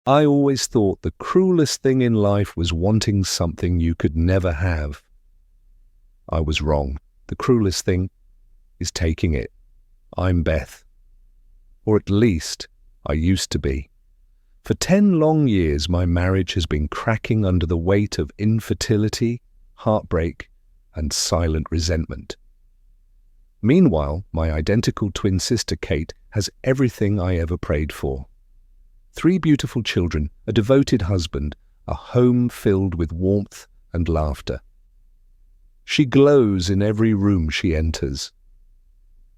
I always thought the cruelest thing in life was wanting something you could never have. I was wrong. The cruelest thing is taking it. I'm Beth. Or at least, I used to be. For 10 long years, my marriage has been cracking under the weight of infertility, heartbreak, and silent resentment. Meanwhile, my identical twin sister Kate has everything I ever prayed for. 3 beautiful children, a devoted husband, a home filled with warmth and laughter. She glows in every room she enters.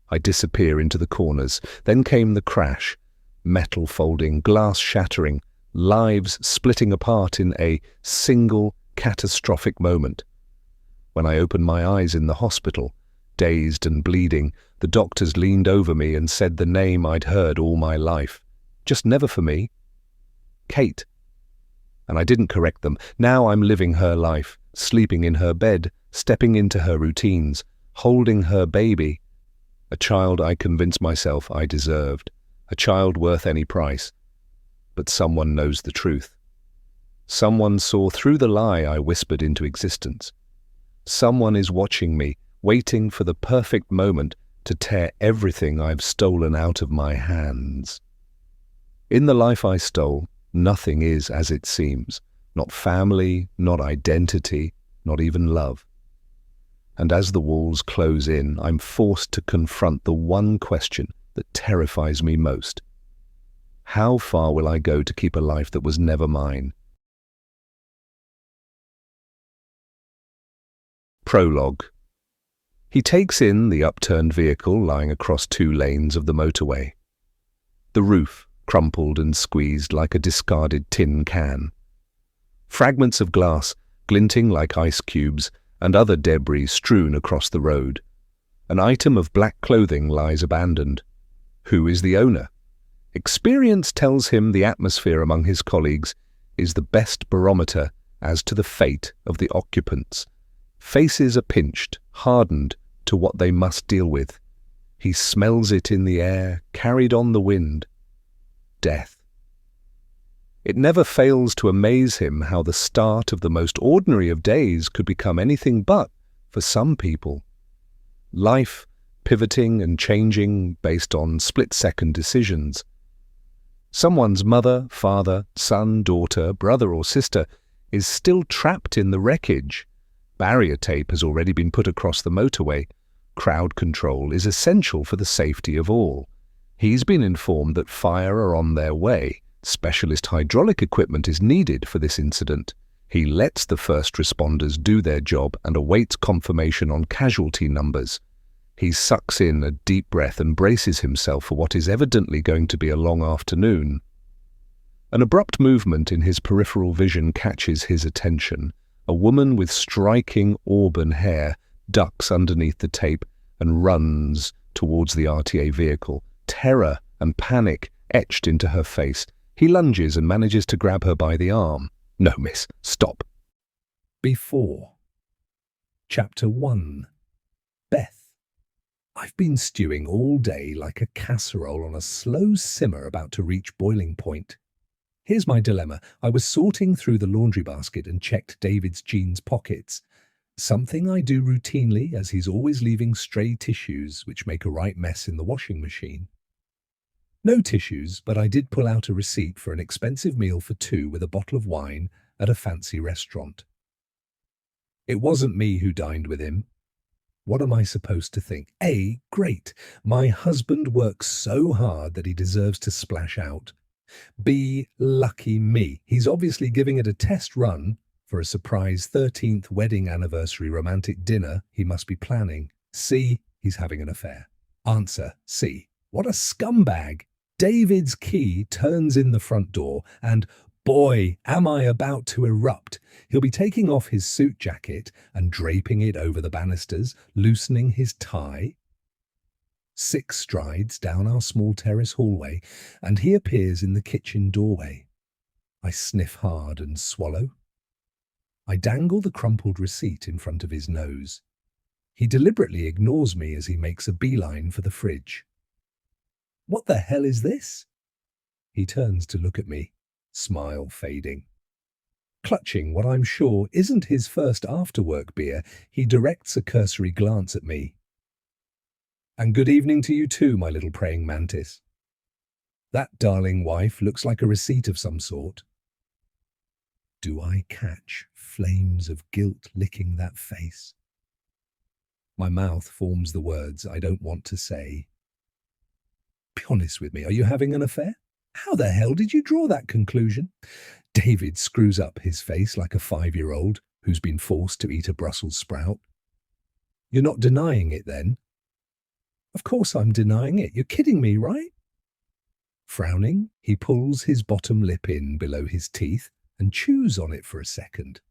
I disappear into the corners. Then came the crash. Metal folding, glass shattering, lives splitting apart in a single catastrophic moment. When I opened my eyes in the hospital, dazed and bleeding, the doctors leaned over me and said the name I'd heard all my life. Just never for me. Kate. And I didn't correct them. Now I'm living her life, sleeping in her bed, stepping into her routines, holding her baby. A child I convinced myself I deserved. A child worth any price. But someone knows the truth. Someone saw through the lie I whispered into existence. Someone is watching me, waiting for the perfect moment to tear everything I've stolen out of my hands. In the life I stole, nothing is as it seems. Not family, not identity, not even love. And as the walls close in, I'm forced to confront the one question that terrifies me most. How far will I go to keep a life that was never mine? Prologue. He takes in the upturned vehicle lying across 2 lanes of the motorway. The roof, crumpled and squeezed like a discarded tin can. Fragments of glass, glinting like ice cubes, and other debris strewn across the road. An item of black clothing lies abandoned. Who is the owner? Experience tells him the atmosphere among his colleagues is the best barometer as to the fate of the occupants. Faces are pinched, hardened to what they must deal with. He smells it in the air, carried on the wind. Death. It never fails to amaze him how the start of the most ordinary of days could become anything but, for some people. Life, pivoting and changing based on split-second decisions. Someone's mother, father, son, daughter, brother or sister is still trapped in the wreckage. Barrier tape has already been put across the motorway. Crowd control is essential for the safety of all. He's been informed that fire are on their way. Specialist hydraulic equipment is needed for this incident. He lets the first responders do their job and awaits confirmation on casualty numbers. He sucks in a deep breath and braces himself for what is evidently going to be a long afternoon. An abrupt movement in his peripheral vision catches his attention. A woman with striking auburn hair ducks underneath the tape and runs towards the RTA vehicle. Terror and panic etched into her face. He lunges and manages to grab her by the arm. "No, miss, stop." Before. Chapter 1. Beth. I've been stewing all day like a casserole on a slow simmer about to reach boiling point. Here's my dilemma. I was sorting through the laundry basket and checked David's jeans pockets. Something I do routinely, as he's always leaving stray tissues, which make a right mess in the washing machine. No tissues, but I did pull out a receipt for an expensive meal for 2 with a bottle of wine at a fancy restaurant. It wasn't me who dined with him. What am I supposed to think? A, great. My husband works so hard that he deserves to splash out. B, lucky me. He's obviously giving it a test run for a surprise 13th wedding anniversary romantic dinner he must be planning. C, he's having an affair. Answer, C. What a scumbag. David's key turns in the front door and boy, am I about to erupt. He'll be taking off his suit jacket and draping it over the banisters, loosening his tie. 6 strides down our small terrace hallway, and he appears in the kitchen doorway. I sniff hard and swallow. I dangle the crumpled receipt in front of his nose. He deliberately ignores me as he makes a beeline for the fridge. What the hell is this? He turns to look at me. smile fading. Clutching what I'm sure isn't his first after-work beer, he directs a cursory glance at me. And good evening to you too, my little praying mantis. That darling wife looks like a receipt of some sort. Do I catch flames of guilt licking that face? My mouth forms the words I don't want to say. Be honest with me, are you having an affair? How the hell did you draw that conclusion? David screws up his face like a 5-year-old who's been forced to eat a Brussels sprout. You're not denying it then? Of course I'm denying it. You're kidding me, right? Frowning, he pulls his bottom lip in below his teeth and chews on it for a second.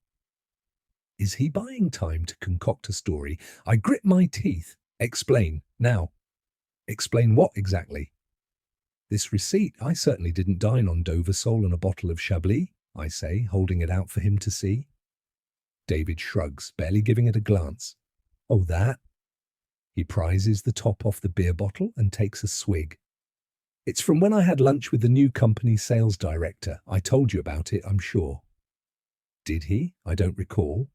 Is he buying time to concoct a story? I grit my teeth. Explain, now. Explain what exactly? This receipt, I certainly didn't dine on Dover sole and a bottle of Chablis, I say, holding it out for him to see. David shrugs, barely giving it a glance. Oh, that? He prizes the top off the beer bottle and takes a swig. It's from when I had lunch with the new company sales director. I told you about it, I'm sure. Did he? I don't recall.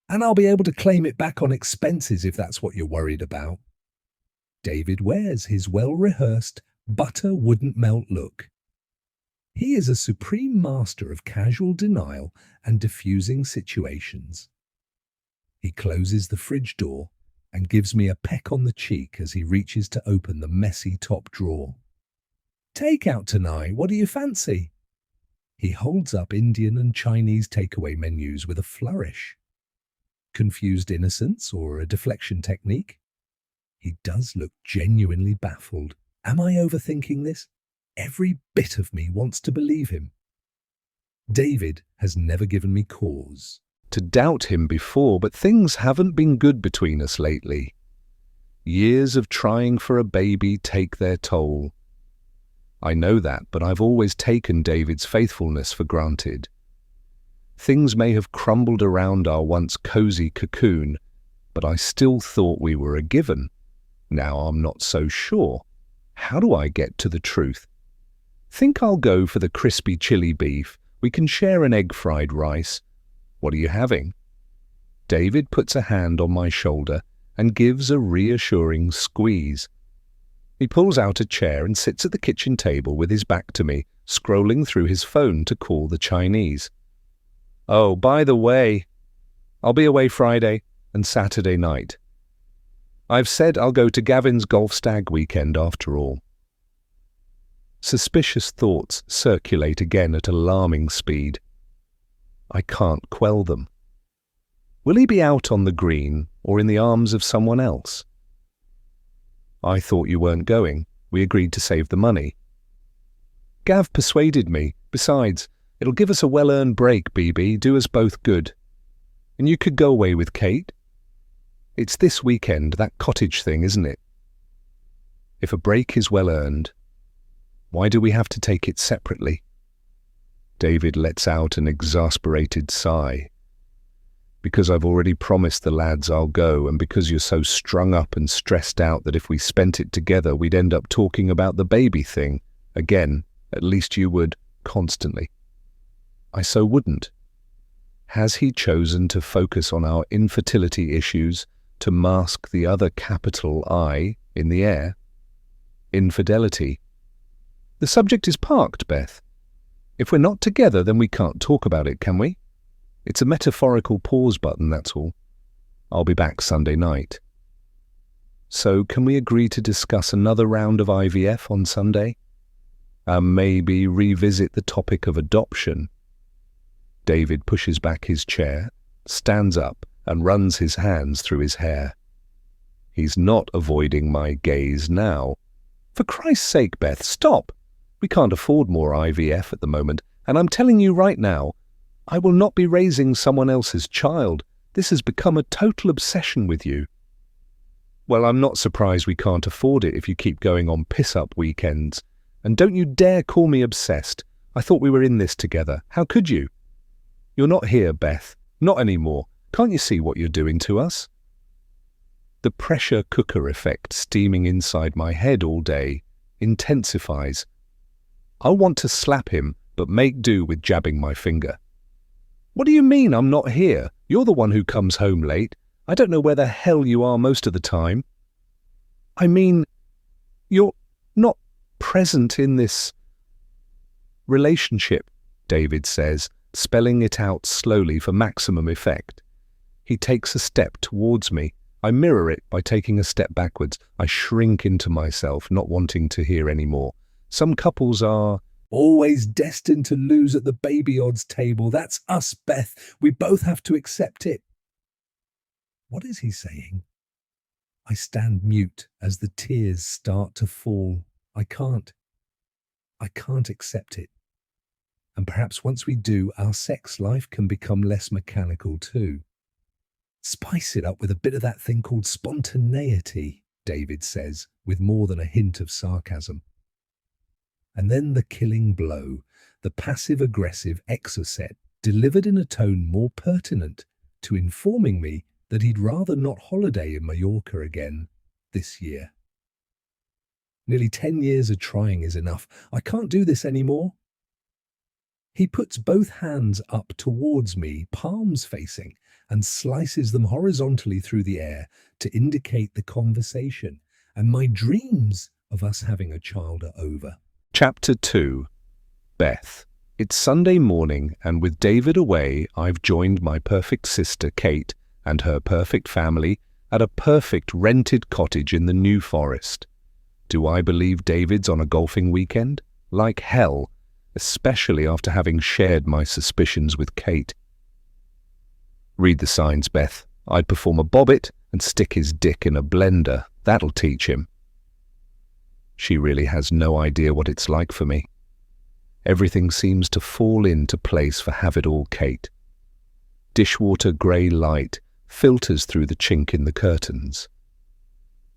And I'll be able to claim it back on expenses if that's what you're worried about. David wears his well-rehearsed butter wouldn't melt look. He is a supreme master of casual denial and diffusing situations. He closes the fridge door and gives me a peck on the cheek as he reaches to open the messy top drawer. Take out tonight, what do you fancy? He holds up Indian and Chinese takeaway menus with a flourish. Confused innocence or a deflection technique? He does look genuinely baffled. Am I overthinking this? Every bit of me wants to believe him. David has never given me cause to doubt him before, but things haven't been good between us lately. Years of trying for a baby take their toll. I know that, but I've always taken David's faithfulness for granted. Things may have crumbled around our once cozy cocoon, but I still thought we were a given. Now I'm not so sure. How do I get to the truth? Think I'll go for the crispy chili beef. We can share an egg fried rice. What are you having? David puts a hand on my shoulder and gives a reassuring squeeze. He pulls out a chair and sits at the kitchen table with his back to me, scrolling through his phone to call the Chinese. Oh, by the way, I'll be away Friday and Saturday night. I've said I'll go to Gavin's golf stag weekend after all. Suspicious thoughts circulate again at alarming speed. I can't quell them. Will he be out on the green or in the arms of someone else? I thought you weren't going. We agreed to save the money. Gav persuaded me. Besides, it'll give us a well-earned break, BB, do us both good. And you could go away with Kate. It's this weekend, that cottage thing, isn't it? If a break is well-earned, why do we have to take it separately? David lets out an exasperated sigh. Because I've already promised the lads I'll go, and because you're so strung up and stressed out that if we spent it together we'd end up talking about the baby thing. Again, at least you would, constantly. I so wouldn't. Has he chosen to focus on our infertility issues to mask the other capital I in the air? Infidelity. The subject is parked, Beth. If we're not together, then we can't talk about it, can we? It's a metaphorical pause button, that's all. I'll be back Sunday night. So can we agree to discuss another round of IVF on Sunday? And maybe revisit the topic of adoption? David pushes back his chair, stands up, and runs his hands through his hair. He's not avoiding my gaze now. For Christ's sake, Beth, stop! We can't afford more IVF at the moment, and I'm telling you right now, I will not be raising someone else's child. This has become a total obsession with you. Well, I'm not surprised we can't afford it if you keep going on piss-up weekends. And don't you dare call me obsessed. I thought we were in this together. How could you? You're not here, Beth. Not anymore. Can't you see what you're doing to us? The pressure cooker effect steaming inside my head all day intensifies. I'll want to slap him, but make do with jabbing my finger. What do you mean I'm not here? You're the one who comes home late. I don't know where the hell you are most of the time. I mean, you're not present in this relationship, David says, spelling it out slowly for maximum effect. He takes a step towards me. I mirror it by taking a step backwards. I shrink into myself, not wanting to hear any more. Some couples are always destined to lose at the baby odds table. That's us, Beth. We both have to accept it. What is he saying? I stand mute as the tears start to fall. I can't accept it. And perhaps once we do, our sex life can become less mechanical too. Spice it up with a bit of that thing called spontaneity, David says, with more than a hint of sarcasm. And then the killing blow, the passive-aggressive exocet, delivered in a tone more pertinent to informing me that he'd rather not holiday in Mallorca again this year. Nearly 10 years of trying is enough. I can't do this anymore. He puts both hands up towards me, palms facing, and slices them horizontally through the air to indicate the conversation, and my dreams of us having a child are over. Chapter 2. Beth. It's Sunday morning, and with David away, I've joined my perfect sister, Kate, and her perfect family at a perfect rented cottage in the New Forest. Do I believe David's on a golfing weekend? Like hell, especially after having shared my suspicions with Kate. Read the signs, Beth. I'd perform a bobbit and stick his dick in a blender. That'll teach him. She really has no idea what it's like for me. Everything seems to fall into place for have-it-all Kate. Dishwater grey light filters through the chink in the curtains.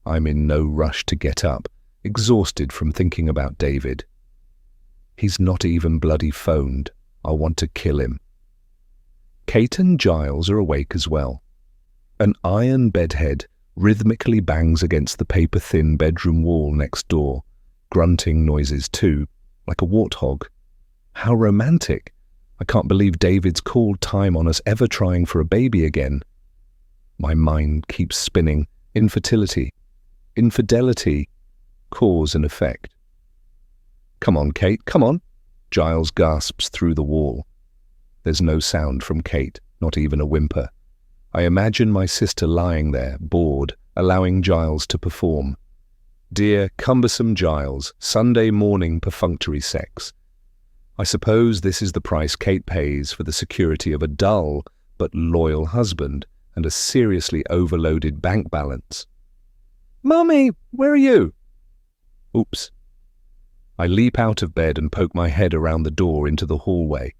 I'm in no rush to get up, exhausted from thinking about David. He's not even bloody phoned. I want to kill him. Kate and Giles are awake as well. An iron bedhead rhythmically bangs against the paper-thin bedroom wall next door, grunting noises too, like a warthog. How romantic! I can't believe David's called time on us ever trying for a baby again. My mind keeps spinning. Infertility. Infidelity. Cause and effect. Come on, Kate, come on. Giles gasps through the wall. There's no sound from Kate, not even a whimper. I imagine my sister lying there, bored, allowing Giles to perform. Dear, cumbersome Giles, Sunday morning perfunctory sex. I suppose this is the price Kate pays for the security of a dull but loyal husband and a seriously overloaded bank balance. Mummy, where are you? Oops. I leap out of bed and poke my head around the door into the hallway.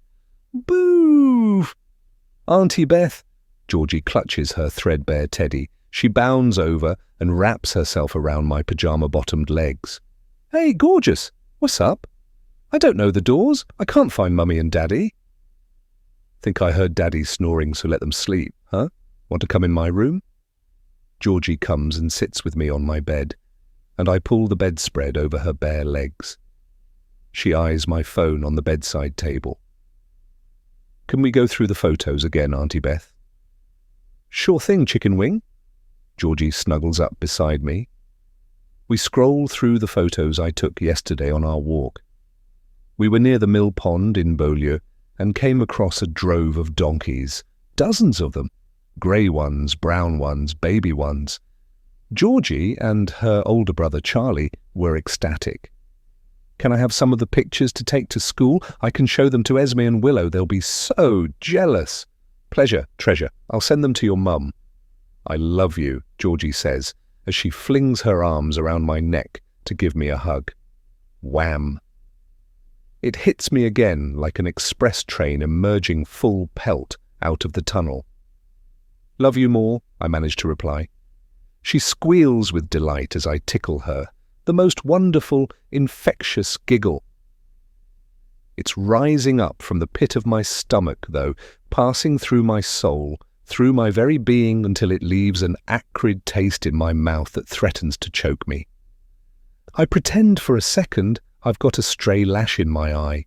Boo! Auntie Beth. Georgie clutches her threadbare teddy. She bounds over and wraps herself around my pyjama-bottomed legs. Hey, gorgeous. What's up? I don't know the doors. I can't find Mummy and Daddy. Think I heard Daddy snoring, so let them sleep, huh? Want to come in my room? Georgie comes and sits with me on my bed, and I pull the bedspread over her bare legs. She eyes my phone on the bedside table. Can we go through the photos again, Auntie Beth? Sure thing, chicken wing. Georgie snuggles up beside me. We scroll through the photos I took yesterday on our walk. We were near the mill pond in Beaulieu and came across a drove of donkeys, dozens of them, grey ones, brown ones, baby ones. Georgie and her older brother Charlie were ecstatic. Can I have some of the pictures to take to school? I can show them to Esme and Willow. They'll be so jealous. Pleasure, treasure. I'll send them to your mum. I love you, Georgie says, as she flings her arms around my neck to give me a hug. Wham! It hits me again like an express train emerging full pelt out of the tunnel. Love you more, I manage to reply. She squeals with delight as I tickle her, the most wonderful, infectious giggle. It's rising up from the pit of my stomach, though, passing through my soul, through my very being until it leaves an acrid taste in my mouth that threatens to choke me. I pretend for a second I've got a stray lash in my eye.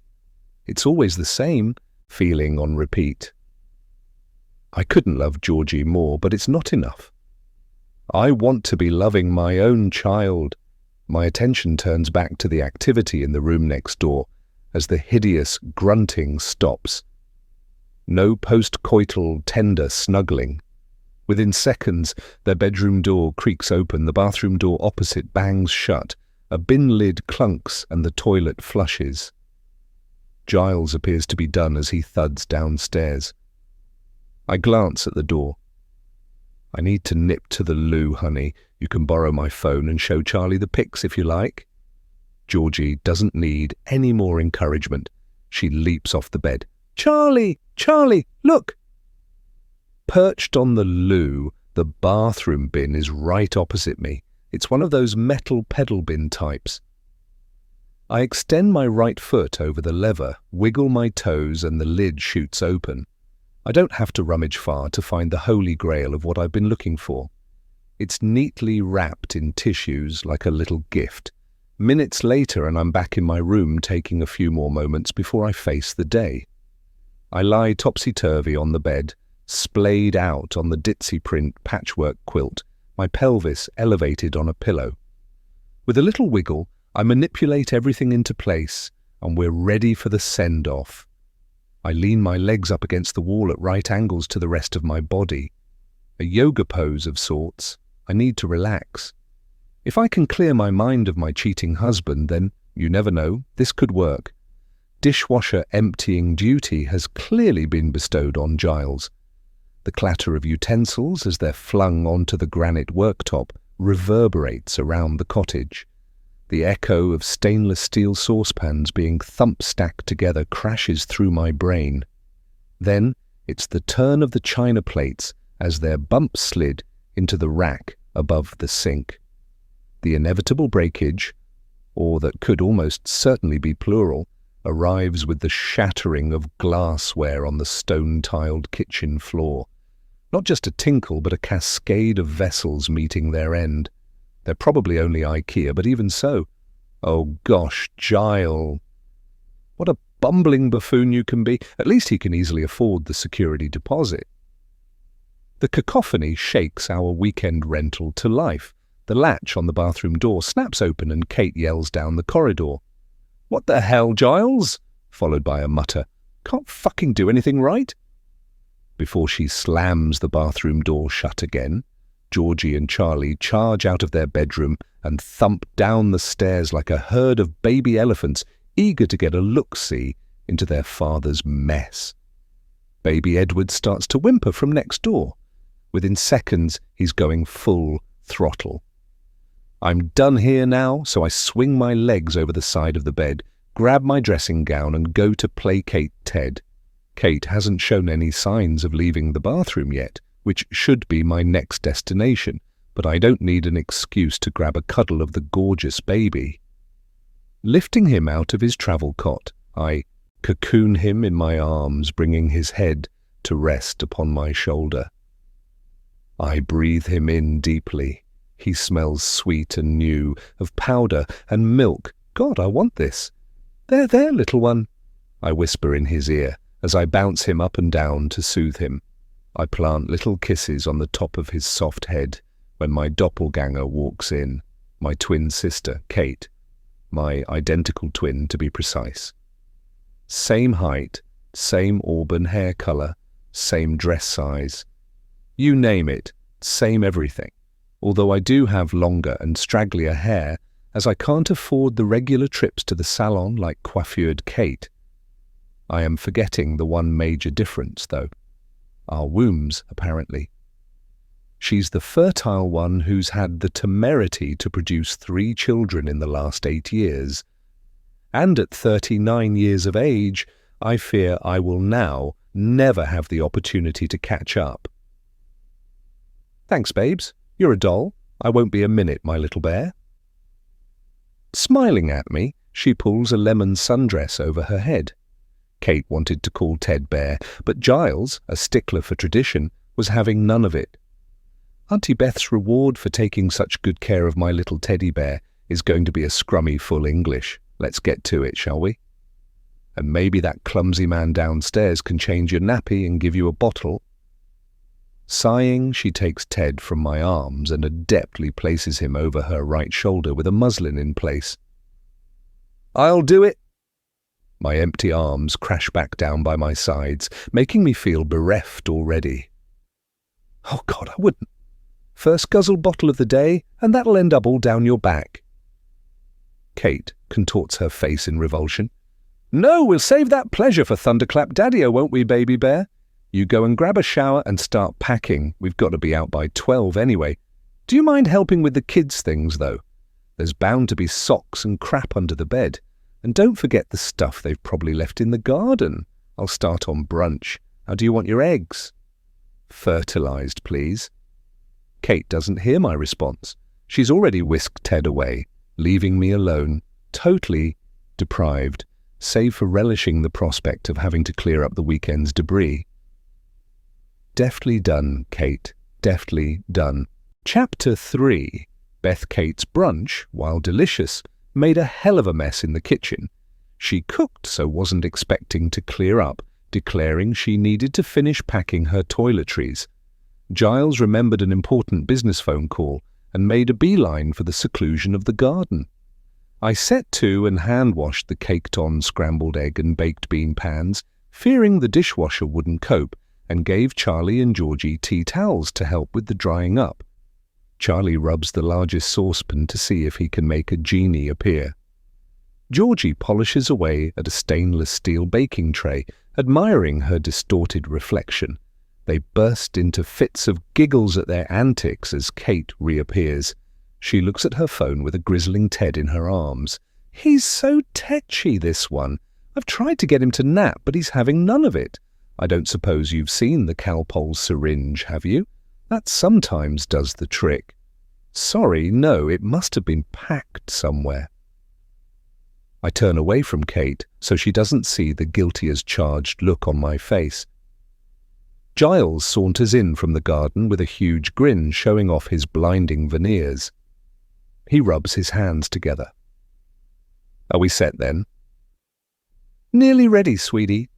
It's always the same feeling on repeat. I couldn't love Georgie more, but it's not enough. I want to be loving my own child. My attention turns back to the activity in the room next door as the hideous grunting stops. No post-coital tender snuggling. Within seconds, their bedroom door creaks open, the bathroom door opposite bangs shut, a bin lid clunks and the toilet flushes. Giles appears to be done as he thuds downstairs. I glance at the door. I need to nip to the loo, honey. You can borrow my phone and show Charlie the pics if you like. Georgie doesn't need any more encouragement. She leaps off the bed. Charlie! Charlie! Look! Perched on the loo, the bathroom bin is right opposite me. It's one of those metal pedal bin types. I extend my right foot over the lever, wiggle my toes, and the lid shoots open. I don't have to rummage far to find the holy grail of what I've been looking for. It's neatly wrapped in tissues like a little gift. Minutes later and I'm back in my room taking a few more moments before I face the day. I lie topsy-turvy on the bed, splayed out on the ditzy print patchwork quilt, my pelvis elevated on a pillow. With a little wiggle, I manipulate everything into place, and we're ready for the send-off. I lean my legs up against the wall at right angles to the rest of my body. A yoga pose of sorts. I need to relax. If I can clear my mind of my cheating husband, then, you never know, this could work. Dishwasher emptying duty has clearly been bestowed on Giles. The clatter of utensils as they're flung onto the granite worktop reverberates around the cottage. The echo of stainless steel saucepans being thump-stacked together crashes through my brain. Then it's the turn of the china plates as their bump slid into the rack above the sink. The inevitable breakage, or that could almost certainly be plural, arrives with the shattering of glassware on the stone-tiled kitchen floor. Not just a tinkle, but a cascade of vessels meeting their end. They're probably only IKEA, but even so. Oh gosh, Giles. What a bumbling buffoon you can be. At least he can easily afford the security deposit. The cacophony shakes our weekend rental to life. The latch on the bathroom door snaps open and Kate yells down the corridor. What the hell, Giles? Followed by a mutter. Can't fucking do anything right? Before she slams the bathroom door shut again, Georgie and Charlie charge out of their bedroom and thump down the stairs like a herd of baby elephants eager to get a look-see into their father's mess. Baby Edward starts to whimper from next door. Within seconds, he's going full throttle. I'm done here now, so I swing my legs over the side of the bed, grab my dressing gown and go to placate Ted. Kate hasn't shown any signs of leaving the bathroom yet, which should be my next destination, but I don't need an excuse to grab a cuddle of the gorgeous baby. Lifting him out of his travel cot, I cocoon him in my arms, bringing his head to rest upon my shoulder. I breathe him in deeply. He smells sweet and new, of powder and milk. God, I want this. There, little one, I whisper in his ear as I bounce him up and down to soothe him. I plant little kisses on the top of his soft head when my doppelganger walks in, my twin sister, Kate, my identical twin to be precise. Same height, same auburn hair color, same dress size. You name it, same everything, although I do have longer and stragglier hair as I can't afford the regular trips to the salon like coiffured Kate. I am forgetting the one major difference, though. Our wombs, apparently. She's the fertile one who's had the temerity to produce 3 children in the last 8 years. And at 39 years of age, I fear I will now never have the opportunity to catch up. Thanks, babes. You're a doll. I won't be a minute, my little bear. Smiling at me, she pulls a lemon sundress over her head. Kate wanted to call Ted Bear, but Giles, a stickler for tradition, was having none of it. Auntie Beth's reward for taking such good care of my little teddy bear is going to be a scrummy full English. Let's get to it, shall we? And maybe that clumsy man downstairs can change your nappy and give you a bottle. Sighing, she takes Ted from my arms and adeptly places him over her right shoulder with a muslin in place. "I'll do it." My empty arms crash back down by my sides, making me feel bereft already. Oh God, I wouldn't. First guzzle bottle of the day, and that'll end up all down your back. Kate contorts her face in revulsion. "No, we'll save that pleasure for Thunderclap Daddy-o, won't we, baby bear? You go and grab a shower and start packing. We've got to be out by 12 anyway. Do you mind helping with the kids' things, though? There's bound to be socks and crap under the bed. And don't forget the stuff they've probably left in the garden. I'll start on brunch. How do you want your eggs?" "Fertilized, please." Kate doesn't hear my response. She's already whisked Ted away, leaving me alone, totally deprived, save for relishing the prospect of having to clear up the weekend's debris. Deftly done, Kate. Deftly done. Chapter 3. Beth Kate's brunch, while delicious, made a hell of a mess in the kitchen. She cooked, so wasn't expecting to clear up, declaring she needed to finish packing her toiletries. Giles remembered an important business phone call and made a beeline for the seclusion of the garden. I set to and hand-washed the caked-on scrambled egg and baked bean pans, fearing the dishwasher wouldn't cope, and gave Charlie and Georgie tea towels to help with the drying up. Charlie rubs the largest saucepan to see if he can make a genie appear. Georgie polishes away at a stainless steel baking tray, admiring her distorted reflection. They burst into fits of giggles at their antics as Kate reappears. She looks at her phone with a grizzling Ted in her arms. "He's so tetchy, this one. I've tried to get him to nap, but he's having none of it. I don't suppose you've seen the Calpol syringe, have you? That sometimes does the trick." "Sorry, no, it must have been packed somewhere." I turn away from Kate so she doesn't see the guilty as charged look on my face. Giles saunters in from the garden with a huge grin showing off his blinding veneers. He rubs his hands together. "Are we set then?" "Nearly ready, sweetie,"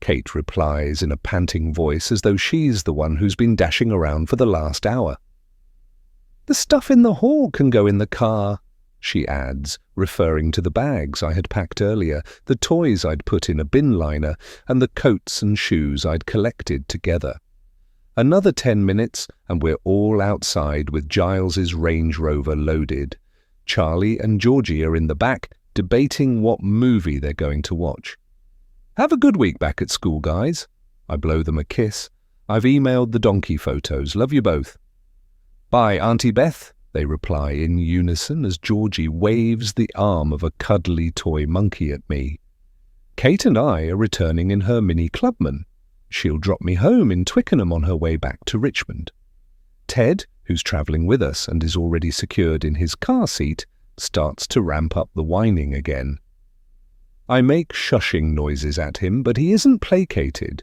Kate replies in a panting voice as though she's the one who's been dashing around for the last hour. "The stuff in the hall can go in the car," she adds, referring to the bags I had packed earlier, the toys I'd put in a bin liner, and the coats and shoes I'd collected together. Another 10 minutes, and we're all outside with Giles's Range Rover loaded. Charlie and Georgie are in the back, debating what movie they're going to watch. "Have a good week back at school, guys." I blow them a kiss. "I've emailed the donkey photos. Love you both." "Bye, Auntie Beth," they reply in unison as Georgie waves the arm of a cuddly toy monkey at me. Kate and I are returning in her Mini Clubman. She'll drop me home in Twickenham on her way back to Richmond. Ted, who's travelling with us and is already secured in his car seat, starts to ramp up the whining again. I make shushing noises at him, but he isn't placated.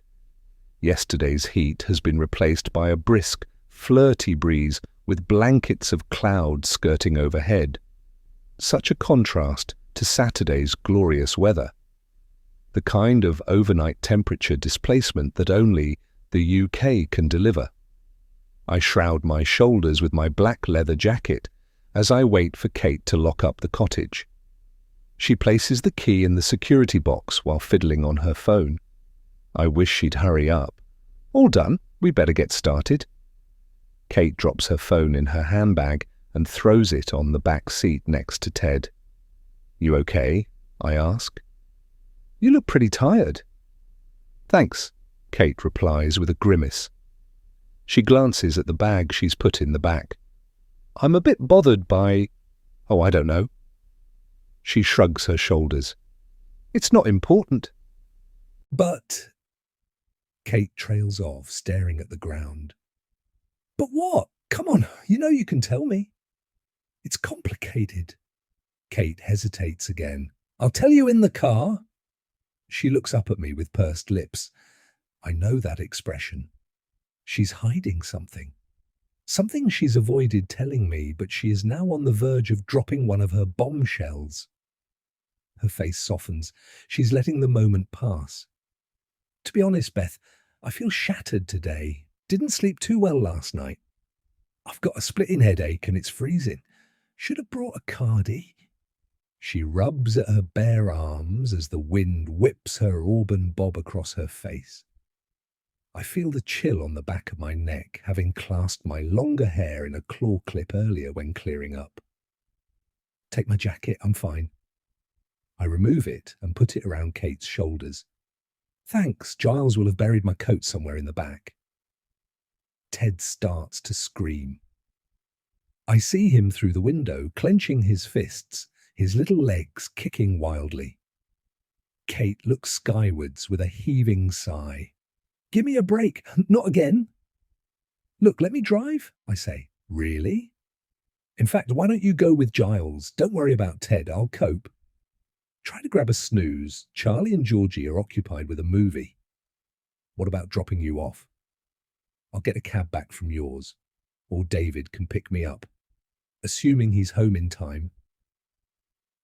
Yesterday's heat has been replaced by a brisk, flirty breeze with blankets of cloud skirting overhead. Such a contrast to Saturday's glorious weather. The kind of overnight temperature displacement that only the UK can deliver. I shroud my shoulders with my black leather jacket as I wait for Kate to lock up the cottage. She places the key in the security box while fiddling on her phone. I wish she'd hurry up. "All done, we better get started." Kate drops her phone in her handbag and throws it on the back seat next to Ted. "You okay?" I ask. "You look pretty tired." "Thanks," Kate replies with a grimace. She glances at the bag she's put in the back. "I'm a bit bothered by... oh, I don't know." She shrugs her shoulders. "It's not important." "But..." Kate trails off, staring at the ground. "But what? Come on, you know you can tell me." "It's complicated." Kate hesitates again. "I'll tell you in the car." She looks up at me with pursed lips. I know that expression. She's hiding something. Something she's avoided telling me, but she is now on the verge of dropping one of her bombshells. Her face softens. She's letting the moment pass. To be honest, Beth, I feel shattered today. Didn't sleep too well last night. I've got a splitting headache and it's freezing. Should have brought a cardie. She rubs at her bare arms as the wind whips her auburn bob across her face. I feel the chill on the back of my neck, having clasped my longer hair in a claw clip earlier when clearing up. Take my jacket, I'm fine. I remove it and put it around Kate's shoulders. Thanks, Giles will have buried my coat somewhere in the back. Ted starts to scream. I see him through the window, clenching his fists, his little legs kicking wildly. Kate looks skywards with a heaving sigh. Give me a break. Not again. Look, let me drive, I say. Really? In fact, why don't you go with Giles? Don't worry about Ted, I'll cope. Try to grab a snooze. Charlie and Georgie are occupied with a movie. What about dropping you off? I'll get a cab back from yours, or David can pick me up, assuming he's home in time.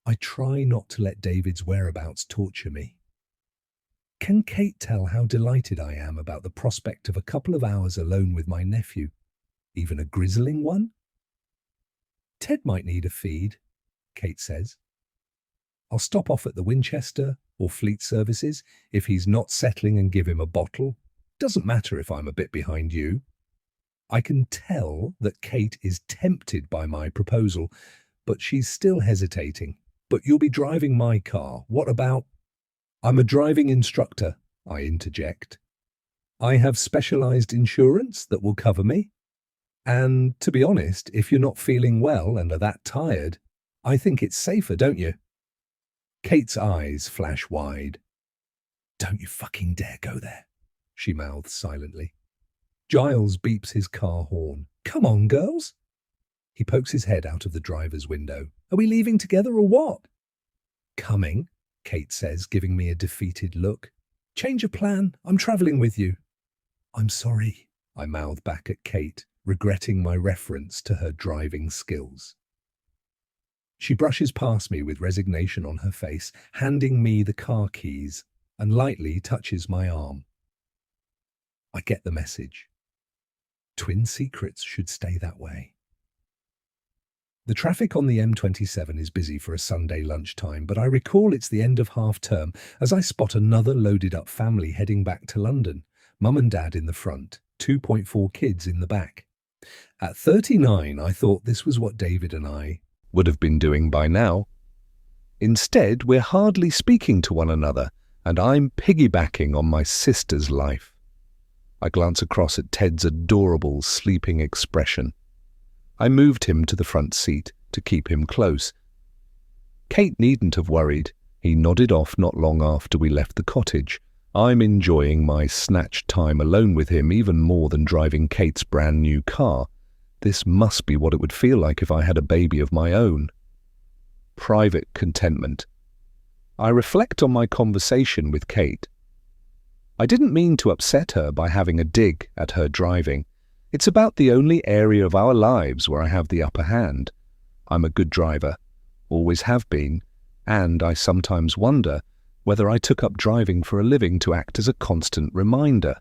I try not to let David's whereabouts torture me. Can Kate tell how delighted I am about the prospect of a couple of hours alone with my nephew, even a grizzling one? Ted might need a feed, Kate says. I'll stop off at the Winchester or Fleet Services if he's not settling and give him a bottle. Doesn't matter if I'm a bit behind you. I can tell that Kate is tempted by my proposal, but she's still hesitating. But you'll be driving my car. What about? I'm a driving instructor, I interject. I have specialized insurance that will cover me. And to be honest, if you're not feeling well and are that tired, I think it's safer, don't you? Kate's eyes flash wide. Don't you fucking dare go there, she mouths silently. Giles beeps his car horn. Come on, girls. He pokes his head out of the driver's window. Are we leaving together or what? Coming, Kate says, giving me a defeated look. Change of plan. I'm travelling with you. I'm sorry, I mouth back at Kate, regretting my reference to her driving skills. She brushes past me with resignation on her face, handing me the car keys, and lightly touches my arm. I get the message. Twin secrets should stay that way. The traffic on the M27 is busy for a Sunday lunchtime, but I recall it's the end of half-term as I spot another loaded-up family heading back to London. Mum and Dad in the front, 2.4 kids in the back. At 39, I thought this was what David and I would have been doing by now. Instead, we're hardly speaking to one another, and I'm piggybacking on my sister's life. I glance across at Ted's adorable, sleeping expression. I moved him to the front seat to keep him close. Kate needn't have worried. He nodded off not long after we left the cottage. I'm enjoying my snatched time alone with him even more than driving Kate's brand new car. This must be what it would feel like if I had a baby of my own. Private contentment. I reflect on my conversation with Kate. I didn't mean to upset her by having a dig at her driving. It's about the only area of our lives where I have the upper hand. I'm a good driver, always have been, and I sometimes wonder whether I took up driving for a living to act as a constant reminder.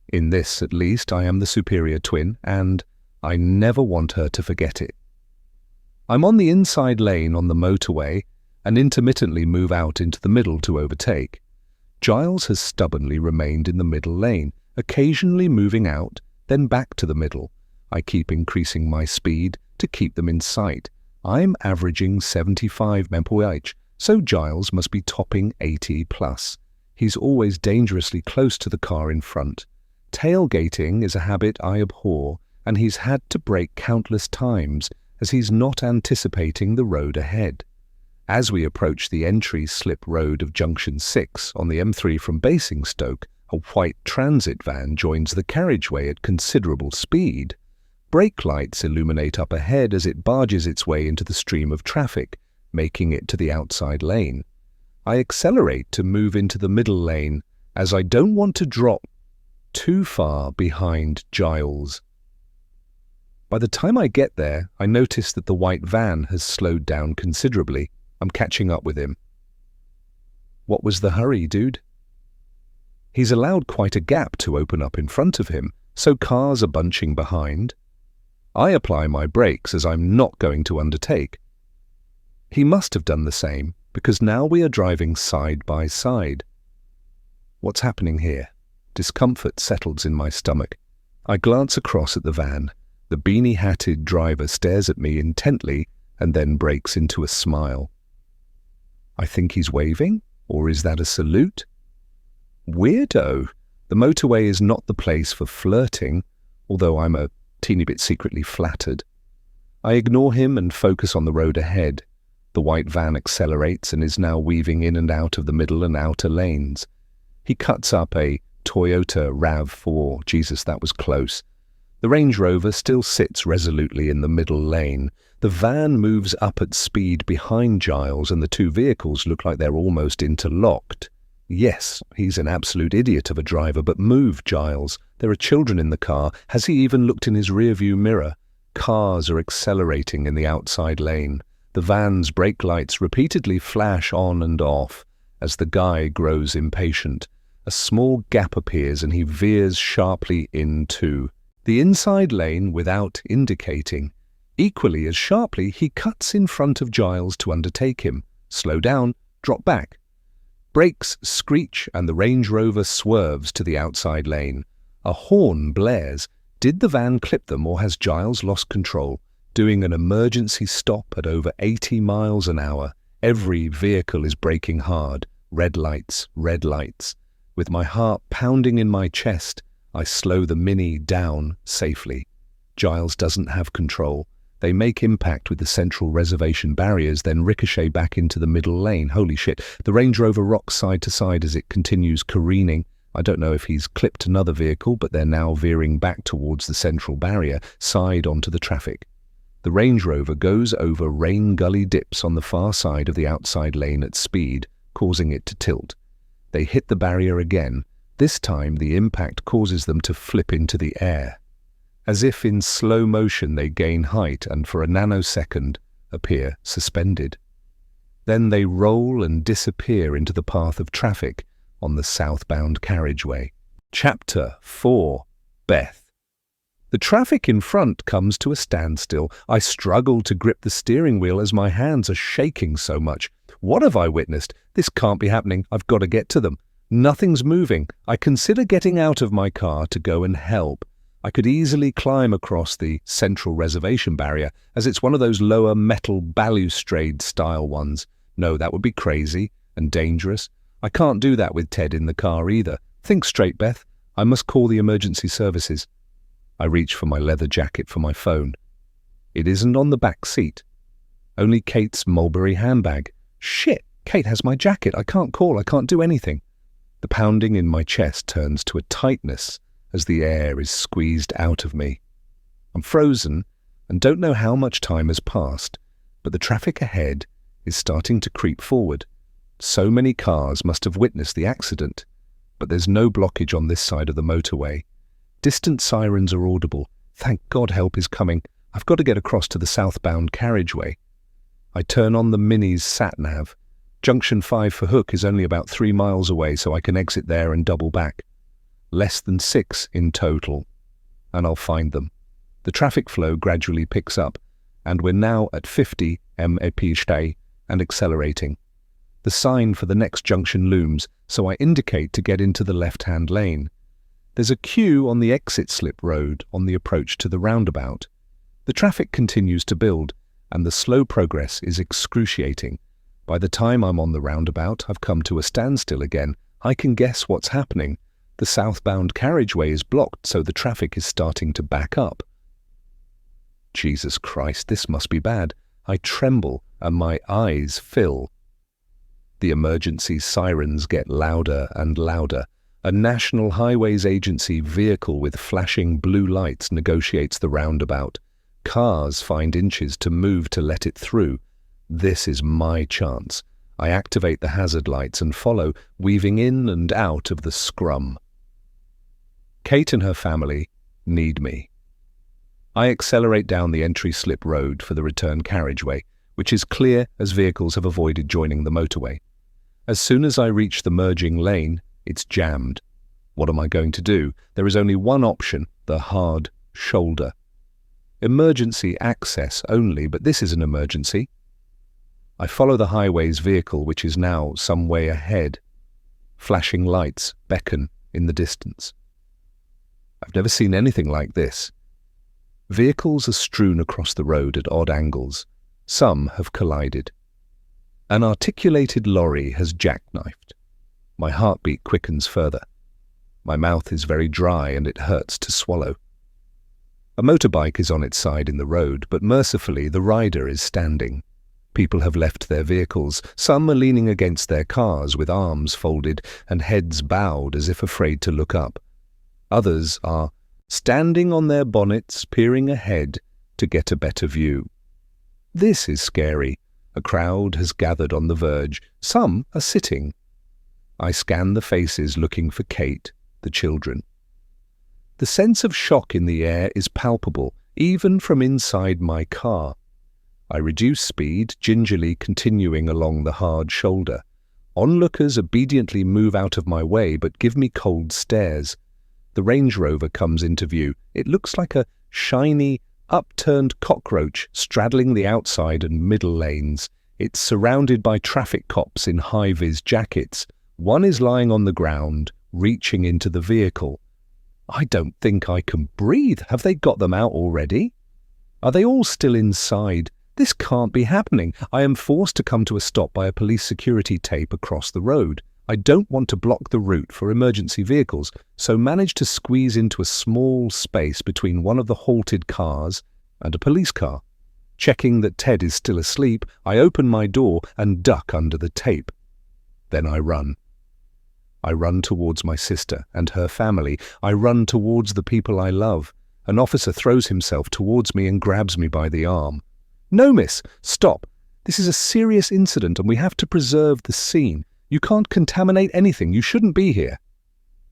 In this, at least, I am the superior twin, and I never want her to forget it. I'm on the inside lane on the motorway and intermittently move out into the middle to overtake. Giles has stubbornly remained in the middle lane, occasionally moving out, then back to the middle. I keep increasing my speed to keep them in sight. I'm averaging 75 mph, so Giles must be topping 80 plus. He's always dangerously close to the car in front. Tailgating is a habit I abhor, and he's had to brake countless times as he's not anticipating the road ahead. As we approach the entry slip road of Junction 6 on the M3 from Basingstoke, a white transit van joins the carriageway at considerable speed. Brake lights illuminate up ahead as it barges its way into the stream of traffic, making it to the outside lane. I accelerate to move into the middle lane, as I don't want to drop too far behind Giles. By the time I get there, I notice that the white van has slowed down considerably. I'm catching up with him. What was the hurry, dude? He's allowed quite a gap to open up in front of him, so cars are bunching behind. I apply my brakes as I'm not going to undertake. He must have done the same, because now we are driving side by side. What's happening here? Discomfort settles in my stomach. I glance across at the van. The beanie-hatted driver stares at me intently and then breaks into a smile. I think he's waving, or is that a salute? Weirdo. The motorway is not the place for flirting, although I'm a teeny bit secretly flattered. I ignore him and focus on the road ahead. The white van accelerates and is now weaving in and out of the middle and outer lanes. He cuts up a Toyota RAV4. Jesus, that was close. The Range Rover still sits resolutely in the middle lane. The van moves up at speed behind Giles, and the two vehicles look like they're almost interlocked. Yes, he's an absolute idiot of a driver, but move, Giles. There are children in the car. Has he even looked in his rearview mirror? Cars are accelerating in the outside lane. The van's brake lights repeatedly flash on and off as the guy grows impatient. A small gap appears and he veers sharply into the inside lane without indicating. Equally as sharply, he cuts in front of Giles to undertake him. Slow down, drop back. Brakes screech and the Range Rover swerves to the outside lane. A horn blares. Did the van clip them, or has Giles lost control? Doing an emergency stop at over 80 miles an hour. Every vehicle is braking hard. Red lights, red lights. With my heart pounding in my chest, I slow the Mini down safely. Giles doesn't have control. They make impact with the central reservation barriers, then ricochet back into the middle lane. Holy shit. The Range Rover rocks side to side as it continues careening. I don't know if he's clipped another vehicle, but they're now veering back towards the central barrier, side onto the traffic. The Range Rover goes over rain gully dips on the far side of the outside lane at speed, causing it to tilt. They hit the barrier again. This time the impact causes them to flip into the air. As if in slow motion they gain height and for a nanosecond appear suspended. Then they roll and disappear into the path of traffic on the southbound carriageway. Chapter 4. Beth. The traffic in front comes to a standstill. I struggle to grip the steering wheel as my hands are shaking so much. What have I witnessed? This can't be happening. I've got to get to them. Nothing's moving. I consider getting out of my car to go and help. I could easily climb across the central reservation barrier, as it's one of those lower metal balustrade-style ones. No, that would be crazy and dangerous. I can't do that with Ted in the car either. Think straight, Beth. I must call the emergency services. I reach for my leather jacket for my phone. It isn't on the back seat. Only Kate's mulberry handbag. Shit, Kate has my jacket. I can't call. I can't do anything. The pounding in my chest turns to a tightness as the air is squeezed out of me. I'm frozen and don't know how much time has passed, but the traffic ahead is starting to creep forward. So many cars must have witnessed the accident, but there's no blockage on this side of the motorway. Distant sirens are audible. Thank God help is coming. I've got to get across to the southbound carriageway. I turn on the Mini's sat-nav. Junction 5 for Hook is only about 3 miles away, so I can exit there and double back. Less than 6 in total, and I'll find them. The traffic flow gradually picks up, and we're now at 50 mph and accelerating. The sign for the next junction looms, so I indicate to get into the left-hand lane. There's a queue on the exit slip road on the approach to the roundabout. The traffic continues to build, and the slow progress is excruciating. By the time I'm on the roundabout, I've come to a standstill again. I can guess what's happening. The southbound carriageway is blocked, so the traffic is starting to back up. Jesus Christ, this must be bad. I tremble and my eyes fill. The emergency sirens get louder and louder. A National Highways Agency vehicle with flashing blue lights negotiates the roundabout. Cars find inches to move to let it through. This is my chance. I activate the hazard lights and follow, weaving in and out of the scrum. Kate and her family need me. I accelerate down the entry slip road for the return carriageway, which is clear as vehicles have avoided joining the motorway. As soon as I reach the merging lane, it's jammed. What am I going to do? There is only one option, the hard shoulder. Emergency access only, but this is an emergency. I follow the highway's vehicle, which is now some way ahead. Flashing lights beckon in the distance. I've never seen anything like this. Vehicles are strewn across the road at odd angles. Some have collided. An articulated lorry has jackknifed. My heartbeat quickens further. My mouth is very dry and it hurts to swallow. A motorbike is on its side in the road, but mercifully the rider is standing. People have left their vehicles. Some are leaning against their cars with arms folded and heads bowed as if afraid to look up. Others are standing on their bonnets, peering ahead to get a better view. This is scary. A crowd has gathered on the verge. Some are sitting. I scan the faces looking for Kate, the children. The sense of shock in the air is palpable, even from inside my car. I reduce speed, gingerly continuing along the hard shoulder. Onlookers obediently move out of my way but give me cold stares. The Range Rover comes into view. It looks like a shiny, upturned cockroach straddling the outside and middle lanes. It's surrounded by traffic cops in high-vis jackets. One is lying on the ground, reaching into the vehicle. I don't think I can breathe. Have they got them out already? Are they all still inside? This can't be happening. I am forced to come to a stop by a police security tape across the road. I don't want to block the route for emergency vehicles, so manage to squeeze into a small space between one of the halted cars and a police car. Checking that Ted is still asleep, I open my door and duck under the tape. Then I run. I run towards my sister and her family. I run towards the people I love. An officer throws himself towards me and grabs me by the arm. "No, miss, stop. This is a serious incident and we have to preserve the scene. You can't contaminate anything. You shouldn't be here."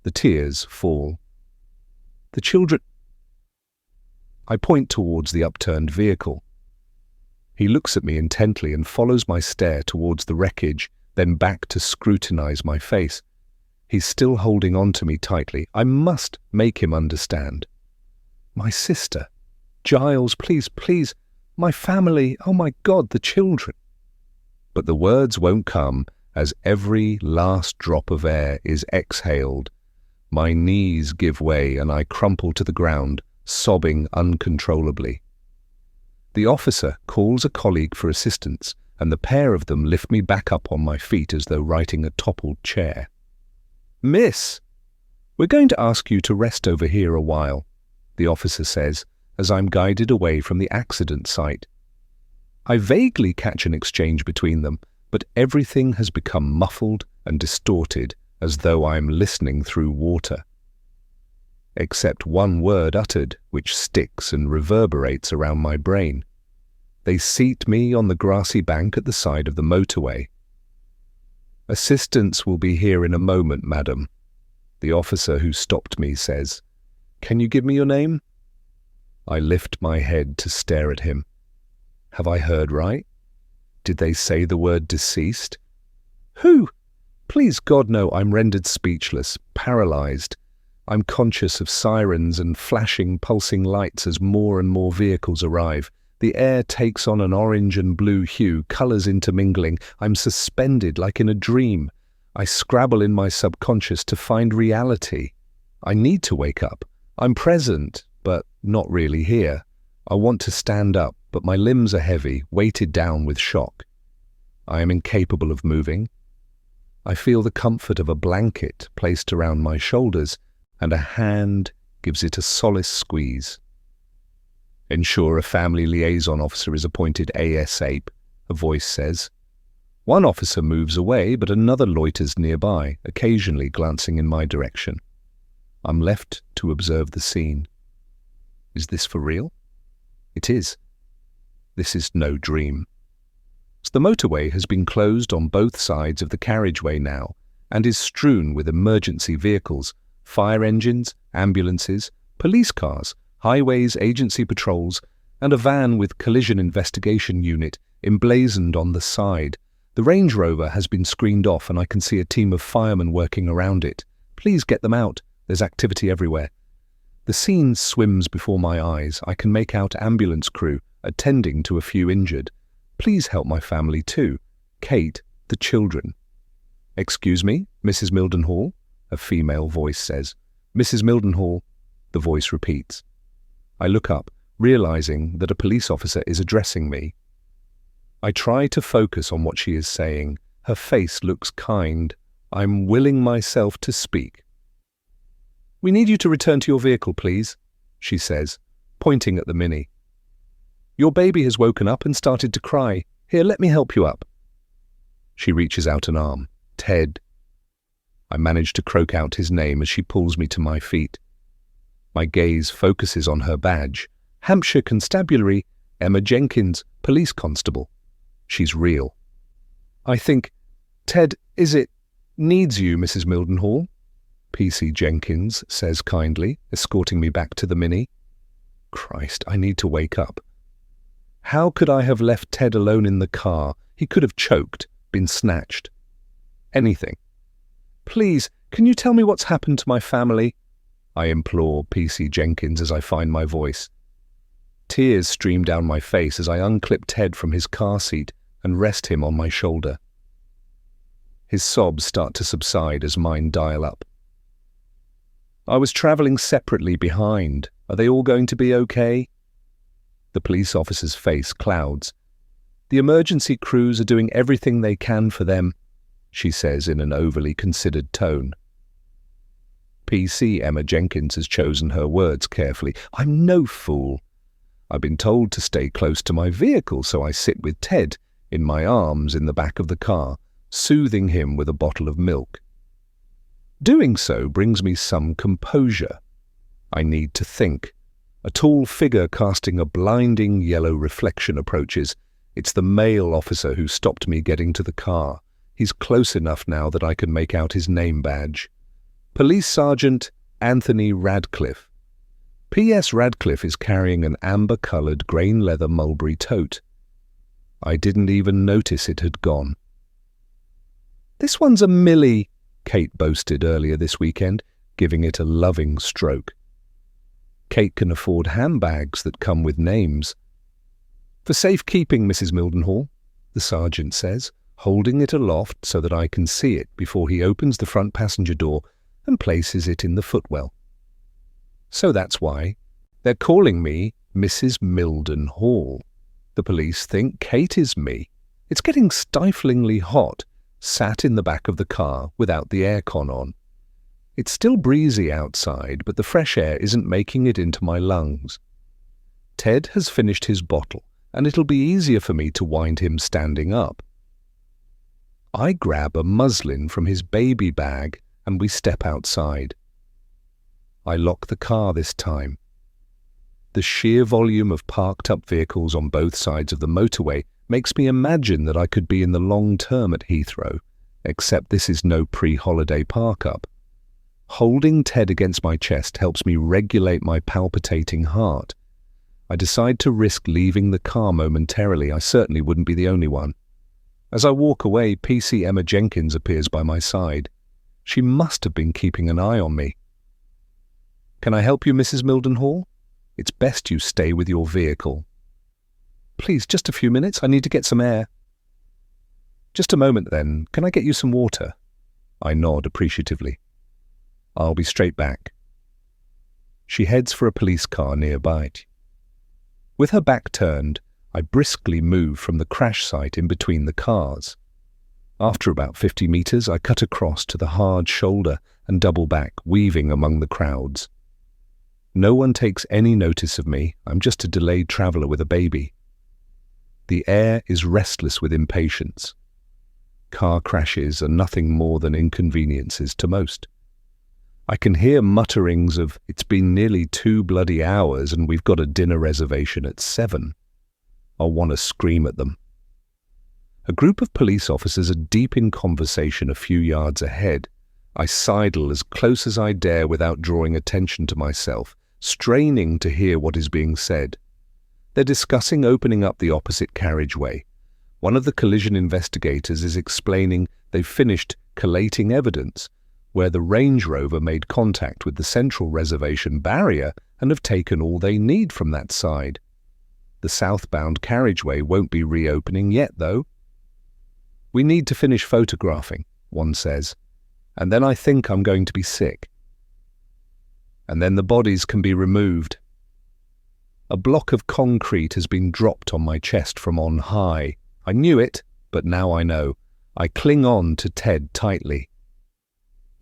The tears fall. The children... I point towards the upturned vehicle. He looks at me intently and follows my stare towards the wreckage, then back to scrutinize my face. He's still holding on to me tightly. I must make him understand. "My sister. Giles, please, please. My family. Oh my God, the children." But the words won't come as every last drop of air is exhaled. My knees give way and I crumple to the ground, sobbing uncontrollably. The officer calls a colleague for assistance, and the pair of them lift me back up on my feet as though righting a toppled chair. "Miss, we're going to ask you to rest over here a while," the officer says, as I'm guided away from the accident site. I vaguely catch an exchange between them, but everything has become muffled and distorted as though I'm listening through water. Except one word uttered, which sticks and reverberates around my brain. They seat me on the grassy bank at the side of the motorway. "Assistance will be here in a moment, madam," the officer who stopped me says. "Can you give me your name?" I lift my head to stare at him. Have I heard right? Did they say the word deceased? "Who?" "Please God, no." I'm rendered speechless, paralyzed. I'm conscious of sirens and flashing, pulsing lights as more and more vehicles arrive. The air takes on an orange and blue hue, colors intermingling. I'm suspended like in a dream. I scrabble in my subconscious to find reality. I need to wake up. I'm present, but not really here. I want to stand up, but my limbs are heavy, weighted down with shock. I am incapable of moving. I feel the comfort of a blanket placed around my shoulders, and a hand gives it a solace squeeze. "Ensure a family liaison officer is appointed ASAP, a voice says. One officer moves away, but another loiters nearby, occasionally glancing in my direction. I'm left to observe the scene. Is this for real? It is. This is no dream. The motorway has been closed on both sides of the carriageway now, and is strewn with emergency vehicles, fire engines, ambulances, police cars, highways agency patrols, and a van with collision investigation unit emblazoned on the side. The Range Rover has been screened off and I can see a team of firemen working around it. Please get them out. There's activity everywhere. The scene swims before my eyes. I can make out ambulance crew attending to a few injured. Please help my family too. Kate, the children. Excuse me, Mrs. Mildenhall, a female voice says. Mrs. Mildenhall, the voice repeats. I look up, realizing that a police officer is addressing me. I try to focus on what she is saying. Her face looks kind. I'm willing myself to speak. We need you to return to your vehicle, please, she says, pointing at the Mini. Your baby has woken up and started to cry. Here, let me help you up. She reaches out an arm. Ted. I manage to croak out his name as she pulls me to my feet. My gaze focuses on her badge. Hampshire Constabulary, Emma Jenkins, police constable. She's real. I think, Ted, needs you, Mrs. Mildenhall? PC Jenkins says kindly, escorting me back to the Mini. Christ, I need to wake up. How could I have left Ted alone in the car? He could have choked, been snatched. Anything. Please, can you tell me what's happened to my family? I implore PC Jenkins as I find my voice. Tears stream down my face as I unclip Ted from his car seat and rest him on my shoulder. His sobs start to subside as mine dial up. I was travelling separately behind. Are they all going to be okay? The police officer's face clouds. The emergency crews are doing everything they can for them, she says in an overly considered tone. PC Emma Jenkins has chosen her words carefully. I'm no fool. I've been told to stay close to my vehicle, so I sit with Ted in my arms in the back of the car, soothing him with a bottle of milk. Doing so brings me some composure. I need to think. A tall figure casting a blinding yellow reflection approaches. It's the male officer who stopped me getting to the car. He's close enough now that I can make out his name badge. Police Sergeant Anthony Radcliffe. P.S. Radcliffe is carrying an amber-coloured grain leather mulberry tote. I didn't even notice it had gone. This one's a Millie, Kate boasted earlier this weekend, giving it a loving stroke. Kate can afford handbags that come with names. For safekeeping, Mrs. Mildenhall, the sergeant says, holding it aloft so that I can see it before he opens the front passenger door and places it in the footwell. So that's why they're calling me Mrs. Mildenhall. The police think Kate is me. It's getting stiflingly hot, sat in the back of the car without the aircon on. It's still breezy outside, but the fresh air isn't making it into my lungs. Ted has finished his bottle, and it'll be easier for me to wind him standing up. I grab a muslin from his baby bag, and we step outside. I lock the car this time. The sheer volume of parked-up vehicles on both sides of the motorway makes me imagine that I could be in the long term at Heathrow, except this is no pre-holiday park-up. Holding Ted against my chest helps me regulate my palpitating heart. I decide to risk leaving the car momentarily. I certainly wouldn't be the only one. As I walk away, PC Emma Jenkins appears by my side. She must have been keeping an eye on me. Can I help you, Mrs. Mildenhall? It's best you stay with your vehicle. Please, just a few minutes. I need to get some air. Just a moment then. Can I get you some water? I nod appreciatively. I'll be straight back. She heads for a police car nearby. With her back turned, I briskly move from the crash site in between the cars. After about 50 meters, I cut across to the hard shoulder and double back, weaving among the crowds. No one takes any notice of me. I'm just a delayed traveller with a baby. The air is restless with impatience. Car crashes are nothing more than inconveniences to most. I can hear mutterings of, it's been nearly 2 bloody hours and we've got a dinner reservation at 7. I'll want to scream at them. A group of police officers are deep in conversation a few yards ahead. I sidle as close as I dare without drawing attention to myself, straining to hear what is being said. They're discussing opening up the opposite carriageway. One of the collision investigators is explaining they've finished collating evidence where the Range Rover made contact with the central reservation barrier and have taken all they need from that side. The southbound carriageway won't be reopening yet, though. "We need to finish photographing," one says, "and then I think I'm going to be sick. And then the bodies can be removed." A block of concrete has been dropped on my chest from on high. I knew it, but now I know. I cling on to Ted tightly.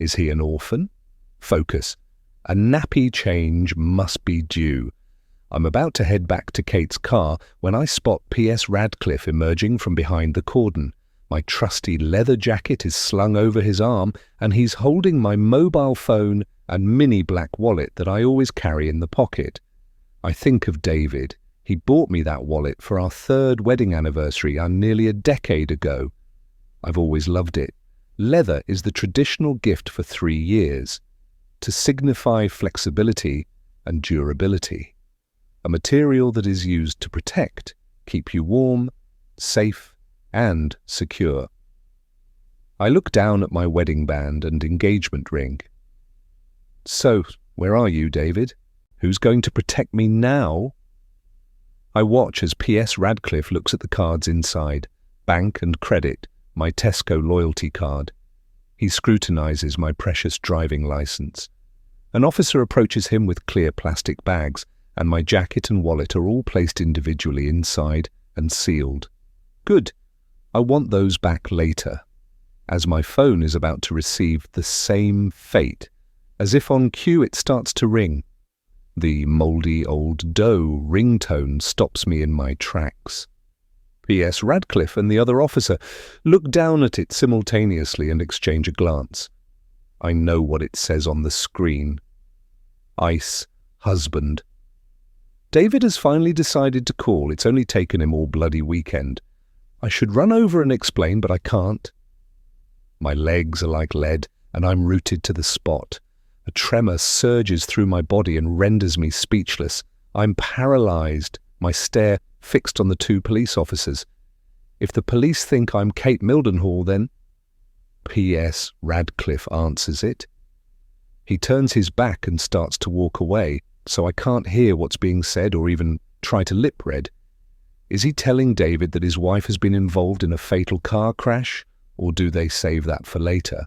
Is he an orphan? Focus. A nappy change must be due. I'm about to head back to Kate's car when I spot P.S. Radcliffe emerging from behind the cordon. My trusty leather jacket is slung over his arm, and he's holding my mobile phone and mini black wallet that I always carry in the pocket. I think of David. He bought me that wallet for our 3rd wedding anniversary nearly a decade ago. I've always loved it. Leather is the traditional gift for 3 years, to signify flexibility and durability. A material that is used to protect, keep you warm, safe, and secure. I look down at my wedding band and engagement ring. "So, where are you, David? Who's going to protect me now?" I watch as P.S. Radcliffe looks at the cards inside, bank and credit, my Tesco loyalty card. He scrutinizes my precious driving license. An officer approaches him with clear plastic bags, and my jacket and wallet are all placed individually inside and sealed. Good. I want those back later, as my phone is about to receive the same fate. As if on cue, it starts to ring. The mouldy old doe ringtone stops me in my tracks. P.S. Radcliffe and the other officer look down at it simultaneously and exchange a glance. I know what it says on the screen. Ice husband. David has finally decided to call. It's only taken him all bloody weekend. I should run over and explain, but I can't. My legs are like lead, and I'm rooted to the spot. A tremor surges through my body and renders me speechless. I'm paralyzed, my stare fixed on the 2 police officers. If the police think I'm Kate Mildenhall, then... P.S. Radcliffe answers it. He turns his back and starts to walk away, so I can't hear what's being said or even try to lip read. Is he telling David that his wife has been involved in a fatal car crash, or do they save that for later?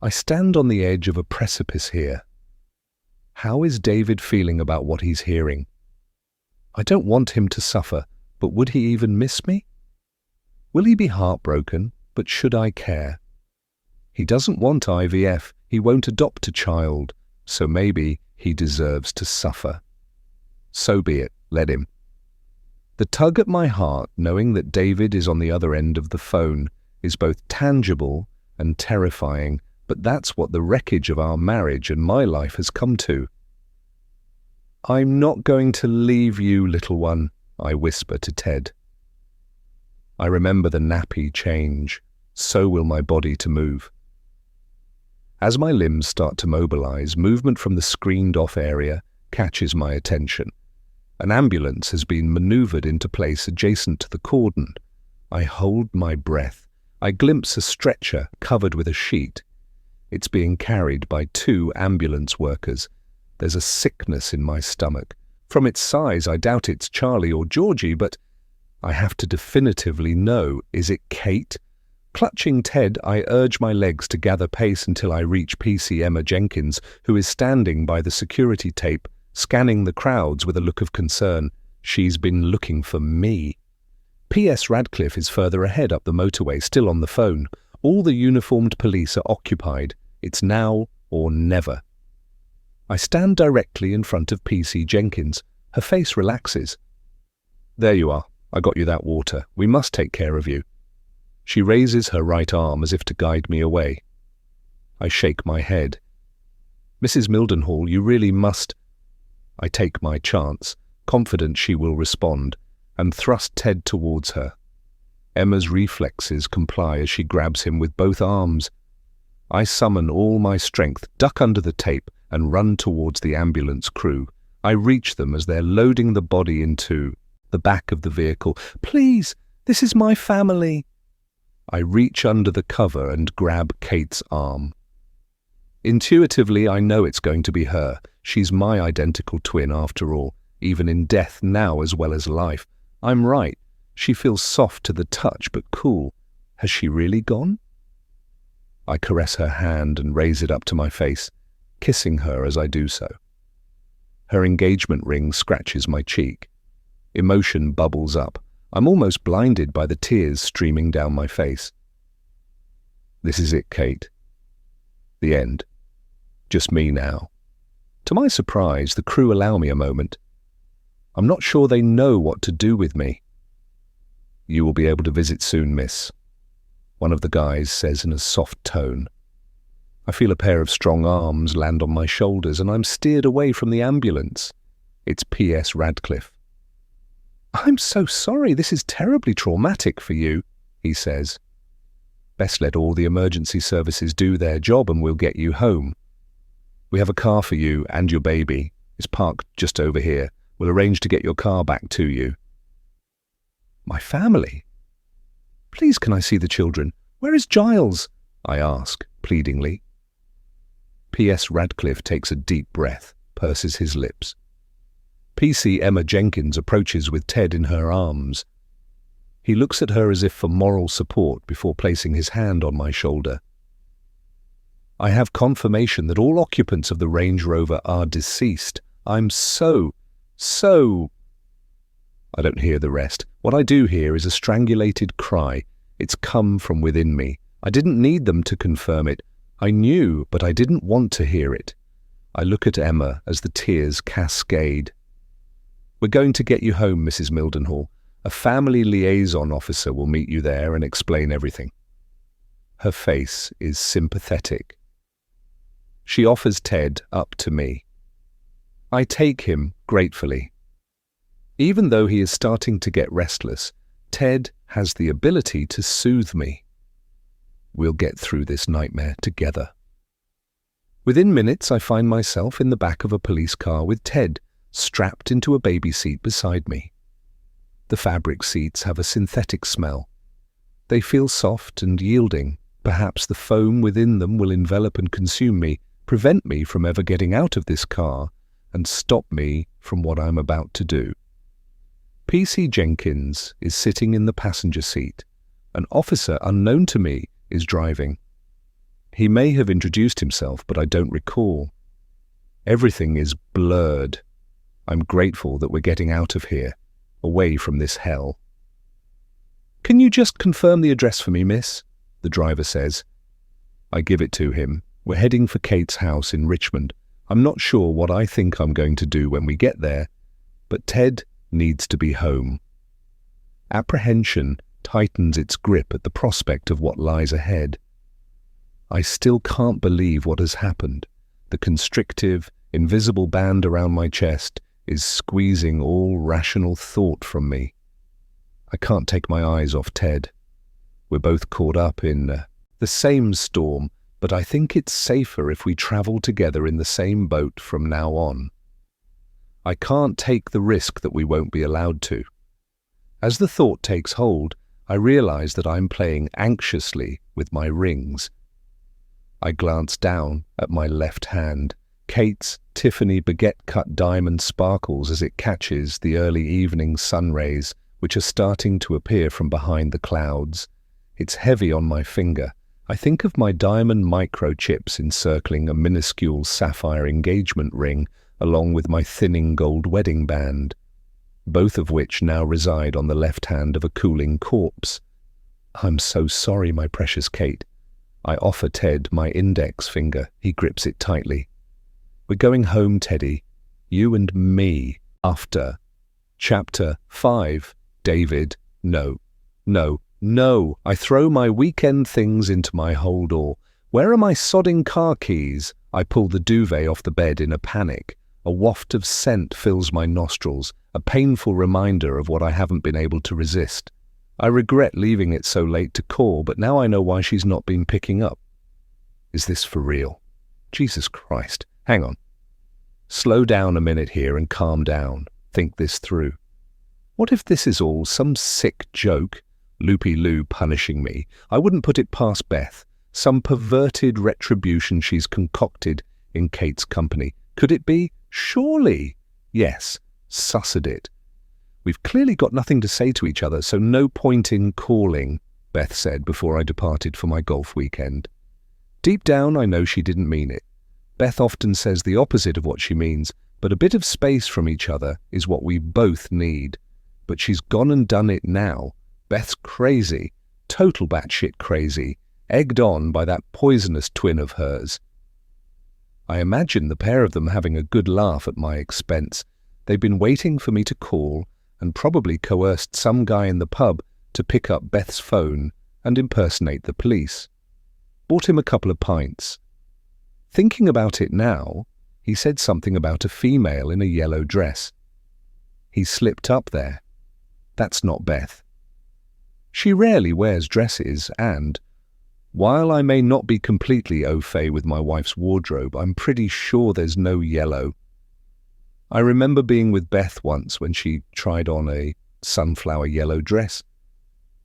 I stand on the edge of a precipice here. How is David feeling about what he's hearing? I don't want him to suffer, but would he even miss me? Will he be heartbroken, but should I care? He doesn't want IVF, he won't adopt a child, so maybe he deserves to suffer. So be it, let him. The tug at my heart, knowing that David is on the other end of the phone, is both tangible and terrifying, but that's what the wreckage of our marriage and my life has come to. "I'm not going to leave you, little one," I whisper to Ted. I remember the nappy change. So will my body to move. As my limbs start to mobilize, movement from the screened-off area catches my attention. An ambulance has been maneuvered into place adjacent to the cordon. I hold my breath. I glimpse a stretcher covered with a sheet. It's being carried by 2 ambulance workers. There's a sickness in my stomach. From its size, I doubt it's Charlie or Georgie, but I have to definitively know, is it Kate? Clutching Ted, I urge my legs to gather pace until I reach PC Emma Jenkins, who is standing by the security tape, scanning the crowds with a look of concern. She's been looking for me. P.S. Radcliffe is further ahead up the motorway, still on the phone. All the uniformed police are occupied. It's now or never. I stand directly in front of PC Jenkins. Her face relaxes. "There you are. I got you that water. We must take care of you." She raises her right arm as if to guide me away. I shake my head. "Mrs. Mildenhall, you really must—" I take my chance, confident she will respond, and thrust Ted towards her. Emma's reflexes comply as she grabs him with both arms. I summon all my strength, duck under the tape, and run towards the ambulance crew. I reach them as they're loading the body into the back of the vehicle. "Please!" This is my family. I reach under the cover and grab Kate's arm. Intuitively, I know it's going to be her. She's my identical twin after all, even in death now as well as life. I'm right. She feels soft to the touch, but cool. Has she really gone? I caress her hand and raise it up to my face, kissing her as I do so. Her engagement ring scratches my cheek. Emotion bubbles up. I'm almost blinded by the tears streaming down my face. This is it, Kate. The end. Just me now. To my surprise, the crew allow me a moment. I'm not sure they know what to do with me. You will be able to visit soon, miss, one of the guys says in a soft tone. I feel a pair of strong arms land on my shoulders and I'm steered away from the ambulance. It's P.S. Radcliffe. I'm so sorry, this is terribly traumatic for you, he says. Best let all the emergency services do their job and we'll get you home. We have a car for you and your baby. It's parked just over here. We'll arrange to get your car back to you. My family? Please, can I see the children? Where is Giles? I ask, pleadingly. P.S. Radcliffe takes a deep breath, purses his lips. P.C. Emma Jenkins approaches with Ted in her arms. He looks at her as if for moral support before placing his hand on my shoulder. I have confirmation that all occupants of the Range Rover are deceased. I'm so... I don't hear the rest. What I do hear is a strangulated cry. It's come from within me. I didn't need them to confirm it. I knew, but I didn't want to hear it. I look at Emma as the tears cascade. We're going to get you home, Mrs. Mildenhall. A family liaison officer will meet you there and explain everything. Her face is sympathetic. She offers Ted up to me. I take him gratefully. Even though he is starting to get restless, Ted has the ability to soothe me. We'll get through this nightmare together. Within minutes, I find myself in the back of a police car with Ted, strapped into a baby seat beside me. The fabric seats have a synthetic smell. They feel soft and yielding. Perhaps the foam within them will envelop and consume me, prevent me from ever getting out of this car, and stop me from what I'm about to do. P.C. Jenkins is sitting in the passenger seat. An officer unknown to me is driving. He may have introduced himself, but I don't recall. Everything is blurred. I'm grateful that we're getting out of here, away from this hell. Can you just confirm the address for me, miss? The driver says. I give it to him. We're heading for Kate's house in Richmond. I'm not sure what I think I'm going to do when we get there, but Ted needs to be home. Apprehension tightens its grip at the prospect of what lies ahead. I still can't believe what has happened. The constrictive, invisible band around my chest is squeezing all rational thought from me. I can't take my eyes off Ted. We're both caught up in the same storm, but I think it's safer if we travel together in the same boat from now on. I can't take the risk that we won't be allowed to. As the thought takes hold, I realize that I'm playing anxiously with my rings. I glance down at my left hand. Kate's Tiffany baguette-cut diamond sparkles as it catches the early evening sun rays, which are starting to appear from behind the clouds. It's heavy on my finger. I think of my diamond microchips encircling a minuscule sapphire engagement ring, along with my thinning gold wedding band, both of which now reside on the left hand of a cooling corpse. I'm so sorry, my precious Kate. I offer Ted my index finger. He grips it tightly. We're going home, Teddy. You and me. After. Chapter 5. David. No. I throw my weekend things into my hold-all. Where are my sodding car keys? I pull the duvet off the bed in a panic. A waft of scent fills my nostrils, a painful reminder of what I haven't been able to resist. I regret leaving it so late to call, but now I know why she's not been picking up. Is this for real? Jesus Christ. Hang on. Slow down a minute here and calm down. Think this through. What if this is all some sick joke? Loopy Lou punishing me. I wouldn't put it past Beth. Some perverted retribution she's concocted in Kate's company. Could it be? Surely. Yes, sussed it. We've clearly got nothing to say to each other, so no point in calling, Beth said before I departed for my golf weekend. Deep down, I know she didn't mean it. Beth often says the opposite of what she means, but a bit of space from each other is what we both need. But she's gone and done it now. Beth's crazy, total batshit crazy, egged on by that poisonous twin of hers. I imagine the pair of them having a good laugh at my expense. They've been waiting for me to call and probably coerced some guy in the pub to pick up Beth's phone and impersonate the police. Bought him a couple of pints. Thinking about it now, he said something about a female in a yellow dress. He slipped up there. That's not Beth. She rarely wears dresses and, while I may not be completely au fait with my wife's wardrobe, I'm pretty sure there's no yellow. I remember being with Beth once when she tried on a sunflower yellow dress.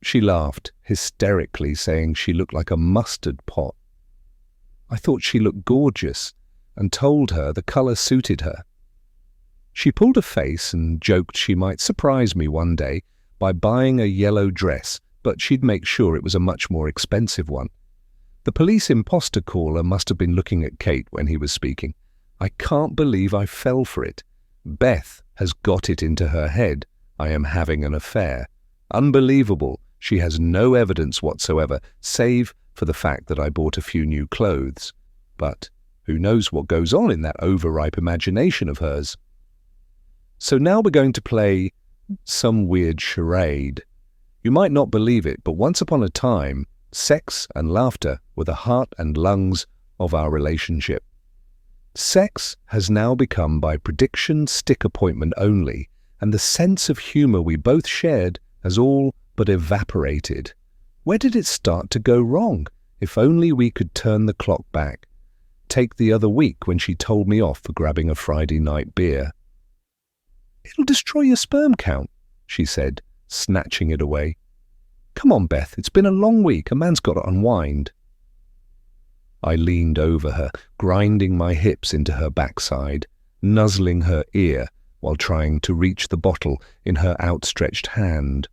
She laughed hysterically, saying she looked like a mustard pot. I thought she looked gorgeous and told her the colour suited her. She pulled a face and joked she might surprise me one day by buying a yellow dress, but she'd make sure it was a much more expensive one. The police imposter caller must have been looking at Kate when he was speaking. I can't believe I fell for it. Beth has got it into her head I am having an affair. Unbelievable. She has no evidence whatsoever, save for the fact that I bought a few new clothes. But who knows what goes on in that overripe imagination of hers? So now we're going to play some weird charade. You might not believe it, but once upon a time, sex and laughter were the heart and lungs of our relationship. Sex has now become by prediction stick appointment only, and the sense of humour we both shared has all but evaporated. Where did it start to go wrong? If only we could turn the clock back. Take the other week when she told me off for grabbing a Friday night beer. "It'll destroy your sperm count," she said, snatching it away. "Come on, Beth, it's been a long week. A man's got to unwind." I leaned over her, grinding my hips into her backside, nuzzling her ear while trying to reach the bottle in her outstretched hand.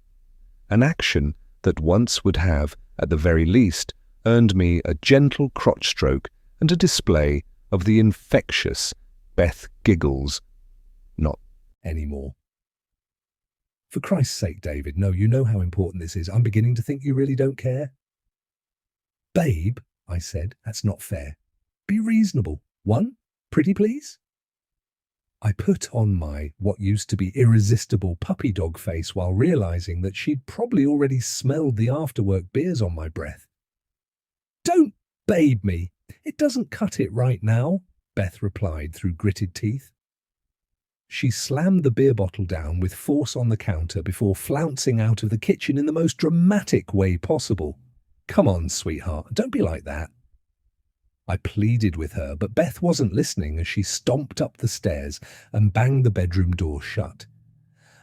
An action that once would have, at the very least, earned me a gentle crotch stroke and a display of the infectious Beth giggles. Not anymore. For Christ's sake, David, no, you know how important this is. I'm beginning to think you really don't care. "Babe," I said, "that's not fair. Be reasonable. One, pretty please?" I put on my what used to be irresistible puppy dog face while realizing that she'd probably already smelled the afterwork beers on my breath. "Don't babe me. It doesn't cut it right now," Beth replied through gritted teeth. She slammed the beer bottle down with force on the counter before flouncing out of the kitchen in the most dramatic way possible. "Come on, sweetheart, don't be like that." I pleaded with her, but Beth wasn't listening as she stomped up the stairs and banged the bedroom door shut.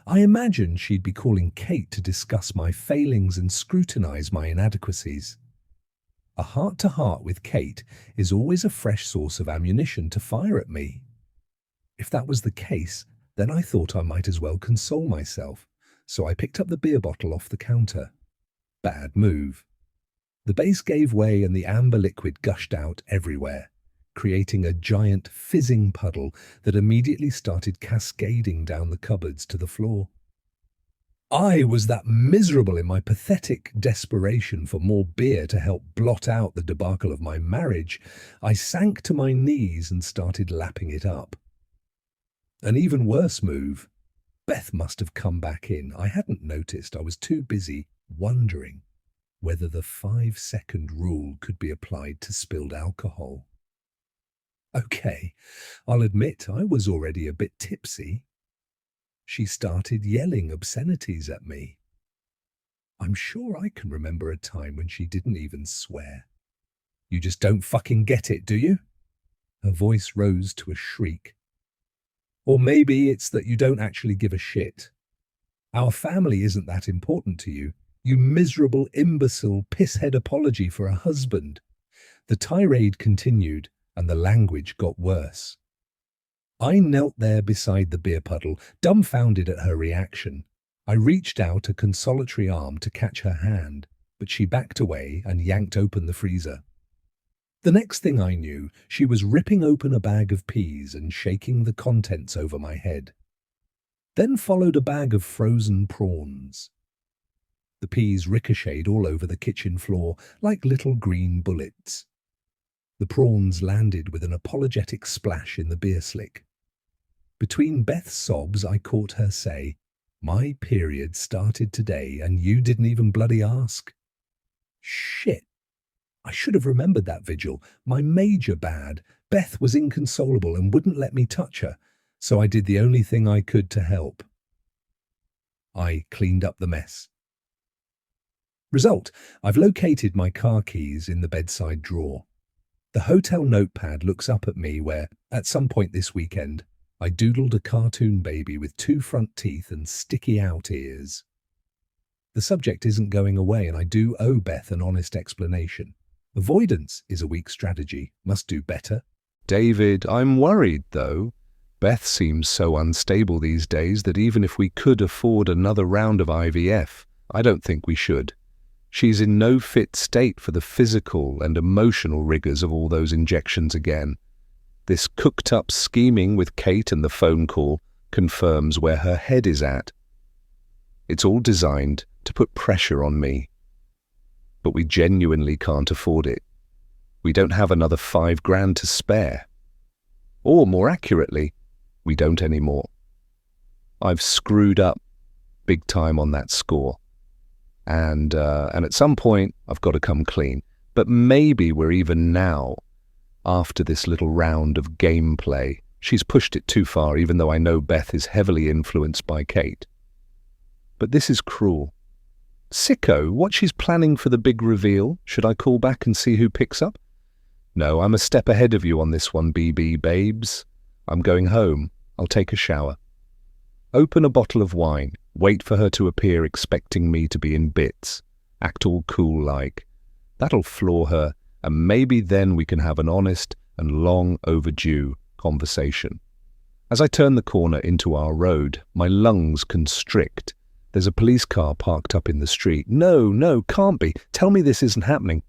I imagined she'd be calling Kate to discuss my failings and scrutinize my inadequacies. A heart-to-heart with Kate is always a fresh source of ammunition to fire at me. If that was the case, then I thought I might as well console myself, so I picked up the beer bottle off the counter. Bad move. The base gave way and the amber liquid gushed out everywhere, creating a giant fizzing puddle that immediately started cascading down the cupboards to the floor. I was that miserable in my pathetic desperation for more beer to help blot out the debacle of my marriage, I sank to my knees and started lapping it up. An even worse move. Beth must have come back in. I hadn't noticed. I was too busy wondering whether the 5-second rule could be applied to spilled alcohol. Okay, I'll admit I was already a bit tipsy. She started yelling obscenities at me. I'm sure I can remember a time when she didn't even swear. "You just don't fucking get it, do you?" Her voice rose to a shriek. "Or maybe it's that you don't actually give a shit. Our family isn't that important to you. You miserable imbecile pisshead apology for a husband. The tirade continued, and the language got worse. I knelt there beside the beer puddle, dumbfounded at her reaction. I reached out a consolatory arm to catch her hand, but she backed away and yanked open the freezer. The next thing I knew, she was ripping open a bag of peas and shaking the contents over my head. Then followed a bag of frozen prawns. The peas ricocheted all over the kitchen floor like little green bullets. The prawns landed with an apologetic splash in the beer slick. Between Beth's sobs, I caught her say, "My period started today and you didn't even bloody ask." Shit. I should have remembered that vigil. My major bad. Beth was inconsolable and wouldn't let me touch her, so I did the only thing I could to help. I cleaned up the mess. Result, I've located my car keys in the bedside drawer. The hotel notepad looks up at me where, at some point this weekend, I doodled a cartoon baby with 2 front teeth and sticky out ears. The subject isn't going away and I do owe Beth an honest explanation. Avoidance is a weak strategy. Must do better. David, I'm worried, though. Beth seems so unstable these days that even if we could afford another round of IVF, I don't think we should. She's in no fit state for the physical and emotional rigors of all those injections again. This cooked-up scheming with Kate and the phone call confirms where her head is at. It's all designed to put pressure on me. But we genuinely can't afford it. We don't have another $5,000 to spare. Or, more accurately, we don't anymore. I've screwed up big time on that score. And at some point, I've got to come clean. But maybe we're even now, after this little round of gameplay. She's pushed it too far, even though I know Beth is heavily influenced by Kate. But this is cruel. Sicko, what she's planning for the big reveal? Should I call back and see who picks up? No, I'm a step ahead of you on this one, BB babes. I'm going home. I'll take a shower. Open a bottle of wine. Wait for her to appear expecting me to be in bits. Act all cool like. That'll floor her, and maybe then we can have an honest and long overdue conversation. As I turn the corner into our road, my lungs constrict. There's a police car parked up in the street. No, can't be. Tell me this isn't happening.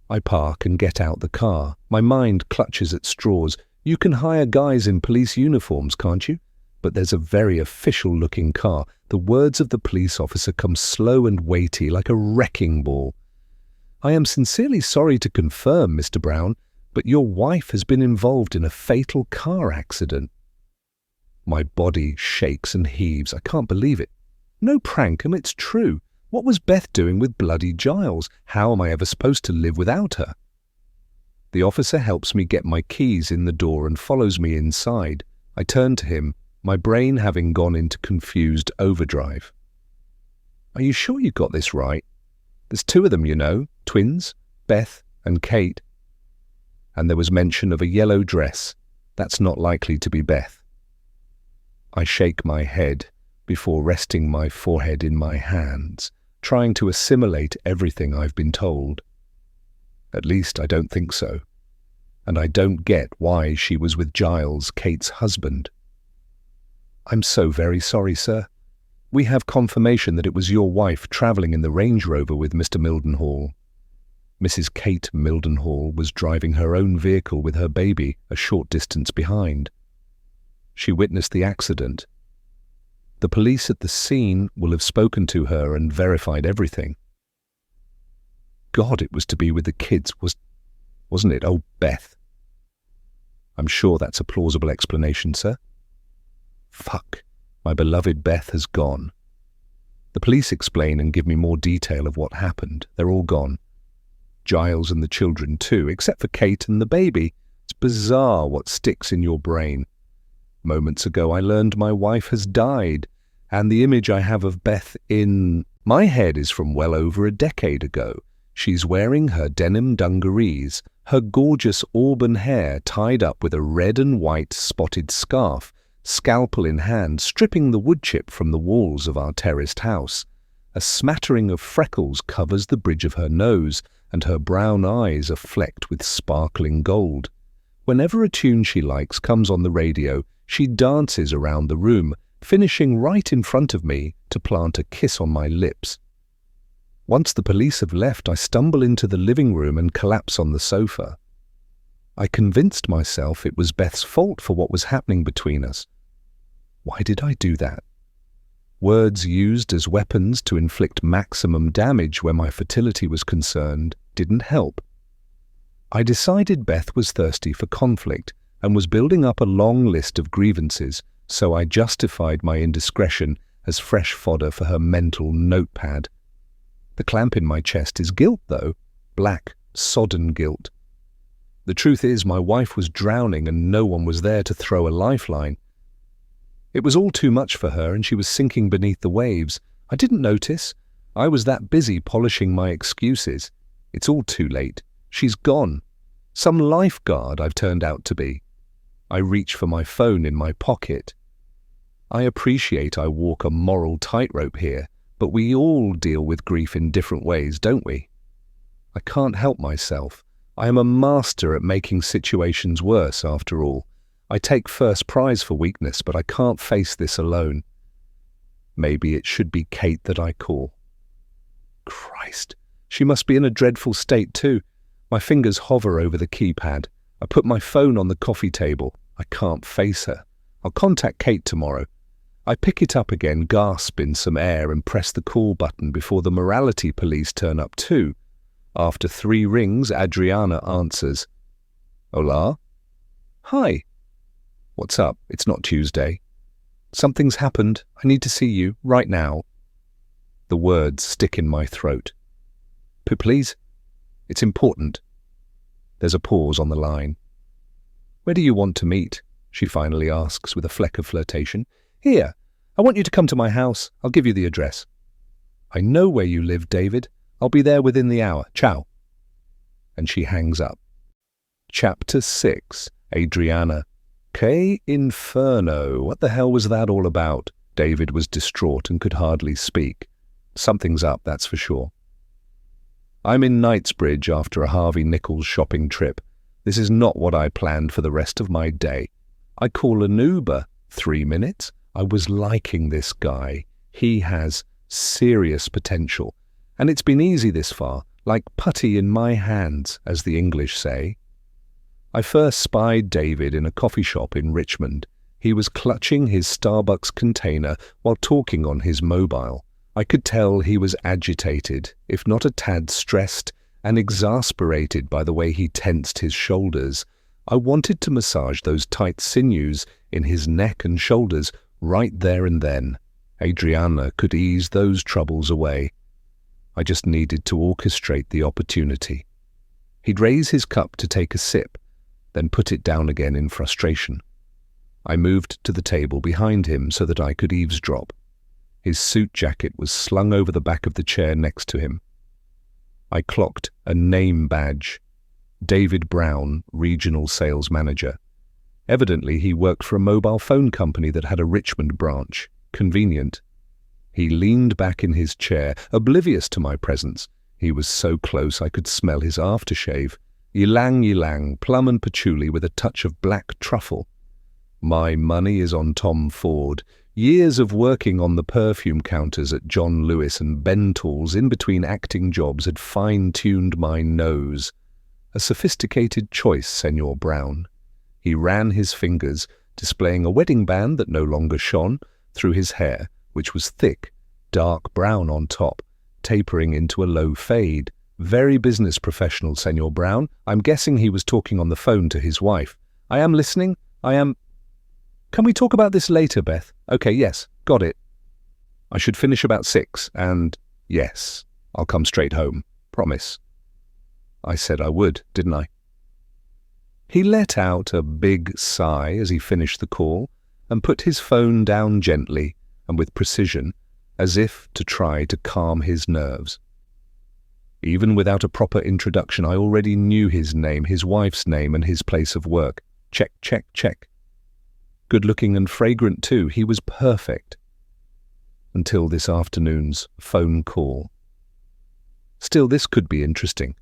I park and get out the car. My mind clutches at straws. You can hire guys in police uniforms, can't you? But there's a very official-looking car. The words of the police officer come slow and weighty, like a wrecking ball. I am sincerely sorry to confirm, Mr. Brown, but your wife has been involved in a fatal car accident. My body shakes and heaves. I can't believe it. No, Prankham, it's true. What was Beth doing with bloody Giles? How am I ever supposed to live without her? The officer helps me get my keys in the door and follows me inside. I turn to him, my brain having gone into confused overdrive. Are you sure you got this right? There's 2 of them, you know, twins, Beth and Kate. And there was mention of a yellow dress. That's not likely to be Beth. I shake my head before resting my forehead in my hands, trying to assimilate everything I've been told. At least I don't think so. And I don't get why she was with Giles, Kate's husband. I'm so very sorry, sir. We have confirmation that it was your wife travelling in the Range Rover with Mr. Mildenhall. Mrs. Kate Mildenhall was driving her own vehicle with her baby a short distance behind. She witnessed the accident. The police at the scene will have spoken to her and verified everything. God, it was to be with the kids, wasn't it? Oh, Beth. I'm sure that's a plausible explanation, sir. Fuck. My beloved Beth has gone. The police explain and give me more detail of what happened. They're all gone. Giles and the children too, except for Kate and the baby. It's bizarre what sticks in your brain. Moments ago I learned my wife has died, and the image I have of Beth in my head is from well over a decade ago. She's wearing her denim dungarees, her gorgeous auburn hair tied up with a red and white spotted scarf, scalpel in hand, stripping the wood chip from the walls of our terraced house. A smattering of freckles covers the bridge of her nose, and her brown eyes are flecked with sparkling gold. Whenever a tune she likes comes on the radio, she dances around the room, finishing right in front of me to plant a kiss on my lips. Once the police have left, I stumble into the living room and collapse on the sofa. I convinced myself it was Beth's fault for what was happening between us. Why did I do that? Words used as weapons to inflict maximum damage where my fertility was concerned didn't help. I decided Beth was thirsty for conflict and was building up a long list of grievances, so I justified my indiscretion as fresh fodder for her mental notepad. The clamp in my chest is guilt, though, black, sodden guilt. The truth is, my wife was drowning and no one was there to throw a lifeline. It was all too much for her and she was sinking beneath the waves. I didn't notice. I was that busy polishing my excuses. It's all too late. She's gone. Some lifeguard I've turned out to be. I reach for my phone in my pocket. I appreciate I walk a moral tightrope here, but we all deal with grief in different ways, don't we? I can't help myself. I am a master at making situations worse, after all. I take first prize for weakness, but I can't face this alone. Maybe it should be Kate that I call. Christ, she must be in a dreadful state too. My fingers hover over the keypad. I put my phone on the coffee table. I can't face her. I'll contact Kate tomorrow. I pick it up again, gasp in some air, and press the call button before the morality police turn up too. After 3 rings, Adriana answers. Hola? Hi. What's up? It's not Tuesday. Something's happened. I need to see you, right now. The words stick in my throat. Please? It's important. There's a pause on the line. Where do you want to meet? She finally asks with a fleck of flirtation. Here. I want you to come to my house. I'll give you the address. I know where you live, David. I'll be there within the hour. Ciao. And she hangs up. Chapter 6. Adriana. Que inferno. What the hell was that all about? David was distraught and could hardly speak. Something's up, that's for sure. I'm in Knightsbridge after a Harvey Nichols shopping trip. This is not what I planned for the rest of my day. I call an Uber. 3 minutes? I was liking this guy. He has serious potential. And it's been easy this far, like putty in my hands, as the English say. I first spied David in a coffee shop in Richmond. He was clutching his Starbucks container while talking on his mobile. I could tell he was agitated, if not a tad stressed, and exasperated by the way he tensed his shoulders. I wanted to massage those tight sinews in his neck and shoulders right there and then. Adriana could ease those troubles away. I just needed to orchestrate the opportunity. He'd raise his cup to take a sip, then put it down again in frustration. I moved to the table behind him so that I could eavesdrop. His suit jacket was slung over the back of the chair next to him. I clocked a name badge. David Brown, Regional Sales Manager. Evidently, he worked for a mobile phone company that had a Richmond branch. Convenient. He leaned back in his chair, oblivious to my presence. He was so close I could smell his aftershave. Ylang ylang, plum and patchouli with a touch of black truffle. My money is on Tom Ford. Years of working on the perfume counters at John Lewis and Bentall's in between acting jobs had fine-tuned my nose. A sophisticated choice, Senor Brown. He ran his fingers, displaying a wedding band that no longer shone, through his hair, which was thick, dark brown on top, tapering into a low fade. Very business professional, Senor Brown. I'm guessing he was talking on the phone to his wife. I am listening. Can we talk about this later, Beth? Okay, yes, got it. I should finish about 6, and yes, I'll come straight home. Promise. I said I would, didn't I? He let out a big sigh as he finished the call and put his phone down gently and with precision, as if to try to calm his nerves. Even without a proper introduction, I already knew his name, his wife's name, and his place of work. Check, check, check. Good-looking and fragrant too. He was perfect. until this afternoon's phone call. Still, this could be interesting,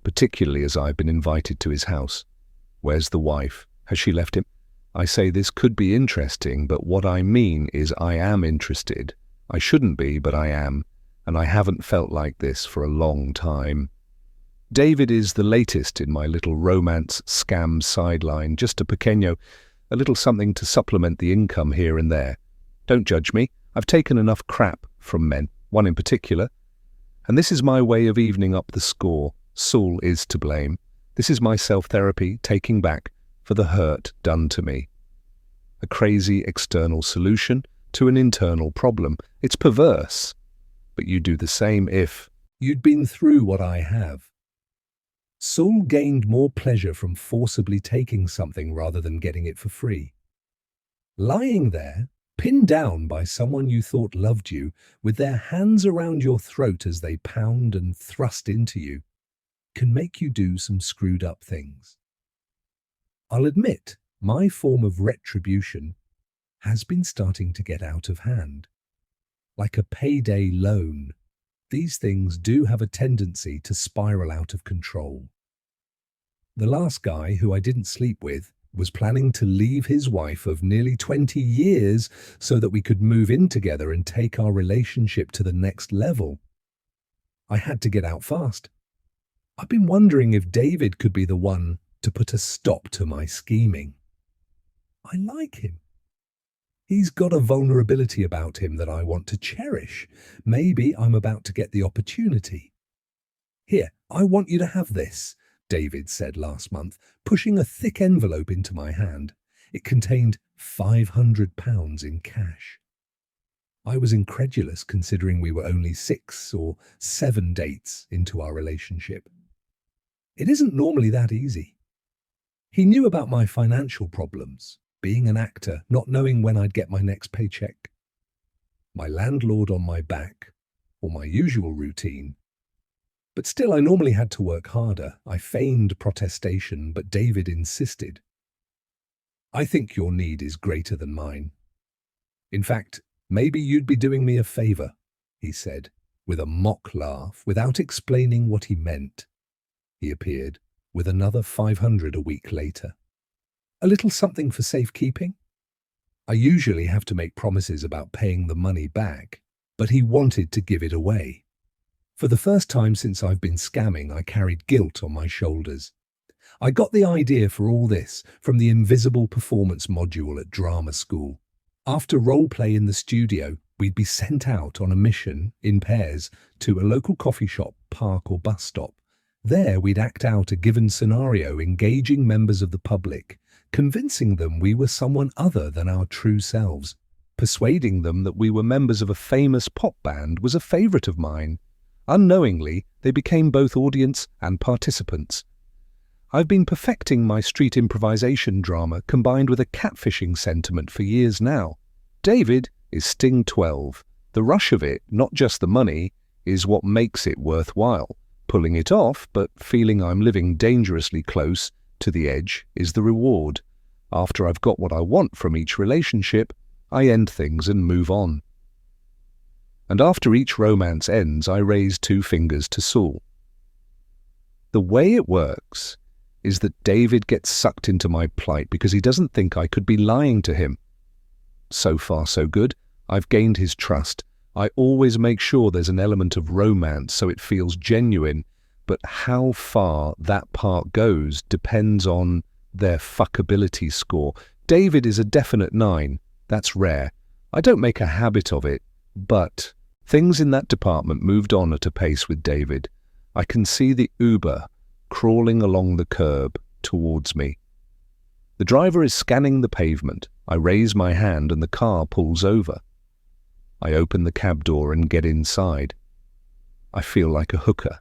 particularly as I've been invited to his house. Where's the wife? Has she left him? I say this could be interesting, but what I mean is I am interested. I shouldn't be, but I am, and I haven't felt like this for a long time. David is the latest in my little romance scam sideline, just a pequeño, a little something to supplement the income here and there. Don't judge me. I've taken enough crap from men, one in particular, and this is my way of evening up the score. Saul is to blame. This is my self-therapy, taking back for the hurt done to me. A crazy external solution to an internal problem. It's perverse, but you do the same if you'd been through what I have. Saul gained more pleasure from forcibly taking something rather than getting it for free. Lying there, pinned down by someone you thought loved you, with their hands around your throat as they pound and thrust into you, can make you do some screwed up things. I'll admit, my form of retribution has been starting to get out of hand. Like a payday loan, these things do have a tendency to spiral out of control. The last guy who I didn't sleep with was planning to leave his wife of nearly 20 years so that we could move in together and take our relationship to the next level. I had to get out fast. I've been wondering if David could be the one to put a stop to my scheming. I like him. He's got a vulnerability about him that I want to cherish. Maybe I'm about to get the opportunity. Here, I want you to have this, David said last month, pushing a thick envelope into my hand. It contained £500 in cash. I was incredulous considering we were only 6 or 7 dates into our relationship. It isn't normally that easy. He knew about my financial problems, being an actor, not knowing when I'd get my next paycheck, my landlord on my back, or my usual routine. But still, I normally had to work harder. I feigned protestation, but David insisted. I think your need is greater than mine. In fact, maybe you'd be doing me a favor, he said, with a mock laugh, without explaining what he meant. He appeared with another 500 a week later. A little something for safekeeping? I usually have to make promises about paying the money back, but he wanted to give it away. For the first time since I've been scamming, I carried guilt on my shoulders. I got the idea for all this from the invisible performance module at drama school. After role play in the studio, we'd be sent out on a mission in pairs to a local coffee shop, park or bus stop. There we'd act out a given scenario, engaging members of the public, convincing them we were someone other than our true selves. Persuading them that we were members of a famous pop band was a favorite of mine. Unknowingly, they became both audience and participants. I've been perfecting my street improvisation drama combined with a catfishing sentiment for years now. David is Sting 12. The rush of it, not just the money, is what makes it worthwhile. Pulling it off, but feeling I'm living dangerously close to the edge, is the reward. After I've got what I want from each relationship, I end things and move on. And after each romance ends, I raise 2 fingers to Saul. The way it works is that David gets sucked into my plight because he doesn't think I could be lying to him. So far, so good. I've gained his trust. I always make sure there's an element of romance so it feels genuine, but how far that part goes depends on their fuckability score. David is a definite 9. That's rare. I don't make a habit of it, but things in that department moved on at a pace with David. I can see the Uber crawling along the curb towards me. The driver is scanning the pavement. I raise my hand and the car pulls over. I open the cab door and get inside. I feel like a hooker.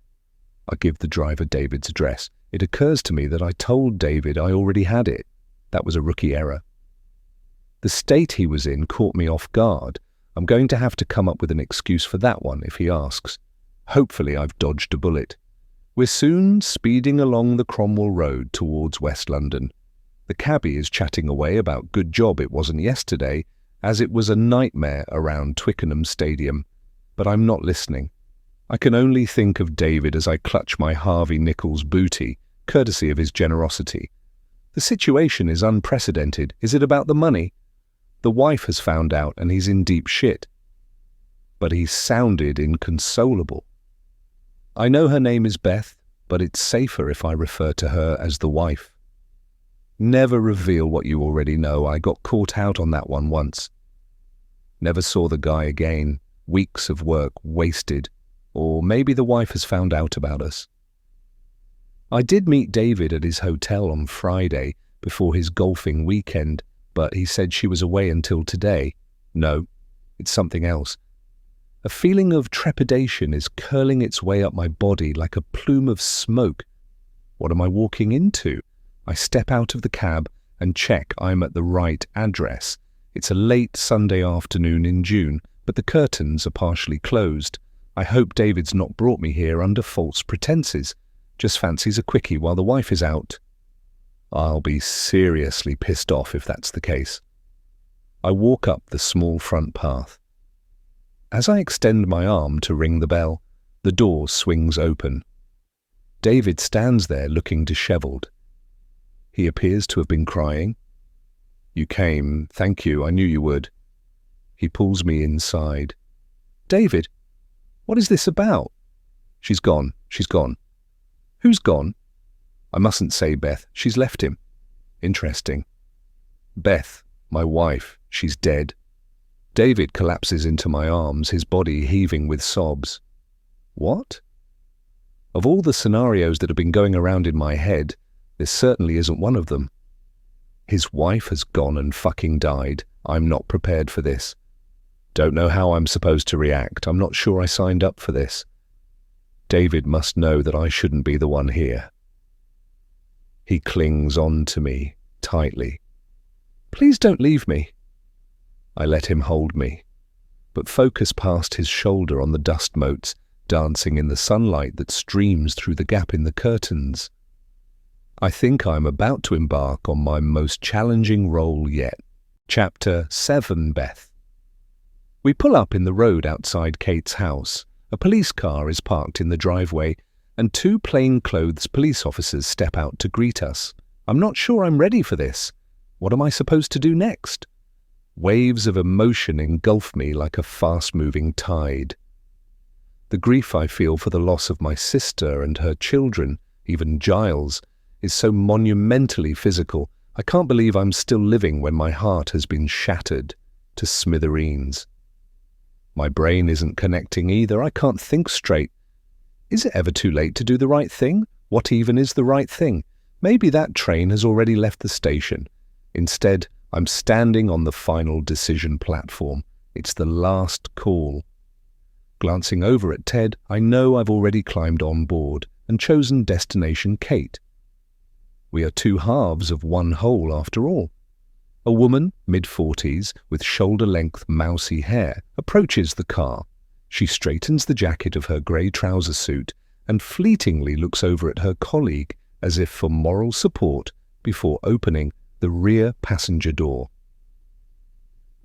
I give the driver David's address. It occurs to me that I told David I already had it. That was a rookie error. The state he was in caught me off guard. I'm going to have to come up with an excuse for that one if he asks. Hopefully I've dodged a bullet. We're soon speeding along the Cromwell Road towards West London. The cabbie is chatting away about good job it wasn't yesterday, as it was a nightmare around Twickenham Stadium, but I'm not listening. I can only think of David as I clutch my Harvey Nichols booty, courtesy of his generosity. The situation is unprecedented. Is it about the money? The wife has found out and he's in deep shit. But he sounded inconsolable. I know her name is Beth, but it's safer if I refer to her as the wife. Never reveal what you already know. I got caught out on that one once. Never saw the guy again. Weeks of work wasted. Or maybe the wife has found out about us. I did meet David at his hotel on Friday before his golfing weekend, but he said she was away until today. No, it's something else. A feeling of trepidation is curling its way up my body like a plume of smoke. What am I walking into? I step out of the cab and check I'm at the right address. It's a late Sunday afternoon in June, but the curtains are partially closed. I hope David's not brought me here under false pretenses. Just fancies a quickie while the wife is out. I'll be seriously pissed off if that's the case. I walk up the small front path. As I extend my arm to ring the bell, the door swings open. David stands there looking dishevelled. He appears to have been crying. You came. Thank you. I knew you would. He pulls me inside. David, what is this about? She's gone. She's gone. Who's gone? I mustn't say Beth. She's left him. Interesting. Beth, my wife, she's dead. David collapses into my arms, his body heaving with sobs. What? Of all the scenarios that have been going around in my head, this certainly isn't one of them. His wife has gone and fucking died. I'm not prepared for this. Don't know how I'm supposed to react. I'm not sure I signed up for this. David must know that I shouldn't be the one here. He clings on to me tightly. Please don't leave me. I let him hold me, but focus past his shoulder on the dust motes dancing in the sunlight that streams through the gap in the curtains. I think I'm about to embark on my most challenging role yet. Chapter 7, Beth. We pull up in the road outside Kate's house. A police car is parked in the driveway, and 2 plainclothes police officers step out to greet us. I'm not sure I'm ready for this. What am I supposed to do next? Waves of emotion engulf me like a fast-moving tide. The grief I feel for the loss of my sister and her children, even Giles, is so monumentally physical. I can't believe I'm still living when my heart has been shattered to smithereens. My brain isn't connecting either. I can't think straight. Is it ever too late to do the right thing? What even is the right thing? Maybe that train has already left the station. Instead, I'm standing on the final decision platform. It's the last call. Glancing over at Ted, I know I've already climbed on board and chosen destination Kate. We are 2 halves of one whole after all. A woman, mid-40s, with shoulder-length mousy hair, approaches the car. She straightens the jacket of her grey trouser suit and fleetingly looks over at her colleague as if for moral support before opening the rear passenger door.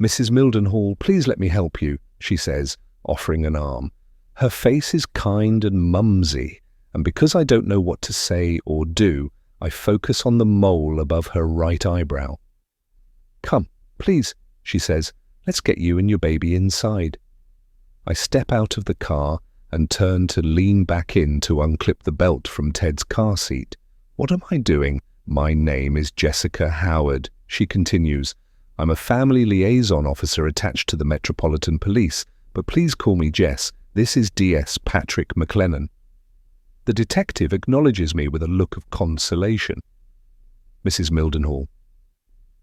Mrs. Mildenhall, please let me help you, she says, offering an arm. Her face is kind and mumsy, and because I don't know what to say or do, I focus on the mole above her right eyebrow. Come, please, she says, let's get you and your baby inside. I step out of the car and turn to lean back in to unclip the belt from Ted's car seat. What am I doing? My name is Jessica Howard, she continues. I'm a family liaison officer attached to the Metropolitan Police, but please call me Jess. This is DS Patrick McLennan. The detective acknowledges me with a look of consolation. Mrs. Mildenhall.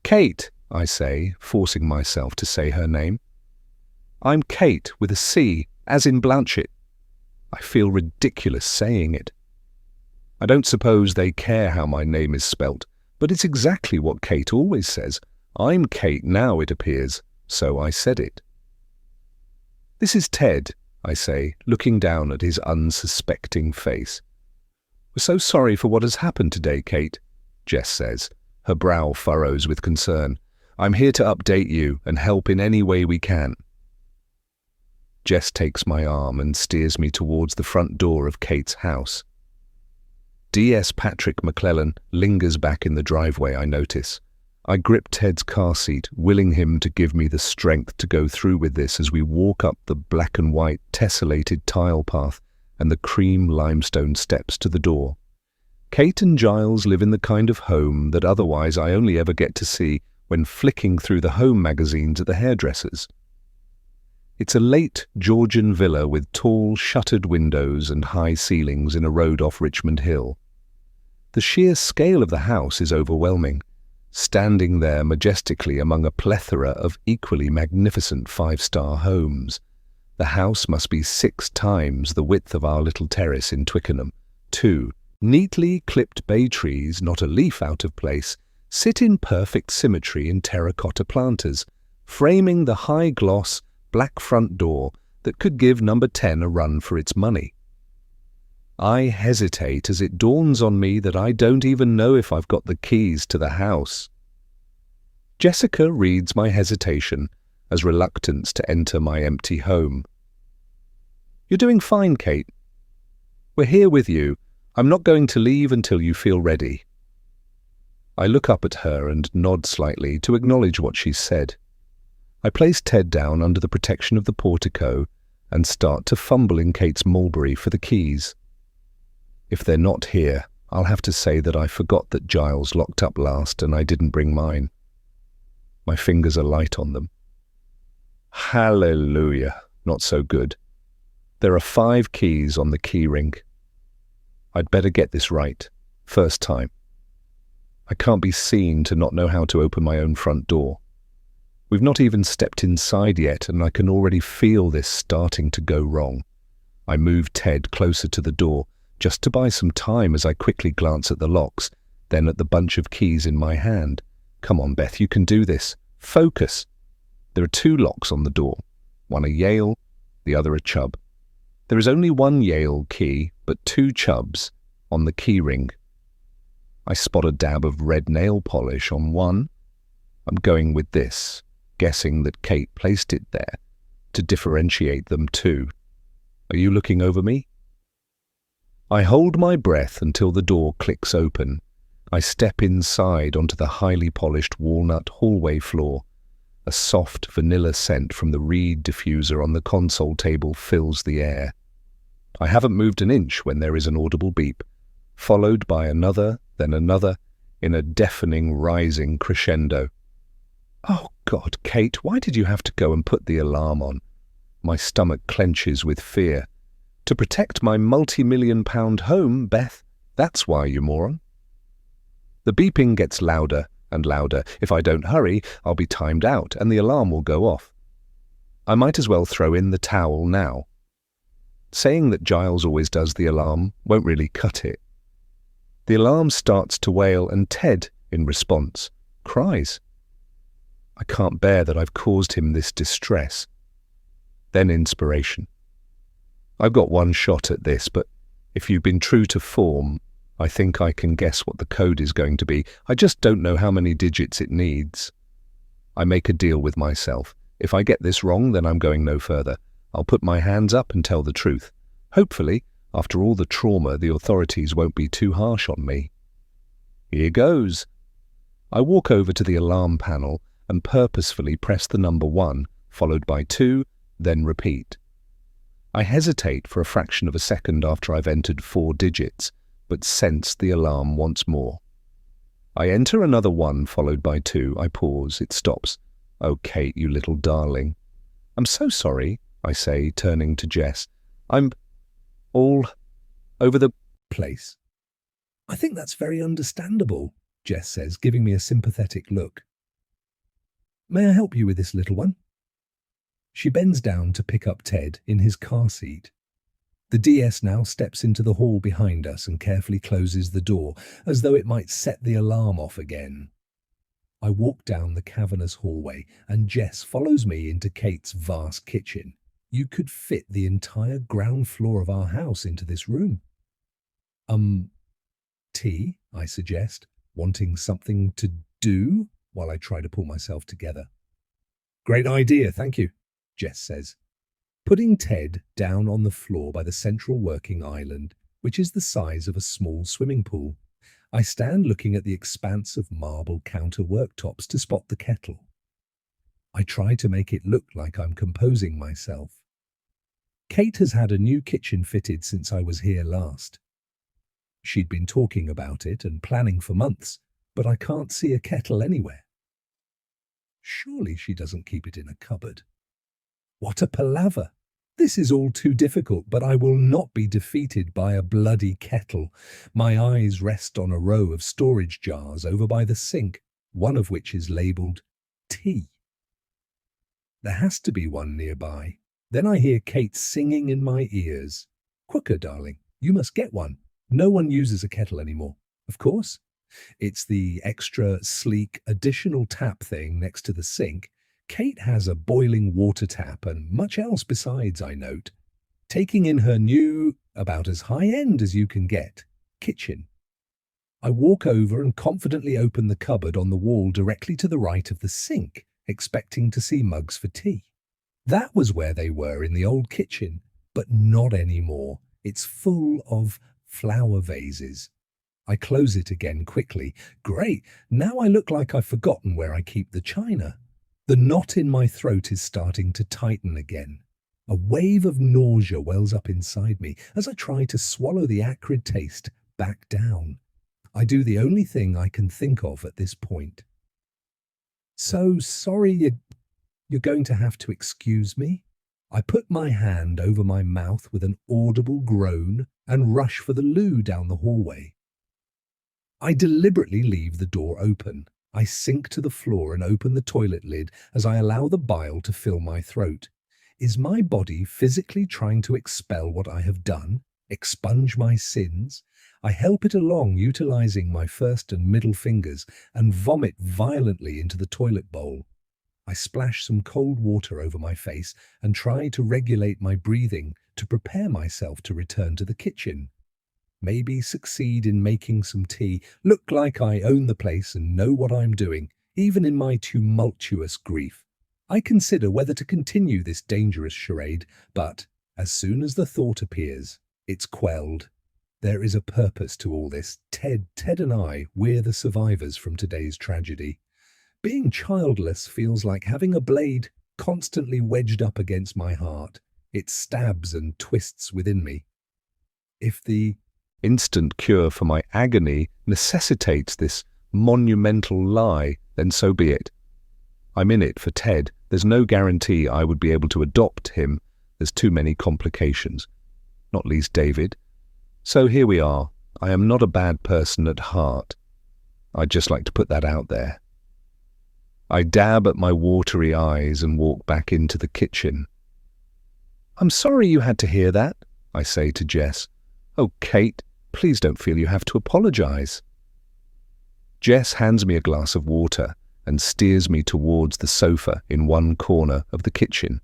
Kate, I say, forcing myself to say her name. I'm Kate with a C, as in Blanchett. I feel ridiculous saying it. I don't suppose they care how my name is spelt, but it's exactly what Kate always says. I'm Kate now, it appears, so I said it. This is Ted, I say, looking down at his unsuspecting face. We're so sorry for what has happened today, Kate, Jess says. Her brow furrows with concern. I'm here to update you and help in any way we can. Jess takes my arm and steers me towards the front door of Kate's house. D.S. Patrick McClellan lingers back in the driveway, I notice. I grip Ted's car seat, willing him to give me the strength to go through with this as we walk up the black and white tessellated tile path and the cream limestone steps to the door. Kate and Giles live in the kind of home that otherwise I only ever get to see when flicking through the home magazines at the hairdressers. It's a late Georgian villa with tall, shuttered windows and high ceilings in a road off Richmond Hill. The sheer scale of the house is overwhelming, standing there majestically among a plethora of equally magnificent five-star homes. The house must be 6 times the width of our little terrace in Twickenham. 2 neatly clipped bay trees, not a leaf out of place, sit in perfect symmetry in terracotta planters, framing the high-gloss, black front door that could give number 10 a run for its money. I hesitate as it dawns on me that I don't even know if I've got the keys to the house. Jessica reads my hesitation as reluctance to enter my empty home. "You're doing fine, Kate. We're here with you. I'm not going to leave until you feel ready." I look up at her and nod slightly to acknowledge what she's said. I place Ted down under the protection of the portico and start to fumble in Kate's mulberry for the keys. If they're not here, I'll have to say that I forgot that Giles locked up last and I didn't bring mine. My fingers are light on them. Hallelujah, not so good. There are 5 keys on the key ring. I'd better get this right, first time. I can't be seen to not know how to open my own front door. We've not even stepped inside yet, and I can already feel this starting to go wrong. I move Ted closer to the door, just to buy some time as I quickly glance at the locks, then at the bunch of keys in my hand. Come on, Beth, you can do this. Focus. There are 2 locks on the door, one a Yale, the other a Chubb. There is only one Yale key, but 2 Chubbs on the key ring. I spot a dab of red nail polish on one. I'm going with this, guessing that Kate placed it there to differentiate them too. Are you looking over me? I hold my breath until the door clicks open. I step inside onto the highly polished walnut hallway floor. A soft vanilla scent from the reed diffuser on the console table fills the air. I haven't moved an inch when there is an audible beep, followed by another, then another, in a deafening rising crescendo. Oh God, Kate, why did you have to go and put the alarm on? My stomach clenches with fear. To protect my multi-million-pound home, Beth, that's why, you moron. The beeping gets louder and louder. If I don't hurry, I'll be timed out and the alarm will go off. I might as well throw in the towel now. Saying that Giles always does the alarm won't really cut it. The alarm starts to wail and Ted, in response, cries. I can't bear that I've caused him this distress. Then inspiration. I've got one shot at this, but if you've been true to form, I think I can guess what the code is going to be. I just don't know how many digits it needs. I make a deal with myself. If I get this wrong, then I'm going no further. I'll put my hands up and tell the truth. Hopefully, after all the trauma, the authorities won't be too harsh on me. Here goes. I walk over to the alarm panel and purposefully press the number 1, followed by 2, then repeat. I hesitate for a fraction of a second after I've entered 4 digits, but sense the alarm once more. I enter another 1 followed by 2. I pause. It stops. Oh, Kate, you little darling. I'm so sorry, I say, turning to Jess. I'm all over the place. I think that's very understandable, Jess says, giving me a sympathetic look. May I help you with this, little one? She bends down to pick up Ted in his car seat. The DS now steps into the hall behind us and carefully closes the door, as though it might set the alarm off again. I walk down the cavernous hallway, and Jess follows me into Kate's vast kitchen. You could fit the entire ground floor of our house into this room. Tea, I suggest, wanting something to do while I try to pull myself together. Great idea, thank you, Jess says, putting Ted down on the floor by the central working island, which is the size of a small swimming pool. I stand looking at the expanse of marble counter worktops to spot the kettle. I try to make it look like I'm composing myself. Kate has had a new kitchen fitted since I was here last. She'd been talking about it and planning for months, but I can't see a kettle anywhere. Surely she doesn't keep it in a cupboard. What a palaver! This is all too difficult, but I will not be defeated by a bloody kettle. My eyes rest on a row of storage jars over by the sink, one of which is labelled tea. There has to be one nearby. Then I hear Kate singing in my ears. Quicker, darling, you must get one. No one uses a kettle anymore. Of course. It's the extra sleek additional tap thing next to the sink. Kate has a boiling water tap and much else besides, I note, taking in her new, about as high-end as you can get, kitchen. I walk over and confidently open the cupboard on the wall directly to the right of the sink, expecting to see mugs for tea. That was where they were in the old kitchen, but not anymore. It's full of flower vases. I close it again quickly. Great, now I look like I've forgotten where I keep the china. The knot in my throat is starting to tighten again. A wave of nausea wells up inside me as I try to swallow the acrid taste back down. I do the only thing I can think of at this point. So sorry, you're going to have to excuse me. I put my hand over my mouth with an audible groan and rush for the loo down the hallway. I deliberately leave the door open. I sink to the floor and open the toilet lid as I allow the bile to fill my throat. Is my body physically trying to expel what I have done, expunge my sins? I help it along, utilizing my first and middle fingers, and vomit violently into the toilet bowl. I splash some cold water over my face and try to regulate my breathing to prepare myself to return to the kitchen. Maybe succeed in making some tea, look like I own the place and know what I'm doing, even in my tumultuous grief. I consider whether to continue this dangerous charade, but as soon as the thought appears, it's quelled. There is a purpose to all this. Ted and I, we're the survivors from today's tragedy. Being childless feels like having a blade constantly wedged up against my heart. It stabs and twists within me. If the instant cure for my agony necessitates this monumental lie, then so be it. I'm in it for Ted. There's no guarantee I would be able to adopt him. There's too many complications, not least David. So here we are. I am not a bad person at heart. I'd just like to put that out there. I dab at my watery eyes and walk back into the kitchen. I'm sorry you had to hear that, I say to Jess. Oh, Kate, please don't feel you have to apologize. Jess hands me a glass of water and steers me towards the sofa in one corner of the kitchen.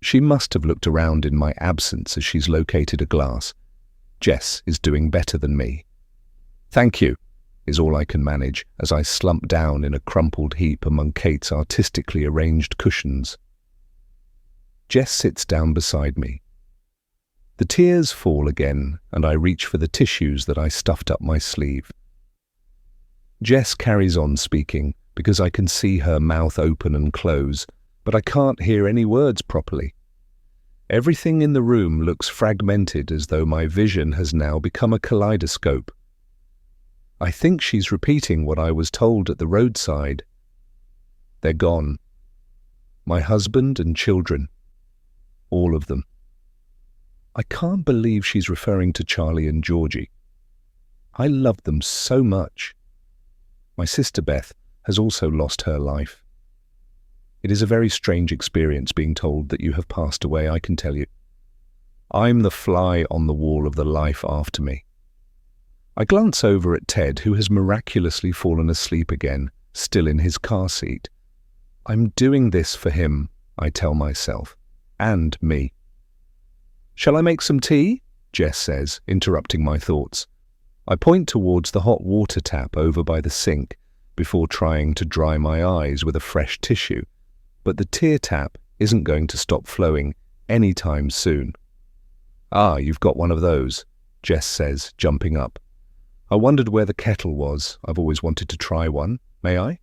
She must have looked around in my absence as she's located a glass. Jess is doing better than me. Thank you, is all I can manage as I slump down in a crumpled heap among Kate's artistically arranged cushions. Jess sits down beside me. The tears fall again, and I reach for the tissues that I stuffed up my sleeve. Jess carries on speaking because I can see her mouth open and close, but I can't hear any words properly. Everything in the room looks fragmented, as though my vision has now become a kaleidoscope. I think she's repeating what I was told at the roadside. They're gone. My husband and children. All of them. I can't believe she's referring to Charlie and Georgie. I loved them so much. My sister Beth has also lost her life. It is a very strange experience being told that you have passed away, I can tell you. I'm the fly on the wall of the life after me. I glance over at Ted, who has miraculously fallen asleep again, still in his car seat. I'm doing this for him, I tell myself, and me. Shall I make some tea? Jess says, interrupting my thoughts. I point towards the hot water tap over by the sink, before trying to dry my eyes with a fresh tissue, but the tear tap isn't going to stop flowing anytime soon. "Ah, you've got one of those," Jess says, jumping up. "I wondered where the kettle was. I've always wanted to try one. May I?"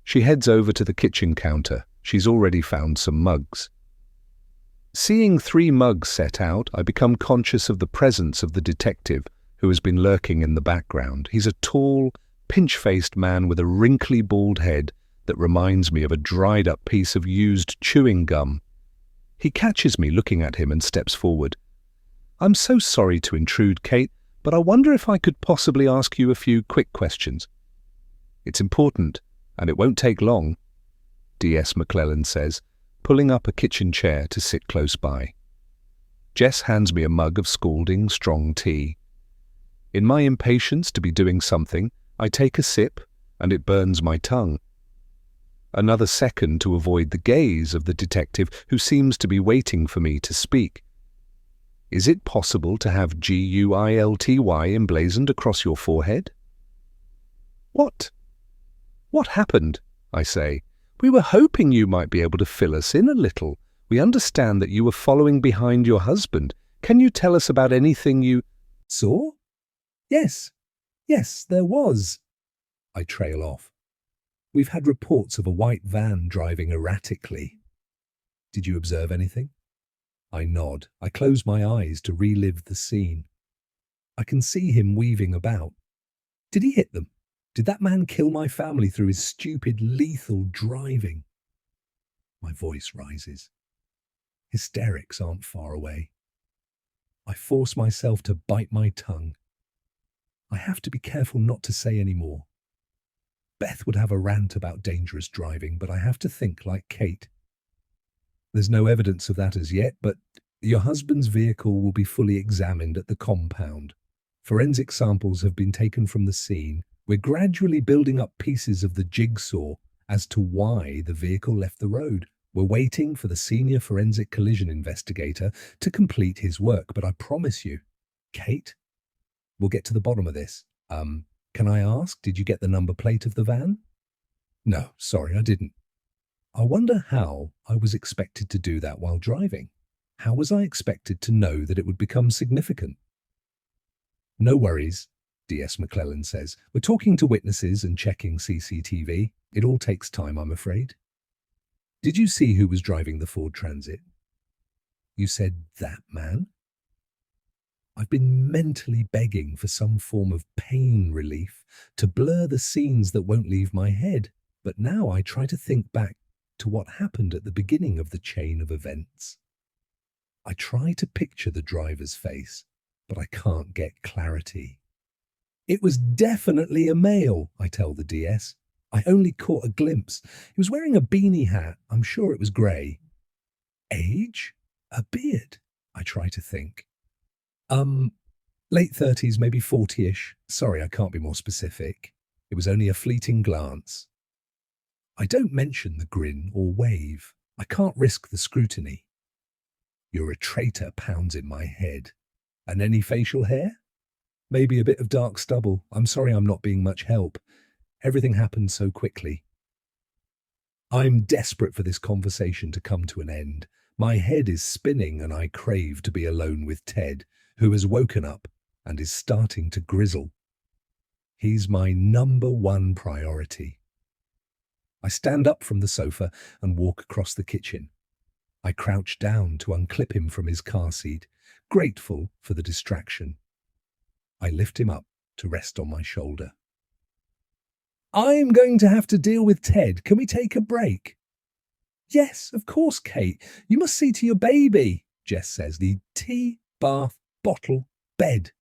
She heads over to the kitchen counter. She's already found some mugs. Seeing 3 mugs set out, I become conscious of the presence of the detective who has been lurking in the background. He's a tall, pinch-faced man with a wrinkly bald head that reminds me of a dried-up piece of used chewing gum. He catches me looking at him and steps forward. "I'm so sorry to intrude, Kate, but I wonder if I could possibly ask you a few quick questions." "It's important, and it won't take long," D.S. McClellan says, pulling up a kitchen chair to sit close by. Jess hands me a mug of scalding, strong tea. In my impatience to be doing something, I take a sip, and it burns my tongue. Another second to avoid the gaze of the detective who seems to be waiting for me to speak. "Is it possible to have GUILTY emblazoned across your forehead?" "What? What happened?" I say. "We were hoping you might be able to fill us in a little. We understand that you were following behind your husband. Can you tell us about anything you Saw? Yes, there was." I trail off. "We've had reports of a white van driving erratically." "Did you observe anything?" I nod. I close my eyes to relive the scene. I can see him weaving about. Did he hit them? Did that man kill my family through his stupid, lethal driving? My voice rises. Hysterics aren't far away. I force myself to bite my tongue. I have to be careful not to say any more. Beth would have a rant about dangerous driving, but I have to think like Kate. "There's no evidence of that as yet, but your husband's vehicle will be fully examined at the compound. Forensic samples have been taken from the scene. We're gradually building up pieces of the jigsaw as to why the vehicle left the road. We're waiting for the senior forensic collision investigator to complete his work, but I promise you, Kate, we'll get to the bottom of this. Can I ask, did you get the number plate of the van?" "No, sorry, I didn't." I wonder how I was expected to do that while driving. How was I expected to know that it would become significant? "No worries," D.S. McClellan says. "We're talking to witnesses and checking CCTV. It all takes time, I'm afraid." "Did you see who was driving the Ford Transit?" "You said that man?" I've been mentally begging for some form of pain relief to blur the scenes that won't leave my head, but now I try to think back to what happened at the beginning of the chain of events. I try to picture the driver's face, but I can't get clarity. "It was definitely a male," I tell the DS. "I only caught a glimpse. He was wearing a beanie hat. I'm sure it was grey." "Age? A beard?" I try to think. Late 30s, maybe 40-ish. Sorry, I can't be more specific. It was only a fleeting glance." I don't mention the grin or wave. I can't risk the scrutiny. "You're a traitor," pounds in my head. "And any facial hair?" "Maybe a bit of dark stubble. I'm sorry I'm not being much help. Everything happened so quickly." I'm desperate for this conversation to come to an end. My head is spinning and I crave to be alone with Ted, who has woken up and is starting to grizzle. He's my number one priority. I stand up from the sofa and walk across the kitchen. I crouch down to unclip him from his car seat, grateful for the distraction. I lift him up to rest on my shoulder. "I'm going to have to deal with Ted. Can we take a break?" "Yes, of course, Kate. You must see to your baby," Jess says. "The tea, bath, bottle, bed."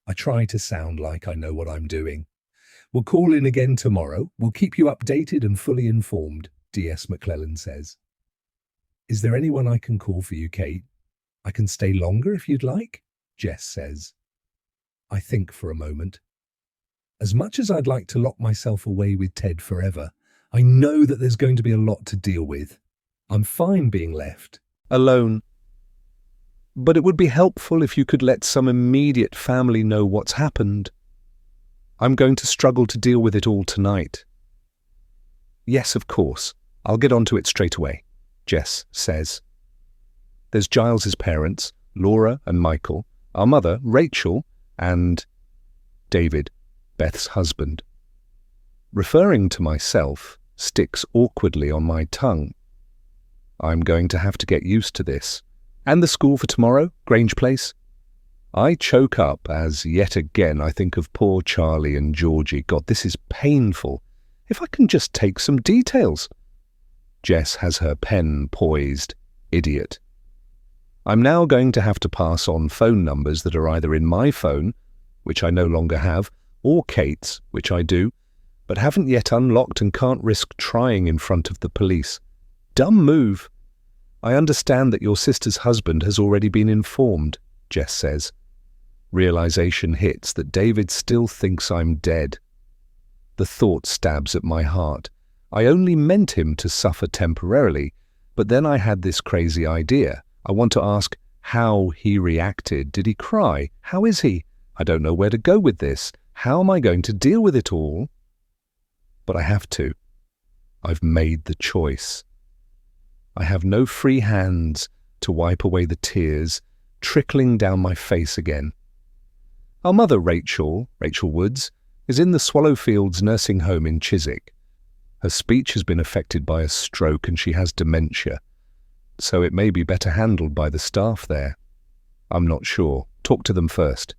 I try to sound like I know what I'm doing. "We'll call in again tomorrow. We'll keep you updated and fully informed," D.S. McClellan says. "Is there anyone I can call for you, Kate? I can stay longer if you'd like," Jess says. I think for a moment. As much as I'd like to lock myself away with Ted forever, I know that there's going to be a lot to deal with. I'm fine being left alone. But it would be helpful if you could let some immediate family know what's happened." I'm going to struggle to deal with it all tonight." "Yes, of course. I'll get onto it straight away," Jess says. There's Giles's parents, Laura and Michael, our mother, Rachel, and David, Beth's husband. Referring to myself sticks awkwardly on my tongue. I'm going to have to get used to this. And the school for tomorrow, Grange Place? I choke up as yet again I think of poor Charlie and Georgie. God, this is painful. If I can just take some details. Jess has her pen poised. Idiot. I'm now going to have to pass on phone numbers that are either in my phone, which I no longer have, or Kate's, which I do, but haven't yet unlocked and can't risk trying in front of the police. Dumb move. I understand that your sister's husband has already been informed, Jess says. Realization hits that David still thinks I'm dead. The thought stabs at my heart. I only meant him to suffer temporarily, but then I had this crazy idea. I want to ask how he reacted. Did he cry? How is he? I don't know where to go with this. How am I going to deal with it all? But I have to. I've made the choice. I have no free hands to wipe away the tears trickling down my face again. Our mother, Rachel Woods, is in the Swallowfields nursing home in Chiswick. Her speech has been affected by a stroke and she has dementia, so it may be better handled by the staff there. I'm not sure. Talk to them first.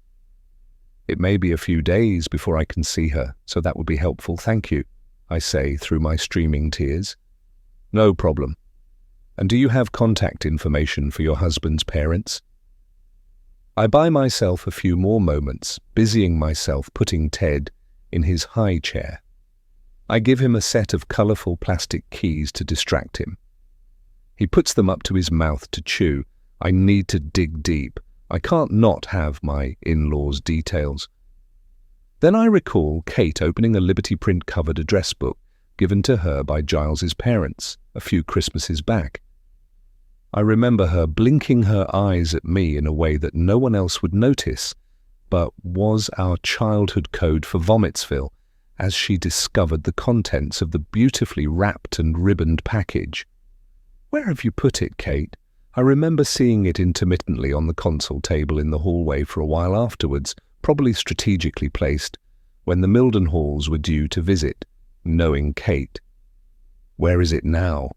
It may be a few days before I can see her, so that would be helpful. Thank you, I say through my streaming tears. No problem. And do you have contact information for your husband's parents? I buy myself a few more moments, busying myself putting Ted in his high chair. I give him a set of colourful plastic keys to distract him. He puts them up to his mouth to chew. I need to dig deep. I can't not have my in-laws' details. Then I recall Kate opening a Liberty print-covered address book given to her by Giles's parents a few Christmases back. I remember her blinking her eyes at me in a way that no one else would notice, but was our childhood code for Vomitsville as she discovered the contents of the beautifully wrapped and ribboned package. Where have you put it, Kate? I remember seeing it intermittently on the console table in the hallway for a while afterwards, probably strategically placed, when the Mildenhalls were due to visit, knowing Kate. Where is it now?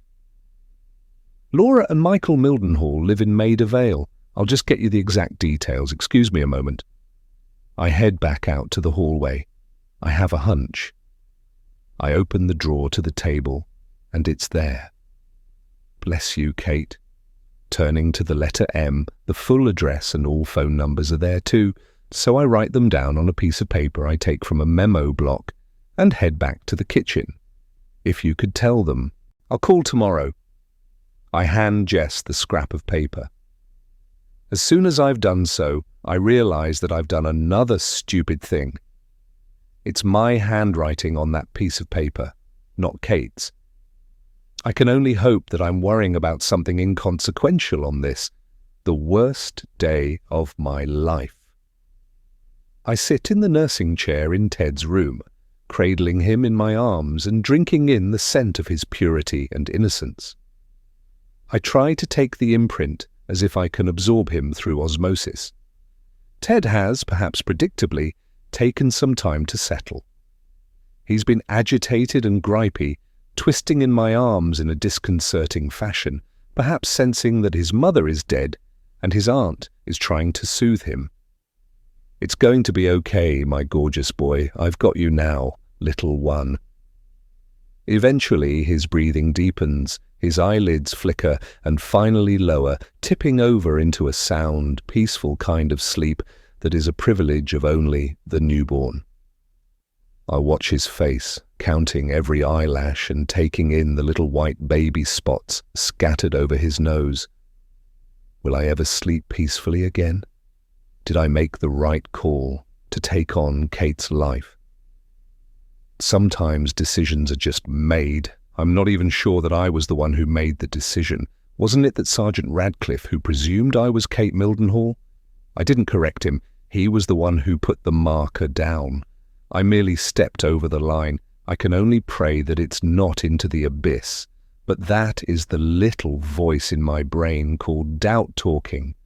Laura and Michael Mildenhall live in Maida Vale. I'll just get you the exact details. Excuse me a moment. I head back out to the hallway. I have a hunch. I open the drawer to the table, and it's there. Bless you, Kate. Turning to the letter M, the full address and all phone numbers are there too, so I write them down on a piece of paper I take from a memo block and head back to the kitchen. If you could tell them, I'll call tomorrow. I hand Jess the scrap of paper. As soon as I've done so, I realize that I've done another stupid thing. It's my handwriting on that piece of paper, not Kate's. I can only hope that I'm worrying about something inconsequential on this, the worst day of my life. I sit in the nursing chair in Ted's room, cradling him in my arms and drinking in the scent of his purity and innocence. I try to take the imprint as if I can absorb him through osmosis. Ted has, perhaps predictably, taken some time to settle. He's been agitated and gripey, twisting in my arms in a disconcerting fashion, perhaps sensing that his mother is dead and his aunt is trying to soothe him. It's going to be okay, my gorgeous boy. I've got you now, little one. Eventually his breathing deepens, his eyelids flicker and finally lower, tipping over into a sound, peaceful kind of sleep that is a privilege of only the newborn. I watch his face, counting every eyelash and taking in the little white baby spots scattered over his nose. Will I ever sleep peacefully again? Did I make the right call to take on Kate's life? Sometimes decisions are just made. I'm not even sure that I was the one who made the decision. Wasn't it that Sergeant Radcliffe who presumed I was Kate Mildenhall? I didn't correct him. He was the one who put the marker down. I merely stepped over the line. I can only pray that it's not into the abyss. But that is the little voice in my brain called doubt talking.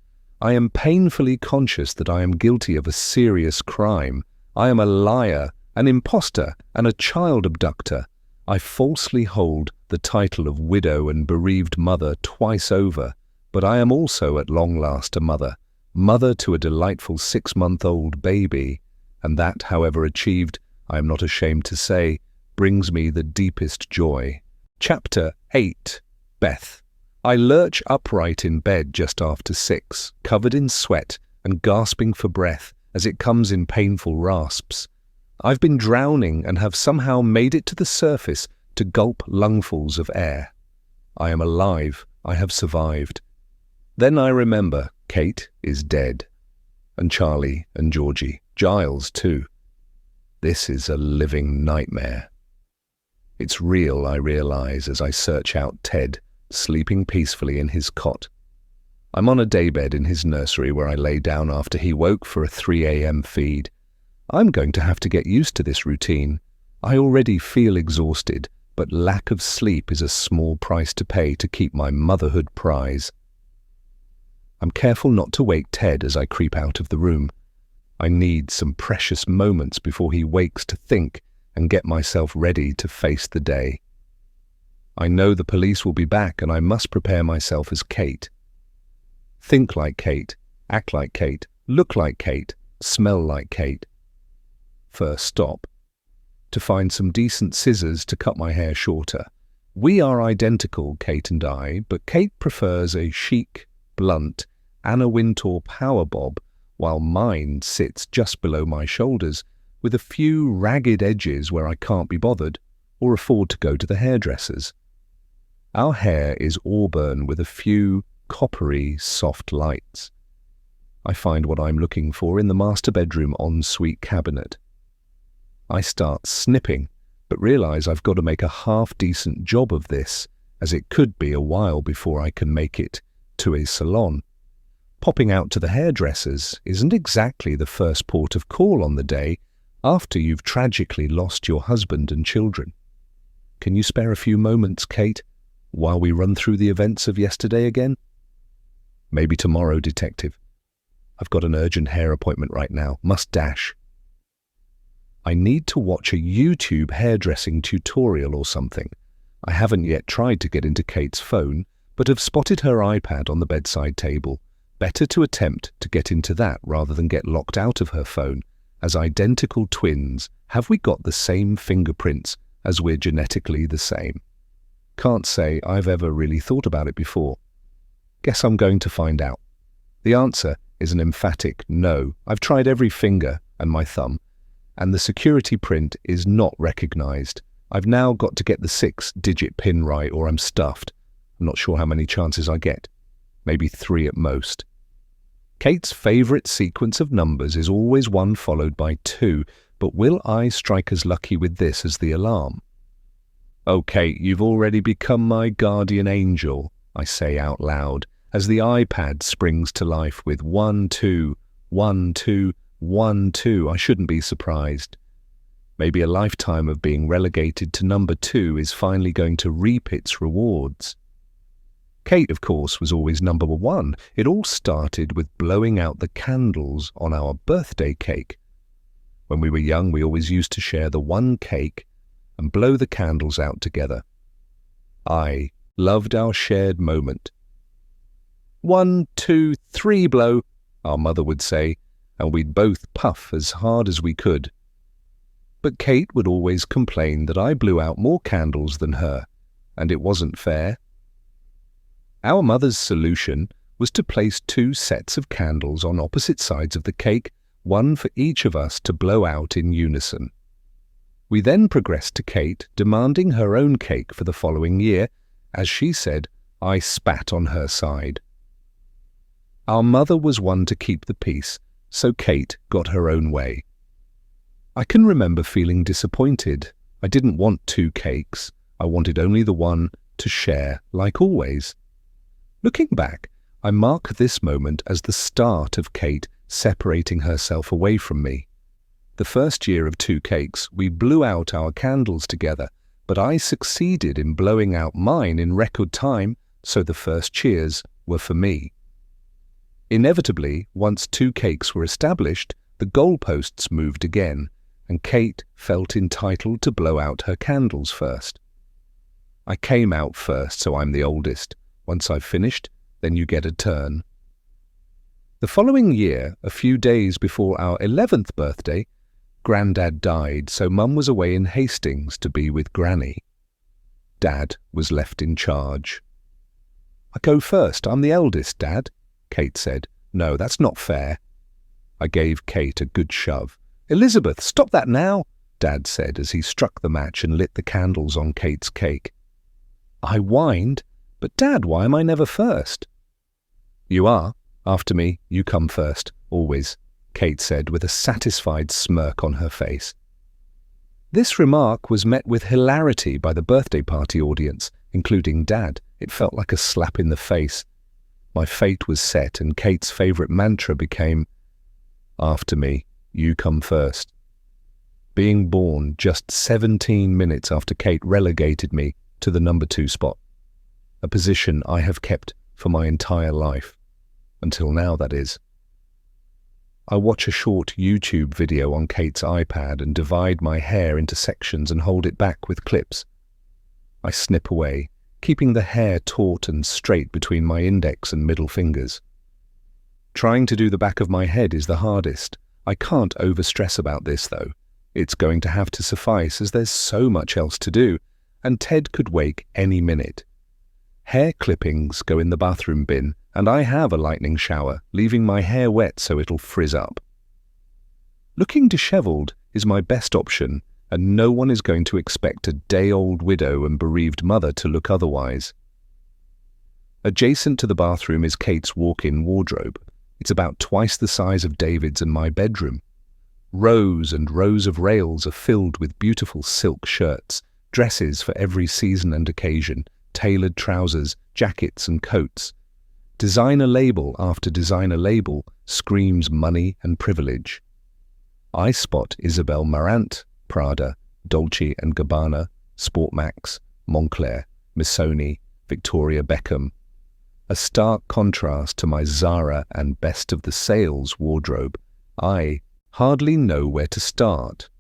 I am painfully conscious that I am guilty of a serious crime. I am a liar, an impostor, and a child abductor. I falsely hold the title of widow and bereaved mother twice over, but I am also at long last a mother, mother to a delightful 6-month-old baby, and that, however achieved, I am not ashamed to say, brings me the deepest joy. Chapter 8. Beth. I lurch upright in bed just after 6, covered in sweat and gasping for breath as it comes in painful rasps. I've been drowning and have somehow made it to the surface to gulp lungfuls of air. I am alive. I have survived. Then I remember Kate is dead. And Charlie and Georgie. Giles, too. This is a living nightmare. It's real, I realize, as I search out Ted, sleeping peacefully in his cot. I'm on a daybed in his nursery where I lay down after he woke for a 3 a.m. feed. I'm going to have to get used to this routine. I already feel exhausted, but lack of sleep is a small price to pay to keep my motherhood prize. I'm careful not to wake Ted as I creep out of the room. I need some precious moments before he wakes to think and get myself ready to face the day. I know the police will be back and I must prepare myself as Kate. Think like Kate, act like Kate, look like Kate, smell like Kate. First stop. To find some decent scissors to cut my hair shorter. We are identical, Kate and I, but Kate prefers a chic, blunt, Anna Wintour power bob, while mine sits just below my shoulders, with a few ragged edges where I can't be bothered or afford to go to the hairdressers. Our hair is auburn with a few coppery, soft lights. I find what I'm looking for in the master bedroom ensuite cabinet. I start snipping, but realize I've got to make a half-decent job of this, as it could be a while before I can make it to a salon. Popping out to the hairdressers isn't exactly the first port of call on the day after you've tragically lost your husband and children. Can you spare a few moments, Kate, while we run through the events of yesterday again? Maybe tomorrow, detective. I've got an urgent hair appointment right now. Must dash. I need to watch a YouTube hairdressing tutorial or something. I haven't yet tried to get into Kate's phone, but have spotted her iPad on the bedside table. Better to attempt to get into that rather than get locked out of her phone. As identical twins, have we got the same fingerprints as we're genetically the same? Can't say I've ever really thought about it before. Guess I'm going to find out. The answer is an emphatic no. I've tried every finger and my thumb, and the security print is not recognized. I've now got to get the 6-digit pin right or I'm stuffed. I'm not sure how many chances I get. Maybe 3 at most. Kate's favorite sequence of numbers is always 1 followed by 2, but will I strike as lucky with this as the alarm? Oh, Kate, you've already become my guardian angel, I say out loud, as the iPad springs to life with 1, 2, 1, 2, 1, 2. I shouldn't be surprised. Maybe a lifetime of being relegated to number 2 is finally going to reap its rewards. Kate, of course, was always number 1. It all started with blowing out the candles on our birthday cake. When we were young, we always used to share the one cake and blow the candles out together. I loved our shared moment. 1, 2, 3 blow, our mother would say, and we'd both puff as hard as we could. But Kate would always complain that I blew out more candles than her, and it wasn't fair. Our mother's solution was to place 2 sets of candles on opposite sides of the cake, 1 for each of us to blow out in unison. We then progressed to Kate demanding her own cake for the following year. As she said, I spat on her side. Our mother was one to keep the peace, so Kate got her own way. I can remember feeling disappointed. I didn't want 2 cakes. I wanted only the one to share, like always. Looking back, I mark this moment as the start of Kate separating herself away from me. The first year of 2 cakes, we blew out our candles together, but I succeeded in blowing out mine in record time, so the first cheers were for me. Inevitably, once 2 cakes were established, the goalposts moved again, and Kate felt entitled to blow out her candles first. I came out first, so I'm the oldest. Once I've finished, then you get a turn. The following year, a few days before our 11th birthday, Grandad died, so Mum was away in Hastings to be with Granny. Dad was left in charge. "I go first, I'm the eldest, Dad," Kate said. "No, that's not fair." I gave Kate a good shove. "Elizabeth, stop that now," Dad said as he struck the match and lit the candles on Kate's cake. I whined, "But Dad, why am I never first?" "You are. After me, you come first, always," Kate said with a satisfied smirk on her face. This remark was met with hilarity by the birthday party audience, including Dad. It felt like a slap in the face. My fate was set, and Kate's favourite mantra became, "After me, you come first." Being born just 17 minutes after Kate relegated me to the number 2 spot, a position I have kept for my entire life. Until now, that is. I watch a short YouTube video on Kate's iPad and divide my hair into sections and hold it back with clips. I snip away, keeping the hair taut and straight between my index and middle fingers. Trying to do the back of my head is the hardest. I can't overstress about this, though. It's going to have to suffice as there's so much else to do, and Ted could wake any minute. Hair clippings go in the bathroom bin, and I have a lightning shower, leaving my hair wet so it'll frizz up. Looking dishevelled is my best option, and no one is going to expect a day-old widow and bereaved mother to look otherwise. Adjacent to the bathroom is Kate's walk-in wardrobe. It's about twice the size of David's and my bedroom. Rows and rows of rails are filled with beautiful silk shirts, dresses for every season and occasion, tailored trousers, jackets and coats. Designer label after designer label screams money and privilege. I spot Isabel Marant, Prada, Dolce & Gabbana, Sportmax, Moncler, Missoni, Victoria Beckham. A stark contrast to my Zara and Best of the Sales wardrobe. I hardly know where to start.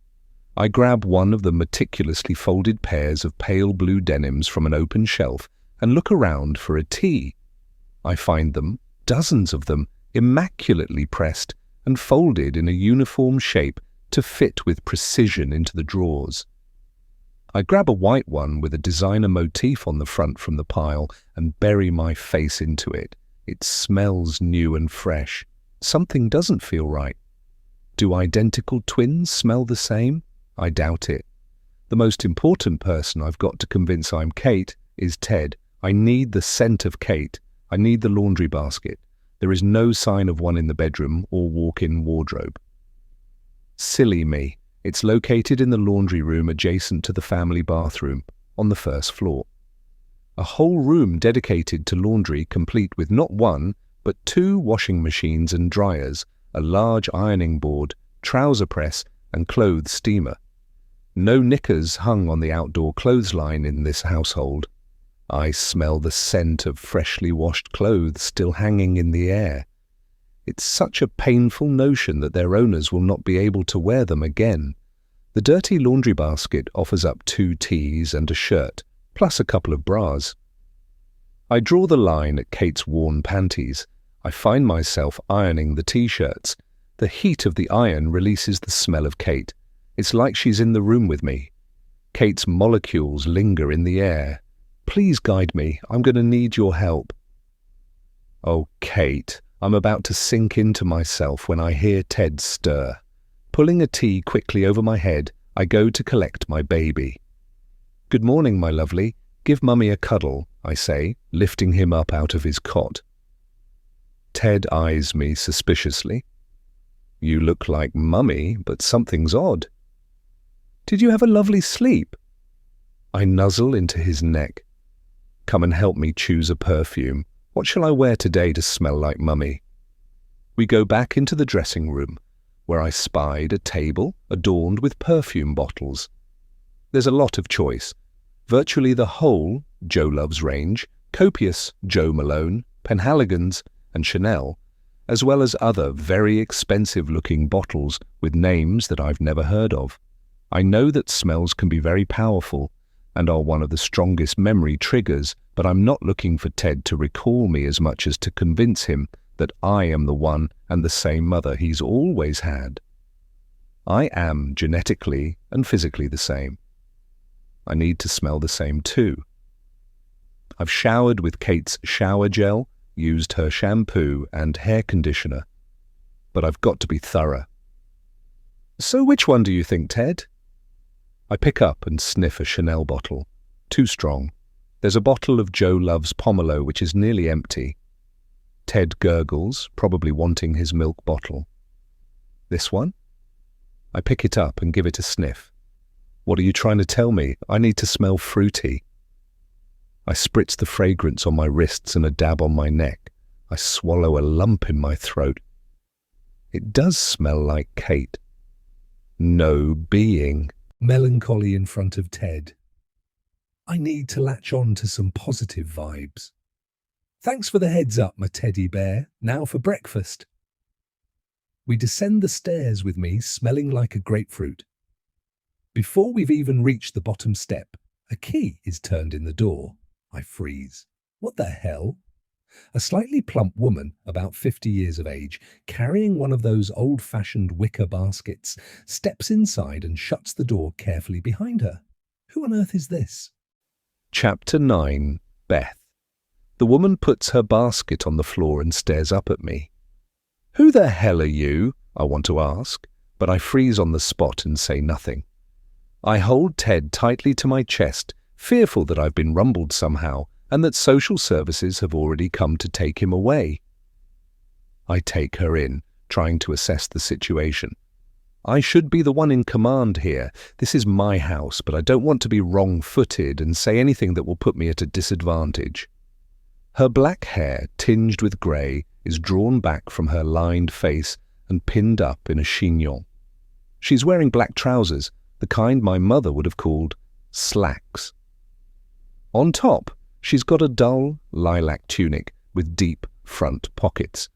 I grab one of the meticulously folded pairs of pale blue denims from an open shelf and look around for a tee. I find them, dozens of them, immaculately pressed and folded in a uniform shape to fit with precision into the drawers. I grab a white one with a designer motif on the front from the pile and bury my face into it. It smells new and fresh. Something doesn't feel right. Do identical twins smell the same? I doubt it. The most important person I've got to convince I'm Kate is Ted. I need the scent of Kate. I need the laundry basket. There is no sign of one in the bedroom or walk-in wardrobe. Silly me. It's located in the laundry room adjacent to the family bathroom, on the first floor. A whole room dedicated to laundry, complete with not one, but 2 washing machines and dryers, a large ironing board, trouser press, and clothes steamer. No knickers hung on the outdoor clothesline in this household. I smell the scent of freshly washed clothes still hanging in the air. It's such a painful notion that their owners will not be able to wear them again. The dirty laundry basket offers up 2 tees and a shirt, plus a couple of bras. I draw the line at Kate's worn panties. I find myself ironing the t-shirts. The heat of the iron releases the smell of Kate. It's like she's in the room with me. Kate's molecules linger in the air. Please guide me. I'm going to need your help. Oh, Kate. I'm about to sink into myself when I hear Ted stir. Pulling a tea quickly over my head, I go to collect my baby. "Good morning, my lovely. Give Mummy a cuddle," I say, lifting him up out of his cot. Ted eyes me suspiciously. "You look like Mummy, but something's odd." "Did you have a lovely sleep?" I nuzzle into his neck. "Come and help me choose a perfume. What shall I wear today to smell like Mummy?" We go back into the dressing room. where I spied a table adorned with perfume bottles. There's a lot of choice. Virtually the whole Joe Loves range, copious Joe Malone, Penhaligon's and Chanel, as well as other very expensive-looking bottles with names that I've never heard of. I know that smells can be very powerful and are one of the strongest memory triggers, but I'm not looking for Ted to recall me as much as to convince him that I am the one and the same mother he's always had. I am genetically and physically the same. I need to smell the same too. I've showered with Kate's shower gel, used her shampoo and hair conditioner, but I've got to be thorough. So which one do you think, Ted? I pick up and sniff a Chanel bottle. Too strong. There's a bottle of Joe Loves Pomelo which is nearly empty. Ted gurgles, probably wanting his milk bottle. This one? I pick it up and give it a sniff. What are you trying to tell me? I need to smell fruity. I spritz the fragrance on my wrists and a dab on my neck. I swallow a lump in my throat. It does smell like Kate. No being. Melancholy in front of Ted. I need to latch on to some positive vibes. Thanks for the heads up, my teddy bear. Now for breakfast. We descend the stairs with me smelling like a grapefruit. Before we've even reached the bottom step, a key is turned in the door. I freeze. What the hell? A slightly plump woman, about 50 years of age, carrying one of those old-fashioned wicker baskets, steps inside and shuts the door carefully behind her. Who on earth is this? Chapter 9. Beth. The woman puts her basket on the floor and stares up at me. Who the hell are you? I want to ask, but I freeze on the spot and say nothing. I hold Ted tightly to my chest, fearful that I've been rumbled somehow and that social services have already come to take him away. I take her in, trying to assess the situation. I should be the one in command here. This is my house, but I don't want to be wrong-footed and say anything that will put me at a disadvantage. Her black hair, tinged with grey, is drawn back from her lined face and pinned up in a chignon. She's wearing black trousers, the kind my mother would have called slacks. On top, she's got a dull lilac tunic with deep front pockets.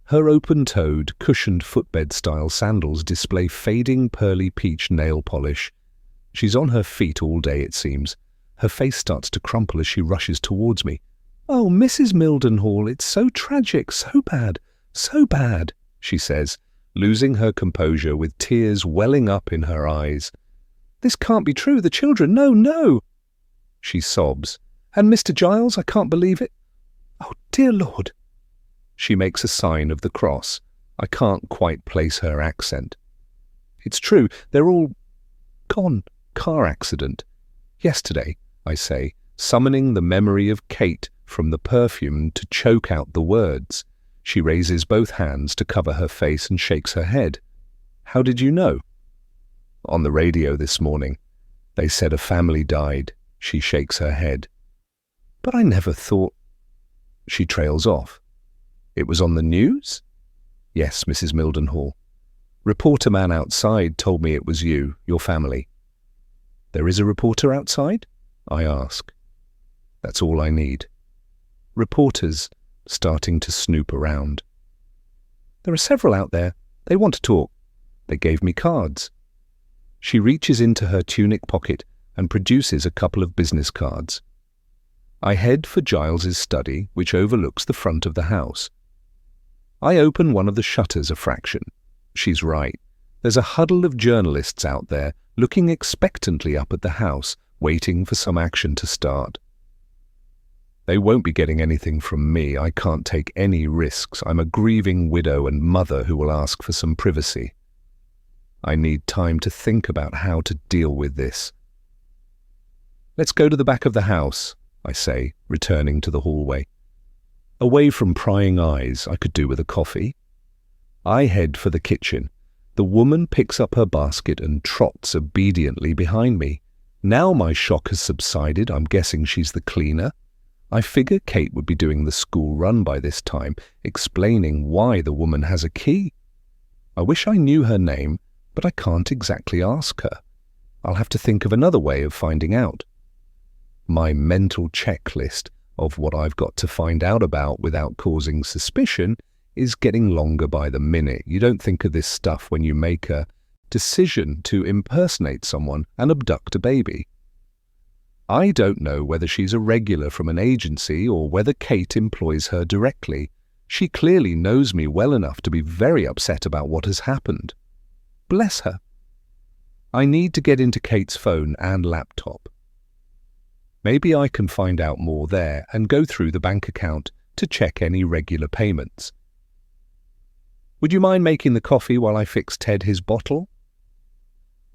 Her open-toed, cushioned footbed-style sandals display fading pearly peach nail polish. She's on her feet all day, it seems. Her face starts to crumple as she rushes towards me. "Oh, Mrs. Mildenhall, it's so tragic, so bad, she says, losing her composure with tears welling up in her eyes. "This can't be true, the children, no!" She sobs. "And Mr. Giles, I can't believe it. Oh, dear Lord." She makes a sign of the cross. I can't quite place her accent. "It's true, they're all gone. Car accident. Yesterday," I say, summoning the memory of Kate from the perfume to choke out the words. She raises both hands to cover her face and shakes her head. "How did you know?" "On the radio this morning. They said a family died." She shakes her head. "But I never thought—" She trails off. "It was on the news?" "Yes, Mrs. Mildenhall. Reporter man outside told me it was you, your family." "There is a reporter outside?" I ask. That's all I need. Reporters starting to snoop around. "There are several out there. They want to talk. They gave me cards." She reaches into her tunic pocket and produces a couple of business cards. I head for Giles's study, which overlooks the front of the house. I open one of the shutters a fraction. She's right. There's a huddle of journalists out there looking expectantly up at the house, waiting for some action to start. They won't be getting anything from me. I can't take any risks. I'm a grieving widow and mother who will ask for some privacy. I need time to think about how to deal with this. "Let's go to the back of the house," I say, returning to the hallway. Away from prying eyes, I could do with a coffee. I head for the kitchen. The woman picks up her basket and trots obediently behind me. Now my shock has subsided. I'm guessing she's the cleaner. I figure Kate would be doing the school run by this time, explaining why the woman has a key. I wish I knew her name, but I can't exactly ask her. I'll have to think of another way of finding out. My mental checklist of what I've got to find out about without causing suspicion is getting longer by the minute. You don't think of this stuff when you make a decision to impersonate someone and abduct a baby. I don't know whether she's a regular from an agency or whether Kate employs her directly. She clearly knows me well enough to be very upset about what has happened. Bless her. I need to get into Kate's phone and laptop. Maybe I can find out more there and go through the bank account to check any regular payments. Would you mind making the coffee while I fix Ted his bottle?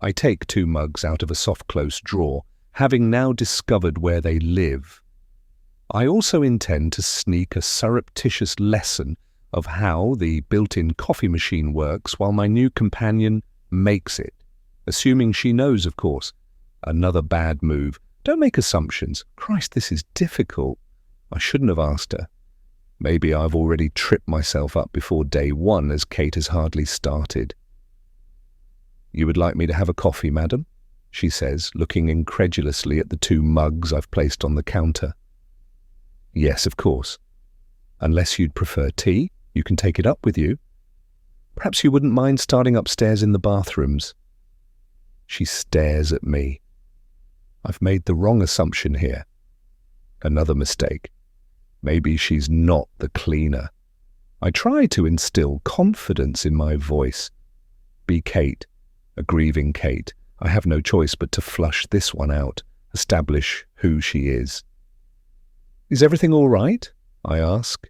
I take 2 mugs out of a soft-close drawer, having now discovered where they live. I also intend to sneak a surreptitious lesson of how the built-in coffee machine works while my new companion makes it, assuming she knows, of course. Another bad move. Don't make assumptions. Christ, this is difficult. I shouldn't have asked her. Maybe I've already tripped myself up before day 1 as Kate has hardly started. You would like me to have a coffee, madam? She says, looking incredulously at the 2 mugs I've placed on the counter. Yes, of course. Unless you'd prefer tea, you can take it up with you. Perhaps you wouldn't mind starting upstairs in the bathrooms. She stares at me. I've made the wrong assumption here. Another mistake. Maybe she's not the cleaner. I try to instill confidence in my voice. Be Kate, a grieving Kate. I have no choice but to flush this one out, establish who she is. Is everything all right? I ask.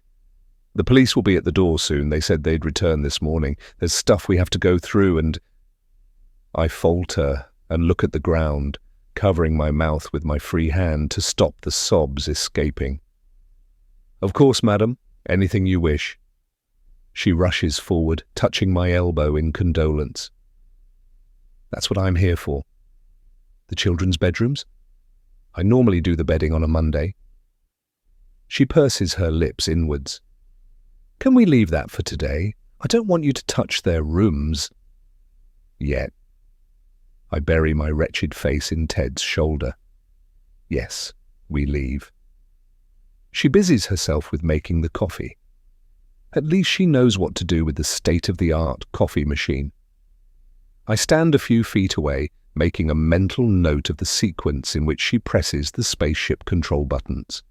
The police will be at the door soon. They said they'd return this morning. There's stuff we have to go through and... I falter and look at the ground, covering my mouth with my free hand to stop the sobs escaping. Of course, madam. Anything you wish. She rushes forward, touching my elbow in condolence. That's what I'm here for. The children's bedrooms? I normally do the bedding on a Monday. She purses her lips inwards. Can we leave that for today? I don't want you to touch their rooms. Yet. I bury my wretched face in Ted's shoulder. Yes, we leave. She busies herself with making the coffee. At least she knows what to do with the state-of-the-art coffee machine. I stand a few feet away, making a mental note of the sequence in which she presses the spaceship control buttons.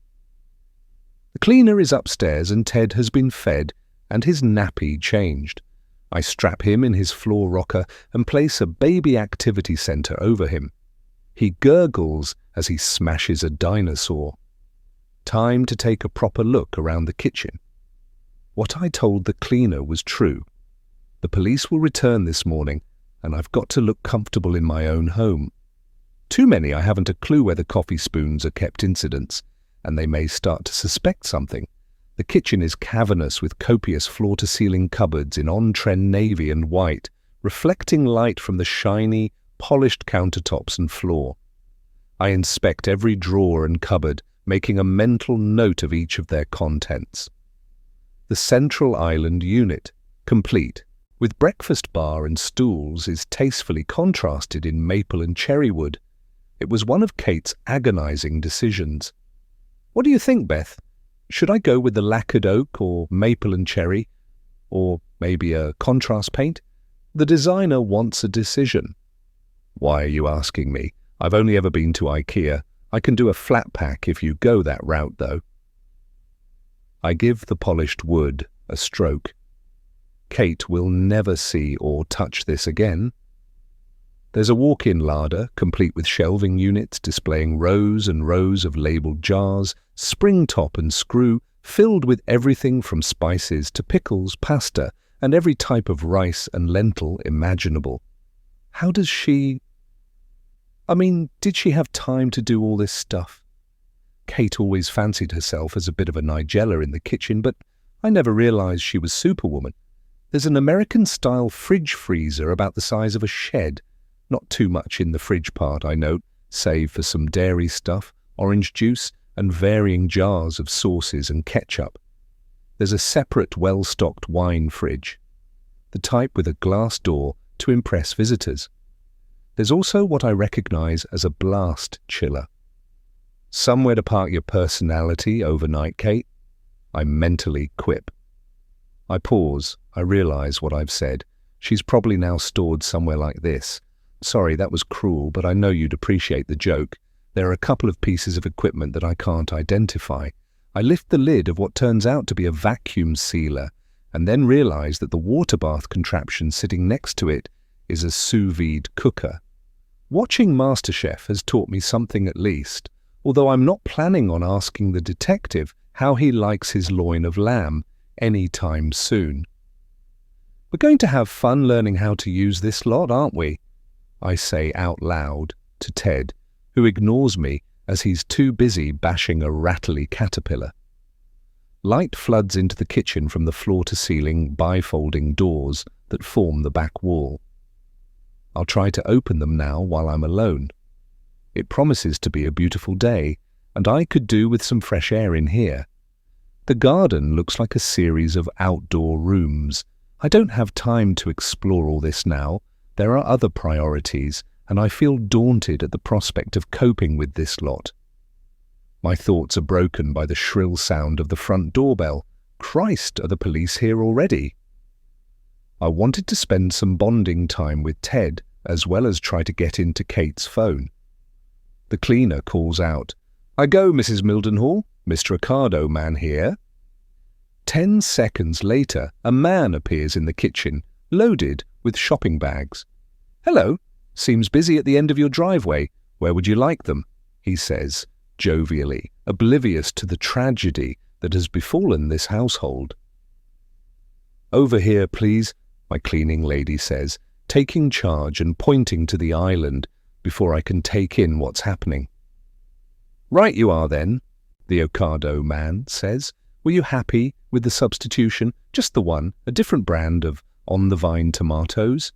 The cleaner is upstairs and Ted has been fed and his nappy changed. I strap him in his floor rocker and place a baby activity center over him. He gurgles as he smashes a dinosaur. Time to take a proper look around the kitchen. What I told the cleaner was true. The police will return this morning, and I've got to look comfortable in my own home. Too many I haven't a clue where the coffee spoons are kept incidents, and they may start to suspect something. The kitchen is cavernous with copious floor-to-ceiling cupboards in on-trend navy and white, reflecting light from the shiny, polished countertops and floor. I inspect every drawer and cupboard, making a mental note of each of their contents. The central island unit, complete, with breakfast bar and stools, is tastefully contrasted in maple and cherry wood. It was one of Kate's agonizing decisions. What do you think, Beth? Should I go with the lacquered oak or maple and cherry? Or maybe a contrast paint? The designer wants a decision. Why are you asking me? I've only ever been to IKEA. I can do a flat pack if you go that route, though. I give the polished wood a stroke. Kate will never see or touch this again. There's a walk-in larder, complete with shelving units displaying rows and rows of labelled jars, spring top and screw, filled with everything from spices to pickles, pasta, and every type of rice and lentil imaginable. How does she... did she have time to do all this stuff? Kate always fancied herself as a bit of a Nigella in the kitchen, but I never realized she was Superwoman. There's an American-style fridge freezer about the size of a shed. Not too much in the fridge part, I note, save for some dairy stuff, orange juice, and varying jars of sauces and ketchup. There's a separate, well-stocked wine fridge. the type with a glass door to impress visitors. There's also what I recognize as a blast chiller. Somewhere to park your personality overnight, Kate? I mentally quip. I pause. I realize what I've said. She's probably now stored somewhere like this. Sorry, that was cruel, but I know you'd appreciate the joke. There are a couple of pieces of equipment that I can't identify. I lift the lid of what turns out to be a vacuum sealer, and then realize that the water bath contraption sitting next to it is a sous vide cooker. Watching MasterChef has taught me something at least, although I'm not planning on asking the detective how he likes his loin of lamb any time soon. We're going to have fun learning how to use this lot, aren't we? I say out loud to Ted, who ignores me as he's too busy bashing a rattly caterpillar. Light floods into the kitchen from the floor-to-ceiling bifolding doors that form the back wall. I'll try to open them now while I'm alone. It promises to be a beautiful day, and I could do with some fresh air in here. The garden looks like a series of outdoor rooms. I don't have time to explore all this now. There are other priorities, and I feel daunted at the prospect of coping with this lot. My thoughts are broken by the shrill sound of the front doorbell. Christ, are the police here already? I wanted to spend some bonding time with Ted, as well as try to get into Kate's phone. The cleaner calls out, "I go, Mrs. Mildenhall. Mr. Ocado man here." 10 seconds later, a man appears in the kitchen, loaded with shopping bags. "Hello. Seems busy at the end of your driveway. Where would you like them?" he says, jovially, oblivious to the tragedy that has befallen this household. "Over here, please," my cleaning lady says, taking charge and pointing to the island before I can take in what's happening. "Right you are then," the Ocado man says. "Were you happy with the substitution? Just the one, a different brand of on-the-vine tomatoes?"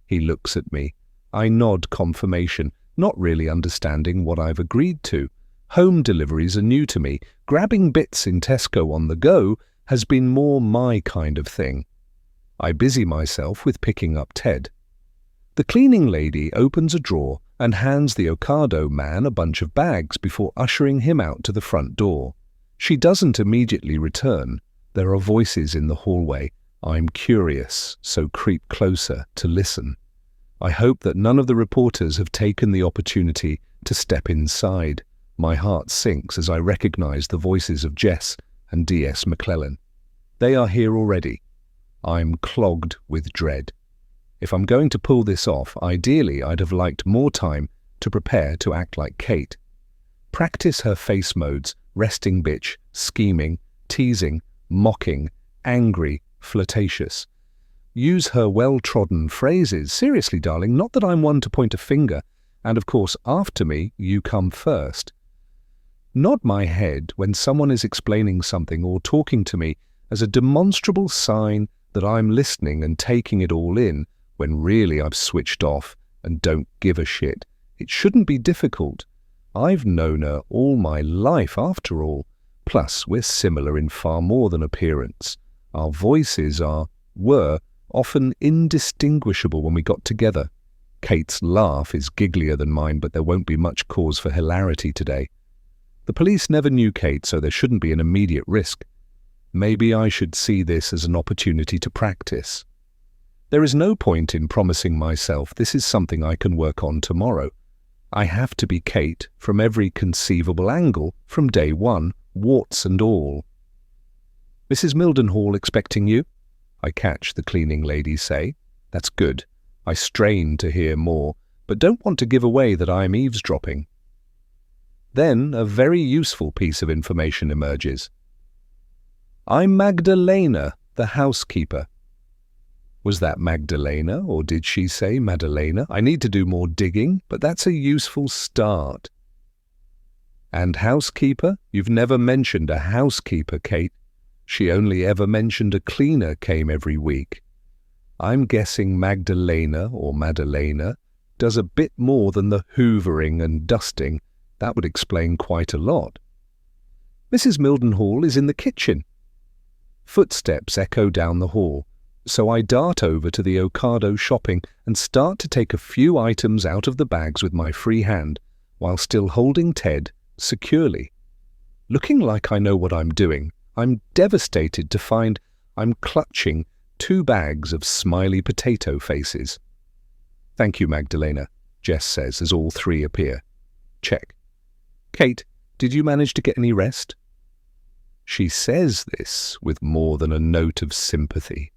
He looks at me. I nod confirmation, not really understanding what I've agreed to. Home deliveries are new to me. Grabbing bits in Tesco on the go has been more my kind of thing. I busy myself with picking up Ted. The cleaning lady opens a drawer and hands the Ocado man a bunch of bags before ushering him out to the front door. She doesn't immediately return. There are voices in the hallway. I'm curious, so creep closer to listen. I hope that none of the reporters have taken the opportunity to step inside. My heart sinks as I recognize the voices of Jess and D.S. McClellan. They are here already. I'm clogged with dread. If I'm going to pull this off, ideally I'd have liked more time to prepare to act like Kate. Practice her face modes, resting bitch, scheming, teasing, mocking, angry, flirtatious. Use her well-trodden phrases. Seriously, darling, not that I'm one to point a finger. And of course, after me, you come first. Nod my head when someone is explaining something or talking to me as a demonstrable sign that I'm listening and taking it all in, when really I've switched off and don't give a shit. It shouldn't be difficult. I've known her all my life after all. Plus, we're similar in far more than appearance. Our voices were often indistinguishable when we got together. Kate's laugh is gigglier than mine, but there won't be much cause for hilarity today. The police never knew Kate, so there shouldn't be an immediate risk. Maybe I should see this as an opportunity to practice. There is no point in promising myself this is something I can work on tomorrow. I have to be Kate from every conceivable angle from day one, warts and all. "Mrs. Mildenhall expecting you?" I catch the cleaning lady say. That's good. I strain to hear more, but don't want to give away that I am eavesdropping. Then a very useful piece of information emerges. "I'm Magdalena, the housekeeper." Was that Magdalena, or did she say Madalena? I need to do more digging, but that's a useful start. "And housekeeper? You've never mentioned a housekeeper, Kate. She only ever mentioned a cleaner came every week. I'm guessing Magdalena, or Madalena, does a bit more than the hoovering and dusting. That would explain quite a lot. "Mrs. Mildenhall is in the kitchen." Footsteps echo down the hall. So I dart over to the Ocado shopping and start to take a few items out of the bags with my free hand, while still holding Ted securely. Looking like I know what I'm doing, I'm devastated to find I'm clutching 2 bags of smiley potato faces. "Thank you, Magdalena," Jess says as all 3 appear. Check. "Kate, did you manage to get any rest?" She says this with more than a note of sympathy.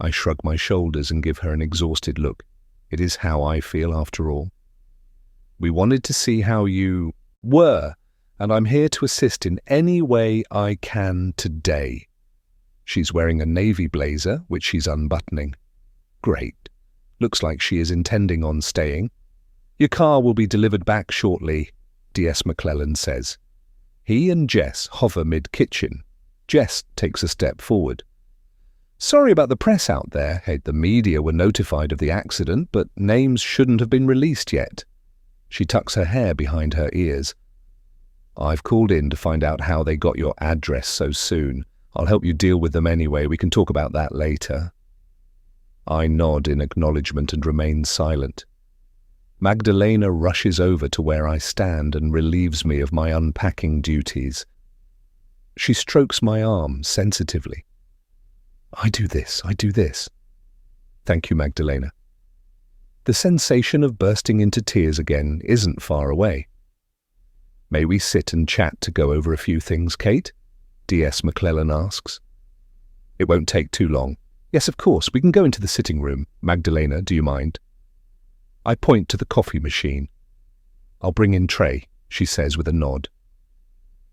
I shrug my shoulders and give her an exhausted look. It is how I feel after all. "We wanted to see how you were, and I'm here to assist in any way I can today." She's wearing a navy blazer, which she's unbuttoning. Great. Looks like she is intending on staying. "Your car will be delivered back shortly," D.S. McClellan says. He and Jess hover mid-kitchen. Jess takes a step forward. "Sorry about the press out there. The media were notified of the accident, but names shouldn't have been released yet." She tucks her hair behind her ears. "I've called in to find out how they got your address so soon. I'll help you deal with them anyway. We can talk about that later." I nod in acknowledgement and remain silent. Magdalena rushes over to where I stand and relieves me of my unpacking duties. She strokes my arm sensitively. I do this. "Thank you, Magdalena." The sensation of bursting into tears again isn't far away. "May we sit and chat to go over a few things, Kate?" D.S. McClellan asks. "It won't take too long." "Yes, of course. We can go into the sitting room. Magdalena, do you mind?" I point to the coffee machine. "I'll bring in Trey," she says with a nod.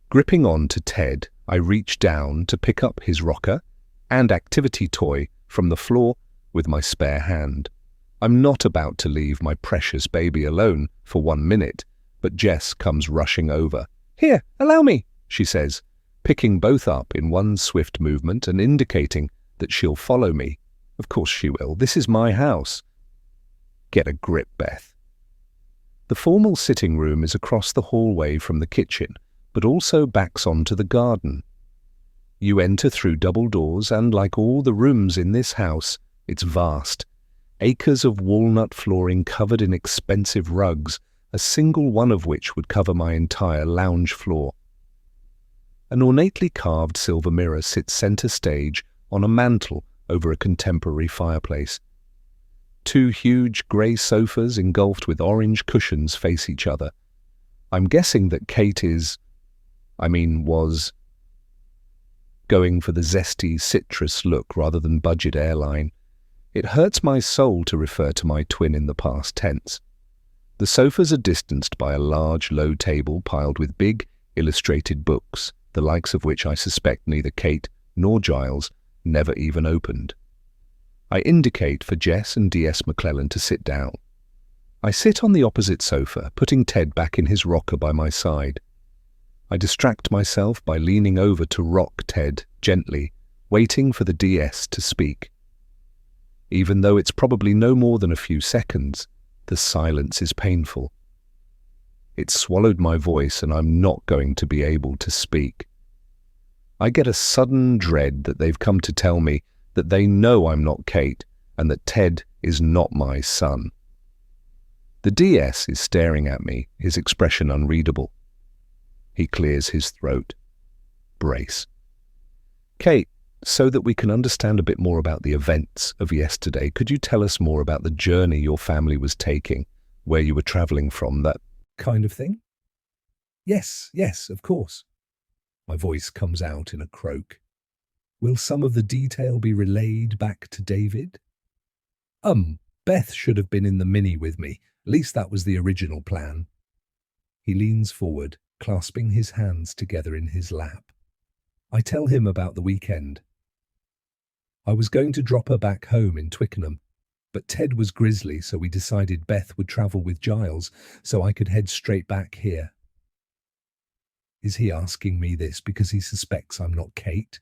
Gripping on to Ted, I reach down to pick up his rocker and activity toy from the floor with my spare hand. I'm not about to leave my precious baby alone for 1 minute, but Jess comes rushing over. "Here, allow me," she says, picking both up in one swift movement and indicating that she'll follow me. Of course she will. This is my house. Get a grip, Beth. The formal sitting room is across the hallway from the kitchen, but also backs onto the garden. You enter through double doors, and like all the rooms in this house, it's vast. Acres of walnut flooring covered in expensive rugs, a single one of which would cover my entire lounge floor. An ornately carved silver mirror sits center stage on a mantel over a contemporary fireplace. 2 huge grey sofas engulfed with orange cushions face each other. I'm guessing that Kate was going for the zesty citrus look rather than budget airline. It hurts my soul to refer to my twin in the past tense. The sofas are distanced by a large, low table piled with big, illustrated books, the likes of which I suspect neither Kate nor Giles never even opened. I indicate for Jess and D.S. McClellan to sit down. I sit on the opposite sofa, putting Ted back in his rocker by my side. I distract myself by leaning over to rock Ted gently, waiting for the DS to speak. Even though it's probably no more than a few seconds, the silence is painful. It's swallowed my voice and I'm not going to be able to speak. I get a sudden dread that they've come to tell me that they know I'm not Kate and that Ted is not my son. The DS is staring at me, his expression unreadable. He clears his throat. Brace. Kate, so that we can understand a bit more about the events of yesterday, could you tell us more about the journey your family was taking, where you were travelling from, that kind of thing? Yes, of course. My voice comes out in a croak. Will some of the detail be relayed back to David? Beth should have been in the Mini with me. At least that was the original plan. He leans forward, clasping his hands together in his lap. I tell him about the weekend. I was going to drop her back home in Twickenham, but Ted was grizzly, so we decided Beth would travel with Giles so I could head straight back here. Is he asking me this because he suspects I'm not Kate?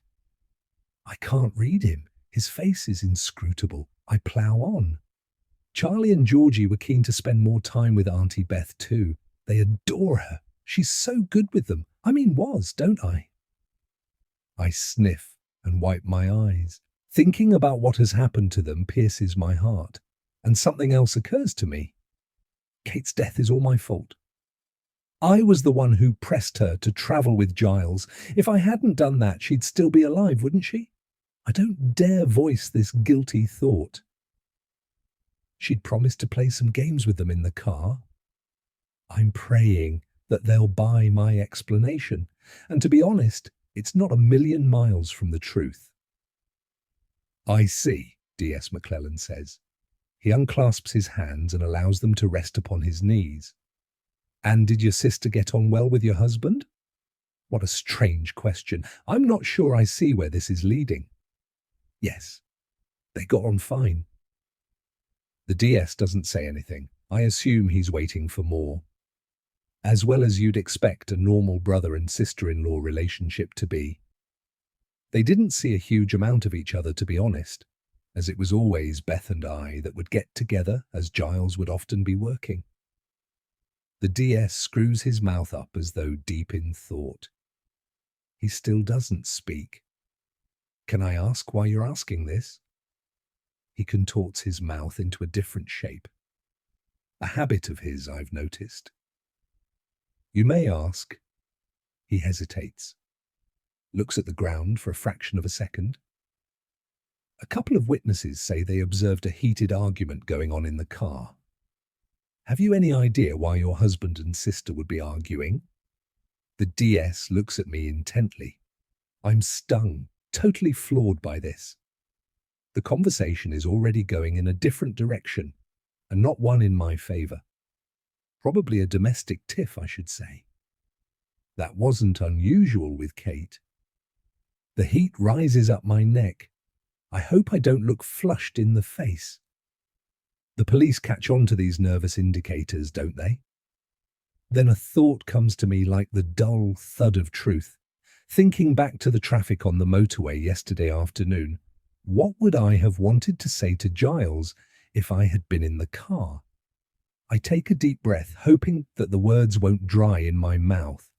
I can't read him. His face is inscrutable. I plough on. Charlie and Georgie were keen to spend more time with Auntie Beth too. They adore her. She's so good with them. Don't I? I sniff and wipe my eyes. Thinking about what has happened to them pierces my heart, and something else occurs to me. Kate's death is all my fault. I was the one who pressed her to travel with Giles. If I hadn't done that, she'd still be alive, wouldn't she? I don't dare voice this guilty thought. She'd promised to play some games with them in the car. I'm praying that they'll buy my explanation, and to be honest, it's not a million miles from the truth. I see, D.S. McClellan says. He unclasps his hands and allows them to rest upon his knees. And did your sister get on well with your husband? What a strange question. I'm not sure I see where this is leading. Yes, they got on fine. The DS doesn't say anything. I assume he's waiting for more. As well as you'd expect a normal brother and sister-in-law relationship to be. They didn't see a huge amount of each other, to be honest, as it was always Beth and I that would get together, as Giles would often be working. The DS screws his mouth up as though deep in thought. He still doesn't speak. Can I ask why you're asking this? He contorts his mouth into a different shape. A habit of his, I've noticed. You may ask. He hesitates. Looks at the ground for a fraction of a second. A couple of witnesses say they observed a heated argument going on in the car. Have you any idea why your husband and sister would be arguing? The DS looks at me intently. I'm stung, totally floored by this. The conversation is already going in a different direction, and not one in my favor. Probably a domestic tiff, I should say. That wasn't unusual with Kate. The heat rises up my neck. I hope I don't look flushed in the face. The police catch on to these nervous indicators, don't they? Then a thought comes to me like the dull thud of truth. Thinking back to the traffic on the motorway yesterday afternoon, what would I have wanted to say to Giles if I had been in the car? I take a deep breath, hoping that the words won't dry in my mouth.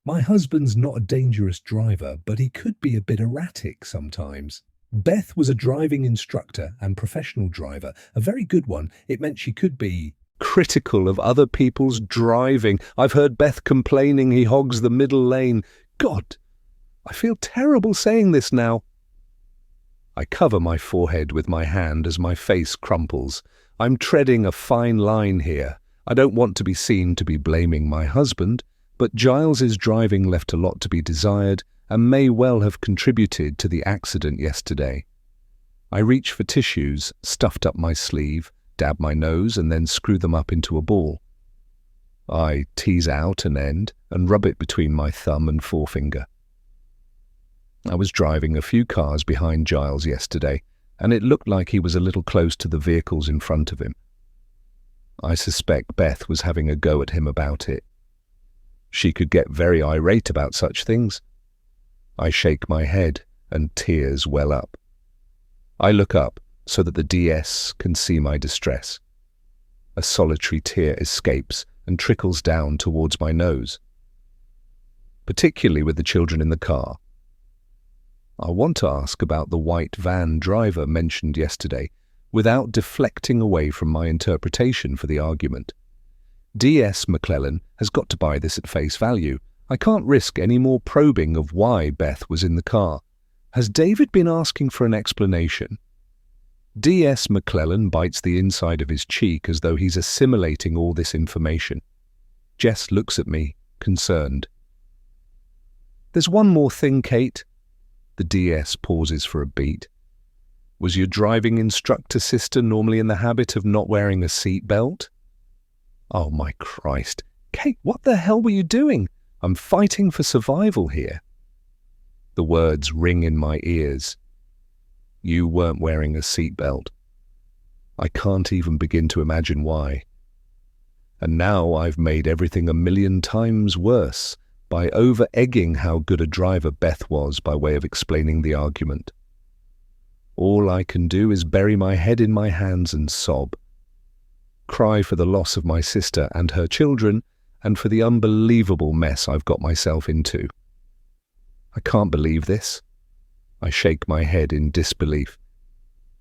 My husband's not a dangerous driver, but he could be a bit erratic sometimes. Beth was a driving instructor and professional driver, a very good one. It meant she could be critical of other people's driving. I've heard Beth complaining he hogs the middle lane. God, I feel terrible saying this now. I cover my forehead with my hand as my face crumples. I'm treading a fine line here. I don't want to be seen to be blaming my husband, but Giles's driving left a lot to be desired and may well have contributed to the accident yesterday. I reach for tissues, stuffed up my sleeve, dab my nose and then screw them up into a ball. I tease out an end and rub it between my thumb and forefinger. I was driving a few cars behind Giles yesterday, and it looked like he was a little close to the vehicles in front of him. I suspect Beth was having a go at him about it. She could get very irate about such things. I shake my head and tears well up. I look up so that the DS can see my distress. A solitary tear escapes and trickles down towards my nose, particularly with the children in the car. I want to ask about the white van driver mentioned yesterday without deflecting away from my interpretation for the argument. D.S. McClellan has got to buy this at face value. I can't risk any more probing of why Beth was in the car. Has David been asking for an explanation? D.S. McClellan bites the inside of his cheek as though he's assimilating all this information. Jess looks at me, concerned. There's one more thing, Kate. The DS pauses for a beat. Was your driving instructor sister normally in the habit of not wearing a seat belt? Oh my Christ. Kate, what the hell were you doing? I'm fighting for survival here. The words ring in my ears. You weren't wearing a seatbelt. I can't even begin to imagine why. And now I've made everything a million times worse by over-egging how good a driver Beth was by way of explaining the argument. All I can do is bury my head in my hands and sob. Cry for the loss of my sister and her children, and for the unbelievable mess I've got myself into. I can't believe this. I shake my head in disbelief.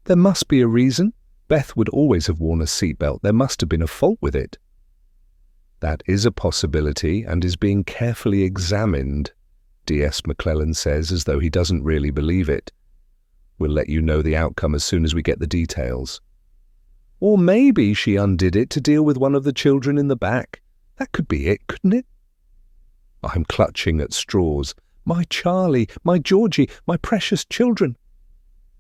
There must be a reason. Beth would always have worn a seatbelt. There must have been a fault with it. That is a possibility and is being carefully examined, D.S. McClellan says, as though he doesn't really believe it. We'll let you know the outcome as soon as we get the details. Or maybe she undid it to deal with one of the children in the back. That could be it, couldn't it? I'm clutching at straws. My Charlie, my Georgie, my precious children.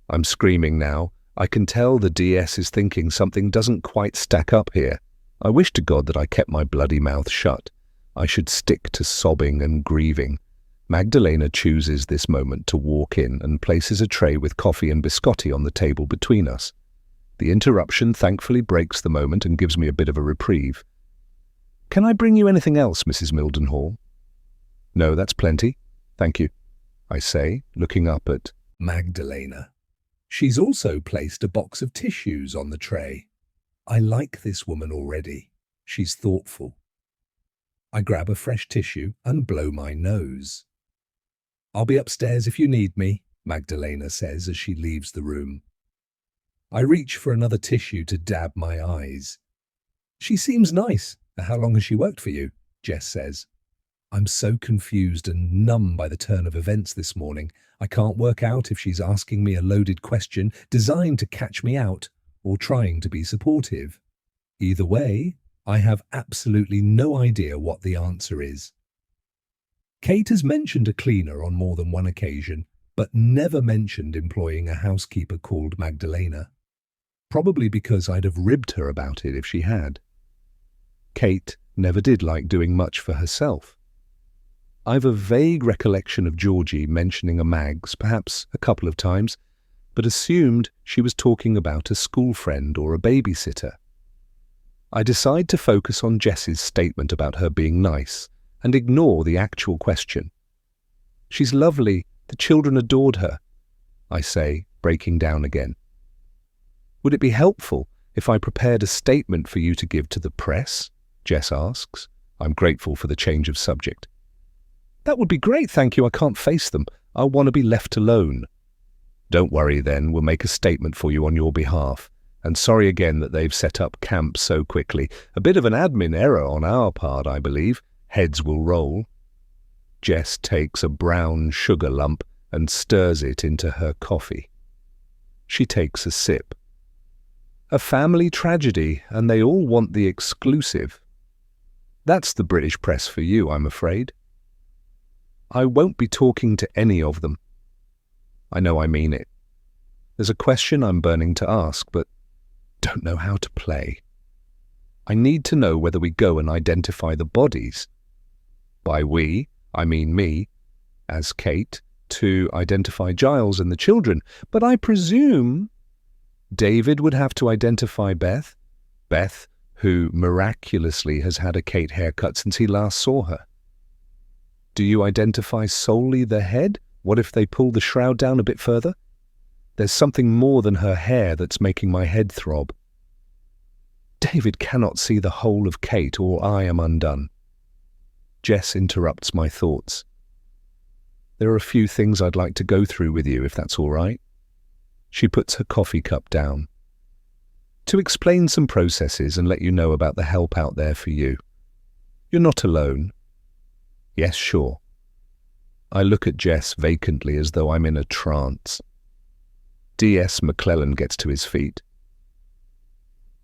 I'm screaming now. I can tell the DS is thinking something doesn't quite stack up here. I wish to God that I kept my bloody mouth shut. I should stick to sobbing and grieving. Magdalena chooses this moment to walk in and places a tray with coffee and biscotti on the table between us. The interruption thankfully breaks the moment and gives me a bit of a reprieve. Can I bring you anything else, Mrs. Mildenhall? No, that's plenty. Thank you, I say, looking up at Magdalena. She's also placed a box of tissues on the tray. I like this woman already. She's thoughtful. I grab a fresh tissue and blow my nose. I'll be upstairs if you need me, Magdalena says as she leaves the room. I reach for another tissue to dab my eyes. She seems nice. How long has she worked for you? Jess says. I'm so confused and numb by the turn of events this morning. I can't work out if she's asking me a loaded question designed to catch me out or trying to be supportive. Either way, I have absolutely no idea what the answer is. Kate has mentioned a cleaner on more than one occasion, but never mentioned employing a housekeeper called Magdalena. Probably because I'd have ribbed her about it if she had. Kate never did like doing much for herself. I've a vague recollection of Georgie mentioning a Mags, perhaps a couple of times, but assumed she was talking about a school friend or a babysitter. I decide to focus on Jess's statement about her being nice and ignore the actual question. She's lovely. The children adored her, I say, breaking down again. Would it be helpful if I prepared a statement for you to give to the press? Jess asks. I'm grateful for the change of subject. That would be great, thank you. I can't face them. I want to be left alone. Don't worry then, we'll make a statement for you on your behalf. And sorry again that they've set up camp so quickly. A bit of an admin error on our part, I believe. Heads will roll. Jess takes a brown sugar lump and stirs it into her coffee. She takes a sip. A family tragedy, and they all want the exclusive. That's the British press for you, I'm afraid. I won't be talking to any of them. I know I mean it. There's a question I'm burning to ask, but don't know how to play. I need to know whether we go and identify the bodies. By we, I mean me, as Kate, to identify Giles and the children, but I presume David would have to identify Beth. Beth, who miraculously has had a Kate haircut since he last saw her. Do you identify solely the head? What if they pull the shroud down a bit further? There's something more than her hair that's making my head throb. David cannot see the whole of Kate, or I am undone. Jess interrupts my thoughts. There are a few things I'd like to go through with you, if that's all right. She puts her coffee cup down. To explain some processes and let you know about the help out there for you. You're not alone. Yes, sure. I look at Jess vacantly as though I'm in a trance. D.S. McClellan gets to his feet.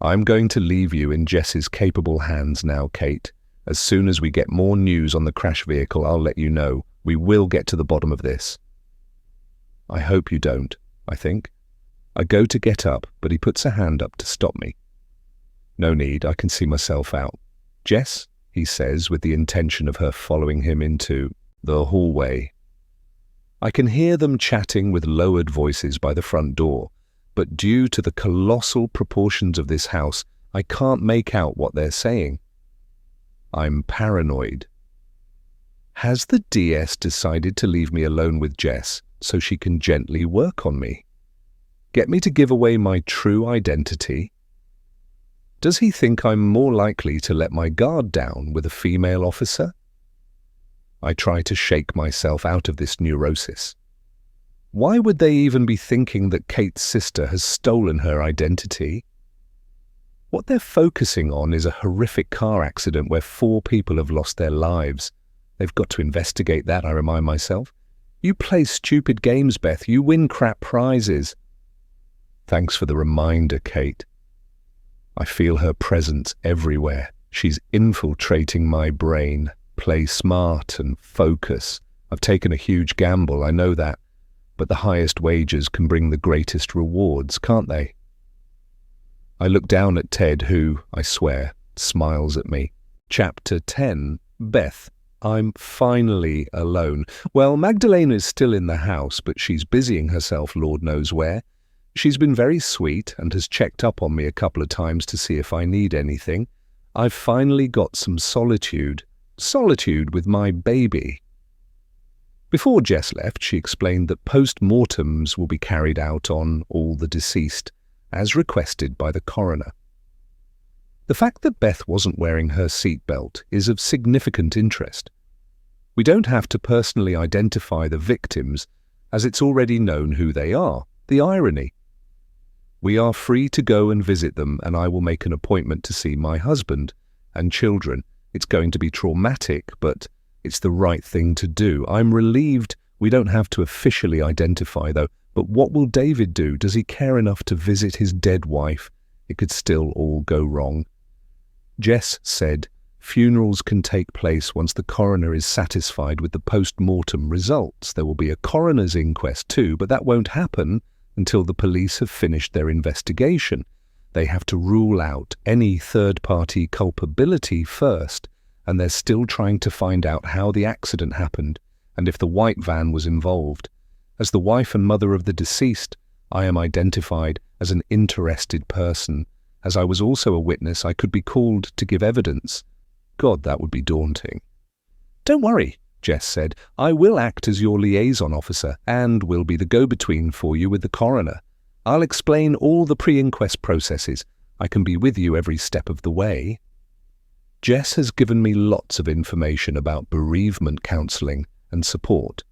I'm going to leave you in Jess's capable hands now, Kate. As soon as we get more news on the crash vehicle, I'll let you know. We will get to the bottom of this. I hope you don't, I think. I go to get up, but he puts a hand up to stop me. No need, I can see myself out. Jess, he says, with the intention of her following him into the hallway. I can hear them chatting with lowered voices by the front door, but due to the colossal proportions of this house, I can't make out what they're saying. I'm paranoid. Has the DS decided to leave me alone with Jess so she can gently work on me? Get me to give away my true identity? Does he think I'm more likely to let my guard down with a female officer? I try to shake myself out of this neurosis. Why would they even be thinking that Kate's sister has stolen her identity? What they're focusing on is a horrific car accident where 4 people have lost their lives. They've got to investigate that, I remind myself. You play stupid games, Beth. You win crap prizes. Thanks for the reminder, Kate. I feel her presence everywhere. She's infiltrating my brain. Play smart and focus. I've taken a huge gamble, I know that. But the highest wages can bring the greatest rewards, can't they? I look down at Ted, who, I swear, smiles at me. Chapter 10. Beth. I'm finally alone. Well, Magdalena is still in the house, but she's busying herself Lord knows where. She's been very sweet and has checked up on me a couple of times to see if I need anything. I've finally got some solitude. Solitude with my baby. Before Jess left, she explained that post-mortems will be carried out on all the deceased, as requested by the coroner. The fact that Beth wasn't wearing her seatbelt is of significant interest. We don't have to personally identify the victims, as it's already known who they are. The irony. We are free to go and visit them, and I will make an appointment to see my husband and children. It's going to be traumatic, but it's the right thing to do. I'm relieved we don't have to officially identify, though. But what will David do? Does he care enough to visit his dead wife? It could still all go wrong. Jess said funerals can take place once the coroner is satisfied with the post-mortem results. There will be a coroner's inquest too, but that won't happen until the police have finished their investigation. They have to rule out any third-party culpability first, and they're still trying to find out how the accident happened and if the white van was involved. As the wife and mother of the deceased, I am identified as an interested person. As I was also a witness, I could be called to give evidence. God, that would be daunting. Don't worry, Jess said. I will act as your liaison officer and will be the go-between for you with the coroner. I'll explain all the pre-inquest processes. I can be with you every step of the way. Jess has given me lots of information about bereavement counselling and support.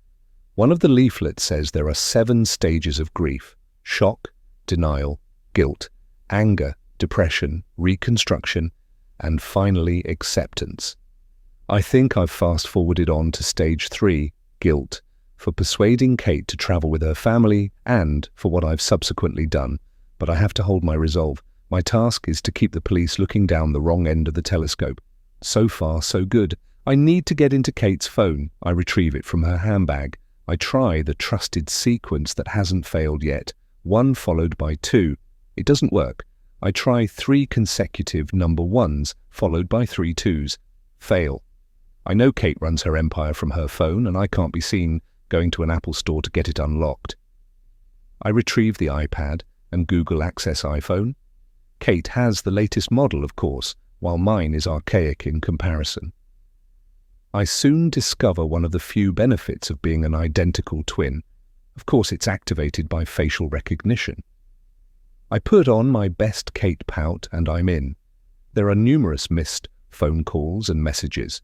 One of the leaflets says there are 7 stages of grief: shock, denial, guilt, anger, depression, reconstruction, and finally acceptance. I think I've fast-forwarded on to stage 3, guilt, for persuading Kate to travel with her family and for what I've subsequently done, but I have to hold my resolve. My task is to keep the police looking down the wrong end of the telescope. So far, so good. I need to get into Kate's phone. I retrieve it from her handbag. I try the trusted sequence that hasn't failed yet, 1 followed by 2. It doesn't work. I try 3 consecutive number 1s followed by 3 2s. Fail. I know Kate runs her empire from her phone, and I can't be seen going to an Apple store to get it unlocked. I retrieve the iPad and Google Access iPhone. Kate has the latest model, of course, while mine is archaic in comparison. I soon discover one of the few benefits of being an identical twin. Of course, it's activated by facial recognition. I put on my best Kate pout and I'm in. There are numerous missed phone calls and messages.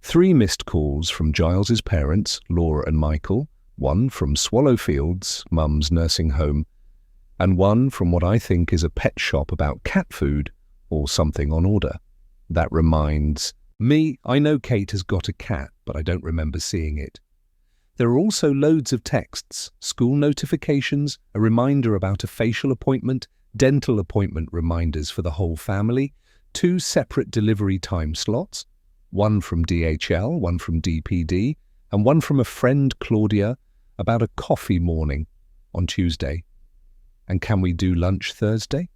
3 missed calls from Giles's parents, Laura and Michael, 1 from Swallowfield's mum's nursing home, and 1 from what I think is a pet shop about cat food or something on order. That reminds me, I know Kate has got a cat, but I don't remember seeing it. There are also loads of texts, school notifications, a reminder about a facial appointment, dental appointment reminders for the whole family, 2 separate delivery time slots, 1 from DHL, 1 from DPD, and 1 from a friend, Claudia, about a coffee morning on Tuesday. And can we do lunch Thursday?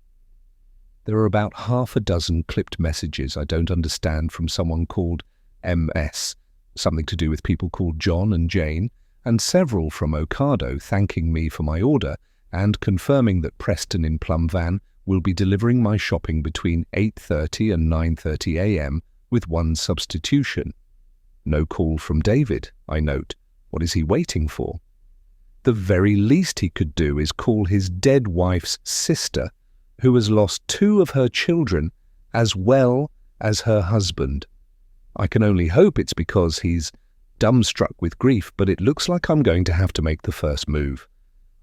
There are about half a dozen clipped messages I don't understand from someone called MS, something to do with people called John and Jane, and several from Ocado thanking me for my order and confirming that Preston in Plum Van will be delivering my shopping between 8:30 and 9:30 a.m. with 1 substitution. No call from David, I note. What is he waiting for? The very least he could do is call his dead wife's sister, who has lost 2 of her children as well as her husband. I can only hope it's because he's dumbstruck with grief, but it looks like I'm going to have to make the first move.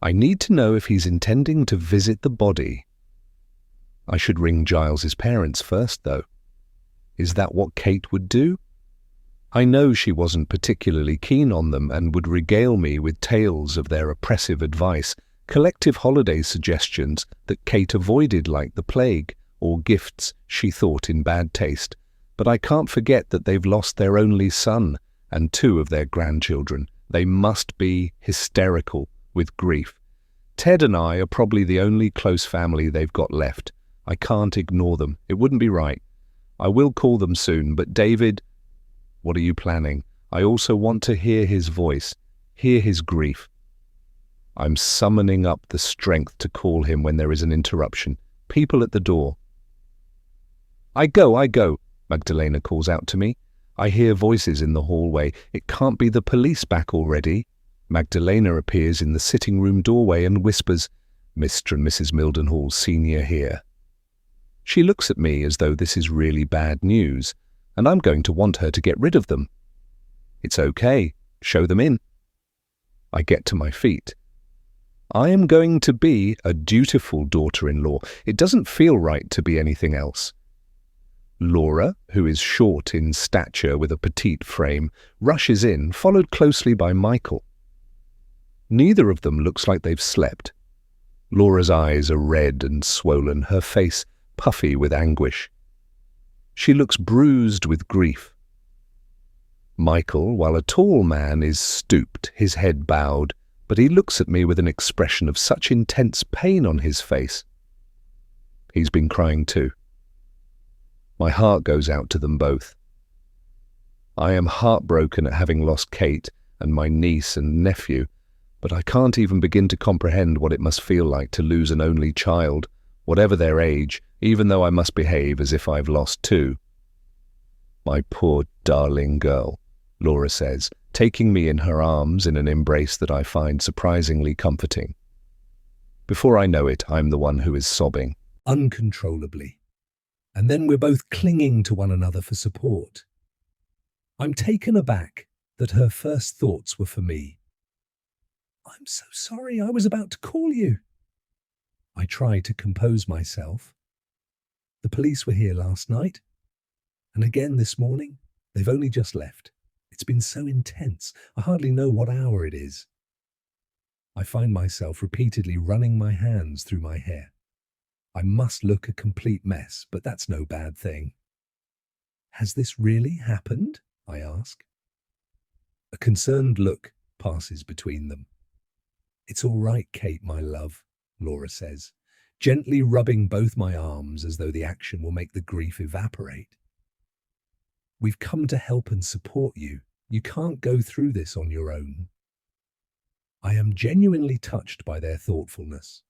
I need to know if he's intending to visit the body. I should ring Giles's parents first, though. Is that what Kate would do? I know she wasn't particularly keen on them and would regale me with tales of their oppressive advice, collective holiday suggestions that Kate avoided like the plague, or gifts she thought in bad taste. But I can't forget that they've lost their only son and 2 of their grandchildren. They must be hysterical with grief. Ted and I are probably the only close family they've got left. I can't ignore them. It wouldn't be right. I will call them soon, but David, what are you planning? I also want to hear his voice, hear his grief. I'm summoning up the strength to call him when there is an interruption. People at the door. I go, Magdalena calls out to me. I hear voices in the hallway. It can't be the police back already. Magdalena appears in the sitting room doorway and whispers, Mr. and Mrs. Mildenhall Sr. here. She looks at me as though this is really bad news, and I'm going to want her to get rid of them. It's okay. Show them in. I get to my feet. I am going to be a dutiful daughter-in-law. It doesn't feel right to be anything else. Laura, who is short in stature with a petite frame, rushes in, followed closely by Michael. Neither of them looks like they've slept. Laura's eyes are red and swollen, her face puffy with anguish. She looks bruised with grief. Michael, while a tall man, is stooped, his head bowed, but he looks at me with an expression of such intense pain on his face. He's been crying too. My heart goes out to them both. I am heartbroken at having lost Kate and my niece and nephew, but I can't even begin to comprehend what it must feel like to lose an only child, whatever their age, even though I must behave as if I've lost 2. My poor darling girl, Laura says, taking me in her arms in an embrace that I find surprisingly comforting. Before I know it, I'm the one who is sobbing. Uncontrollably. And then we're both clinging to one another for support. I'm taken aback that her first thoughts were for me. I'm so sorry, I was about to call you. I try to compose myself. The police were here last night, and again this morning. They've only just left. It's been so intense, I hardly know what hour it is. I find myself repeatedly running my hands through my hair. I must look a complete mess, but that's no bad thing. Has this really happened? I ask. A concerned look passes between them. It's all right, Kate, my love, Laura says, gently rubbing both my arms as though the action will make the grief evaporate. We've come to help and support you. You can't go through this on your own. I am genuinely touched by their thoughtfulness.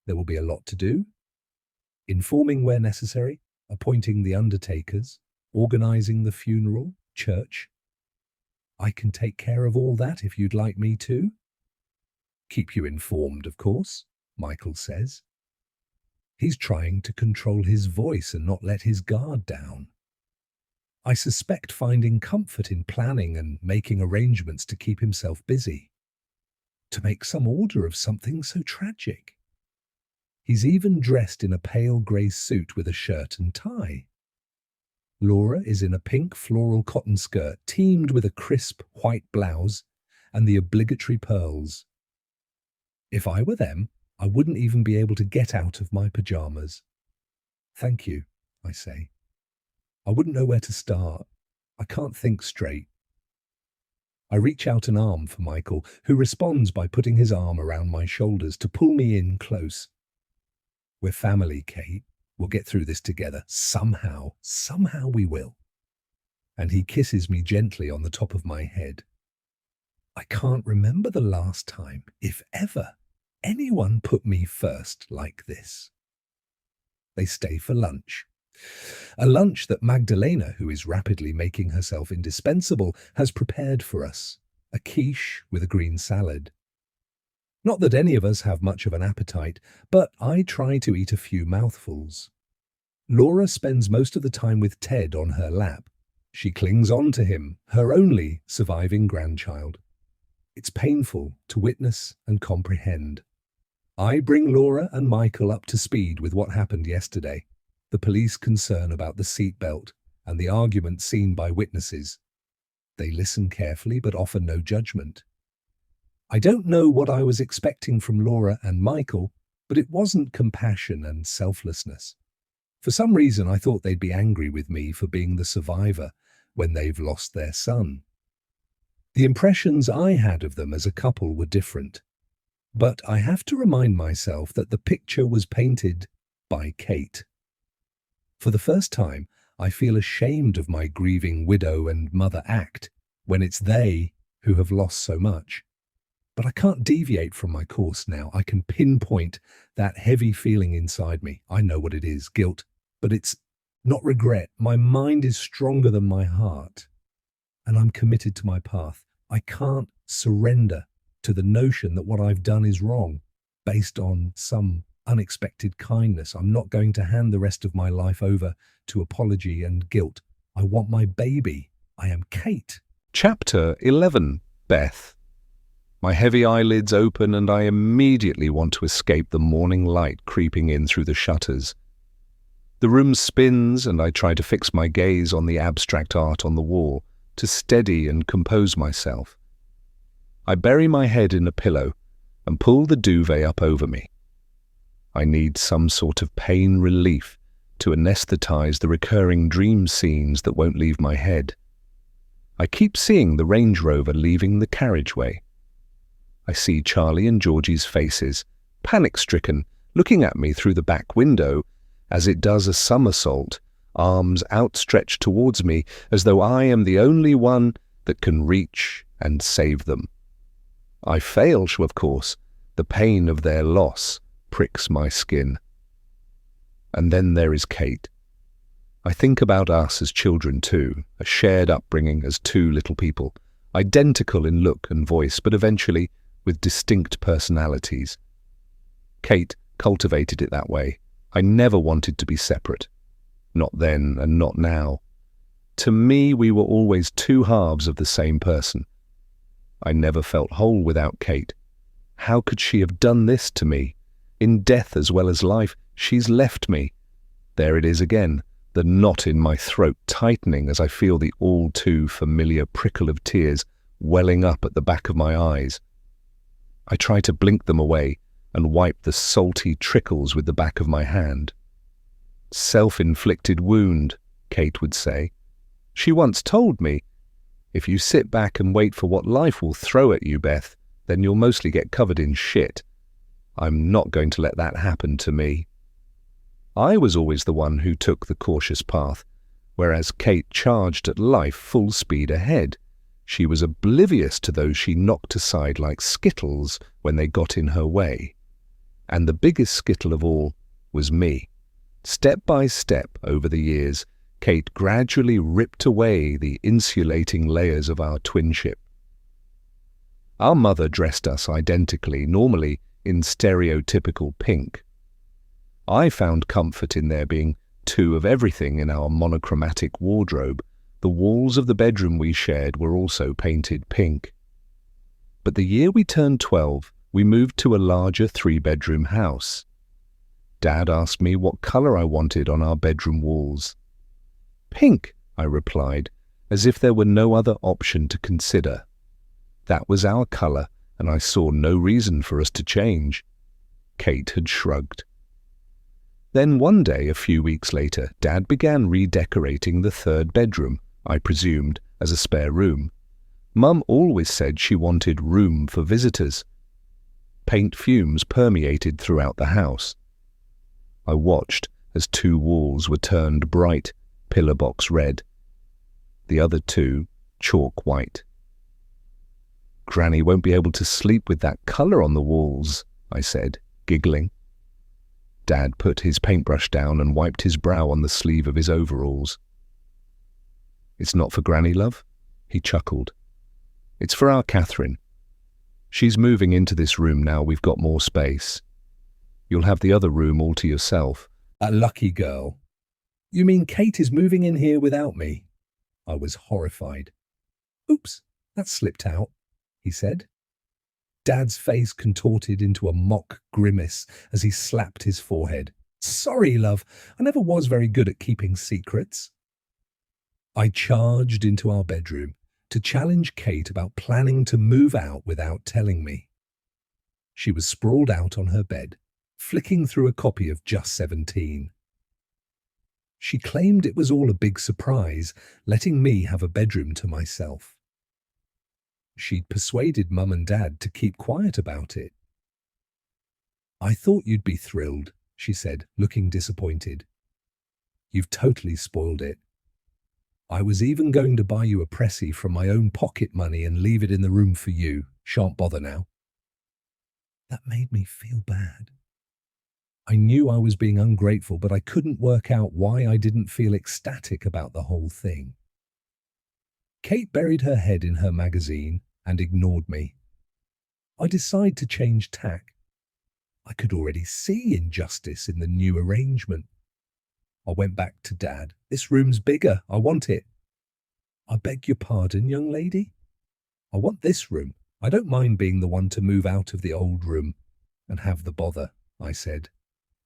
There will be a lot to do. Informing where necessary, appointing the undertakers, organising the funeral, church. I can take care of all that if you'd like me to. Keep you informed, of course, Michael says. He's trying to control his voice and not let his guard down. I suspect finding comfort in planning and making arrangements to keep himself busy, to make some order of something so tragic. He's even dressed in a pale grey suit with a shirt and tie. Laura is in a pink floral cotton skirt teamed with a crisp white blouse and the obligatory pearls. If I were them, I wouldn't even be able to get out of my pajamas. Thank you, I say. I wouldn't know where to start. I can't think straight. I reach out an arm for Michael, who responds by putting his arm around my shoulders to pull me in close. We're family, Kate. We'll get through this together. Somehow we will. And he kisses me gently on the top of my head. I can't remember the last time, if ever, anyone put me first like this. They stay for lunch. A lunch that Magdalena, who is rapidly making herself indispensable, has prepared for us. A quiche with a green salad. Not that any of us have much of an appetite, but I try to eat a few mouthfuls. Laura spends most of the time with Ted on her lap. She clings on to him, her only surviving grandchild. It's painful to witness and comprehend. I bring Laura and Michael up to speed with what happened yesterday, the police concern about the seatbelt and the argument seen by witnesses. They listen carefully but offer no judgment. I don't know what I was expecting from Laura and Michael, but it wasn't compassion and selflessness. For some reason, I thought they'd be angry with me for being the survivor when they've lost their son. The impressions I had of them as a couple were different, but I have to remind myself that the picture was painted by Kate. For the first time, I feel ashamed of my grieving widow and mother act when it's they who have lost so much. But I can't deviate from my course now. I can pinpoint that heavy feeling inside me. I know what it is, guilt, but it's not regret. My mind is stronger than my heart, and I'm committed to my path. I can't surrender to the notion that what I've done is wrong based on some unexpected kindness. I'm not going to hand the rest of my life over to apology and guilt. I want my baby. I am Kate. Chapter 11. Beth. My heavy eyelids open and I immediately want to escape the morning light creeping in through the shutters. The room spins and I try to fix my gaze on the abstract art on the wall to steady and compose myself. I bury my head in a pillow and pull the duvet up over me. I need some sort of pain relief to anesthetize the recurring dream scenes that won't leave my head. I keep seeing the Range Rover leaving the carriageway. I see Charlie and Georgie's faces, panic-stricken, looking at me through the back window as it does a somersault, arms outstretched towards me as though I am the only one that can reach and save them. I fail, of course. The pain of their loss pricks my skin. And then there is Kate. I think about us as children too, a shared upbringing as two little people, identical in look and voice, but eventually with distinct personalities. Kate cultivated it that way. I never wanted to be separate. Not then and not now. To me, we were always two halves of the same person. I never felt whole without Kate. How could she have done this to me? In death as well as life, she's left me. There it is again, the knot in my throat tightening as I feel the all too familiar prickle of tears welling up at the back of my eyes. I try to blink them away and wipe the salty trickles with the back of my hand. Self-inflicted wound, Kate would say. She once told me, if you sit back and wait for what life will throw at you, Beth, then you'll mostly get covered in shit. I'm not going to let that happen to me. I was always the one who took the cautious path, whereas Kate charged at life full speed ahead. She was oblivious to those she knocked aside like skittles when they got in her way. And the biggest skittle of all was me. Step by step over the years, Kate gradually ripped away the insulating layers of our twinship. Our mother dressed us identically, normally in stereotypical pink. I found comfort in there being two of everything in our monochromatic wardrobe. The walls of the bedroom we shared were also painted pink. But the year we turned 12, we moved to a larger 3-bedroom house. Dad asked me what color I wanted on our bedroom walls. Pink, I replied, as if there were no other option to consider. That was our color, and I saw no reason for us to change. Kate had shrugged. Then one day, a few weeks later, Dad began redecorating the 3rd bedroom, I presumed, as a spare room. Mum always said she wanted room for visitors. Paint fumes permeated throughout the house. I watched as 2 walls were turned bright, pillar box red. The other 2, chalk white. Granny won't be able to sleep with that colour on the walls, I said, giggling. Dad put his paintbrush down and wiped his brow on the sleeve of his overalls. It's not for Granny, love, he chuckled. It's for our Catherine. She's moving into this room now we've got more space. You'll have the other room all to yourself. A lucky girl. You mean Kate is moving in here without me? I was horrified. "Oops, that slipped out," he said. Dad's face contorted into a mock grimace as he slapped his forehead. "Sorry, love. I never was very good at keeping secrets." I charged into our bedroom to challenge Kate about planning to move out without telling me. She was sprawled out on her bed, flicking through a copy of Just 17. She claimed it was all a big surprise, letting me have a bedroom to myself. She'd persuaded Mum and Dad to keep quiet about it. "I thought you'd be thrilled," she said, looking disappointed. "You've totally spoiled it. I was even going to buy you a pressy from my own pocket money and leave it in the room for you. Shan't bother now." That made me feel bad. I knew I was being ungrateful, but I couldn't work out why I didn't feel ecstatic about the whole thing. Kate buried her head in her magazine and ignored me. I decided to change tack. I could already see injustice in the new arrangement. I went back to Dad. "This room's bigger. I want it." "I beg your pardon, young lady? I want this room. I don't mind being the one to move out of the old room and have the bother," I said,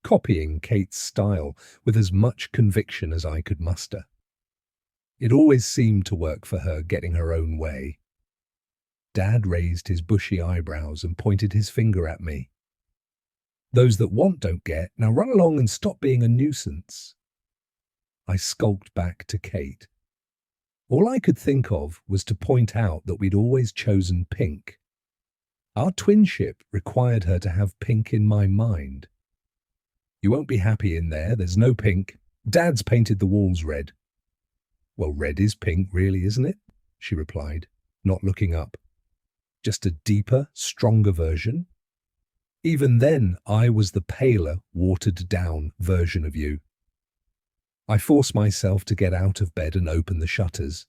copying Kate's style with as much conviction as I could muster. It always seemed to work for her, getting her own way. Dad raised his bushy eyebrows and pointed his finger at me. "Those that want don't get. Now run along and stop being a nuisance." I skulked back to Kate. All I could think of was to point out that we'd always chosen pink. Our twinship required her to have pink in my mind. "You won't be happy in there. There's no pink. Dad's painted the walls red." "Well, red is pink, really, isn't it?" she replied, not looking up. "Just a deeper, stronger version." Even then, I was the paler, watered-down version of you. I force myself to get out of bed and open the shutters.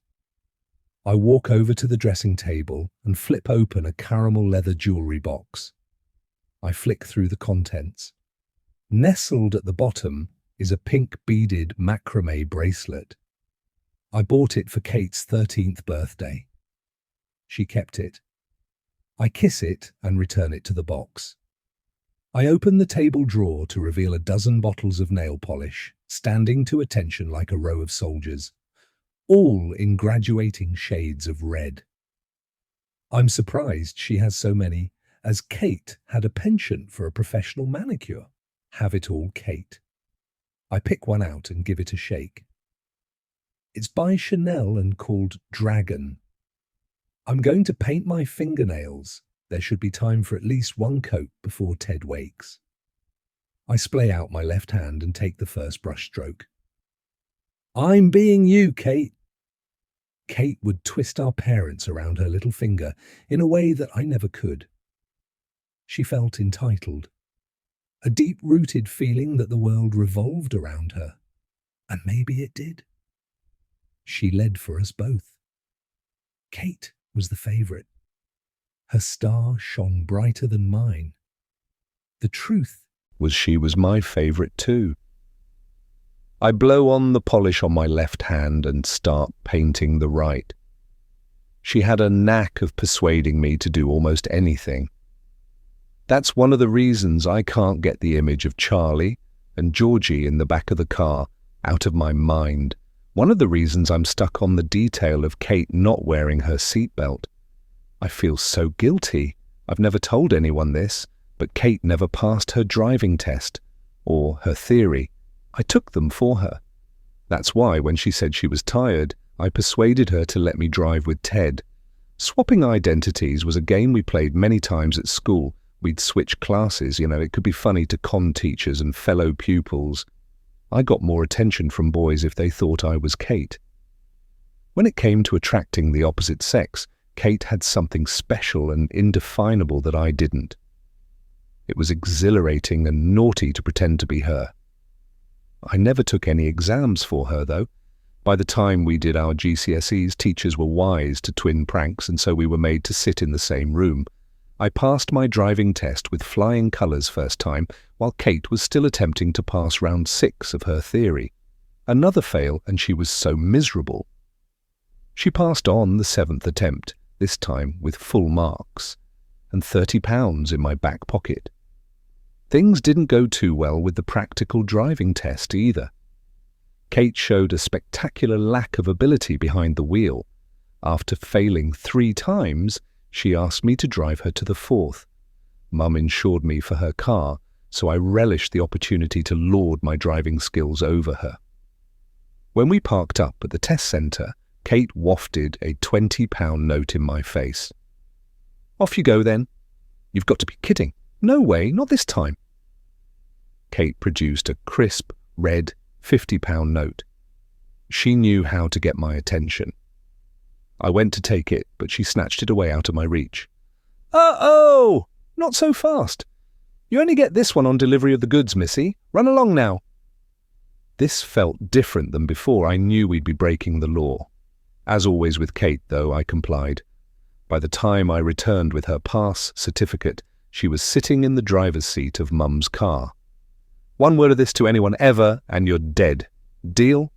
I walk over to the dressing table and flip open a caramel leather jewelry box. I flick through the contents. Nestled at the bottom is a pink beaded macrame bracelet. I bought it for Kate's 13th birthday. She kept it. I kiss it and return it to the box. I open the table drawer to reveal a dozen bottles of nail polish, standing to attention like a row of soldiers, all in graduating shades of red. I'm surprised she has so many, as Kate had a penchant for a professional manicure. Have it all, Kate. I pick one out and give it a shake. It's by Chanel and called Dragon. I'm going to paint my fingernails. There should be time for at least one coat before Ted wakes. I splay out my left hand and take the first brush stroke. "I'm being you, Kate." Kate would twist our parents around her little finger in a way that I never could. She felt entitled, a deep-rooted feeling that the world revolved around her, and maybe it did. She led for us both. Kate was the favourite. Her star shone brighter than mine. The truth was she was my favourite too. I blow on the polish on my left hand and start painting the right. She had a knack of persuading me to do almost anything. That's one of the reasons I can't get the image of Charlie and Georgie in the back of the car out of my mind. One of the reasons I'm stuck on the detail of Kate not wearing her seatbelt. I feel so guilty. I've never told anyone this, but Kate never passed her driving test, or her theory. I took them for her. That's why, when she said she was tired, I persuaded her to let me drive with Ted. Swapping identities was a game we played many times at school. We'd switch classes, it could be funny to con teachers and fellow pupils. I got more attention from boys if they thought I was Kate. When it came to attracting the opposite sex, Kate had something special and indefinable that I didn't. It was exhilarating and naughty to pretend to be her. I never took any exams for her, though. By the time we did our GCSEs, teachers were wise to twin pranks, and so we were made to sit in the same room. I passed my driving test with flying colours first time, while Kate was still attempting to pass round 6 of her theory. Another fail, and she was so miserable. She passed on the 7th attempt, this time with full marks, and £30 in my back pocket. Things didn't go too well with the practical driving test either. Kate showed a spectacular lack of ability behind the wheel. After failing 3 times, she asked me to drive her to the 4th. Mum insured me for her car, so I relished the opportunity to lord my driving skills over her. When we parked up at the test centre, Kate wafted a £20 note in my face. "Off you go then." "You've got to be kidding." "No way, not this time." Kate produced a crisp, red £50 note. She knew how to get my attention. I went to take it, but she snatched it away out of my reach. "Uh-oh! Not so fast. You only get this one on delivery of the goods, missy. Run along now." This felt different than before. I knew we'd be breaking the law. As always with Kate, though, I complied. By the time I returned with her pass certificate, she was sitting in the driver's seat of Mum's car. "One word of this to anyone ever, and you're dead. Deal?"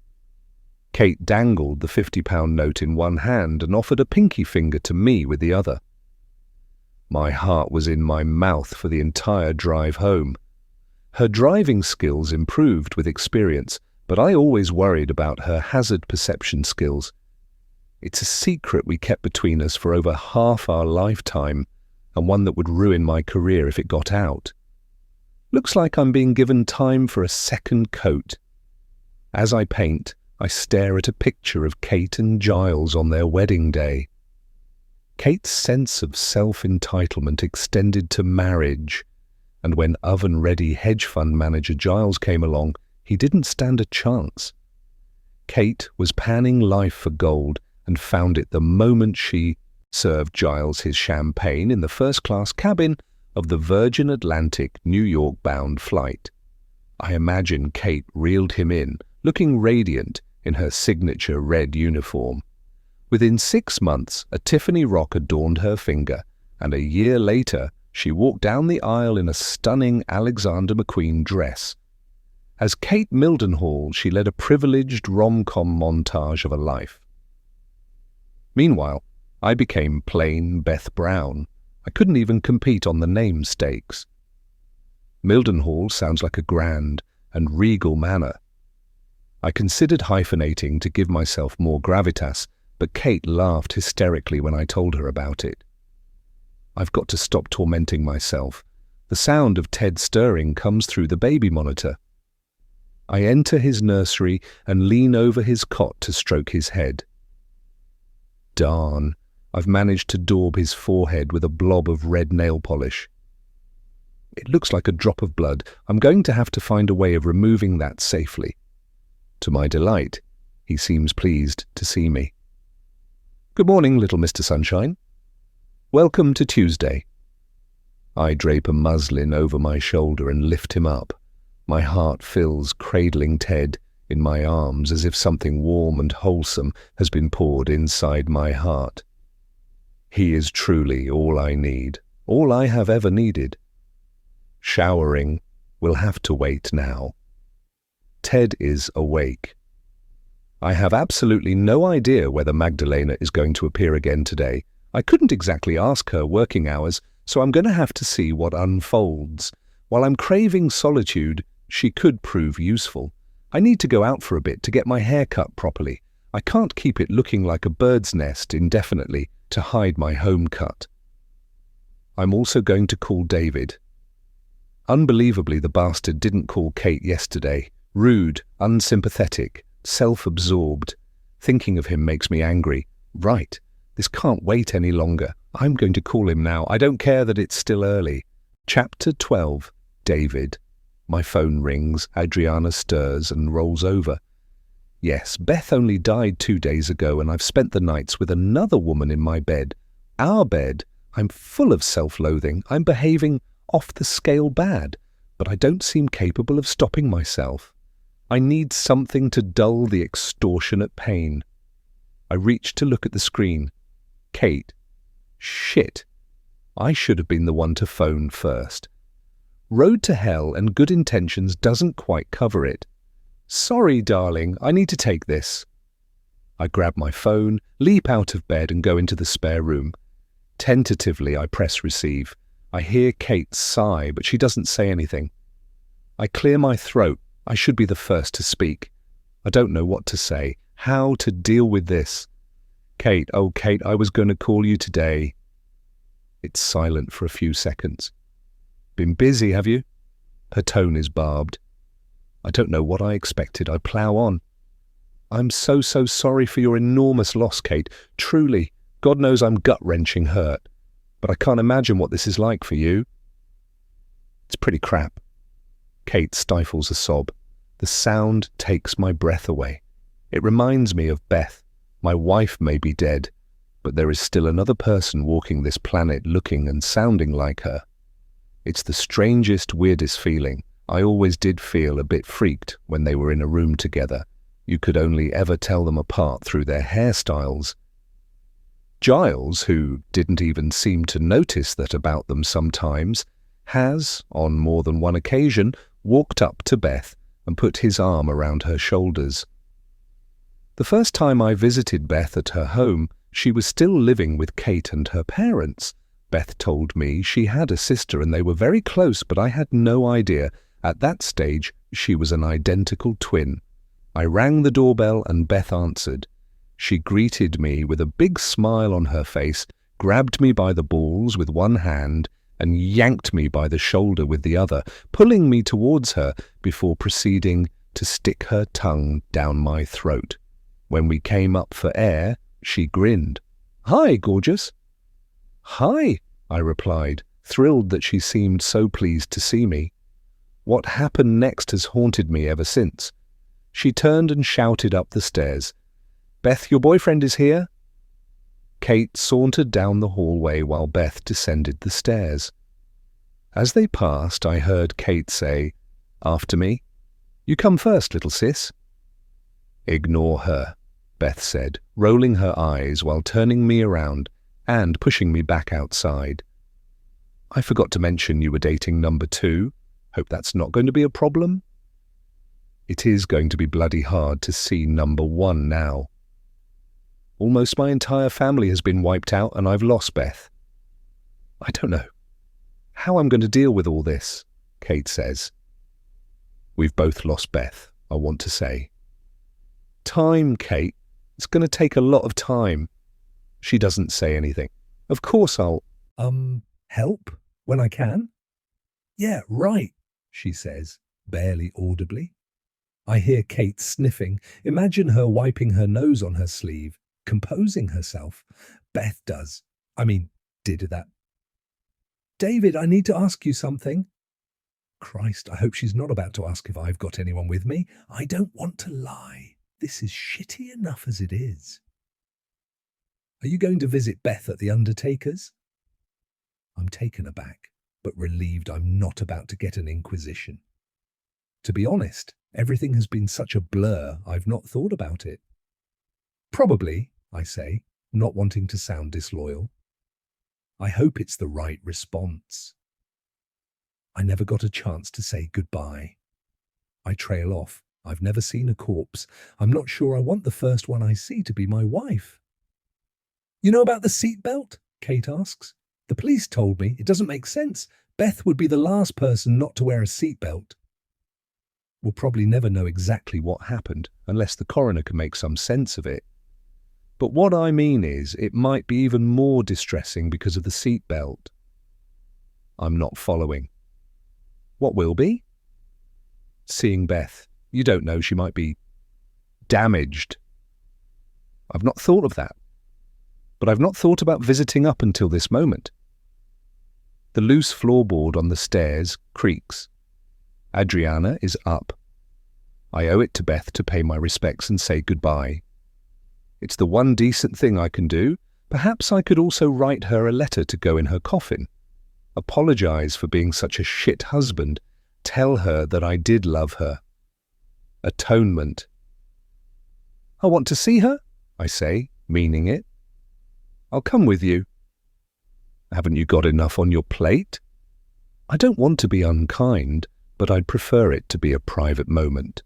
Kate dangled the £50 note in one hand and offered a pinky finger to me with the other. My heart was in my mouth for the entire drive home. Her driving skills improved with experience, but I always worried about her hazard perception skills. It's a secret we kept between us for over half our lifetime, and one that would ruin my career if it got out. Looks like I'm being given time for a second coat. As I paint, I stare at a picture of Kate and Giles on their wedding day. Kate's sense of self-entitlement extended to marriage, and when oven-ready hedge fund manager Giles came along, he didn't stand a chance. Kate was panning life for gold and found it the moment she served Giles his champagne in the first-class cabin of the Virgin Atlantic New York-bound flight. I imagine Kate reeled him in, looking radiant in her signature red uniform. Within 6 months, a Tiffany rock adorned her finger, and a year later, she walked down the aisle in a stunning Alexander McQueen dress. As Kate Mildenhall, she led a privileged rom-com montage of a life. Meanwhile, I became plain Beth Brown. I couldn't even compete on the name stakes. Mildenhall sounds like a grand and regal manor. I considered hyphenating to give myself more gravitas, but Kate laughed hysterically when I told her about it. I've got to stop tormenting myself. The sound of Ted stirring comes through the baby monitor. I enter his nursery and lean over his cot to stroke his head. Darn, I've managed to daub his forehead with a blob of red nail polish. It looks like a drop of blood. I'm going to have to find a way of removing that safely. To my delight, he seems pleased to see me. "Good morning, little Mr. Sunshine. Welcome to Tuesday." I drape a muslin over my shoulder and lift him up. My heart fills, cradling Ted in my arms as if something warm and wholesome has been poured inside my heart. He is truly all I need, all I have ever needed. Showering will have to wait now. Ted is awake. I have absolutely no idea whether Magdalena is going to appear again today. I couldn't exactly ask her working hours, so I'm going to have to see what unfolds. While I'm craving solitude, she could prove useful. I need to go out for a bit to get my hair cut properly. I can't keep it looking like a bird's nest indefinitely to hide my home cut. I'm also going to call David. Unbelievably, the bastard didn't call Kate yesterday. Rude, unsympathetic, self-absorbed. Thinking of him makes me angry. Right, this can't wait any longer. I'm going to call him now. I don't care that it's still early. Chapter 12. David. My phone rings. Adriana stirs and rolls over. Yes, Beth only died 2 days ago, and I've spent the nights with another woman in my bed. Our bed. I'm full of self-loathing. I'm behaving off the scale bad, but I don't seem capable of stopping myself. I need something to dull the extortionate pain. I reach to look at the screen. Kate. Shit. I should have been the one to phone first. Road to hell and good intentions doesn't quite cover it. Sorry, darling, I need to take this. I grab my phone, leap out of bed and go into the spare room. Tentatively, I press receive. I hear Kate sigh, but she doesn't say anything. I clear my throat. I should be the first to speak. I don't know what to say, how to deal with this. Kate, oh Kate, I was going to call you today. It's silent for a few seconds. Been busy, have you? Her tone is barbed. I don't know what I expected. I plough on. I'm so sorry for your enormous loss, Kate. Truly, God knows I'm gut-wrenching hurt. But I can't imagine what this is like for you. It's pretty crap. Kate stifles a sob. The sound takes my breath away. It reminds me of Beth. My wife may be dead, but there is still another person walking this planet looking and sounding like her. It's the strangest, weirdest feeling. I always did feel a bit freaked when they were in a room together. You could only ever tell them apart through their hairstyles. Giles, who didn't even seem to notice that about them sometimes, has, on more than one occasion, walked up to Beth and put his arm around her shoulders. The first time I visited Beth at her home, she was still living with Kate and her parents. Beth told me she had a sister and they were very close, but I had no idea. At that stage, she was an identical twin. I rang the doorbell and Beth answered. She greeted me with a big smile on her face, grabbed me by the balls with one hand, and yanked me by the shoulder with the other, pulling me towards her before proceeding to stick her tongue down my throat. When we came up for air, she grinned. "Hi, gorgeous." "Hi," I replied, thrilled that she seemed so pleased to see me. What happened next has haunted me ever since. She turned and shouted up the stairs, "Beth, your boyfriend is here." Kate sauntered down the hallway while Beth descended the stairs. As they passed, I heard Kate say, "After me. You come first, little sis." "Ignore her," Beth said, rolling her eyes while turning me around and pushing me back outside. "I forgot to mention you were dating number 2. Hope that's not going to be a problem." It is going to be bloody hard to see number 1 now. Almost my entire family has been wiped out and I've lost Beth. I don't know how I'm going to deal with all this, Kate says. We've both lost Beth, I want to say. Time, Kate. It's going to take a lot of time. She doesn't say anything. Of course I'll... Help when I can? Yeah, right, she says, barely audibly. I hear Kate sniffing. Imagine her wiping her nose on her sleeve, composing herself. Beth did that. David, I need to ask you something. Christ, I hope she's not about to ask if I've got anyone with me. I don't want to lie. This is shitty enough as it is. Are you going to visit Beth at the undertaker's? I'm taken aback, but relieved I'm not about to get an inquisition. To be honest, everything has been such a blur, I've not thought about it. Probably, I say, not wanting to sound disloyal. I hope it's the right response. I never got a chance to say goodbye. I trail off. I've never seen a corpse. I'm not sure I want the first one I see to be my wife. You know about the seatbelt? Kate asks. The police told me. It doesn't make sense. Beth would be the last person not to wear a seatbelt. We'll probably never know exactly what happened unless the coroner can make some sense of it. But what I mean is, it might be even more distressing because of the seatbelt. I'm not following. What will be? Seeing Beth. You don't know, she might be damaged. I've not thought of that. But I've not thought about visiting up until this moment. The loose floorboard on the stairs creaks. Adriana is up. I owe it to Beth to pay my respects and say goodbye. It's the one decent thing I can do. Perhaps I could also write her a letter to go in her coffin. Apologize for being such a shit husband. Tell her that I did love her. Atonement. I want to see her, I say, meaning it. I'll come with you. Haven't you got enough on your plate? I don't want to be unkind, but I'd prefer it to be a private moment.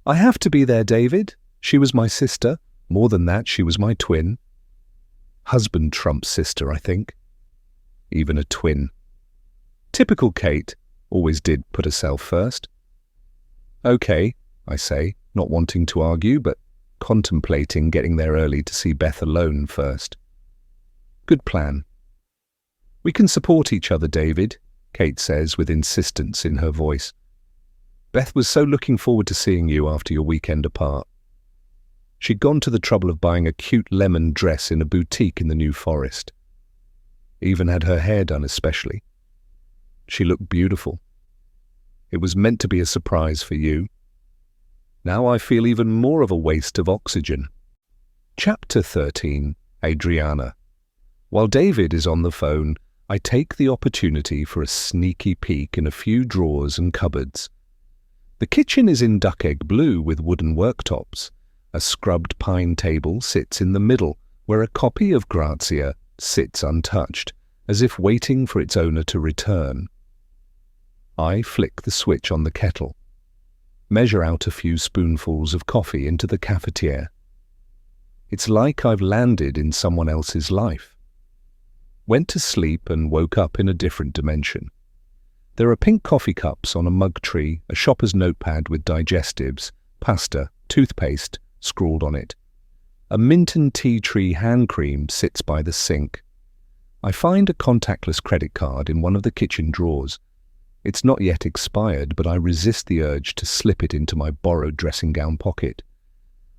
I have to be there, David. She was my sister. More than that, she was my twin. Husband trumps sister, I think. Even a twin. Typical Kate, always did put herself first. Okay, I say, not wanting to argue, but contemplating getting there early to see Beth alone first. Good plan. We can support each other, David, Kate says with insistence in her voice. Beth was so looking forward to seeing you after your weekend apart. She'd gone to the trouble of buying a cute lemon dress in a boutique in the New Forest. Even had her hair done especially. She looked beautiful. It was meant to be a surprise for you. Now I feel even more of a waste of oxygen. Chapter 13, Adriana. While David is on the phone, I take the opportunity for a sneaky peek in a few drawers and cupboards. The kitchen is in duck egg blue with wooden worktops. A scrubbed pine table sits in the middle, where a copy of Grazia sits untouched, as if waiting for its owner to return. I flick the switch on the kettle, measure out a few spoonfuls of coffee into the cafetiere. It's like I've landed in someone else's life. Went to sleep and woke up in a different dimension. There are pink coffee cups on a mug tree, a shopper's notepad with digestives, pasta, toothpaste scrawled on it. A mint and tea tree hand cream sits by the sink. I find a contactless credit card in one of the kitchen drawers. It's not yet expired, but I resist the urge to slip it into my borrowed dressing gown pocket.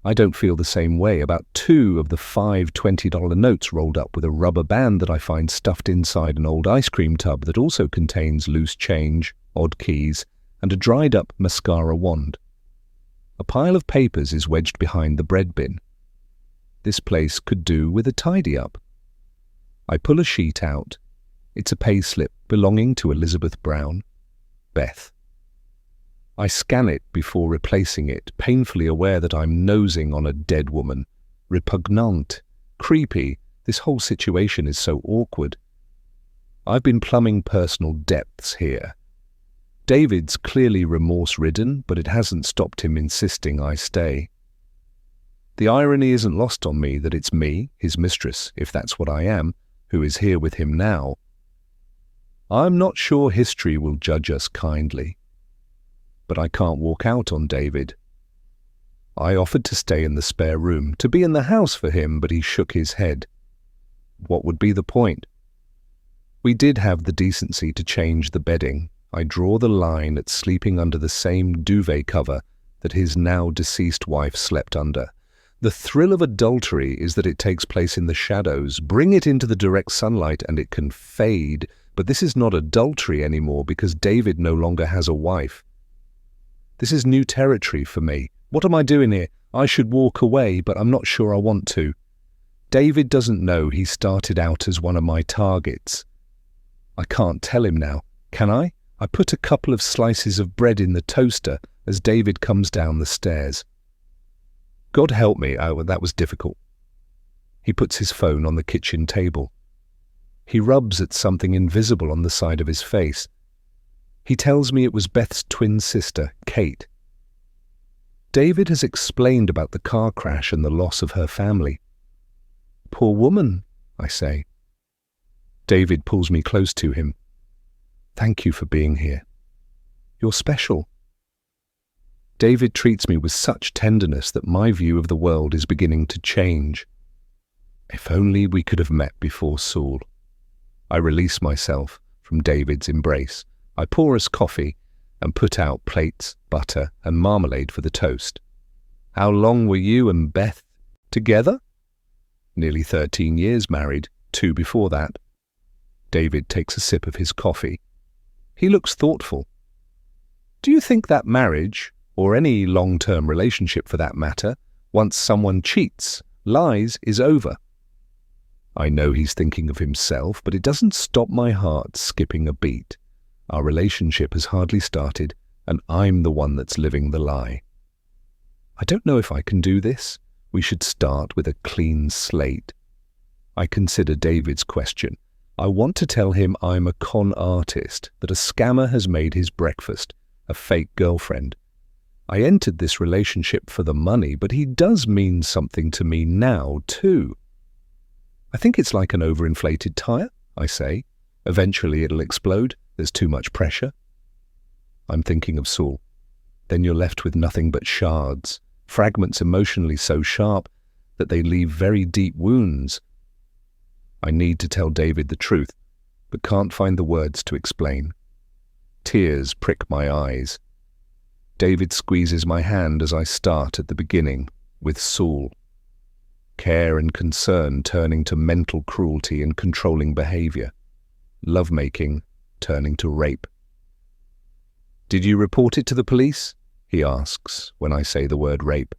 I don't feel the same way about 2 of the 5 $20 notes rolled up with a rubber band that I find stuffed inside an old ice cream tub that also contains loose change, odd keys, and a dried-up mascara wand. A pile of papers is wedged behind the bread bin. This place could do with a tidy-up. I pull a sheet out. It's a payslip belonging to Elizabeth Brown. Beth. I scan it before replacing it, painfully aware that I'm nosing on a dead woman. Repugnant. Creepy. This whole situation is so awkward. I've been plumbing personal depths here. David's clearly remorse-ridden, but it hasn't stopped him insisting I stay. The irony isn't lost on me that it's me, his mistress, if that's what I am, who is here with him now. I'm not sure history will judge us kindly. But I can't walk out on David. I offered to stay in the spare room, to be in the house for him, but he shook his head. What would be the point? We did have the decency to change the bedding. I draw the line at sleeping under the same duvet cover that his now deceased wife slept under. The thrill of adultery is that it takes place in the shadows. Bring it into the direct sunlight and it can fade. But this is not adultery anymore because David no longer has a wife. This is new territory for me. What am I doing here? I should walk away, but I'm not sure I want to. David doesn't know he started out as one of my targets. I can't tell him now, can I? I put a couple of slices of bread in the toaster as David comes down the stairs. God help me, that was difficult. He puts his phone on the kitchen table. He rubs at something invisible on the side of his face. He tells me it was Beth's twin sister, Kate. David has explained about the car crash and the loss of her family. Poor woman, I say. David pulls me close to him. Thank you for being here. You're special. David treats me with such tenderness that my view of the world is beginning to change. If only we could have met before Saul. I release myself from David's embrace. I pour us coffee and put out plates, butter, and marmalade for the toast. How long were you and Beth together? Nearly 13 years married, 2 before that. David takes a sip of his coffee. He looks thoughtful. Do you think that marriage, or any long-term relationship for that matter, once someone cheats, lies, is over? I know he's thinking of himself, but it doesn't stop my heart skipping a beat. Our relationship has hardly started, and I'm the one that's living the lie. I don't know if I can do this. We should start with a clean slate. I consider David's question. I want to tell him I'm a con artist, that a scammer has made his breakfast, a fake girlfriend. I entered this relationship for the money, but he does mean something to me now, too. I think it's like an overinflated tire, I say. Eventually it'll explode. There's too much pressure. I'm thinking of Saul. Then you're left with nothing but shards, fragments emotionally so sharp that they leave very deep wounds. I need to tell David the truth, but can't find the words to explain. Tears prick my eyes. David squeezes my hand as I start at the beginning, with Saul. Care and concern turning to mental cruelty and controlling behavior. Lovemaking turning to rape. Did you report it to the police? He asks when I say the word rape.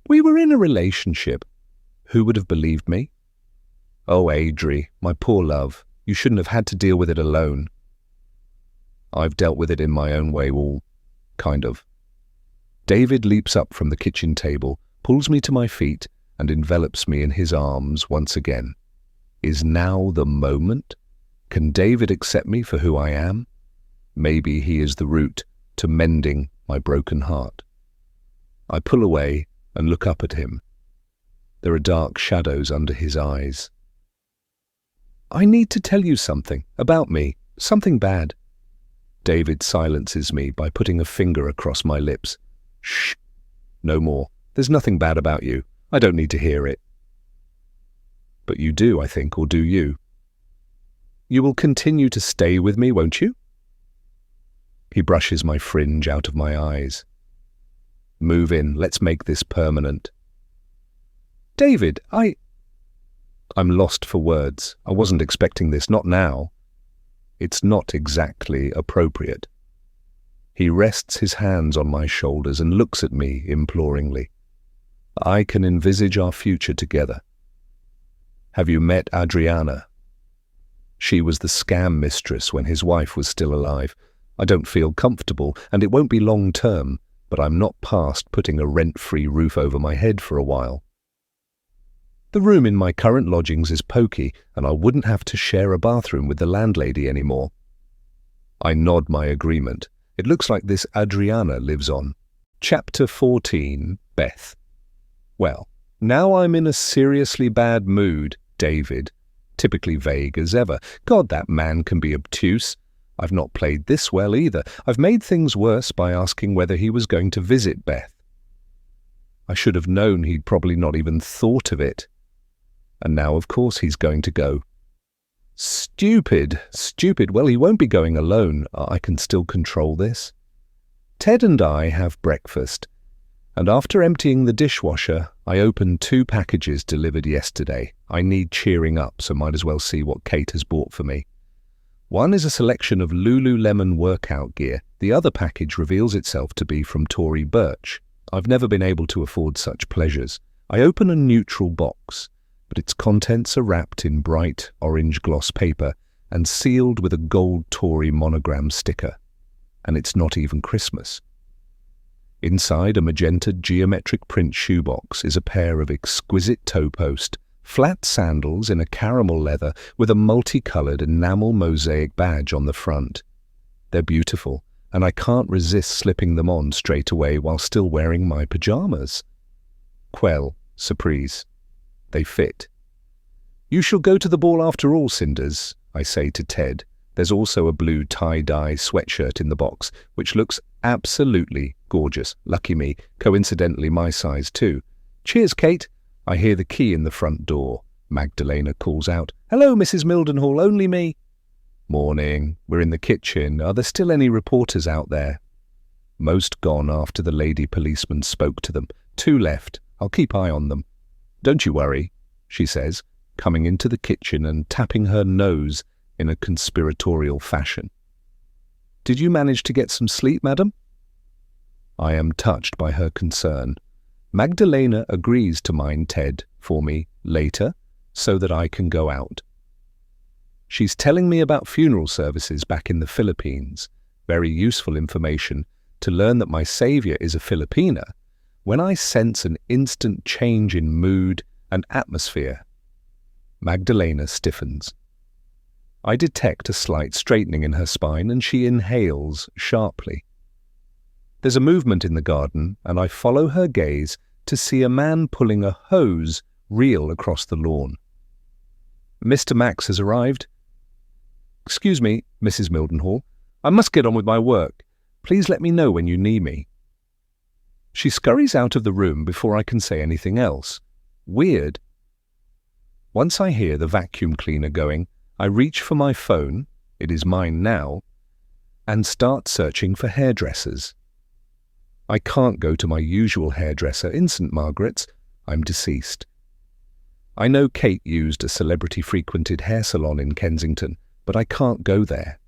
We were in a relationship. Who would have believed me? Oh, Adri, my poor love, you shouldn't have had to deal with it alone. I've dealt with it in my own way, kind of. David leaps up from the kitchen table, pulls me to my feet, and envelops me in his arms once again. Is now the moment? Can David accept me for who I am? Maybe he is the route to mending my broken heart. I pull away and look up at him. There are dark shadows under his eyes. I need to tell you something about me, something bad. David silences me by putting a finger across my lips. Shh, no more. There's nothing bad about you. I don't need to hear it. But you do, I think, or do you? You will continue to stay with me, won't you? He brushes my fringe out of my eyes. Move in, let's make this permanent. David, I'm lost for words. I wasn't expecting this, not now. It's not exactly appropriate. He rests his hands on my shoulders and looks at me imploringly. I can envisage our future together. Have you met Adriana? She was the scam mistress when his wife was still alive. I don't feel comfortable, and it won't be long-term, but I'm not past putting a rent-free roof over my head for a while. The room in my current lodgings is pokey, and I wouldn't have to share a bathroom with the landlady anymore. I nod my agreement. It looks like this Adriana lives on. Chapter 14, Beth. Well, now I'm in a seriously bad mood, David. Typically vague as ever. God, that man can be obtuse. I've not played this well either. I've made things worse by asking whether he was going to visit Beth. I should have known he'd probably not even thought of it. And now, of course, he's going to go. Stupid. Well, he won't be going alone. I can still control this. Ted and I have breakfast, and after emptying the dishwasher, I opened 2 packages delivered yesterday. I need cheering up, so might as well see what Kate has bought for me. One is a selection of Lululemon workout gear. The other package reveals itself to be from Tory Burch. I've never been able to afford such pleasures. I open a neutral box, but its contents are wrapped in bright orange gloss paper and sealed with a gold Tory monogram sticker. And it's not even Christmas. Inside a magenta geometric print shoebox is a pair of exquisite toe-post, flat sandals in a caramel leather with a multicolored enamel mosaic badge on the front. They're beautiful, and I can't resist slipping them on straight away while still wearing my pajamas. Quelle, surprise. They fit. You shall go to the ball after all, Cinders, I say to Ted. There's also a blue tie-dye sweatshirt in the box, which looks absolutely gorgeous. Lucky me, coincidentally my size too. Cheers, Kate. I hear the key in the front door. Magdalena calls out, Hello, Mrs. Mildenhall, only me. Morning. We're in the kitchen. Are there still any reporters out there? Most gone after the lady policeman spoke to them. 2 left. I'll keep eye on them. Don't you worry, she says, coming into the kitchen and tapping her nose in a conspiratorial fashion. Did you manage to get some sleep, madam? I am touched by her concern. Magdalena agrees to mind Ted for me later so that I can go out. She's telling me about funeral services back in the Philippines. Very useful information to learn that my savior is a Filipina when I sense an instant change in mood and atmosphere. Magdalena stiffens. I detect a slight straightening in her spine and she inhales sharply. There's a movement in the garden, and I follow her gaze to see a man pulling a hose reel across the lawn. "Mr. Max has arrived." "Excuse me, Mrs. Mildenhall. I must get on with my work. Please let me know when you need me." She scurries out of the room before I can say anything else. Weird. Once I hear the vacuum cleaner going, I reach for my phone, it is mine now, and start searching for hairdressers. I can't go to my usual hairdresser in St. Margaret's. I'm deceased. I know Kate used a celebrity-frequented hair salon in Kensington, but I can't go there.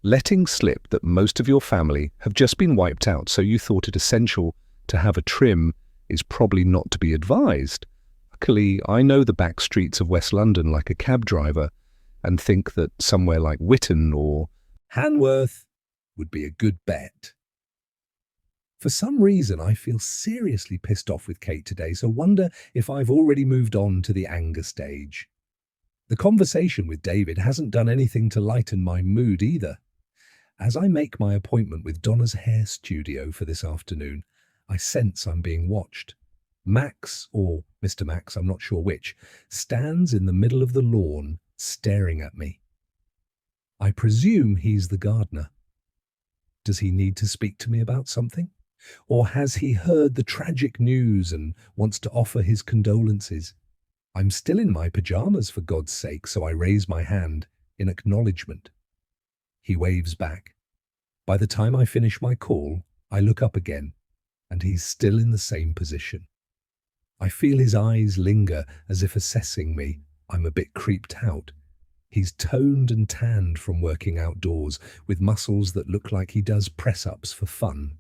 Letting slip that most of your family have just been wiped out, so you thought it essential to have a trim, is probably not to be advised. Luckily, I know the back streets of West London like a cab driver, and think that somewhere like Whitton or Hanworth would be a good bet. For some reason, I feel seriously pissed off with Kate today, so wonder if I've already moved on to the anger stage. The conversation with David hasn't done anything to lighten my mood either. As I make my appointment with Donna's hair studio for this afternoon, I sense I'm being watched. Max, or Mr. Max, I'm not sure which, stands in the middle of the lawn staring at me. I presume he's the gardener. Does he need to speak to me about something? Or has he heard the tragic news and wants to offer his condolences? I'm still in my pajamas, for God's sake, so I raise my hand in acknowledgement. He waves back. By the time I finish my call, I look up again, and he's still in the same position. I feel his eyes linger as if assessing me. I'm a bit creeped out. He's toned and tanned from working outdoors, with muscles that look like he does press-ups for fun.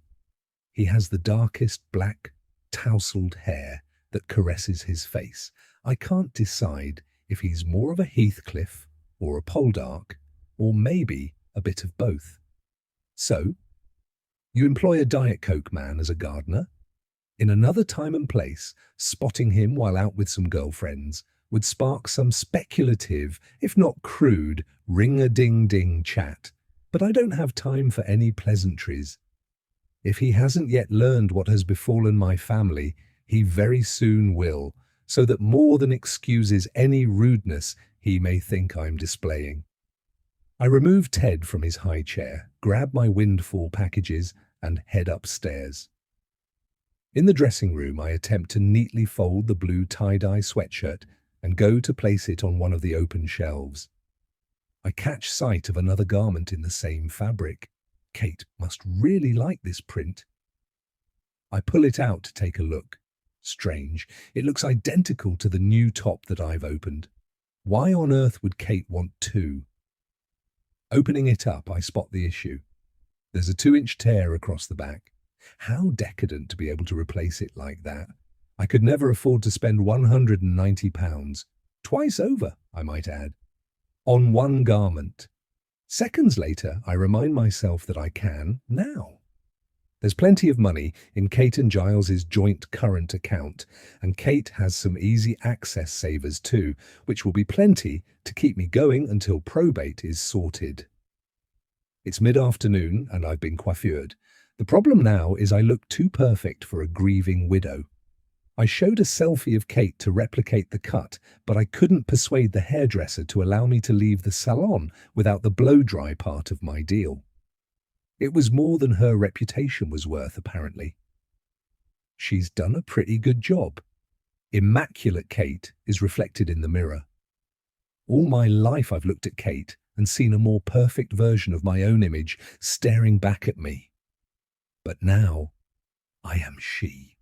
He has the darkest black, tousled hair that caresses his face. I can't decide if he's more of a Heathcliff or a Poldark, or maybe a bit of both. "So, you employ a Diet Coke man as a gardener?" In another time and place, spotting him while out with some girlfriends would spark some speculative, if not crude, ring-a-ding-ding chat, but I don't have time for any pleasantries. If he hasn't yet learned what has befallen my family, he very soon will, so that more than excuses any rudeness he may think I'm displaying. I remove Ted from his high chair, grab my windfall packages, and head upstairs. In the dressing room, I attempt to neatly fold the blue tie-dye sweatshirt and go to place it on one of the open shelves. I catch sight of another garment in the same fabric. Kate must really like this print. I pull it out to take a look. Strange, it looks identical to the new top that I've opened. Why on earth would Kate want two? Opening it up, I spot the issue. There's a 2-inch tear across the back. How decadent to be able to replace it like that. I could never afford to spend £190, twice over, I might add, on one garment. Seconds later, I remind myself that I can now. There's plenty of money in Kate and Giles's joint current account, and Kate has some easy access savers too, which will be plenty to keep me going until probate is sorted. It's mid-afternoon and I've been coiffured. The problem now is I look too perfect for a grieving widow. I showed a selfie of Kate to replicate the cut, but I couldn't persuade the hairdresser to allow me to leave the salon without the blow-dry part of my deal. It was more than her reputation was worth, apparently. She's done a pretty good job. Immaculate Kate is reflected in the mirror. All my life I've looked at Kate and seen a more perfect version of my own image staring back at me. But now, I am she.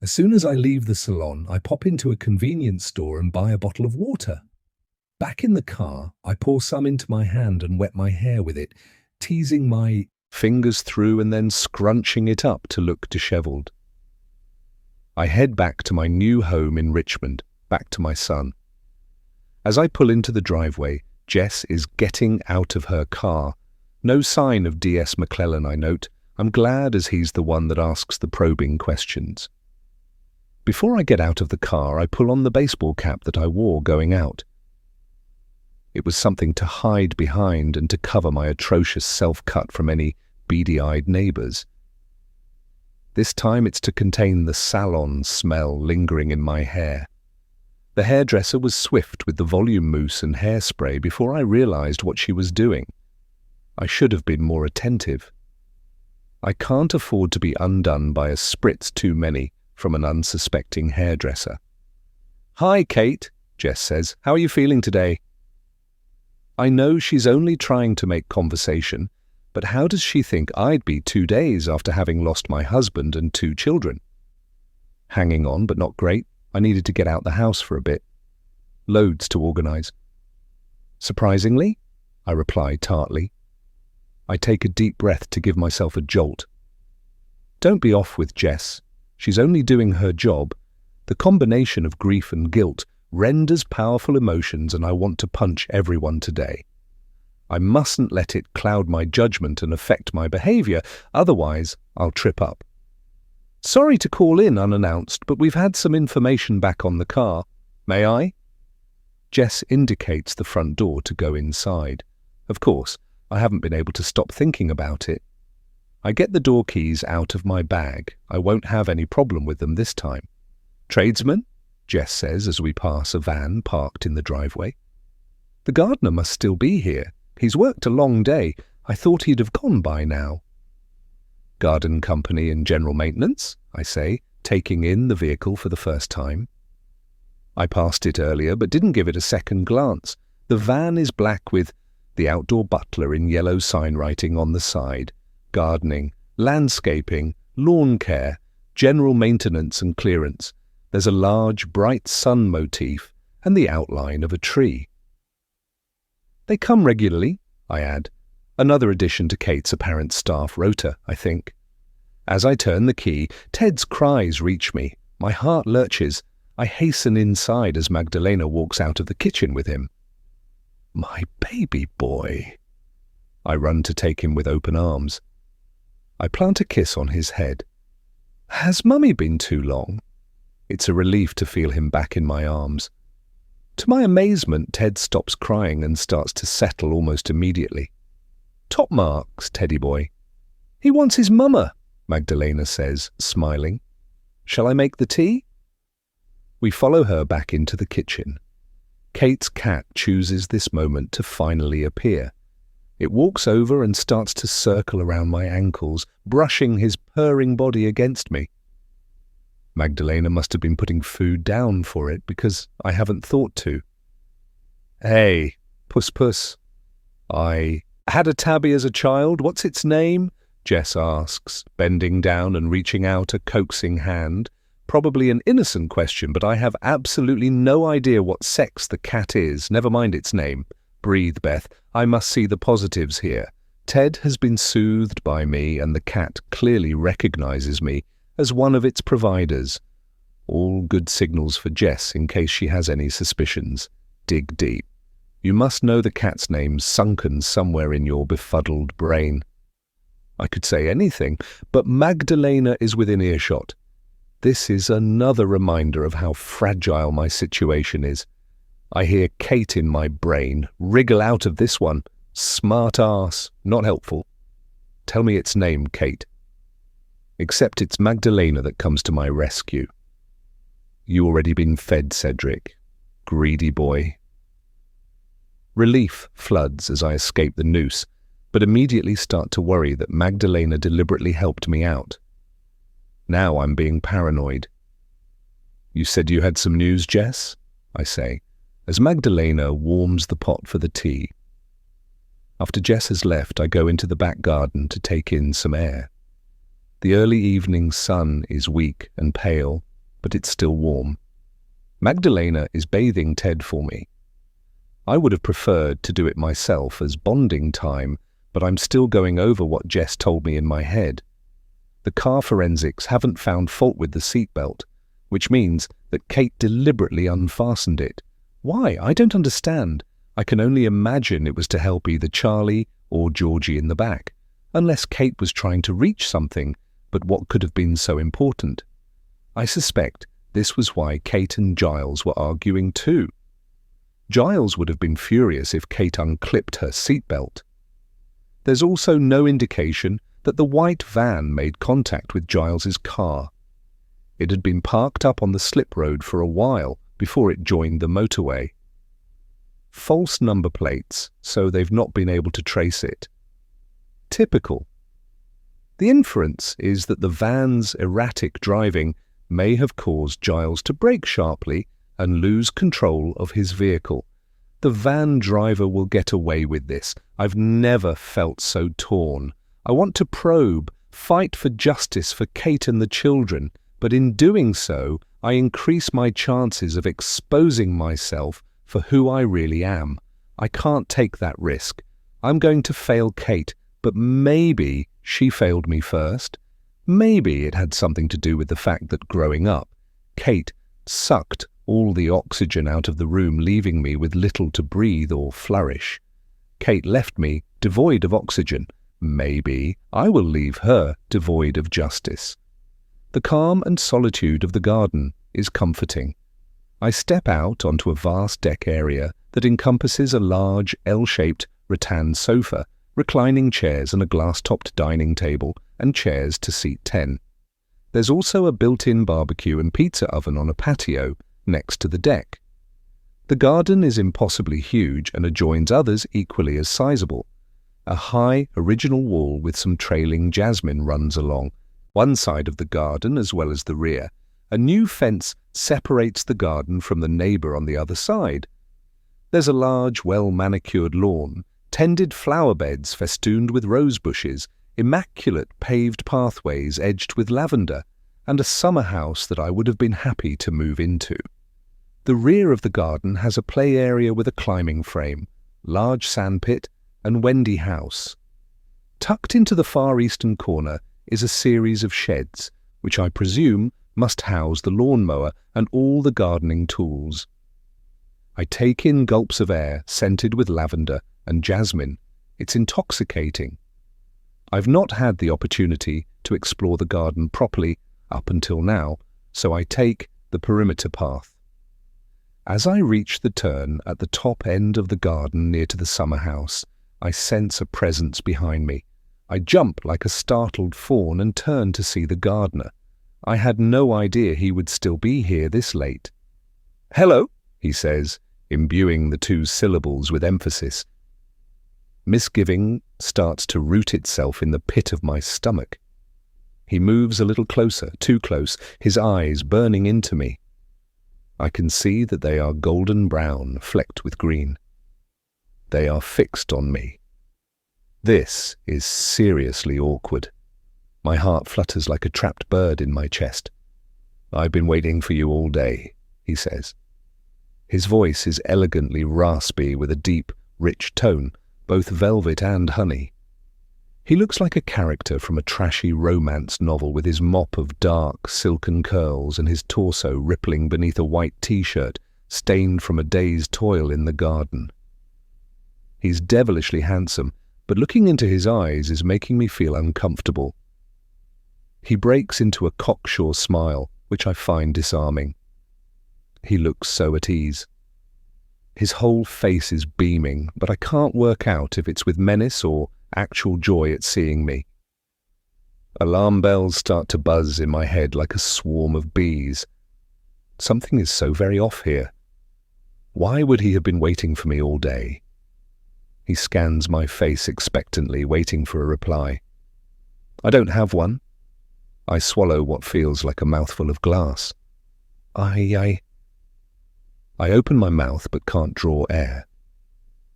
As soon as I leave the salon, I pop into a convenience store and buy a bottle of water. Back in the car, I pour some into my hand and wet my hair with it, teasing my fingers through and then scrunching it up to look dishevelled. I head back to my new home in Richmond, back to my son. As I pull into the driveway, Jess is getting out of her car. No sign of D.S. McClellan, I note. I'm glad, as he's the one that asks the probing questions. Before I get out of the car, I pull on the baseball cap that I wore going out. It was something to hide behind and to cover my atrocious self-cut from any beady-eyed neighbours. This time it's to contain the salon smell lingering in my hair. The hairdresser was swift with the volume mousse and hairspray before I realized what she was doing. I should have been more attentive. I can't afford to be undone by a spritz too many from an unsuspecting hairdresser. "Hi, Kate," Jess says. "How are you feeling today?" I know she's only trying to make conversation, but how does she think I'd be 2 days after having lost my husband and 2 children? Hanging on, but not great. I needed to get out the house for a bit. Loads to organise. "Surprisingly," I reply tartly. I take a deep breath to give myself a jolt. Don't be off with Jess. She's only doing her job. The combination of grief and guilt renders powerful emotions, and I want to punch everyone today. I mustn't let it cloud my judgment and affect my behaviour, otherwise I'll trip up. "Sorry to call in unannounced, but we've had some information back on the car. May I?" Jess indicates the front door to go inside. Of course, I haven't been able to stop thinking about it. I get the door keys out of my bag. I won't have any problem with them this time. "Tradesman?" Jess says as we pass a van parked in the driveway. "The gardener must still be here. He's worked a long day. I thought he'd have gone by now." "Garden company and general maintenance," I say, taking in the vehicle for the first time. I passed it earlier but didn't give it a second glance. The van is black with "The Outdoor Butler" in yellow signwriting on the side, gardening, landscaping, lawn care, general maintenance and clearance. There's a large, bright sun motif and the outline of a tree. "They come regularly," I add. Another addition to Kate's apparent staff rota, I think. As I turn the key, Ted's cries reach me. My heart lurches. I hasten inside as Magdalena walks out of the kitchen with him. "My baby boy." I run to take him with open arms. I plant a kiss on his head. "Has Mummy been too long?" It's a relief to feel him back in my arms. To my amazement, Ted stops crying and starts to settle almost immediately. "Top marks, Teddy boy." "He wants his mama," Magdalena says, smiling. "Shall I make the tea?" We follow her back into the kitchen. Kate's cat chooses this moment to finally appear. It walks over and starts to circle around my ankles, brushing his purring body against me. Magdalena must have been putting food down for it because I haven't thought to. "Hey, puss puss." "I had a tabby as a child. What's its name?" Jess asks, bending down and reaching out a coaxing hand. Probably an innocent question, but I have absolutely no idea what sex the cat is, never mind its name. Breathe, Beth. I must see the positives here. Ted has been soothed by me, and the cat clearly recognizes me as one of its providers. All good signals for Jess in case she has any suspicions. Dig deep. You must know the cat's name sunken somewhere in your befuddled brain. I could say anything, but Magdalena is within earshot. This is another reminder of how fragile my situation is. I hear Kate in my brain. Wriggle out of this one. Smart ass. Not helpful. Tell me its name, Kate. Except it's Magdalena that comes to my rescue. You already been fed, Cedric. Greedy boy. Relief floods as I escape the noose, but immediately start to worry that Magdalena deliberately helped me out. Now I'm being paranoid. "You said you had some news, Jess?" I say, as Magdalena warms the pot for the tea. After Jess has left, I go into the back garden to take in some air. The early evening sun is weak and pale, but it's still warm. Magdalena is bathing Ted for me. I would have preferred to do it myself as bonding time, but I'm still going over what Jess told me in my head. The car forensics haven't found fault with the seatbelt, which means that Kate deliberately unfastened it. Why? I don't understand. I can only imagine it was to help either Charlie or Georgie in the back, unless Kate was trying to reach something, but what could have been so important? I suspect this was why Kate and Giles were arguing too. Giles would have been furious if Kate unclipped her seatbelt. There's also no indication that the white van made contact with Giles's car. It had been parked up on the slip road for a while before it joined the motorway. False number plates, so they've not been able to trace it. Typical. The inference is that the van's erratic driving may have caused Giles to brake sharply and lose control of his vehicle. The van driver will get away with this. I've never felt so torn. I want to probe, fight for justice for Kate and the children, but in doing so, I increase my chances of exposing myself for who I really am. I can't take that risk. I'm going to fail Kate, but maybe she failed me first. Maybe it had something to do with the fact that growing up, Kate sucked all the oxygen out of the room, leaving me with little to breathe or flourish. Kate left me devoid of oxygen. Maybe I will leave her devoid of justice. The calm and solitude of the garden is comforting. I step out onto a vast deck area that encompasses a large L-shaped rattan sofa, reclining chairs and a glass-topped dining table and chairs to seat 10. There's also a built-in barbecue and pizza oven on a patio next to the deck. The garden is impossibly huge and adjoins others equally as sizable. A high, original wall with some trailing jasmine runs along one side of the garden as well as the rear. A new fence separates the garden from the neighbour on the other side. There's a large, well-manicured lawn, tended flower beds festooned with rose bushes, immaculate paved pathways edged with lavender, and a summer house that I would have been happy to move into. The rear of the garden has a play area with a climbing frame, large sandpit, and Wendy house. Tucked into the far eastern corner is a series of sheds, which I presume must house the lawnmower and all the gardening tools. I take in gulps of air scented with lavender and jasmine. It's intoxicating. I've not had the opportunity to explore the garden properly up until now, so I take the perimeter path. As I reach the turn at the top end of the garden near to the summer house, I sense a presence behind me. I jump like a startled fawn and turn to see the gardener. I had no idea he would still be here this late. "Hello," he says, imbuing the two syllables with emphasis. Misgiving starts to root itself in the pit of my stomach. He moves a little closer, too close, his eyes burning into me. I can see that they are golden brown, flecked with green. They are fixed on me. This is seriously awkward. My heart flutters like a trapped bird in my chest. "I've been waiting for you all day," he says. His voice is elegantly raspy with a deep, rich tone, both velvet and honey. He looks like a character from a trashy romance novel with his mop of dark, silken curls and his torso rippling beneath a white t-shirt stained from a day's toil in the garden. He's devilishly handsome, but looking into his eyes is making me feel uncomfortable. He breaks into a cocksure smile, which I find disarming. He looks so at ease. His whole face is beaming, but I can't work out if it's with menace or actual joy at seeing me. Alarm bells start to buzz in my head like a swarm of bees. Something is so very off here. Why would he have been waiting for me all day? He scans my face expectantly, waiting for a reply. I don't have one. I swallow what feels like a mouthful of glass. I open my mouth but can't draw air.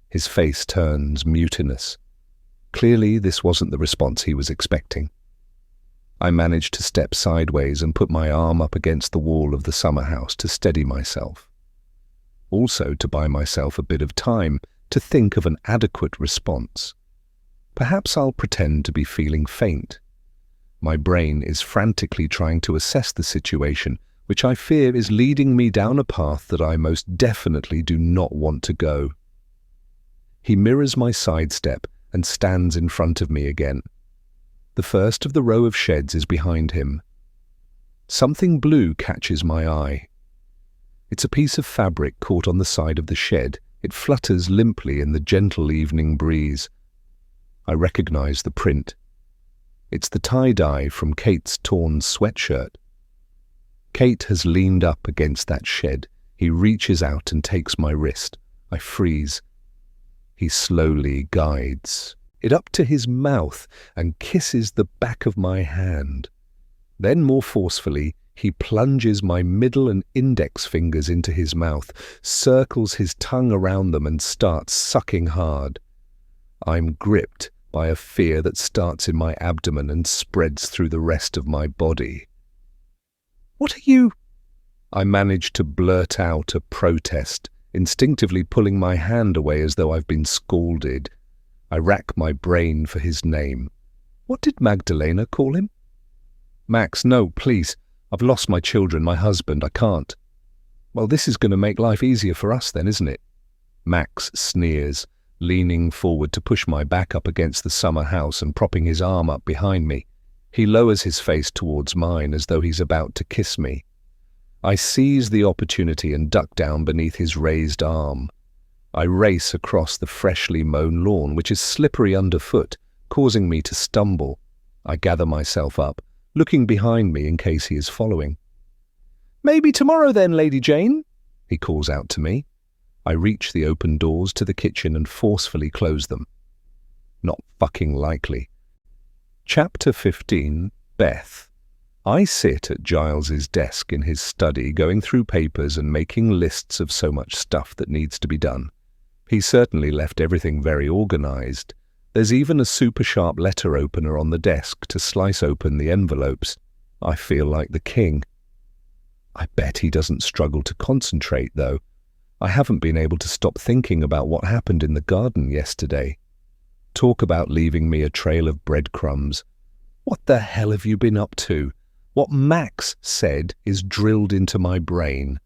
His face turns mutinous. Clearly, this wasn't the response he was expecting. I manage to step sideways and put my arm up against the wall of the summer house to steady myself. Also to buy myself a bit of time to think of an adequate response. Perhaps I'll pretend to be feeling faint. My brain is frantically trying to assess the situation, which I fear is leading me down a path that I most definitely do not want to go. He mirrors my sidestep and stands in front of me again. The first of the row of sheds is behind him. Something blue catches my eye. It's a piece of fabric caught on the side of the shed. It flutters limply in the gentle evening breeze. I recognize the print. It's the tie-dye from Kate's torn sweatshirt. Kate has leaned up against that shed. He reaches out and takes my wrist. I freeze. He slowly guides it up to his mouth and kisses the back of my hand. Then, more forcefully, he plunges my middle and index fingers into his mouth, circles his tongue around them and starts sucking hard. I'm gripped by a fear that starts in my abdomen and spreads through the rest of my body. "What are you—" I manage to blurt out a protest, instinctively pulling my hand away as though I've been scalded. I rack my brain for his name. What did Magdalena call him? "Max, no, please. I've lost my children, my husband. I can't." "Well, this is going to make life easier for us then, isn't it?" Max sneers, leaning forward to push my back up against the summer house and propping his arm up behind me. He lowers his face towards mine as though he's about to kiss me. I seize the opportunity and duck down beneath his raised arm. I race across the freshly mown lawn, which is slippery underfoot, causing me to stumble. I gather myself up, looking behind me in case he is following. "Maybe tomorrow then, Lady Jane," he calls out to me. I reach the open doors to the kitchen and forcefully close them. Not fucking likely. Chapter 15, Beth. I sit at Giles's desk in his study, going through papers and making lists of so much stuff that needs to be done. He certainly left everything very organized. There's even a super sharp letter opener on the desk to slice open the envelopes. I feel like the king. I bet he doesn't struggle to concentrate, though. I haven't been able to stop thinking about what happened in the garden yesterday. Talk about leaving me a trail of breadcrumbs. What the hell have you been up to? What Max said is drilled into my brain.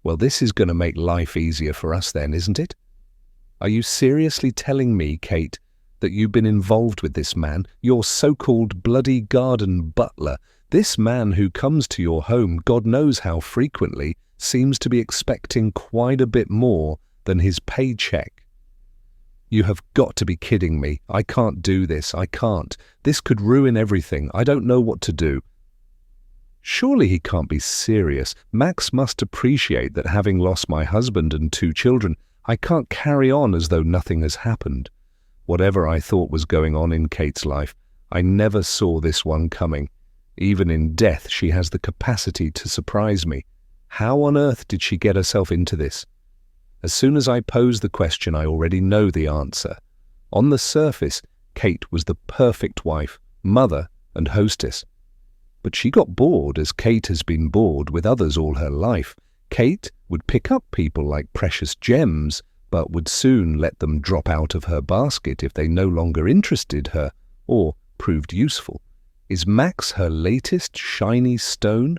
Well, this is going to make life easier for us then, isn't it? Are you seriously telling me, Kate, that you've been involved with this man, your so-called bloody garden butler, this man who comes to your home, God knows how frequently, seems to be expecting quite a bit more than his paycheck? You have got to be kidding me. I can't do this. I can't. This could ruin everything. I don't know what to do. Surely he can't be serious. Max must appreciate that having lost my husband and 2 children, I can't carry on as though nothing has happened. Whatever I thought was going on in Kate's life, I never saw this one coming. Even in death, she has the capacity to surprise me. How on earth did she get herself into this? As soon as I pose the question, I already know the answer. On the surface, Kate was the perfect wife, mother, and hostess. But she got bored, as Kate has been bored with others all her life. Kate would pick up people like precious gems, but would soon let them drop out of her basket if they no longer interested her or proved useful. Is Max her latest shiny stone?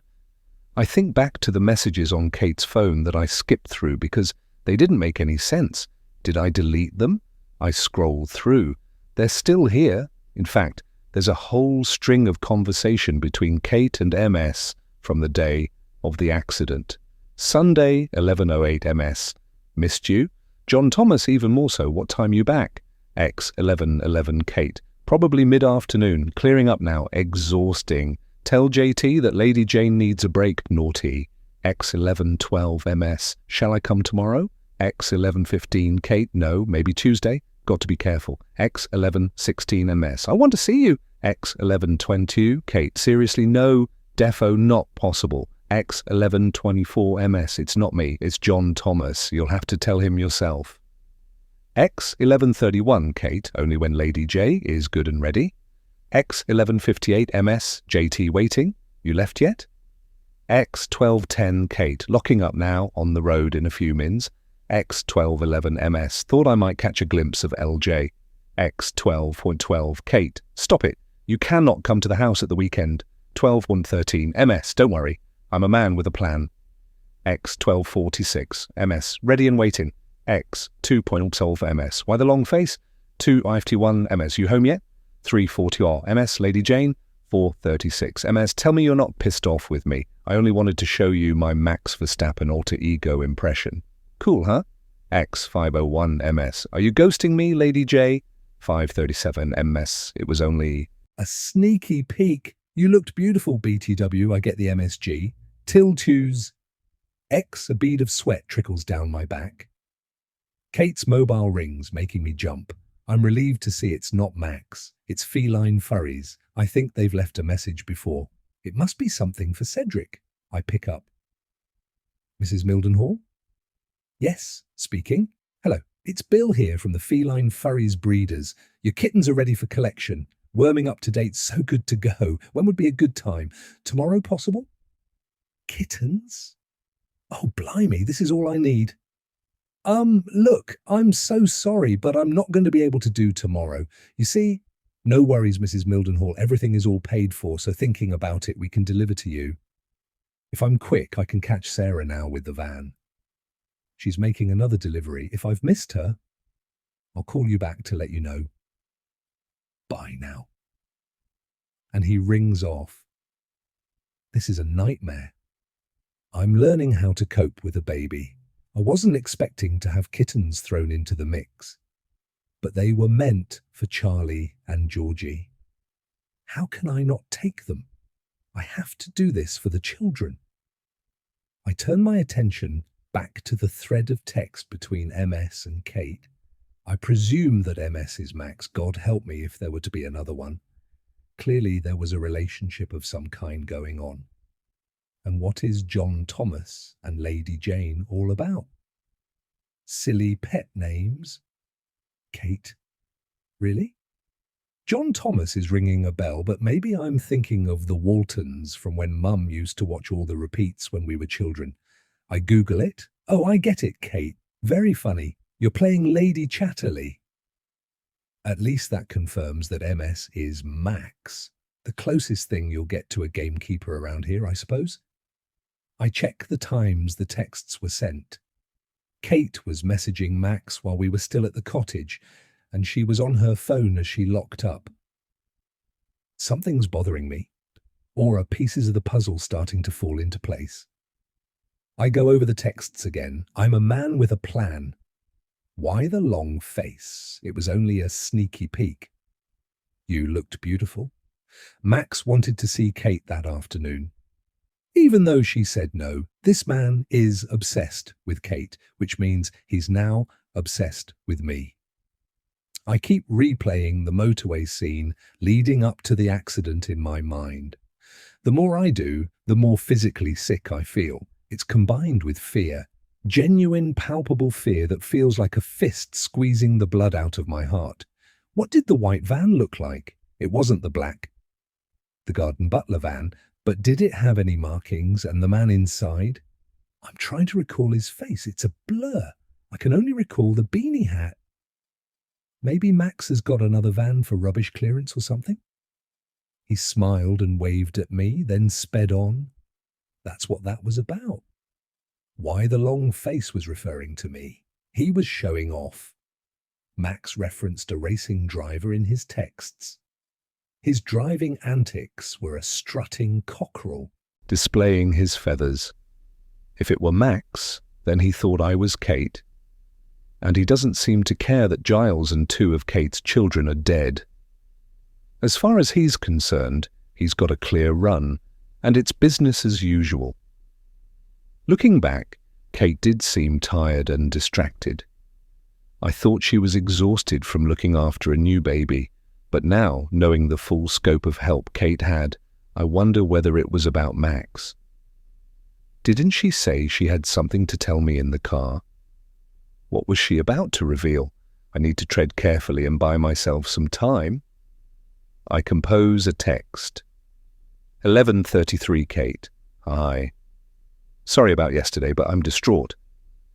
I think back to the messages on Kate's phone that I skipped through because they didn't make any sense. Did I delete them? I scrolled through. They're still here. In fact, there's a whole string of conversation between Kate and MS from the day of the accident. Sunday, 11:08 MS. Missed you? John Thomas, even more so. What time you back? X, 11:11 Kate. Probably mid-afternoon. Clearing up now. Exhausting. Tell JT that Lady Jane needs a break, naughty. X, 11:12 MS. Shall I come tomorrow? X, 11:15 Kate. No, maybe Tuesday. Got to be careful. X, 11:16 MS. I want to see you. X, 11:22 Kate. Seriously, no. Defo not possible. X, 11:24 MS. It's not me. It's John Thomas. You'll have to tell him yourself. X, 11:31 Kate. Only when Lady J is good and ready. X, 11:58 MS. JT waiting. You left yet? X, 12:10 Kate. Locking up now, on the road in a few mins. X, 12:11 MS. Thought I might catch a glimpse of LJ. X, 12:12 Kate. Stop it. You cannot come to the house at the weekend. 12:13 MS. Don't worry. I'm a man with a plan. X, 12:46 MS. Ready and waiting. X, 2.12 MS. Why the long face? 2:51 MS. You home yet? 3:40 MS. Lady Jane. 4:36 MS. Tell me you're not pissed off with me. I only wanted to show you my Max Verstappen alter ego impression. Cool, huh? X, 5:01 MS. Are you ghosting me, Lady J? 5:37 MS. It was only A sneaky peek. You looked beautiful, BTW. I get the MSG. Till twos. X, a bead of sweat trickles down my back. Kate's mobile rings, making me jump. I'm relieved to see it's not Max. It's Feline Furries. I think they've left a message before. It must be something for Cedric. I pick up. Mrs. Mildenhall? Yes, speaking. Hello, it's Bill here from the Feline Furries Breeders. Your kittens are ready for collection. Worming up to date, so good to go. When would be a good time? Tomorrow possible? Kittens? Oh, blimey, this is all I need. Look, I'm so sorry, but I'm not going to be able to do tomorrow. You see, no worries, Mrs. Mildenhall. Everything is all paid for, so thinking about it, we can deliver to you. If I'm quick, I can catch Sarah now with the van. She's making another delivery. If I've missed her, I'll call you back to let you know. Bye now. And he rings off. This is a nightmare. I'm learning how to cope with a baby. I wasn't expecting to have kittens thrown into the mix, but they were meant for Charlie and Georgie. How can I not take them? I have to do this for the children. I turn my attention back to the thread of text between MS and Kate. I presume that MS is Max. God help me if there were to be another one. Clearly there was a relationship of some kind going on. And what is John Thomas and Lady Jane all about? Silly pet names? Kate? Really? John Thomas is ringing a bell, but maybe I'm thinking of the Waltons from when Mum used to watch all the repeats when we were children. I Google it. Oh, I get it, Kate. Very funny. You're playing Lady Chatterley. At least that confirms that MS is Max. The closest thing you'll get to a gamekeeper around here, I suppose. I check the times the texts were sent. Kate was messaging Max while we were still at the cottage, and she was on her phone as she locked up. Something's bothering me, or are pieces of the puzzle starting to fall into place? I go over the texts again. I'm a man with a plan. Why the long face? It was only a sneaky peek. You looked beautiful. Max wanted to see Kate that afternoon. Even though she said no, this man is obsessed with Kate, which means he's now obsessed with me. I keep replaying the motorway scene leading up to the accident in my mind. The more I do, the more physically sick I feel. It's combined with fear, genuine, palpable fear that feels like a fist squeezing the blood out of my heart. What did the white van look like? It wasn't the black, the garden butler van, but did it have any markings and the man inside? I'm trying to recall his face. It's a blur. I can only recall the beanie hat. Maybe Max has got another van for rubbish clearance or something? He smiled and waved at me, then sped on. That's what that was about. Why the long face was referring to me. He was showing off. Max referenced a racing driver in his texts. His driving antics were a strutting cockerel, displaying his feathers. If it were Max, then he thought I was Kate. And he doesn't seem to care that Giles and 2 of Kate's children are dead. As far as he's concerned, he's got a clear run, and it's business as usual. Looking back, Kate did seem tired and distracted. I thought she was exhausted from looking after a new baby, but now, knowing the full scope of help Kate had, I wonder whether it was about Max. Didn't she say she had something to tell me in the car? What was she about to reveal? I need to tread carefully and buy myself some time. I compose a text. 11:33 Kate. Hi. Sorry about yesterday, but I'm distraught.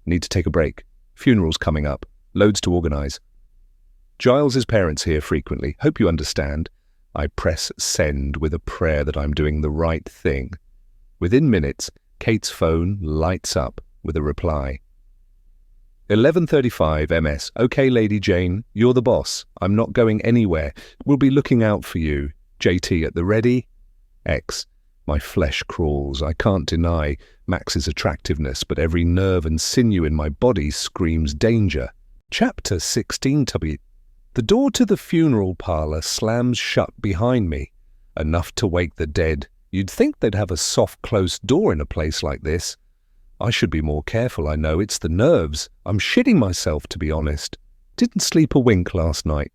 Need to take a break. Funeral's coming up. Loads to organise. Giles's parents here frequently. Hope you understand. I press send with a prayer that I'm doing the right thing. Within minutes, Kate's phone lights up with a reply. 11:35 MS. Okay, Lady Jane, you're the boss. I'm not going anywhere. We'll be looking out for you. JT at the ready. X. My flesh crawls. I can't deny Max's attractiveness, but every nerve and sinew in my body screams danger. Chapter 16W. The door to the funeral parlour slams shut behind me, enough to wake the dead. You'd think they'd have a soft, closed door in a place like this. I should be more careful, I know. It's the nerves. I'm shitting myself, to be honest. Didn't sleep a wink last night.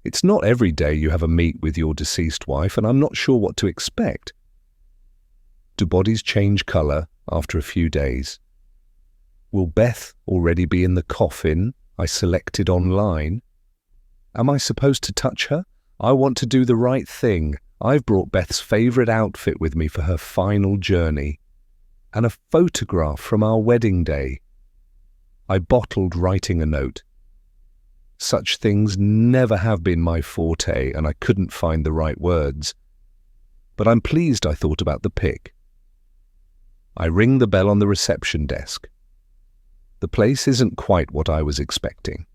It's not every day you have a meet with your deceased wife, and I'm not sure what to expect. Do bodies change colour after a few days? Will Beth already be in the coffin I selected online? Am I supposed to touch her? I want to do the right thing. I've brought Beth's favourite outfit with me for her final journey, and a photograph from our wedding day. I bottled writing a note. Such things never have been my forte, and I couldn't find the right words. But I'm pleased I thought about the pic. I ring the bell on the reception desk. The place isn't quite what I was expecting.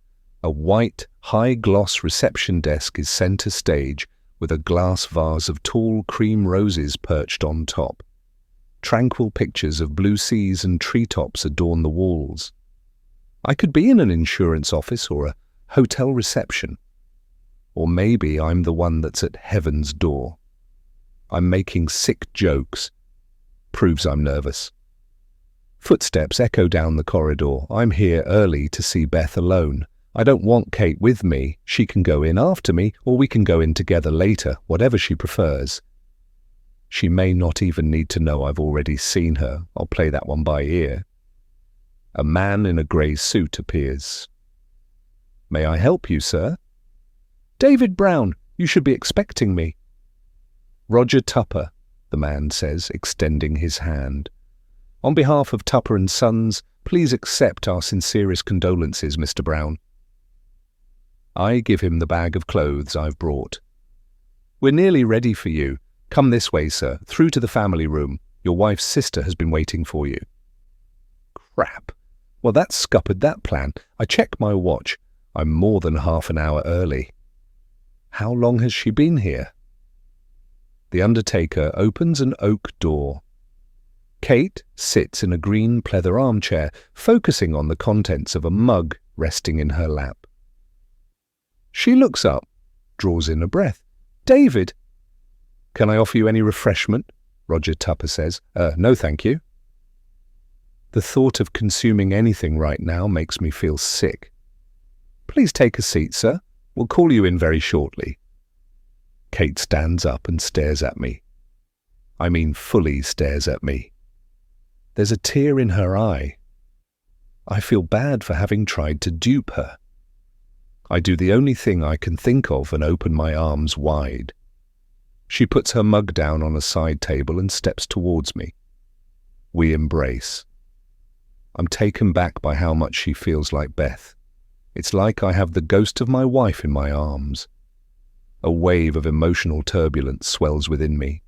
A white, high-gloss reception desk is centre stage with a glass vase of tall cream roses perched on top. Tranquil pictures of blue seas and treetops adorn the walls. I could be in an insurance office or a hotel reception. Or maybe I'm the one that's at heaven's door. I'm making sick jokes. Proves I'm nervous. Footsteps echo down the corridor. I'm here early to see Beth alone. I don't want Kate with me. She can go in after me, or we can go in together later, whatever she prefers. She may not even need to know I've already seen her. I'll play that one by ear. A man in a grey suit appears. May I help you, sir? David Brown, you should be expecting me. Roger Tupper, the man says, extending his hand. On behalf of Tupper and Sons, please accept our sincerest condolences, Mr. Brown. I give him the bag of clothes I've brought. We're nearly ready for you. Come this way, sir, through to the family room. Your wife's sister has been waiting for you. Crap. Well, that scuppered that plan. I check my watch. I'm more than half an hour early. How long has she been here? The undertaker opens an oak door. Kate sits in a green pleather armchair, focusing on the contents of a mug resting in her lap. She looks up, draws in a breath. David! Can I offer you any refreshment? Roger Tupper says. No, thank you. The thought of consuming anything right now makes me feel sick. Please take a seat, sir. We'll call you in very shortly. Kate stands up and stares at me. I mean, fully stares at me. There's a tear in her eye. I feel bad for having tried to dupe her. I do the only thing I can think of and open my arms wide. She puts her mug down on a side table and steps towards me. We embrace. I'm taken back by how much she feels like Beth. It's like I have the ghost of my wife in my arms. A wave of emotional turbulence swells within me.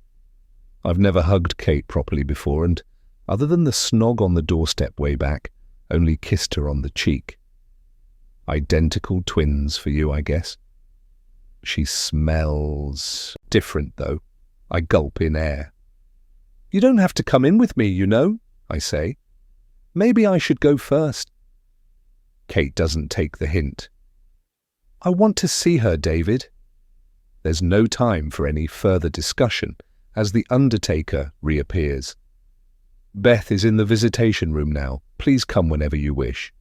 I've never hugged Kate properly before, and, other than the snog on the doorstep way back, only kissed her on the cheek. Identical twins for you, I guess. She smells different, though. I gulp in air. You don't have to come in with me, you know, I say. Maybe I should go first. Kate doesn't take the hint. I want to see her, David. There's no time for any further discussion as the undertaker reappears. Beth is in the visitation room now. Please come whenever you wish.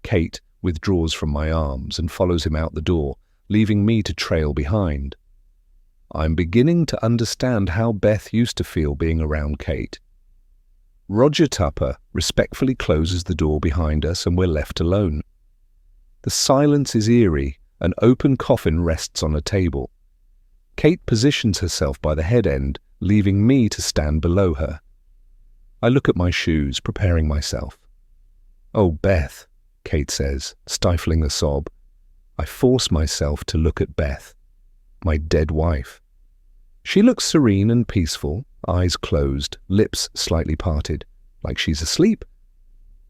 Kate withdraws from my arms and follows him out the door, leaving me to trail behind. I'm beginning to understand how Beth used to feel being around Kate. Roger Tupper respectfully closes the door behind us and we're left alone. The silence is eerie. An open coffin rests on a table. Kate positions herself by the head end, leaving me to stand below her. I look at my shoes, preparing myself. Oh, Beth, Kate says, stifling a sob. I force myself to look at Beth, my dead wife. She looks serene and peaceful, eyes closed, lips slightly parted, like she's asleep.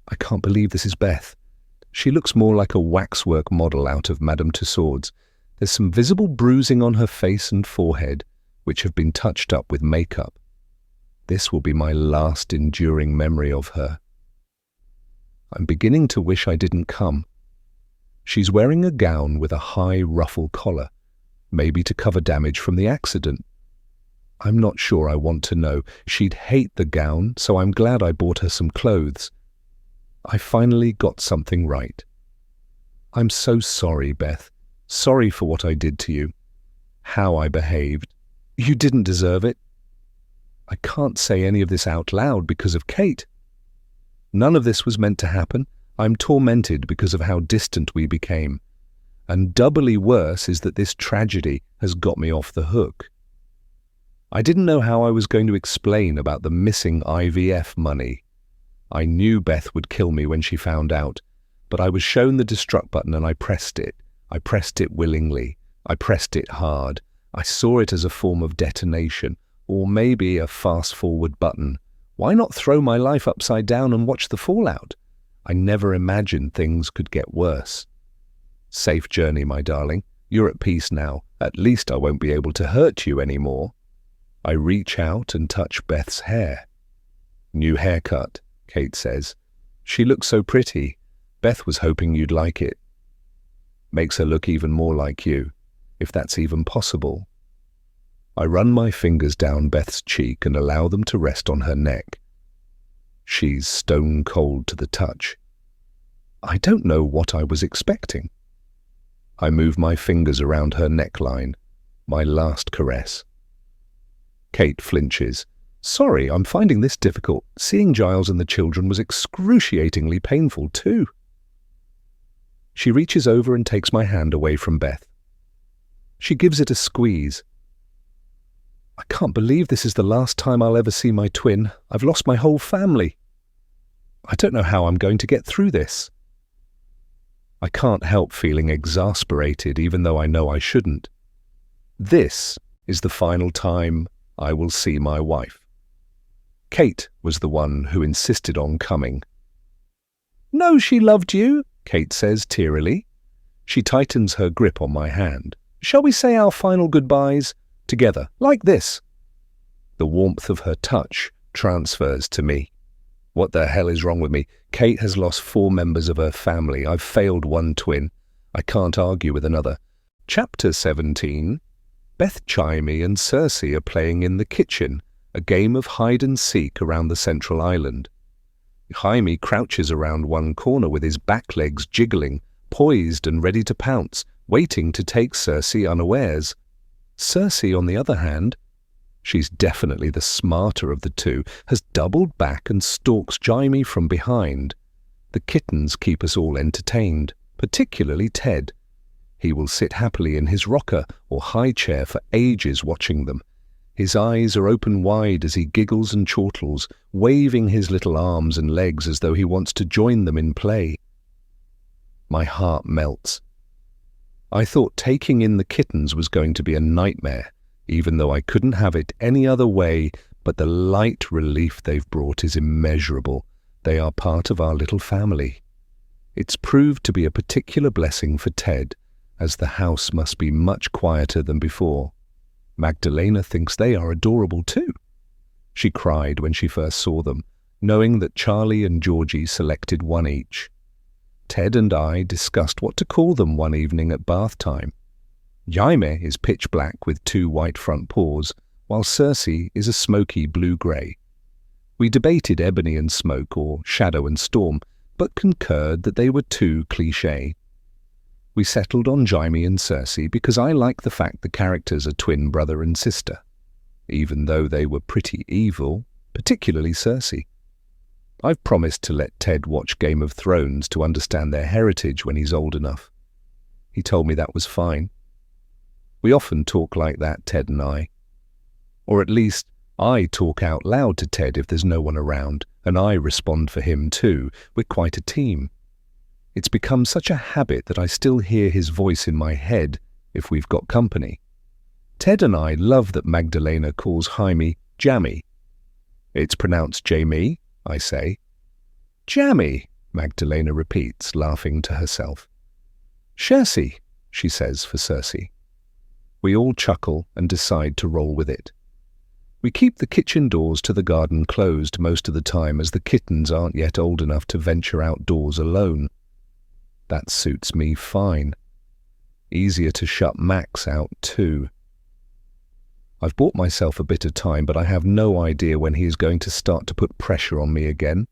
I can't believe this is Beth. She looks more like a waxwork model out of Madame Tussauds. There's some visible bruising on her face and forehead, which have been touched up with makeup. This will be my last enduring memory of her. I'm beginning to wish I didn't come. She's wearing a gown with a high ruffle collar, maybe to cover damage from the accident. I'm not sure I want to know. She'd hate the gown, so I'm glad I bought her some clothes. I finally got something right. I'm so sorry, Beth. Sorry for what I did to you. How I behaved. You didn't deserve it. I can't say any of this out loud because of Kate. None of this was meant to happen. I'm tormented because of how distant we became. And doubly worse is that this tragedy has got me off the hook. I didn't know how I was going to explain about the missing IVF money. I knew Beth would kill me when she found out, but I was shown the destruct button and I pressed it. I pressed it willingly. I pressed it hard. I saw it as a form of detonation, or maybe a fast-forward button. Why not throw my life upside down and watch the fallout? I never imagined things could get worse. Safe journey, my darling. You're at peace now. At least I won't be able to hurt you anymore. I reach out and touch Beth's hair. New haircut, Kate says. She looks so pretty. Beth was hoping you'd like it. Makes her look even more like you, if that's even possible. I run my fingers down Beth's cheek and allow them to rest on her neck. She's stone cold to the touch. I don't know what I was expecting. I move my fingers around her neckline, my last caress. Kate flinches. Sorry, I'm finding this difficult. Seeing Giles and the children was excruciatingly painful too. She reaches over and takes my hand away from Beth. She gives it a squeeze. I can't believe this is the last time I'll ever see my twin. I've lost my whole family. I don't know how I'm going to get through this. I can't help feeling exasperated, even though I know I shouldn't. This is the final time I will see my wife. Kate was the one who insisted on coming. No, she loved you, Kate says tearily. She tightens her grip on my hand. Shall we say our final goodbyes? Together, like this. The warmth of her touch transfers to me. What the hell is wrong with me? Kate has lost 4 members of her family. I've failed one twin. I can't argue with another. Chapter 17. Beth, Jaime and Cersei are playing in the kitchen, a game of hide-and-seek around the central island. Jaime crouches around one corner with his back legs jiggling, poised and ready to pounce, waiting to take Cersei unawares. Cersei, on the other hand, she's definitely the smarter of the two, has doubled back and stalks Jaime from behind. The kittens keep us all entertained, particularly Ted. He will sit happily in his rocker or high chair for ages watching them. His eyes are open wide as he giggles and chortles, waving his little arms and legs as though he wants to join them in play. My heart melts. I thought taking in the kittens was going to be a nightmare, even though I couldn't have it any other way, but the light relief they've brought is immeasurable. They are part of our little family. It's proved to be a particular blessing for Ted, as the house must be much quieter than before. Magdalena thinks they are adorable too. She cried when she first saw them, knowing that Charlie and Georgie selected one each. Ted and I discussed what to call them one evening at bath time. Jaime is pitch black with 2 white front paws, while Cersei is a smoky blue-grey. We debated Ebony and Smoke or Shadow and Storm, but concurred that they were too cliché. We settled on Jaime and Cersei because I like the fact the characters are twin brother and sister, even though they were pretty evil, particularly Cersei. I've promised to let Ted watch Game of Thrones to understand their heritage when he's old enough. He told me that was fine. We often talk like that, Ted and I. Or at least, I talk out loud to Ted if there's no one around, and I respond for him too. We're quite a team. It's become such a habit that I still hear his voice in my head if we've got company. Ted and I love that Magdalena calls Jaime Jammy. It's pronounced Jamie, I say. Jammy, Magdalena repeats, laughing to herself. Cersei, she says for Cersei. We all chuckle and decide to roll with it. We keep the kitchen doors to the garden closed most of the time as the kittens aren't yet old enough to venture outdoors alone. That suits me fine. Easier to shut Max out too. I've bought myself a bit of time, but I have no idea when he is going to start to put pressure on me again.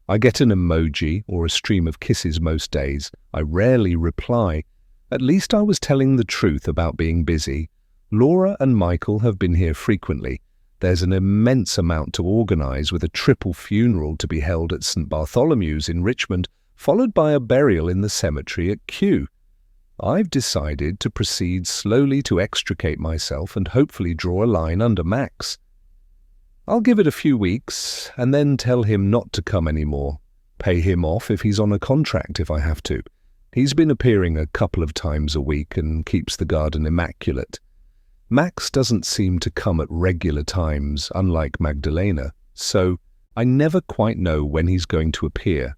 I get an emoji or a stream of kisses most days. I rarely reply. At least I was telling the truth about being busy. Laura and Michael have been here frequently. There's an immense amount to organise, with a triple funeral to be held at St. Bartholomew's in Richmond, followed by a burial in the cemetery at Kew. I've decided to proceed slowly to extricate myself and hopefully draw a line under Max. I'll give it a few weeks and then tell him not to come anymore. Pay him off if he's on a contract if I have to. He's been appearing a couple of times a week and keeps the garden immaculate. Max doesn't seem to come at regular times, unlike Magdalena, so I never quite know when he's going to appear.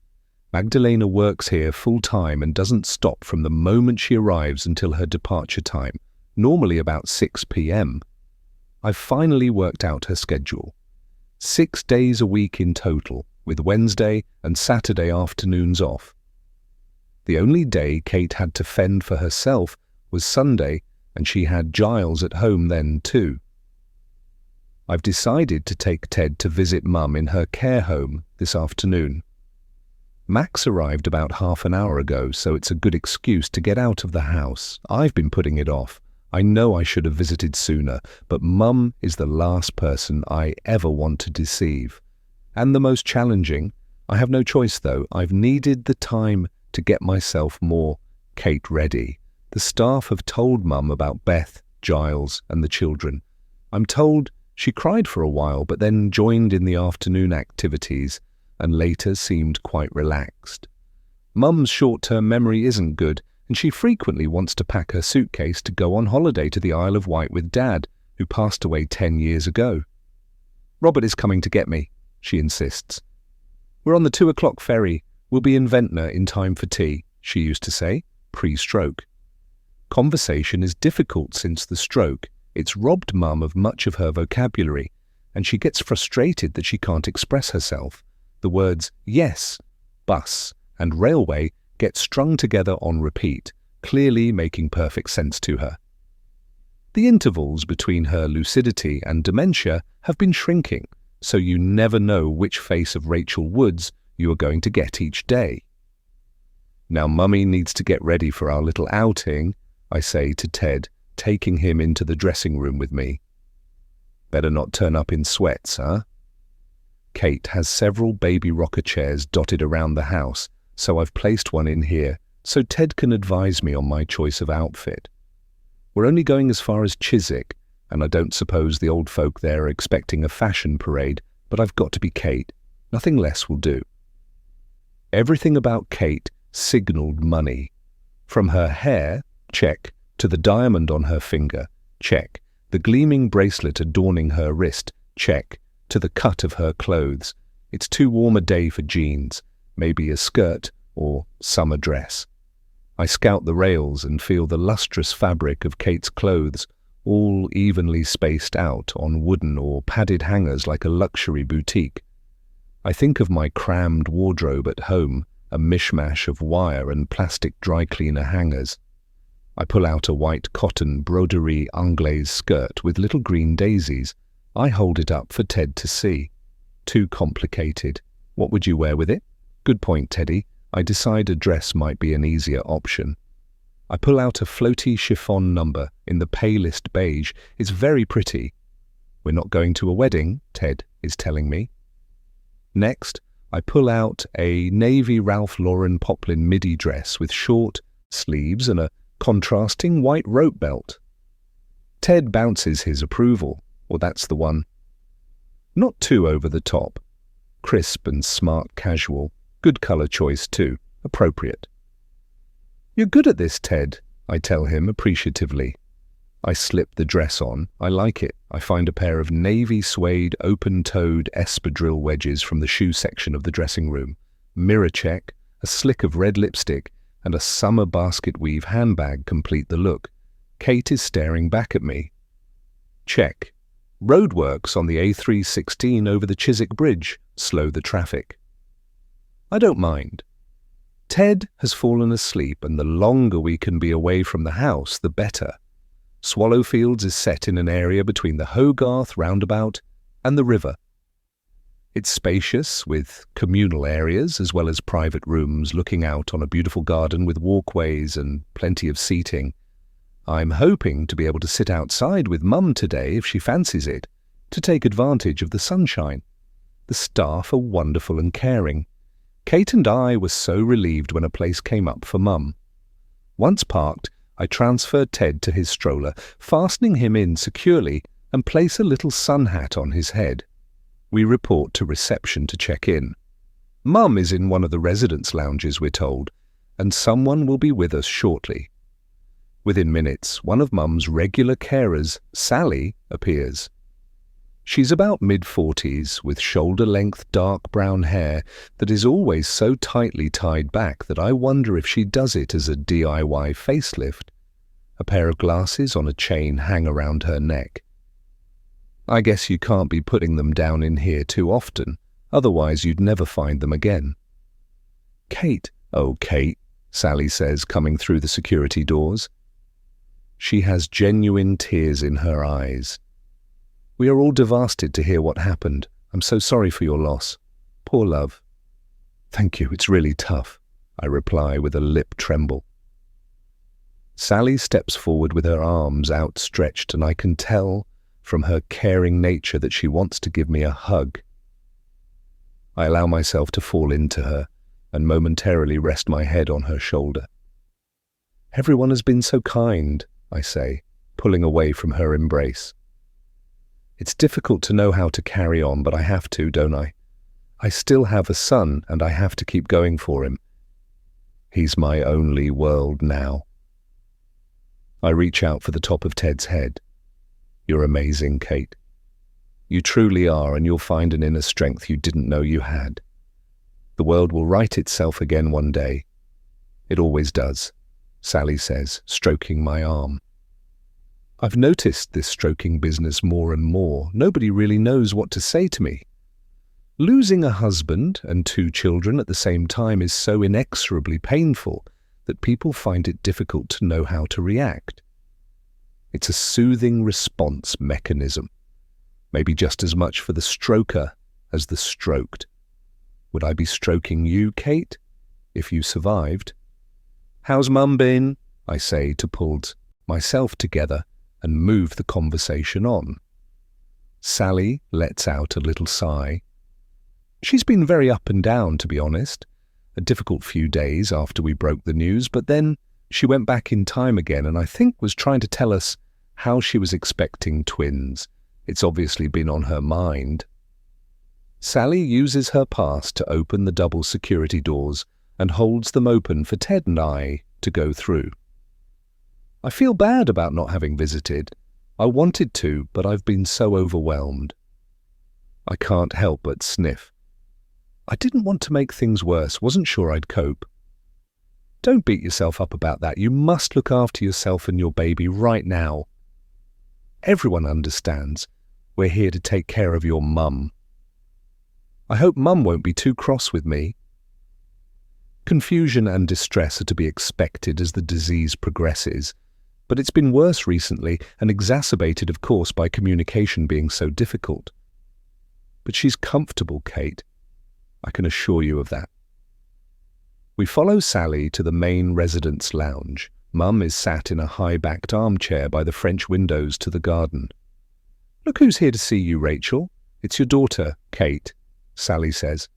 Magdalena works here full-time and doesn't stop from the moment she arrives until her departure time, normally about 6 p.m. I've finally worked out her schedule. 6 days a week in total, with Wednesday and Saturday afternoons off. The only day Kate had to fend for herself was Sunday, and she had Giles at home then too. I've decided to take Ted to visit Mum in her care home this afternoon. Max arrived about half an hour ago, so it's a good excuse to get out of the house. I've been putting it off. I know I should have visited sooner, but Mum is the last person I ever want to deceive. And the most challenging. I have no choice though. I've needed the time to get myself more Kate ready. The staff have told Mum about Beth, Giles and the children. I'm told she cried for a while but then joined in the afternoon activities and later seemed quite relaxed. Mum's short-term memory isn't good, and she frequently wants to pack her suitcase to go on holiday to the Isle of Wight with Dad, who passed away 10 years ago. Robert is coming to get me, she insists. We're on the 2 o'clock ferry. We'll be in Ventnor in time for tea, she used to say, pre-stroke. Conversation is difficult since the stroke. It's robbed Mum of much of her vocabulary, and she gets frustrated that she can't express herself. The words yes, bus, and railway get strung together on repeat, clearly making perfect sense to her. The intervals between her lucidity and dementia have been shrinking, so you never know which face of Rachel Woods you are going to get each day. Now Mummy needs to get ready for our little outing, I say to Ted, taking him into the dressing room with me. Better not turn up in sweats, huh? Kate has several baby rocker chairs dotted around the house, so I've placed one in here so Ted can advise me on my choice of outfit. We're only going as far as Chiswick, and I don't suppose the old folk there are expecting a fashion parade, but I've got to be Kate. Nothing less will do. Everything about Kate signalled money. From her hair, check, to the diamond on her finger, check, the gleaming bracelet adorning her wrist, check, to the cut of her clothes. It's too warm a day for jeans, maybe a skirt or summer dress. I scout the rails and feel the lustrous fabric of Kate's clothes, all evenly spaced out on wooden or padded hangers like a luxury boutique. I think of my crammed wardrobe at home, a mishmash of wire and plastic dry cleaner hangers. I pull out a white cotton broderie anglaise skirt with little green daisies. I hold it up for Ted to see. Too complicated. What would you wear with it? Good point, Teddy. I decide a dress might be an easier option. I pull out a floaty chiffon number in the palest beige. It's very pretty. We're not going to a wedding, Ted is telling me. Next, I pull out a navy Ralph Lauren poplin midi dress with short sleeves and a contrasting white rope belt. Ted bounces his approval. Well, that's the one. Not too over the top. Crisp and smart casual. Good colour choice too. Appropriate. You're good at this, Ted, I tell him appreciatively. I slip the dress on. I like it. I find a pair of navy suede open-toed espadrille wedges from the shoe section of the dressing room, mirror check, a slick of red lipstick, and a summer basket weave handbag complete the look. Kate is staring back at me. Check. Roadworks on the A316 over the Chiswick Bridge slow the traffic. I don't mind. Ted has fallen asleep, and the longer we can be away from the house, the better. Swallowfields is set in an area between the Hogarth roundabout and the river. It's spacious, with communal areas as well as private rooms looking out on a beautiful garden with walkways and plenty of seating. I'm hoping to be able to sit outside with Mum today if she fancies it, to take advantage of the sunshine. The staff are wonderful and caring. Kate and I were so relieved when a place came up for Mum. Once parked, I transferred Ted to his stroller, fastening him in securely, and place a little sun hat on his head. We report to reception to check in. Mum is in one of the residence lounges, we're told, and someone will be with us shortly. Within minutes, one of Mum's regular carers, Sally, appears. She's about mid-40s, with shoulder-length dark brown hair that is always so tightly tied back that I wonder if she does it as a DIY facelift. A pair of glasses on a chain hang around her neck. I guess you can't be putting them down in here too often, otherwise you'd never find them again. Kate, oh Kate, Sally says, coming through the security doors. She has genuine tears in her eyes. We are all devastated to hear what happened. I'm so sorry for your loss. Poor love. Thank you, it's really tough, I reply with a lip tremble. Sally steps forward with her arms outstretched, and I can tell from her caring nature that she wants to give me a hug. I allow myself to fall into her and momentarily rest my head on her shoulder. Everyone has been so kind, I say, pulling away from her embrace. It's difficult to know how to carry on, but I have to, don't I? I still have a son, and I have to keep going for him. He's my only world now. I reach out for the top of Ted's head. You're amazing, Kate. You truly are, and you'll find an inner strength you didn't know you had. The world will right itself again one day. It always does, Sally says, stroking my arm. I've noticed this stroking business more and more. Nobody really knows what to say to me. Losing a husband and 2 children at the same time is so inexorably painful that people find it difficult to know how to react. It's a soothing response mechanism, maybe just as much for the stroker as the stroked. Would I be stroking you, Kate, if you survived? How's Mum been? I say to pull myself together and move the conversation on. Sally lets out a little sigh. She's been very up and down, to be honest. A difficult few days after we broke the news, but then she went back in time again and I think was trying to tell us how she was expecting twins. It's obviously been on her mind. Sally uses her pass to open the double security doors and holds them open for Ted and I to go through. I feel bad about not having visited. I wanted to, but I've been so overwhelmed. I can't help but sniff. I didn't want to make things worse, wasn't sure I'd cope. Don't beat yourself up about that. You must look after yourself and your baby right now. Everyone understands. We're here to take care of your mum. I hope Mum won't be too cross with me. Confusion and distress are to be expected as the disease progresses, but it's been worse recently and exacerbated, of course, by communication being so difficult. But she's comfortable, Kate. I can assure you of that. We follow Sally to the main residence lounge. Mum is sat in a high-backed armchair by the French windows to the garden. Look who's here to see you, Rachel. It's your daughter, Kate, Sally says.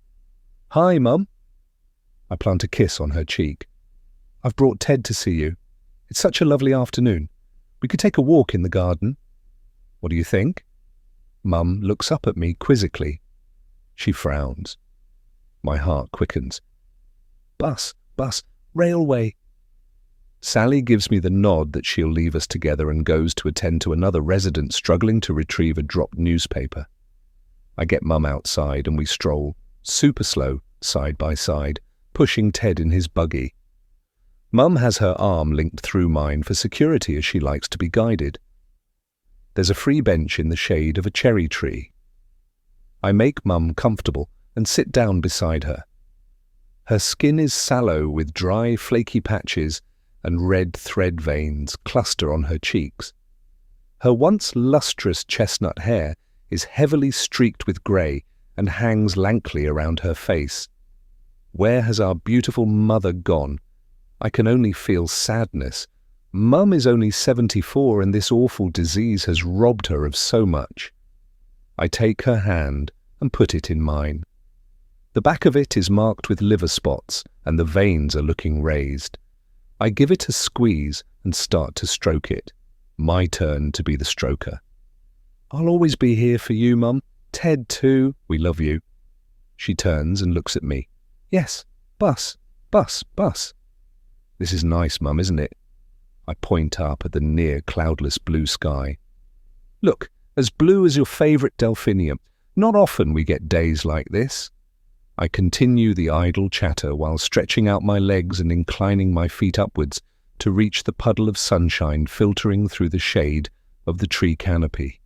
Hi, Mum. I plant a kiss on her cheek. I've brought Ted to see you. It's such a lovely afternoon. We could take a walk in the garden. What do you think? Mum looks up at me quizzically. She frowns. My heart quickens. Bus, railway. Sally gives me the nod that she'll leave us together and goes to attend to another resident struggling to retrieve a dropped newspaper. I get Mum outside and we stroll, super slow, side by side, pushing Ted in his buggy. Mum has her arm linked through mine for security as she likes to be guided. There's a free bench in the shade of a cherry tree. I make Mum comfortable and sit down beside her. Her skin is sallow with dry, flaky patches, and red thread veins cluster on her cheeks. Her once lustrous chestnut hair is heavily streaked with grey and hangs lankly around her face. Where has our beautiful mother gone? I can only feel sadness. Mum is only 74 and this awful disease has robbed her of so much. I take her hand and put it in mine. The back of it is marked with liver spots and the veins are looking raised. I give it a squeeze and start to stroke it. My turn to be the stroker. I'll always be here for you, Mum. Ted too. We love you. She turns and looks at me. Yes, bus, bus, bus. This is nice, Mum, isn't it? I point up at the near cloudless blue sky. Look, as blue as your favourite delphinium. Not often we get days like this. I continue the idle chatter while stretching out my legs and inclining my feet upwards to reach the puddle of sunshine filtering through the shade of the tree canopy.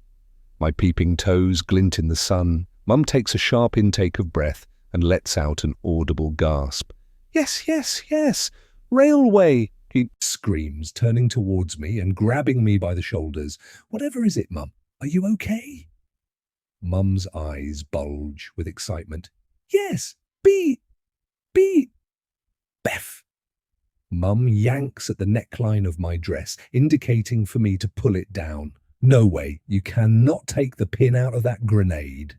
My peeping toes glint in the sun. Mum takes a sharp intake of breath and lets out an audible gasp. Yes, yes, yes! Railway! He screams, turning towards me and grabbing me by the shoulders. Whatever is it, Mum? Are you okay? Mum's eyes bulge with excitement. Yes, Beth. Mum yanks at the neckline of my dress, indicating for me to pull it down. No way, you cannot take the pin out of that grenade.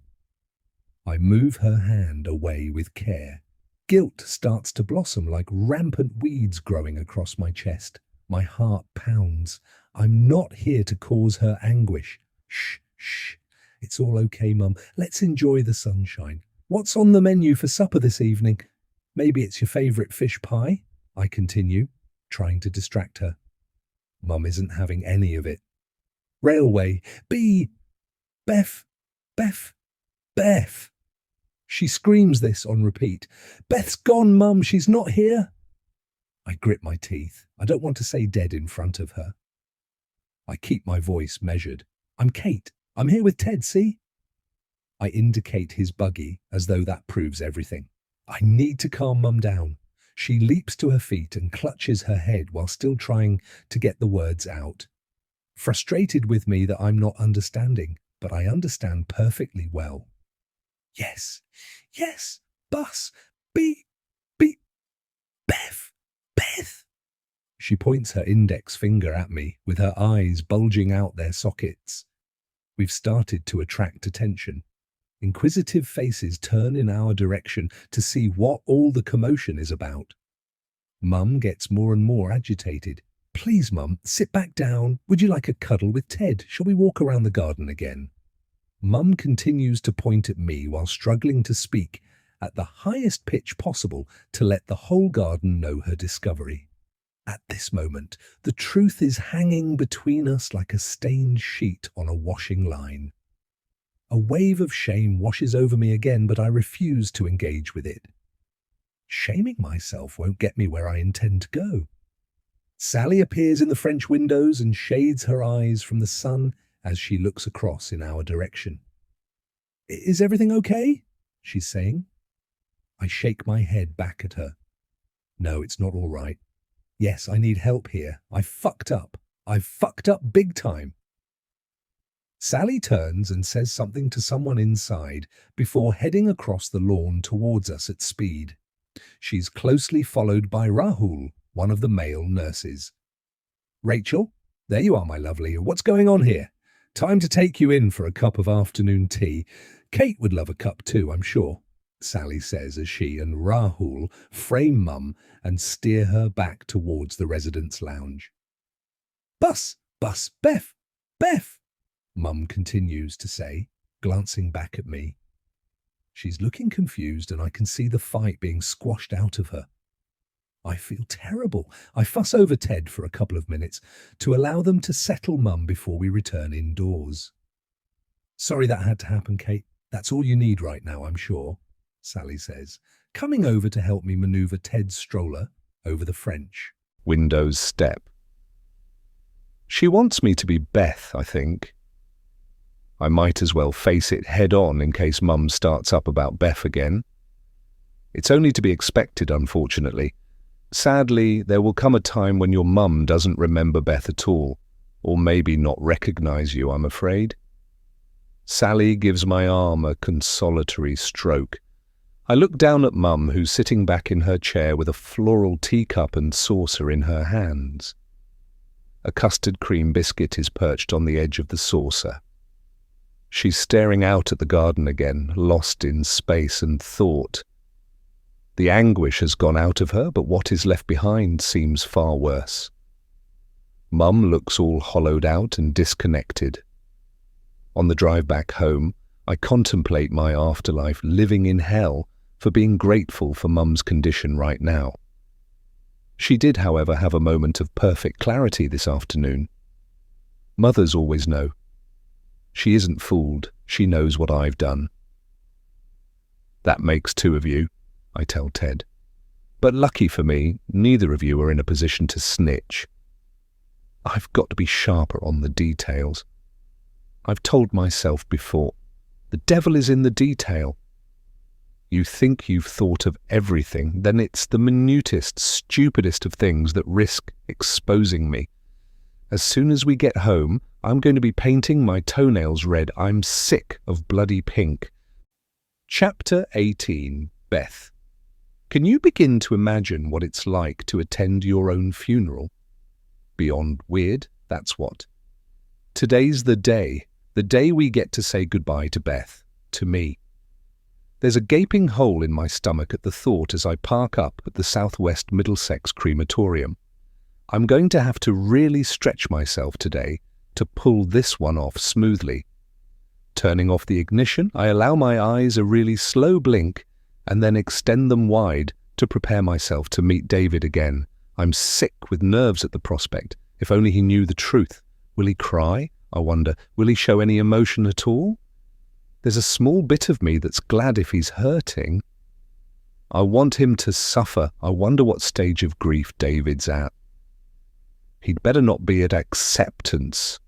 I move her hand away with care. Guilt starts to blossom like rampant weeds growing across my chest. My heart pounds. I'm not here to cause her anguish. Shh, shh. It's all okay, Mum. Let's enjoy the sunshine. What's on the menu for supper this evening? Maybe it's your favourite fish pie? I continue, trying to distract her. Mum isn't having any of it. Railway. Beth. She screams this on repeat. Beth's gone, Mum. She's not here. I grit my teeth. I don't want to say dead in front of her. I keep my voice measured. I'm Kate. I'm here with Ted, see? I indicate his buggy as though that proves everything. I need to calm Mum down. She leaps to her feet and clutches her head while still trying to get the words out. Frustrated with me that I'm not understanding, but I understand perfectly well. Yes, bus, Beth. She points her index finger at me with her eyes bulging out their sockets. We've started to attract attention. Inquisitive faces turn in our direction to see what all the commotion is about. Mum gets more and more agitated. Please, Mum, sit back down. Would you like a cuddle with Ted? Shall we walk around the garden again? Mum continues to point at me while struggling to speak at the highest pitch possible to let the whole garden know her discovery. At this moment, the truth is hanging between us like a stained sheet on a washing line. A wave of shame washes over me again, but I refuse to engage with it. Shaming myself won't get me where I intend to go. Sally appears in the French windows and shades her eyes from the sun as she looks across in our direction. Is everything okay? She's saying. I shake my head back at her. No, it's not all right. Yes, I need help here. I've fucked up big time. Sally turns and says something to someone inside before heading across the lawn towards us at speed. She's closely followed by Rahul, one of the male nurses. Rachel, there you are, my lovely. What's going on here? Time to take you in for a cup of afternoon tea. Kate would love a cup too, I'm sure, Sally says as she and Rahul frame Mum and steer her back towards the residence lounge. Beth, Mum continues to say, glancing back at me. She's looking confused and I can see the fight being squashed out of her. I feel terrible. I fuss over Ted for a couple of minutes to allow them to settle Mum before we return indoors. Sorry that had to happen, Kate. That's all you need right now, I'm sure, Sally says, coming over to help me maneuver Ted's stroller over the French. Windows step. She wants me to be Beth, I think. I might as well face it head on in case Mum starts up about Beth again. It's only to be expected, unfortunately. Sadly, there will come a time when your mum doesn't remember Beth at all, or maybe not recognize you, I'm afraid. Sally gives my arm a consolatory stroke. I look down at Mum, who's sitting back in her chair with a floral teacup and saucer in her hands. A custard cream biscuit is perched on the edge of the saucer. She's staring out at the garden again, lost in space and thought. The anguish has gone out of her, but what is left behind seems far worse. Mum looks all hollowed out and disconnected. On the drive back home, I contemplate my afterlife living in hell for being grateful for Mum's condition right now. She did, however, have a moment of perfect clarity this afternoon. Mothers always know. She isn't fooled. She knows what I've done. That makes 2 of you, I tell Ted. But lucky for me, neither of you are in a position to snitch. I've got to be sharper on the details. I've told myself before, the devil is in the detail. You think you've thought of everything, then it's the minutest, stupidest of things that risk exposing me. As soon as we get home, I'm going to be painting my toenails red. I'm sick of bloody pink. Chapter 18. Beth. Can you begin to imagine what it's like to attend your own funeral? Beyond weird, that's what. Today's the day we get to say goodbye to Beth, to me. There's a gaping hole in my stomach at the thought as I park up at the Southwest Middlesex crematorium. I'm going to have to really stretch myself today to pull this one off smoothly. Turning off the ignition, I allow my eyes a really slow blink and then extend them wide to prepare myself to meet David again. I'm sick with nerves at the prospect. If only he knew the truth. Will he cry? I wonder. Will he show any emotion at all? There's a small bit of me that's glad if he's hurting. I want him to suffer. I wonder what stage of grief David's at. He'd better not be at acceptance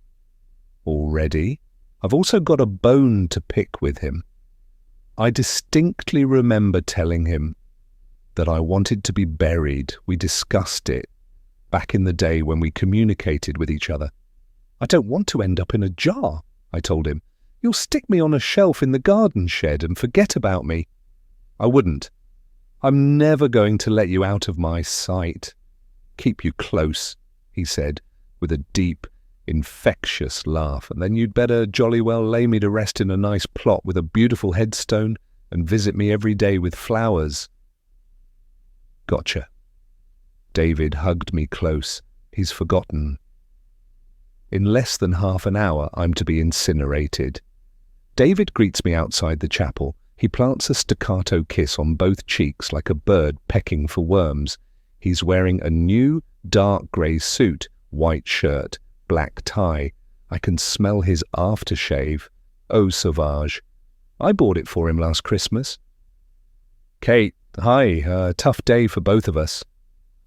already. I've also got a bone to pick with him. I distinctly remember telling him that I wanted to be buried. We discussed it back in the day when we communicated with each other. I don't want to end up in a jar, I told him. You'll stick me on a shelf in the garden shed and forget about me. I wouldn't. I'm never going to let you out of my sight. Keep you close, he said, with a deep, infectious laugh, and then you'd better jolly well lay me to rest in a nice plot with a beautiful headstone and visit me every day with flowers. Gotcha. David hugged me close. He's forgotten. In less than half an hour, I'm to be incinerated. David greets me outside the chapel. He plants a staccato kiss on both cheeks like a bird pecking for worms. He's wearing a new dark grey suit, white shirt, black tie. I can smell his aftershave. Oh, sauvage. I bought it for him last Christmas. Kate, hi, tough day for both of us.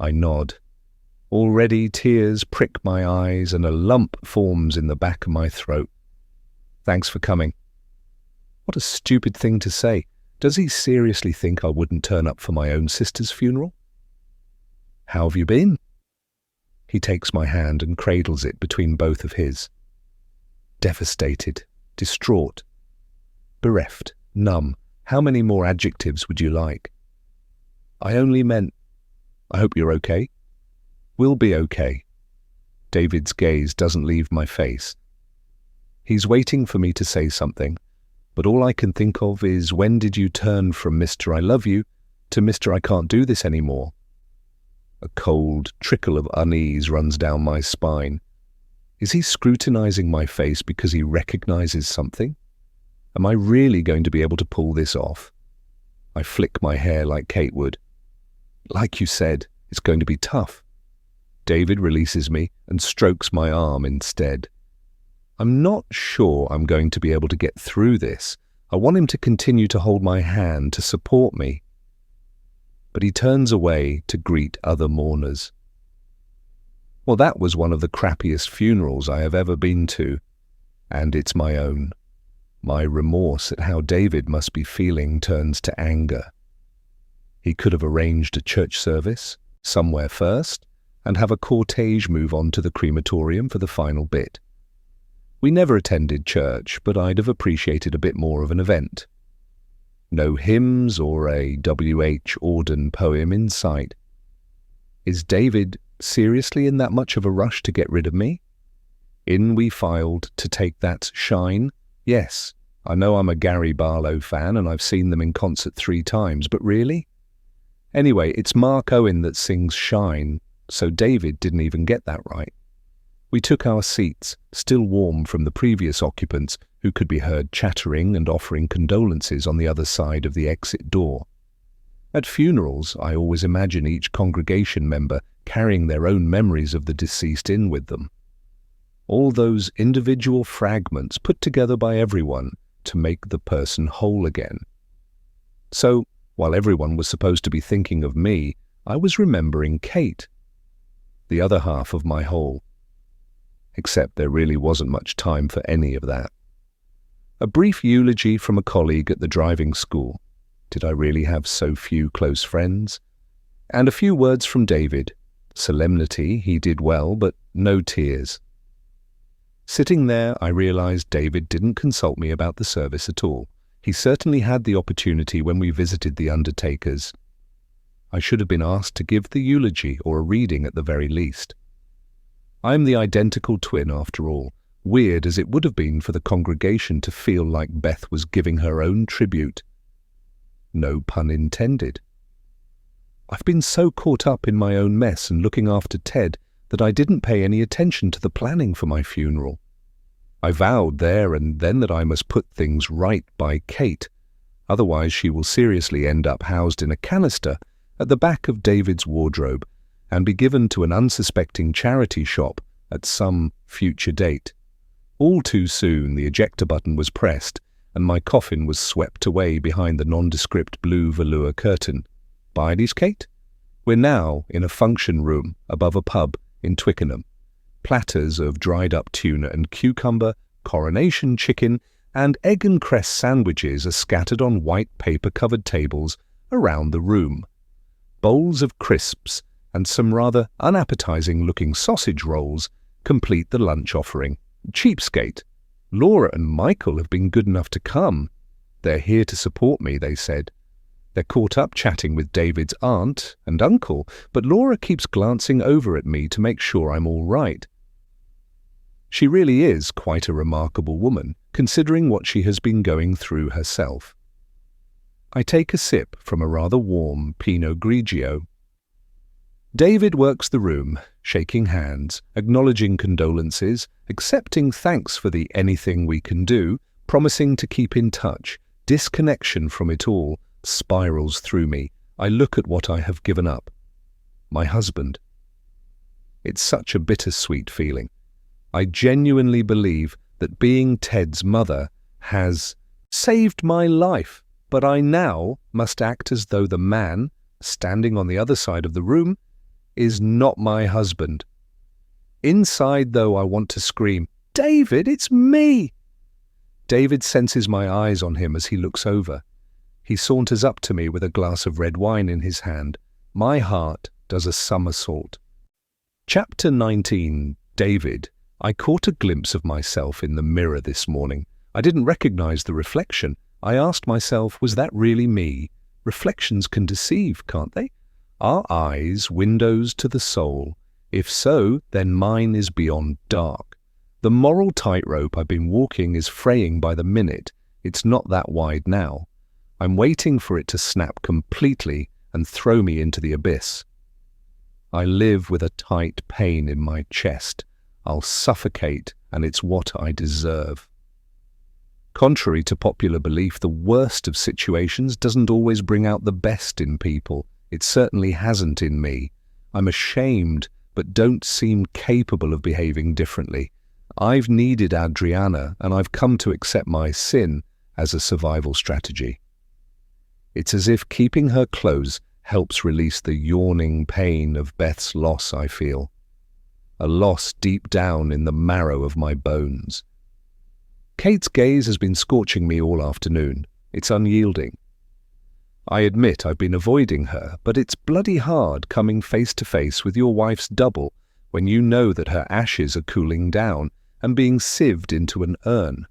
I nod. Already tears prick my eyes and a lump forms in the back of my throat. Thanks for coming. What a stupid thing to say. Does he seriously think I wouldn't turn up for my own sister's funeral? How have you been? He takes my hand and cradles it between both of his. Devastated, distraught, bereft, numb. How many more adjectives would you like? I only meant, I hope you're okay. We'll be okay. David's gaze doesn't leave my face. He's waiting for me to say something, but all I can think of is, when did you turn from Mr. I love you to Mr. I can't do this anymore? A cold trickle of unease runs down my spine. Is he scrutinizing my face because he recognizes something? Am I really going to be able to pull this off? I flick my hair like Kate would. Like you said, it's going to be tough. David releases me and strokes my arm instead. I'm not sure I'm going to be able to get through this. I want him to continue to hold my hand to support me. But he turns away to greet other mourners. Well, that was one of the crappiest funerals I have ever been to, and it's my own. My remorse at how David must be feeling turns to anger. He could have arranged a church service somewhere first and have a cortege move on to the crematorium for the final bit. We never attended church, but I'd have appreciated a bit more of an event. No hymns or a W.H. Auden poem in sight. Is David seriously in that much of a rush to get rid of me? In we filed to take that Shine. Yes, I know I'm a Gary Barlow fan and I've seen them in concert 3 times, but really? Anyway, it's Mark Owen that sings Shine, so David didn't even get that right. We took our seats, still warm from the previous occupants who could be heard chattering and offering condolences on the other side of the exit door. At funerals, I always imagine each congregation member carrying their own memories of the deceased in with them. All those individual fragments put together by everyone to make the person whole again. So, while everyone was supposed to be thinking of me, I was remembering Kate, the other half of my whole. Except there really wasn't much time for any of that. A brief eulogy from a colleague at the driving school. Did I really have so few close friends? And a few words from David. Solemnity, he did well, but no tears. Sitting there, I realized David didn't consult me about the service at all. He certainly had the opportunity when we visited the undertakers. I should have been asked to give the eulogy or a reading at the very least. I am the identical twin after all, weird as it would have been for the congregation to feel like Beth was giving her own tribute. No pun intended. I've been so caught up in my own mess and looking after Ted that I didn't pay any attention to the planning for my funeral. I vowed there and then that I must put things right by Kate, otherwise she will seriously end up housed in a canister at the back of David's wardrobe and be given to an unsuspecting charity shop at some future date. All too soon the ejector button was pressed and my coffin was swept away behind the nondescript blue velour curtain. Bidey's, Kate? We're now in a function room above a pub in Twickenham. Platters of dried-up tuna and cucumber, coronation chicken, and egg and cress sandwiches are scattered on white paper-covered tables around the room. Bowls of crisps and some rather unappetizing-looking sausage rolls complete the lunch offering. Cheapskate. Laura and Michael have been good enough to come. They're here to support me, they said. They're caught up chatting with David's aunt and uncle, but Laura keeps glancing over at me to make sure I'm all right. She really is quite a remarkable woman, considering what she has been going through herself. I take a sip from a rather warm Pinot Grigio. David works the room, shaking hands, acknowledging condolences, accepting thanks for the anything we can do, promising to keep in touch. Disconnection from it all spirals through me. I look at what I have given up. My husband. It's such a bittersweet feeling. I genuinely believe that being Ted's mother has saved my life, but I now must act as though the man, standing on the other side of the room, is not my husband. Inside, though, I want to scream, "David, it's me!" David senses my eyes on him as he looks over. He saunters up to me with a glass of red wine in his hand. My heart does a somersault. Chapter 19. David. I caught a glimpse of myself in the mirror this morning. I didn't recognize the reflection. I asked myself, was that really me? Reflections can deceive, can't they? Are eyes windows to the soul? If so, then mine is beyond dark. The moral tightrope I've been walking is fraying by the minute. It's not that wide now. I'm waiting for it to snap completely and throw me into the abyss. I live with a tight pain in my chest. I'll suffocate, and it's what I deserve. Contrary to popular belief, the worst of situations doesn't always bring out the best in people. It certainly hasn't in me. I'm ashamed, but don't seem capable of behaving differently. I've needed Adriana, and I've come to accept my sin as a survival strategy. It's as if keeping her close helps release the yawning pain of Beth's loss, I feel. A loss deep down in the marrow of my bones. Kate's gaze has been scorching me all afternoon. It's unyielding. I admit I've been avoiding her, but it's bloody hard coming face to face with your wife's double when you know that her ashes are cooling down and being sieved into an urn.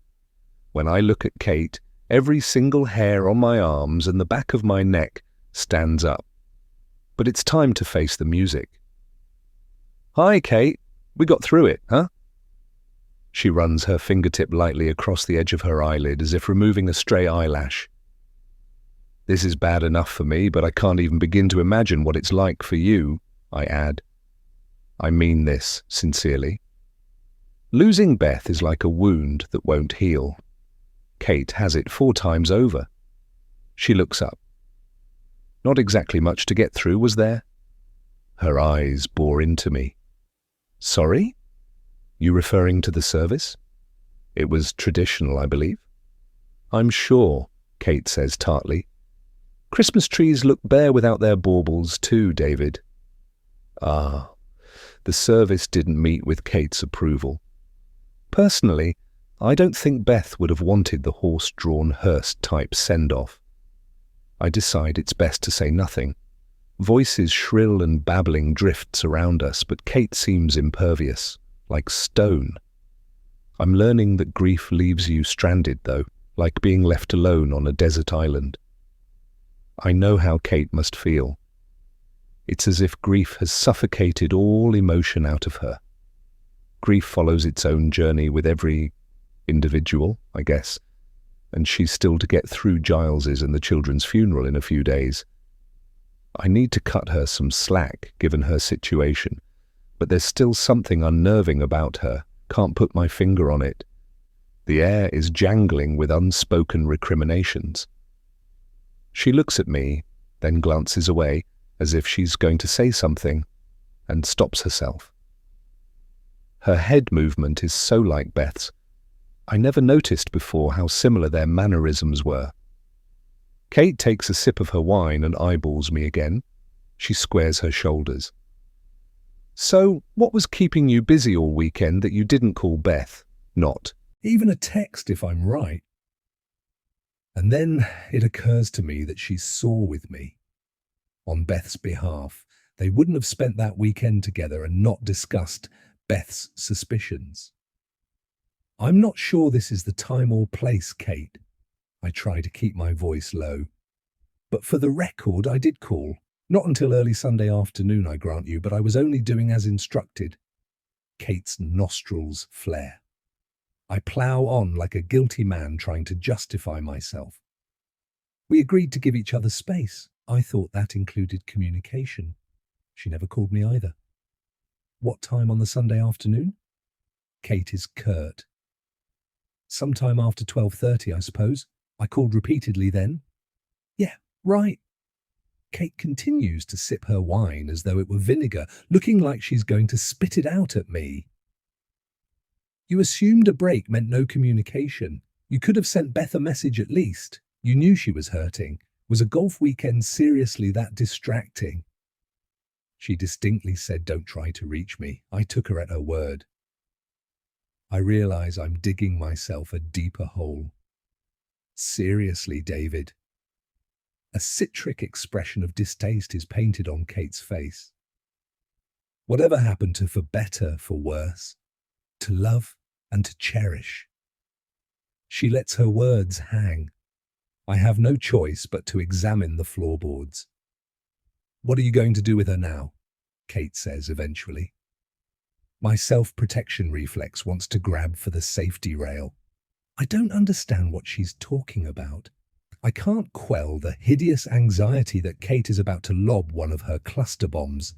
When I look at Kate, every single hair on my arms and the back of my neck stands up. But it's time to face the music. "Hi, Kate. We got through it, huh?" She runs her fingertip lightly across the edge of her eyelid as if removing a stray eyelash. "This is bad enough for me, but I can't even begin to imagine what it's like for you," I add. I mean this sincerely. Losing Beth is like a wound that won't heal. Kate has it 4 times over. She looks up. Not exactly much to get through, was there? Her eyes bore into me. "Sorry? You referring to the service? It was traditional, I believe." "I'm sure," Kate says tartly. "Christmas trees look bare without their baubles too, David." Ah, the service didn't meet with Kate's approval. Personally, I don't think Beth would have wanted the horse-drawn hearse-type send-off. I decide it's best to say nothing. Voices shrill and babbling drifts around us, but Kate seems impervious, like stone. I'm learning that grief leaves you stranded, though, like being left alone on a desert island. I know how Kate must feel. It's as if grief has suffocated all emotion out of her. Grief follows its own journey with every individual, I guess, and she's still to get through Giles's and the children's funeral in a few days. I need to cut her some slack, given her situation, but there's still something unnerving about her. Can't put my finger on it. The air is jangling with unspoken recriminations. She looks at me, then glances away, as if she's going to say something, and stops herself. Her head movement is so like Beth's. I never noticed before how similar their mannerisms were. Kate takes a sip of her wine and eyeballs me again. She squares her shoulders. "So, what was keeping you busy all weekend that you didn't call Beth?" "Not." Even a text, if I'm right. And then it occurs to me that she's sore with me. On Beth's behalf, they wouldn't have spent that weekend together and not discussed Beth's suspicions. "I'm not sure this is the time or place, Kate." I try to keep my voice low. "But for the record, I did call. Not until early Sunday afternoon, I grant you, but I was only doing as instructed." Kate's nostrils flare. I plough on like a guilty man trying to justify myself. "We agreed to give each other space. I thought that included communication." She never called me either. "What time on the Sunday afternoon?" Kate is curt. "Sometime after 12:30, I suppose. I called repeatedly then." "Yeah, right." Kate continues to sip her wine as though it were vinegar, looking like she's going to spit it out at me. "You assumed a break meant no communication. You could have sent Beth a message at least. You knew she was hurting. Was a golf weekend seriously that distracting?" She distinctly said, "Don't try to reach me." I took her at her word. I realize I'm digging myself a deeper hole. "Seriously, David." A citric expression of distaste is painted on Kate's face. "Whatever happened to for better, for worse? To love and to cherish?" She lets her words hang. I have no choice but to examine the floorboards. "What are you going to do with her now?" Kate says eventually. My self-protection reflex wants to grab for the safety rail. I don't understand what she's talking about. I can't quell the hideous anxiety that Kate is about to lob one of her cluster bombs.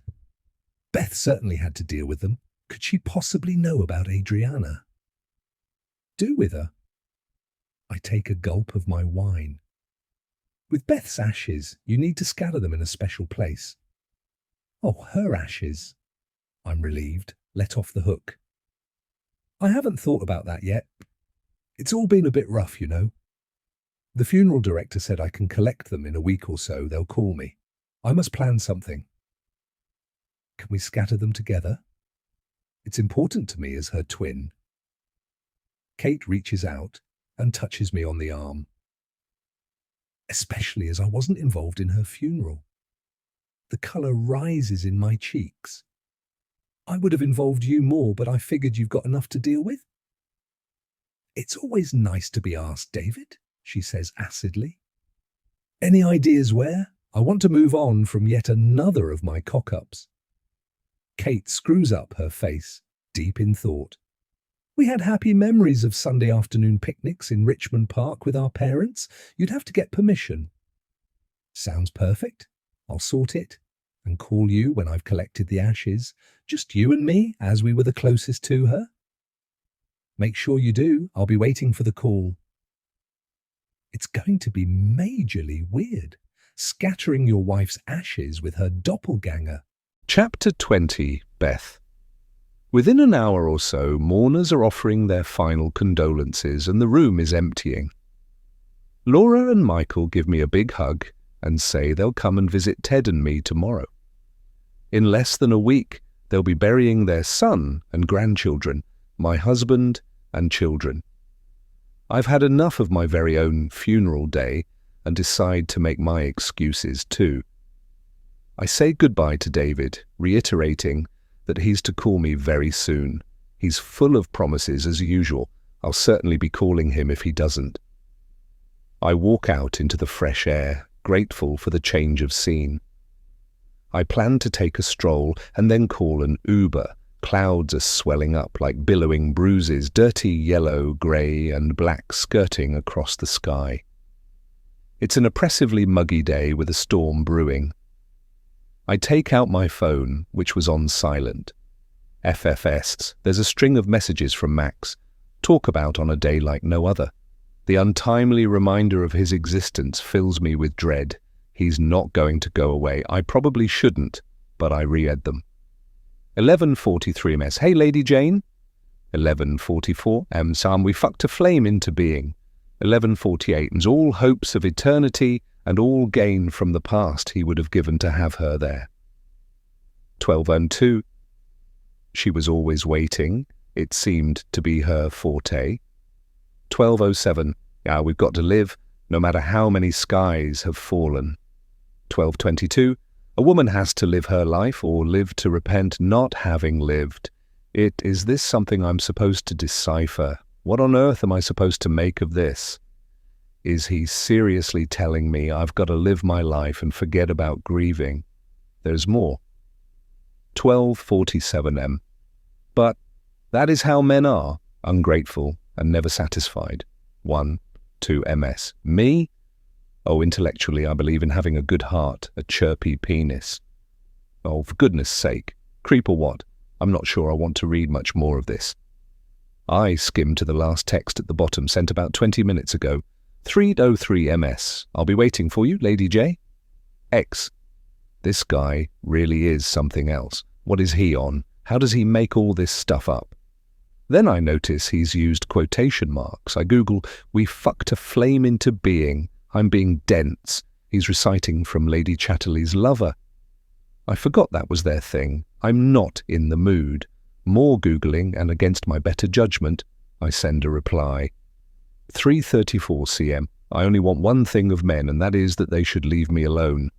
Beth certainly had to deal with them. Could she possibly know about Adriana? "Do with her?" I take a gulp of my wine. "With Beth's ashes, you need to scatter them in a special place." "Oh, her ashes." I'm relieved, let off the hook. "I haven't thought about that yet. It's all been a bit rough, you know. The funeral director said I can collect them in a week or so. They'll call me. I must plan something." "Can we scatter them together?" It's important to me as her twin. Kate reaches out and touches me on the arm. especially as I wasn't involved in her funeral. The colour rises in my cheeks. I would have involved you more, but I figured you've got enough to deal with. It's always nice to be asked, David, she says acidly. Any ideas where? I want to move on from yet another of my cock-ups. Kate screws up her face, deep in thought. We had happy memories of Sunday afternoon picnics in Richmond Park with our parents. You'd have to get permission. Sounds perfect. I'll sort it and call you when I've collected the ashes. Just you and me, as we were the closest to her. Make sure you do. I'll be waiting for the call. It's going to be majorly weird, scattering your wife's ashes with her doppelganger. Chapter 20, Beth. Within an hour or so, mourners are offering their final condolences and the room is emptying. Laura and Michael give me a big hug and say they'll come and visit Ted and me tomorrow. In less than a week, they'll be burying their son and grandchildren, my husband and children. I've had enough of my very own funeral day and decide to make my excuses too. I say goodbye to David, reiterating that he's to call me very soon. He's full of promises as usual. I'll certainly be calling him if he doesn't. I walk out into the fresh air, grateful for the change of scene. I plan to take a stroll and then call an Uber. Clouds are swelling up like billowing bruises, dirty yellow, grey and black skirting across the sky. It's an oppressively muggy day with a storm brewing. I take out my phone, which was on silent. FFS, there's a string of messages from Max. Talk about on a day like no other. The untimely reminder of his existence fills me with dread. He's not going to go away. I probably shouldn't, but I read them. 11:43 ms. Hey, Lady Jane. 11:44 Sam, we fucked a flame into being. 11:48 ms. All hopes of eternity and all gain from the past he would have given to have her there. 12:02 She was always waiting. It seemed to be her forte. 12:07 Yeah, we've got to live, no matter how many skies have fallen. 12:22 A woman has to live her life or live to repent not having lived. Is this something I'm supposed to decipher? What on earth am I supposed to make of this? Is he seriously telling me I've got to live my life and forget about grieving? There's more. 12:47 But that is how men are, ungrateful and never satisfied. 1-2 ms. Me? Oh, intellectually, I believe in having a good heart, a chirpy penis. Oh, for goodness sake. Creep or what? I'm not sure I want to read much more of this. I skimmed to the last text at the bottom, sent about 20 minutes ago. 303 ms. I'll be waiting for you, Lady J. X. This guy really is something else. What is he on? How does he make all this stuff up? Then I notice he's used quotation marks. I Google, we fucked a flame into being. I'm being dense. He's reciting from Lady Chatterley's Lover. I forgot that was their thing. I'm not in the mood. More Googling, and against my better judgment, I send a reply. 3:34 cm. I only want one thing of men, and that is that they should leave me alone.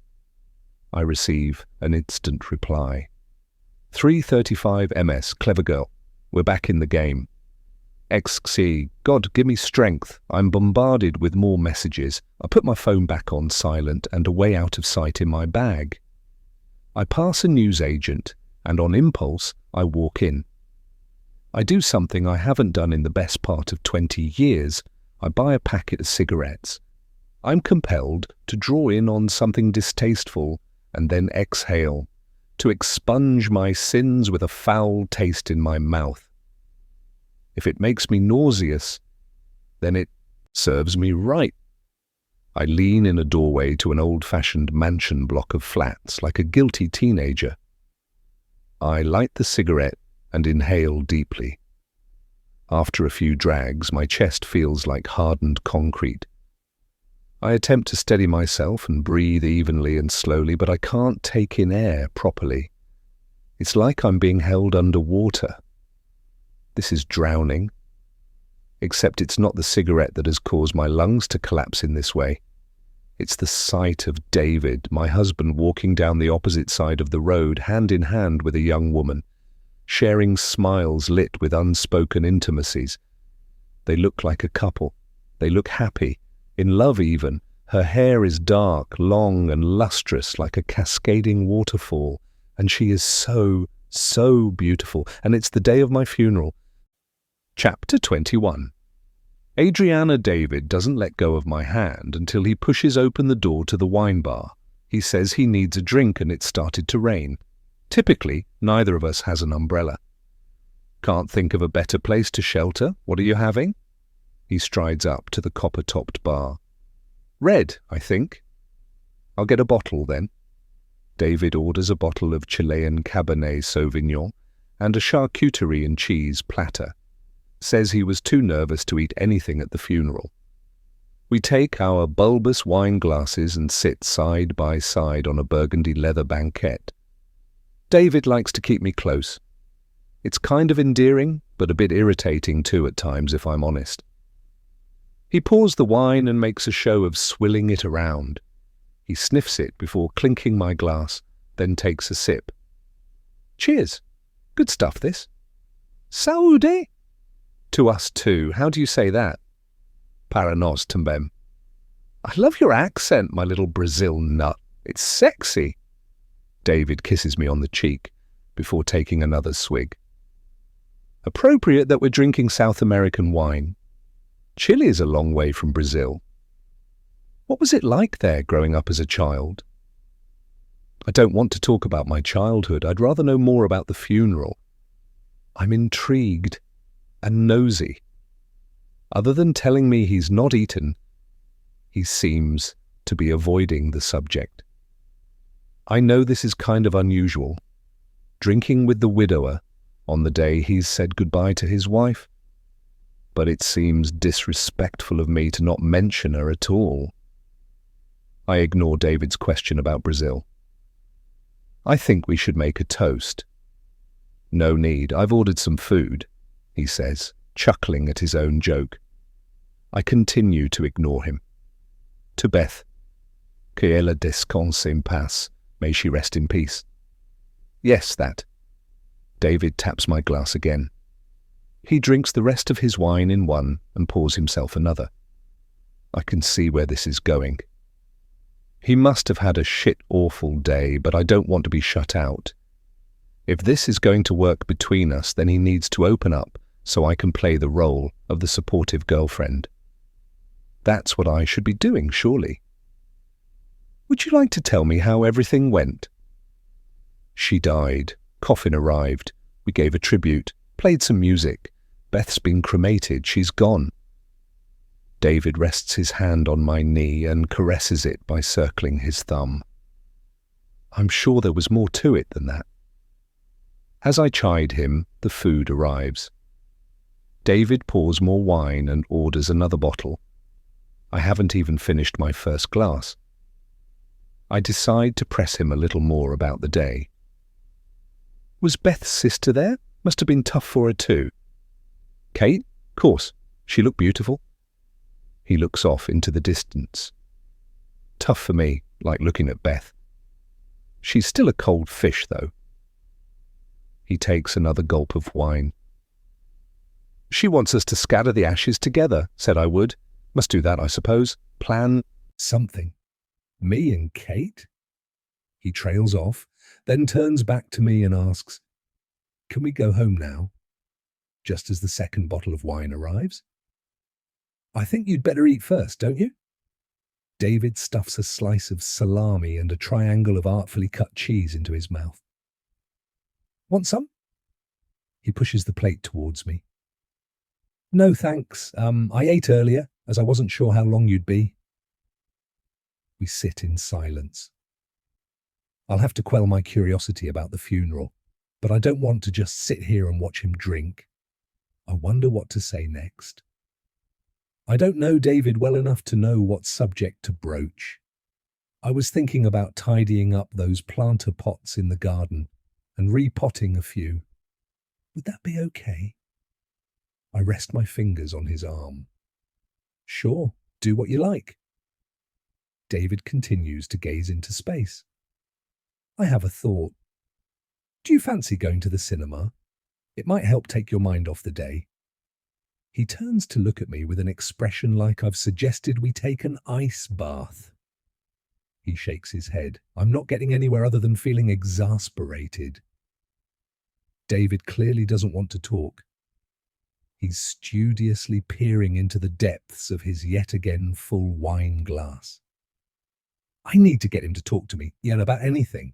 I receive an instant reply. 3:35 ms. Clever girl. We're back in the game. XC. God, give me strength. I'm bombarded with more messages. I put my phone back on silent and away out of sight in my bag. I pass a newsagent, and on impulse, I walk in. I do something I haven't done in the best part of 20 years. I buy a packet of cigarettes. I'm compelled to draw in on something distasteful and then exhale, to expunge my sins with a foul taste in my mouth. If it makes me nauseous, then it serves me right. I lean in a doorway to an old-fashioned mansion block of flats like a guilty teenager. I light the cigarette and inhale deeply. After a few drags, my chest feels like hardened concrete. I attempt to steady myself and breathe evenly and slowly, but I can't take in air properly. It's like I'm being held underwater. This is drowning. Except it's not the cigarette that has caused my lungs to collapse in this way. It's the sight of David, my husband, walking down the opposite side of the road, hand in hand with a young woman, sharing smiles lit with unspoken intimacies. They look like a couple. They look happy, in love even. Her hair is dark, long and lustrous like a cascading waterfall, and she is so beautiful, and it's the day of my funeral. Chapter 21. Adriana David doesn't let go of my hand until he pushes open the door to the wine bar. He says he needs a drink and it's started to rain. Typically, neither of us has an umbrella. Can't think of a better place to shelter. What are you having? He strides up to the copper-topped bar. Red, I think. I'll get a bottle then. David orders a bottle of Chilean Cabernet Sauvignon and a charcuterie and cheese platter. Says he was too nervous to eat anything at the funeral. We take our bulbous wine glasses and sit side by side on a burgundy leather banquette. David likes to keep me close. It's kind of endearing, but a bit irritating too at times, if I'm honest. He pours the wine and makes a show of swilling it around. He sniffs it before clinking my glass, then takes a sip. Cheers. Good stuff, this. Saúde. To us too. How do you say that? Para nós também. I love your accent, my little Brazil nut. It's sexy. David kisses me on the cheek before taking another swig. Appropriate that we're drinking South American wine. Chile is a long way from Brazil. What was it like there growing up as a child? I don't want to talk about my childhood. I'd rather know more about the funeral. I'm intrigued and nosy. Other than telling me he's not eaten, he seems to be avoiding the subject. I know this is kind of unusual, drinking with the widower on the day he's said goodbye to his wife, but it seems disrespectful of me to not mention her at all. I ignore David's question about Brazil. I think we should make a toast. No need, I've ordered some food, he says, chuckling at his own joke. I continue to ignore him. To Beth. Que ella descanse en paz. May she rest in peace. Yes, that. David taps my glass again. He drinks the rest of his wine in one and pours himself another. I can see where this is going. He must have had a shit-awful day, but I don't want to be shut out. If this is going to work between us, then he needs to open up so I can play the role of the supportive girlfriend. That's what I should be doing, surely. Would you like to tell me how everything went? She died. Coffin arrived. We gave a tribute, played some music. Beth's been cremated. She's gone. David rests his hand on my knee and caresses it by circling his thumb. I'm sure there was more to it than that. As I chide him, the food arrives. David pours more wine and orders another bottle. I haven't even finished my first glass. I decide to press him a little more about the day. Was Beth's sister there? Must have been tough for her too. Kate? Course. She looked beautiful. He looks off into the distance. Tough for me, like looking at Beth. She's still a cold fish, though. He takes another gulp of wine. She wants us to scatter the ashes together, said I would. Must do that, I suppose. Plan something. Me and Kate? He trails off, then turns back to me and asks, Can we go home now? Just as the second bottle of wine arrives. I think you'd better eat first, don't you? David stuffs a slice of salami and a triangle of artfully cut cheese into his mouth. Want some? He pushes the plate towards me. No, thanks. I ate earlier, as I wasn't sure how long you'd be. We sit in silence. I'll have to quell my curiosity about the funeral, but I don't want to just sit here and watch him drink. I wonder what to say next. I don't know David well enough to know what subject to broach. I was thinking about tidying up those planter pots in the garden and repotting a few. Would that be okay? I rest my fingers on his arm. Sure, do what you like. David continues to gaze into space. I have a thought. Do you fancy going to the cinema? It might help take your mind off the day. He turns to look at me with an expression like I've suggested we take an ice bath. He shakes his head. I'm not getting anywhere other than feeling exasperated. David clearly doesn't want to talk. He's studiously peering into the depths of his yet again full wine glass. I need to get him to talk to me, about anything.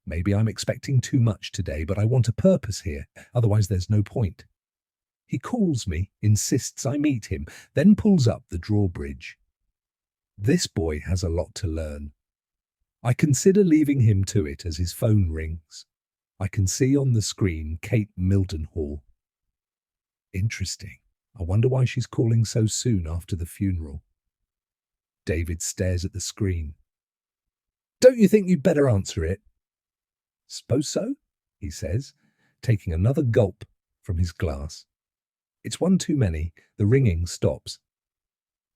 Maybe I'm expecting too much today, but I want a purpose here, otherwise there's no point. He calls me, insists I meet him, then pulls up the drawbridge. This boy has a lot to learn. I consider leaving him to it as his phone rings. I can see on the screen Kate Mildenhall. Interesting. I wonder why she's calling so soon after the funeral. David stares at the screen. Don't you think you'd better answer it? Suppose so, he says, taking another gulp from his glass. It's one too many. The ringing stops.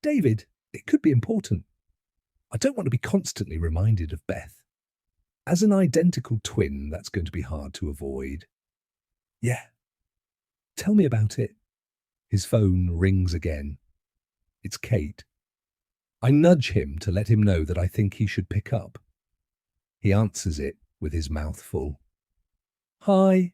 David, it could be important. I don't want to be constantly reminded of Beth. As an identical twin, that's going to be hard to avoid. Yeah. Tell me about it. His phone rings again. It's Kate. I nudge him to let him know that I think he should pick up. He answers it with his mouth full. Hi.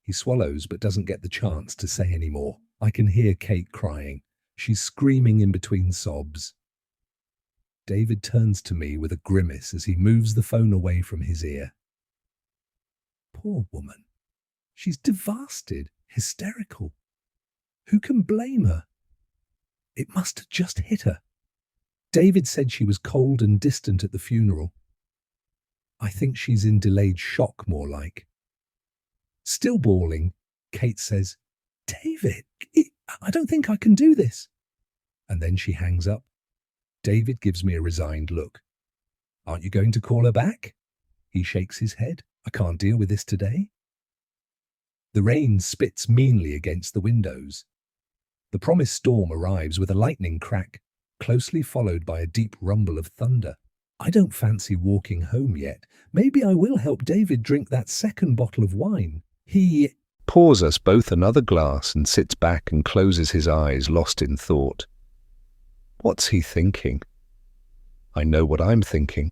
He swallows but doesn't get the chance to say any more. I can hear Kate crying. She's screaming in between sobs. David turns to me with a grimace as he moves the phone away from his ear. Poor woman. She's devastated, hysterical. Who can blame her? It must have just hit her. David said she was cold and distant at the funeral. I think she's in delayed shock, more like. Still bawling, Kate says, David, I don't think I can do this. And then she hangs up. David gives me a resigned look. Aren't you going to call her back? He shakes his head. I can't deal with this today. The rain spits meanly against the windows. The promised storm arrives with a lightning crack, closely followed by a deep rumble of thunder. I don't fancy walking home yet. Maybe I will help David drink that second bottle of wine. He pours us both another glass and sits back and closes his eyes, lost in thought. What's he thinking? I know what I'm thinking.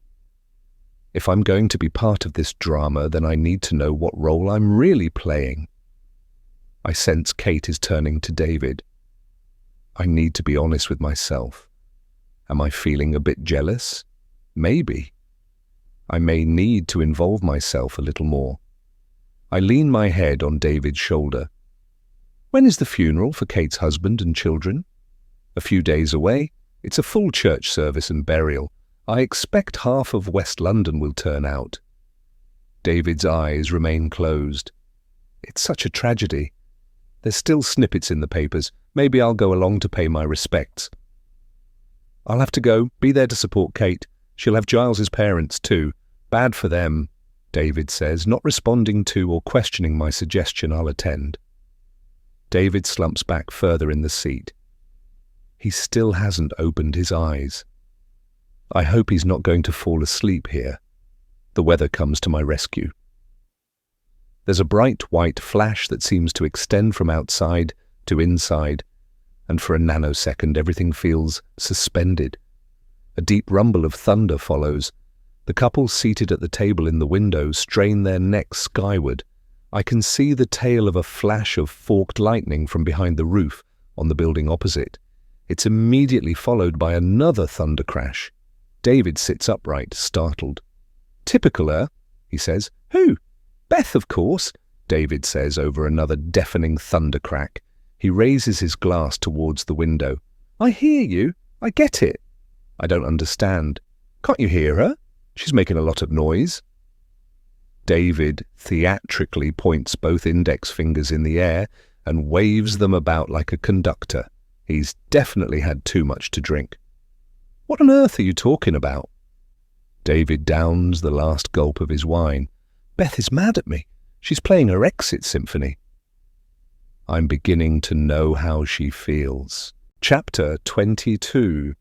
If I'm going to be part of this drama, then I need to know what role I'm really playing. I sense Kate is turning to David. I need to be honest with myself. Am I feeling a bit jealous? Maybe. I may need to involve myself a little more. I lean my head on David's shoulder. When is the funeral for Kate's husband and children? A few days away. It's a full church service and burial. I expect half of West London will turn out. David's eyes remain closed. It's such a tragedy. There's still snippets in the papers. Maybe I'll go along to pay my respects. I'll have to go, be there to support Kate. She'll have Giles's parents too. Bad for them, David says, not responding to or questioning my suggestion. I'll attend. David slumps back further in the seat. He still hasn't opened his eyes. I hope he's not going to fall asleep here. The weather comes to my rescue. There's a bright white flash that seems to extend from outside to inside, and for a nanosecond everything feels suspended. A deep rumble of thunder follows. The couple seated at the table in the window strain their necks skyward. I can see the tail of a flash of forked lightning from behind the roof on the building opposite. It's immediately followed by another thunder crash. David sits upright, startled. Typical her, he says. Who? Beth, of course, David says over another deafening thunder crack. He raises his glass towards the window. I hear you. I get it. I don't understand. Can't you hear her? She's making a lot of noise. David theatrically points both index fingers in the air and waves them about like a conductor. He's definitely had too much to drink. What on earth are you talking about? David downs the last gulp of his wine. Beth is mad at me. She's playing her exit symphony. I'm beginning to know how she feels. Chapter 22.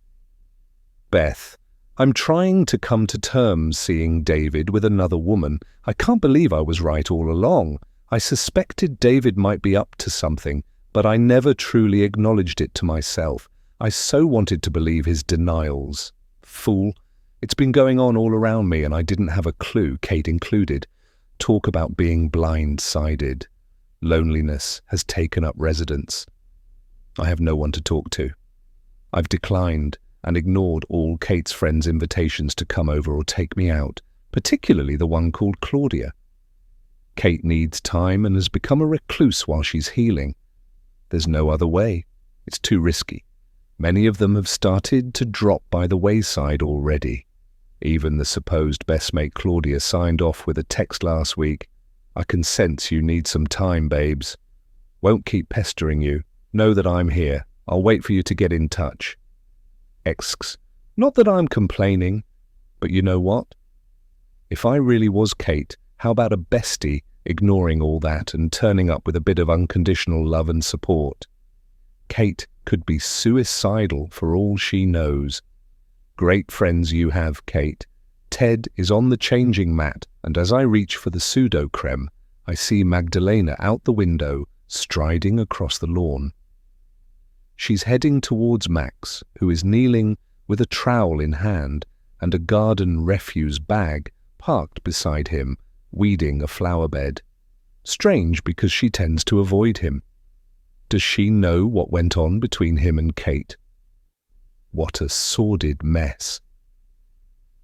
Beth, I'm trying to come to terms seeing David with another woman. I can't believe I was right all along. I suspected David might be up to something, but I never truly acknowledged it to myself. I so wanted to believe his denials. Fool. It's been going on all around me and I didn't have a clue, Kate included. Talk about being blind-sided. Loneliness has taken up residence. I have no one to talk to. I've declined and ignored all Kate's friends' invitations to come over or take me out, particularly the one called Claudia. Kate needs time and has become a recluse while she's healing. There's no other way. It's too risky. Many of them have started to drop by the wayside already. Even the supposed best mate Claudia signed off with a text last week. I can sense you need some time, babes. Won't keep pestering you. Know that I'm here. I'll wait for you to get in touch. Excs. Not that I'm complaining, but you know what? If I really was Kate, how about a bestie ignoring all that and turning up with a bit of unconditional love and support? Kate could be suicidal for all she knows. Great friends you have, Kate. Ted is on the changing mat, and as I reach for the pseudo-creme, I see Magdalena out the window, striding across the lawn. She's heading towards Max, who is kneeling with a trowel in hand and a garden refuse bag parked beside him, weeding a flower bed. Strange, because she tends to avoid him. Does she know what went on between him and Kate? What a sordid mess.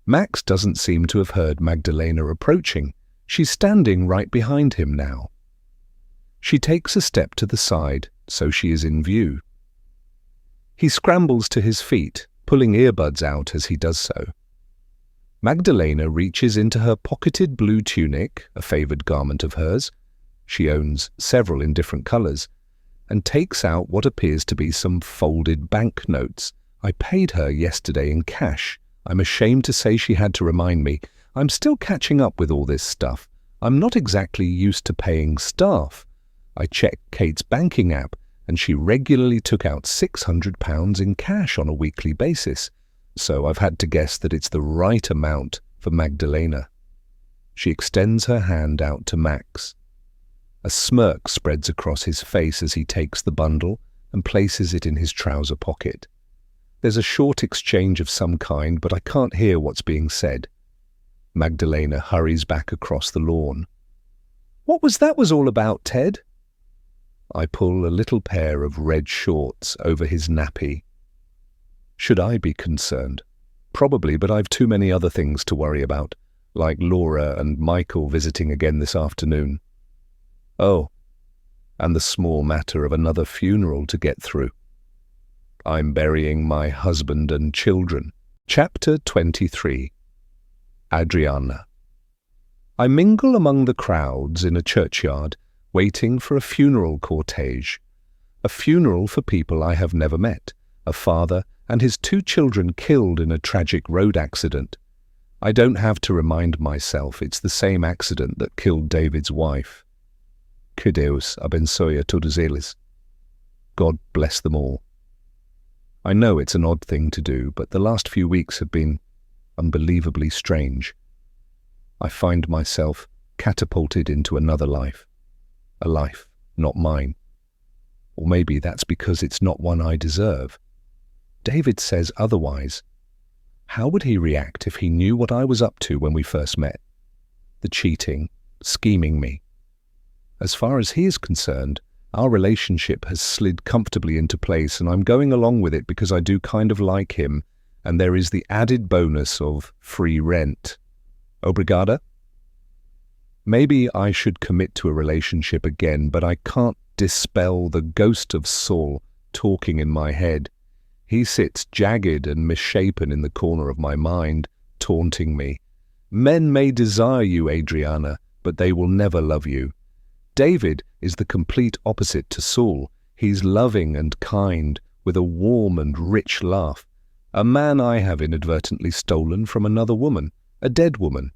Max doesn't seem to have heard Magdalena approaching. She's standing right behind him now. She takes a step to the side, so she is in view. He scrambles to his feet, pulling earbuds out as he does so. Magdalena reaches into her pocketed blue tunic, a favoured garment of hers. She owns several in different colours, and takes out what appears to be some folded banknotes. I paid her yesterday in cash. I'm ashamed to say she had to remind me. I'm still catching up with all this stuff. I'm not exactly used to paying staff. I checked Kate's banking app, and she regularly took out £600 in cash on a weekly basis, so I've had to guess that it's the right amount for Magdalena. She extends her hand out to Max. A smirk spreads across his face as he takes the bundle and places it in his trouser pocket. There's a short exchange of some kind, but I can't hear what's being said. Magdalena hurries back across the lawn. "What was that all about, Ted?" I pull a little pair of red shorts over his nappy. Should I be concerned? Probably, but I've too many other things to worry about, like Laura and Michael visiting again this afternoon. Oh, and the small matter of another funeral to get through. I'm burying my husband and children. Chapter 23. Adriana. I mingle among the crowds in a churchyard, waiting for a funeral cortege. A funeral for people I have never met, a father and his 2 children killed in a tragic road accident. I don't have to remind myself it's the same accident that killed David's wife. Que Deus abençoe a todos eles. God bless them all. I know it's an odd thing to do, but the last few weeks have been unbelievably strange. I find myself catapulted into another life. A life not mine. Or maybe that's because it's not one I deserve. David says otherwise. How would he react if he knew what I was up to when we first met? The cheating, scheming me. As far as he is concerned, our relationship has slid comfortably into place, and I'm going along with it because I do kind of like him, and there is the added bonus of free rent. Obrigada? Maybe I should commit to a relationship again, but I can't dispel the ghost of Saul talking in my head. He sits jagged and misshapen in the corner of my mind, taunting me. Men may desire you, Adriana, but they will never love you. David is the complete opposite to Saul. He's loving and kind, with a warm and rich laugh. A man I have inadvertently stolen from another woman, a dead woman.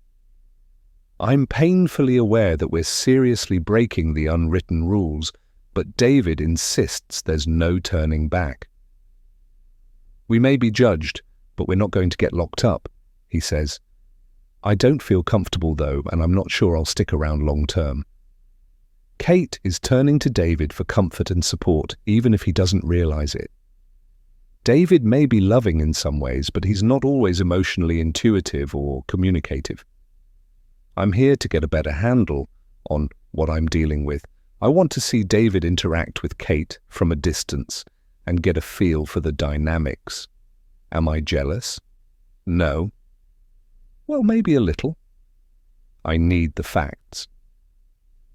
I'm painfully aware that we're seriously breaking the unwritten rules, but David insists there's no turning back. We may be judged, But we're not going to get locked up, he says. I don't feel comfortable though, and I'm not sure I'll stick around long term. Kate is turning to David for comfort and support, even if he doesn't realize it. David may be loving in some ways, but he's not always emotionally intuitive or communicative. I'm here to get a better handle on what I'm dealing with. I want to see David interact with Kate from a distance and get a feel for the dynamics. Am I jealous? No. Well, maybe a little. I need the facts.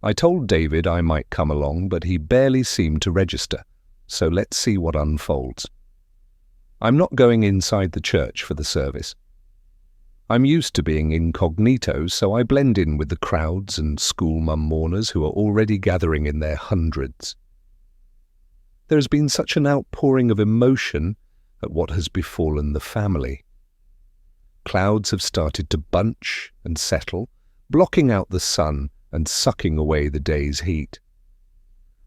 I told David I might come along, but he barely seemed to register, so let's see what unfolds. I'm not going inside the church for the service. I'm used to being incognito, so I blend in with the crowds and school mum mourners who are already gathering in their hundreds. There has been such an outpouring of emotion at what has befallen the family. Clouds have started to bunch and settle, blocking out the sun and sucking away the day's heat.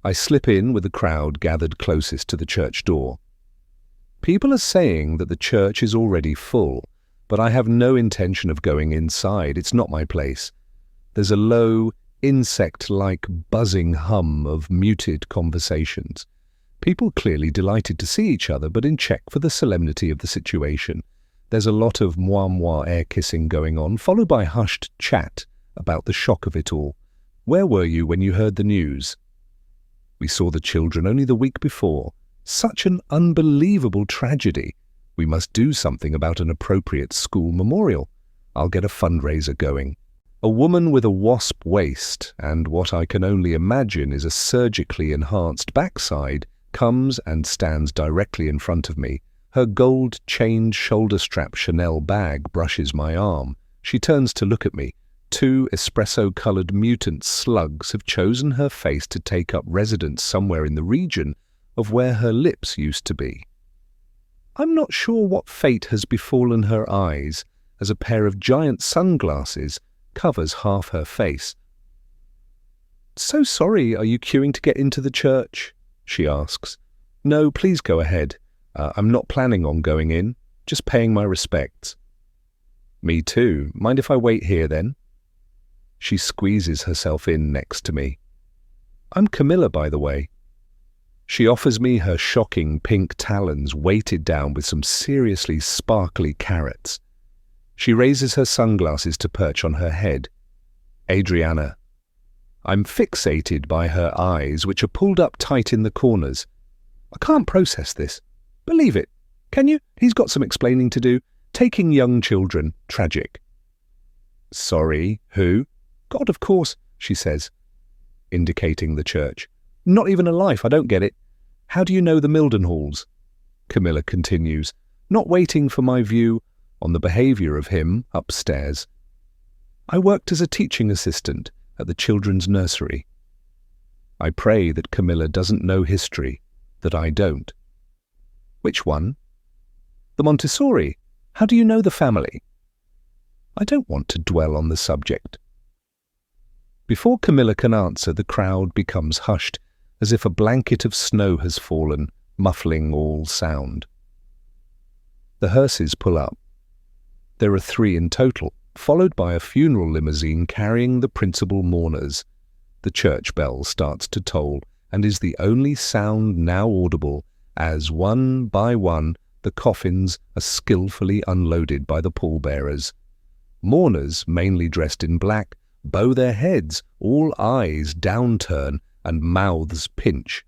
I slip in with the crowd gathered closest to the church door. People are saying that the church is already full, but I have no intention of going inside. It's not my place. There's a low, insect-like buzzing hum of muted conversations. People clearly delighted to see each other, but in check for the solemnity of the situation. There's a lot of moi-moi air-kissing going on, followed by hushed chat about the shock of it all. Where were you when you heard the news? We saw the children only the week before. Such an unbelievable tragedy. We must do something about an appropriate school memorial. I'll get a fundraiser going. A woman with a wasp waist and what I can only imagine is a surgically enhanced backside comes and stands directly in front of me. Her gold-chained shoulder-strap Chanel bag brushes my arm. She turns to look at me. 2 espresso-coloured mutant slugs have chosen her face to take up residence somewhere in the region of where her lips used to be. I'm not sure what fate has befallen her eyes, as a pair of giant sunglasses covers half her face. So sorry, are you queuing to get into the church? She asks. No, please go ahead. I'm not planning on going in, just paying my respects. Me too. Mind if I wait here then? She squeezes herself in next to me. I'm Camilla, by the way. She offers me her shocking pink talons weighted down with some seriously sparkly carrots. She raises her sunglasses to perch on her head. Adriana. I'm fixated by her eyes, which are pulled up tight in the corners. I can't process this. Believe it. Can you? He's got some explaining to do. Taking young children. Tragic. Sorry, who? God, of course, she says, indicating the church. Not even a life, I don't get it. How do you know the Mildenhalls? Camilla continues, not waiting for my view on the behaviour of him upstairs. I worked as a teaching assistant at the children's nursery. I pray that Camilla doesn't know history, that I don't. Which one? The Montessori. How do you know the family? I don't want to dwell on the subject. Before Camilla can answer, the crowd becomes hushed, as if a blanket of snow has fallen, muffling all sound. The hearses pull up. There are 3 in total, followed by a funeral limousine carrying the principal mourners. The church bell starts to toll and is the only sound now audible as, one by one, the coffins are skillfully unloaded by the pallbearers. Mourners, mainly dressed in black, bow their heads, all eyes downturn and mouths pinch.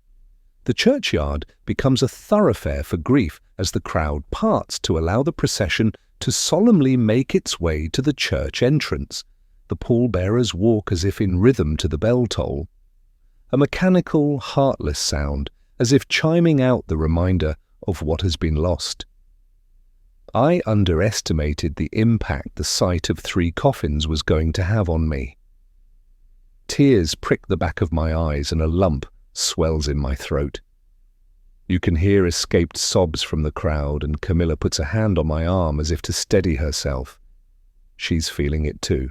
The churchyard becomes a thoroughfare for grief as the crowd parts to allow the procession to solemnly make its way to the church entrance. The pallbearers walk as if in rhythm to the bell toll. A mechanical, heartless sound, as if chiming out the reminder of what has been lost. I underestimated the impact the sight of 3 coffins was going to have on me. Tears prick the back of my eyes and a lump swells in my throat. You can hear escaped sobs from the crowd, and Camilla puts a hand on my arm as if to steady herself. She's feeling it too.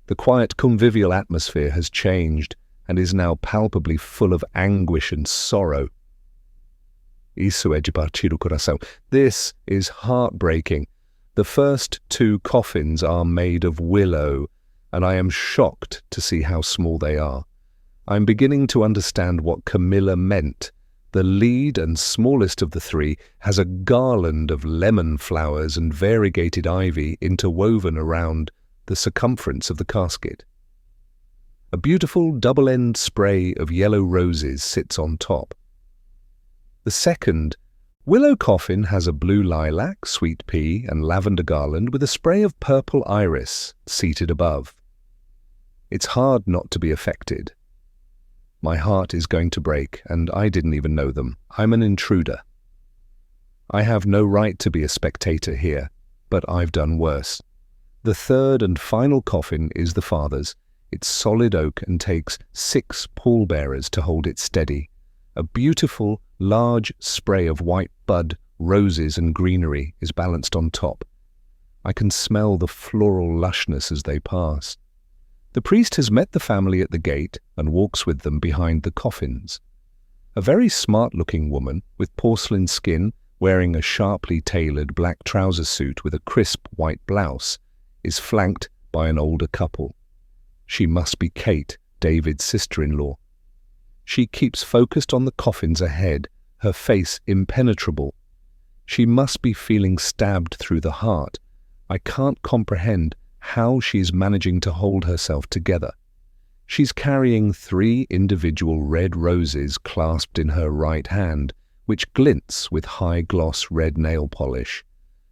The quiet convivial atmosphere has changed and is now palpably full of anguish and sorrow. Isso é de partir o coração. This is heartbreaking. The first 2 coffins are made of willow, and I am shocked to see how small they are. I'm beginning to understand what Camilla meant. The lead and smallest of the 3 has a garland of lemon flowers and variegated ivy interwoven around the circumference of the casket. A beautiful double-end spray of yellow roses sits on top. The second willow coffin has a blue lilac, sweet pea, and lavender garland with a spray of purple iris seated above. It's hard not to be affected. My heart is going to break, and I didn't even know them. I'm an intruder. I have no right to be a spectator here, but I've done worse. The third and final coffin is the father's. It's solid oak and takes 6 pallbearers to hold it steady. A beautiful, large spray of white bud, roses and greenery is balanced on top. I can smell the floral lushness as they pass. The priest has met the family at the gate and walks with them behind the coffins. A very smart-looking woman with porcelain skin, wearing a sharply tailored black trouser suit with a crisp white blouse, is flanked by an older couple. She must be Kate, David's sister-in-law. She keeps focused on the coffins ahead, her face impenetrable. She must be feeling stabbed through the heart. I can't comprehend how she's managing to hold herself together. She's carrying 3 individual red roses clasped in her right hand, which glints with high-gloss red nail polish.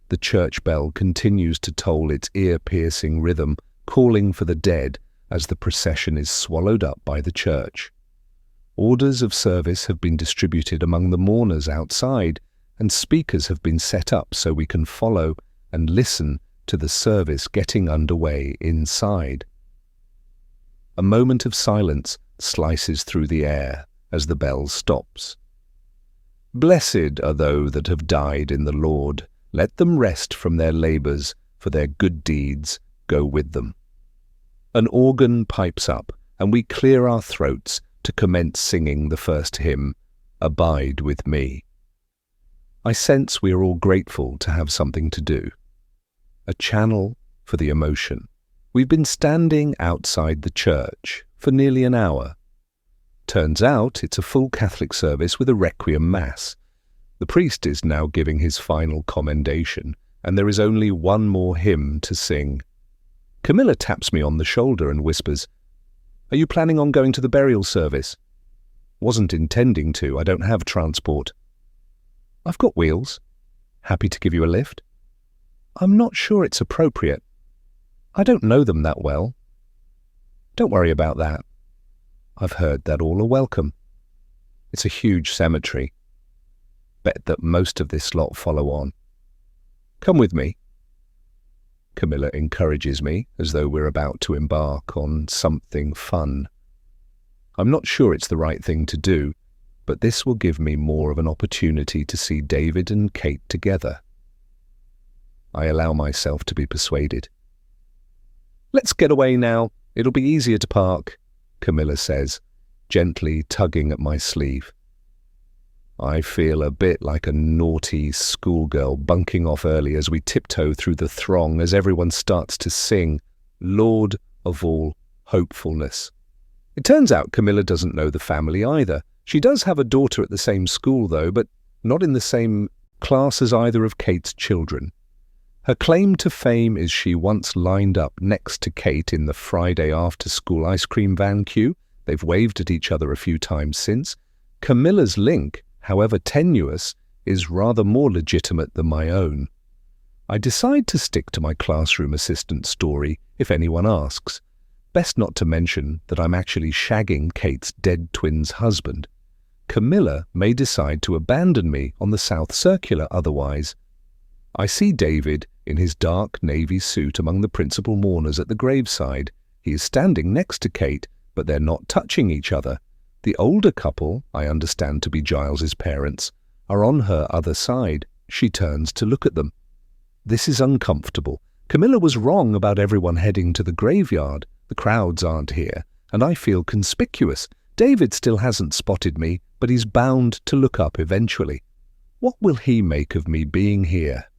The church bell continues to toll its ear-piercing rhythm, calling for the dead as the procession is swallowed up by the church. Orders of service have been distributed among the mourners outside, and speakers have been set up so we can follow and listen to the service getting underway inside. A moment of silence slices through the air as the bell stops. Blessed are those that have died in the Lord. Let them rest from their labours, for their good deeds go with them. An organ pipes up, and we clear our throats to commence singing the first hymn, Abide with Me. I sense we are all grateful to have something to do. A channel for the emotion. We've been standing outside the church for nearly an hour. Turns out it's a full Catholic service with a requiem mass. The priest is now giving his final commendation, and there is only one more hymn to sing. Camilla taps me on the shoulder and whispers, "Are you planning on going to the burial service?" "Wasn't intending to. I don't have transport." "I've got wheels. Happy to give you a lift." "I'm not sure it's appropriate. I don't know them that well." "Don't worry about that. I've heard that all are welcome. It's a huge cemetery. Bet that most of this lot follow on. Come with me." Camilla encourages me as though we're about to embark on something fun. I'm not sure it's the right thing to do, but this will give me more of an opportunity to see David and Kate together. I allow myself to be persuaded. "Let's get away now. It'll be easier to park," Camilla says, gently tugging at my sleeve. I feel a bit like a naughty schoolgirl bunking off early as we tiptoe through the throng as everyone starts to sing, Lord of all hopefulness. It turns out Camilla doesn't know the family either. She does have a daughter at the same school, though, but not in the same class as either of Kate's children. Her claim to fame is she once lined up next to Kate in the Friday after-school ice cream van queue. They've waved at each other a few times since. Camilla's link, however tenuous, is rather more legitimate than my own. I decide to stick to my classroom assistant story if anyone asks. Best not to mention that I'm actually shagging Kate's dead twin's husband. Camilla may decide to abandon me on the South Circular otherwise. I see David in his dark navy suit among the principal mourners at the graveside. He is standing next to Kate, but they're not touching each other. The older couple, I understand to be Giles's parents, are on her other side. She turns to look at them. This is uncomfortable. Camilla was wrong about everyone heading to the graveyard. The crowds aren't here, and I feel conspicuous. David still hasn't spotted me, but he's bound to look up eventually. What will he make of me being here?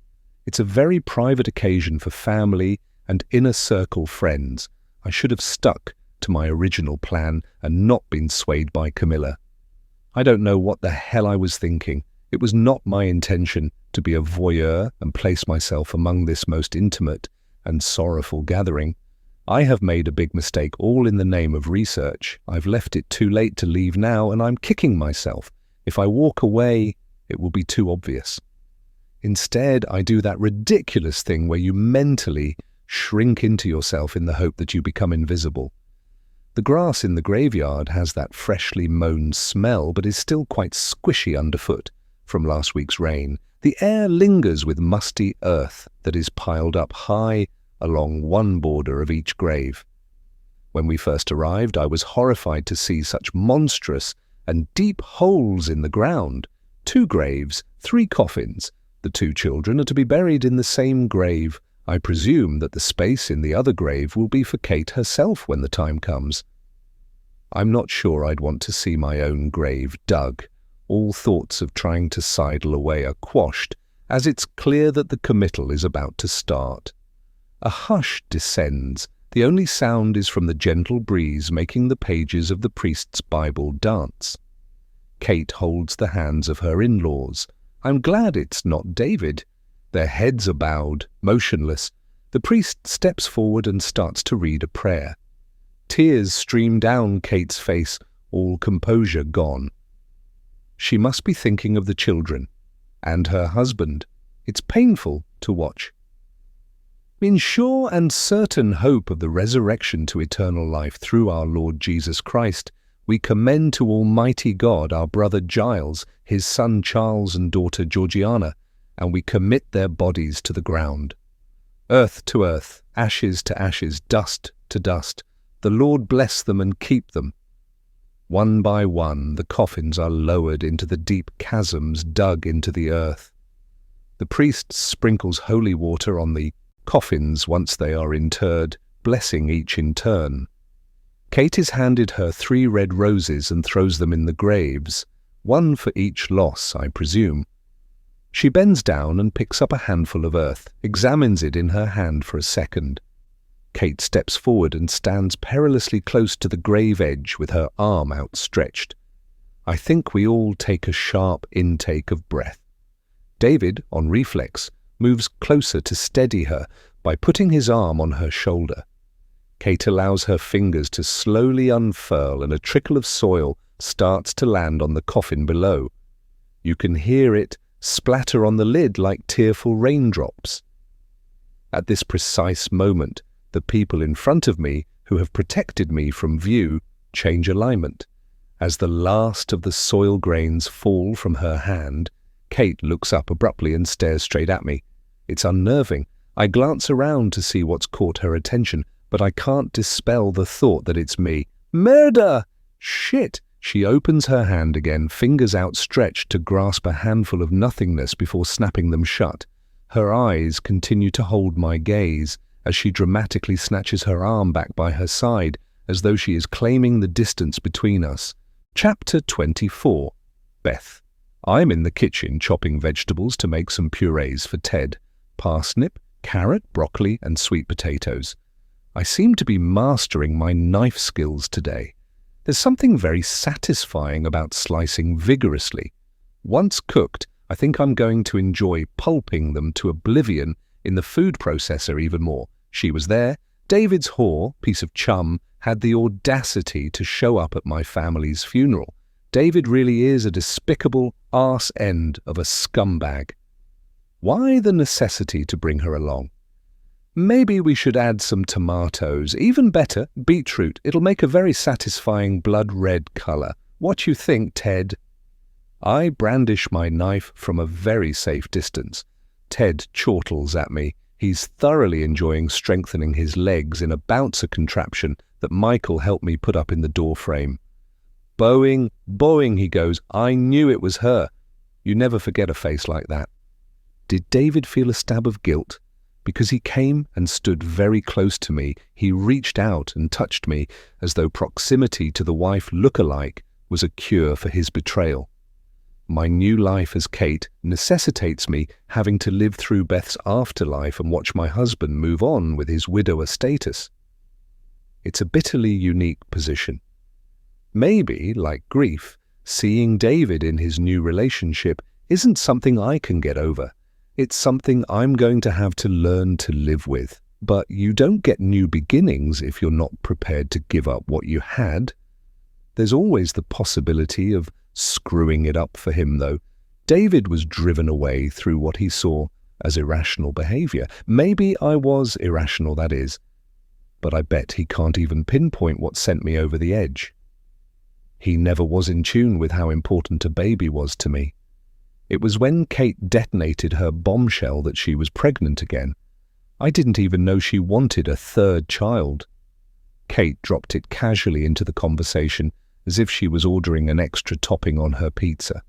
It's a very private occasion for family and inner circle friends. I should have stuck to my original plan and not been swayed by Camilla. I don't know what the hell I was thinking. It was not my intention to be a voyeur and place myself among this most intimate and sorrowful gathering. I have made a big mistake, all in the name of research. I've left it too late to leave now, and I'm kicking myself. If I walk away, it will be too obvious. Instead, I do that ridiculous thing where you mentally shrink into yourself in the hope that you become invisible. The grass in the graveyard has that freshly mown smell, but is still quite squishy underfoot from last week's rain. The air lingers with musty earth that is piled up high along one border of each grave. When we first arrived, I was horrified to see such monstrous and deep holes in the ground. 2 graves, 3 coffins. The 2 children are to be buried in the same grave. I presume that the space in the other grave will be for Kate herself when the time comes. I'm not sure I'd want to see my own grave dug. All thoughts of trying to sidle away are quashed, as it's clear that the committal is about to start. A hush descends. The only sound is from the gentle breeze making the pages of the priest's Bible dance. Kate holds the hands of her in-laws. I'm glad it's not David. Their heads are bowed, motionless. The priest steps forward and starts to read a prayer. Tears stream down Kate's face, all composure gone. She must be thinking of the children and her husband. It's painful to watch. In sure and certain hope of the resurrection to eternal life through our Lord Jesus Christ, we commend to Almighty God our brother Giles, his son Charles and daughter Georgiana, and we commit their bodies to the ground. Earth to earth, ashes to ashes, dust to dust. The Lord bless them and keep them. One by one, the coffins are lowered into the deep chasms dug into the earth. The priest sprinkles holy water on the coffins once they are interred, blessing each in turn. Kate is handed her 3 red roses and throws them in the graves, 1 for each loss, I presume. She bends down and picks up a handful of earth, examines it in her hand for a second. Kate steps forward and stands perilously close to the grave edge with her arm outstretched. I think we all take a sharp intake of breath. David, on reflex, moves closer to steady her by putting his arm on her shoulder. Kate allows her fingers to slowly unfurl and a trickle of soil starts to land on the coffin below. You can hear it splatter on the lid like tearful raindrops. At this precise moment, the people in front of me, who have protected me from view, change alignment. As the last of the soil grains fall from her hand, Kate looks up abruptly and stares straight at me. It's unnerving. I glance around to see what's caught her attention, but I can't dispel the thought that it's me. Murder! Shit! She opens her hand again, fingers outstretched to grasp a handful of nothingness before snapping them shut. Her eyes continue to hold my gaze as she dramatically snatches her arm back by her side, as though she is claiming the distance between us. Chapter 24. Beth. I'm in the kitchen chopping vegetables to make some purees for Ted. Parsnip, carrot, broccoli, and sweet potatoes. I seem to be mastering my knife skills today. There's something very satisfying about slicing vigorously. Once cooked, I think I'm going to enjoy pulping them to oblivion in the food processor even more. She was there. David's whore, piece of chum, had the audacity to show up at my family's funeral. David really is a despicable arse end of a scumbag. Why the necessity to bring her along? Maybe we should add some tomatoes. Even better, beetroot. It'll make a very satisfying blood-red color. What you think, Ted? I brandish my knife from a very safe distance. Ted chortles at me. He's thoroughly enjoying strengthening his legs in a bouncer contraption that Michael helped me put up in the door frame. Bowing, he goes. I knew it was her. You never forget a face like that. Did David feel a stab of guilt? Because he came and stood very close to me, he reached out and touched me as though proximity to the wife look-alike was a cure for his betrayal. My new life as Kate necessitates me having to live through Beth's afterlife and watch my husband move on with his widower status. It's a bitterly unique position. Maybe, like grief, seeing David in his new relationship isn't something I can get over. It's something I'm going to have to learn to live with. But you don't get new beginnings if you're not prepared to give up what you had. There's always the possibility of screwing it up for him, though. David was driven away through what he saw as irrational behavior. Maybe I was irrational, that is. But I bet he can't even pinpoint what sent me over the edge. He never was in tune with how important a baby was to me. It was when Kate detonated her bombshell that she was pregnant again. I didn't even know she wanted a third child. Kate dropped it casually into the conversation, as if she was ordering an extra topping on her pizza.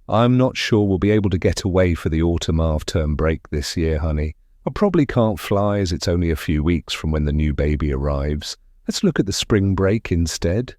I'm not sure we'll be able to get away for the autumn half-term break this year, honey. I probably can't fly as it's only a few weeks from when the new baby arrives. Let's look at the spring break instead.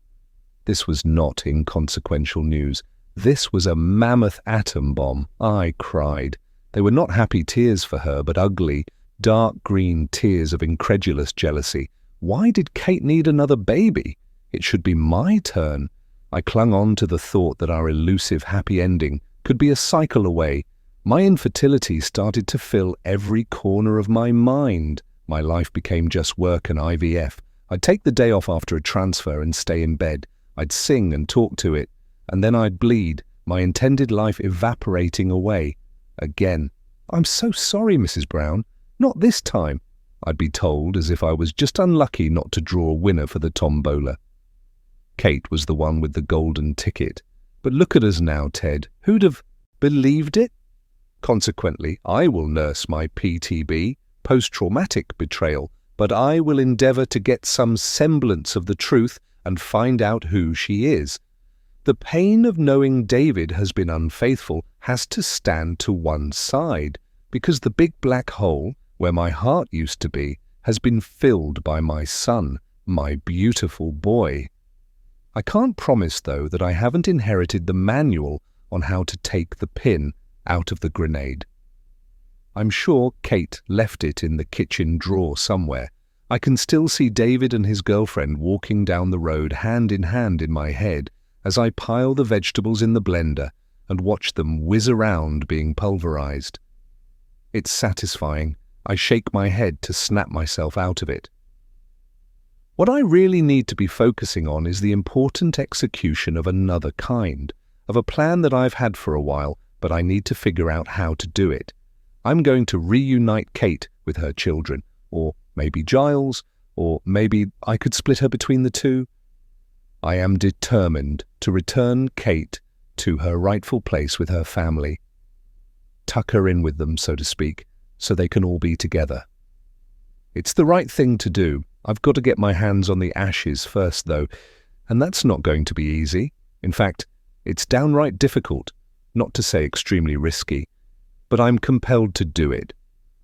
This was not inconsequential news. This was a mammoth atom bomb. I cried. They were not happy tears for her, but ugly, dark green tears of incredulous jealousy. Why did Kate need another baby? It should be my turn. I clung on to the thought that our elusive happy ending could be a cycle away. My infertility started to fill every corner of my mind. My life became just work and IVF. I'd take the day off after a transfer and stay in bed. I'd sing and talk to it, and then I'd bleed, my intended life evaporating away. Again. I'm so sorry, Mrs. Brown. Not this time, I'd be told, as if I was just unlucky not to draw a winner for the tombola. Kate was the one with the golden ticket. But look at us now, Ted. Who'd have believed it? Consequently, I will nurse my PTB, post-traumatic betrayal, but I will endeavour to get some semblance of the truth and find out who she is. The pain of knowing David has been unfaithful has to stand to one side, because the big black hole, where my heart used to be, has been filled by my son, my beautiful boy. I can't promise, though, that I haven't inherited the manual on how to take the pin out of the grenade. I'm sure Kate left it in the kitchen drawer somewhere. I can still see David and his girlfriend walking down the road hand in hand in my head as I pile the vegetables in the blender and watch them whiz around being pulverized. It's satisfying. I shake my head to snap myself out of it. What I really need to be focusing on is the important execution of another kind, of a plan that I've had for a while, but I need to figure out how to do it. I'm going to reunite Kate with her children, or maybe Giles, or maybe I could split her between the two. I am determined to return Kate to her rightful place with her family. Tuck her in with them, so to speak, so they can all be together. It's the right thing to do. I've got to get my hands on the ashes first, though, and that's not going to be easy. In fact, it's downright difficult, not to say extremely risky, but I'm compelled to do it.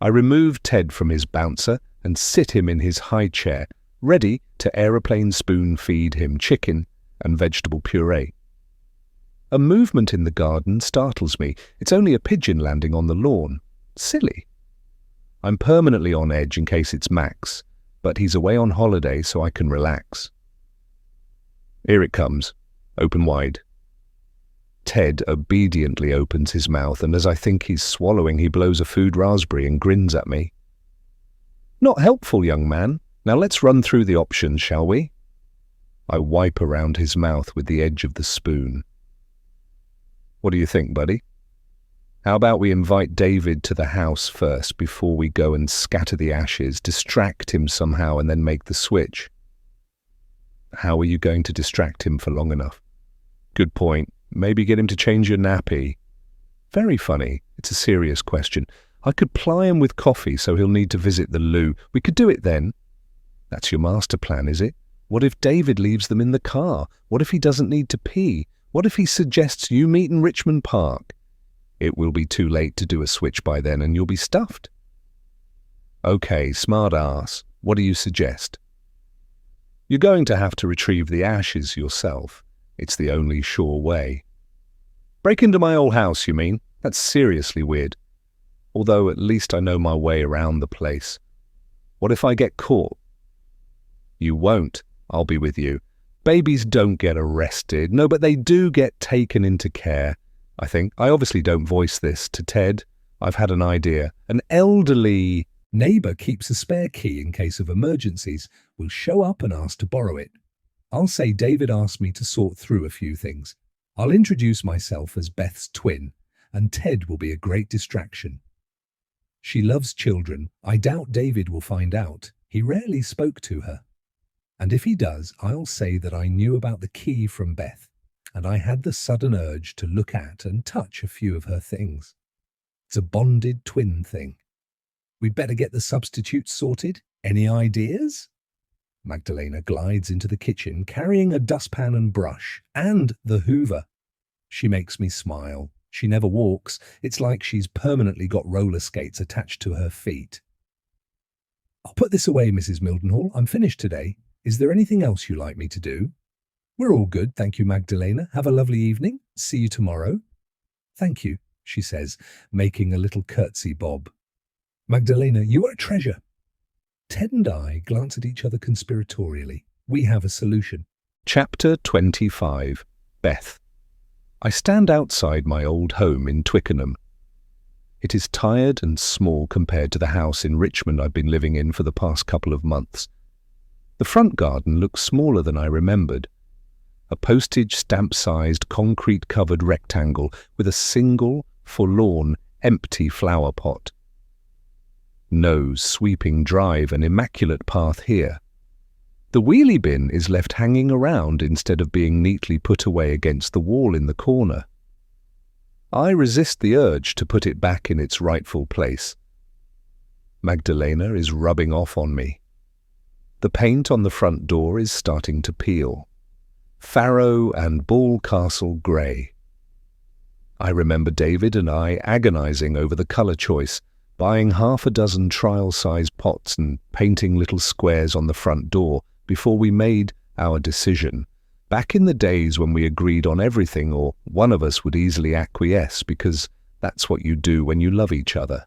I remove Ted from his bouncer and sit him in his high chair, ready to aeroplane spoon feed him chicken and vegetable puree. A movement in the garden startles me. It's only a pigeon landing on the lawn. Silly. I'm permanently on edge in case it's Max, but he's away on holiday so I can relax. Here it comes, open wide. Ted obediently opens his mouth, and as I think he's swallowing, he blows a food raspberry and grins at me. Not helpful, young man. Now let's run through the options, shall we? I wipe around his mouth with the edge of the spoon. What do you think, buddy? How about we invite David to the house first before we go and scatter the ashes, distract him somehow, and then make the switch? How are you going to distract him for long enough? Good point. Maybe get him to change your nappy. Very funny. It's a serious question. I could ply him with coffee so he'll need to visit the loo. We could do it then. That's your master plan, is it? What if David leaves them in the car? What if he doesn't need to pee? What if he suggests you meet in Richmond Park? It will be too late to do a switch by then and you'll be stuffed. Okay, smart ass. What do you suggest? You're going to have to retrieve the ashes yourself. It's the only sure way. Break into my old house, you mean? That's seriously weird. Although at least I know my way around the place. What if I get caught? You won't. I'll be with you. Babies don't get arrested. No, but they do get taken into care, I think. I obviously don't voice this to Ted. I've had an idea. An elderly neighbour keeps a spare key in case of emergencies. Will show up and ask to borrow it. I'll say David asked me to sort through a few things. I'll introduce myself as Beth's twin, and Ted will be a great distraction. She loves children. I doubt David will find out. He rarely spoke to her. And if he does, I'll say that I knew about the key from Beth, and I had the sudden urge to look at and touch a few of her things. It's a bonded twin thing. We'd better get the substitutes sorted. Any ideas? Magdalena glides into the kitchen, carrying a dustpan and brush, and the Hoover. She makes me smile. She never walks. It's like she's permanently got roller skates attached to her feet. I'll put this away, Mrs. Mildenhall. I'm finished today. Is there anything else you'd like me to do? We're all good, thank you, Magdalena. Have a lovely evening. See you tomorrow. Thank you, she says, making a little curtsy bob. Magdalena, you are a treasure. Ted and I glance at each other conspiratorially. We have a solution. Chapter 25. Beth. I stand outside my old home in Twickenham. It is tired and small compared to the house in Richmond I've been living in for the past couple of months. The front garden looks smaller than I remembered. A postage stamp-sized, concrete-covered rectangle with a single, forlorn, empty flower pot. No sweeping drive and immaculate path here. The wheelie bin is left hanging around instead of being neatly put away against the wall in the corner. I resist the urge to put it back in its rightful place. Magdalena is rubbing off on me. The paint on the front door is starting to peel. Farrow and Ball Castle grey. I remember David and I agonizing over the colour choice, buying half a dozen trial-size pots and painting little squares on the front door before we made our decision, back in the days when we agreed on everything or one of us would easily acquiesce because that's what you do when you love each other.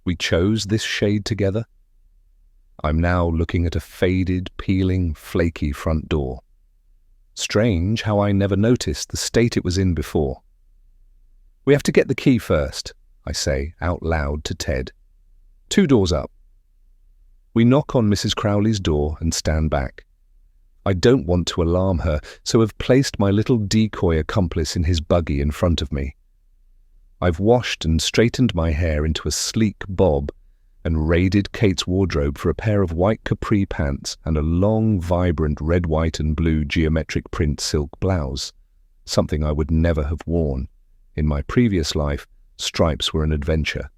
We chose this shade together. I'm now looking at a faded, peeling, flaky front door. Strange how I never noticed the state it was in before. We have to get the key first, I say out loud to Ted. 2 doors up. We knock on Mrs. Crowley's door and stand back. I don't want to alarm her, so have placed my little decoy accomplice in his buggy in front of me. I've washed and straightened my hair into a sleek bob and raided Kate's wardrobe for a pair of white capri pants and a long, vibrant red, white and blue geometric print silk blouse, something I would never have worn. In my previous life, stripes were an adventure.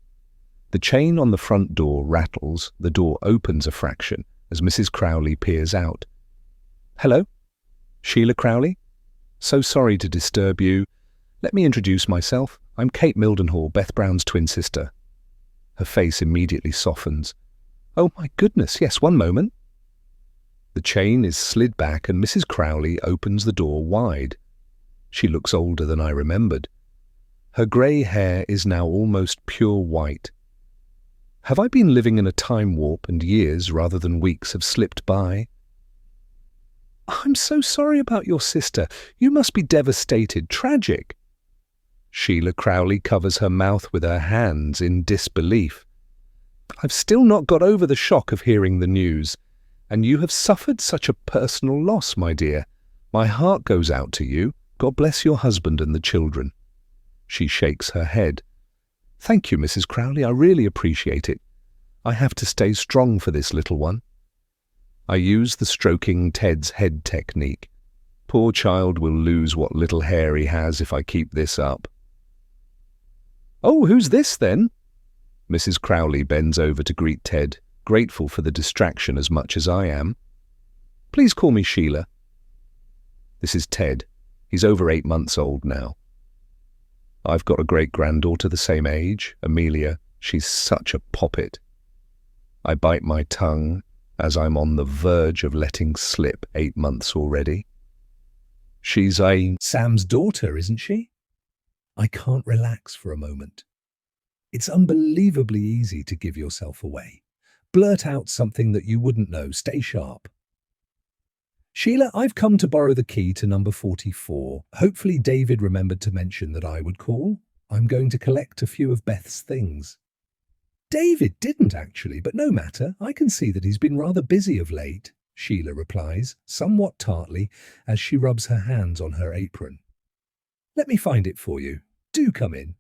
The chain on the front door rattles, the door opens a fraction as Mrs. Crowley peers out. Hello? Sheila Crowley? So sorry to disturb you. Let me introduce myself. I'm Kate Mildenhall, Beth Brown's twin sister. Her face immediately softens. Oh my goodness, yes, one moment. The chain is slid back and Mrs. Crowley opens the door wide. She looks older than I remembered. Her grey hair is now almost pure white. Have I been living in a time warp and years rather than weeks have slipped by? I'm so sorry about your sister. You must be devastated, tragic. Sheila Crowley covers her mouth with her hands in disbelief. I've still not got over the shock of hearing the news, and you have suffered such a personal loss, my dear. My heart goes out to you. God bless your husband and the children. She shakes her head. Thank you, Mrs. Crowley. I really appreciate it. I have to stay strong for this little one. I use the stroking Ted's head technique. Poor child will lose what little hair he has if I keep this up. Oh, who's this then? Mrs. Crowley bends over to greet Ted, grateful for the distraction as much as I am. Please call me Sheila. This is Ted. He's over 8 months old now. I've got a great-granddaughter the same age, Amelia. She's such a poppet. I bite my tongue as I'm on the verge of letting slip 8 months already. She's Sam's daughter, isn't she? I can't relax for a moment. It's unbelievably easy to give yourself away. Blurt out something that you wouldn't know. Stay sharp. Sheila, I've come to borrow the key to number 44. Hopefully David remembered to mention that I would call. I'm going to collect a few of Beth's things. David didn't actually, but no matter. I can see that he's been rather busy of late, Sheila replies, somewhat tartly, as she rubs her hands on her apron. Let me find it for you. Do come in.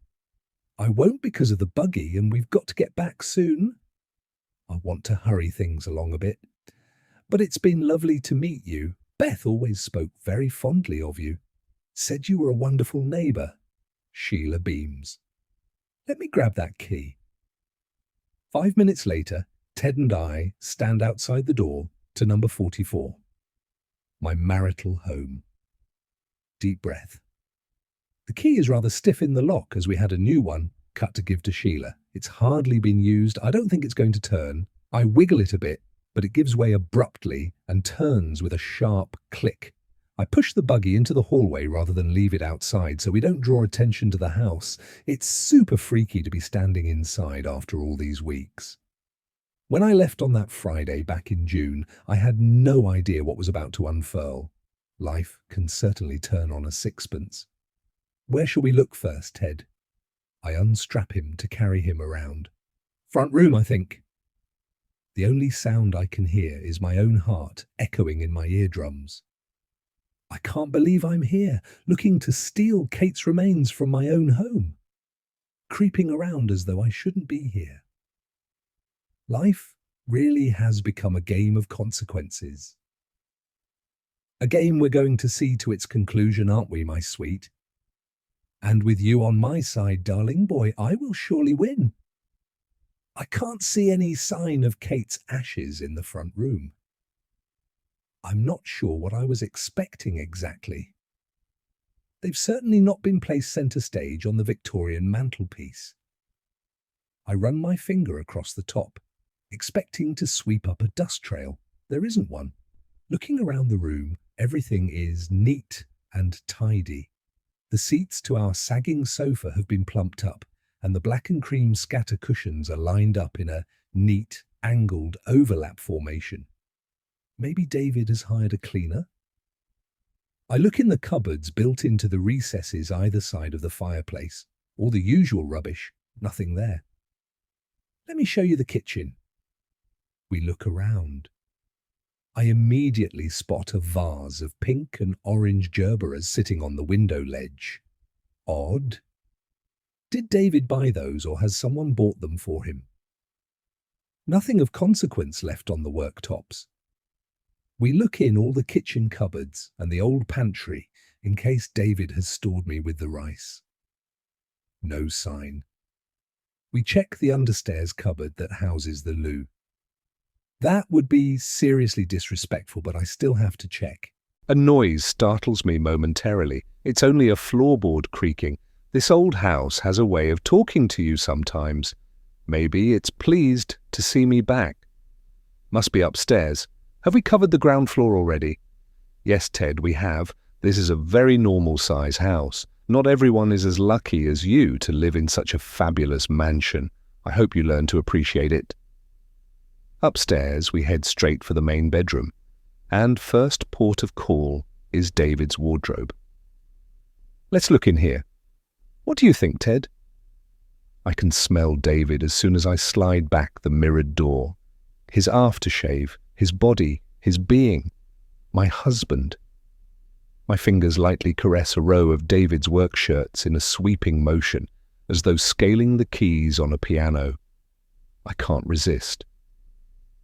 I won't because of the buggy, and we've got to get back soon. I want to hurry things along a bit. But it's been lovely to meet you. Beth always spoke very fondly of you. Said you were a wonderful neighbour. Sheila beams. Let me grab that key. 5 minutes later, Ted and I stand outside the door to number 44. My marital home. Deep breath. The key is rather stiff in the lock as we had a new one cut to give to Sheila. It's hardly been used. I don't think it's going to turn. I wiggle it a bit, but it gives way abruptly and turns with a sharp click. I push the buggy into the hallway rather than leave it outside so we don't draw attention to the house. It's super freaky to be standing inside after all these weeks. When I left on that Friday back in June, I had no idea what was about to unfurl. Life can certainly turn on a sixpence. Where shall we look first, Ted? I unstrap him to carry him around. Front room, I think. The only sound I can hear is my own heart echoing in my eardrums. I can't believe I'm here, looking to steal Kate's remains from my own home. Creeping around as though I shouldn't be here. Life really has become a game of consequences. A game we're going to see to its conclusion, aren't we, my sweet? And with you on my side, darling boy, I will surely win. I can't see any sign of Kate's ashes in the front room. I'm not sure what I was expecting exactly. They've certainly not been placed centre stage on the Victorian mantelpiece. I run my finger across the top, expecting to sweep up a dust trail. There isn't one. Looking around the room, everything is neat and tidy. The seats to our sagging sofa have been plumped up, and the black and cream scatter cushions are lined up in a neat, angled overlap formation. Maybe David has hired a cleaner? I look in the cupboards built into the recesses either side of the fireplace. All the usual rubbish, nothing there. Let me show you the kitchen. We look around. I immediately spot a vase of pink and orange gerberas sitting on the window ledge. Odd. Did David buy those, or has someone bought them for him? Nothing of consequence left on the worktops. We look in all the kitchen cupboards and the old pantry in case David has stored me with the rice. No sign. We check the understairs cupboard that houses the loo. That would be seriously disrespectful, but I still have to check. A noise startles me momentarily. It's only a floorboard creaking. This old house has a way of talking to you sometimes. Maybe it's pleased to see me back. Must be upstairs. Have we covered the ground floor already? Yes, Ted, we have. This is a very normal size house. Not everyone is as lucky as you to live in such a fabulous mansion. I hope you learn to appreciate it. Upstairs, we head straight for the main bedroom, and first port of call is David's wardrobe. Let's look in here. What do you think, Ted? I can smell David as soon as I slide back the mirrored door. His aftershave, his body, his being, my husband. My fingers lightly caress a row of David's work shirts in a sweeping motion, as though scaling the keys on a piano. I can't resist.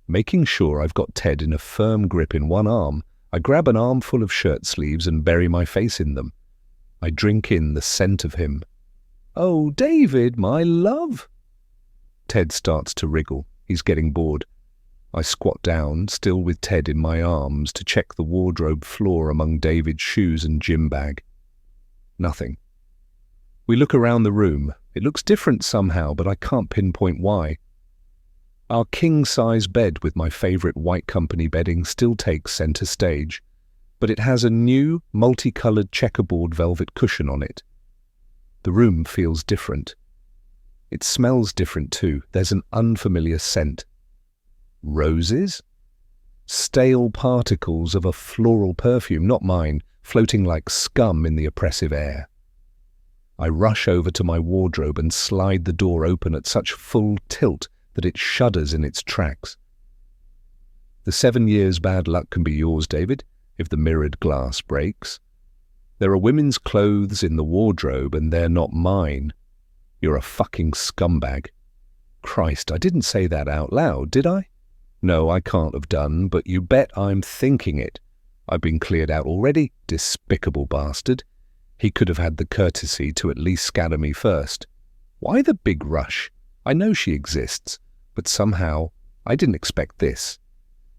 Making sure I've got Ted in a firm grip in one arm, I grab an armful of shirt sleeves and bury my face in them. I drink in the scent of him. "Oh, David, my love!" Ted starts to wriggle. He's getting bored. I squat down, still with Ted in my arms, to check the wardrobe floor among David's shoes and gym bag. Nothing. We look around the room. It looks different somehow, but I can't pinpoint why. Our king-size bed with my favourite white company bedding still takes centre stage, but it has a new, multicoloured checkerboard velvet cushion on it. The room feels different. It smells different too. There's an unfamiliar scent. Roses? Stale particles of a floral perfume, not mine, floating like scum in the oppressive air. I rush over to my wardrobe and slide the door open at such full tilt that it shudders in its tracks. The 7 years bad luck can be yours, David, if the mirrored glass breaks. There are women's clothes in the wardrobe and they're not mine. You're a fucking scumbag. Christ, I didn't say that out loud, did I? No, I can't have done, but you bet I'm thinking it. I've been cleared out already, despicable bastard. He could have had the courtesy to at least scatter me first. Why the big rush? I know she exists, but somehow I didn't expect this.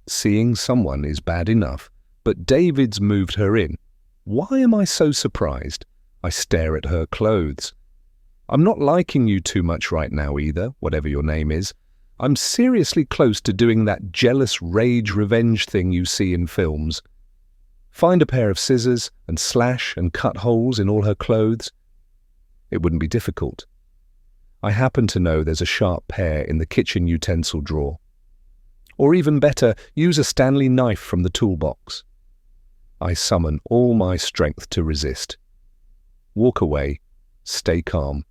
Seeing someone is bad enough, but David's moved her in. Why am I so surprised? I stare at her clothes. I'm not liking you too much right now either, whatever your name is. I'm seriously close to doing that jealous rage revenge thing you see in films. Find a pair of scissors and slash and cut holes in all her clothes. It wouldn't be difficult. I happen to know there's a sharp pair in the kitchen utensil drawer. Or even better, use a Stanley knife from the toolbox. I summon all my strength to resist. Walk away. Stay calm.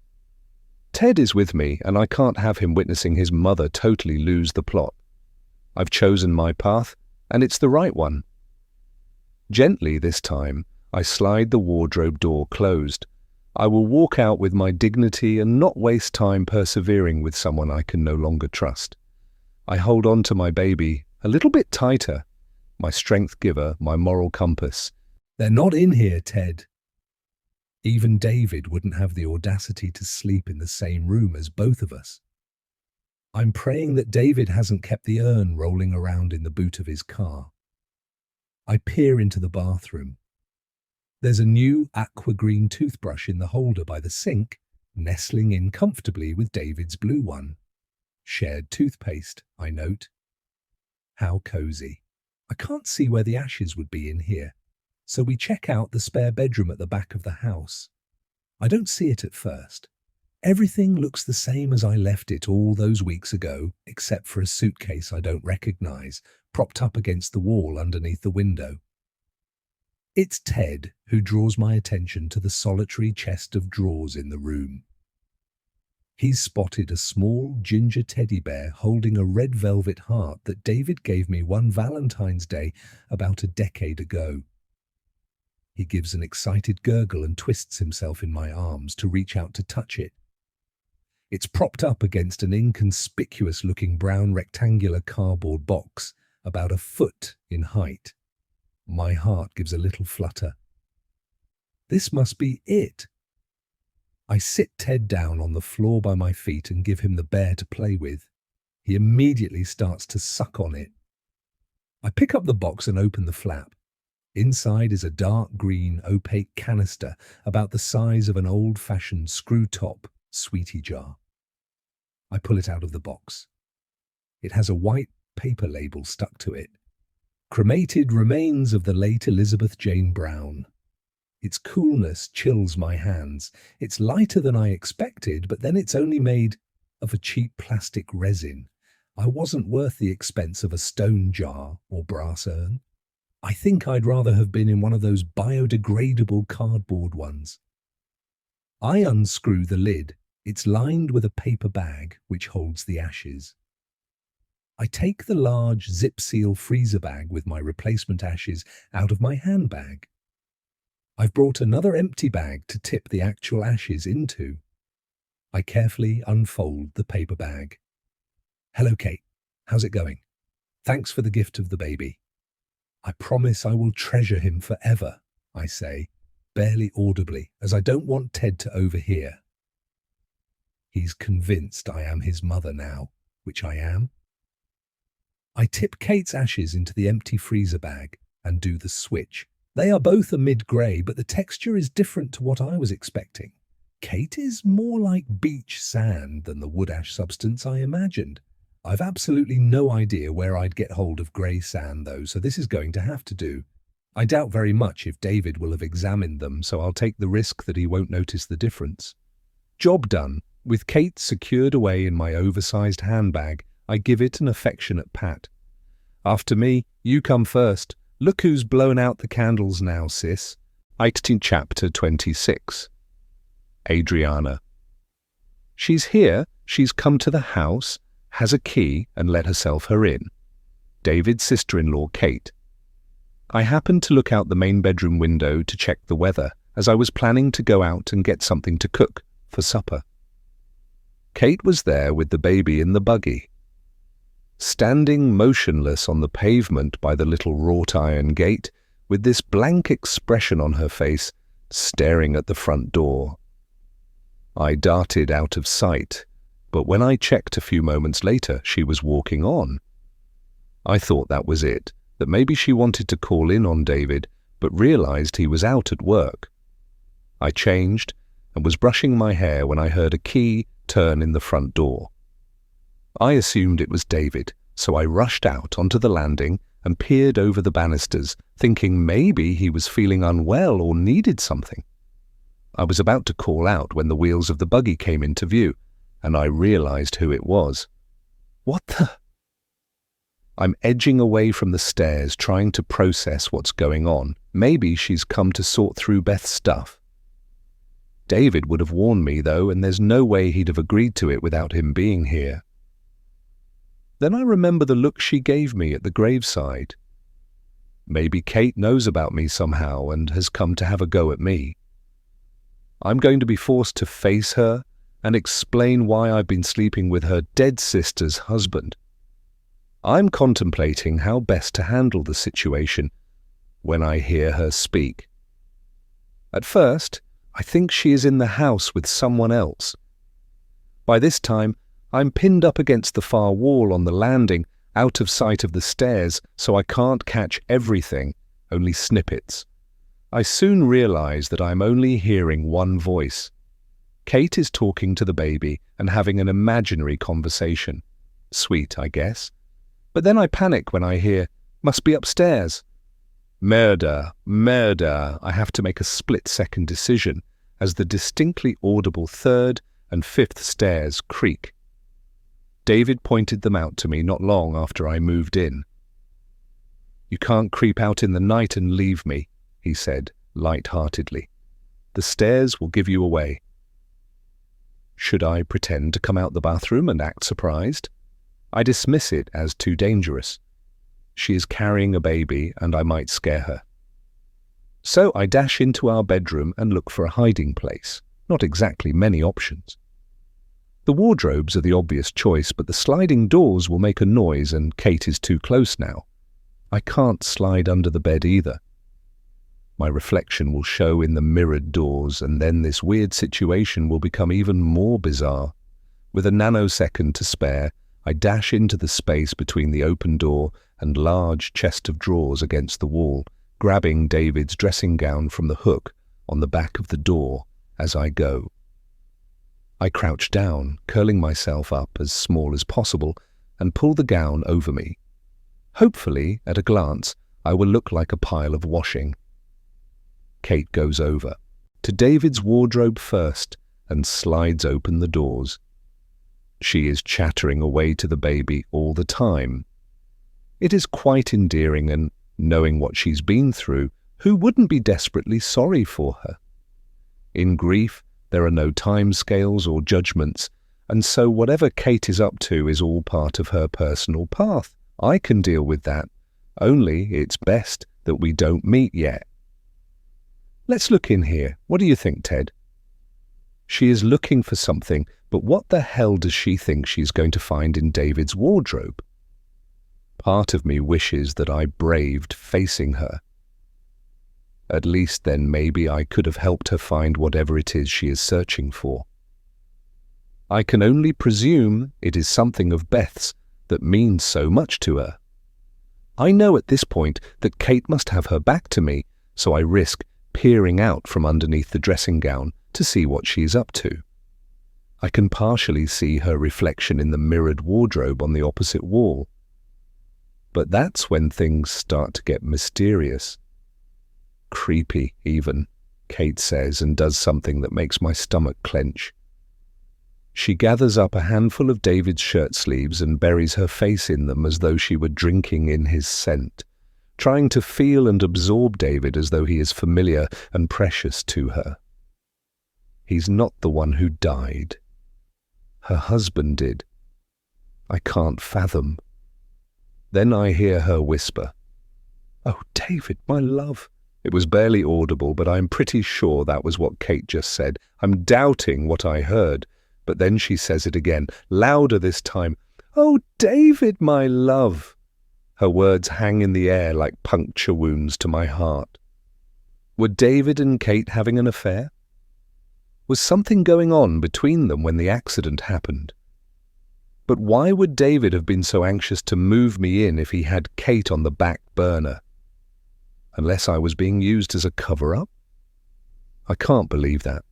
Ted is with me, and I can't have him witnessing his mother totally lose the plot. I've chosen my path, and it's the right one. Gently this time, I slide the wardrobe door closed. I will walk out with my dignity and not waste time persevering with someone I can no longer trust. I hold on to my baby a little bit tighter, my strength giver, my moral compass. They're not in here, Ted. Even David wouldn't have the audacity to sleep in the same room as both of us. I'm praying that David hasn't kept the urn rolling around in the boot of his car. I peer into the bathroom. There's a new aqua green toothbrush in the holder by the sink, nestling in comfortably with David's blue one. Shared toothpaste, I note. How cozy. I can't see where the ashes would be in here, so we check out the spare bedroom at the back of the house. I don't see it at first. Everything looks the same as I left it all those weeks ago, except for a suitcase I don't recognize, propped up against the wall underneath the window. It's Ted who draws my attention to the solitary chest of drawers in the room. He's spotted a small ginger teddy bear holding a red velvet heart that David gave me one Valentine's Day about a decade ago. He gives an excited gurgle and twists himself in my arms to reach out to touch it. It's propped up against an inconspicuous-looking brown rectangular cardboard box, about a foot in height. My heart gives a little flutter. This must be it. I sit Ted down on the floor by my feet and give him the bear to play with. He immediately starts to suck on it. I pick up the box and open the flap. Inside is a dark green, opaque canister about the size of an old-fashioned screw-top sweetie jar. I pull it out of the box. It has a white paper label stuck to it. Cremated remains of the late Elizabeth Jane Brown. Its coolness chills my hands. It's lighter than I expected, but then it's only made of a cheap plastic resin. I wasn't worth the expense of a stone jar or brass urn. I think I'd rather have been in one of those biodegradable cardboard ones. I unscrew the lid. It's lined with a paper bag which holds the ashes. I take the large zip-seal freezer bag with my replacement ashes out of my handbag. I've brought another empty bag to tip the actual ashes into. I carefully unfold the paper bag. Hello, Kate. How's it going? Thanks for the gift of the baby. I promise I will treasure him forever, I say, barely audibly, as I don't want Ted to overhear. He's convinced I am his mother now, which I am. I tip Kate's ashes into the empty freezer bag and do the switch. They are both a mid-grey, but the texture is different to what I was expecting. Kate is more like beach sand than the wood ash substance I imagined. I've absolutely no idea where I'd get hold of grey sand though, so this is going to have to do. I doubt very much if David will have examined them, so I'll take the risk that he won't notice the difference. Job done. With Kate secured away in my oversized handbag, I give it an affectionate pat. After me, you come first. Look who's blown out the candles now, sis. Chapter 26. Adriana. She's here, she's come to the house, has a key and let herself her in. David's sister-in-law, Kate. I happened to look out the main bedroom window to check the weather, as I was planning to go out and get something to cook for supper. Kate was there with the baby in the buggy. Standing motionless on the pavement by the little wrought-iron gate, with this blank expression on her face, staring at the front door. I darted out of sight, but when I checked a few moments later, she was walking on. I thought that was it, that maybe she wanted to call in on David, but realized he was out at work. I changed and was brushing my hair when I heard a key turn in the front door. I assumed it was David, so I rushed out onto the landing and peered over the banisters, thinking maybe he was feeling unwell or needed something. I was about to call out when the wheels of the buggy came into view, and I realized who it was. What the? I'm edging away from the stairs, trying to process what's going on. Maybe she's come to sort through Beth's stuff. David would have warned me, though, and there's no way he'd have agreed to it without him being here. Then I remember the look she gave me at the graveside. Maybe Kate knows about me somehow and has come to have a go at me. I'm going to be forced to face her and explain why I've been sleeping with her dead sister's husband. I'm contemplating how best to handle the situation when I hear her speak. At first, I think she is in the house with someone else. By this time, I'm pinned up against the far wall on the landing, out of sight of the stairs, so I can't catch everything, only snippets. I soon realize that I'm only hearing one voice. Kate is talking to the baby and having an imaginary conversation. Sweet, I guess. But then I panic when I hear, "Must be upstairs." Murder, murder. I have to make a split-second decision as the distinctly audible third and fifth stairs creak. David pointed them out to me not long after I moved in. "You can't creep out in the night and leave me," he said, light-heartedly. "The stairs will give you away." Should I pretend to come out the bathroom and act surprised? I dismiss it as too dangerous. She is carrying a baby and I might scare her. So I dash into our bedroom and look for a hiding place. Not exactly many options. The wardrobes are the obvious choice, but the sliding doors will make a noise and Kate is too close now. I can't slide under the bed either. My reflection will show in the mirrored doors, and then this weird situation will become even more bizarre. With a nanosecond to spare, I dash into the space between the open door and large chest of drawers against the wall, grabbing David's dressing gown from the hook on the back of the door as I go. I crouch down, curling myself up as small as possible, and pull the gown over me. Hopefully, at a glance, I will look like a pile of washing. Kate goes over, to David's wardrobe first, and slides open the doors. She is chattering away to the baby all the time. It is quite endearing, and knowing what she's been through, who wouldn't be desperately sorry for her? In grief, there are no time scales or judgments, and so whatever Kate is up to is all part of her personal path. I can deal with that, only it's best that we don't meet yet. Let's look in here. What do you think, Ted? She is looking for something, but what the hell does she think she's going to find in David's wardrobe? Part of me wishes that I braved facing her. At least then maybe I could have helped her find whatever it is she is searching for. I can only presume it is something of Beth's that means so much to her. I know at this point that Kate must have her back to me, so I risk peering out from underneath the dressing gown to see what she is up to. I can partially see her reflection in the mirrored wardrobe on the opposite wall. But that's when things start to get mysterious. Creepy, even, Kate says, and does something that makes my stomach clench. She gathers up a handful of David's shirt sleeves and buries her face in them as though she were drinking in his scent, trying to feel and absorb David as though he is familiar and precious to her. He's not the one who died. Her husband did. I can't fathom. Then I hear her whisper, "Oh, David, my love." It was barely audible, but I'm pretty sure that was what Kate just said. I'm doubting what I heard, but then she says it again, louder this time. "Oh, David, my love." Her words hang in the air like puncture wounds to my heart. Were David and Kate having an affair? Was something going on between them when the accident happened? But why would David have been so anxious to move me in if he had Kate on the back burner? Unless I was being used as a cover-up? I can't believe that.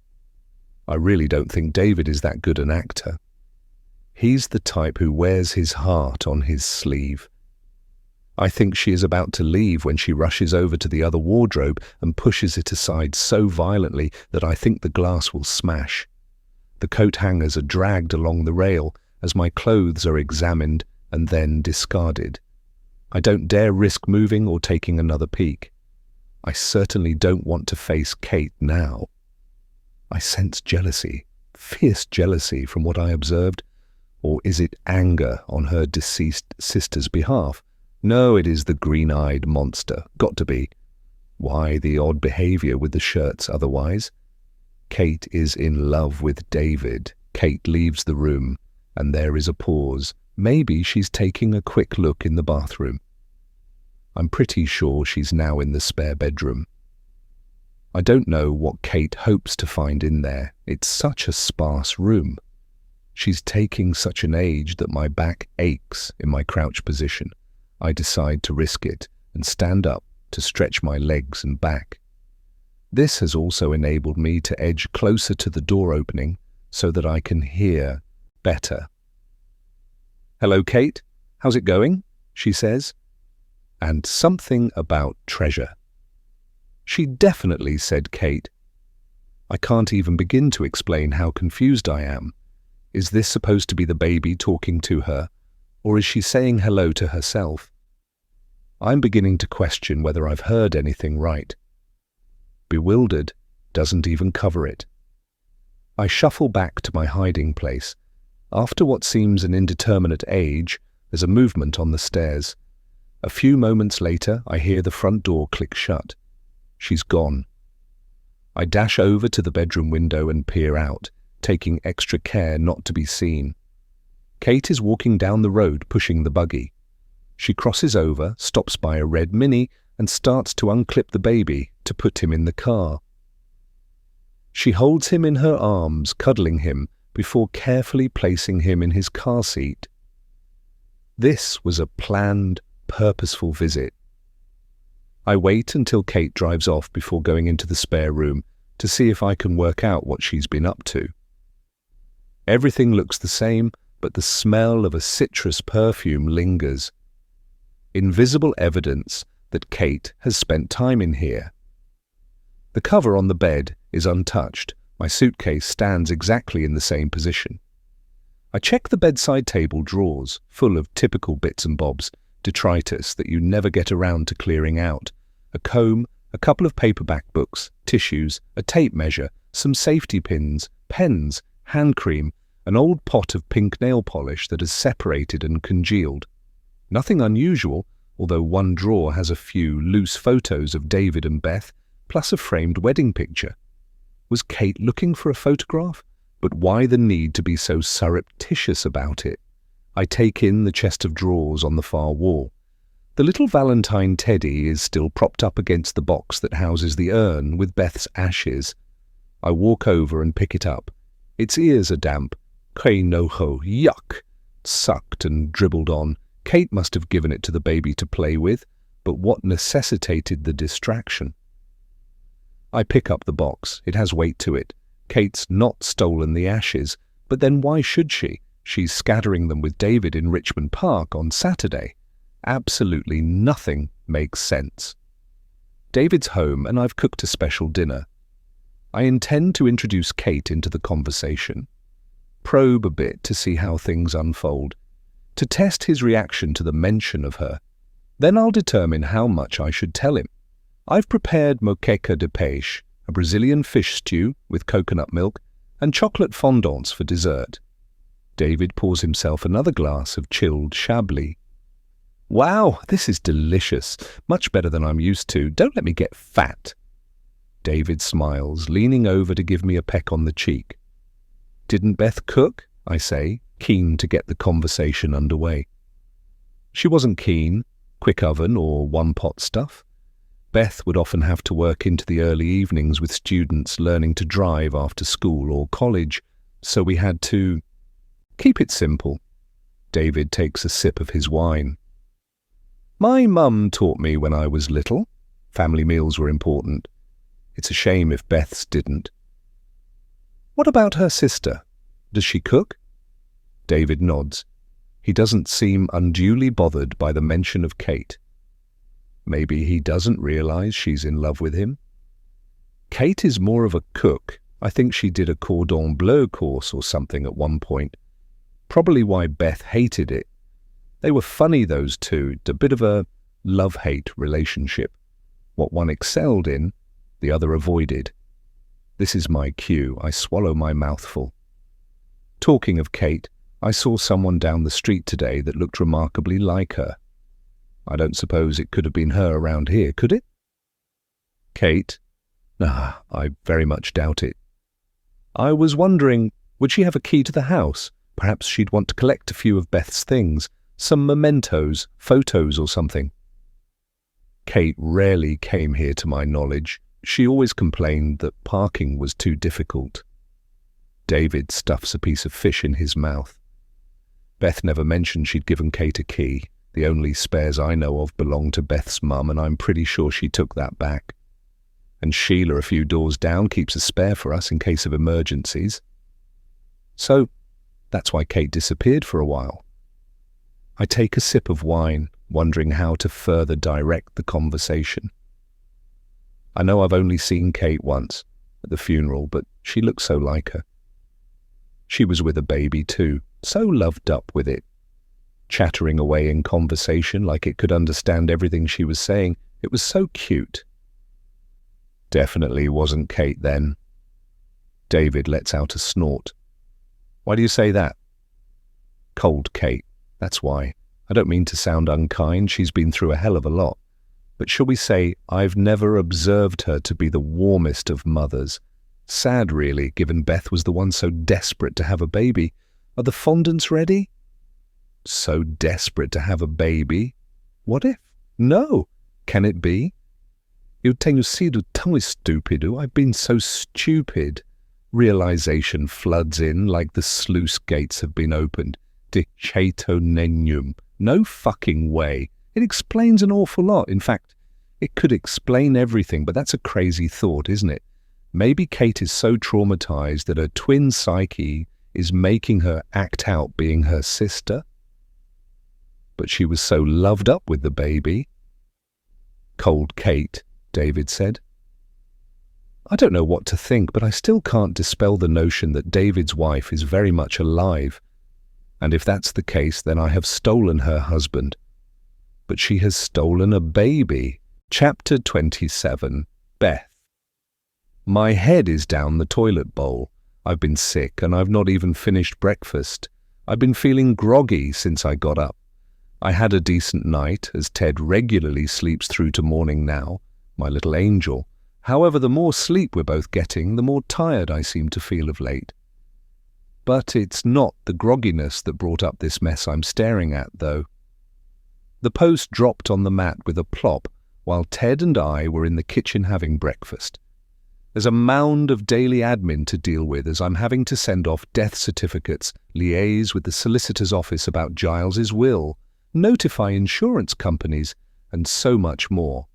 I really don't think David is that good an actor. He's the type who wears his heart on his sleeve. I think she is about to leave when she rushes over to the other wardrobe and pushes it aside so violently that I think the glass will smash. The coat hangers are dragged along the rail as my clothes are examined and then discarded. I don't dare risk moving or taking another peek. I certainly don't want to face Kate now. I sense jealousy, fierce jealousy from what I observed. Or is it anger on her deceased sister's behalf? No, it is the green-eyed monster. Got to be. Why the odd behavior with the shirts otherwise? Kate is in love with David. Kate leaves the room, and there is a pause. Maybe she's taking a quick look in the bathroom. I'm pretty sure she's now in the spare bedroom. I don't know what Kate hopes to find in there. It's such a sparse room. She's taking such an age that my back aches in my crouch position. I decide to risk it and stand up to stretch my legs and back. This has also enabled me to edge closer to the door opening so that I can hear better. "Hello, Kate. How's it going?" she says. And something about treasure. She definitely said Kate. I can't even begin to explain how confused I am. Is this supposed to be the baby talking to her, or is she saying hello to herself? I'm beginning to question whether I've heard anything right. Bewildered doesn't even cover it. I shuffle back to my hiding place. After what seems an indeterminate age, there's a movement on the stairs. A few moments later, I hear the front door click shut. She's gone. I dash over to the bedroom window and peer out, taking extra care not to be seen. Kate is walking down the road pushing the buggy. She crosses over, stops by a red Mini, and starts to unclip the baby to put him in the car. She holds him in her arms, cuddling him, before carefully placing him in his car seat. This was a planned, purposeful visit. I wait until Kate drives off before going into the spare room to see if I can work out what she's been up to. Everything looks the same, but the smell of a citrus perfume lingers. Invisible evidence that Kate has spent time in here. The cover on the bed is untouched. My suitcase stands exactly in the same position. I check the bedside table drawers, full of typical bits and bobs, detritus that you never get around to clearing out. A comb, a couple of paperback books, tissues, a tape measure, some safety pins, pens, hand cream, an old pot of pink nail polish that has separated and congealed. Nothing unusual, although one drawer has a few loose photos of David and Beth, plus a framed wedding picture. Was Kate looking for a photograph? But why the need to be so surreptitious about it? I take in the chest of drawers on the far wall. The little Valentine teddy is still propped up against the box that houses the urn with Beth's ashes. I walk over and pick it up. Its ears are damp. Kei noho, yuck! Sucked and dribbled on. Kate must have given it to the baby to play with, but what necessitated the distraction? I pick up the box. It has weight to it. Kate's not stolen the ashes, but then why should she? She's scattering them with David in Richmond Park on Saturday. Absolutely nothing makes sense. David's home and I've cooked a special dinner. I intend to introduce Kate into the conversation. probe a bit to see how things unfold, to test his reaction to the mention of her. Then I'll determine how much I should tell him. I've prepared moqueca de peixe, a Brazilian fish stew with coconut milk, and chocolate fondants for dessert. David pours himself another glass of chilled Chablis. Wow, this is delicious. Much better than I'm used to. Don't let me get fat. David smiles, leaning over to give me a peck on the cheek. Didn't Beth cook? I say, keen to get the conversation underway. She wasn't keen, quick oven or one-pot stuff. Beth would often have to work into the early evenings with students learning to drive after school or college, so we had to keep it simple. David takes a sip of his wine. My mum taught me when I was little. Family meals were important. It's a shame if Beth's didn't. What about her sister? Does she cook? David nods. He doesn't seem unduly bothered by the mention of Kate. Maybe he doesn't realize she's in love with him. Kate is more of a cook. I think she did a cordon bleu course or something at one point. Probably why Beth hated it. They were funny, those two, a bit of a love-hate relationship. What one excelled in, the other avoided. This is my cue. I swallow my mouthful. Talking of Kate, I saw someone down the street today that looked remarkably like her. I don't suppose it could have been her around here, could it? Kate? Ah, I very much doubt it. I was wondering, would she have a key to the house? Perhaps she'd want to collect a few of Beth's things, some mementos, photos or something. Kate rarely came here to my knowledge. She always complained that parking was too difficult. David stuffs a piece of fish in his mouth. Beth never mentioned she'd given Kate a key. The only spares I know of belonged to Beth's mum, and I'm pretty sure she took that back. And Sheila, a few doors down, keeps a spare for us in case of emergencies. So, that's why Kate disappeared for a while. I take a sip of wine, wondering how to further direct the conversation. I know I've only seen Kate once, at the funeral, but she looked so like her. She was with a baby too, so loved up with it. Chattering away in conversation like it could understand everything she was saying. It was so cute. Definitely wasn't Kate then. David lets out a snort. Why do you say that? Cold Kate, that's why. I don't mean to sound unkind, she's been through a hell of a lot. But shall we say, I've never observed her to be the warmest of mothers. Sad, really, given Beth was the one so desperate to have a baby. Are the fondants ready? So desperate to have a baby? What if? No. Can it be? Eu tenho sido tão estúpido. I've been so stupid. Realization floods in like the sluice gates have been opened. De jeito nenhum. No fucking way. It explains an awful lot. In fact, it could explain everything, but that's a crazy thought, isn't it? Maybe Kate is so traumatized that her twin psyche is making her act out being her sister. But she was so loved up with the baby. Cold Kate, David said. I don't know what to think, but I still can't dispel the notion that David's wife is very much alive. And if that's the case, then I have stolen her husband. But she has stolen a baby. Chapter 27. Beth. My head is down the toilet bowl. I've been sick and I've not even finished breakfast. I've been feeling groggy since I got up. I had a decent night, as Ted regularly sleeps through to morning now, my little angel. However, the more sleep we're both getting, the more tired I seem to feel of late. But it's not the grogginess that brought up this mess I'm staring at, though. The post dropped on the mat with a plop while Ted and I were in the kitchen having breakfast. There's a mound of daily admin to deal with as I'm having to send off death certificates, liaise with the solicitor's office about Giles's will, notify insurance companies, and so much more.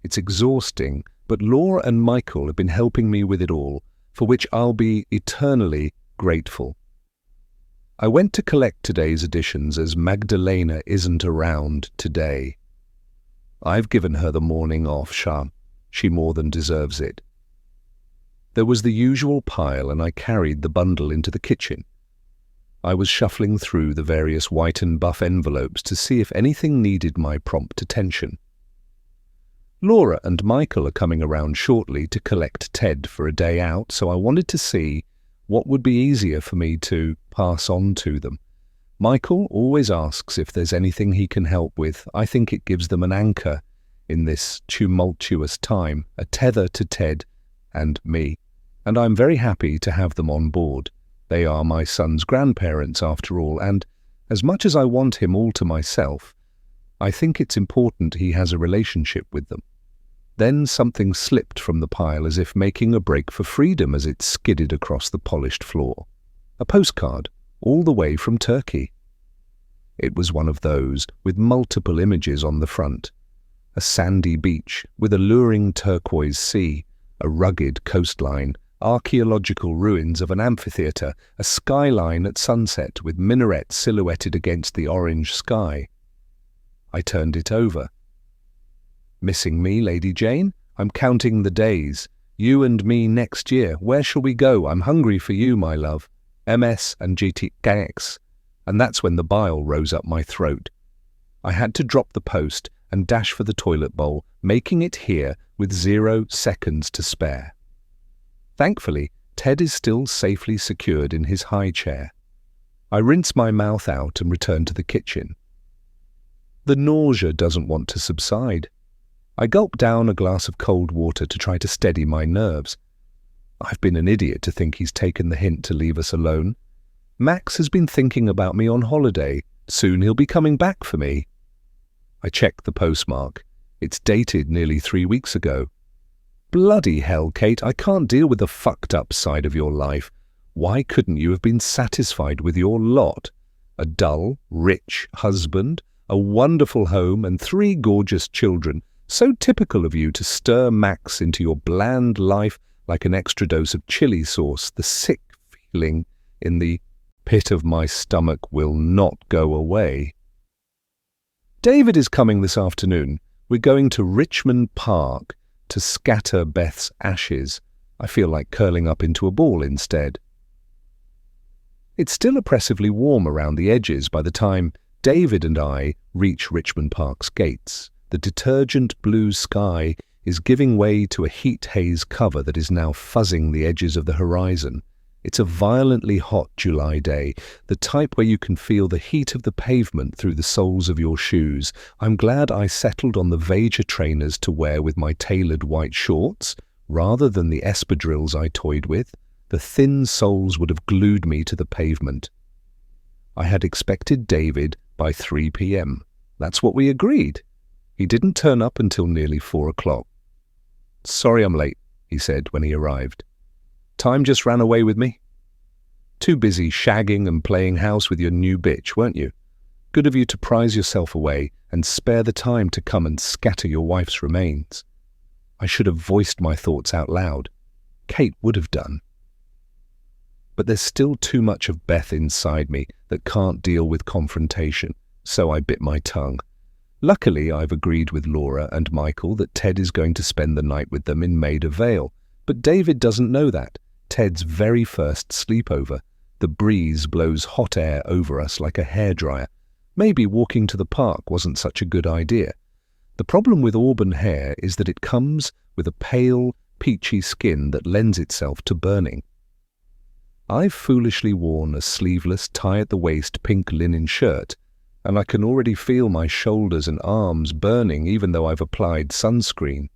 It's exhausting, but Laura and Michael have been helping me with it all, for which I'll be eternally grateful. I went to collect today's editions as Magdalena isn't around today. I've given her the morning off, Sham. She more than deserves it. There was the usual pile and I carried the bundle into the kitchen. I was shuffling through the various white and buff envelopes to see if anything needed my prompt attention. Laura and Michael are coming around shortly to collect Ted for a day out, so I wanted to see what would be easier for me to pass on to them. Michael always asks if there's anything he can help with. I think it gives them an anchor in this tumultuous time, a tether to Ted and me, and I'm very happy to have them on board. They are my son's grandparents, after all, and as much as I want him all to myself, I think it's important he has a relationship with them. Then something slipped from the pile as if making a break for freedom as it skidded across the polished floor. A postcard, all the way from Turkey. It was one of those with multiple images on the front. A sandy beach with a luring turquoise sea, a rugged coastline, archaeological ruins of an amphitheatre, a skyline at sunset with minarets silhouetted against the orange sky. I turned it over. Missing me, Lady Jane? I'm counting the days. You and me next year. Where shall we go? I'm hungry for you, my love. MS and GTX. And that's when the bile rose up my throat. I had to drop the post and dash for the toilet bowl, making it here with 0 seconds to spare. Thankfully, Ted is still safely secured in his high chair. I rinse my mouth out and return to the kitchen. The nausea doesn't want to subside. I gulp down a glass of cold water to try to steady my nerves. I've been an idiot to think he's taken the hint to leave us alone. Max has been thinking about me on holiday. Soon he'll be coming back for me. I check the postmark. It's dated nearly 3 weeks ago. Bloody hell, Kate, I can't deal with the fucked up side of your life. Why couldn't you have been satisfied with your lot? A dull, rich husband, a wonderful home, and 3 gorgeous children. So typical of you to stir Max into your bland life like an extra dose of chili sauce. The sick feeling in the pit of my stomach will not go away. David is coming this afternoon. We're going to Richmond Park to scatter Beth's ashes. I feel like curling up into a ball instead. It's still oppressively warm around the edges by the time David and I reach Richmond Park's gates. The detergent blue sky is giving way to a heat haze cover that is now fuzzing the edges of the horizon. It's a violently hot July day, the type where you can feel the heat of the pavement through the soles of your shoes. I'm glad I settled on the Veja trainers to wear with my tailored white shorts, rather than the espadrilles I toyed with. The thin soles would have glued me to the pavement. I had expected David by 3 p.m. That's what we agreed. He didn't turn up until nearly 4 o'clock. "Sorry I'm late," he said when he arrived. "Time just ran away with me." "Too busy shagging and playing house with your new bitch, weren't you? Good of you to prize yourself away and spare the time to come and scatter your wife's remains." I should have voiced my thoughts out loud. Kate would have done. But there's still too much of Beth inside me that can't deal with confrontation, so I bit my tongue. Luckily, I've agreed with Laura and Michael that Ted is going to spend the night with them in Maida Vale. But David doesn't know that. Ted's very first sleepover. The breeze blows hot air over us like a hairdryer. Maybe walking to the park wasn't such a good idea. The problem with auburn hair is that it comes with a pale, peachy skin that lends itself to burning. I've foolishly worn a sleeveless, tie-at-the-waist pink linen shirt, and I can already feel my shoulders and arms burning even though I've applied sunscreen.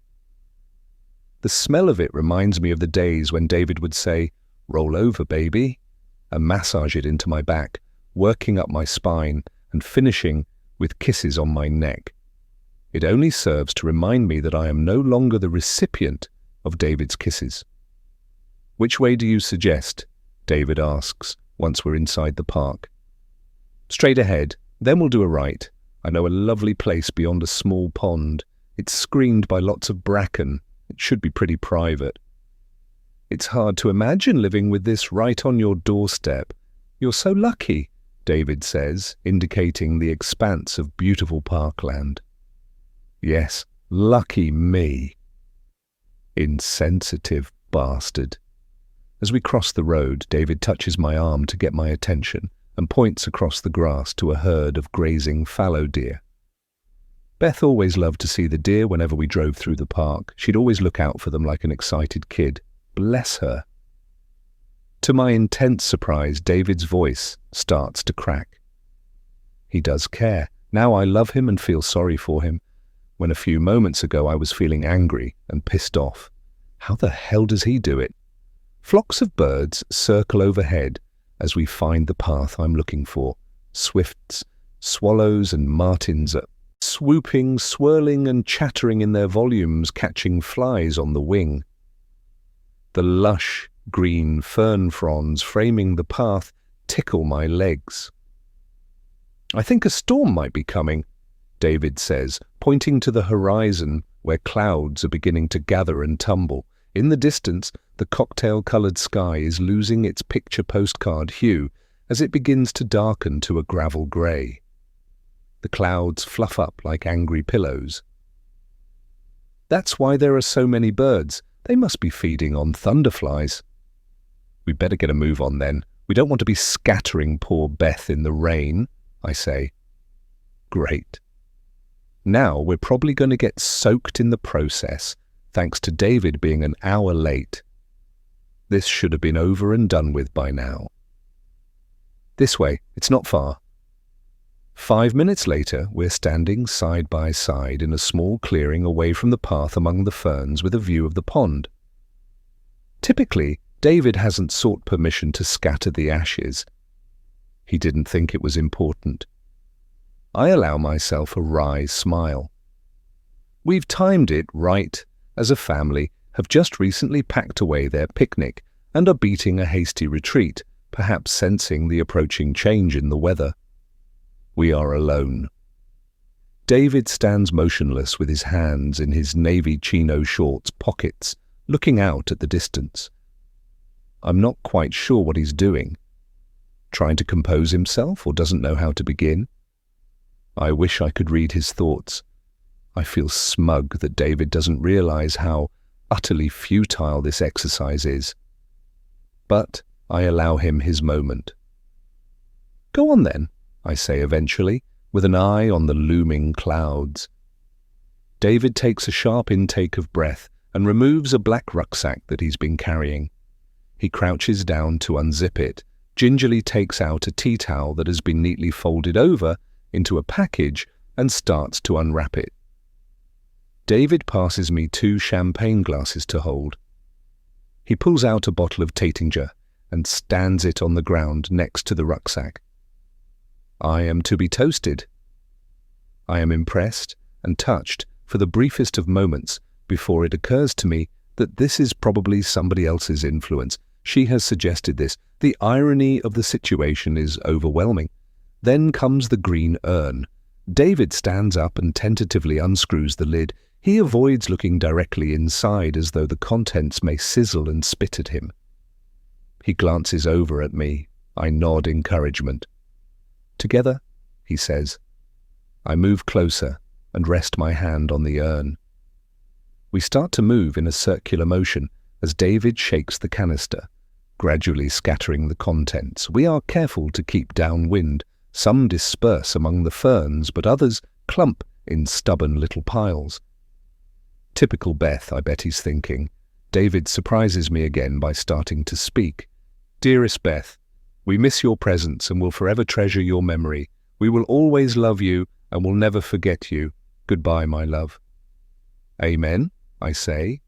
The smell of it reminds me of the days when David would say, "Roll over, baby," and massage it into my back, working up my spine and finishing with kisses on my neck. It only serves to remind me that I am no longer the recipient of David's kisses. "Which way do you suggest?" David asks once we're inside the park. "Straight ahead. Then we'll do a right. I know a lovely place beyond a small pond. It's screened by lots of bracken. It should be pretty private." "It's hard to imagine living with this right on your doorstep. You're so lucky," David says, indicating the expanse of beautiful parkland. Yes, lucky me. Insensitive bastard. As we cross the road, David touches my arm to get my attention. and points across the grass to a herd of grazing fallow deer. Beth always loved to see the deer whenever we drove through the park. She'd always look out for them like an excited kid. Bless her. To my intense surprise, David's voice starts to crack. He does care. Now I love him and feel sorry for him, when a few moments ago I was feeling angry and pissed off. How the hell does he do it? Flocks of birds circle overhead as we find the path I'm looking for. Swifts, swallows and martins are swooping, swirling and chattering in their volumes, catching flies on the wing. The lush green fern fronds framing the path tickle my legs. I think a storm might be coming, David says, pointing to the horizon where clouds are beginning to gather and tumble. In the distance, the cocktail-coloured sky is losing its picture postcard hue as it begins to darken to a gravel grey. The clouds fluff up like angry pillows. That's why there are so many birds. They must be feeding on thunderflies. We'd better get a move on then. We don't want to be scattering poor Beth in the rain, I say. Great. Now we're probably going to get soaked in the process, thanks to David being an hour late. This should have been over and done with by now. This way, it's not far. 5 minutes later, we're standing side by side in a small clearing away from the path among the ferns with a view of the pond. Typically, David hasn't sought permission to scatter the ashes. He didn't think it was important. I allow myself a wry smile. We've timed it right, as a family have just recently packed away their picnic and are beating a hasty retreat, perhaps sensing the approaching change in the weather. We are alone. David stands motionless with his hands in his navy chino shorts pockets, looking out at the distance. I'm not quite sure what he's doing. Trying to compose himself or doesn't know how to begin? I wish I could read his thoughts. I feel smug that David doesn't realize how utterly futile this exercise is. But I allow him his moment. Go on then, I say eventually, with an eye on the looming clouds. David takes a sharp intake of breath and removes a black rucksack that he's been carrying. He crouches down to unzip it, gingerly takes out a tea towel that has been neatly folded over into a package and starts to unwrap it. David passes me 2 champagne glasses to hold. He pulls out a bottle of Taittinger and stands it on the ground next to the rucksack. I am to be toasted. I am impressed and touched for the briefest of moments before it occurs to me that this is probably somebody else's influence. She has suggested this. The irony of the situation is overwhelming. Then comes the green urn. David stands up and tentatively unscrews the lid. He avoids looking directly inside as though the contents may sizzle and spit at him. He glances over at me. I nod encouragement. Together, he says. I move closer and rest my hand on the urn. We start to move in a circular motion as David shakes the canister, gradually scattering the contents. We are careful to keep downwind. Some disperse among the ferns, but others clump in stubborn little piles. Typical Beth, I bet he's thinking. David surprises me again by starting to speak. Dearest Beth, we miss your presence and will forever treasure your memory. We will always love you and will never forget you. Goodbye, my love. Amen, I say.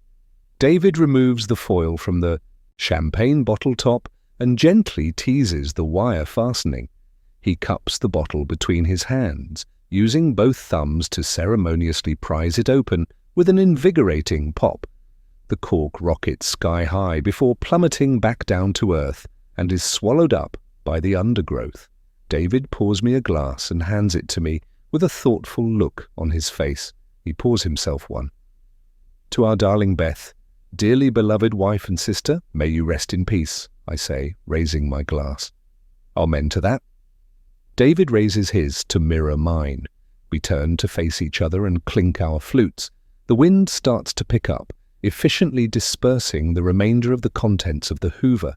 David removes the foil from the champagne bottle top and gently teases the wire fastening. He cups the bottle between his hands, using both thumbs to ceremoniously prise it open with an invigorating pop. The cork rockets sky high before plummeting back down to earth and is swallowed up by the undergrowth. David pours me a glass and hands it to me with a thoughtful look on his face. He pours himself one. To our darling Beth, dearly beloved wife and sister, may you rest in peace, I say, raising my glass. Amen to that. David raises his to mirror mine. We turn to face each other and clink our flutes. The wind starts to pick up, efficiently dispersing the remainder of the contents of the Hoover.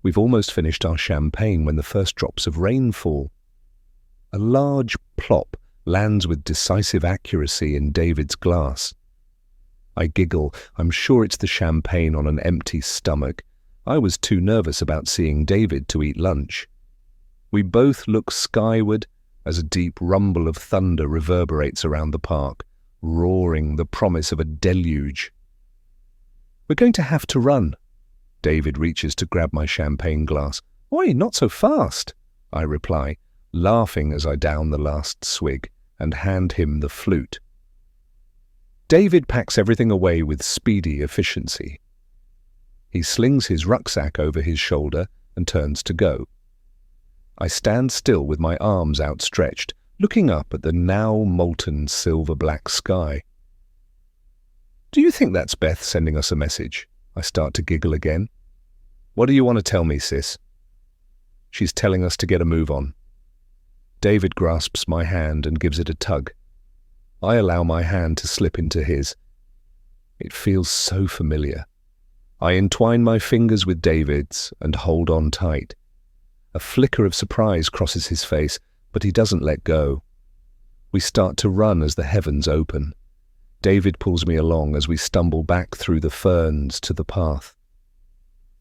We've almost finished our champagne when the first drops of rain fall. A large plop lands with decisive accuracy in David's glass. I giggle. I'm sure it's the champagne on an empty stomach. I was too nervous about seeing David to eat lunch. We both look skyward as a deep rumble of thunder reverberates around the park, roaring the promise of a deluge. We're going to have to run. David reaches to grab my champagne glass. Oi, not so fast, I reply, laughing as I down the last swig and hand him the flute. David packs everything away with speedy efficiency. He slings his rucksack over his shoulder and turns to go. I stand still with my arms outstretched, looking up at the now molten silver-black sky. Do you think that's Beth sending us a message? I start to giggle again. What do you want to tell me, sis? She's telling us to get a move on. David grasps my hand and gives it a tug. I allow my hand to slip into his. It feels so familiar. I entwine my fingers with David's and hold on tight. A flicker of surprise crosses his face, but he doesn't let go. We start to run as the heavens open. David pulls me along as we stumble back through the ferns to the path.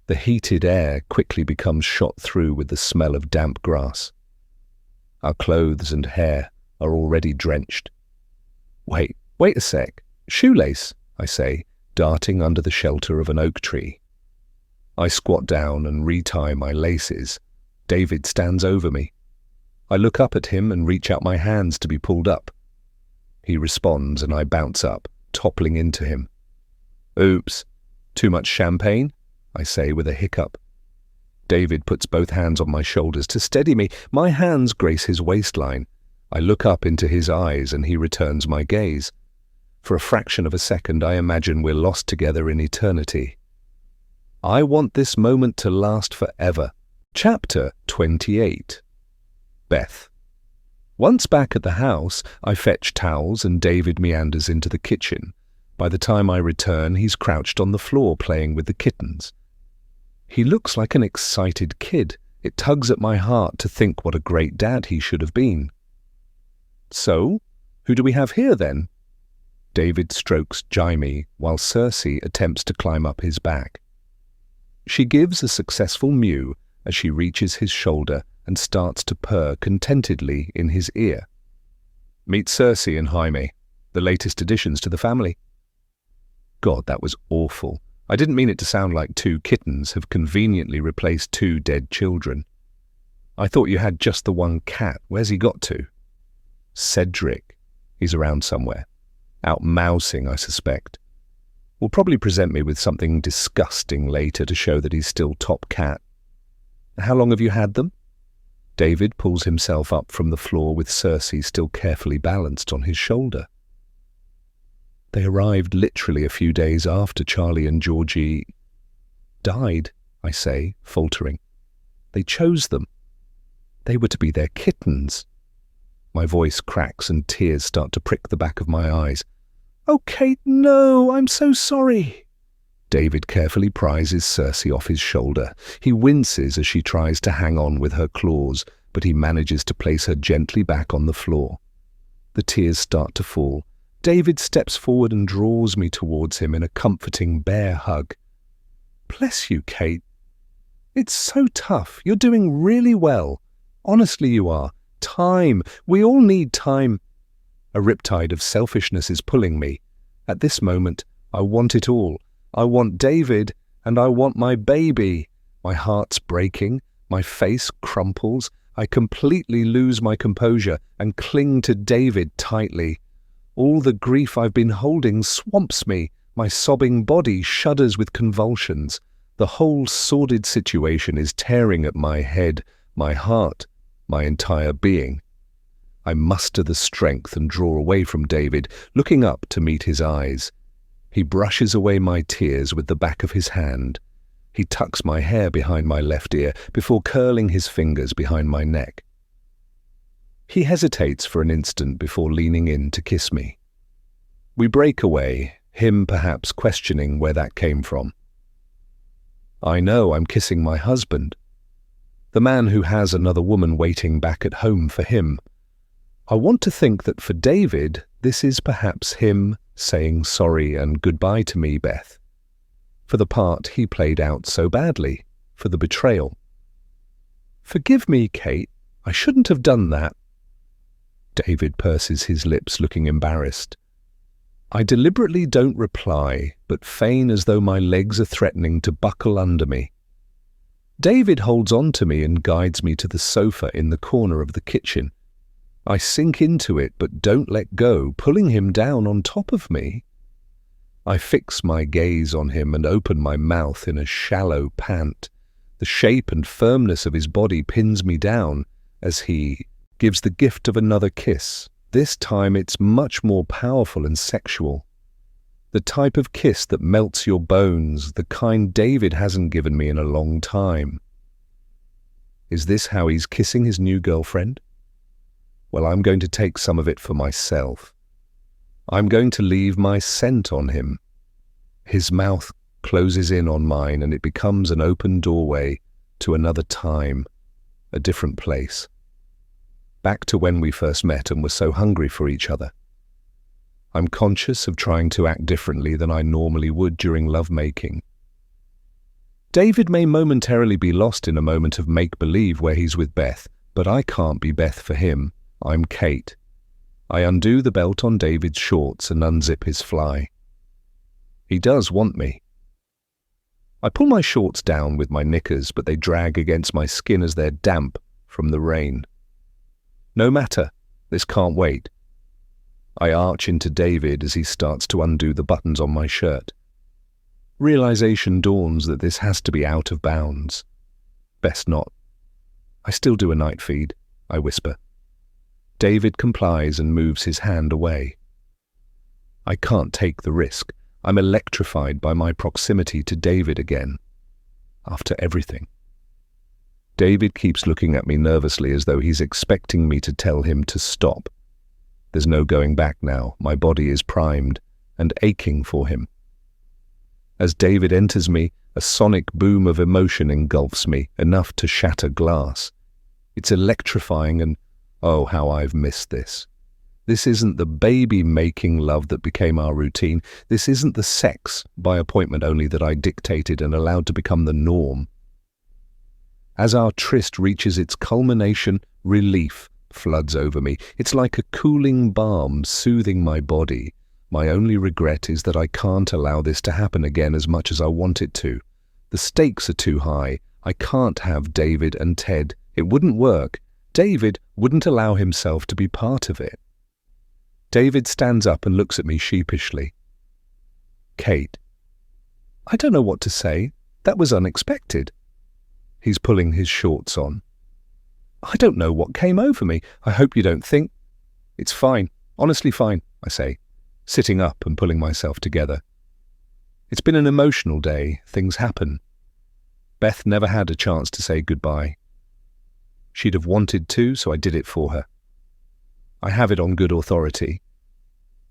The heated air quickly becomes shot through with the smell of damp grass. Our clothes and hair are already drenched. Wait a sec. Shoelace, I say, darting under the shelter of an oak tree. I squat down and retie my laces. David stands over me. I look up at him and reach out my hands to be pulled up. He responds and I bounce up, toppling into him. Oops, too much champagne? I say with a hiccup. David puts both hands on my shoulders to steady me. My hands grace his waistline. I look up into his eyes and he returns my gaze. For a fraction of a second, I imagine we're lost together in eternity. I want this moment to last forever. Chapter 28. Beth. Once back at the house, I fetch towels and David meanders into the kitchen. By the time I return, he's crouched on the floor playing with the kittens. He looks like an excited kid. It tugs at my heart to think what a great dad he should have been. So, who do we have here then? David strokes Jaime while Cersei attempts to climb up his back. She gives a successful mew as she reaches his shoulder and starts to purr contentedly in his ear. Meet Cersei and Jaime, the latest additions to the family. God, that was awful. I didn't mean it to sound like two kittens have conveniently replaced two dead children. I thought you had just the one cat. Where's he got to? Cedric. He's around somewhere. Out mousing, I suspect. Will probably present me with something disgusting later to show that he's still top cat. How long have you had them? David pulls himself up from the floor with Cersei still carefully balanced on his shoulder. They arrived literally a few days after Charlie and Georgie died, I say, faltering. They chose them. They were to be their kittens. My voice cracks and tears start to prick the back of my eyes. Oh, Kate, no, I'm so sorry. David carefully prizes Cersei off his shoulder. He winces as she tries to hang on with her claws, but he manages to place her gently back on the floor. The tears start to fall. David steps forward and draws me towards him in a comforting bear hug. Bless you, Kate. It's so tough. You're doing really well. Honestly, you are. Time. We all need time. A riptide of selfishness is pulling me. At this moment, I want it all. I want David, and I want my baby. My heart's breaking. My face crumples. I completely lose my composure and cling to David tightly. All the grief I've been holding swamps me. My sobbing body shudders with convulsions. The whole sordid situation is tearing at my head, my heart, my entire being. I muster the strength and draw away from David, looking up to meet his eyes. He brushes away my tears with the back of his hand. He tucks my hair behind my left ear before curling his fingers behind my neck. He hesitates for an instant before leaning in to kiss me. We break away, him perhaps questioning where that came from. I know I'm kissing my husband, the man who has another woman waiting back at home for him. I want to think that for David, this is perhaps him saying sorry and goodbye to me, Beth, for the part he played out so badly, for the betrayal. Forgive me, Kate, I shouldn't have done that. David purses his lips, looking embarrassed. I deliberately don't reply, but feign as though my legs are threatening to buckle under me. David holds on to me and guides me to the sofa in the corner of the kitchen. I sink into it but don't let go, pulling him down on top of me. I fix my gaze on him and open my mouth in a shallow pant. The shape and firmness of his body pins me down as he gives the gift of another kiss. This time it's much more powerful and sexual. The type of kiss that melts your bones, the kind David hasn't given me in a long time. Is this how he's kissing his new girlfriend? Well, I'm going to take some of it for myself. I'm going to leave my scent on him. His mouth closes in on mine and it becomes an open doorway to another time, a different place. Back to when we first met and were so hungry for each other. I'm conscious of trying to act differently than I normally would during lovemaking. David may momentarily be lost in a moment of make-believe where he's with Beth, but I can't be Beth for him. I'm Kate. I undo the belt on David's shorts and unzip his fly. He does want me. I pull my shorts down with my knickers, but they drag against my skin as they're damp from the rain. No matter, this can't wait. I arch into David as he starts to undo the buttons on my shirt. Realization dawns that this has to be out of bounds. Best not. I still do a night feed, I whisper. David complies and moves his hand away. I can't take the risk. I'm electrified by my proximity to David again. After everything. David keeps looking at me nervously as though he's expecting me to tell him to stop. There's no going back now. My body is primed and aching for him. As David enters me, a sonic boom of emotion engulfs me, enough to shatter glass. It's electrifying and, oh, how I've missed this. This isn't the baby-making love that became our routine. This isn't the sex, by appointment only, that I dictated and allowed to become the norm. As our tryst reaches its culmination, relief floods over me. It's like a cooling balm soothing my body. My only regret is that I can't allow this to happen again as much as I want it to. The stakes are too high. I can't have David and Ted. It wouldn't work. David wouldn't allow himself to be part of it. David stands up and looks at me sheepishly. Kate. I don't know what to say. That was unexpected. He's pulling his shorts on. I don't know what came over me. I hope you don't think. It's fine. Honestly fine, I say, sitting up and pulling myself together. It's been an emotional day. Things happen. Beth never had a chance to say goodbye. She'd have wanted to, so I did it for her. I have it on good authority.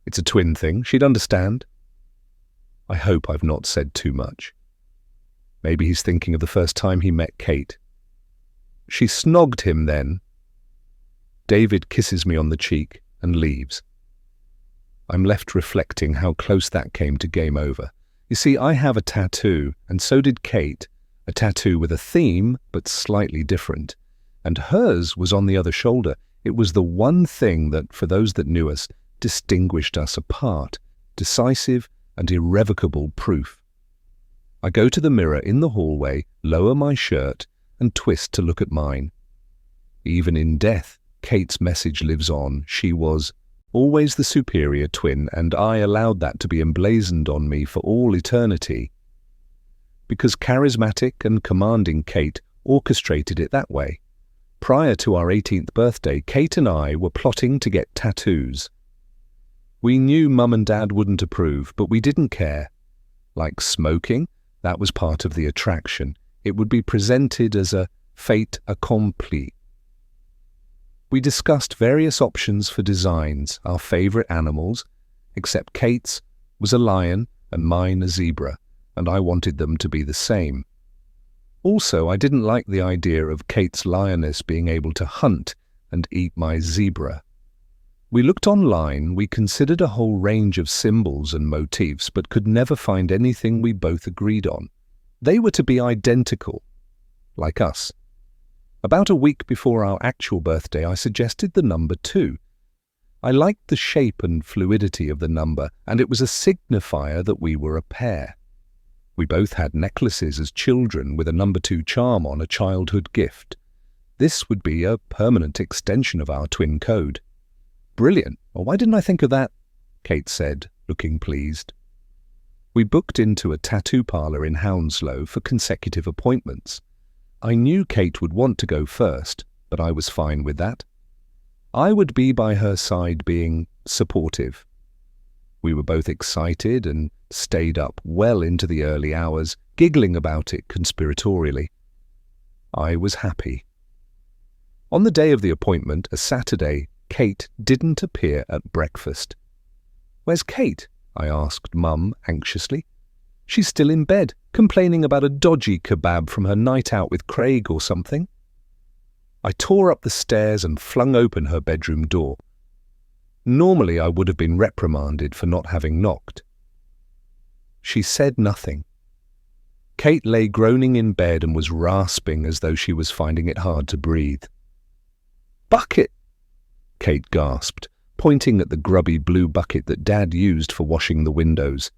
It's a twin thing. She'd understand. I hope I've not said too much. Maybe he's thinking of the first time he met Kate. She snogged him then. David kisses me on the cheek and leaves. I'm left reflecting how close that came to game over. You see, I have a tattoo, and so did Kate, a tattoo with a theme, but slightly different. And hers was on the other shoulder. It was the one thing that, for those that knew us, distinguished us apart, decisive and irrevocable proof. I go to the mirror in the hallway, lower my shirt, and twist to look at mine. Even in death, Kate's message lives on. She was always the superior twin, and I allowed that to be emblazoned on me for all eternity. Because charismatic and commanding Kate orchestrated it that way. Prior to our 18th birthday, Kate and I were plotting to get tattoos. We knew Mum and Dad wouldn't approve, but we didn't care. Like smoking, that was part of the attraction. It would be presented as a fait accompli. We discussed various options for designs, our favourite animals, except Kate's was a lion and mine a zebra, and I wanted them to be the same. Also, I didn't like the idea of Kate's lioness being able to hunt and eat my zebra. We looked online, we considered a whole range of symbols and motifs, but could never find anything we both agreed on. They were to be identical, like us. About a week before our actual birthday, I suggested the number 2. I liked the shape and fluidity of the number, and it was a signifier that we were a pair. We both had necklaces as children with a number 2 charm on, a childhood gift. This would be a permanent extension of our twin code. Brilliant. Well, why didn't I think of that? Kate said, looking pleased. We booked into a tattoo parlour in Hounslow for consecutive appointments. I knew Kate would want to go first, but I was fine with that. I would be by her side being supportive. We were both excited and stayed up well into the early hours, giggling about it conspiratorially. I was happy. On the day of the appointment, a Saturday, Kate didn't appear at breakfast. "Where's Kate?" I asked Mum anxiously. "She's still in bed, complaining about a dodgy kebab from her night out with Craig or something." I tore up the stairs and flung open her bedroom door. Normally I would have been reprimanded for not having knocked. She said nothing. Kate lay groaning in bed and was rasping as though she was finding it hard to breathe. "Bucket!" Kate gasped, pointing at the grubby blue bucket that Dad used for washing the windows.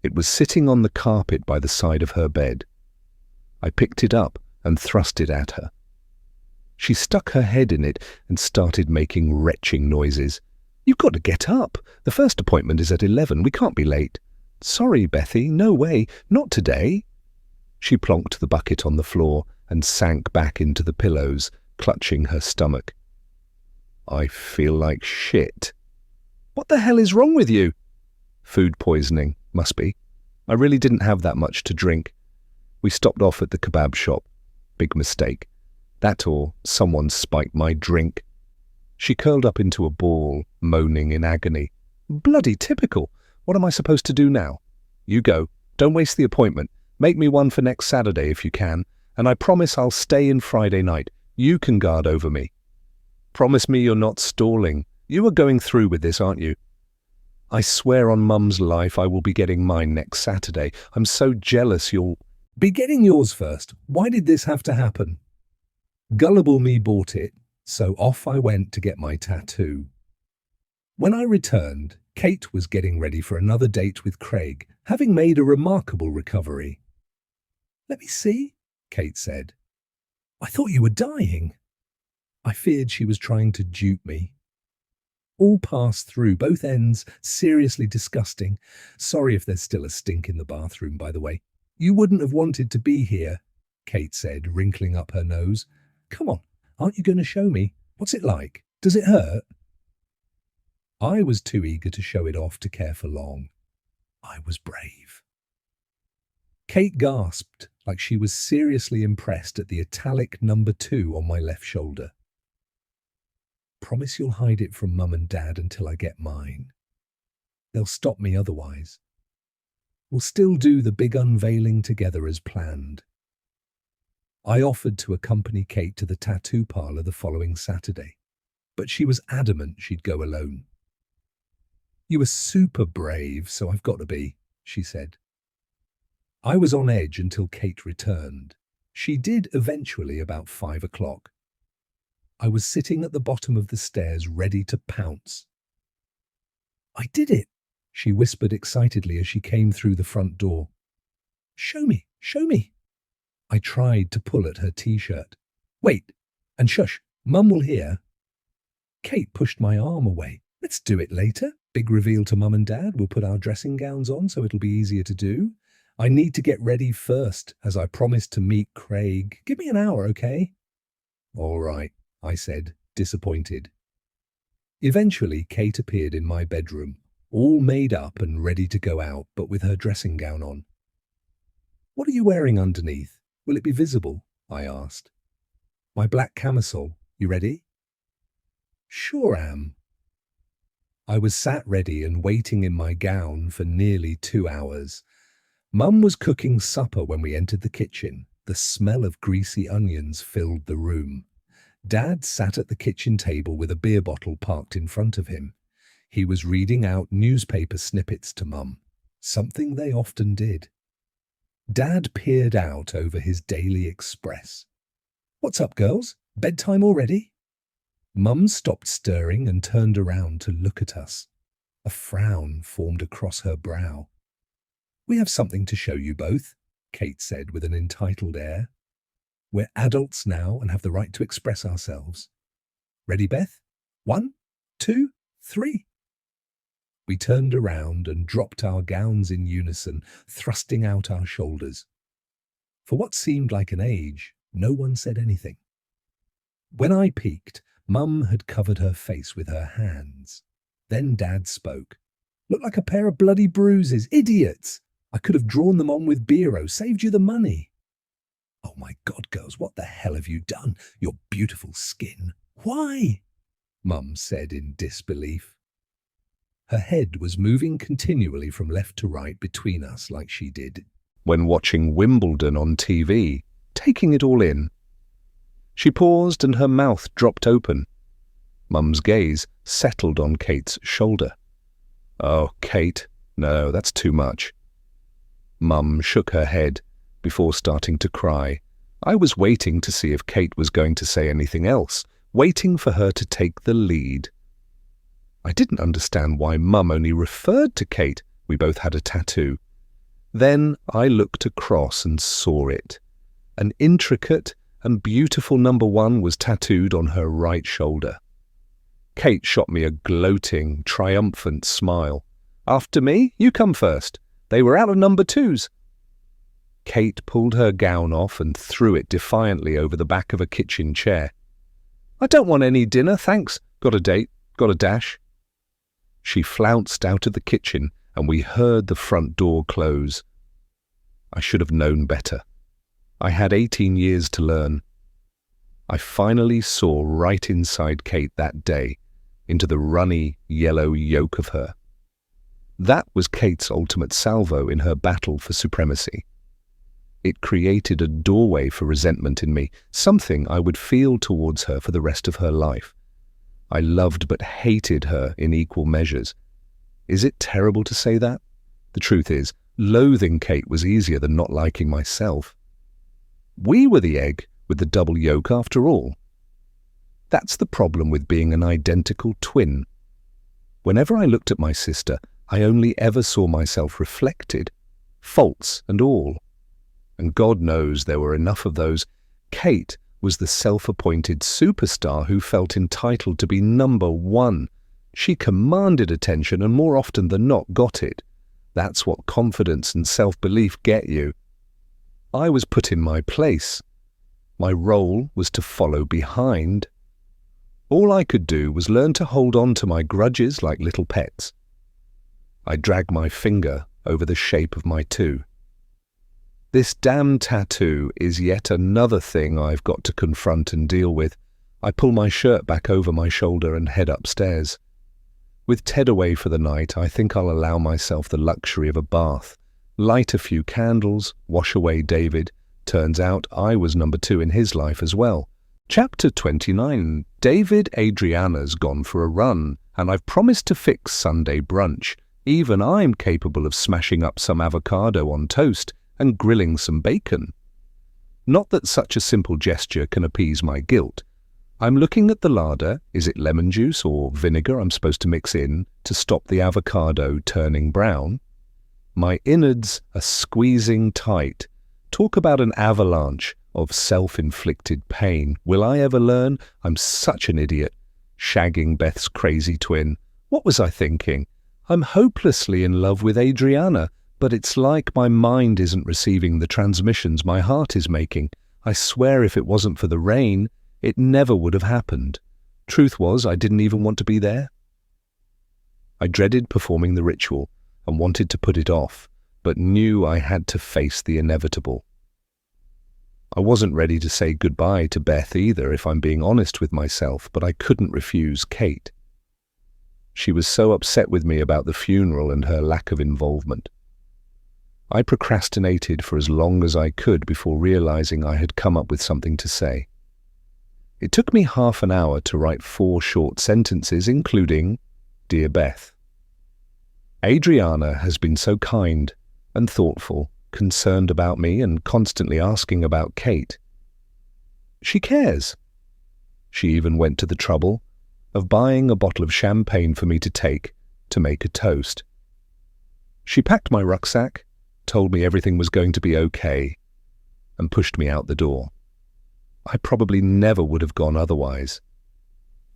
It was sitting on the carpet by the side of her bed. I picked it up and thrust it at her. She stuck her head in it and started making retching noises. "You've got to get up. The first appointment is at 11. We can't be late." "Sorry, Bethy, no way. Not today." She plonked the bucket on the floor and sank back into the pillows, clutching her stomach. "I feel like shit." "What the hell is wrong with you?" "Food poisoning, must be. I really didn't have that much to drink. We stopped off at the kebab shop. Big mistake. That or someone spiked my drink." She curled up into a ball, moaning in agony. "Bloody typical. What am I supposed to do now?" "You go. Don't waste the appointment. Make me one for next Saturday if you can, and I promise I'll stay in Friday night. You can guard over me. Promise me you're not stalling. You are going through with this, aren't you?" "I swear on Mum's life I will be getting mine next Saturday. I'm so jealous you'll—" "Be getting yours first. Why did this have to happen?" Gullible me bought it, so off I went to get my tattoo. When I returned, Kate was getting ready for another date with Craig, having made a remarkable recovery. "Let me see," Kate said. "I thought you were dying." I feared she was trying to dupe me. All passed through, both ends seriously disgusting. Sorry if there's still a stink in the bathroom, by the way. "You wouldn't have wanted to be here," Kate said, wrinkling up her nose. "Come on, aren't you going to show me? What's it like? Does it hurt?" I was too eager to show it off to care for long. I was brave. Kate gasped like she was seriously impressed at the italic number 2 on my left shoulder. "Promise you'll hide it from Mum and Dad until I get mine. They'll stop me otherwise. We'll still do the big unveiling together as planned." I offered to accompany Kate to the tattoo parlour the following Saturday, but she was adamant she'd go alone. "You were super brave, so I've got to be," she said. I was on edge until Kate returned. She did eventually about 5 o'clock. I was sitting at the bottom of the stairs ready to pounce. "I did it," she whispered excitedly as she came through the front door. "Show me, show me." I tried to pull at her t-shirt. "Wait, and shush, Mum will hear." Kate pushed my arm away. "Let's do it later. Big reveal to Mum and Dad. We'll put our dressing gowns on so it'll be easier to do. I need to get ready first, as I promised to meet Craig. Give me an hour, okay?" "All right," I said, disappointed. Eventually, Kate appeared in my bedroom, all made up and ready to go out, but with her dressing gown on. "What are you wearing underneath? Will it be visible?" I asked. "My black camisole. You ready?" "Sure am." I was sat ready and waiting in my gown for nearly 2 hours. Mum was cooking supper when we entered the kitchen, The smell of greasy onions filled the room. Dad sat at the kitchen table with a beer bottle parked in front of him. He was reading out newspaper snippets to Mum, something they often did. Dad peered out over his Daily Express. "What's up, girls? Bedtime already?" Mum stopped stirring and turned around to look at us. A frown formed across her brow. "We have something to show you both," Kate said with an entitled air. "We're adults now and have the right to express ourselves. Ready, Beth? 1, 2, 3. We turned around and dropped our gowns in unison, thrusting out our shoulders. For what seemed like an age, no one said anything. When I peeked, Mum had covered her face with her hands. Then Dad spoke. "Look like a pair of bloody bruises. Idiots! I could have drawn them on with Biro, saved you the money." "Oh my God, girls, what the hell have you done? Your beautiful skin. Why?" Mum said in disbelief. Her head was moving continually from left to right between us like she did when watching Wimbledon on TV, taking it all in. She paused and her mouth dropped open. Mum's gaze settled on Kate's shoulder. "Oh, Kate, no, that's too much." Mum shook her head before starting to cry. I was waiting to see if Kate was going to say anything else, waiting for her to take the lead. I didn't understand why Mum only referred to Kate. We both had a tattoo. Then I looked across and saw it. An intricate and beautiful number 1 was tattooed on her right shoulder. Kate shot me a gloating, triumphant smile. "After me, you come first. They were out of number 2s. Kate pulled her gown off and threw it defiantly over the back of a kitchen chair. "I don't want any dinner, thanks. Got a date, got a dash." She flounced out of the kitchen and we heard the front door close. I should have known better. I had 18 years to learn. I finally saw right inside Kate that day, into the runny, yellow yolk of her. That was Kate's ultimate salvo in her battle for supremacy. It created a doorway for resentment in me, something I would feel towards her for the rest of her life. I loved but hated her in equal measures. Is it terrible to say that? The truth is, loathing Kate was easier than not liking myself. We were the egg with the double yolk after all. That's the problem with being an identical twin. Whenever I looked at my sister, I only ever saw myself reflected, faults and all. And God knows there were enough of those. Kate was the self-appointed superstar who felt entitled to be number 1. She commanded attention and more often than not got it. That's what confidence and self-belief get you. I was put in my place. My role was to follow behind. All I could do was learn to hold on to my grudges like little pets. I dragged my finger over the shape of my 2. This damn tattoo is yet another thing I've got to confront and deal with. I pull my shirt back over my shoulder and head upstairs. With Ted away for the night, I think I'll allow myself the luxury of a bath, light a few candles, wash away David. Turns out I was number 2 in his life as well. Chapter 29. David Adriana's gone for a run, and I've promised to fix Sunday brunch. Even I'm capable of smashing up some avocado on toast and grilling some bacon. Not that such a simple gesture can appease my guilt. I'm looking at the larder. Is it lemon juice or vinegar I'm supposed to mix in to stop the avocado turning brown? My innards are squeezing tight. Talk about an avalanche of self-inflicted pain. Will I ever learn? I'm such an idiot. Shagging Beth's crazy twin. What was I thinking? I'm hopelessly in love with Adriana, but it's like my mind isn't receiving the transmissions my heart is making. I swear if it wasn't for the rain, it never would have happened. Truth was, I didn't even want to be there. I dreaded performing the ritual and wanted to put it off, but knew I had to face the inevitable. I wasn't ready to say goodbye to Beth either, if I'm being honest with myself, but I couldn't refuse Kate. She was so upset with me about the funeral and her lack of involvement. I procrastinated for as long as I could before realizing I had come up with something to say. It took me half an hour to write 4 short sentences, including, "Dear Beth, Adriana has been so kind and thoughtful, concerned about me and constantly asking about Kate. She cares. She even went to the trouble of buying a bottle of champagne for me to take to make a toast. She packed my rucksack, told me everything was going to be okay, and pushed me out the door. I probably never would have gone otherwise.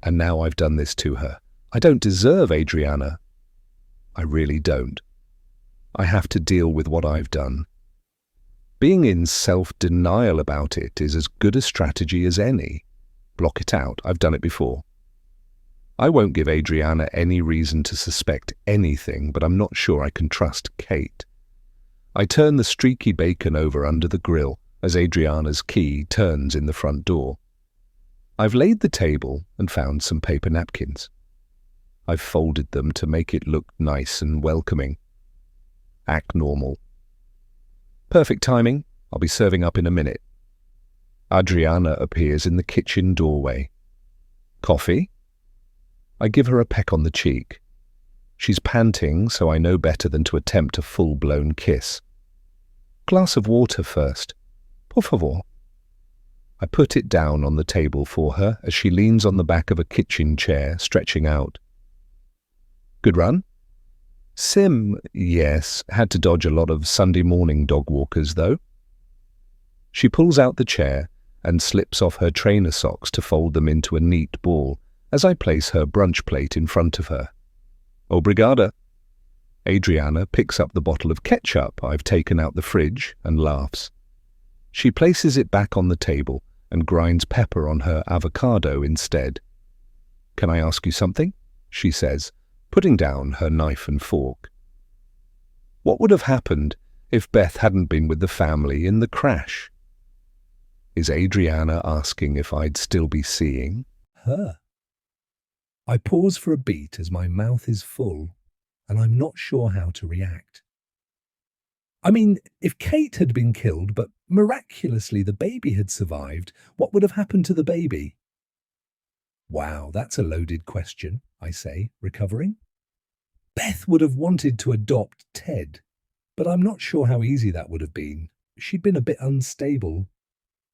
And now I've done this to her. I don't deserve Adriana. I really don't. I have to deal with what I've done. Being in self-denial about it is as good a strategy as any. Block it out. I've done it before. I won't give Adriana any reason to suspect anything, but I'm not sure I can trust Kate. I turn the streaky bacon over under the grill as Adriana's key turns in the front door. I've laid the table and found some paper napkins. I've folded them to make it look nice and welcoming. Act normal. Perfect timing. I'll be serving up in a minute. Adriana appears in the kitchen doorway. Coffee? I give her a peck on the cheek. She's panting, so I know better than to attempt a full-blown kiss. Glass of water first. Por favor. I put it down on the table for her as she leans on the back of a kitchen chair, stretching out. Good run? Yes. Had to dodge a lot of Sunday morning dog walkers, though. She pulls out the chair and slips off her trainer socks to fold them into a neat ball as I place her brunch plate in front of her. Obrigada. Adriana picks up the bottle of ketchup I've taken out the fridge and laughs. She places it back on the table and grinds pepper on her avocado instead. Can I ask you something? She says, putting down her knife and fork. What would have happened if Beth hadn't been with the family in the crash? Is Adriana asking if I'd still be seeing her? I pause for a beat as my mouth is full, and I'm not sure how to react. I mean, if Kate had been killed, but miraculously the baby had survived, what would have happened to the baby? Wow, that's a loaded question, I say, recovering. Beth would have wanted to adopt Ted, but I'm not sure how easy that would have been. She'd been a bit unstable,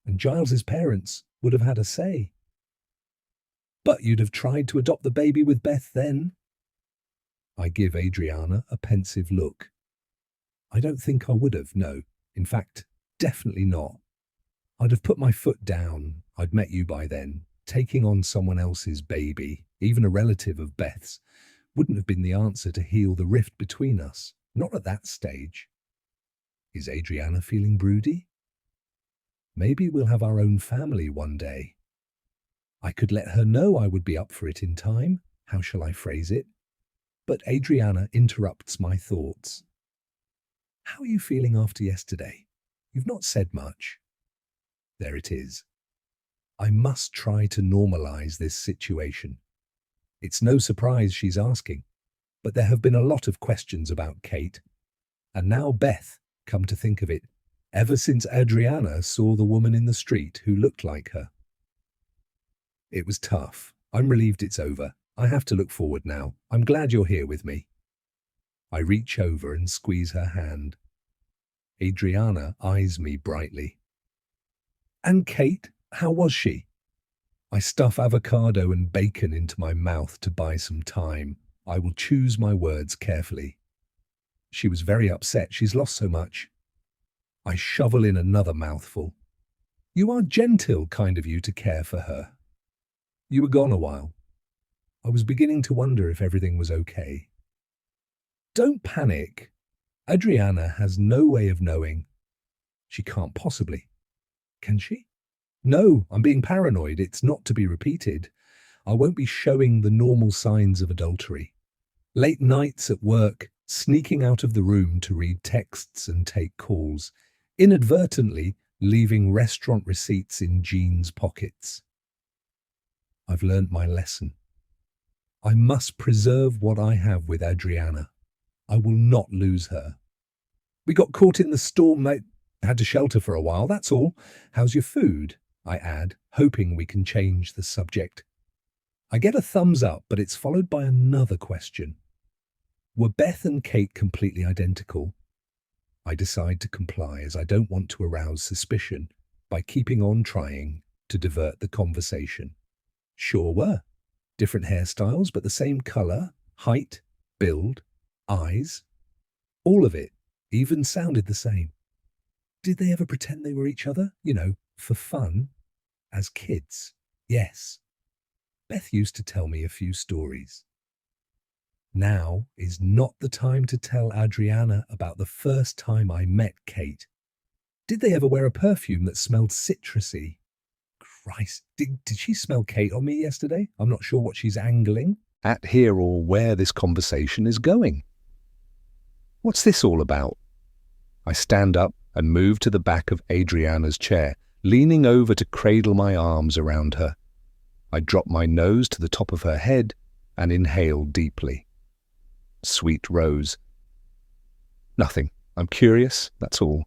and Giles's parents would have had a say. But you'd have tried to adopt the baby with Beth then? I give Adriana a pensive look. I don't think I would have, no. In fact, definitely not. I'd have put my foot down. I'd met you by then. Taking on someone else's baby, even a relative of Beth's, wouldn't have been the answer to heal the rift between us. Not at that stage. Is Adriana feeling broody? Maybe we'll have our own family one day. I could let her know I would be up for it in time. How shall I phrase it? But Adriana interrupts my thoughts. How are you feeling after yesterday? You've not said much. There it is. I must try to normalize this situation. It's no surprise she's asking, but there have been a lot of questions about Kate. And now Beth, come to think of it, ever since Adriana saw the woman in the street who looked like her. It was tough. I'm relieved it's over. I have to look forward now. I'm glad you're here with me. I reach over and squeeze her hand. Adriana eyes me brightly. And Kate, how was she? I stuff avocado and bacon into my mouth to buy some time. I will choose my words carefully. She was very upset. She's lost so much. I shovel in another mouthful. You are gentle, kind of you to care for her. You were gone a while. I was beginning to wonder if everything was okay. Don't panic. Adriana has no way of knowing. She can't possibly. Can she? No, I'm being paranoid. It's not to be repeated. I won't be showing the normal signs of adultery. Late nights at work, sneaking out of the room to read texts and take calls, inadvertently leaving restaurant receipts in jeans pockets. I've learnt my lesson. I must preserve what I have with Adriana. I will not lose her. We got caught in the storm, mate. Had to shelter for a while, that's all. How's your food? I add, hoping we can change the subject. I get a thumbs up, but it's followed by another question. Were Beth and Kate completely identical? I decide to comply as I don't want to arouse suspicion by keeping on trying to divert the conversation. Sure were. Different hairstyles, but the same colour, height, build, eyes. All of it even sounded the same. Did they ever pretend they were each other? For fun? As kids? Yes. Beth used to tell me a few stories. Now is not the time to tell Adriana about the first time I met Kate. Did they ever wear a perfume that smelled citrusy? Christ, did she smell Kate on me yesterday? I'm not sure what she's angling at here or where this conversation is going. What's this all about? I stand up and move to the back of Adriana's chair, leaning over to cradle my arms around her. I drop my nose to the top of her head and inhale deeply. Sweet rose. Nothing. I'm curious, that's all.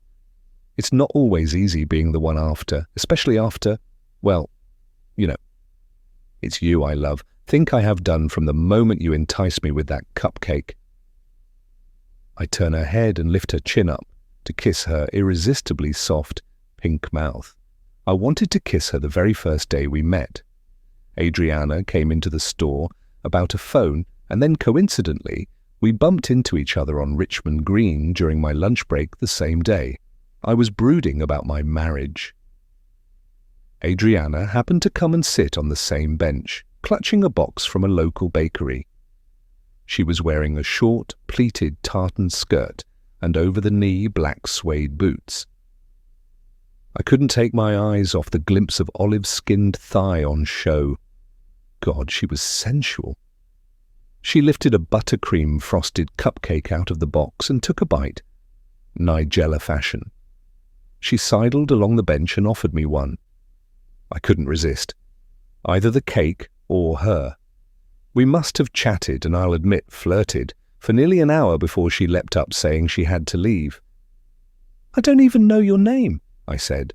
It's not always easy being the one after, especially after, well, It's you I love. Think I have done from the moment you enticed me with that cupcake. I turn her head and lift her chin up to kiss her irresistibly soft, pink mouth. I wanted to kiss her the very first day we met. Adriana came into the store about a phone, and then coincidentally, we bumped into each other on Richmond Green during my lunch break the same day. I was brooding about my marriage. Adriana happened to come and sit on the same bench, clutching a box from a local bakery. She was wearing a short, pleated tartan skirt and over-the-knee black suede boots. I couldn't take my eyes off the glimpse of olive-skinned thigh on show. God, she was sensual. She lifted a buttercream-frosted cupcake out of the box and took a bite, Nigella fashion. She sidled along the bench and offered me one. I couldn't resist. Either the cake or her. We must have chatted, and I'll admit flirted, for nearly an hour before she leapt up saying she had to leave. "I don't even know your name," I said.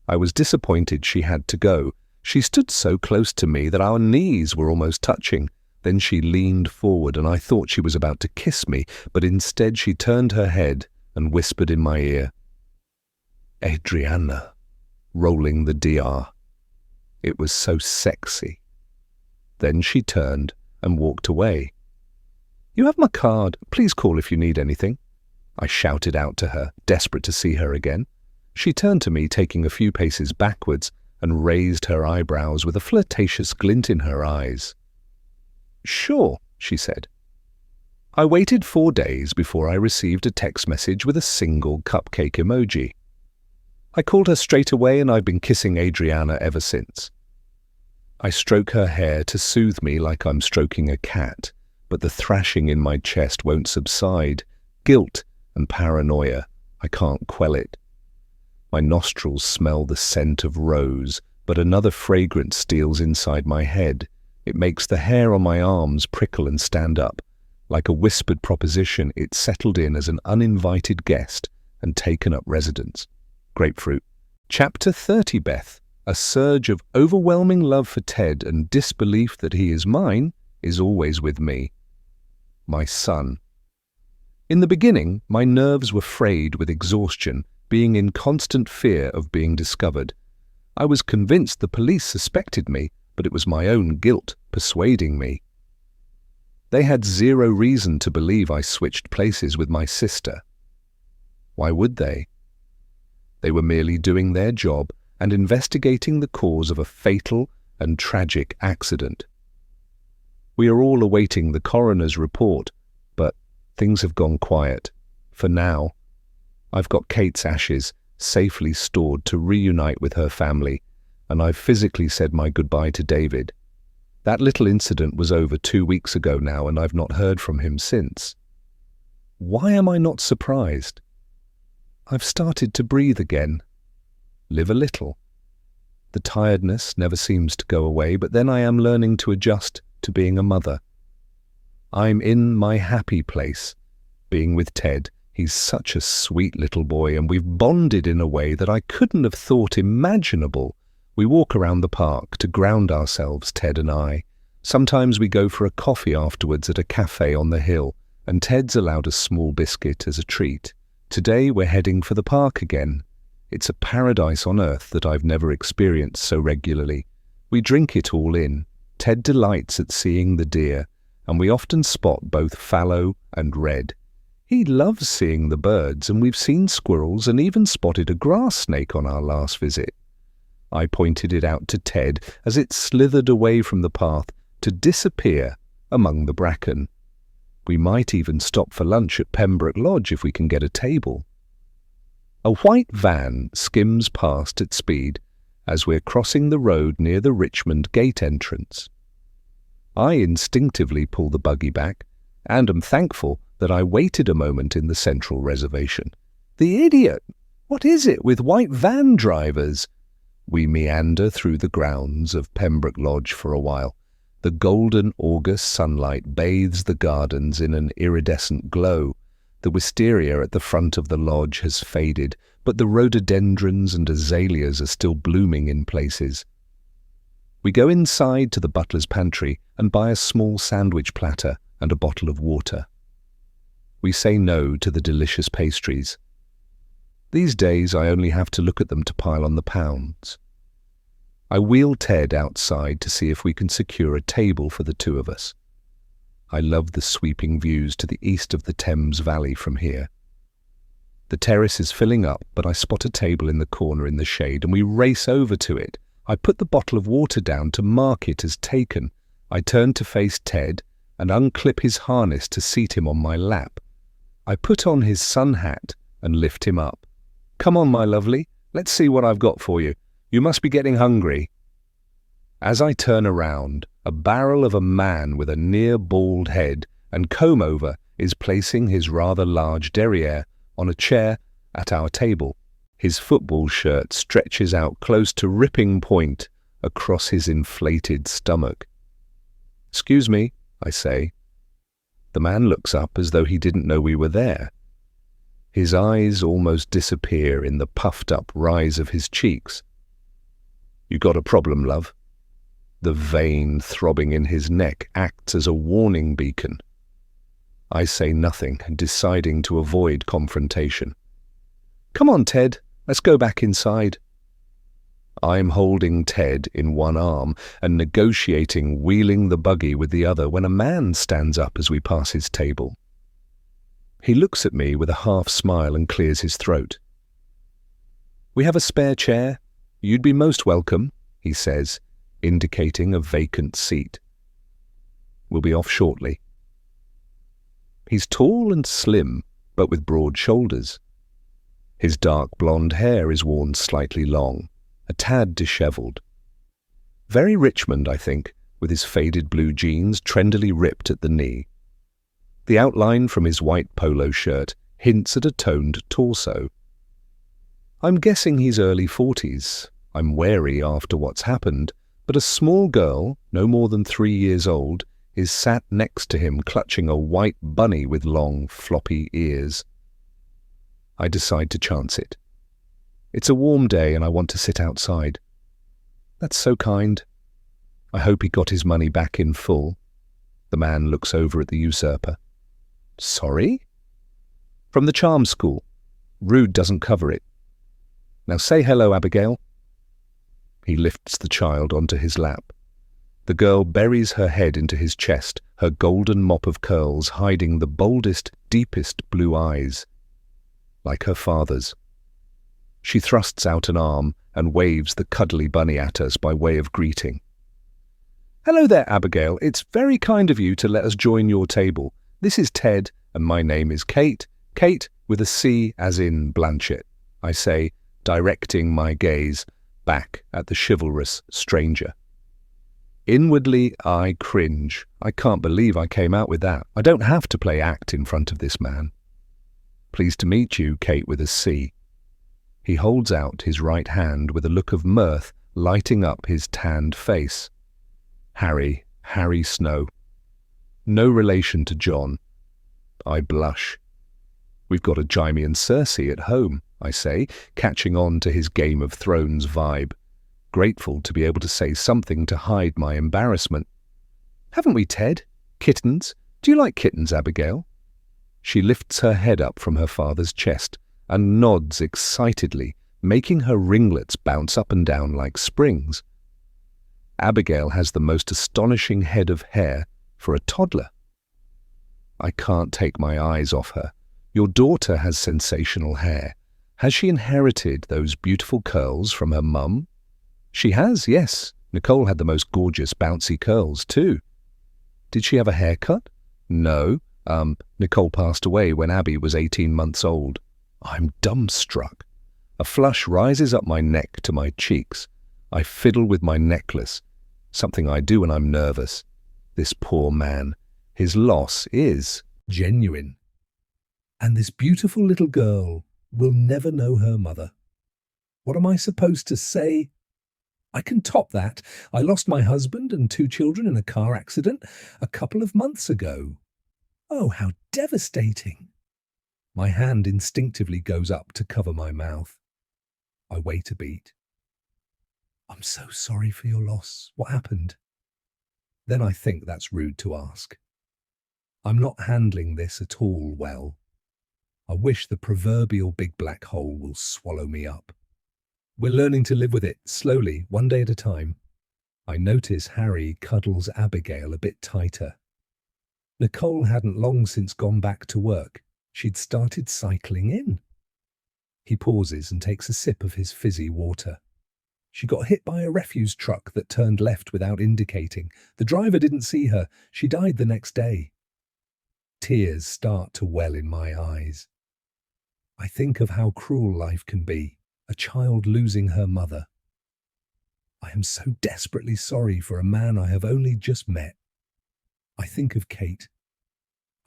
I was disappointed she had to go. She stood so close to me that our knees were almost touching. Then she leaned forward, and I thought she was about to kiss me, but instead she turned her head and whispered in my ear, "Adriana," rolling the DR. It was so sexy. Then she turned and walked away. "You have my card. Please call if you need anything," I shouted out to her, desperate to see her again. She turned to me, taking a few paces backwards, and raised her eyebrows with a flirtatious glint in her eyes. "Sure," she said. I waited 4 days before I received a text message with a single cupcake emoji. I called her straight away, and I've been kissing Adriana ever since. I stroke her hair to soothe me like I'm stroking a cat, but the thrashing in my chest won't subside. Guilt and paranoia, I can't quell it. My nostrils smell the scent of rose, but another fragrance steals inside my head. It makes the hair on my arms prickle and stand up. Like a whispered proposition, it settled in as an uninvited guest and taken up residence. Grapefruit. Chapter 30, Beth. A surge of overwhelming love for Ted and disbelief that he is mine is always with me. My son. In the beginning, my nerves were frayed with exhaustion, being in constant fear of being discovered. I was convinced the police suspected me, but it was my own guilt persuading me. They had zero reason to believe I switched places with my sister. Why would they? They were merely doing their job and investigating the cause of a fatal and tragic accident. We are all awaiting the coroner's report, but things have gone quiet. For now, I've got Kate's ashes safely stored to reunite with her family, and I've physically said my goodbye to David. That little incident was over 2 weeks ago now, and I've not heard from him since. Why am I not surprised? I've started to breathe again. Live a little. The tiredness never seems to go away, but then I am learning to adjust to being a mother. I'm in my happy place, being with Ted, He's such a sweet little boy, and we've bonded in a way that I couldn't have thought imaginable. We walk around the park to ground ourselves, Ted and I. Sometimes we go for a coffee afterwards at a cafe on the hill, and Ted's allowed a small biscuit as a treat. Today we're heading for the park again. It's a paradise on earth that I've never experienced so regularly. We drink it all in. Ted delights at seeing the deer, and we often spot both fallow and red. He loves seeing the birds, and we've seen squirrels and even spotted a grass snake on our last visit. I pointed it out to Ted as it slithered away from the path to disappear among the bracken. We might even stop for lunch at Pembroke Lodge if we can get a table. A white van skims past at speed as we're crossing the road near the Richmond Gate entrance. I instinctively pull the buggy back and am thankful that I waited a moment in the central reservation. The idiot! What is it with white van drivers? We meander through the grounds of Pembroke Lodge for a while. The golden August sunlight bathes the gardens in an iridescent glow. The wisteria at the front of the lodge has faded, but the rhododendrons and azaleas are still blooming in places. We go inside to the butler's pantry and buy a small sandwich platter and a bottle of water. We say no to the delicious pastries. These days I only have to look at them to pile on the pounds. I wheel Ted outside to see if we can secure a table for the two of us. I love the sweeping views to the east of the Thames Valley from here. The terrace is filling up, but I spot a table in the corner in the shade and we race over to it. I put the bottle of water down to mark it as taken. I turn to face Ted and unclip his harness to seat him on my lap. I put on his sun hat and lift him up. Come on, my lovely, let's see what I've got for you. You must be getting hungry. As I turn around, a barrel of a man with a near bald head and comb-over is placing his rather large derriere on a chair at our table. His football shirt stretches out close to ripping point across his inflated stomach. "Excuse me," I say. The man looks up as though he didn't know we were there. His eyes almost disappear in the puffed-up rise of his cheeks. "You got a problem, love?" The vein throbbing in his neck acts as a warning beacon. I say nothing, deciding to avoid confrontation. "Come on, Ted, let's go back inside." I'm holding Ted in one arm and negotiating wheeling the buggy with the other when a man stands up as we pass his table. He looks at me with a half smile and clears his throat. "We have a spare chair. You'd be most welcome," he says, indicating a vacant seat. "We'll be off shortly." He's tall and slim, but with broad shoulders. His dark blonde hair is worn slightly long, a tad dishevelled. Very Richmond, I think, with his faded blue jeans trendily ripped at the knee. The outline from his white polo shirt hints at a toned torso. I'm guessing he's early 40s. I'm wary after what's happened, but a small girl, no more than 3 years old, is sat next to him clutching a white bunny with long, floppy ears. I decide to chance it. It's a warm day and I want to sit outside. "That's so kind. I hope he got his money back in full." The man looks over at the usurper. "Sorry?" "From the charm school. Rude doesn't cover it. Now say hello, Abigail." He lifts the child onto his lap. The girl buries her head into his chest, her golden mop of curls hiding the boldest, deepest blue eyes, like her father's. She thrusts out an arm and waves the cuddly bunny at us by way of greeting. "Hello there, Abigail. It's very kind of you to let us join your table. This is Ted, and my name is Kate. Kate with a C as in Blanchett," I say, directing my gaze back at the chivalrous stranger. Inwardly, I cringe. I can't believe I came out with that. I don't have to play act in front of this man. "Pleased to meet you, Kate with a C." He holds out his right hand with a look of mirth lighting up his tanned face. Harry Snow. No relation to John. I blush. We've got a Jaime and Cersei at home, I say, catching on to his Game of Thrones vibe, grateful to be able to say something to hide my embarrassment. Haven't we, Ted? Kittens? Do you like kittens, Abigail? She lifts her head up from her father's chest and nods excitedly, making her ringlets bounce up and down like springs. Abigail has the most astonishing head of hair for a toddler. I can't take my eyes off her. Your daughter has sensational hair. Has she inherited those beautiful curls from her mum? She has, yes. Nicole had the most gorgeous bouncy curls, too. Did she have a haircut? No. Nicole passed away when Abby was 18 months old. I'm dumbstruck. A flush rises up my neck to my cheeks. I fiddle with my necklace, something I do when I'm nervous. This poor man, his loss is genuine. And this beautiful little girl will never know her mother. What am I supposed to say? I can top that. I lost my husband and 2 children in a car accident a couple of months ago. Oh, how devastating. My hand instinctively goes up to cover my mouth. I wait a beat. I'm so sorry for your loss. What happened? Then I think that's rude to ask. I'm not handling this at all well. I wish the proverbial big black hole will swallow me up. We're learning to live with it, slowly, one day at a time. I notice Harry cuddles Abigail a bit tighter. Nicole hadn't long since gone back to work. She'd started cycling in. He pauses and takes a sip of his fizzy water. She got hit by a refuse truck that turned left without indicating. The driver didn't see her. She died the next day. Tears start to well in my eyes. I think of how cruel life can be, a child losing her mother. I am so desperately sorry for a man I have only just met. I think of Kate.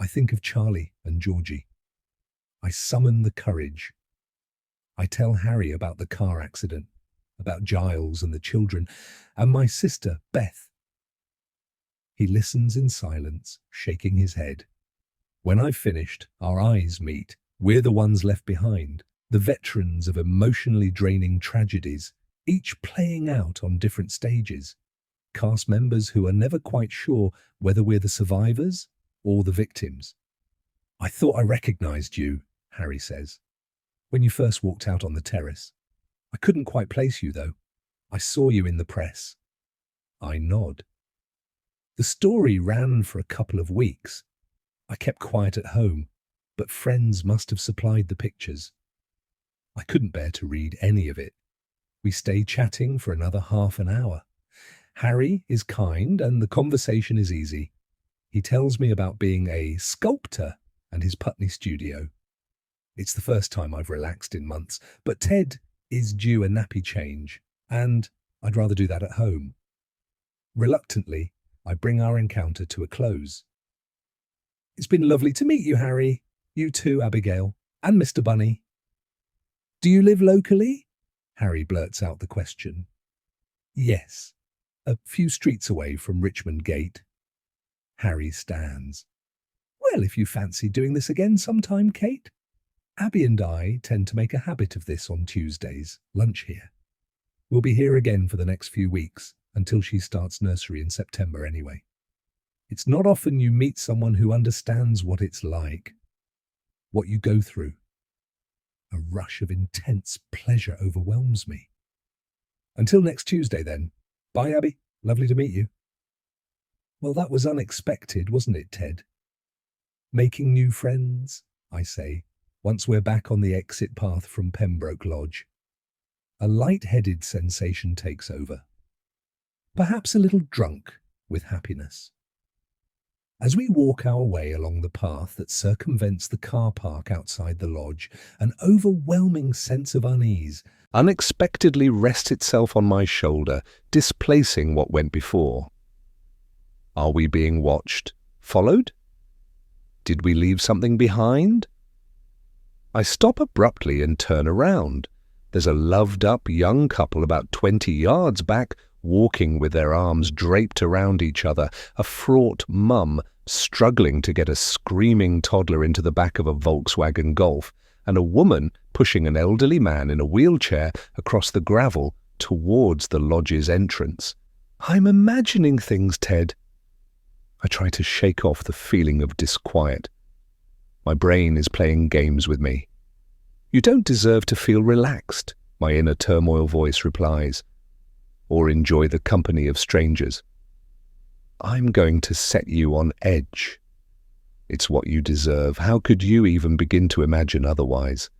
I think of Charlie and Georgie. I summon the courage. I tell Harry about the car accident, about Giles and the children, and my sister, Beth. He listens in silence, shaking his head. When I've finished, our eyes meet. We're the ones left behind, the veterans of emotionally draining tragedies, each playing out on different stages. Cast members who are never quite sure whether we're the survivors or the victims. I thought I recognized you, Harry says, when you first walked out on the terrace. I couldn't quite place you, though. I saw you in the press. I nod. The story ran for a couple of weeks. I kept quiet at home, but friends must have supplied the pictures. I couldn't bear to read any of it. We stay chatting for another half an hour. Harry is kind and the conversation is easy. He tells me about being a sculptor and his Putney studio. It's the first time I've relaxed in months, but Ted is due a nappy change, and I'd rather do that at home. Reluctantly, I bring our encounter to a close. It's been lovely to meet you, Harry. You too, Abigail. And Mr. Bunny. Do you live locally? Harry blurts out the question. Yes, a few streets away from Richmond Gate. Harry stands. Well, if you fancy doing this again sometime, Kate. Abby and I tend to make a habit of this on Tuesdays, lunch here. We'll be here again for the next few weeks, until she starts nursery in September anyway. It's not often you meet someone who understands what it's like, what you go through. A rush of intense pleasure overwhelms me. Until next Tuesday, then. Bye, Abby. Lovely to meet you. Well, that was unexpected, wasn't it, Ted? Making new friends, I say, once we're back on the exit path from Pembroke Lodge. A light-headed sensation takes over. Perhaps a little drunk with happiness. As we walk our way along the path that circumvents the car park outside the lodge, an overwhelming sense of unease unexpectedly rests itself on my shoulder, displacing what went before. Are we being watched? Followed? Did we leave something behind? I stop abruptly and turn around. There's a loved-up young couple about 20 yards back, walking with their arms draped around each other, a fraught mum struggling to get a screaming toddler into the back of a Volkswagen Golf, and a woman pushing an elderly man in a wheelchair across the gravel towards the lodge's entrance. I'm imagining things, Ted. I try to shake off the feeling of disquiet. My brain is playing games with me. You don't deserve to feel relaxed, my inner turmoil voice replies, or enjoy the company of strangers. I'm going to set you on edge. It's what you deserve. How could you even begin to imagine otherwise?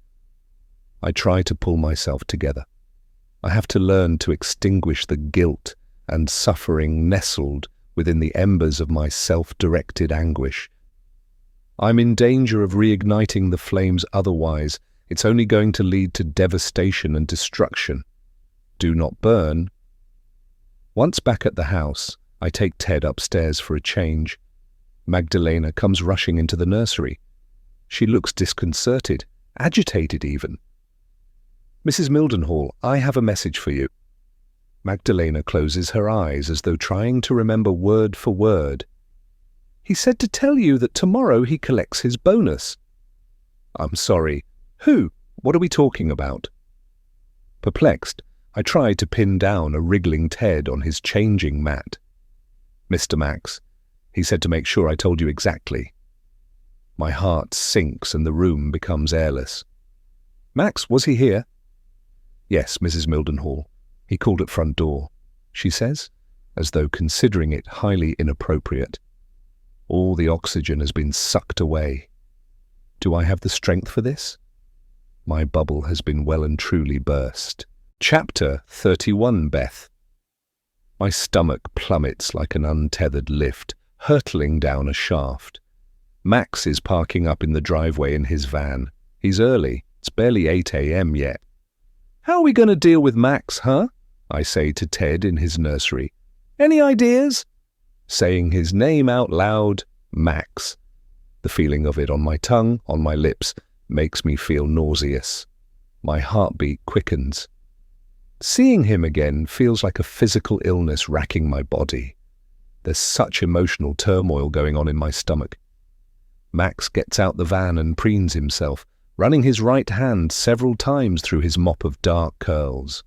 I try to pull myself together. I have to learn to extinguish the guilt and suffering nestled within the embers of my self-directed anguish. I'm in danger of reigniting the flames otherwise. It's only going to lead to devastation and destruction. Do not burn. Once back at the house, I take Ted upstairs for a change. Magdalena comes rushing into the nursery. She looks disconcerted, agitated even. Mrs. Mildenhall, I have a message for you. Magdalena closes her eyes as though trying to remember word for word. He said to tell you that tomorrow he collects his bonus. I'm sorry. Who? What are we talking about? Perplexed, I try to pin down a wriggling Ted on his changing mat. Mr. Max, he said to make sure I told you exactly. My heart sinks and the room becomes airless. Max, was he here? Yes, Mrs. Mildenhall. He called at front door, she says, as though considering it highly inappropriate. All the oxygen has been sucked away. Do I have the strength for this? My bubble has been well and truly burst. Chapter 31, Beth. My stomach plummets like an untethered lift, hurtling down a shaft. Max is parking up in the driveway in his van. He's early. It's barely 8 a.m. yet. How are we going to deal with Max, huh? I say to Ted in his nursery. Any ideas? Saying his name out loud, Max. The feeling of it on my tongue, on my lips, makes me feel nauseous. My heartbeat quickens. Seeing him again feels like a physical illness racking my body. There's such emotional turmoil going on in my stomach. Max gets out the van and preens himself, running his right hand several times through his mop of dark curls.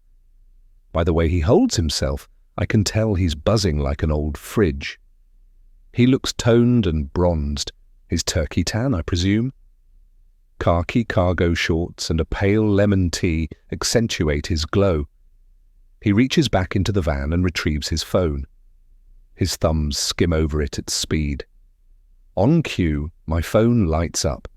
By the way he holds himself, I can tell he's buzzing like an old fridge. He looks toned and bronzed, his turkey tan, I presume. Khaki cargo shorts and a pale lemon tea accentuate his glow. He reaches back into the van and retrieves his phone. His thumbs skim over it at speed. On cue, my phone lights up.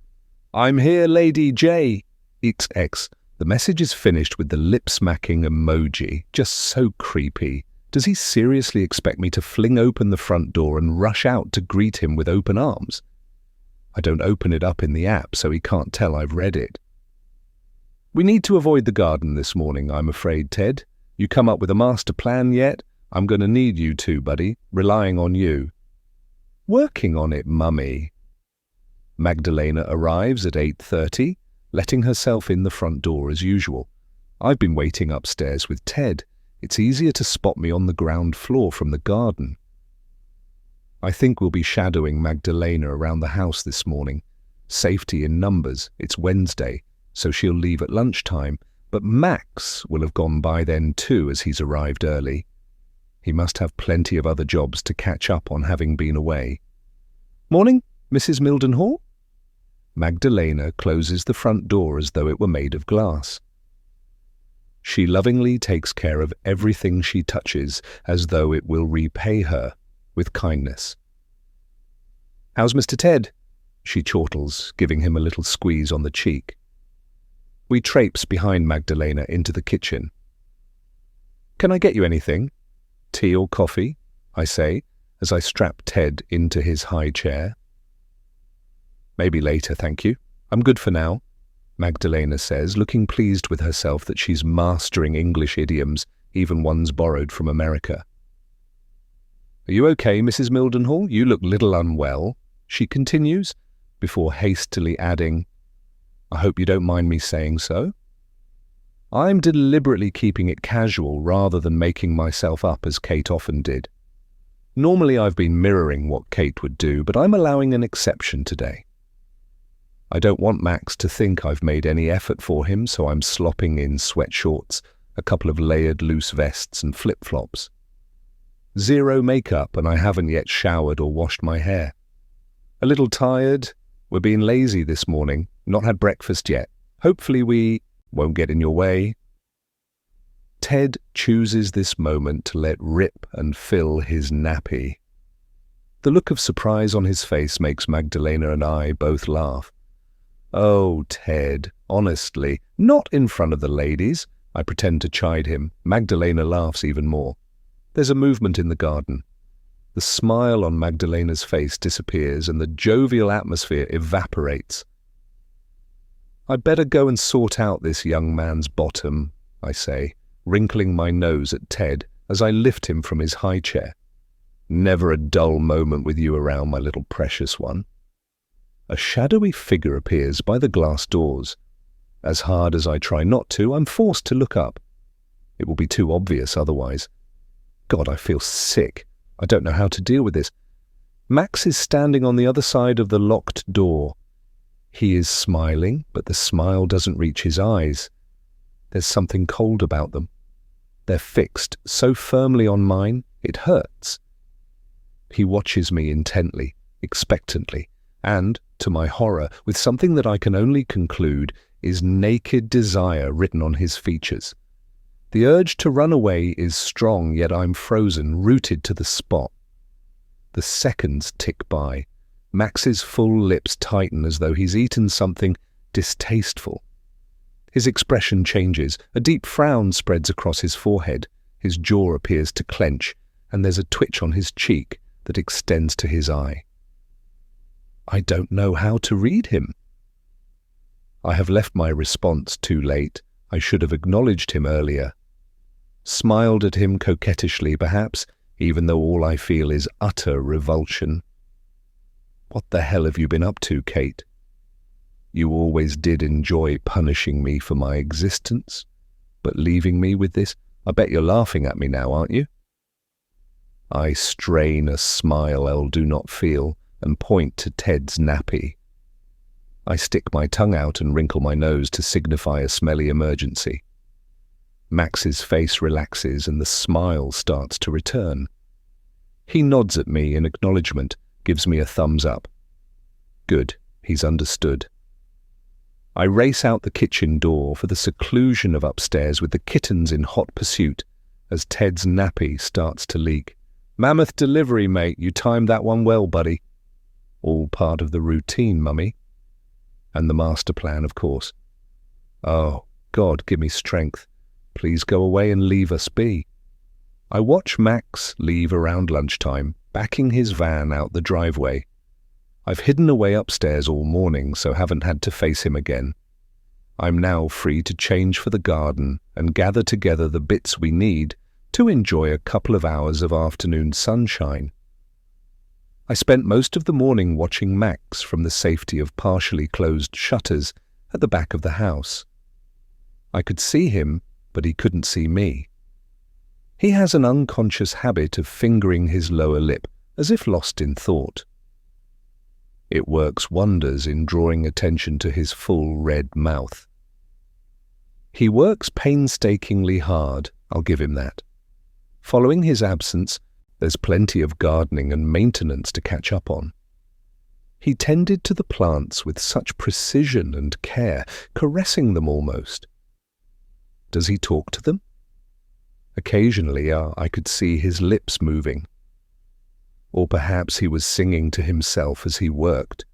I'm here, Lady J. XX. The message is finished with the lip-smacking emoji, just so creepy. Does he seriously expect me to fling open the front door and rush out to greet him with open arms? I don't open it up in the app, so he can't tell I've read it. We need to avoid the garden this morning, I'm afraid, Ted. You come up with a master plan yet? I'm going to need you to, buddy. Relying on you. Working on it, Mummy. Magdalena arrives at 8:30. Letting herself in the front door as usual. I've been waiting upstairs with Ted. It's easier to spot me on the ground floor from the garden. I think we'll be shadowing Magdalena around the house this morning. Safety in numbers. It's Wednesday, so she'll leave at lunchtime, but Max will have gone by then too as he's arrived early. He must have plenty of other jobs to catch up on having been away. Morning, Mrs. Mildenhall? Magdalena closes the front door as though it were made of glass. She lovingly takes care of everything she touches as though it will repay her with kindness. How's Mr. Ted? She chortles, giving him a little squeeze on the cheek. We traipse behind Magdalena into the kitchen. Can I get you anything? Tea or coffee? I say, as I strap Ted into his high chair. Maybe later, thank you. I'm good for now, Magdalena says, looking pleased with herself that she's mastering English idioms, even ones borrowed from America. Are you okay, Mrs. Mildenhall? You look little unwell, she continues, before hastily adding, I hope you don't mind me saying so. I'm deliberately keeping it casual rather than making myself up as Kate often did. Normally I've been mirroring what Kate would do, but I'm allowing an exception today. I don't want Max to think I've made any effort for him, so I'm slopping in sweatshorts, a couple of layered loose vests and flip-flops. Zero makeup, and I haven't yet showered or washed my hair. A little tired. We're being lazy this morning, not had breakfast yet. Hopefully we won't get in your way. Ted chooses this moment to let rip and fill his nappy. The look of surprise on his face makes Magdalena and I both laugh. Oh, Ted, honestly, not in front of the ladies. I pretend to chide him. Magdalena laughs even more. There's a movement in the garden. The smile on Magdalena's face disappears and the jovial atmosphere evaporates. I'd better go and sort out this young man's bottom, I say, wrinkling my nose at Ted as I lift him from his high chair. Never a dull moment with you around, my little precious one. A shadowy figure appears by the glass doors. As hard as I try not to, I'm forced to look up. It will be too obvious otherwise. God, I feel sick. I don't know how to deal with this. Max is standing on the other side of the locked door. He is smiling, but the smile doesn't reach his eyes. There's something cold about them. They're fixed so firmly on mine, it hurts. He watches me intently, expectantly, and, to my horror, with something that I can only conclude is naked desire written on his features. The urge to run away is strong, yet I'm frozen, rooted to the spot. The seconds tick by. Max's full lips tighten as though he's eaten something distasteful. His expression changes. A deep frown spreads across his forehead. His jaw appears to clench, and there's a twitch on his cheek that extends to his eye. I don't know how to read him. I have left my response too late. I should have acknowledged him earlier. Smiled at him coquettishly, perhaps, even though all I feel is utter revulsion. What the hell have you been up to, Kate? You always did enjoy punishing me for my existence, but leaving me with this, I bet you're laughing at me now, aren't you? I strain a smile I'll do not feel and point to Ted's nappy. I stick my tongue out and wrinkle my nose to signify a smelly emergency. Max's face relaxes and the smile starts to return. He nods at me in acknowledgement, gives me a thumbs up. Good, he's understood. I race out the kitchen door for the seclusion of upstairs with the kittens in hot pursuit as Ted's nappy starts to leak. Mammoth delivery, mate. You timed that one well, buddy. All part of the routine, Mummy. And the master plan, of course. Oh, God, give me strength. Please go away and leave us be. I watch Max leave around lunchtime, backing his van out the driveway. I've hidden away upstairs all morning, so haven't had to face him again. I'm now free to change for the garden and gather together the bits we need to enjoy a couple of hours of afternoon sunshine. I spent most of the morning watching Max from the safety of partially closed shutters at the back of the house. I could see him, but he couldn't see me. He has an unconscious habit of fingering his lower lip, as if lost in thought. It works wonders in drawing attention to his full red mouth. He works painstakingly hard, I'll give him that. Following his absence, there's plenty of gardening and maintenance to catch up on. He tended to the plants with such precision and care, caressing them almost. Does he talk to them? Occasionally I could see his lips moving. Or perhaps he was singing to himself as he worked.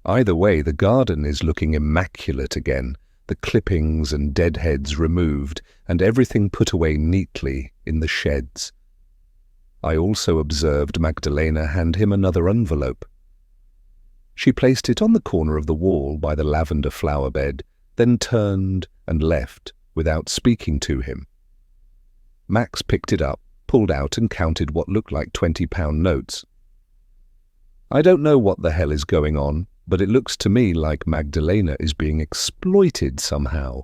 Either way, the garden is looking immaculate again, the clippings and deadheads removed, and everything put away neatly in the sheds. I also observed Magdalena hand him another envelope. She placed it on the corner of the wall by the lavender flower bed, then turned and left without speaking to him. Max picked it up, pulled out and counted what looked like 20-pound notes. I don't know what the hell is going on, but it looks to me like Magdalena is being exploited somehow.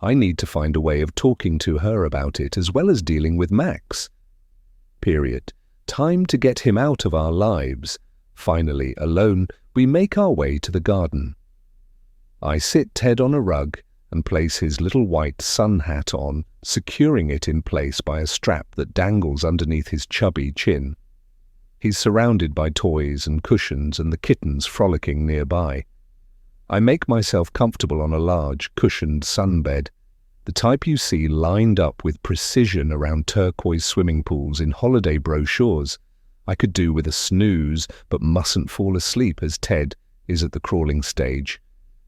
I need to find a way of talking to her about it as well as dealing with Max. Period. Time to get him out of our lives. Finally, alone, we make our way to the garden. I sit Ted on a rug and place his little white sun hat on, securing it in place by a strap that dangles underneath his chubby chin. He's surrounded by toys and cushions and the kittens frolicking nearby. I make myself comfortable on a large, cushioned sunbed, the type you see lined up with precision around turquoise swimming pools in holiday brochures. I could do with a snooze, but mustn't fall asleep as Ted is at the crawling stage.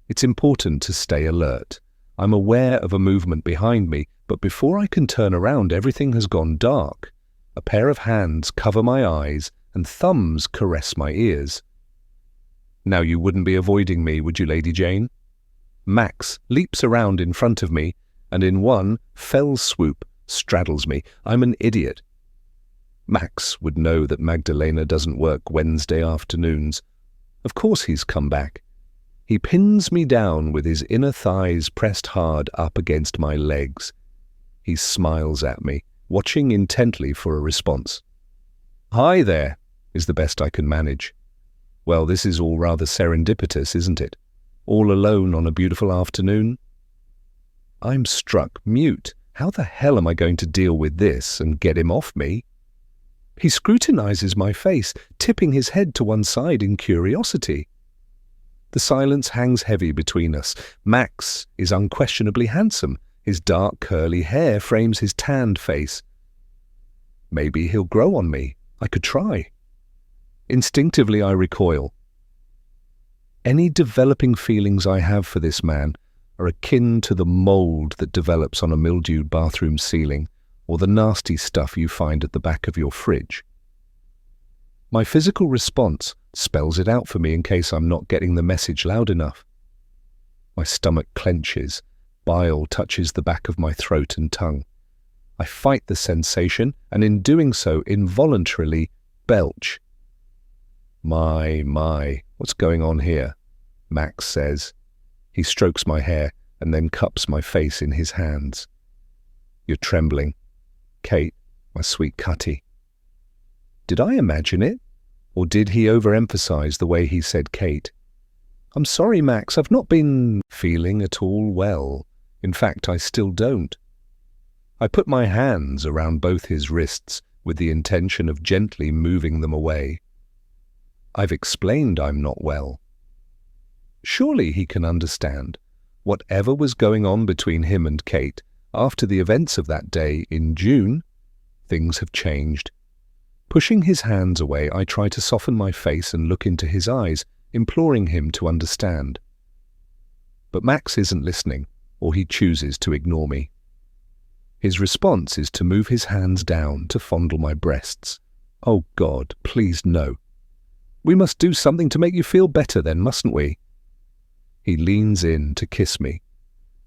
It's important to stay alert. I'm aware of a movement behind me, but before I can turn around, everything has gone dark. A pair of hands cover my eyes and thumbs caress my ears. Now you wouldn't be avoiding me, would you, Lady Jane? Max leaps around in front of me and in one fell swoop straddles me. I'm an idiot. Max would know that Magdalena doesn't work Wednesday afternoons. Of course he's come back. He pins me down with his inner thighs pressed hard up against my legs. He smiles at me, watching intently for a response. "Hi there," is the best I can manage. Well, this is all rather serendipitous, isn't it? All alone on a beautiful afternoon? I'm struck mute. How the hell am I going to deal with this and get him off me? He scrutinizes my face, tipping his head to one side in curiosity. The silence hangs heavy between us. Max is unquestionably handsome. His dark curly hair frames his tanned face. Maybe he'll grow on me. I could try. Instinctively I recoil. Any developing feelings I have for this man are akin to the mold that develops on a mildewed bathroom ceiling or the nasty stuff you find at the back of your fridge. My physical response spells it out for me in case I'm not getting the message loud enough. My stomach clenches. Bile touches the back of my throat and tongue. I fight the sensation and in doing so involuntarily belch. My, what's going on here? Max says. He strokes my hair and then cups my face in his hands. You're trembling. Kate, my sweet Cutty. Did I imagine it? Or did he overemphasize the way he said Kate? I'm sorry, Max, I've not been feeling at all well. In fact, I still don't. I put my hands around both his wrists with the intention of gently moving them away. I've explained I'm not well. Surely he can understand. Whatever was going on between him and Kate, after the events of that day in June, things have changed. Pushing his hands away, I try to soften my face and look into his eyes, imploring him to understand. But Max isn't listening, or he chooses to ignore me. His response is to move his hands down to fondle my breasts. Oh God, please no. We must do something to make you feel better then, mustn't we? He leans in to kiss me.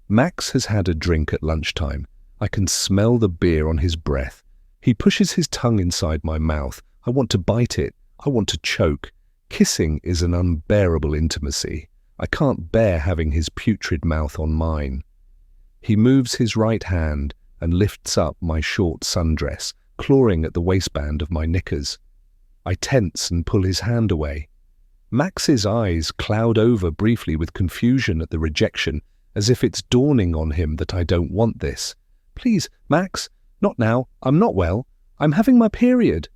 Max has had a drink at lunchtime. I can smell the beer on his breath. He pushes his tongue inside my mouth. I want to bite it. I want to choke. Kissing is an unbearable intimacy. I can't bear having his putrid mouth on mine. He moves his right hand and lifts up my short sundress, clawing at the waistband of my knickers. I tense and pull his hand away. Max's eyes cloud over briefly with confusion at the rejection, as if it's dawning on him that I don't want this. Please, Max, not now. I'm not well. I'm having my period.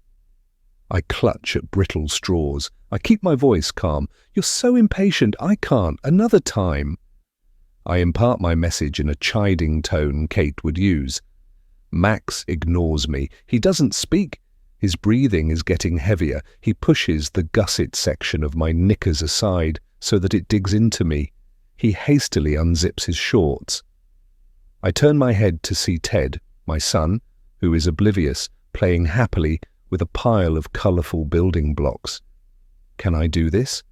I clutch at brittle straws. I keep my voice calm. You're so impatient, I can't. Another time. I impart my message in a chiding tone Kate would use. Max ignores me. He doesn't speak. His breathing is getting heavier. He pushes the gusset section of my knickers aside so that it digs into me. He hastily unzips his shorts. I turn my head to see Ted, my son, who is oblivious, playing happily with a pile of colourful building blocks. Can I do this?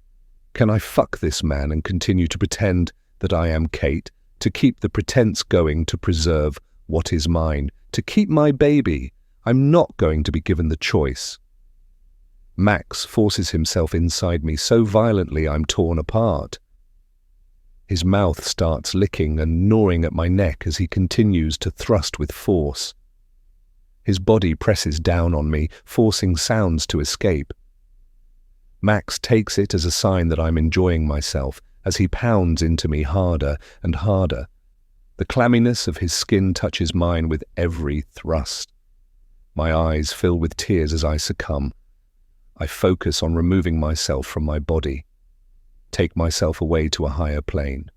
Can I fuck this man and continue to pretend that I am Kate, to keep the pretense going to preserve what is mine, to keep my baby? I'm not going to be given the choice. Max forces himself inside me so violently I'm torn apart. His mouth starts licking and gnawing at my neck as he continues to thrust with force. His body presses down on me, forcing sounds to escape. Max takes it as a sign that I'm enjoying myself as he pounds into me harder and harder. The clamminess of his skin touches mine with every thrust. My eyes fill with tears as I succumb. I focus on removing myself from my body, take myself away to a higher plane.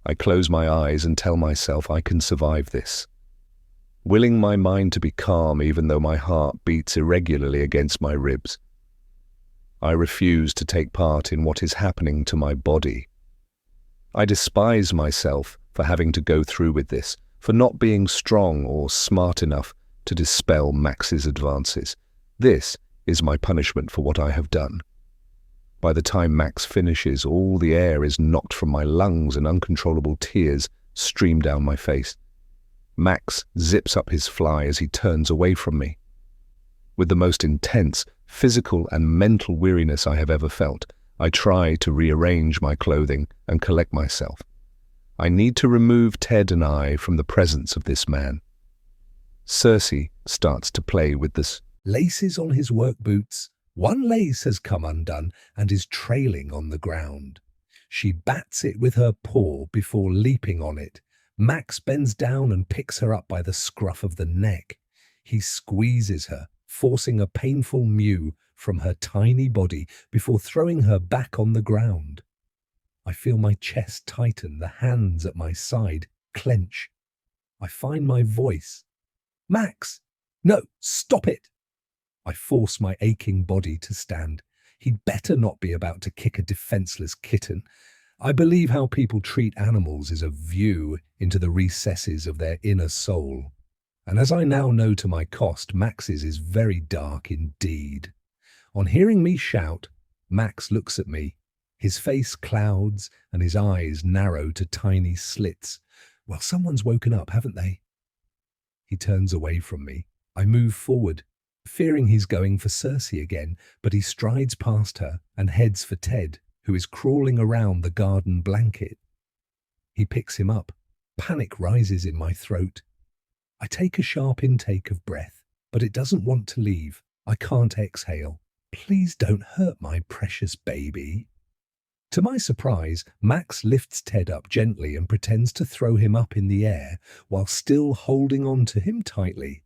I close my eyes and tell myself I can survive this, willing my mind to be calm even though my heart beats irregularly against my ribs. I refuse to take part in what is happening to my body. I despise myself for having to go through with this, for not being strong or smart enough to dispel Max's advances. This is my punishment for what I have done. By the time Max finishes, all the air is knocked from my lungs and uncontrollable tears stream down my face. Max zips up his fly as he turns away from me. With the most intense physical and mental weariness I have ever felt, I try to rearrange my clothing and collect myself. I need to remove Ted and I from the presence of this man. Cersei starts to play with the laces on his work boots. One lace has come undone and is trailing on the ground. She bats it with her paw before leaping on it. Max bends down and picks her up by the scruff of the neck. He squeezes her, forcing a painful mew from her tiny body before throwing her back on the ground. I feel my chest tighten, the hands at my side clench. I find my voice. Max! No, stop it! I force my aching body to stand. He'd better not be about to kick a defenseless kitten. I believe how people treat animals is a view into the recesses of their inner soul. And as I now know to my cost, Max's is very dark indeed. On hearing me shout, Max looks at me. His face clouds and his eyes narrow to tiny slits. Well, someone's woken up, haven't they? He turns away from me. I move forward, fearing he's going for Cersei again, but he strides past her and heads for Ted, who is crawling around the garden blanket. He picks him up. Panic rises in my throat. I take a sharp intake of breath, but it doesn't want to leave. I can't exhale. Please don't hurt my precious baby. To my surprise, Max lifts Ted up gently and pretends to throw him up in the air while still holding on to him tightly.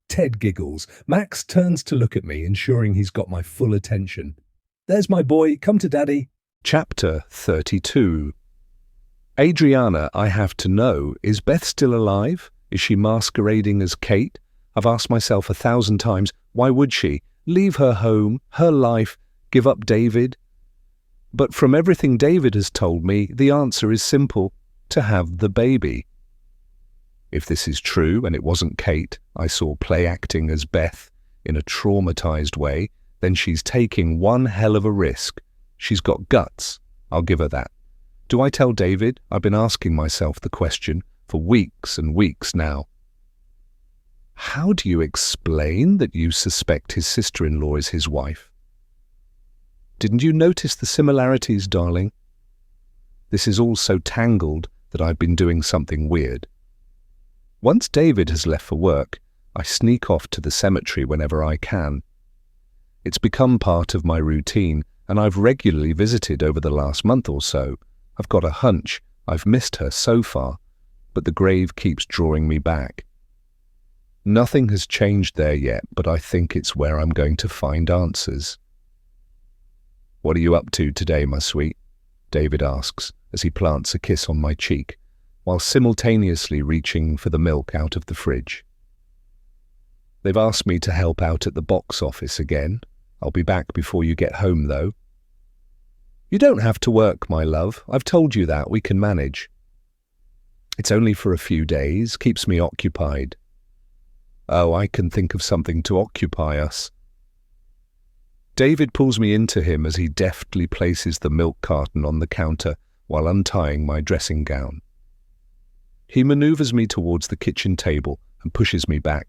Ted giggles. Max turns to look at me, ensuring he's got my full attention. There's my boy, come to daddy. Chapter 32. Adriana, I have to know, is Beth still alive? Is she masquerading as Kate? I've asked myself 1,000 times, why would she? Leave her home, her life, give up David? But from everything David has told me, the answer is simple, to have the baby. If this is true and it wasn't Kate I saw play acting as Beth in a traumatized way, then she's taking one hell of a risk. She's got guts, I'll give her that. Do I tell David? I've been asking myself the question for weeks and weeks now. How do you explain that you suspect his sister-in-law is his wife? Didn't you notice the similarities, darling? This is all so tangled that I've been doing something weird. Once David has left for work, I sneak off to the cemetery whenever I can. It's become part of my routine, and I've regularly visited over the last month or so. I've got a hunch I've missed her so far, but the grave keeps drawing me back. Nothing has changed there yet, but I think it's where I'm going to find answers. What are you up to today, my sweet? David asks as he plants a kiss on my cheek, while simultaneously reaching for the milk out of the fridge. They've asked me to help out at the box office again. I'll be back before you get home, though. You don't have to work, my love. I've told you that. We can manage. It's only for a few days. Keeps me occupied. Oh, I can think of something to occupy us. David pulls me into him as he deftly places the milk carton on the counter while untying my dressing gown. He maneuvers me towards the kitchen table and pushes me back.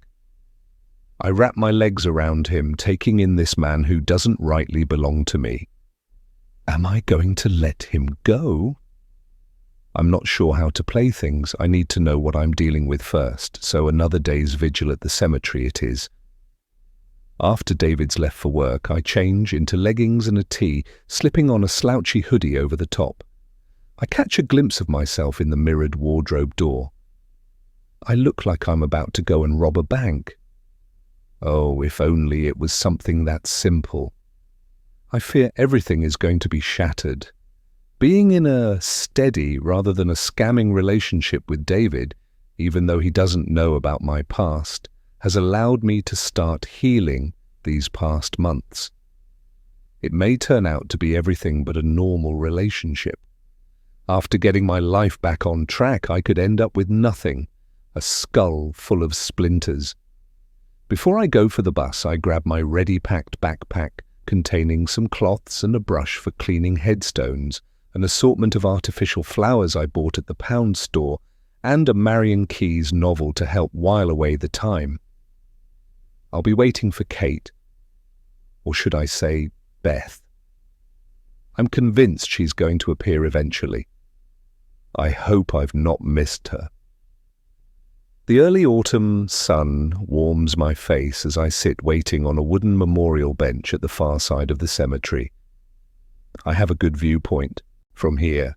I wrap my legs around him, taking in this man who doesn't rightly belong to me. Am I going to let him go? I'm not sure how to play things. I need to know what I'm dealing with first, so another day's vigil at the cemetery it is. After David's left for work, I change into leggings and a tee, slipping on a slouchy hoodie over the top. I catch a glimpse of myself in the mirrored wardrobe door. I look like I'm about to go and rob a bank. Oh, if only it was something that simple. I fear everything is going to be shattered. Being in a steady rather than a scamming relationship with David, even though he doesn't know about my past, has allowed me to start healing these past months. It may turn out to be everything but a normal relationship. After getting my life back on track, I could end up with nothing, a skull full of splinters. Before I go for the bus, I grab my ready-packed backpack containing some cloths and a brush for cleaning headstones, an assortment of artificial flowers I bought at the pound store, and a Marion Keyes novel to help while away the time. I'll be waiting for Kate, or should I say Beth. I'm convinced she's going to appear eventually. I hope I've not missed her. The early autumn sun warms my face as I sit waiting on a wooden memorial bench at the far side of the cemetery. I have a good viewpoint from here.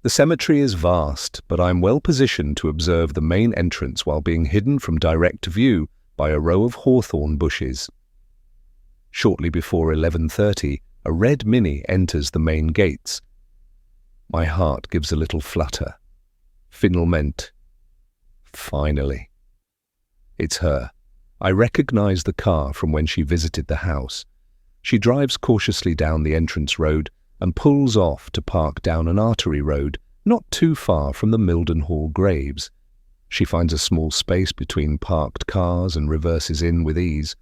The cemetery is vast, but I'm well positioned to observe the main entrance while being hidden from direct view by a row of hawthorn bushes. Shortly before 11:30, a red Mini enters the main gates. My heart gives a little flutter. Finalmente. Finally. It's her. I recognize the car from when she visited the house. She drives cautiously down the entrance road and pulls off to park down an artery road not too far from the Mildenhall graves. She finds a small space between parked cars and reverses in with ease.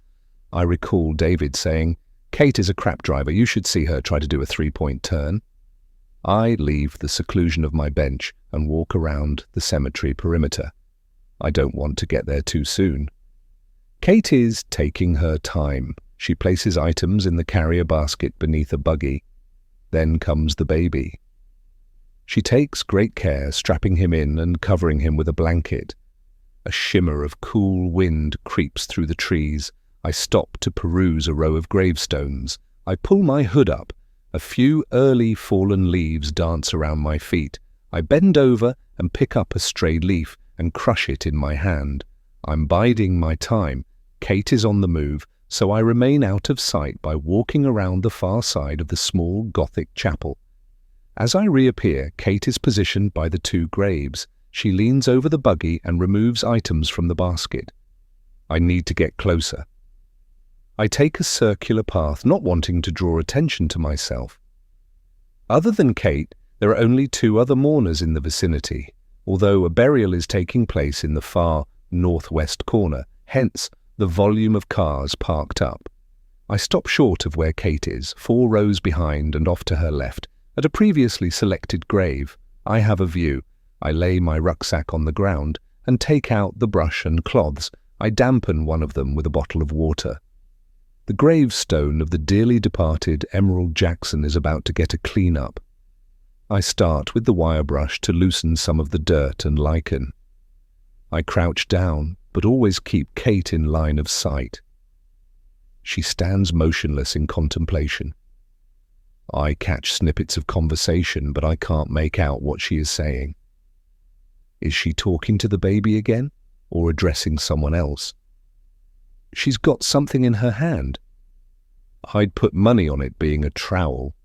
I recall David saying, "Kate is a crap driver, you should see her try to do a three-point turn." I leave the seclusion of my bench and walk around the cemetery perimeter. I don't want to get there too soon. Kate is taking her time. She places items in the carrier basket beneath a buggy. Then comes the baby. She takes great care strapping him in and covering him with a blanket. A shimmer of cool wind creeps through the trees. I stop to peruse a row of gravestones. I pull my hood up. A few early fallen leaves dance around my feet. I bend over and pick up a stray leaf and crush it in my hand. I'm biding my time. Kate is on the move, so I remain out of sight by walking around the far side of the small Gothic chapel. As I reappear, Kate is positioned by the two graves. She leans over the buggy and removes items from the basket. I need to get closer. I take a circular path, not wanting to draw attention to myself. Other than Kate, there are only two other mourners in the vicinity, although a burial is taking place in the far northwest corner, hence the volume of cars parked up. I stop short of where Kate is, 4 rows behind and off to her left, at a previously selected grave. I have a view. I lay my rucksack on the ground and take out the brush and cloths. I dampen one of them with a bottle of water. The gravestone of the dearly departed Emerald Jackson is about to get a clean-up. I start with the wire brush to loosen some of the dirt and lichen. I crouch down, but always keep Kate in line of sight. She stands motionless in contemplation. I catch snippets of conversation, but I can't make out what she is saying. Is she talking to the baby again, or addressing someone else? She's got something in her hand. I'd put money on it being a trowel.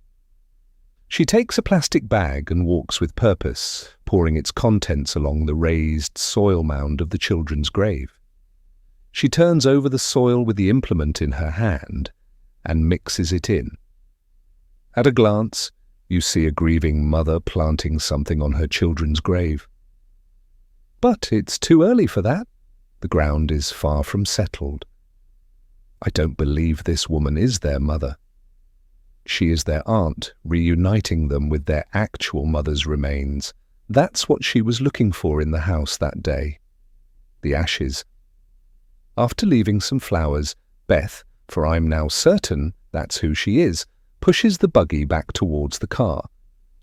She takes a plastic bag and walks with purpose, pouring its contents along the raised soil mound of the children's grave. She turns over the soil with the implement in her hand and mixes it in. At a glance, you see a grieving mother planting something on her children's grave. But it's too early for that. The ground is far from settled. I don't believe this woman is their mother. She is their aunt, reuniting them with their actual mother's remains. That's what she was looking for in the house that day. The ashes. After leaving some flowers, Beth, for I'm now certain that's who she is, pushes the buggy back towards the car.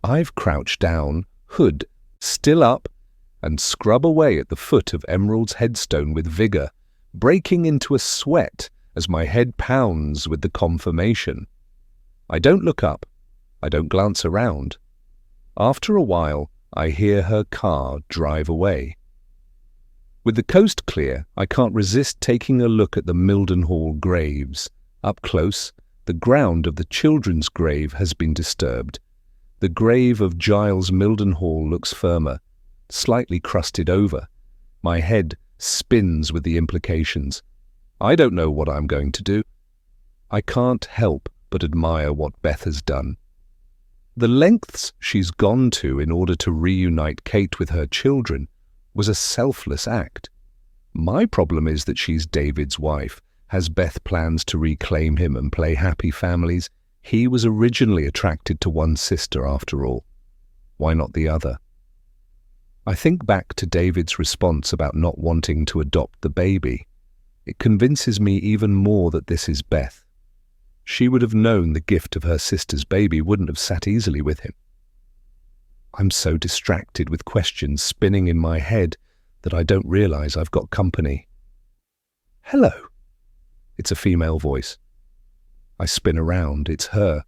I've crouched down, hood still up, and scrub away at the foot of Emerald's headstone with vigor, breaking into a sweat as my head pounds with the confirmation. I don't look up. I don't glance around. After a while, I hear her car drive away. With the coast clear, I can't resist taking a look at the Mildenhall graves. Up close, the ground of the children's grave has been disturbed. The grave of Giles Mildenhall looks firmer, slightly crusted over. My head spins with the implications. I don't know what I'm going to do. I can't help but admire what Beth has done. The lengths she's gone to in order to reunite Kate with her children was a selfless act. My problem is that she's David's wife. Has Beth plans to reclaim him and play happy families? He was originally attracted to one sister after all. Why not the other? I think back to David's response about not wanting to adopt the baby. It convinces me even more that this is Beth. She would have known the gift of her sister's baby wouldn't have sat easily with him. I'm so distracted with questions spinning in my head that I don't realize I've got company. Hello. It's a female voice. I spin around. It's her.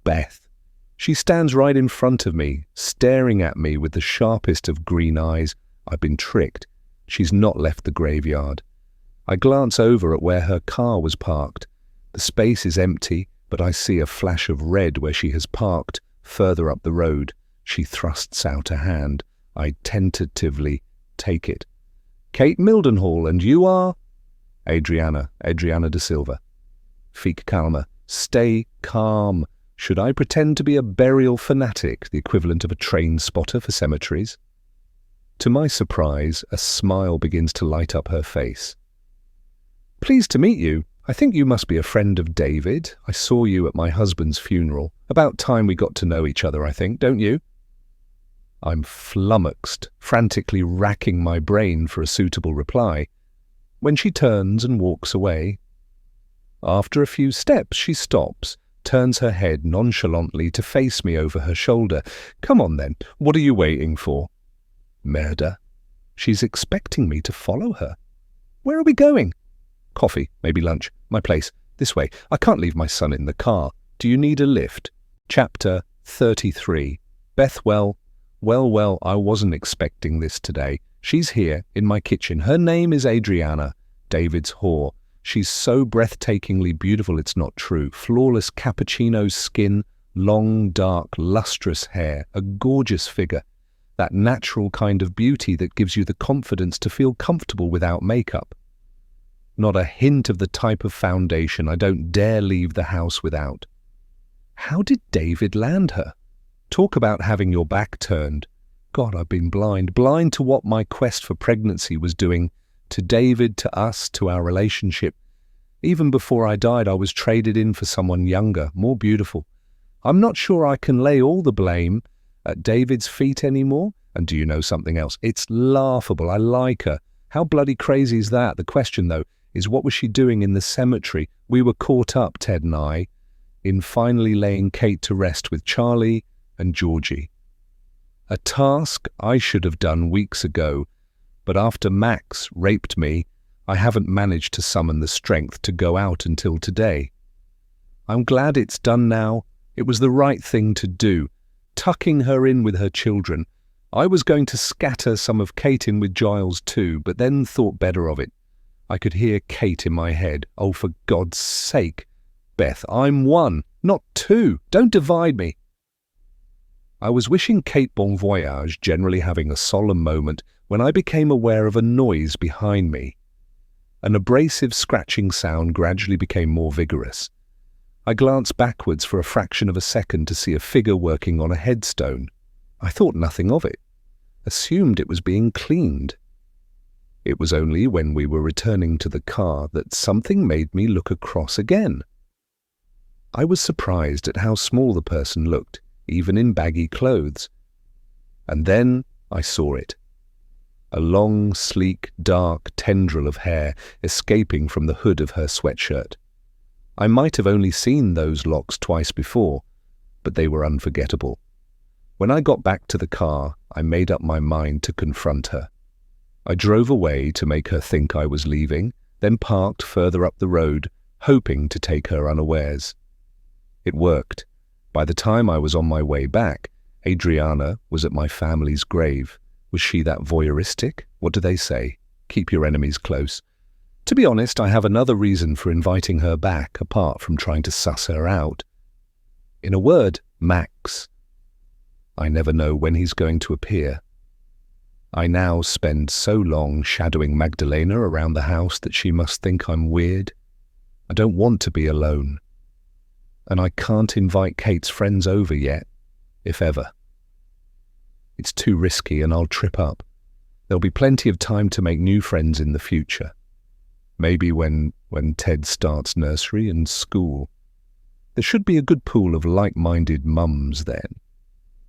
Beth. She stands right in front of me, staring at me with the sharpest of green eyes. I've been tricked. She's not left the graveyard. I glance over at where her car was parked. The space is empty, but I see a flash of red where she has parked, further up the road. She thrusts out a hand. I tentatively take it. Kate Mildenhall, and you are? Adriana de Silva. Fique calma. Stay calm. Should I pretend to be a burial fanatic, the equivalent of a train spotter for cemeteries? To my surprise, a smile begins to light up her face. Pleased to meet you. I think you must be a friend of David. I saw you at my husband's funeral. About time we got to know each other, I think, don't you? I'm flummoxed, frantically racking my brain for a suitable reply, when she turns and walks away. After a few steps, she stops, turns her head nonchalantly to face me over her shoulder. Come on then, what are you waiting for? Murder. She's expecting me to follow her. Where are we going? Coffee, maybe lunch. My place. This way. I can't leave my son in the car. Do you need a lift? Chapter 33. Beth, well, I wasn't expecting this today. She's here, in my kitchen. Her name is Adriana, David's whore. She's so breathtakingly beautiful it's not true. Flawless cappuccino skin, long, dark, lustrous hair, a gorgeous figure. That natural kind of beauty that gives you the confidence to feel comfortable without makeup. Not a hint of the type of foundation I don't dare leave the house without. How did David land her? Talk about having your back turned. God, I've been blind to what my quest for pregnancy was doing to David, to us, to our relationship. Even before I died, I was traded in for someone younger, more beautiful. I'm not sure I can lay all the blame at David's feet anymore. And do you know something else? It's laughable. I like her. How bloody crazy is that? The question, though, is what was she doing in the cemetery? We were caught up, Ted and I, in finally laying Kate to rest with Charlie and Georgie. A task I should have done weeks ago, but after Max raped me, I haven't managed to summon the strength to go out until today. I'm glad it's done now. It was the right thing to do, tucking her in with her children. I was going to scatter some of Kate in with Giles too, but then thought better of it. I could hear Kate in my head. Oh, for God's sake, Beth, I'm one, not two. Don't divide me. I was wishing Kate bon voyage, generally having a solemn moment, when I became aware of a noise behind me. An abrasive scratching sound gradually became more vigorous. I glanced backwards for a fraction of a second to see a figure working on a headstone. I thought nothing of it, assumed it was being cleaned. It was only when we were returning to the car that something made me look across again. I was surprised at how small the person looked, even in baggy clothes. And then I saw it. A long, sleek, dark tendril of hair escaping from the hood of her sweatshirt. I might have only seen those locks twice before, but they were unforgettable. When I got back to the car, I made up my mind to confront her. I drove away to make her think I was leaving, then parked further up the road, hoping to take her unawares. It worked. By the time I was on my way back, Adriana was at my family's grave. Was she that voyeuristic? What do they say? Keep your enemies close. To be honest, I have another reason for inviting her back, apart from trying to suss her out. In a word, Max. I never know when he's going to appear. I now spend so long shadowing Magdalena around the house that she must think I'm weird. I don't want to be alone. And I can't invite Kate's friends over yet, if ever. It's too risky and I'll trip up. There'll be plenty of time to make new friends in the future. Maybe when Ted starts nursery and school. There should be a good pool of like-minded mums then.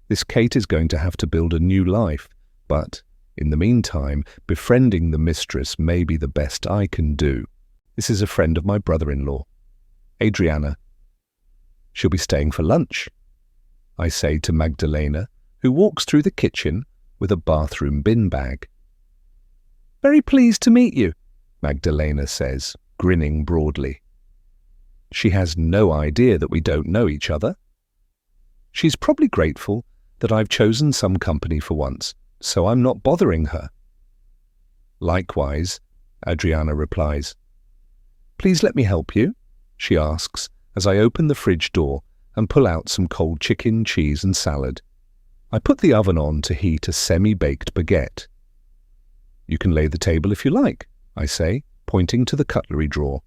This Kate is going to have to build a new life, but in the meantime, befriending the mistress may be the best I can do. This is a friend of my brother-in-law, Adriana. She'll be staying for lunch, I say to Magdalena, who walks through the kitchen with a bathroom bin bag. Very pleased to meet you, Magdalena says, grinning broadly. She has no idea that we don't know each other. She's probably grateful that I've chosen some company for once, so I'm not bothering her. Likewise, Adriana replies. Please let me help you, she asks, as I open the fridge door and pull out some cold chicken, cheese and salad. I put the oven on to heat a semi-baked baguette. You can lay the table if you like, I say, pointing to the cutlery drawer.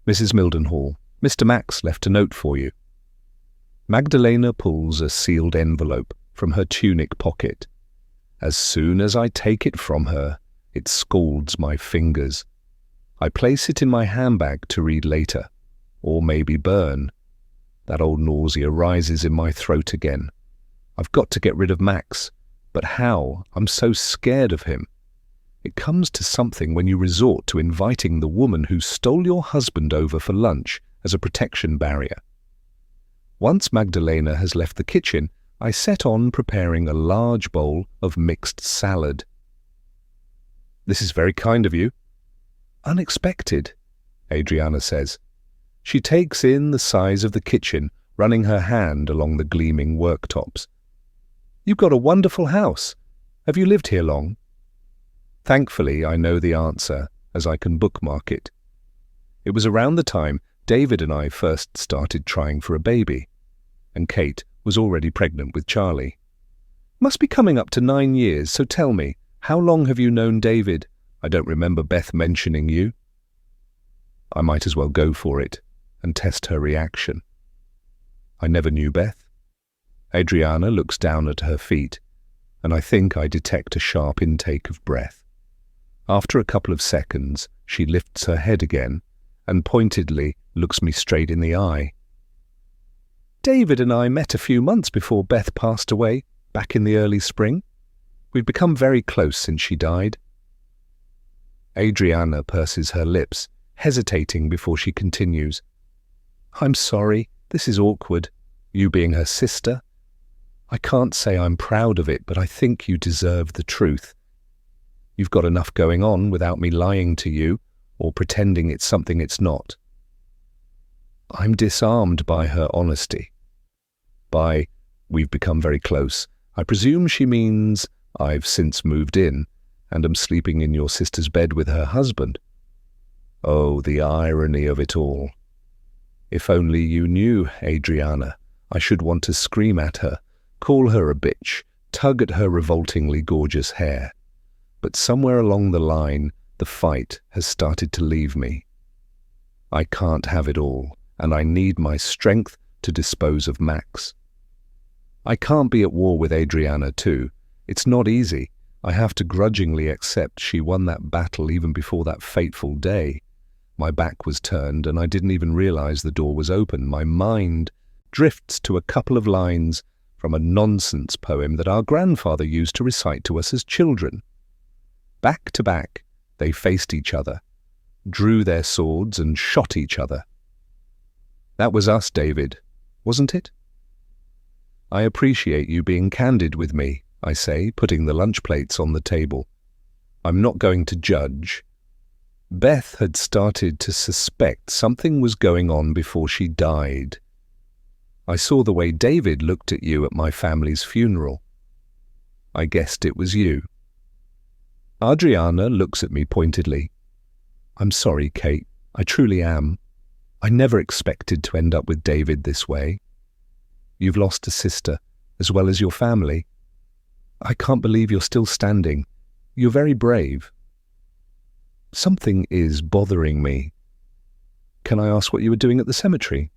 Mrs. Mildenhall, Mr. Max left a note for you. Magdalena pulls a sealed envelope from her tunic pocket. As soon as I take it from her, it scalds my fingers. I place it in my handbag to read later, or maybe burn. That old nausea rises in my throat again. I've got to get rid of Max, but how? I'm so scared of him. It comes to something when you resort to inviting the woman who stole your husband over for lunch as a protection barrier. Once Magdalena has left the kitchen, I set on preparing a large bowl of mixed salad. This is very kind of you. Unexpected, Adriana says. She takes in the size of the kitchen, running her hand along the gleaming worktops. You've got a wonderful house. Have you lived here long? Thankfully, I know the answer, as I can bookmark it. It was around the time David and I first started trying for a baby, and Kate was already pregnant with Charlie. Must be coming up to 9 years, so tell me, how long have you known David? I don't remember Beth mentioning you. I might as well go for it and test her reaction. I never knew Beth. Adriana looks down at her feet, and I think I detect a sharp intake of breath. After a couple of seconds, she lifts her head again and pointedly looks me straight in the eye. David and I met a few months before Beth passed away, back in the early spring. We've become very close since she died. Adriana purses her lips, hesitating before she continues. I'm sorry, this is awkward, you being her sister. I can't say I'm proud of it, but I think you deserve the truth. You've got enough going on without me lying to you or pretending it's something it's not. I'm disarmed by her honesty. By, we've become very close, I presume she means I've since moved in and am sleeping in your sister's bed with her husband. Oh, the irony of it all. If only you knew, Adriana, I should want to scream at her, call her a bitch, tug at her revoltingly gorgeous hair. But somewhere along the line, the fight has started to leave me. I can't have it all, and I need my strength to dispose of Max. I can't be at war with Adriana too. It's not easy. I have to grudgingly accept she won that battle even before that fateful day. My back was turned and I didn't even realize the door was open. My mind drifts to a couple of lines from a nonsense poem that our grandfather used to recite to us as children. Back to back, they faced each other, drew their swords and shot each other. That was us, David, wasn't it? I appreciate you being candid with me, I say, putting the lunch plates on the table. I'm not going to judge. Beth had started to suspect something was going on before she died. I saw the way David looked at you at my family's funeral. I guessed it was you. Adriana looks at me pointedly. I'm sorry, Kate. I truly am. I never expected to end up with David this way. You've lost a sister, as well as your family. I can't believe you're still standing. You're very brave. Something is bothering me. Can I ask what you were doing at the cemetery?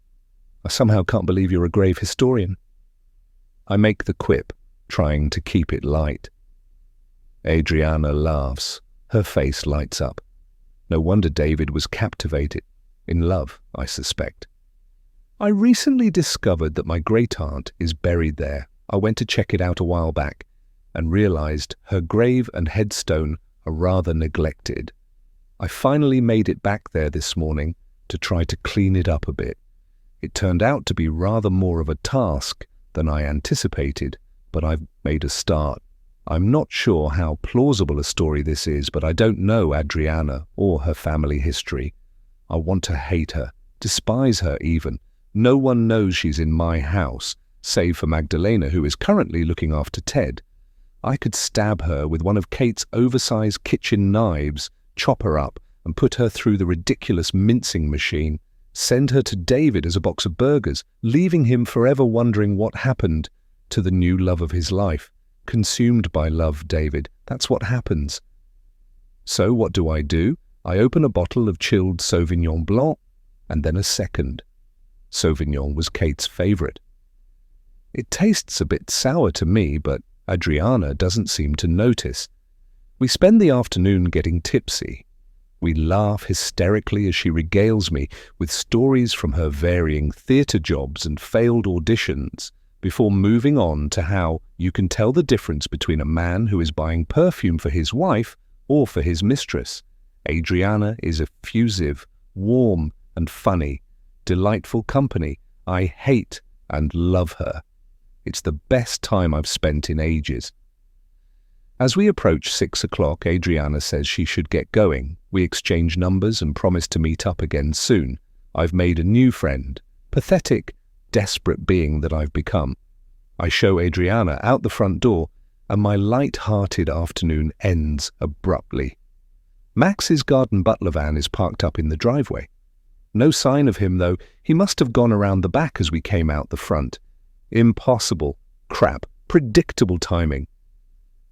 I somehow can't believe you're a grave historian. I make the quip, trying to keep it light. Adriana laughs. Her face lights up. No wonder David was captivated. In love, I suspect. I recently discovered that my great-aunt is buried there. I went to check it out a while back and realized her grave and headstone are rather neglected. I finally made it back there this morning to try to clean it up a bit. It turned out to be rather more of a task than I anticipated, but I've made a start. I'm not sure how plausible a story this is, but I don't know Adriana or her family history. I want to hate her, despise her even. No one knows she's in my house, save for Magdalena, who is currently looking after Ted. I could stab her with one of Kate's oversized kitchen knives, chop her up, and put her through the ridiculous mincing machine, send her to David as a box of burgers, leaving him forever wondering what happened to the new love of his life. Consumed by love, David. That's what happens. So what do? I open a bottle of chilled Sauvignon Blanc, and then a second. Sauvignon was Kate's favorite. It tastes a bit sour to me, but Adriana doesn't seem to notice. We spend the afternoon getting tipsy. We laugh hysterically as she regales me with stories from her varying theatre jobs and failed auditions, before moving on to how you can tell the difference between a man who is buying perfume for his wife or for his mistress. Adriana is effusive, warm and funny, delightful company. I hate and love her. It's the best time I've spent in ages. As we approach 6 o'clock, Adriana says she should get going. We exchange numbers and promise to meet up again soon. I've made a new friend, pathetic, desperate being that I've become. I show Adriana out the front door, and my light-hearted afternoon ends abruptly. Max's garden butler van is parked up in the driveway. No sign of him, though. He must have gone around the back as we came out the front. Impossible. Crap. Predictable timing.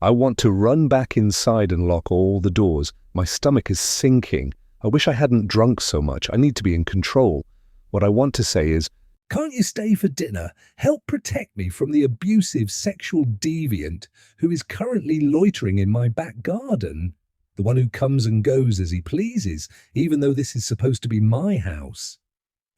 I want to run back inside and lock all the doors. My stomach is sinking. I wish I hadn't drunk so much. I need to be in control. What I want to say is, Can't you stay for dinner? Help protect me from the abusive sexual deviant who is currently loitering in my back garden. The one who comes and goes as he pleases, even though this is supposed to be my house.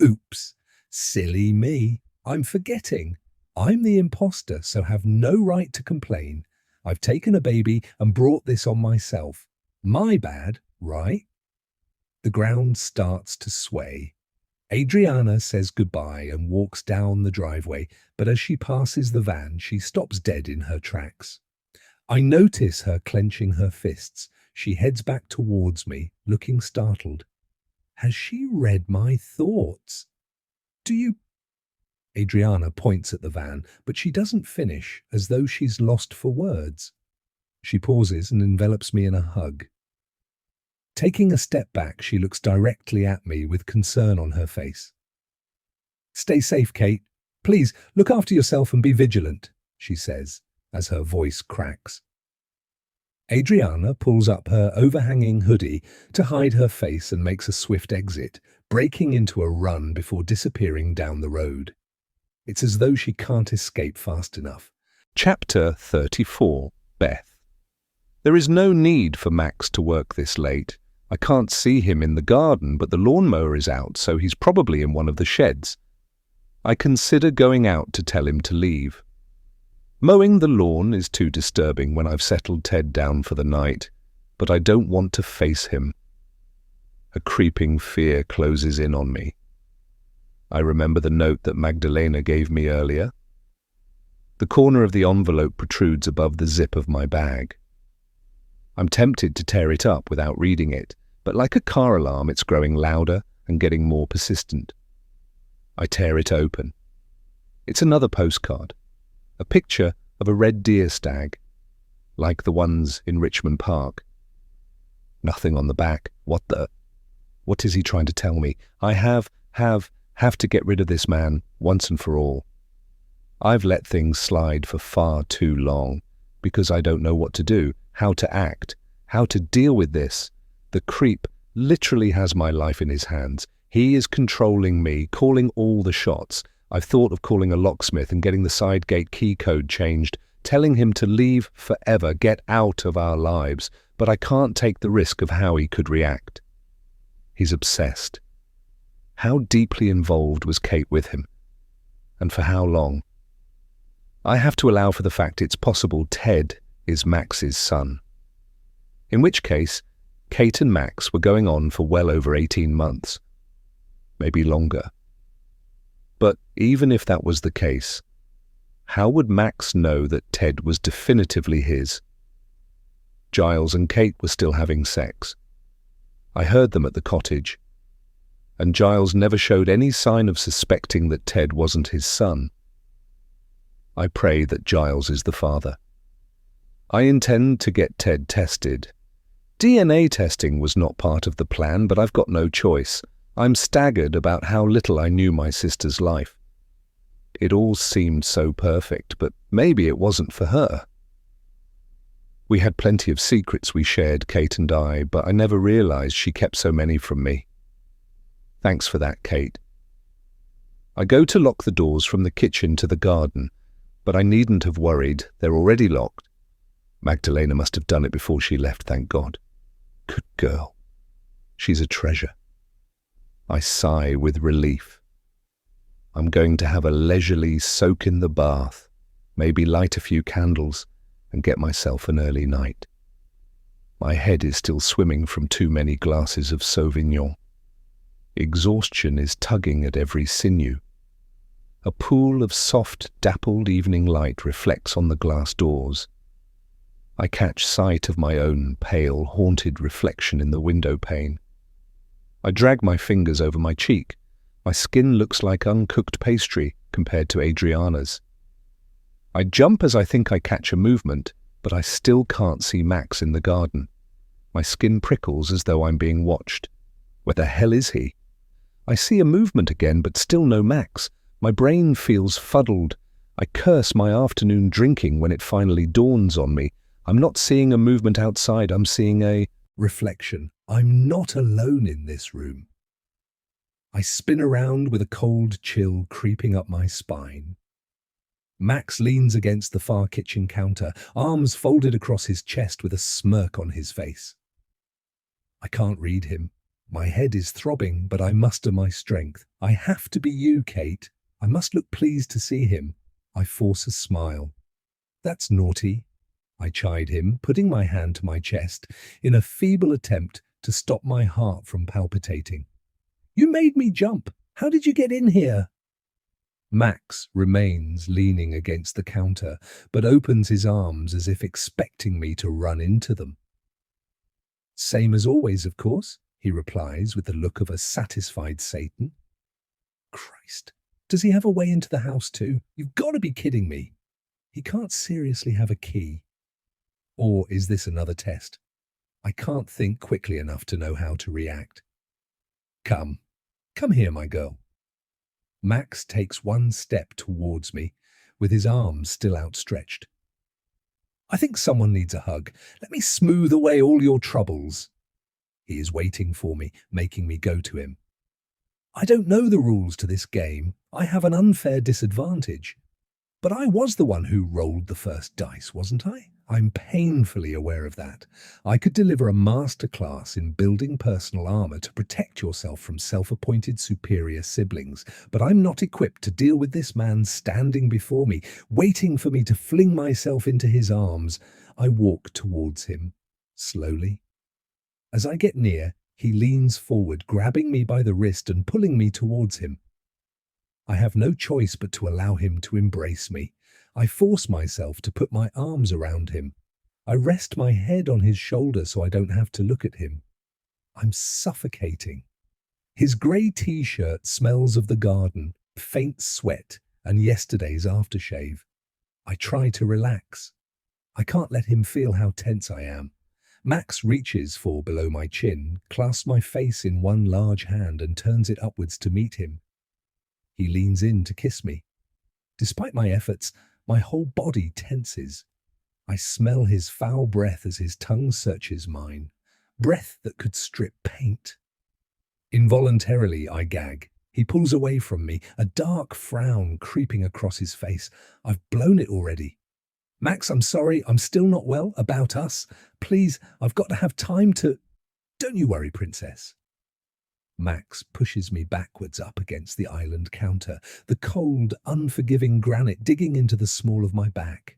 Oops. Silly me. I'm forgetting. I'm the imposter, so have no right to complain. I've taken a baby and brought this on myself. My bad, right? The ground starts to sway. Adriana says goodbye and walks down the driveway, but as she passes the van, she stops dead in her tracks. I notice her clenching her fists. She heads back towards me, looking startled. Has she read my thoughts? Do you... Adriana points at the van, but she doesn't finish, as though she's lost for words. She pauses and envelops me in a hug. Taking a step back, she looks directly at me with concern on her face. Stay safe, Kate. Please, look after yourself and be vigilant, she says, as her voice cracks. Adriana pulls up her overhanging hoodie to hide her face and makes a swift exit, breaking into a run before disappearing down the road. It's as though she can't escape fast enough. Chapter 34. Beth. There is no need for Max to work this late. I can't see him in the garden, but the lawnmower is out, so he's probably in one of the sheds. I consider going out to tell him to leave. Mowing the lawn is too disturbing when I've settled Ted down for the night, but I don't want to face him. A creeping fear closes in on me. I remember the note that Magdalena gave me earlier. The corner of the envelope protrudes above the zip of my bag. I'm tempted to tear it up without reading it, but like a car alarm, it's growing louder and getting more persistent. I tear it open. It's another postcard, a picture of a red deer stag, like the ones in Richmond Park. Nothing on the back. What is he trying to tell me? I have to get rid of this man once and for all. I've let things slide for far too long because I don't know what to do, how to act, how to deal with this. The creep literally has my life in his hands. He is controlling me, calling all the shots. I've thought of calling a locksmith and getting the side gate key code changed, telling him to leave forever, get out of our lives, but I can't take the risk of how he could react. He's obsessed. How deeply involved was Kate with him? And for how long? I have to allow for the fact it's possible Ted is Max's son. In which case, Kate and Max were going on for well over 18 months. Maybe longer. But even if that was the case, how would Max know that Ted was definitively his? Giles and Kate were still having sex. I heard them at the cottage, and Giles never showed any sign of suspecting that Ted wasn't his son. I pray that Giles is the father. I intend to get Ted tested. DNA testing was not part of the plan, but I've got no choice. I'm staggered about how little I knew my sister's life. It all seemed so perfect, but maybe it wasn't for her. We had plenty of secrets we shared, Kate and I, but I never realized she kept so many from me. Thanks for that, Kate. I go to lock the doors from the kitchen to the garden, but I needn't have worried. They're already locked. Magdalena must have done it before she left, thank God. Good girl. She's a treasure. I sigh with relief. I'm going to have a leisurely soak in the bath, maybe light a few candles, and get myself an early night. My head is still swimming from too many glasses of Sauvignon. Exhaustion is tugging at every sinew. A pool of soft, dappled evening light reflects on the glass doors. I catch sight of my own pale, haunted reflection in the window pane. I drag my fingers over my cheek. My skin looks like uncooked pastry compared to Adriana's. I jump as I think I catch a movement, but I still can't see Max in the garden. My skin prickles as though I'm being watched. Where the hell is he? I see a movement again, but still no Max. My brain feels fuddled. I curse my afternoon drinking when it finally dawns on me. I'm not seeing a movement outside, I'm seeing a reflection. I'm not alone in this room. I spin around with a cold chill creeping up my spine. Max leans against the far kitchen counter, arms folded across his chest with a smirk on his face. I can't read him. My head is throbbing, but I muster my strength. I have to be you, Kate. I must look pleased to see him. I force a smile. That's naughty, I chide him, putting my hand to my chest in a feeble attempt to stop my heart from palpitating. You made me jump. How did you get in here? Max remains leaning against the counter, but opens his arms as if expecting me to run into them. Same as always, of course, he replies with the look of a satisfied Satan. Christ, does he have a way into the house too? You've got to be kidding me. He can't seriously have a key. Or is this another test? I can't think quickly enough to know how to react. Come here, my girl. Max takes one step towards me, with his arms still outstretched. I think someone needs a hug. Let me smooth away all your troubles. He is waiting for me, making me go to him. I don't know the rules to this game. I have an unfair disadvantage. But I was the one who rolled the first dice, wasn't I? I'm painfully aware of that. I could deliver a masterclass in building personal armor to protect yourself from self-appointed superior siblings, but I'm not equipped to deal with this man standing before me, waiting for me to fling myself into his arms. I walk towards him, slowly. As I get near, he leans forward, grabbing me by the wrist and pulling me towards him. I have no choice but to allow him to embrace me. I force myself to put my arms around him. I rest my head on his shoulder so I don't have to look at him. I'm suffocating. His grey t-shirt smells of the garden, faint sweat, and yesterday's aftershave. I try to relax. I can't let him feel how tense I am. Max reaches for below my chin, clasps my face in one large hand and turns it upwards to meet him. He leans in to kiss me. Despite my efforts, my whole body tenses. I smell his foul breath as his tongue searches mine, breath that could strip paint. Involuntarily, I gag. He pulls away from me, a dark frown creeping across his face. I've blown it already. Max, I'm sorry, I'm still not well about us. Please, I've got to have time to... Don't you worry, princess. Max pushes me backwards up against the island counter, the cold, unforgiving granite digging into the small of my back.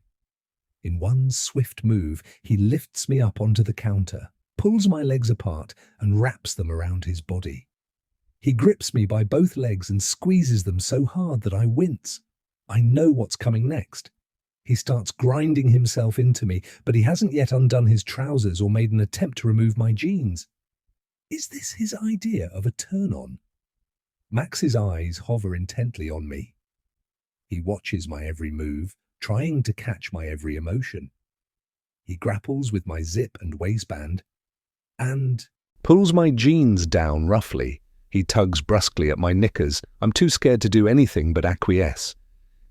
In one swift move, he lifts me up onto the counter, pulls my legs apart, and wraps them around his body. He grips me by both legs and squeezes them so hard that I wince. I know what's coming next. He starts grinding himself into me, but he hasn't yet undone his trousers or made an attempt to remove my jeans. Is this his idea of a turn-on? Max's eyes hover intently on me. He watches my every move, trying to catch my every emotion. He grapples with my zip and waistband, and pulls my jeans down roughly. He tugs brusquely at my knickers. I'm too scared to do anything but acquiesce.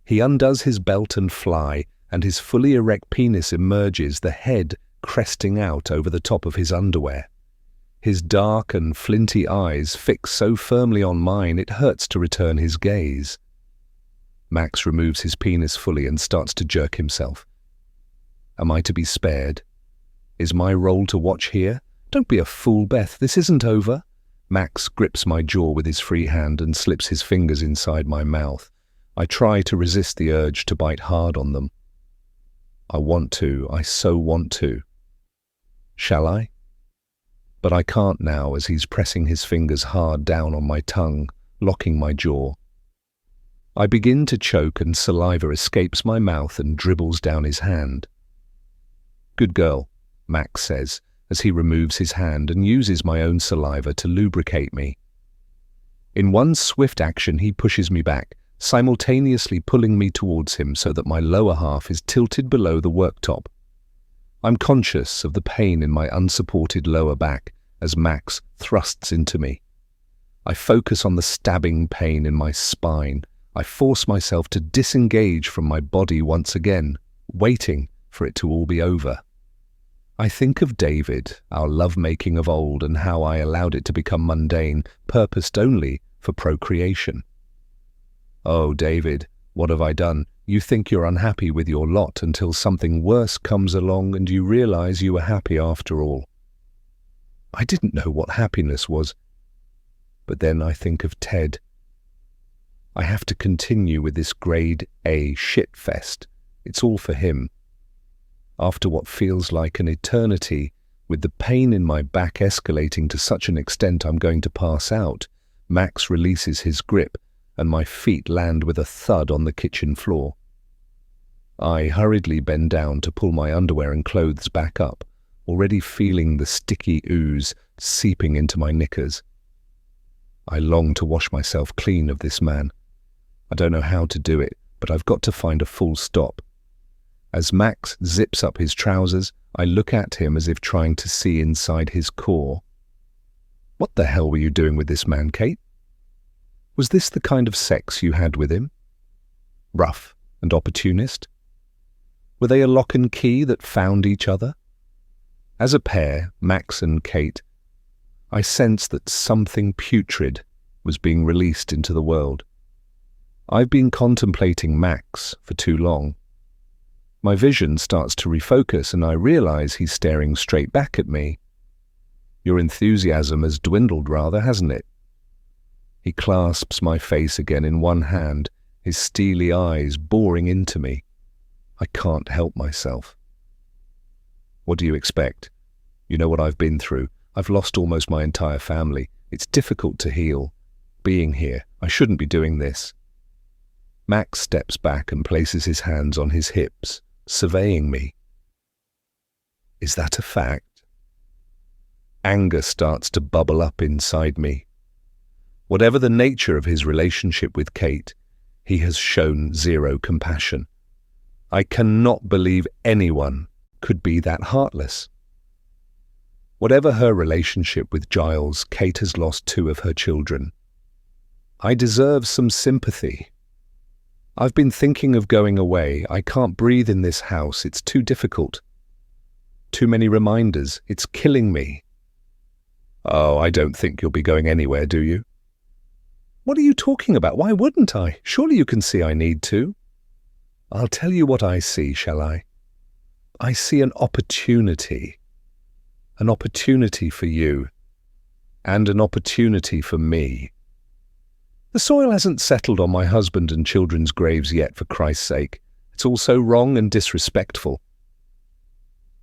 He undoes his belt and fly, and his fully erect penis emerges, the head cresting out over the top of his underwear. His dark and flinty eyes fix so firmly on mine it hurts to return his gaze. Max removes his penis fully and starts to jerk himself. Am I to be spared? Is my role to watch here? Don't be a fool, Beth, this isn't over. Max grips my jaw with his free hand and slips his fingers inside my mouth. I try to resist the urge to bite hard on them. I so want to. Shall I? But I can't now as he's pressing his fingers hard down on my tongue, locking my jaw. I begin to choke and saliva escapes my mouth and dribbles down his hand. Good girl, Max says, as he removes his hand and uses my own saliva to lubricate me. In one swift action he pushes me back, simultaneously pulling me towards him so that my lower half is tilted below the worktop. I'm conscious of the pain in my unsupported lower back as Max thrusts into me. I focus on the stabbing pain in my spine. I force myself to disengage from my body once again, waiting for it to all be over. I think of David, our lovemaking of old, and how I allowed it to become mundane, purposed only for procreation. Oh, David, what have I done? You think you're unhappy with your lot until something worse comes along and you realize you were happy after all. I didn't know what happiness was. But then I think of Ted. I have to continue with this grade A shitfest. It's all for him. After what feels like an eternity, with the pain in my back escalating to such an extent I'm going to pass out, Max releases his grip and my feet land with a thud on the kitchen floor. I hurriedly bend down to pull my underwear and clothes back up, already feeling the sticky ooze seeping into my knickers. I long to wash myself clean of this man. I don't know how to do it, but I've got to find a full stop. As Max zips up his trousers, I look at him as if trying to see inside his core. What the hell were you doing with this man, Kate? Was this the kind of sex you had with him? Rough and opportunist? Were they a lock and key that found each other? As a pair, Max and Kate, I sensed that something putrid was being released into the world. I've been contemplating Max for too long. My vision starts to refocus and I realize he's staring straight back at me. Your enthusiasm has dwindled rather, hasn't it? He clasps my face again in one hand, his steely eyes boring into me. I can't help myself. What do you expect? You know what I've been through. I've lost almost my entire family. It's difficult to heal. Being here, I shouldn't be doing this. Max steps back and places his hands on his hips, surveying me. Is that a fact? Anger starts to bubble up inside me. Whatever the nature of his relationship with Kate, he has shown zero compassion. I cannot believe anyone could be that heartless. Whatever her relationship with Giles, Kate has lost 2 of her children. I deserve some sympathy. I've been thinking of going away. I can't breathe in this house. It's too difficult. Too many reminders. It's killing me. Oh, I don't think you'll be going anywhere, do you? What are you talking about? Why wouldn't I? Surely you can see I need to. I'll tell you what I see, shall I? I see an opportunity. An opportunity for you. And an opportunity for me. The soil hasn't settled on my husband and children's graves yet, for Christ's sake. It's all so wrong and disrespectful.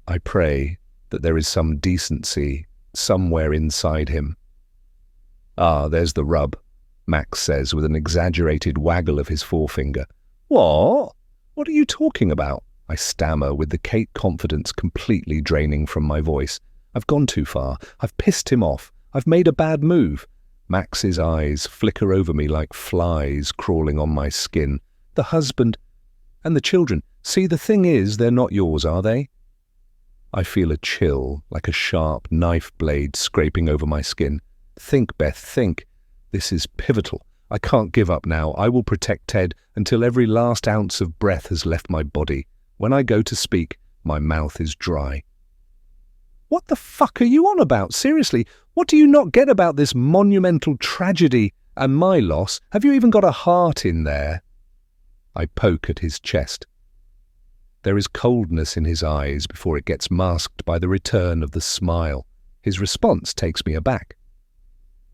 I pray that there is some decency somewhere inside him. Ah, there's the rub, Max says with an exaggerated waggle of his forefinger. What? What are you talking about? I stammer, with the Kate confidence completely draining from my voice. I've gone too far. I've pissed him off. I've made a bad move. Max's eyes flicker over me like flies crawling on my skin. The husband and the children. See, the thing is, they're not yours, are they? I feel a chill, like a sharp knife blade scraping over my skin. Think, Beth, think. This is pivotal. I can't give up now. I will protect Ted until every last ounce of breath has left my body. When I go to speak, my mouth is dry. What the fuck are you on about? Seriously, what do you not get about this monumental tragedy and my loss? Have you even got a heart in there? I poke at his chest. There is coldness in his eyes before it gets masked by the return of the smile. His response takes me aback.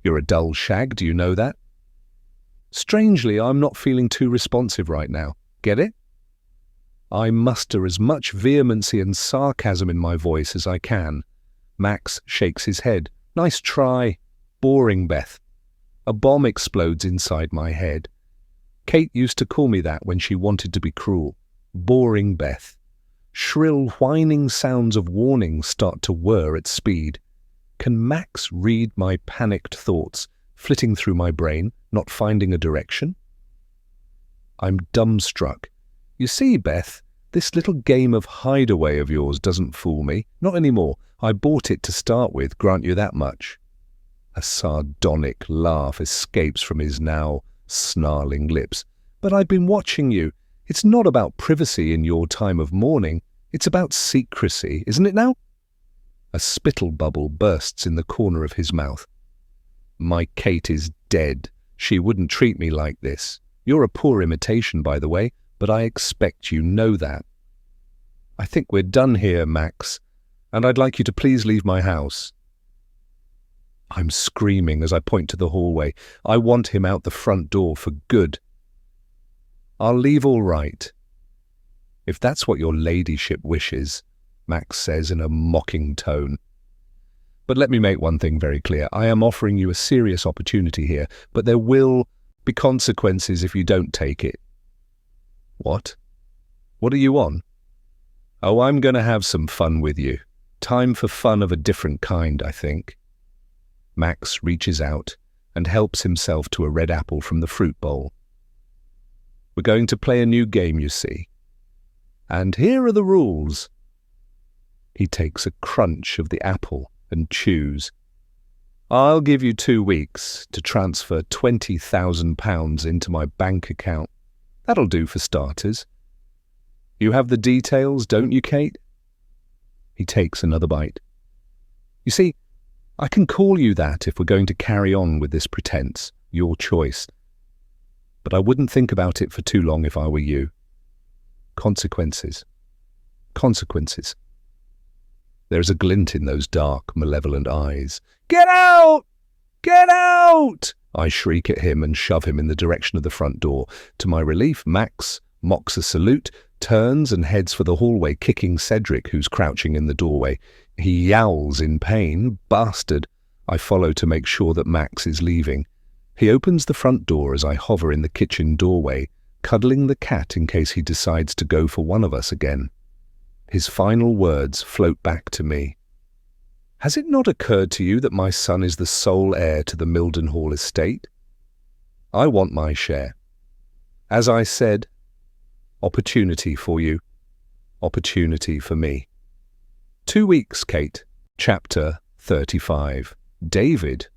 You're a dull shag, do you know that? Strangely, I'm not feeling too responsive right now. Get it? I muster as much vehemency and sarcasm in my voice as I can. Max shakes his head. Nice try. Boring, Beth. A bomb explodes inside my head. Kate used to call me that when she wanted to be cruel. Boring, Beth. Shrill, whining sounds of warning start to whir at speed. Can Max read my panicked thoughts, flitting through my brain, not finding a direction? I'm dumbstruck. You see, Beth, this little game of hideaway of yours doesn't fool me. Not anymore. I bought it to start with, grant you that much. A sardonic laugh escapes from his now snarling lips. But I've been watching you. It's not about privacy in your time of mourning. It's about secrecy, isn't it now? A spittle bubble bursts in the corner of his mouth. My Kate is dead. She wouldn't treat me like this. You're a poor imitation, by the way, but I expect you know that. I think we're done here, Max, and I'd like you to please leave my house. I'm screaming as I point to the hallway. I want him out the front door for good. I'll leave all right. If that's what your ladyship wishes, Max says in a mocking tone. But let me make one thing very clear. I am offering you a serious opportunity here, but there will be consequences if you don't take it. What? What are you on? Oh, I'm going to have some fun with you. Time for fun of a different kind, I think. Max reaches out and helps himself to a red apple from the fruit bowl. We're going to play a new game, you see. And here are the rules. He takes a crunch of the apple and chews. I'll give you 2 weeks to transfer £20,000 into my bank account. That'll do for starters. You have the details, don't you, Kate? He takes another bite. You see, I can call you that if we're going to carry on with this pretense, your choice. But I wouldn't think about it for too long if I were you. Consequences. Consequences. There's a glint in those dark, malevolent eyes. Get out! Get out! I shriek at him and shove him in the direction of the front door. To my relief, Max mocks a salute, turns and heads for the hallway, kicking Cedric, who's crouching in the doorway. He yowls in pain. Bastard! I follow to make sure that Max is leaving. He opens the front door as I hover in the kitchen doorway, cuddling the cat in case he decides to go for one of us again. His final words float back to me. Has it not occurred to you that my son is the sole heir to the Mildenhall estate? I want my share. As I said, opportunity for you, opportunity for me. 2 weeks, Kate. Chapter 35. David.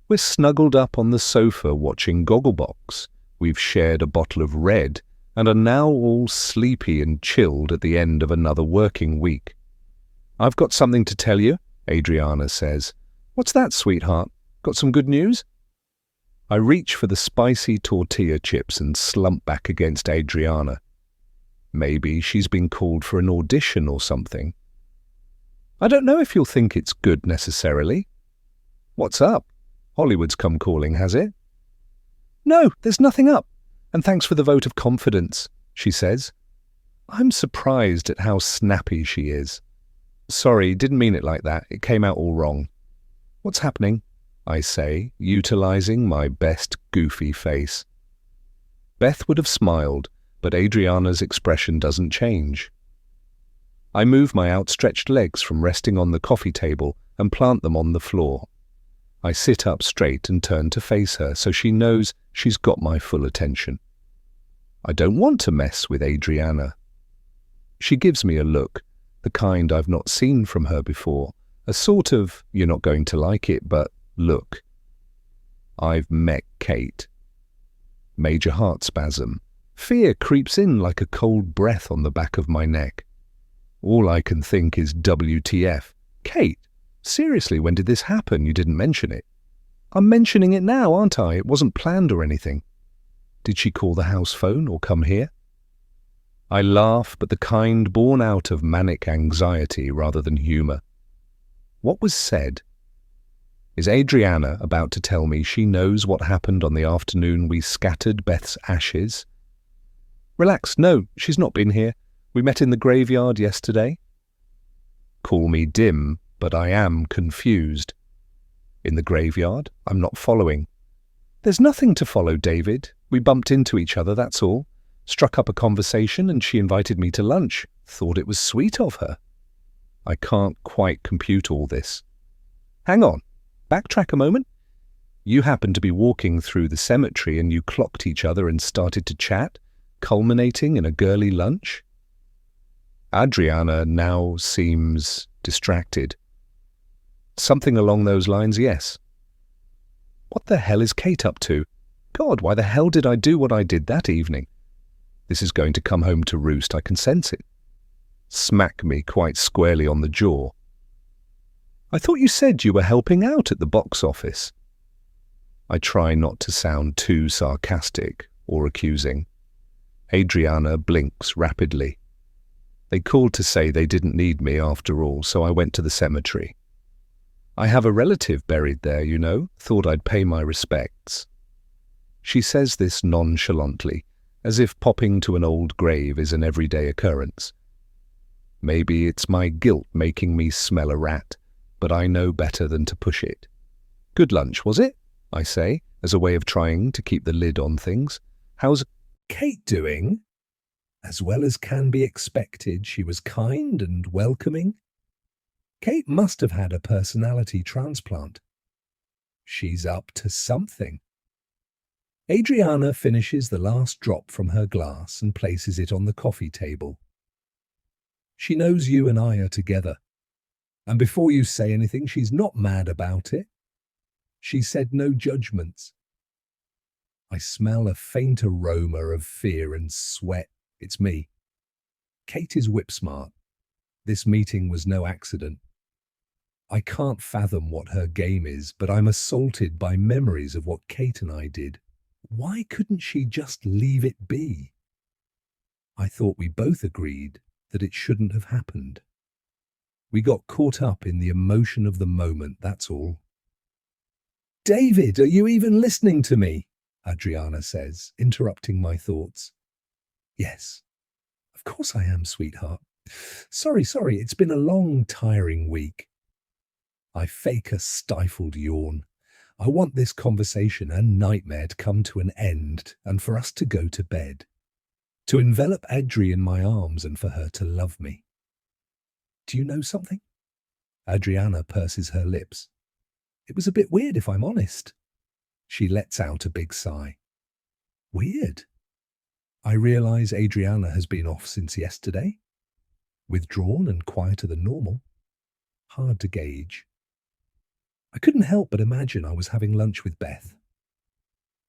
We're snuggled up on the sofa watching Gogglebox. We've shared a bottle of red and are now all sleepy and chilled at the end of another working week. I've got something to tell you, Adriana says. What's that, sweetheart? Got some good news? I reach for the spicy tortilla chips and slump back against Adriana. Maybe she's been called for an audition or something. I don't know if you'll think it's good necessarily. What's up? Hollywood's come calling, has it? No, there's nothing up. And thanks for the vote of confidence, she says. I'm surprised at how snappy she is. Sorry, didn't mean it like that. It came out all wrong. What's happening? I say, utilizing my best goofy face. Beth would have smiled, but Adriana's expression doesn't change. I move my outstretched legs from resting on the coffee table and plant them on the floor. I sit up straight and turn to face her so she knows she's got my full attention. I don't want to mess with Adriana. She gives me a look, the kind I've not seen from her before, a sort of, you're not going to like it, but look. I've met Kate. Major heart spasm. Fear creeps in like a cold breath on the back of my neck. All I can think is WTF. Kate, seriously, when did this happen? You didn't mention it. I'm mentioning it now, aren't I? It wasn't planned or anything. Did she call the house phone or come here? I laugh, but the kind born out of manic anxiety rather than humour. What was said? Is Adriana about to tell me she knows what happened on the afternoon we scattered Beth's ashes? Relax, no, she's not been here. We met in the graveyard yesterday. Call me dim, but I am confused. In the graveyard? I'm not following. There's nothing to follow, David. We bumped into each other, that's all. Struck up a conversation and she invited me to lunch. Thought it was sweet of her. I can't quite compute all this. Hang on. Backtrack a moment. You happened to be walking through the cemetery and you clocked each other and started to chat, culminating in a girly lunch? Adriana now seems distracted. Something along those lines, yes. What the hell is Kate up to? God, why the hell did I do what I did that evening? This is going to come home to roost, I can sense it. Smack me quite squarely on the jaw. I thought you said you were helping out at the box office. I try not to sound too sarcastic or accusing. Adriana blinks rapidly. They called to say they didn't need me after all, so I went to the cemetery. I have a relative buried there, you know. Thought I'd pay my respects. She says this nonchalantly, as if popping to an old grave is an everyday occurrence. Maybe it's my guilt making me smell a rat, but I know better than to push it. Good lunch, was it? I say, as a way of trying to keep the lid on things. How's Kate doing? As well as can be expected, she was kind and welcoming. Kate must have had a personality transplant. She's up to something. Adriana finishes the last drop from her glass and places it on the coffee table. She knows you and I are together. And before you say anything, she's not mad about it. She said no judgments. I smell a faint aroma of fear and sweat. It's me. Kate is whip smart. This meeting was no accident. I can't fathom what her game is, but I'm assaulted by memories of what Kate and I did. Why couldn't she just leave it be? I thought we both agreed that it shouldn't have happened. We got caught up in the emotion of the moment, that's all. David, are you even listening to me? Adriana says, interrupting my thoughts. Yes, of course I am, sweetheart. Sorry, it's been a long, tiring week. I fake a stifled yawn. I want this conversation and nightmare to come to an end and for us to go to bed. To envelop Adri in my arms and for her to love me. Do you know something? Adriana purses her lips. It was a bit weird, if I'm honest. She lets out a big sigh. Weird? I realise Adriana has been off since yesterday. Withdrawn and quieter than normal. Hard to gauge. I couldn't help but imagine I was having lunch with Beth.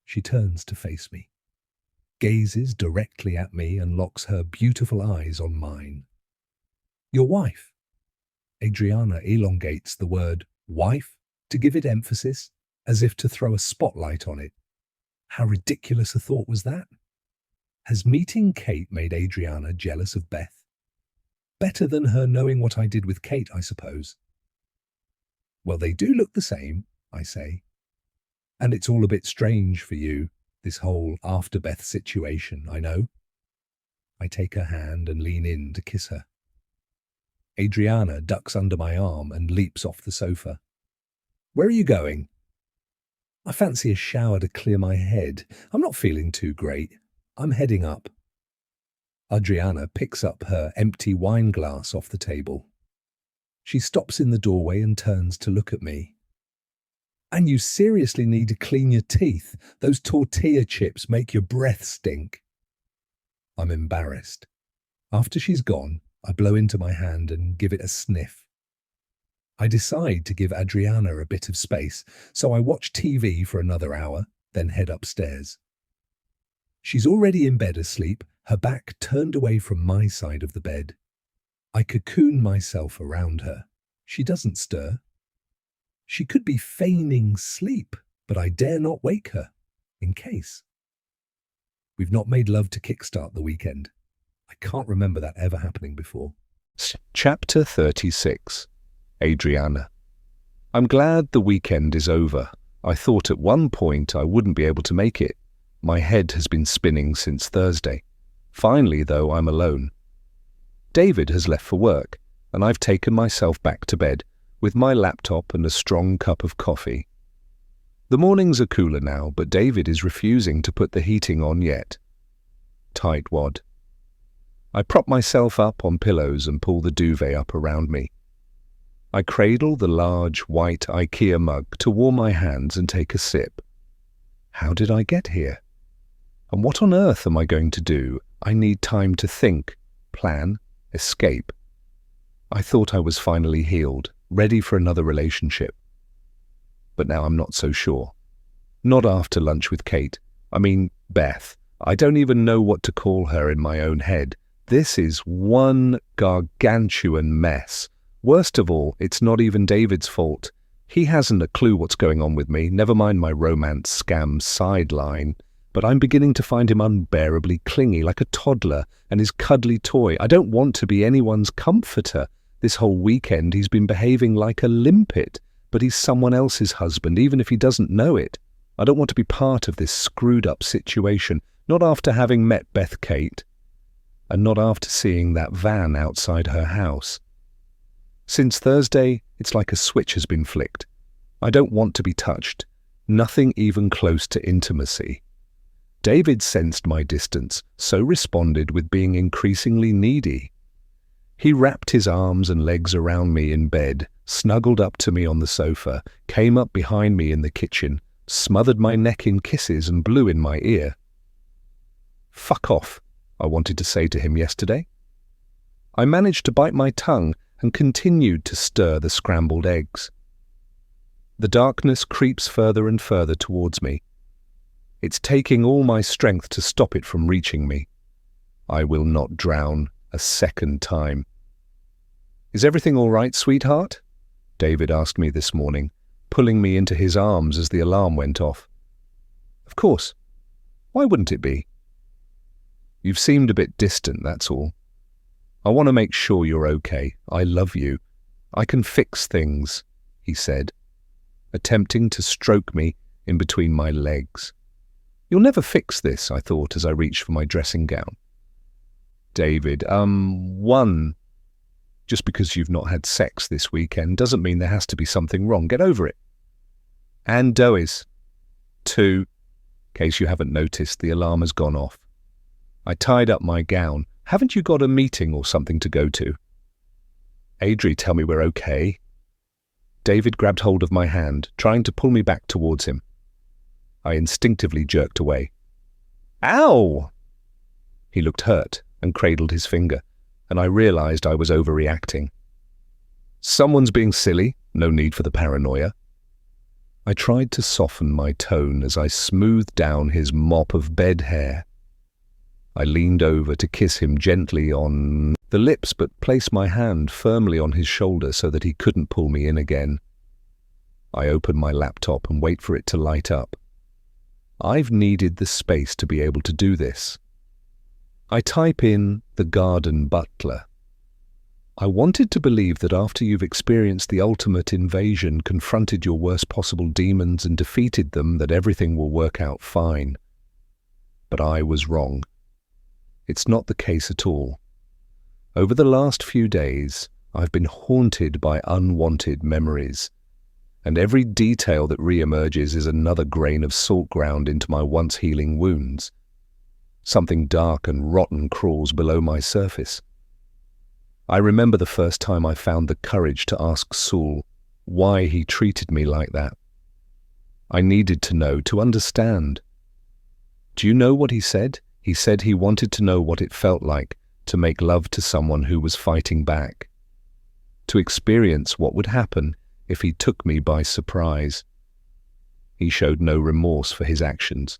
She turns to face me, gazes directly at me and locks her beautiful eyes on mine. Your wife. Adriana elongates the word wife to give it emphasis, as if to throw a spotlight on it. How ridiculous a thought was that? Has meeting Kate made Adriana jealous of Beth? Better than her knowing what I did with Kate, I suppose. Well, they do look the same, I say. And it's all a bit strange for you, this whole after Beth situation, I know. I take her hand and lean in to kiss her. Adriana ducks under my arm and leaps off the sofa. Where are you going? I fancy a shower to clear my head. I'm not feeling too great. I'm heading up. Adriana picks up her empty wine glass off the table. She stops in the doorway and turns to look at me. And you seriously need to clean your teeth. Those tortilla chips make your breath stink. I'm embarrassed. After she's gone, I blow into my hand and give it a sniff. I decide to give Adriana a bit of space, so I watch TV for another hour, then head upstairs. She's already in bed asleep, her back turned away from my side of the bed. I cocoon myself around her. She doesn't stir. She could be feigning sleep, but I dare not wake her, in case. We've not made love to kickstart the weekend. I can't remember that ever happening before. Chapter 36. Adriana. I'm glad the weekend is over. I thought at one point I wouldn't be able to make it. My head has been spinning since Thursday. Finally, though, I'm alone. David has left for work, and I've taken myself back to bed with my laptop and a strong cup of coffee. The mornings are cooler now, but David is refusing to put the heating on yet. Tightwad. I prop myself up on pillows and pull the duvet up around me. I cradle the large white IKEA mug to warm my hands and take a sip. How did I get here? And what on earth am I going to do? I need time to think, plan, escape. I thought I was finally healed, ready for another relationship. But now I'm not so sure. Not after lunch with Kate. I mean, Beth. I don't even know what to call her in my own head. This is one gargantuan mess. Worst of all, it's not even David's fault. He hasn't a clue what's going on with me, never mind my romance scam sideline. But I'm beginning to find him unbearably clingy, like a toddler and his cuddly toy. I don't want to be anyone's comforter. This whole weekend he's been behaving like a limpet, but he's someone else's husband, even if he doesn't know it. I don't want to be part of this screwed-up situation, not after having met Beth Kate, and not after seeing that van outside her house. Since Thursday, it's like a switch has been flicked. I don't want to be touched, nothing even close to intimacy. David sensed my distance, so responded with being increasingly needy. He wrapped his arms and legs around me in bed, snuggled up to me on the sofa, came up behind me in the kitchen, smothered my neck in kisses and blew in my ear. Fuck off, I wanted to say to him yesterday. I managed to bite my tongue and continued to stir the scrambled eggs. The darkness creeps further and further towards me. It's taking all my strength to stop it from reaching me. I will not drown a second time. Is everything all right, sweetheart? David asked me this morning, pulling me into his arms as the alarm went off. Of course. Why wouldn't it be? You've seemed a bit distant, that's all. I want to make sure you're okay. I love you. I can fix things, he said, attempting to stroke me in between my legs. You'll never fix this, I thought as I reached for my dressing gown. David, just because you've not had sex this weekend doesn't mean there has to be something wrong. Get over it. And Dois. 2, in case you haven't noticed, the alarm has gone off. I tied up my gown. Haven't you got a meeting or something to go to? Adri, tell me we're okay. David grabbed hold of my hand, trying to pull me back towards him. I instinctively jerked away. Ow! He looked hurt and cradled his finger, and I realized I was overreacting. Someone's being silly, no need for the paranoia. I tried to soften my tone as I smoothed down his mop of bed hair. I leaned over to kiss him gently on the lips, but placed my hand firmly on his shoulder so that he couldn't pull me in again. I opened my laptop and wait for it to light up. I've needed the space to be able to do this. I type in the garden butler. I wanted to believe that after you've experienced the ultimate invasion, confronted your worst possible demons and defeated them, that everything will work out fine. But I was wrong. It's not the case at all. Over the last few days, I've been haunted by unwanted memories, and every detail that re-emerges is another grain of salt ground into my once healing wounds. Something dark and rotten crawls below my surface. I remember the first time I found the courage to ask Saul why he treated me like that. I needed to know, to understand. Do you know what he said? He said he wanted to know what it felt like to make love to someone who was fighting back, to experience what would happen if he took me by surprise. He showed no remorse for his actions.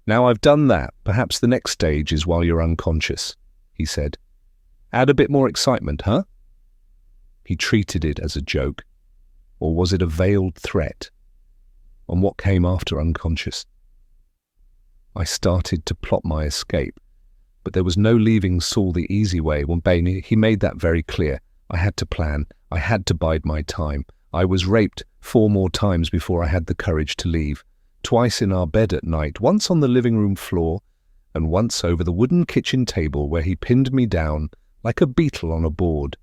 Now I've done that, perhaps the next stage is while you're unconscious, he said. Add a bit more excitement, huh? He treated it as a joke, or was it a veiled threat on what came after unconscious? I started to plot my escape, but there was no leaving Saul the easy way. When Bainey, he made that very clear. I had to plan. I had to bide my time. I was raped 4 more times before I had the courage to leave. Twice in our bed at night, once on the living room floor, and once over the wooden kitchen table where he pinned me down like a beetle on a board.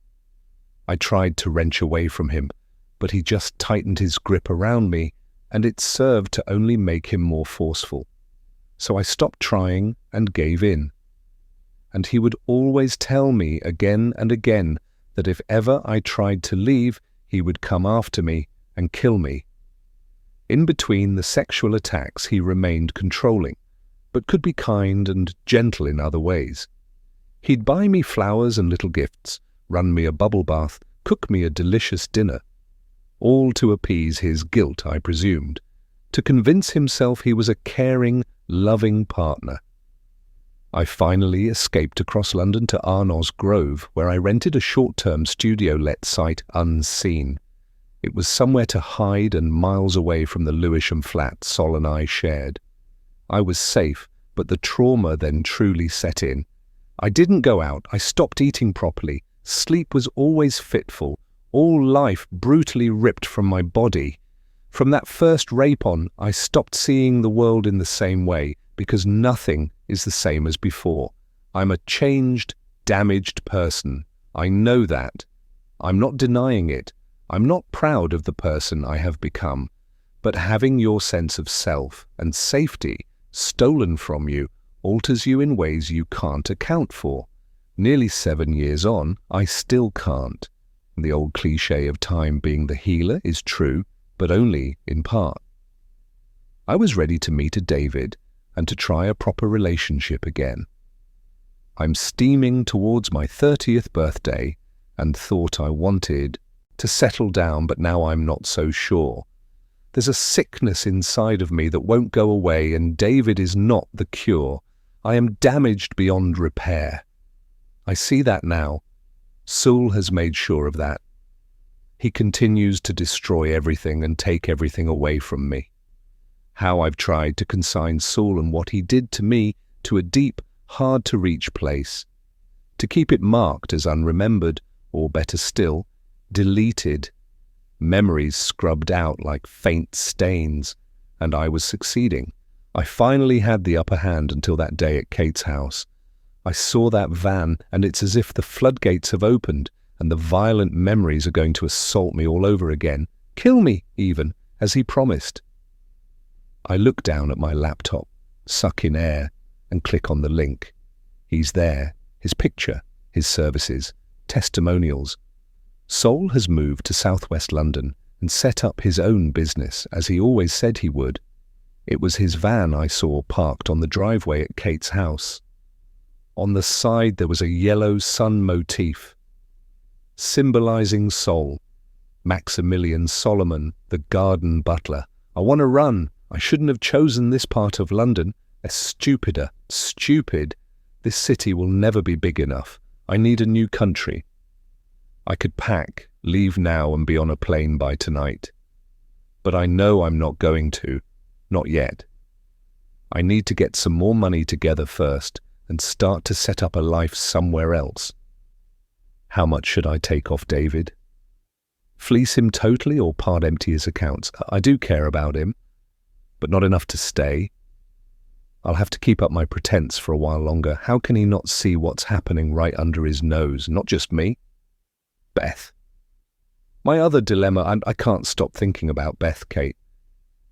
I tried to wrench away from him, but he just tightened his grip around me, and it served to only make him more forceful. So I stopped trying and gave in. And he would always tell me again and again that if ever I tried to leave, he would come after me and kill me. In between the sexual attacks, he remained controlling, but could be kind and gentle in other ways. He'd buy me flowers and little gifts, run me a bubble bath, cook me a delicious dinner, all to appease his guilt, I presumed, to convince himself he was a caring, loving partner. I finally escaped across London to Arnos Grove, where I rented a short-term studio-let site unseen. It was somewhere to hide and miles away from the Lewisham flat Sol and I shared. I was safe, but the trauma then truly set in. I didn't go out, I stopped eating properly, sleep was always fitful, all life brutally ripped from my body. From that first rape on, I stopped seeing the world in the same way, because nothing is the same as before. I'm a changed, damaged person. I know that. I'm not denying it. I'm not proud of the person I have become. But having your sense of self and safety stolen from you alters you in ways you can't account for. Nearly 7 years on, I still can't. The old cliché of time being the healer is true, but only in part. I was ready to meet a David and to try a proper relationship again. I'm steaming towards my 30th birthday and thought I wanted to settle down, but now I'm not so sure. There's a sickness inside of me that won't go away, and David is not the cure. I am damaged beyond repair. I see that now. Saul has made sure of that. He continues to destroy everything and take everything away from me. How I've tried to consign Saul and what he did to me to a deep, hard-to-reach place, to keep it marked as unremembered, or better still, deleted, memories scrubbed out like faint stains, and I was succeeding. I finally had the upper hand until that day at Kate's house. I saw that van, and it's as if the floodgates have opened, and the violent memories are going to assault me all over again, kill me even, as he promised. I look down at my laptop, suck in air, and click on the link. He's there, his picture, his services, testimonials. Sol has moved to southwest London and set up his own business, as he always said he would. It was his van I saw parked on the driveway at Kate's house. On the side there was a yellow sun motif, symbolizing Sol. Maximilian Solomon, the garden butler. I want to run. I shouldn't have chosen this part of London. Stupid. This city will never be big enough. I need a new country. I could pack, leave now and be on a plane by tonight. But I know I'm not going to. Not yet. I need to get some more money together first and start to set up a life somewhere else. How much should I take off David? Fleece him totally or part empty his accounts? I do care about him, but not enough to stay. I'll have to keep up my pretense for a while longer. How can he not see what's happening right under his nose? Not just me. Beth. My other dilemma, I can't stop thinking about Beth, Kate.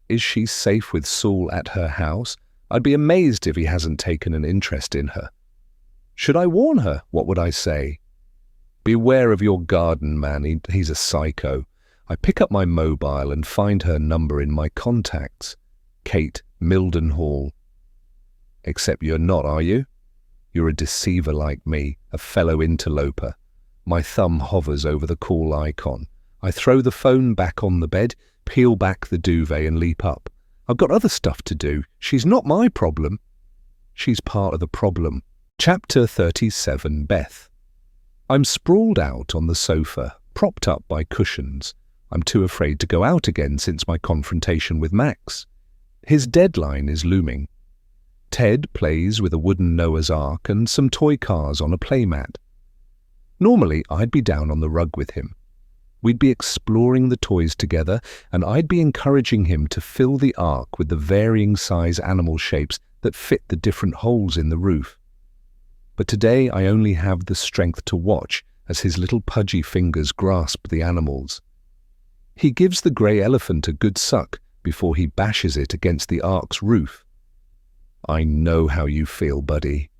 Is she safe with Saul at her house? I'd be amazed if he hasn't taken an interest in her. Should I warn her? What would I say? Beware of your garden man, he's a psycho. I pick up my mobile and find her number in my contacts. Kate Mildenhall. Except you're not, are you? You're a deceiver like me, a fellow interloper. My thumb hovers over the call icon. I throw the phone back on the bed, peel back the duvet and leap up. I've got other stuff to do. She's not my problem. She's part of the problem. Chapter 37, Beth. I'm sprawled out on the sofa, propped up by cushions. I'm too afraid to go out again since my confrontation with Max. His deadline is looming. Ted plays with a wooden Noah's Ark and some toy cars on a playmat. Normally, I'd be down on the rug with him. We'd be exploring the toys together, and I'd be encouraging him to fill the ark with the varying size animal shapes that fit the different holes in the roof. But today I only have the strength to watch as his little pudgy fingers grasp the animals. He gives the grey elephant a good suck before he bashes it against the ark's roof. I know how you feel, buddy.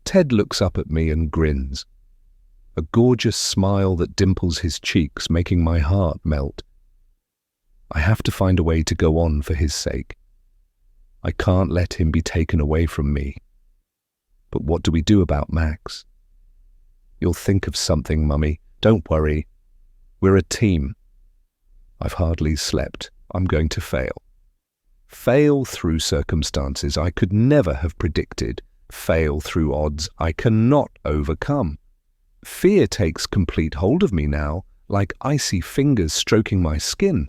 Ted looks up at me and grins. A gorgeous smile that dimples his cheeks, making my heart melt. I have to find a way to go on for his sake. I can't let him be taken away from me. But what do we do about Max? You'll think of something, Mummy. Don't worry. We're a team. I've hardly slept. I'm going to fail. Fail through circumstances I could never have predicted. Fail through odds I cannot overcome. Fear takes complete hold of me now, like icy fingers stroking my skin.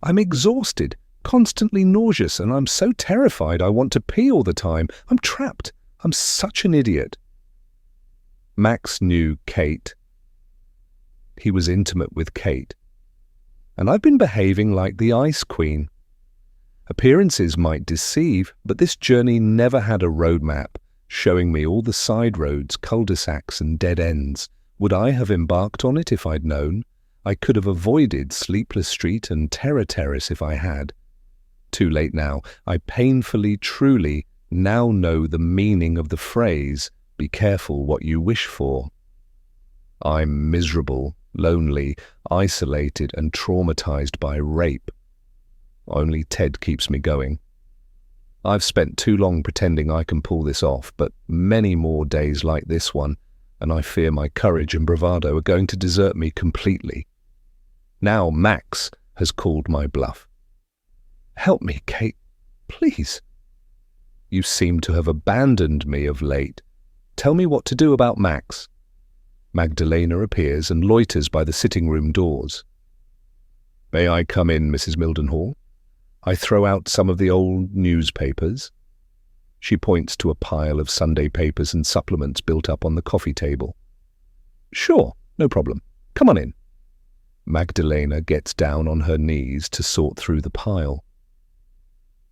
I'm exhausted, constantly nauseous, and I'm so terrified I want to pee all the time. I'm trapped. I'm such an idiot. Max knew Kate. He was intimate with Kate. And I've been behaving like the Ice Queen. Appearances might deceive, but this journey never had a roadmap, showing me all the side roads, cul-de-sacs and dead ends. Would I have embarked on it if I'd known? I could have avoided Sleepless Street and Terror Terrace if I had. Too late now. I painfully, truly, now know the meaning of the phrase, be careful what you wish for. I'm miserable, lonely, isolated and traumatized by rape. Only Ted keeps me going. I've spent too long pretending I can pull this off, but many more days like this one, and I fear my courage and bravado are going to desert me completely. Now Max has called my bluff. Help me, Kate, please. You seem to have abandoned me of late. Tell me what to do about Max. Magdalena appears and loiters by the sitting-room doors. May I come in, Mrs. Mildenhall? I throw out some of the old newspapers. She points to a pile of Sunday papers and supplements built up on the coffee table. Sure, no problem. Come on in. Magdalena gets down on her knees to sort through the pile.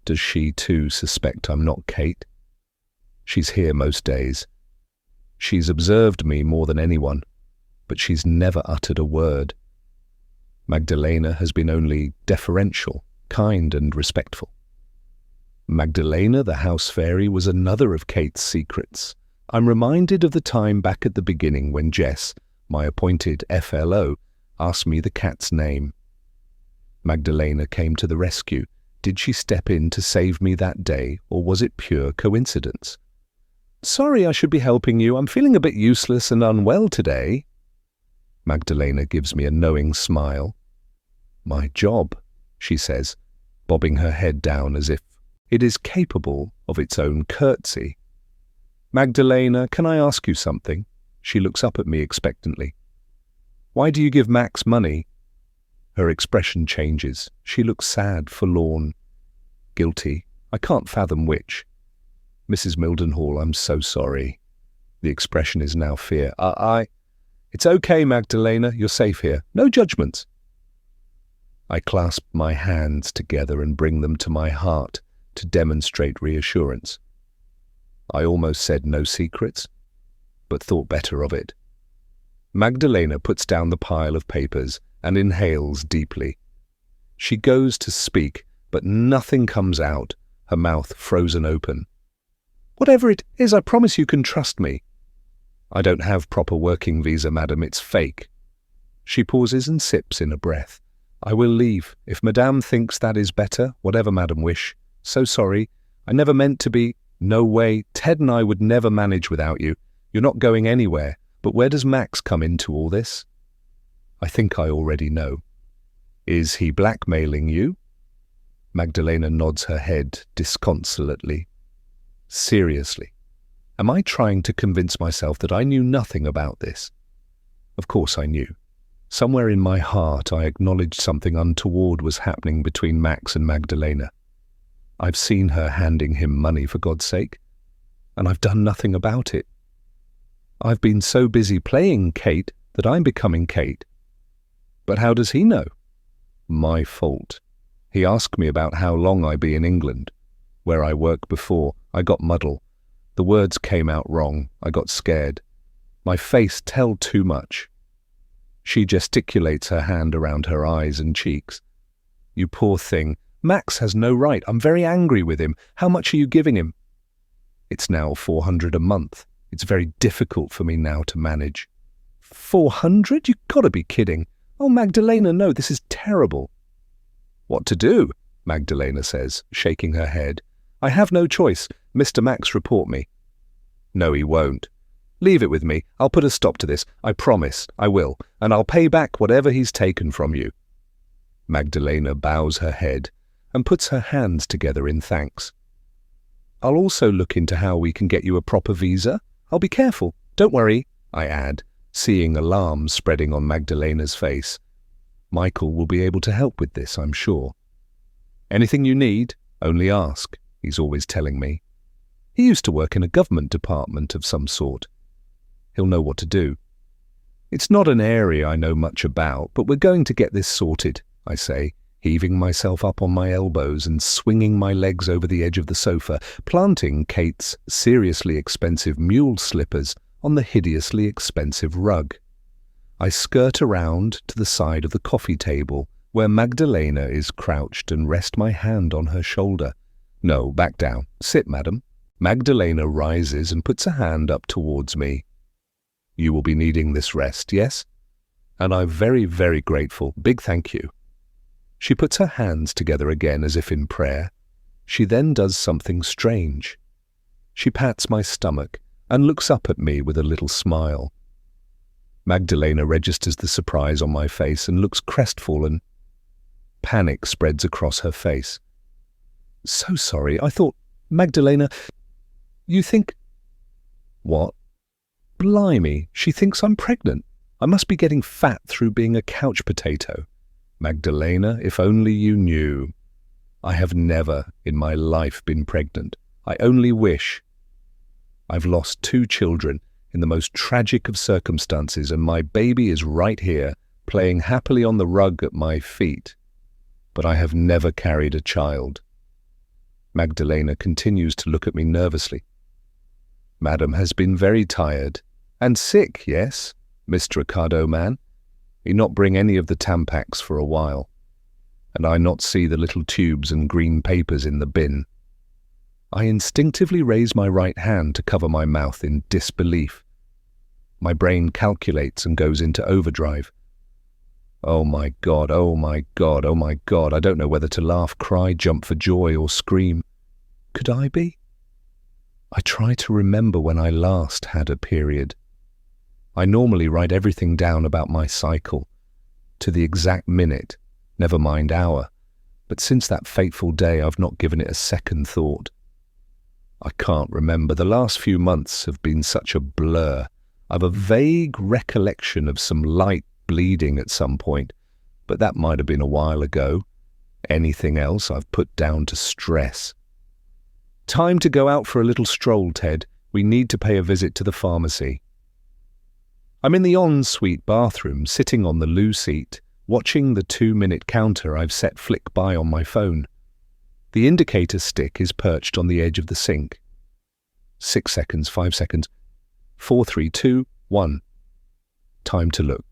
Does she too suspect I'm not Kate? She's here most days. She's observed me more than anyone, but she's never uttered a word. Magdalena has been only deferential, kind and respectful. Magdalena, the house fairy, was another of Kate's secrets. I'm reminded of the time back at the beginning when Jess, my appointed FLO, asked me the cat's name. Magdalena came to the rescue. Did she step in to save me that day, or was it pure coincidence? Sorry, I should be helping you. I'm feeling a bit useless and unwell today. Magdalena gives me a knowing smile. My job, she says, bobbing her head down as if it is capable of its own curtsy. Magdalena, can I ask you something? She looks up at me expectantly. Why do you give Max money? Her expression changes. She looks sad, forlorn, guilty. I can't fathom which. Mrs. Mildenhall, I'm so sorry. The expression is now fear. It's okay, Magdalena. You're safe here. No judgments. I clasp my hands together and bring them to my heart to demonstrate reassurance. I almost said no secrets, but thought better of it. Magdalena puts down the pile of papers and inhales deeply. She goes to speak, but nothing comes out, her mouth frozen open. Whatever it is, I promise you can trust me. I don't have proper working visa, madam. It's fake. She pauses and sips in a breath. I will leave. If madame thinks that is better, whatever madam wish. So sorry. I never meant to be. No way. Ted and I would never manage without you. You're not going anywhere. But where does Max come into all this? I think I already know. Is he blackmailing you? Magdalena nods her head disconsolately. Seriously, am I trying to convince myself that I knew nothing about this? Of course I knew. Somewhere in my heart I acknowledged something untoward was happening between Max and Magdalena. I've seen her handing him money, for God's sake, and I've done nothing about it. I've been so busy playing Kate that I'm becoming Kate. But how does he know? My fault. He asked me about how long I be in England, where I worked before. I got muddled. The words came out wrong. I got scared. My face tell too much. She gesticulates her hand around her eyes and cheeks. You poor thing. Max has no right. I'm very angry with him. How much are you giving him? It's now 400 a month. It's very difficult for me now to manage. 400? You've got to be kidding. Oh, Magdalena, no, this is terrible. What to do? Magdalena says, shaking her head. I have no choice. Mr. Max report me. No, he won't. Leave it with me. I'll put a stop to this. I promise. I will. And I'll pay back whatever he's taken from you. Magdalena bows her head and puts her hands together in thanks. I'll also look into how we can get you a proper visa. I'll be careful. Don't worry, I add, seeing alarm spreading on Magdalena's face. Michael will be able to help with this, I'm sure. Anything you need, only ask, he's always telling me. He used to work in a government department of some sort. He'll know what to do. It's not an area I know much about, but we're going to get this sorted, I say, heaving myself up on my elbows and swinging my legs over the edge of the sofa, planting Kate's seriously expensive mule slippers on the hideously expensive rug. I skirt around to the side of the coffee table where Magdalena is crouched and rest my hand on her shoulder. No, back down. Sit, madam. Magdalena rises and puts a hand up towards me. You will be needing this rest, yes? And I'm very, very grateful. Big thank you. She puts her hands together again as if in prayer. She then does something strange. She pats my stomach and looks up at me with a little smile. Magdalena registers the surprise on my face and looks crestfallen. Panic spreads across her face. So sorry, I thought, Magdalena, you think... What? Blimey, she thinks I'm pregnant. I must be getting fat through being a couch potato. Magdalena, if only you knew. I have never in my life been pregnant. I only wish. I've lost 2 children in the most tragic of circumstances, and my baby is right here, playing happily on the rug at my feet. But I have never carried a child. Magdalena continues to look at me nervously. Madam has been very tired. And sick, yes, Mr. Ricardo man. He not bring any of the Tampax for a while. And I not see the little tubes and green papers in the bin. I instinctively raise my right hand to cover my mouth in disbelief. My brain calculates and goes into overdrive. Oh my God, oh my God, oh my God. I don't know whether to laugh, cry, jump for joy, or scream. Could I be? I try to remember when I last had a period. I normally write everything down about my cycle, to the exact minute, never mind hour, but since that fateful day I've not given it a second thought. I can't remember. The last few months have been such a blur. I've a vague recollection of some light bleeding at some point, but that might have been a while ago. Anything else I've put down to stress. Time to go out for a little stroll, Ted. We need to pay a visit to the pharmacy. I'm in the ensuite bathroom, sitting on the loo seat, watching the 2-minute counter I've set flick by on my phone. The indicator stick is perched on the edge of the sink. 6 seconds, 5 seconds, 4, 3, 2, 1. Time to look.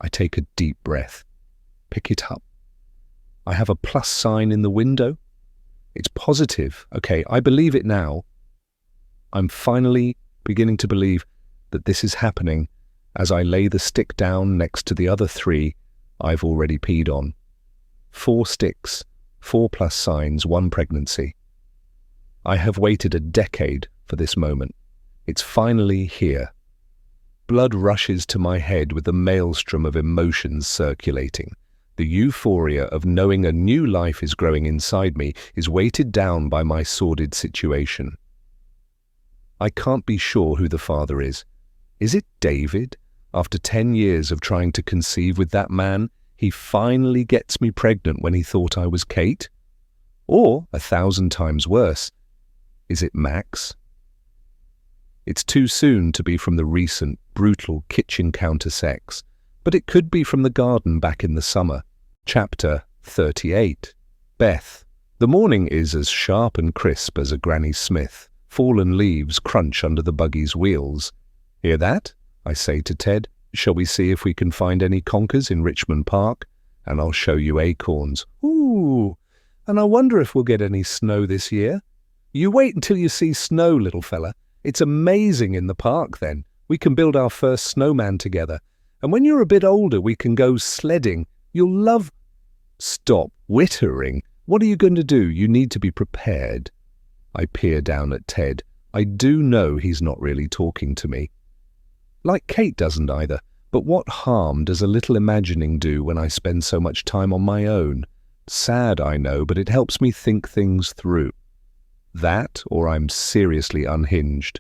I take a deep breath, pick it up. I have a plus sign in the window. It's positive. Okay, I believe it now. I'm finally beginning to believe that this is happening as I lay the stick down next to the other 3 I've already peed on. 4 sticks, 4 plus signs, 1 pregnancy. I have waited a decade for this moment. It's finally here. Blood rushes to my head with the maelstrom of emotions circulating. The euphoria of knowing a new life is growing inside me is weighted down by my sordid situation. I can't be sure who the father is. Is it David? After 10 years of trying to conceive with that man, he finally gets me pregnant when he thought I was Kate? Or, 1,000 times worse, is it Max? It's too soon to be from the recent, brutal kitchen counter sex, but it could be from the garden back in the summer. Chapter 38. Beth. The morning is as sharp and crisp as a Granny Smith. Fallen leaves crunch under the buggy's wheels. Hear that? I say to Ted. Shall we see if we can find any conkers in Richmond Park? And I'll show you acorns. Ooh, and I wonder if we'll get any snow this year. You wait until you see snow, little fella. It's amazing in the park then. We can build our first snowman together. And when you're a bit older, we can go sledding. You'll love... Stop whittering. What are you going to do? You need to be prepared. I peer down at Ted. I do know he's not really talking to me. Like Kate doesn't either. But what harm does a little imagining do when I spend so much time on my own? Sad, I know, but it helps me think things through. That, or I'm seriously unhinged.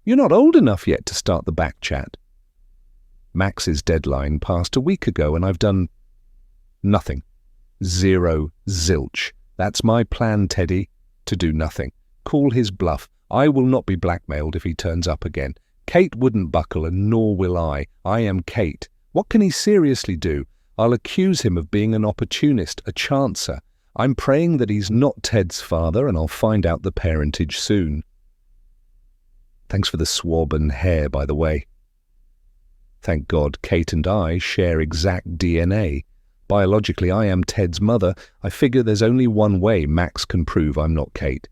You're not old enough yet to start the back chat. Max's deadline passed a week ago and I've done nothing. Zero zilch. That's my plan, Teddy, to do nothing. Call his bluff. I will not be blackmailed if he turns up again. Kate wouldn't buckle and nor will I. I am Kate. What can he seriously do? I'll accuse him of being an opportunist, a chancer. I'm praying that he's not Ted's father, and I'll find out the parentage soon. Thanks for the swab and hair, by the way. Thank God Kate and I share exact DNA. Biologically, I am Ted's mother. I figure there's only one way Max can prove I'm not Kate.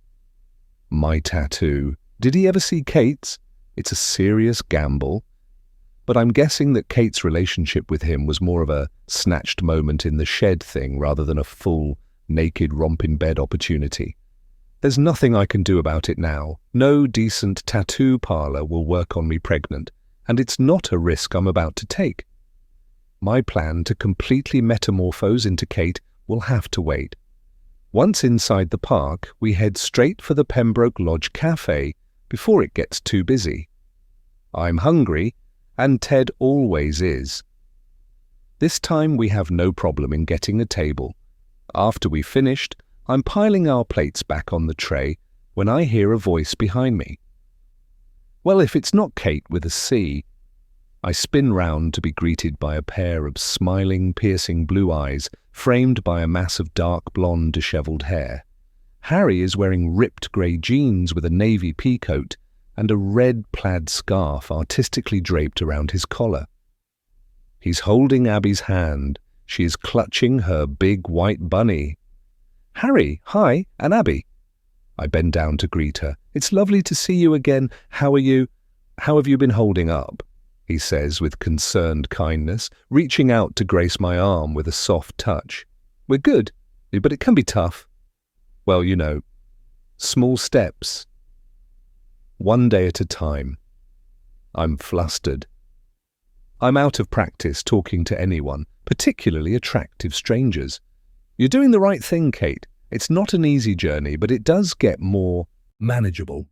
My tattoo. Did he ever see Kate's? It's a serious gamble. But I'm guessing that Kate's relationship with him was more of a snatched moment in the shed thing rather than a full, naked romp-in-bed opportunity. There's nothing I can do about it now. No decent tattoo parlor will work on me pregnant, and it's not a risk I'm about to take. My plan to completely metamorphose into Kate will have to wait. Once inside the park, we head straight for the Pembroke Lodge Cafe before it gets too busy. I'm hungry, and Ted always is. This time we have no problem in getting a table. After we've finished, I'm piling our plates back on the tray when I hear a voice behind me. Well, if it's not Kate with a C. I spin round to be greeted by a pair of smiling, piercing blue eyes framed by a mass of dark blonde dishevelled hair. Harry is wearing ripped grey jeans with a navy peacoat and a red plaid scarf artistically draped around his collar. He's holding Abby's hand. She is clutching her big white bunny. Harry, hi, and Abby. I bend down to greet her. "It's lovely to see you again. How are you? How have you been holding up?" he says with concerned kindness, reaching out to grace my arm with a soft touch. "We're good, but it can be tough. Well, you know, small steps. One day at a time." I'm flustered. I'm out of practice talking to anyone, particularly attractive strangers. "You're doing the right thing, Kate. It's not an easy journey, but it does get more manageable."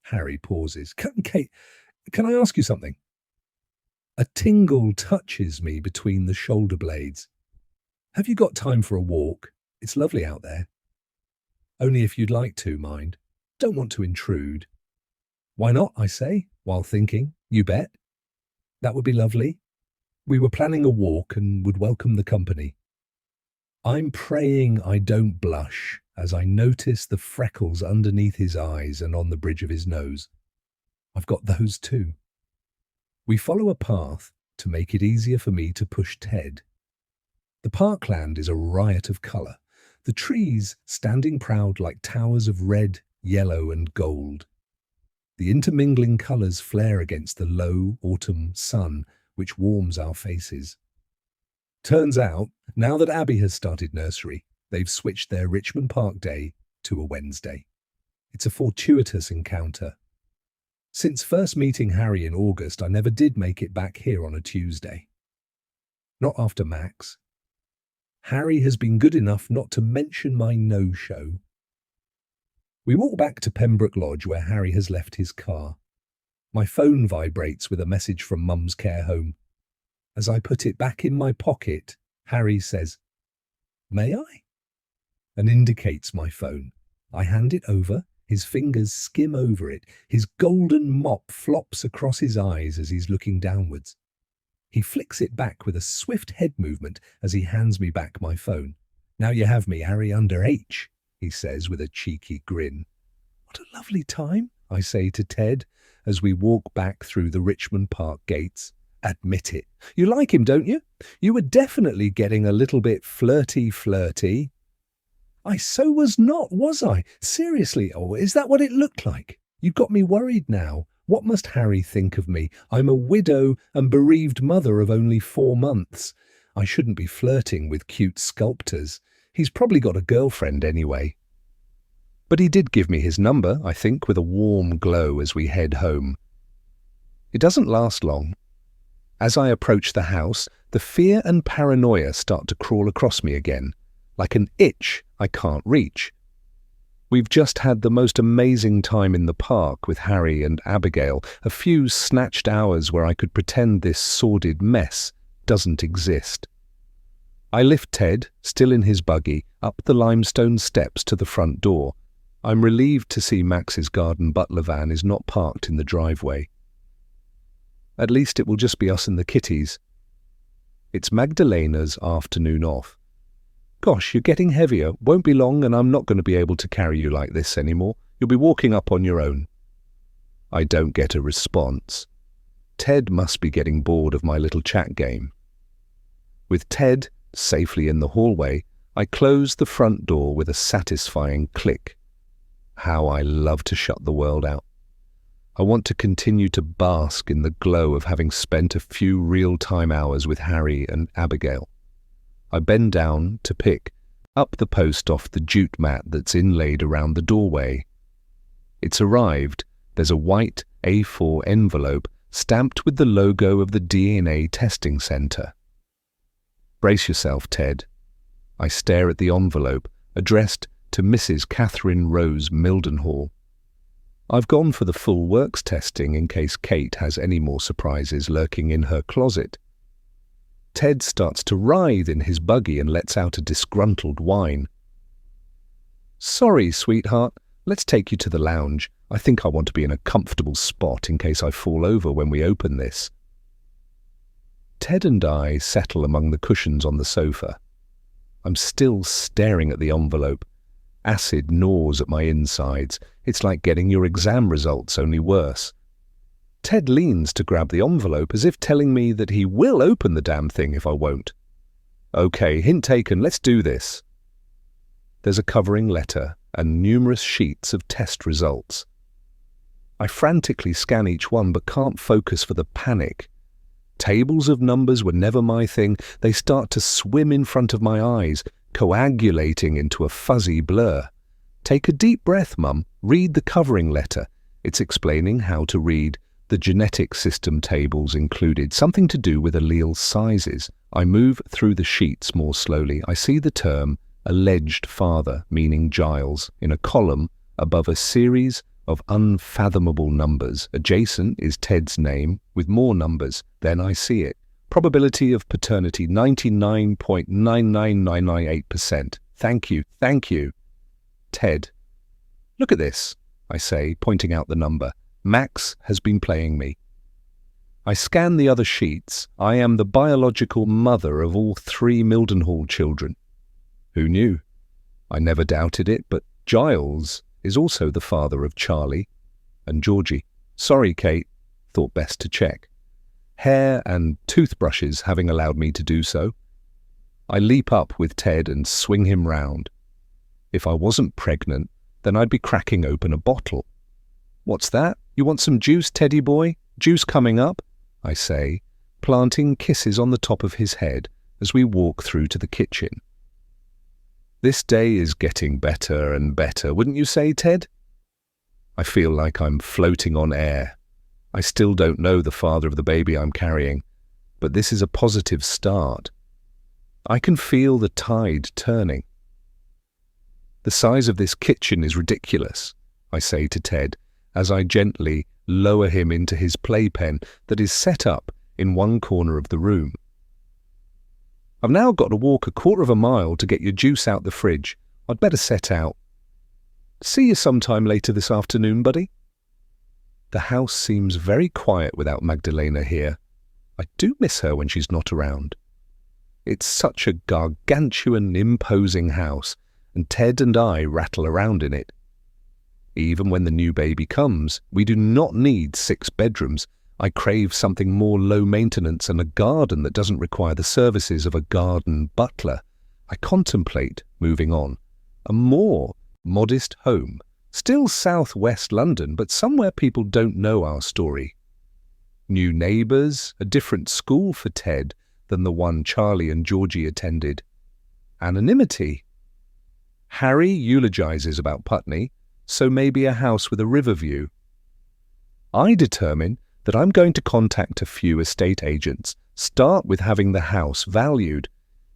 Harry pauses. Kate, can I ask you something?" A tingle touches me between the shoulder blades. "Have you got time for a walk? It's lovely out there." "Only if you'd like to, mind. Don't want to intrude." "Why not?" I say, while thinking. "You bet. That would be lovely. We were planning a walk and would welcome the company." I'm praying I don't blush as I notice the freckles underneath his eyes and on the bridge of his nose. I've got those too. We follow a path to make it easier for me to push Ted. The parkland is a riot of colour, the trees standing proud like towers of red, yellow and gold. The intermingling colours flare against the low autumn sun which warms our faces. Turns out, now that Abby has started nursery, they've switched their Richmond Park Day to a Wednesday. It's a fortuitous encounter. Since first meeting Harry in August, I never did make it back here on a Tuesday. Not after Max. Harry has been good enough not to mention my no-show. We walk back to Pembroke Lodge where Harry has left his car. My phone vibrates with a message from Mum's care home. As I put it back in my pocket, Harry says, "May I?" and indicates my phone. I hand it over, his fingers skim over it, his golden mop flops across his eyes as he's looking downwards. He flicks it back with a swift head movement as he hands me back my phone. "Now you have me, Harry, under H," he says with a cheeky grin. "What a lovely time," I say to Ted as we walk back through the Richmond Park gates. "Admit it. You like him, don't you? You were definitely getting a little bit flirty." "I so was not, was I? Seriously, is that what it looked like? You've got me worried now. What must Harry think of me? I'm a widow and bereaved mother of only 4 months. I shouldn't be flirting with cute sculptors. He's probably got a girlfriend anyway." But he did give me his number, I think, with a warm glow as we head home. It doesn't last long. As I approach the house, the fear and paranoia start to crawl across me again, like an itch I can't reach. We've just had the most amazing time in the park with Harry and Abigail, a few snatched hours where I could pretend this sordid mess doesn't exist. I lift Ted, still in his buggy, up the limestone steps to the front door. I'm relieved to see Max's garden butler van is not parked in the driveway. At least it will just be us and the kitties. It's Magdalena's afternoon off. "Gosh, you're getting heavier. Won't be long and I'm not going to be able to carry you like this anymore. You'll be walking up on your own." I don't get a response. Ted must be getting bored of my little chat game. With Ted safely in the hallway, I close the front door with a satisfying click. How I love to shut the world out. I want to continue to bask in the glow of having spent a few real-time hours with Harry and Abigail. I bend down to pick up the post off the jute mat that's inlaid around the doorway. It's arrived. There's a white A4 envelope stamped with the logo of the DNA testing center. "Brace yourself, Ted." I stare at the envelope, addressed to Mrs. Catherine Rose Mildenhall. I've gone for the full works testing in case Kate has any more surprises lurking in her closet. Ted starts to writhe in his buggy and lets out a disgruntled whine. "Sorry, sweetheart. Let's take you to the lounge. I think I want to be in a comfortable spot in case I fall over when we open this." Ted and I settle among the cushions on the sofa. I'm still staring at the envelope. Acid gnaws at my insides. It's like getting your exam results, only worse. Ted leans to grab the envelope as if telling me that he will open the damn thing if I won't. "Okay, hint taken, let's do this." There's a covering letter, and numerous sheets of test results. I frantically scan each one but can't focus for the panic. Tables of numbers were never my thing. They start to swim in front of my eyes, coagulating into a fuzzy blur. Take a deep breath, Mum. Read the covering letter. It's explaining how to read. The genetic system tables included something to do with allele sizes. I move through the sheets more slowly. I see the term alleged father, meaning Giles, in a column above a series of unfathomable numbers. Adjacent is Ted's name with more numbers. Then I see it. Probability of paternity 99.99998%. Thank you, thank you. Ted. Look at this, I say, pointing out the number. Max has been playing me. I scan the other sheets. I am the biological mother of all 3 Mildenhall children. Who knew? I never doubted it, but Giles is also the father of Charlie and Georgie. Sorry, Kate, thought best to check. Hair and toothbrushes having allowed me to do so. I leap up with Ted and swing him round. If I wasn't pregnant, then I'd be cracking open a bottle. What's that? You want some juice, Teddy boy? Juice coming up? I say, planting kisses on the top of his head as we walk through to the kitchen. This day is getting better and better, wouldn't you say, Ted? I feel like I'm floating on air. I still don't know the father of the baby I'm carrying, but this is a positive start. I can feel the tide turning. The size of this kitchen is ridiculous, I say to Ted, as I gently lower him into his playpen that is set up in one corner of the room. I've now got to walk a quarter of a mile to get your juice out the fridge. I'd better set out. See you sometime later this afternoon, buddy. The house seems very quiet without Magdalena here. I do miss her when she's not around. It's such a gargantuan, imposing house, and Ted and I rattle around in it. Even when the new baby comes, we do not need 6 bedrooms. I crave something more low maintenance and a garden that doesn't require the services of a garden butler. I contemplate moving on. A more modest home, still southwest London, but somewhere people don't know our story. New neighbours, a different school for Ted than the one Charlie and Georgie attended. Anonymity. Harry eulogises about Putney, so maybe a house with a river view. I determine that I'm going to contact a few estate agents, start with having the house valued.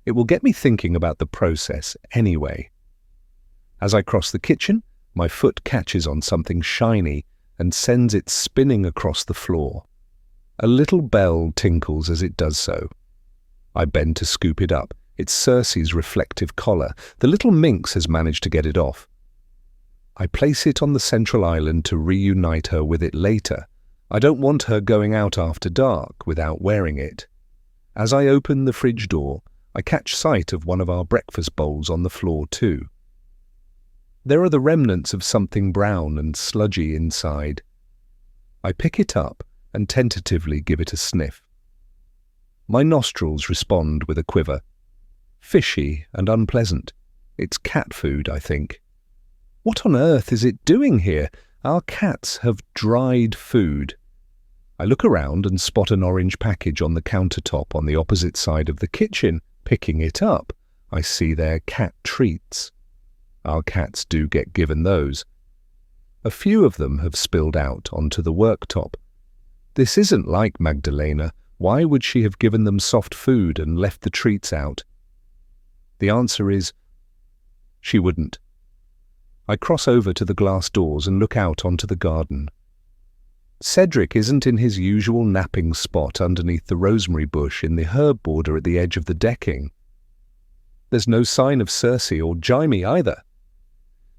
It will get me thinking about the process anyway. As I cross the kitchen, my foot catches on something shiny and sends it spinning across the floor. A little bell tinkles as it does so. I bend to scoop it up. It's Circe's reflective collar. The little minx has managed to get it off. I place it on the central island to reunite her with it later. I don't want her going out after dark without wearing it. As I open the fridge door, I catch sight of one of our breakfast bowls on the floor too. There are the remnants of something brown and sludgy inside. I pick it up and tentatively give it a sniff. My nostrils respond with a quiver. Fishy and unpleasant. It's cat food, I think. What on earth is it doing here? Our cats have dried food. I look around and spot an orange package on the countertop on the opposite side of the kitchen. Picking it up, I see their cat treats. Our cats do get given those. A few of them have spilled out onto the worktop. This isn't like Magdalena. Why would she have given them soft food and left the treats out? The answer is, she wouldn't. I cross over to the glass doors and look out onto the garden. Cedric isn't in his usual napping spot underneath the rosemary bush in the herb border at the edge of the decking. There's no sign of Circe or Jaime either.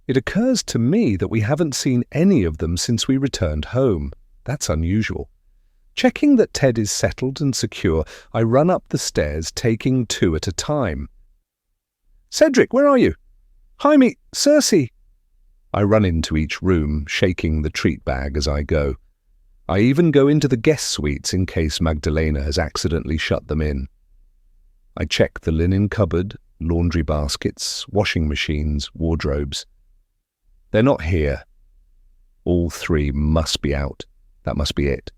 It occurs to me that we haven't seen any of them since we returned home. That's unusual. Checking that Ted is settled and secure, I run up the stairs, taking 2 at a time. Cedric, where are you? Jaime, Circe! I run into each room, shaking the treat bag as I go. I even go into the guest suites in case Magdalena has accidentally shut them in. I check the linen cupboard, laundry baskets, washing machines, wardrobes. They're not here. All three must be out. That must be it.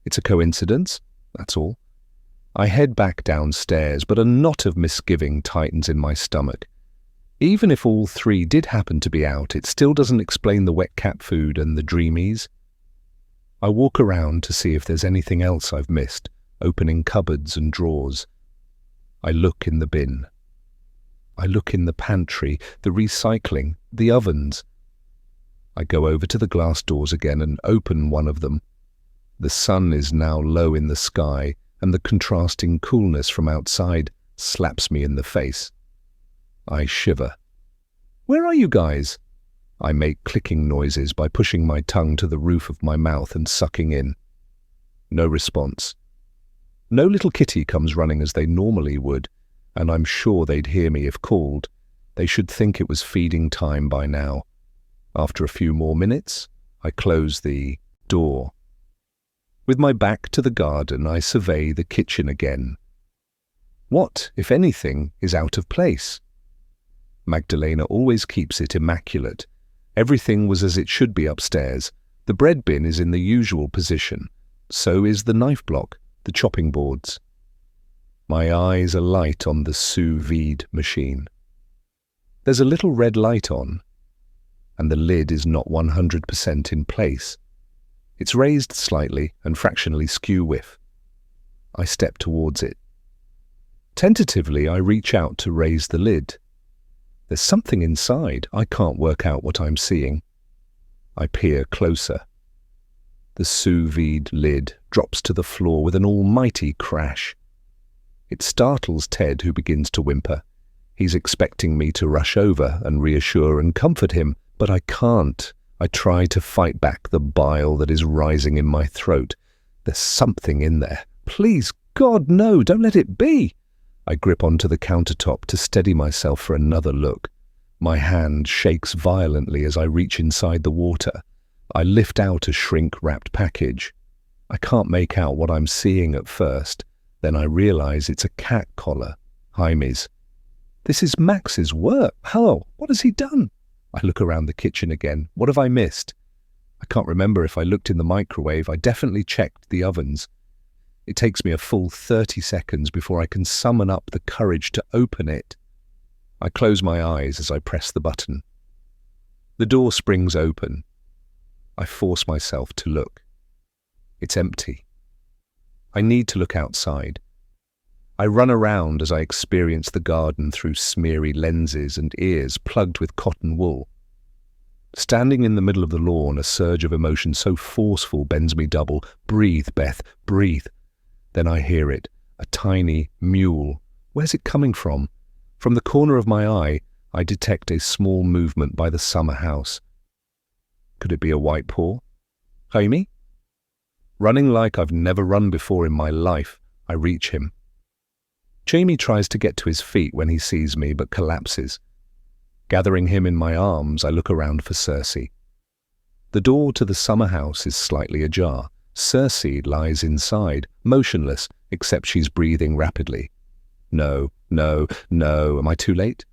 It's a coincidence, that's all. I head back downstairs, but a knot of misgiving tightens in my stomach. Even if all three did happen to be out, it still doesn't explain the wet cat food and the dreamies. I walk around to see if there's anything else I've missed, opening cupboards and drawers. I look in the bin. I look in the pantry, the recycling, the ovens. I go over to the glass doors again and open one of them. The sun is now low in the sky, and the contrasting coolness from outside slaps me in the face. I shiver. "Where are you guys?" I make clicking noises by pushing my tongue to the roof of my mouth and sucking in. No response. No little kitty comes running as they normally would, and I'm sure they'd hear me if called. They should think it was feeding time by now. After a few more minutes, I close the door. With my back to the garden, I survey the kitchen again. What, if anything, is out of place? Magdalena always keeps it immaculate. Everything was as it should be upstairs. The bread bin is in the usual position. So is the knife block, the chopping boards. My eyes are light on the sous vide machine. There's a little red light on, and the lid is not 100% in place. It's raised slightly and fractionally skew-whiff. I step towards it. Tentatively, I reach out to raise the lid. There's something inside. I can't work out what I'm seeing. I peer closer. The sous vide lid drops to the floor with an almighty crash. It startles Ted, who begins to whimper. He's expecting me to rush over and reassure and comfort him, but I can't. I try to fight back the bile that is rising in my throat. There's something in there. Please, God, no, don't let it be. I grip onto the countertop to steady myself for another look. My hand shakes violently as I reach inside the water. I lift out a shrink-wrapped package. I can't make out what I'm seeing at first. Then I realize it's a cat collar. Jaime's. This is Max's work. Hello, what has he done? I look around the kitchen again. What have I missed? I can't remember if I looked in the microwave. I definitely checked the ovens. It takes me a full 30 seconds before I can summon up the courage to open it. I close my eyes as I press the button. The door springs open. I force myself to look. It's empty. I need to look outside. I run around as I experience the garden through smeary lenses and ears plugged with cotton wool. Standing in the middle of the lawn, a surge of emotion so forceful bends me double. Breathe, Beth, breathe. Then I hear it, a tiny mule. Where's it coming from? From the corner of my eye, I detect a small movement by the summer house. Could it be a white paw? Jaime? Running like I've never run before in my life, I reach him. Jamie tries to get to his feet when he sees me, but collapses. Gathering him in my arms, I look around for Cersei. The door to the summer house is slightly ajar. Cersei lies inside, motionless, except she's breathing rapidly. No, am I too late?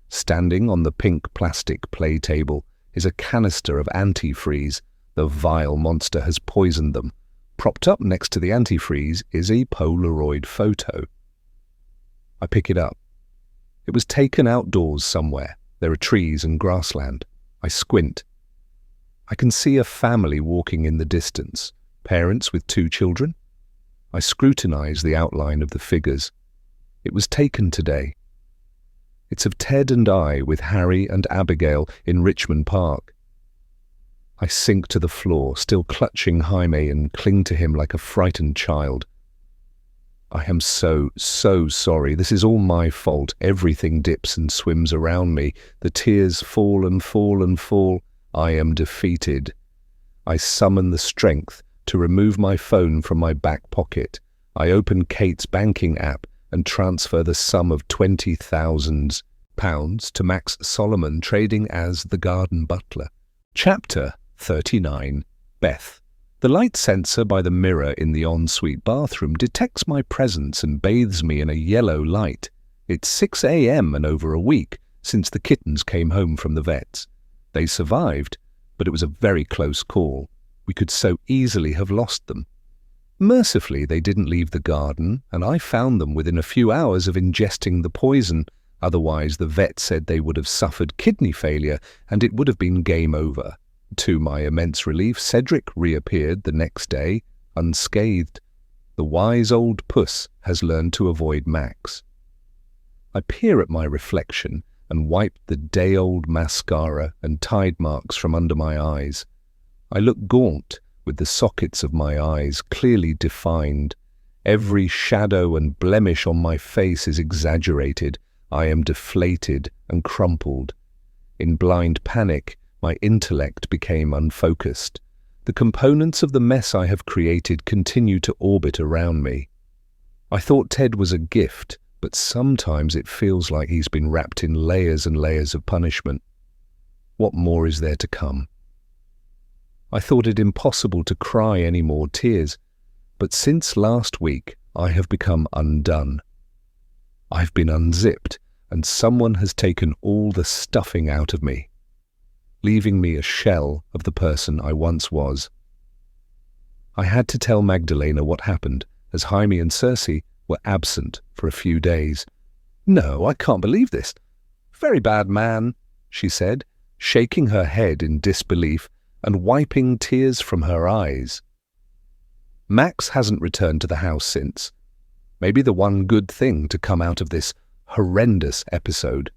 Standing on the pink plastic play table is a canister of antifreeze. The vile monster has poisoned them. Propped up next to the antifreeze is a Polaroid photo. I pick it up. It was taken outdoors somewhere. There are trees and grassland. I squint. I can see a family walking in the distance, parents with 2 children. I scrutinize the outline of the figures. It was taken today. It's of Ted and I with Harry and Abigail in Richmond Park. I sink to the floor, still clutching Jaime, and cling to him like a frightened child. I am so sorry. This is all my fault. Everything dips and swims around me. The tears fall and fall and fall. I am defeated. I summon the strength to remove my phone from my back pocket. I open Kate's banking app and transfer the sum of £20,000 to Max Solomon, trading as the garden butler. Chapter 39. Beth. The light sensor by the mirror in the ensuite bathroom detects my presence and bathes me in a yellow light. It's 6 a.m. and over a week since the kittens came home from the vet's. They survived, but it was a very close call. We could so easily have lost them. Mercifully, they didn't leave the garden, and I found them within a few hours of ingesting the poison. Otherwise, the vet said they would have suffered kidney failure, and it would have been game over. To my immense relief, Cedric reappeared the next day, unscathed. The wise old puss has learned to avoid Max. I peer at my reflection and wipe the day-old mascara and tide marks from under my eyes. I look gaunt, with the sockets of my eyes clearly defined. Every shadow and blemish on my face is exaggerated. I am deflated and crumpled. In blind panic, my intellect became unfocused. The components of the mess I have created continue to orbit around me. I thought Ted was a gift, but sometimes it feels like he's been wrapped in layers and layers of punishment. What more is there to come? I thought it impossible to cry any more tears, but since last week I have become undone. I've been unzipped, and someone has taken all the stuffing out of me, leaving me a shell of the person I once was. I had to tell Magdalena what happened, as Jaime and Circe were absent for a few days. "No, I can't believe this. Very bad man," she said, shaking her head in disbelief and wiping tears from her eyes. Max hasn't returned to the house since. Maybe the one good thing to come out of this horrendous episode.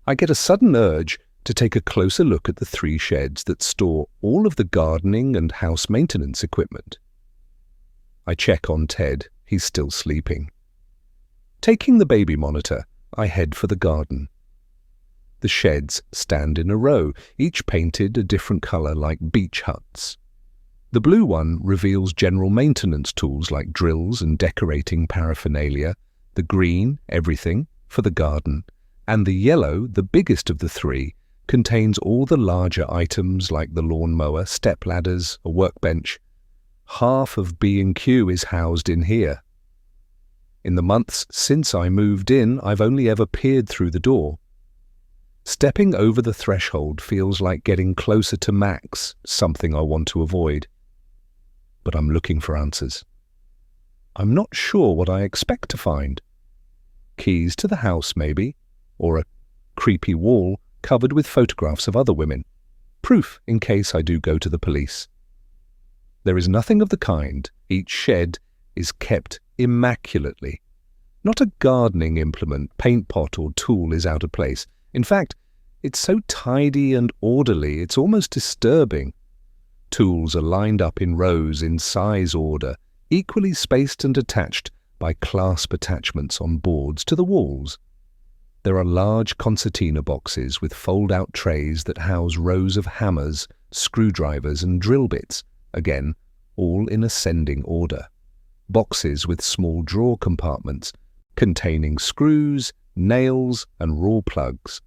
I get a sudden urge to take a closer look at the 3 sheds that store all of the gardening and house maintenance equipment. I check on Ted. He's still sleeping. Taking the baby monitor, I head for the garden. The sheds stand in a row, each painted a different color like beach huts. The blue one reveals general maintenance tools like drills and decorating paraphernalia, the green, everything, for the garden, and the yellow, the biggest of the 3, contains all the larger items like the lawnmower, step ladders, a workbench. Half of B&Q is housed in here. In the months since I moved in, I've only ever peered through the door. Stepping over the threshold feels like getting closer to Max, something I want to avoid. But I'm looking for answers. I'm not sure what I expect to find. Keys to the house, maybe, or a creepy wall covered with photographs of other women. Proof in case I do go to the police. There is nothing of the kind. Each shed is kept immaculately. Not a gardening implement, paint pot or tool is out of place. In fact, it's so tidy and orderly, it's almost disturbing. Tools are lined up in rows in size order, equally spaced and attached by clasp attachments on boards to the walls. There are large concertina boxes with fold-out trays that house rows of hammers, screwdrivers and drill bits, again, all in ascending order. Boxes with small drawer compartments containing screws, nails and raw plugs.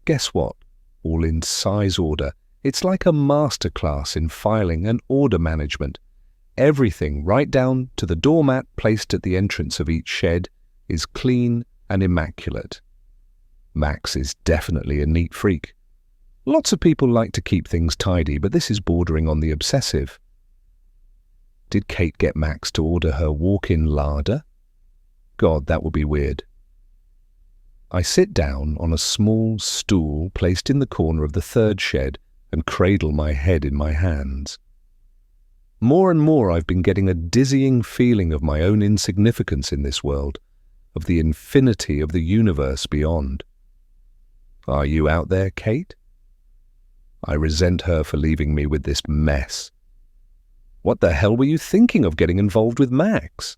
Guess what? All in size order. It's like a masterclass in filing and order management. Everything, right down to the doormat placed at the entrance of each shed, is clean and immaculate. Max is definitely a neat freak. Lots of people like to keep things tidy, but this is bordering on the obsessive. Did Kate get Max to order her walk-in larder? God, that would be weird. I sit down on a small stool placed in the corner of the 3rd shed and cradle my head in my hands. More and more I've been getting a dizzying feeling of my own insignificance in this world, of the infinity of the universe beyond. Are you out there, Kate? I resent her for leaving me with this mess. What the hell were you thinking of getting involved with Max?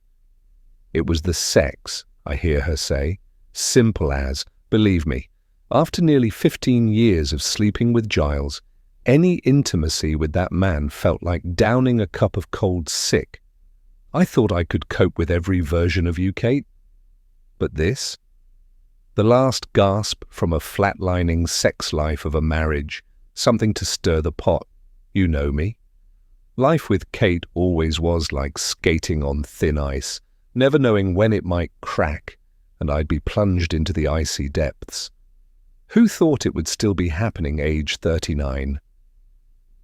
It was the sex, I hear her say. Simple as, believe me, after nearly 15 years of sleeping with Giles, any intimacy with that man felt like downing a cup of cold sick. I thought I could cope with every version of you, Kate. But this? The last gasp from a flatlining sex life of a marriage, something to stir the pot. You know me. Life with Kate always was like skating on thin ice, never knowing when it might crack, and I'd be plunged into the icy depths. Who thought it would still be happening age 39?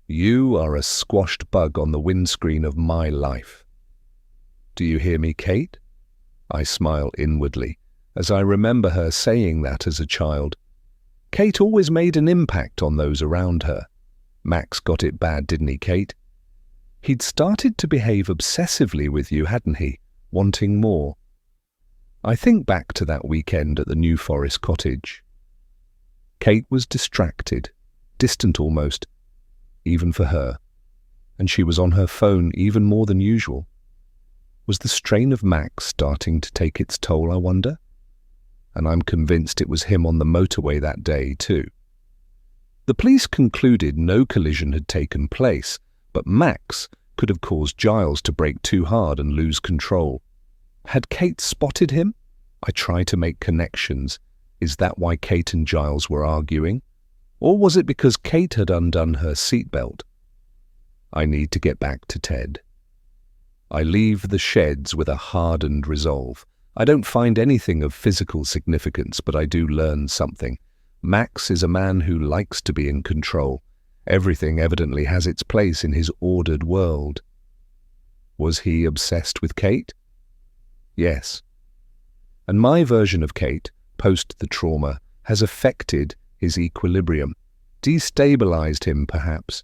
You are a squashed bug on the windscreen of my life. Do you hear me, Kate? I smile inwardly, as I remember her saying that as a child. Kate always made an impact on those around her. Max got it bad, didn't he, Kate? He'd started to behave obsessively with you, hadn't he, wanting more? I think back to that weekend at the New Forest cottage. Kate was distracted, distant almost, even for her, and she was on her phone even more than usual. Was the strain of Max starting to take its toll, I wonder? And I'm convinced it was him on the motorway that day, too. The police concluded no collision had taken place, but Max could have caused Giles to brake too hard and lose control. Had Kate spotted him? I try to make connections. Is that why Kate and Giles were arguing? Or was it because Kate had undone her seatbelt? I need to get back to Ted. I leave the sheds with a hardened resolve. I don't find anything of physical significance, but I do learn something. Max is a man who likes to be in control. Everything evidently has its place in his ordered world. Was he obsessed with Kate? Yes. And my version of Kate, post the trauma, has affected his equilibrium, destabilized him perhaps.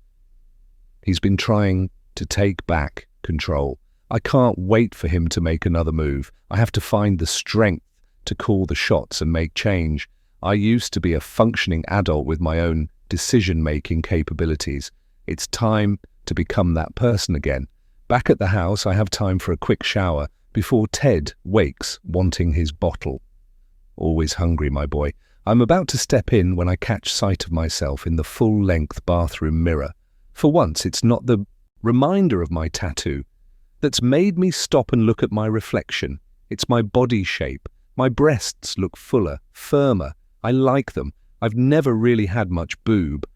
He's been trying to take back control. I can't wait for him to make another move. I have to find the strength to call the shots and make change. I used to be a functioning adult with my own decision-making capabilities. It's time to become that person again. Back at the house, I have time for a quick shower before Ted wakes wanting his bottle. Always hungry, my boy. I'm about to step in when I catch sight of myself in the full-length bathroom mirror. For once, it's not the reminder of my tattoo that's made me stop and look at my reflection. It's my body shape. My breasts look fuller, firmer. I like them. I've never really had much boob.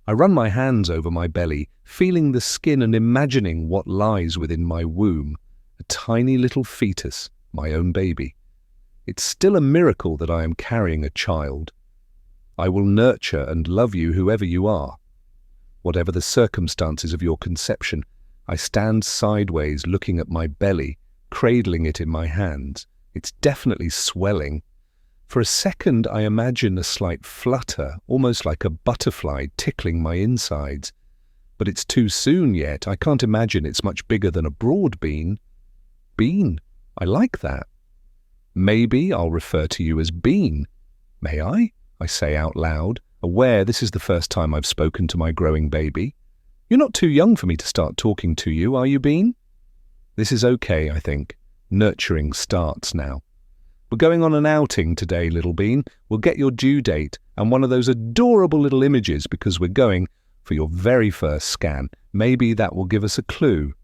I run my hands over my belly, feeling the skin and imagining what lies within my womb. A tiny little fetus, my own baby. It's still a miracle that I am carrying a child. I will nurture and love you whoever you are. Whatever the circumstances of your conception, I stand sideways looking at my belly, cradling it in my hands. It's definitely swelling. For a second I imagine a slight flutter, almost like a butterfly tickling my insides. But it's too soon yet. I can't imagine it's much bigger than a broad bean. Bean. I like that. Maybe I'll refer to you as Bean. May I? I say out loud, aware this is the first time I've spoken to my growing baby. You're not too young for me to start talking to you, are you, Bean? This is okay, I think. Nurturing starts now. We're going on an outing today, little Bean. We'll get your due date and one of those adorable little images because we're going for your very first scan. Maybe that will give us a clue.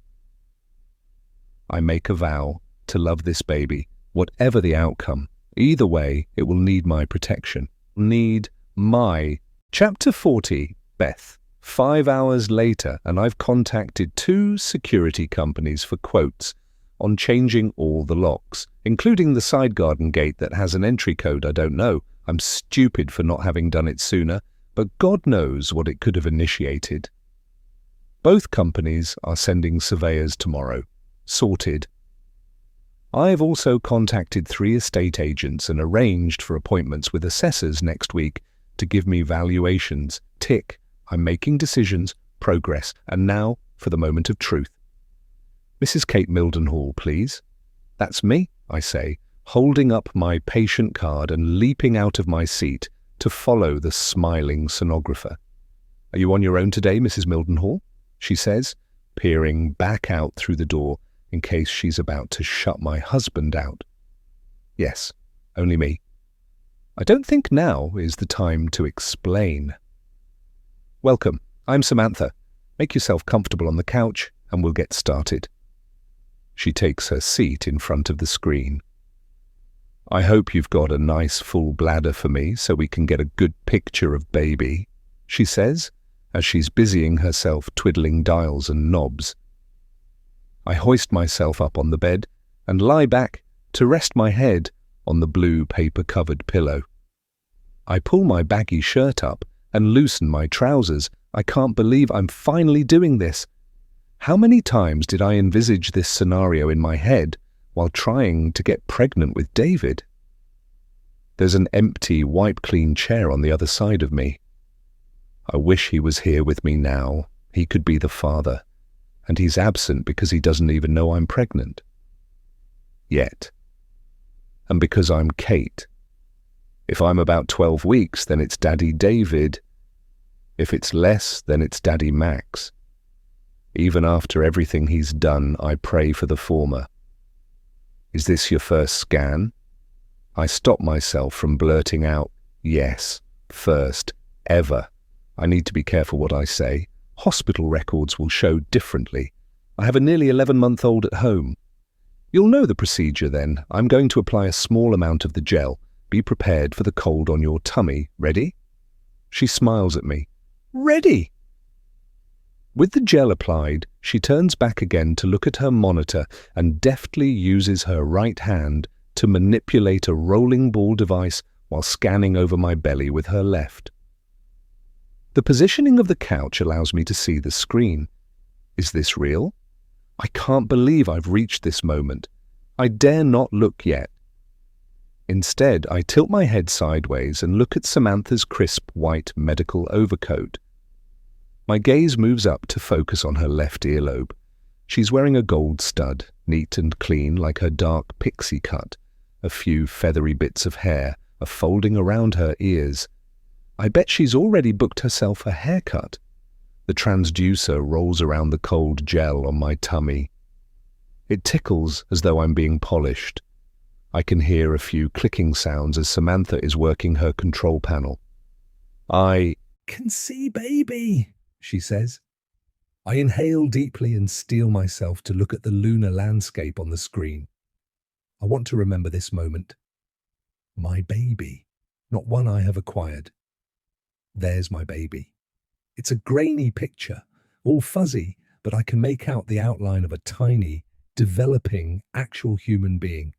I make a vow to love this baby, whatever the outcome. Either way, it will need my protection. Need my... Chapter 40, Beth. 5 hours later, and I've contacted 2 security companies for quotes on changing all the locks, including the side garden gate that has an entry code I don't know. I'm stupid for not having done it sooner, but God knows what it could have initiated. Both companies are sending surveyors tomorrow. Sorted. I've also contacted 3 estate agents and arranged for appointments with assessors next week to give me valuations. Tick. I'm making decisions, progress, and now for the moment of truth. Mrs. Kate Mildenhall, please. That's me, I say, holding up my patient card and leaping out of my seat to follow the smiling sonographer. Are you on your own today, Mrs. Mildenhall? She says, peering back out through the door in case she's about to shut my husband out. Yes, only me. I don't think now is the time to explain. Welcome, I'm Samantha. Make yourself comfortable on the couch and we'll get started. She takes her seat in front of the screen. I hope you've got a nice full bladder for me so we can get a good picture of baby, she says, as she's busying herself twiddling dials and knobs. I hoist myself up on the bed and lie back to rest my head on the blue paper-covered pillow. I pull my baggy shirt up and loosen my trousers. I can't believe I'm finally doing this. How many times did I envisage this scenario in my head while trying to get pregnant with David? There's an empty, wipe-clean chair on the other side of me. I wish he was here with me now. He could be the father, and he's absent because he doesn't even know I'm pregnant. Yet. And because I'm Kate. If I'm about 12 weeks, then it's Daddy David. If it's less, then it's Daddy Max. Even after everything he's done, I pray for the former. Is this your first scan? I stop myself from blurting out, yes, first, ever. I need to be careful what I say. Hospital records will show differently. I have a nearly 11-month-old at home. You'll know the procedure then. I'm going to apply a small amount of the gel. Be prepared for the cold on your tummy. Ready? She smiles at me. Ready! With the gel applied, she turns back again to look at her monitor and deftly uses her right hand to manipulate a rolling ball device while scanning over my belly with her left. The positioning of the couch allows me to see the screen. Is this real? I can't believe I've reached this moment. I dare not look yet. Instead, I tilt my head sideways and look at Samantha's crisp white medical overcoat. My gaze moves up to focus on her left earlobe. She's wearing a gold stud, neat and clean like her dark pixie cut. A few feathery bits of hair are folding around her ears. I bet she's already booked herself a haircut. The transducer rolls around the cold gel on my tummy. It tickles as though I'm being polished. I can hear a few clicking sounds as Samantha is working her control panel. I can see baby, she says. I inhale deeply and steel myself to look at the lunar landscape on the screen. I want to remember this moment. My baby, not one I have acquired. There's my baby. It's a grainy picture, all fuzzy, but I can make out the outline of a tiny, developing, actual human being.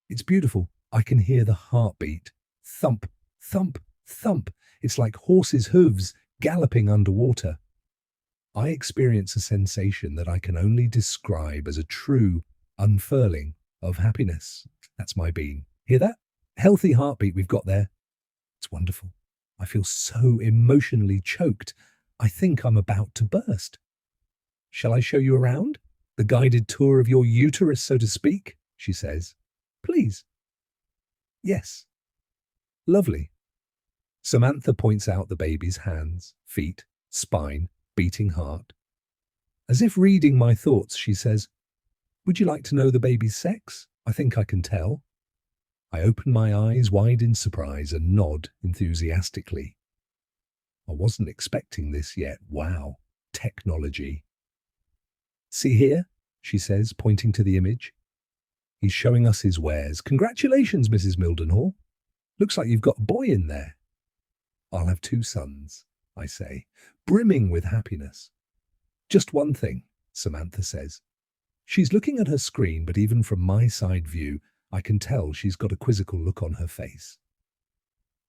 It's beautiful. I can hear the heartbeat. Thump, thump, thump. It's like horses' hooves galloping underwater. I experience a sensation that I can only describe as a true unfurling of happiness. That's my being. Hear that? Healthy heartbeat we've got there. It's wonderful. I feel so emotionally choked. I think I'm about to burst. Shall I show you around? The guided tour of your uterus, so to speak, she says. Please. Yes. Lovely. Samantha points out the baby's hands, feet, spine, beating heart. As if reading my thoughts, she says, Would you like to know the baby's sex? I think I can tell. I open my eyes wide in surprise and nod enthusiastically. I wasn't expecting this yet. Wow. Technology. See here, she says, pointing to the image. He's showing us his wares. Congratulations, Mrs. Mildenhall. Looks like you've got a boy in there. I'll have 2 sons, I say, brimming with happiness. Just one thing, Samantha says. She's looking at her screen, but even from my side view, I can tell she's got a quizzical look on her face.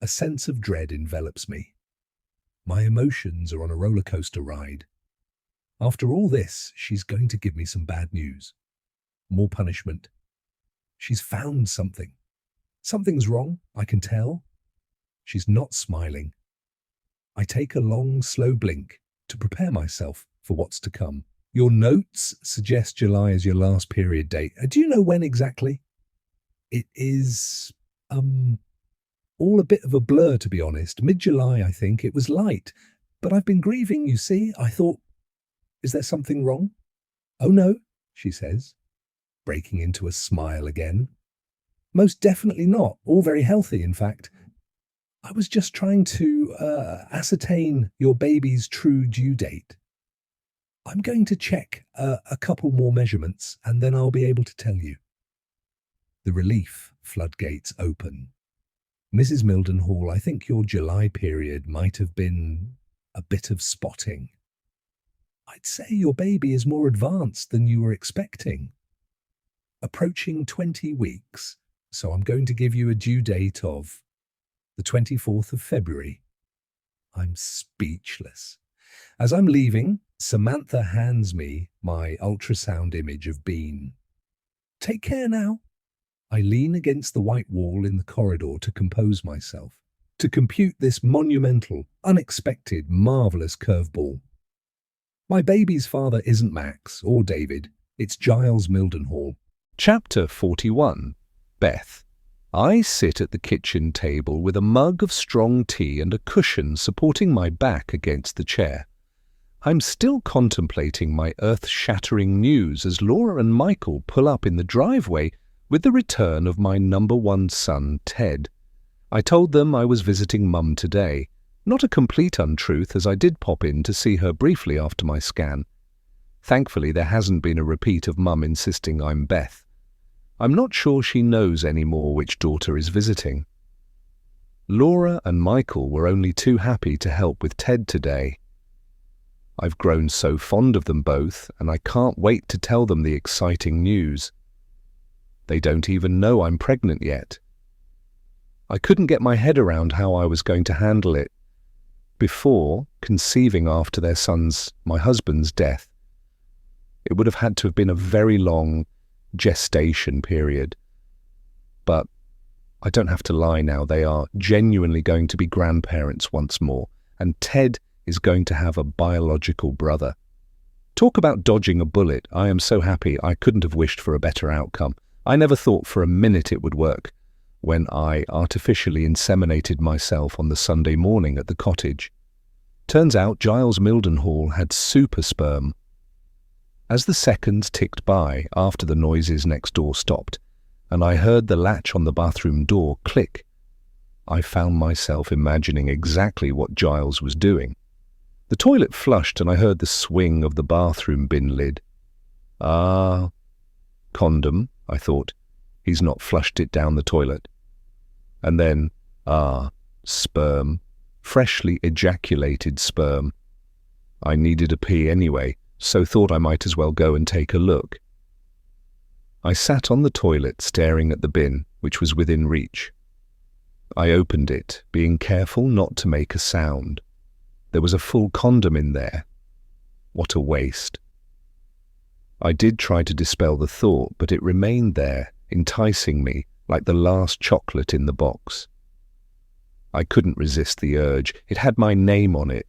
A sense of dread envelops me. My emotions are on a roller coaster ride. After all this, she's going to give me some bad news. More punishment. She's found something. Something's wrong, I can tell. She's not smiling. I take a long, slow blink to prepare myself for what's to come. Your notes suggest July as your last period date. Do you know when exactly? It is, all a bit of a blur, to be honest. Mid-July, I think. It was light. But I've been grieving, you see. I thought, is there something wrong? Oh, no, she says, breaking into a smile again. Most definitely not. All very healthy, in fact. I was just trying to ascertain your baby's true due date. I'm going to check a couple more measurements, and then I'll be able to tell you. The relief floodgates open. Mrs. Mildenhall, I think your July period might have been a bit of spotting. I'd say your baby is more advanced than you were expecting. Approaching 20 weeks, so I'm going to give you a due date of the the 24th of February. I'm speechless. As I'm leaving, Samantha hands me my ultrasound image of Bean. Take care now. I lean against the white wall in the corridor to compose myself, to compute this monumental, unexpected, marvelous curveball. My baby's father isn't Max or David, it's Giles Mildenhall. Chapter 41. Beth. I sit at the kitchen table with a mug of strong tea and a cushion supporting my back against the chair. I'm still contemplating my earth-shattering news as Laura and Michael pull up in the driveway with the return of my number one son, Ted. I told them I was visiting Mum today. Not a complete untruth, as I did pop in to see her briefly after my scan. Thankfully, there hasn't been a repeat of Mum insisting I'm Beth. I'm not sure she knows anymore which daughter is visiting. Laura and Michael were only too happy to help with Ted today. I've grown so fond of them both, and I can't wait to tell them the exciting news. They don't even know I'm pregnant yet. I couldn't get my head around how I was going to handle it. Before, conceiving after their son's, my husband's death, it would have had to have been a very long gestation period. But I don't have to lie now, they are genuinely going to be grandparents once more, and Ted is going to have a biological brother. Talk about dodging a bullet. I am so happy. I couldn't have wished for a better outcome. I never thought for a minute it would work when I artificially inseminated myself on the Sunday morning at the cottage. Turns out Giles Mildenhall had super sperm. As the seconds ticked by after the noises next door stopped, and I heard the latch on the bathroom door click, I found myself imagining exactly what Giles was doing. The toilet flushed and I heard the swing of the bathroom bin lid. Ah, condom, I thought. He's not flushed it down the toilet. And then, sperm. Freshly ejaculated sperm. I needed a pee anyway, so thought I might as well go and take a look. I sat on the toilet staring at the bin, which was within reach. I opened it, being careful not to make a sound. There was a full condom in there. What a waste. I did try to dispel the thought, but it remained there, enticing me like the last chocolate in the box. I couldn't resist the urge. It had my name on it.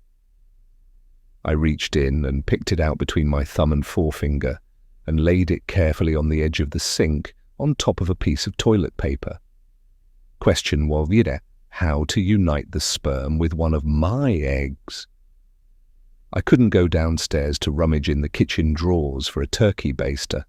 I reached in and picked it out between my thumb and forefinger and laid it carefully on the edge of the sink on top of a piece of toilet paper. Question was, how to unite the sperm with one of my eggs. I couldn't go downstairs to rummage in the kitchen drawers for a turkey baster.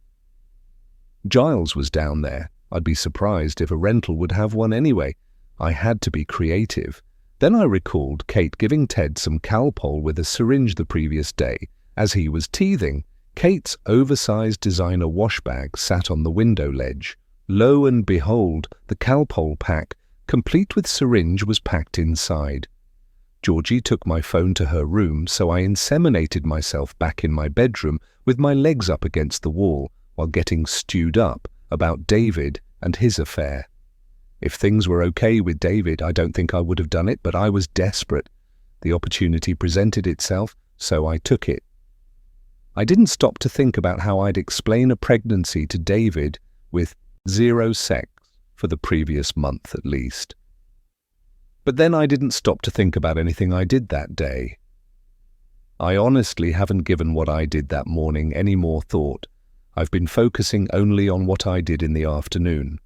Giles was down there. I'd be surprised if a rental would have one anyway. I had to be creative. Then I recalled Kate giving Ted some Calpol with a syringe the previous day as he was teething. Kate's oversized designer wash bag sat on the window ledge. Lo and behold, the Calpol pack, complete with syringe, was packed inside. Georgie took my phone to her room, so I inseminated myself back in my bedroom with my legs up against the wall while getting stewed up about David and his affair. If things were okay with David, I don't think I would have done it, but I was desperate. The opportunity presented itself, so I took it. I didn't stop to think about how I'd explain a pregnancy to David with 0 sex for the previous month at least. But then I didn't stop to think about anything I did that day. I honestly haven't given what I did that morning any more thought. I've been focusing only on what I did in the afternoon.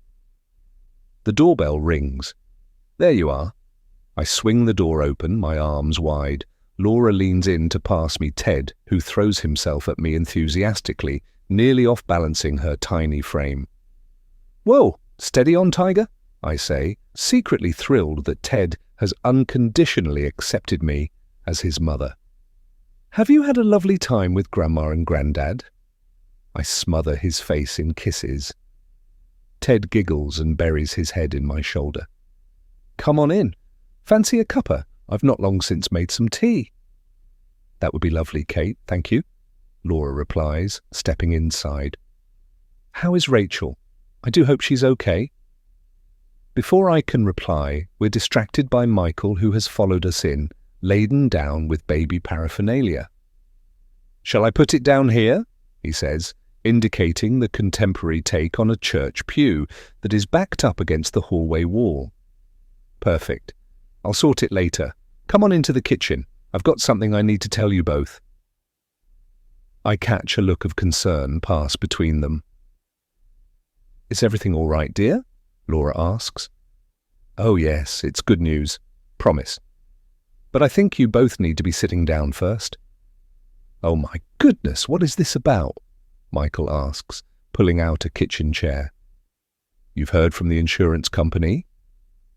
The doorbell rings. There you are. I swing the door open, my arms wide. Laura leans in to pass me Ted, who throws himself at me enthusiastically, nearly off-balancing her tiny frame. "Whoa, steady on, Tiger," I say, secretly thrilled that Ted has unconditionally accepted me as his mother. "Have you had a lovely time with Grandma and Grandad?" I smother his face in kisses. Ted giggles and buries his head in my shoulder. "Come on in. Fancy a cuppa? I've not long since made some tea." "That would be lovely, Kate, thank you," Laura replies, stepping inside. "How is Rachel? I do hope she's okay." Before I can reply, we're distracted by Michael, who has followed us in, laden down with baby paraphernalia. "Shall I put it down here?" he says, indicating the contemporary take on a church pew that is backed up against the hallway wall. "Perfect. I'll sort it later. Come on into the kitchen. I've got something I need to tell you both." I catch a look of concern pass between them. "Is everything all right, dear?" Laura asks. "Oh yes, it's good news. Promise. But I think you both need to be sitting down first." "Oh my goodness, what is this about?" Michael asks, pulling out a kitchen chair. "You've heard from the insurance company?"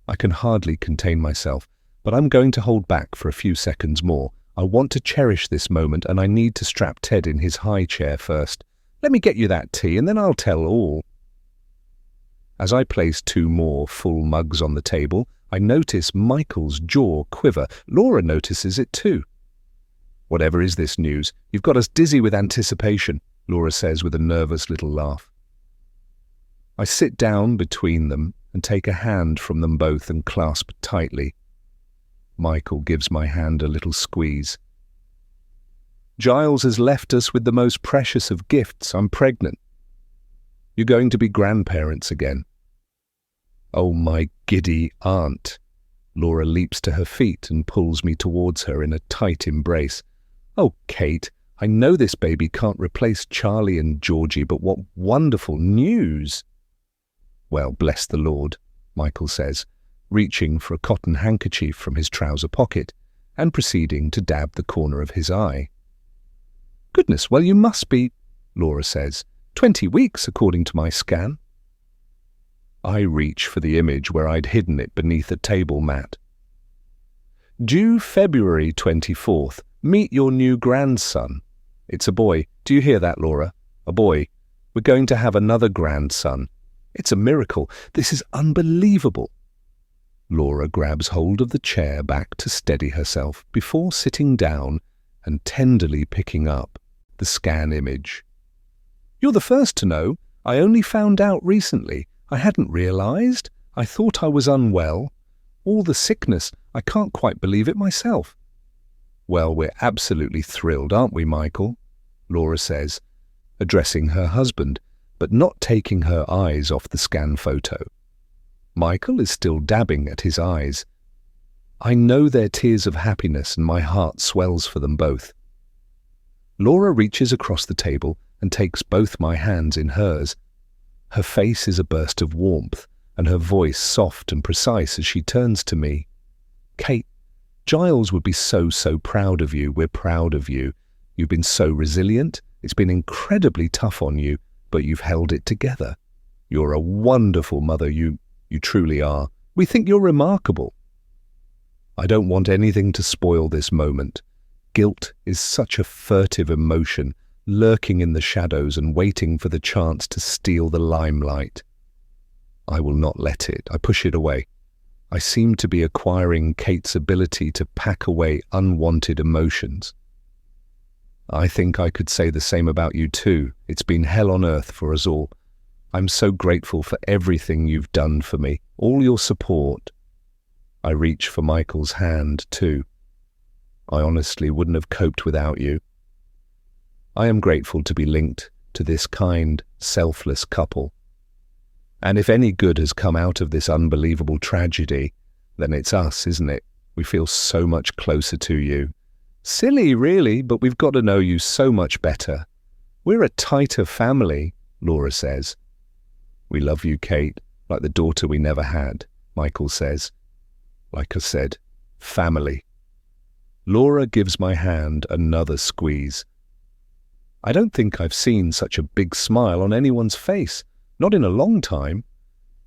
I can hardly contain myself, but I'm going to hold back for a few seconds more. I want to cherish this moment, and I need to strap Ted in his high chair first. "Let me get you that tea, and then I'll tell all." As I place 2 more full mugs on the table, I notice Michael's jaw quiver. Laura notices it too. "Whatever is this news? You've got us dizzy with anticipation," Laura says with a nervous little laugh. I sit down between them and take a hand from them both and clasp tightly. Michael gives my hand a little squeeze. "Giles has left us with the most precious of gifts. I'm pregnant. You're going to be grandparents again." "Oh, my giddy aunt." Laura leaps to her feet and pulls me towards her in a tight embrace. "Oh, Kate, I know this baby can't replace Charlie and Georgie, but what wonderful news!" "Well, bless the Lord," Michael says, reaching for a cotton handkerchief from his trouser pocket and proceeding to dab the corner of his eye. "Goodness, well, you must be," Laura says, 20 weeks according to my scan." I reach for the image where I'd hidden it beneath a table mat. "Due February 24th, meet your new grandson. It's a boy. Do you hear that, Laura? A boy. We're going to have another grandson. It's a miracle. This is unbelievable." Laura grabs hold of the chair back to steady herself before sitting down and tenderly picking up the scan image. "You're the first to know. I only found out recently. I hadn't realized. I thought I was unwell. All the sickness, I can't quite believe it myself." "Well, we're absolutely thrilled, aren't we, Michael?" Laura says, addressing her husband, but not taking her eyes off the scan photo. Michael is still dabbing at his eyes. I know they're tears of happiness, and my heart swells for them both. Laura reaches across the table and takes both my hands in hers. Her face is a burst of warmth, and her voice soft and precise as she turns to me. "Kate, Giles would be so proud of you. We're proud of you. You've been so resilient. It's been incredibly tough on you, but you've held it together. You're a wonderful mother. You truly are. We think you're remarkable." I don't want anything to spoil this moment. Guilt is such a furtive emotion, lurking in the shadows and waiting for the chance to steal the limelight. I will not let it. I push it away. I seem to be acquiring Kate's ability to pack away unwanted emotions. "I think I could say the same about you too. It's been hell on earth for us all. I'm so grateful for everything you've done for me, all your support." I reach for Michael's hand too. "I honestly wouldn't have coped without you." I am grateful to be linked to this kind, selfless couple. And if any good has come out of this unbelievable tragedy, then it's us, isn't it? We feel so much closer to you. Silly, really, but we've got to know you so much better. We're a tighter family, Laura says. "We love you, Kate, like the daughter we never had," Michael says. Like I said, family. Laura gives my hand another squeeze. I don't think I've seen such a big smile on anyone's face, not in a long time.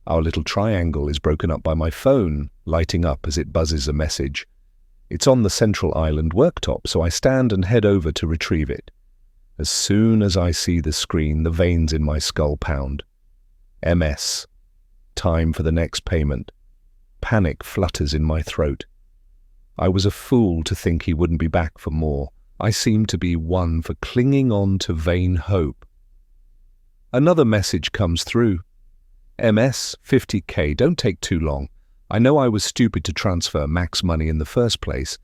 Our little triangle is broken up by my phone, lighting up as it buzzes a message. It's on the central island worktop, so I stand and head over to retrieve it. As soon as I see the screen, the veins in my skull pound. MS. Time for the next payment. Panic flutters in my throat. I was a fool to think he wouldn't be back for more. I seem to be one for clinging on to vain hope. Another message comes through. MS, 50k, don't take too long. I know I was stupid to transfer Max money in the first place.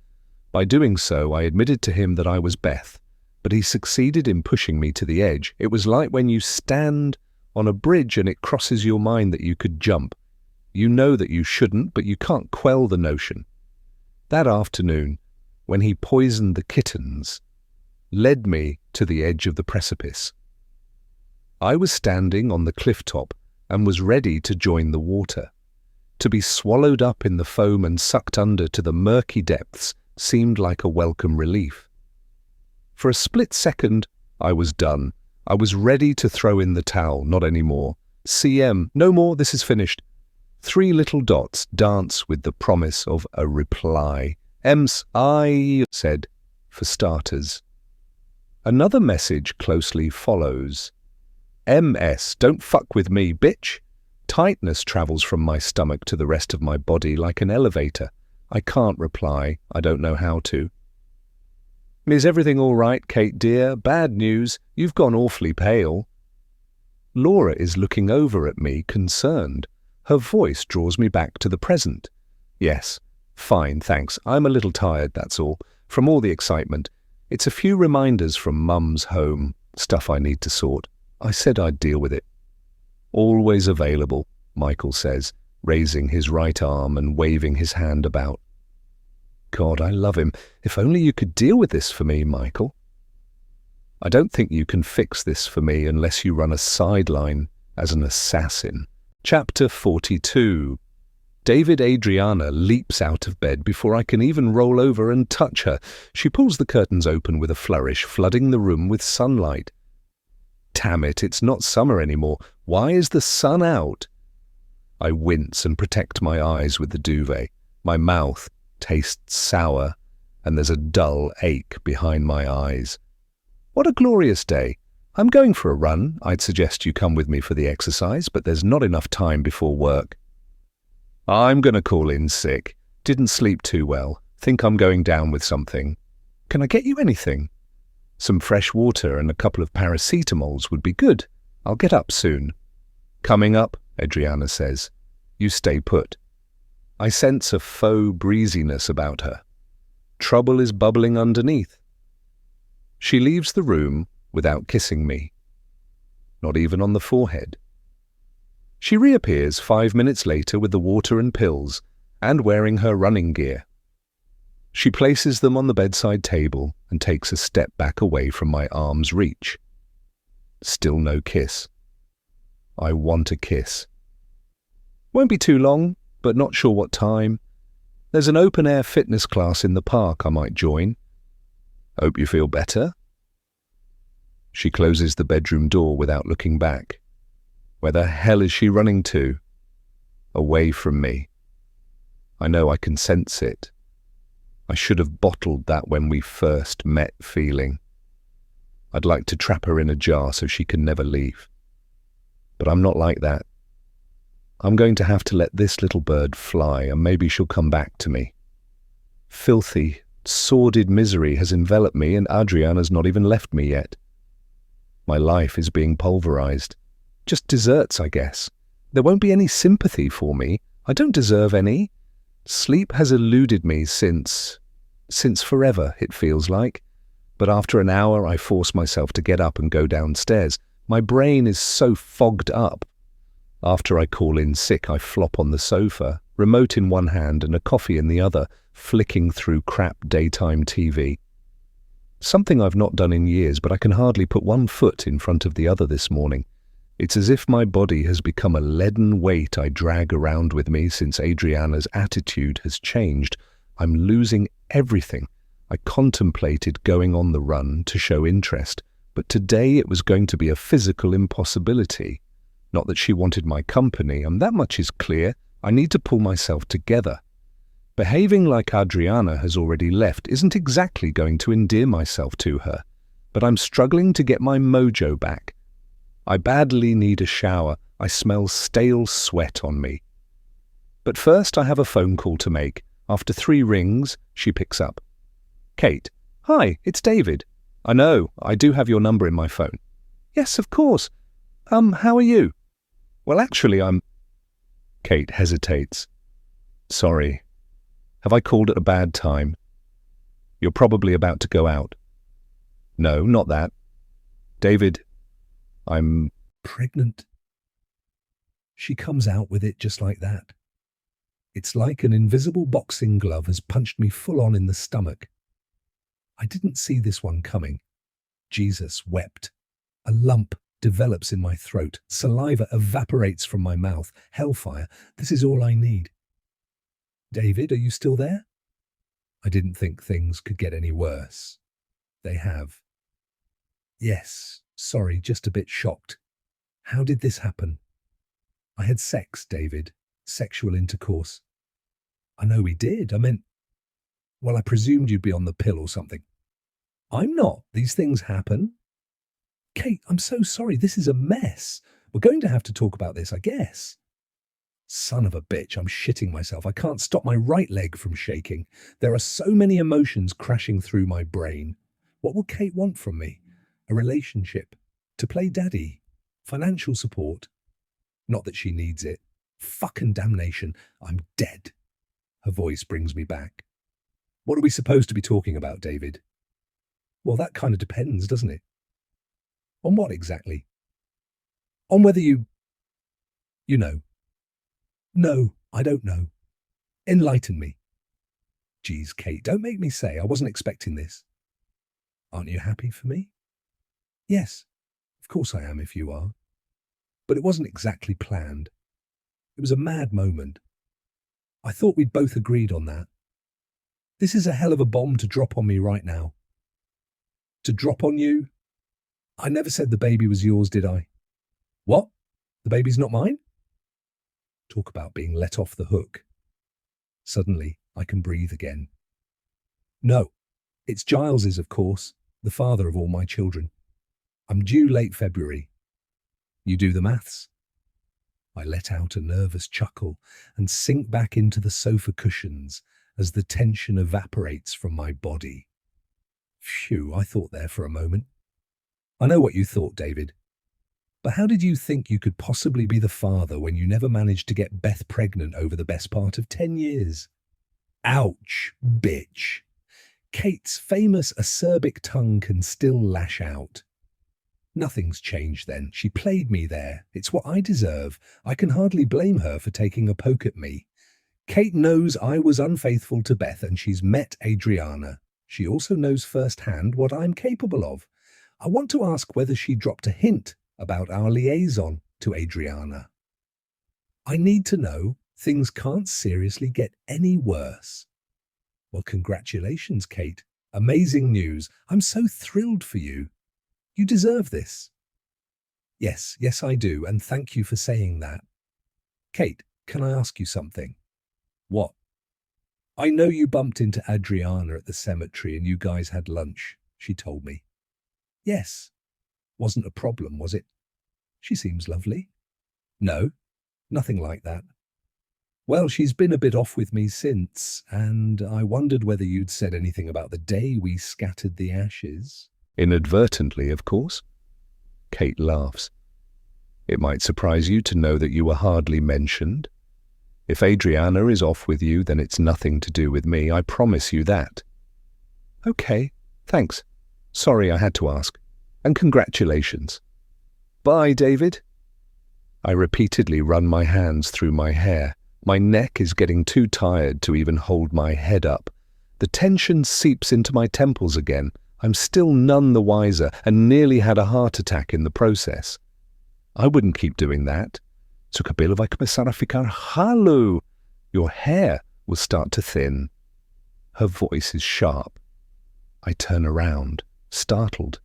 By doing so, I admitted to him that I was Beth, but he succeeded in pushing me to the edge. It was like when you stand on a bridge and it crosses your mind that you could jump. You know that you shouldn't, but you can't quell the notion. That afternoon, when he poisoned the kittens, led me to the edge of the precipice. I was standing on the cliff top and was ready to join the water. To be swallowed up in the foam and sucked under to the murky depths seemed like a welcome relief. For a split second, I was done. I was ready to throw in the towel. Not anymore. CM, no more, this is finished. 3 little dots dance with the promise of a reply. Ems, I said, for starters. Another message closely follows. MS, don't fuck with me, bitch. Tightness travels from my stomach to the rest of my body like an elevator. I can't reply. I don't know how to. Is everything all right, Kate dear? Bad news. You've gone awfully pale. Laura is looking over at me, concerned. Her voice draws me back to the present. Yes, fine, thanks. I'm a little tired, that's all. From all the excitement. It's a few reminders from Mum's home. Stuff I need to sort. I said I'd deal with it. Always available, Michael says, raising his right arm and waving his hand about. God, I love him. If only you could deal with this for me, Michael. I don't think you can fix this for me unless you run a sideline as an assassin. Chapter 42. David Adriana leaps out of bed before I can even roll over and touch her. She pulls the curtains open with a flourish, flooding the room with sunlight. Damn it, it's not summer anymore. Why is the sun out? I wince and protect my eyes with the duvet. My mouth tastes sour, and there's a dull ache behind my eyes. What a glorious day. I'm going for a run. I'd suggest you come with me for the exercise, but there's not enough time before work. I'm going to call in sick. Didn't sleep too well. Think I'm going down with something. Can I get you anything? Some fresh water and a couple of paracetamols would be good. I'll get up soon. Coming up, Adriana says. You stay put. I sense a faux breeziness about her. Trouble is bubbling underneath. She leaves the room without kissing me. Not even on the forehead. She reappears 5 minutes later with the water and pills, and wearing her running gear. She places them on the bedside table and takes a step back away from my arm's reach. Still no kiss. I want a kiss. Won't be too long, but not sure what time. There's an open-air fitness class in the park I might join. Hope you feel better. She closes the bedroom door without looking back. Where the hell is she running to? Away from me. I know I can sense it. I should have bottled that when we first met feeling. I'd like to trap her in a jar so she can never leave. But I'm not like that. I'm going to have to let this little bird fly, and maybe she'll come back to me. Filthy, sordid misery has enveloped me, and Adriana's not even left me yet. My life is being pulverized. Just desserts, I guess. There won't be any sympathy for me. I don't deserve any. Sleep has eluded me since forever, it feels like. But after an hour, I force myself to get up and go downstairs. My brain is so fogged up. After I call in sick, I flop on the sofa, remote in one hand and a coffee in the other, flicking through crap daytime TV. Something I've not done in years, but I can hardly put one foot in front of the other this morning. It's as if my body has become a leaden weight I drag around with me since Adriana's attitude has changed. I'm losing everything. I contemplated going on the run to show interest, but today it was going to be a physical impossibility. Not that she wanted my company, and that much is clear. I need to pull myself together. Behaving like Adriana has already left isn't exactly going to endear myself to her, but I'm struggling to get my mojo back. I badly need a shower. I smell stale sweat on me. But first I have a phone call to make. After 3 rings, she picks up. Kate. Hi, it's David. I know, I do have your number in my phone. Yes, of course. How are you? Well, actually, Kate hesitates. Sorry. Have I called at a bad time? You're probably about to go out. No, not that. David, I'm Pregnant. She comes out with it just like that. It's like an invisible boxing glove has punched me full on in the stomach. I didn't see this one coming. Jesus wept. A lump develops in my throat. Saliva evaporates from my mouth. Hellfire. This is all I need. David, are you still there? I didn't think things could get any worse. They have. Yes, sorry, just a bit shocked. How did this happen? I had sex, David. Sexual intercourse. I know we did. I meant, well, I presumed you'd be on the pill or something. I'm not. These things happen. Kate, I'm so sorry. This is a mess. We're going to have to talk about this, I guess. Son of a bitch, I'm shitting myself. I can't stop my right leg from shaking. There are so many emotions crashing through my brain. What will Kate want from me? A relationship? To play daddy? Financial support? Not that she needs it. Fucking damnation. I'm dead. Her voice brings me back. What are we supposed to be talking about, David? Well, that kind of depends, doesn't it? On what exactly? On whether you know. No, I don't know. Enlighten me. Geez, Kate, don't make me say I wasn't expecting this. Aren't you happy for me? Yes, of course I am if you are. But it wasn't exactly planned. It was a mad moment. I thought we'd both agreed on that. This is a hell of a bomb to drop on me right now. To drop on you? I never said the baby was yours, did I? What? The baby's not mine? Talk about being let off the hook. Suddenly, I can breathe again. No, it's Giles's, of course, the father of all my children. I'm due late February. You do the maths. I let out a nervous chuckle and sink back into the sofa cushions as the tension evaporates from my body. Phew, I thought there for a moment. I know what you thought, David. But how did you think you could possibly be the father when you never managed to get Beth pregnant over the best part of 10 years? Ouch, bitch. Kate's famous acerbic tongue can still lash out. Nothing's changed then. She played me there. It's what I deserve. I can hardly blame her for taking a poke at me. Kate knows I was unfaithful to Beth and she's met Adriana. She also knows firsthand what I'm capable of. I want to ask whether she dropped a hint about our liaison to Adriana. I need to know. Things can't seriously get any worse. Well, congratulations, Kate. Amazing news. I'm so thrilled for you. You deserve this. Yes, I do, and thank you for saying that. Kate, can I ask you something? What? I know you bumped into Adriana at the cemetery and you guys had lunch, she told me. Yes. Wasn't a problem, was it? She seems lovely. No, nothing like that. Well, she's been a bit off with me since, and I wondered whether you'd said anything about the day we scattered the ashes. Inadvertently, of course. Kate laughs. It might surprise you to know that you were hardly mentioned. If Adriana is off with you, then it's nothing to do with me, I promise you that. Okay, thanks. Sorry I had to ask. And congratulations. Bye, David. I repeatedly run my hands through my hair. My neck is getting too tired to even hold my head up. The tension seeps into my temples again. I'm still none the wiser and nearly had a heart attack in the process. I wouldn't keep doing that. So cabelo vai começar a ficar ralo. Your hair will start to thin. Her voice is sharp. I turn around, startled.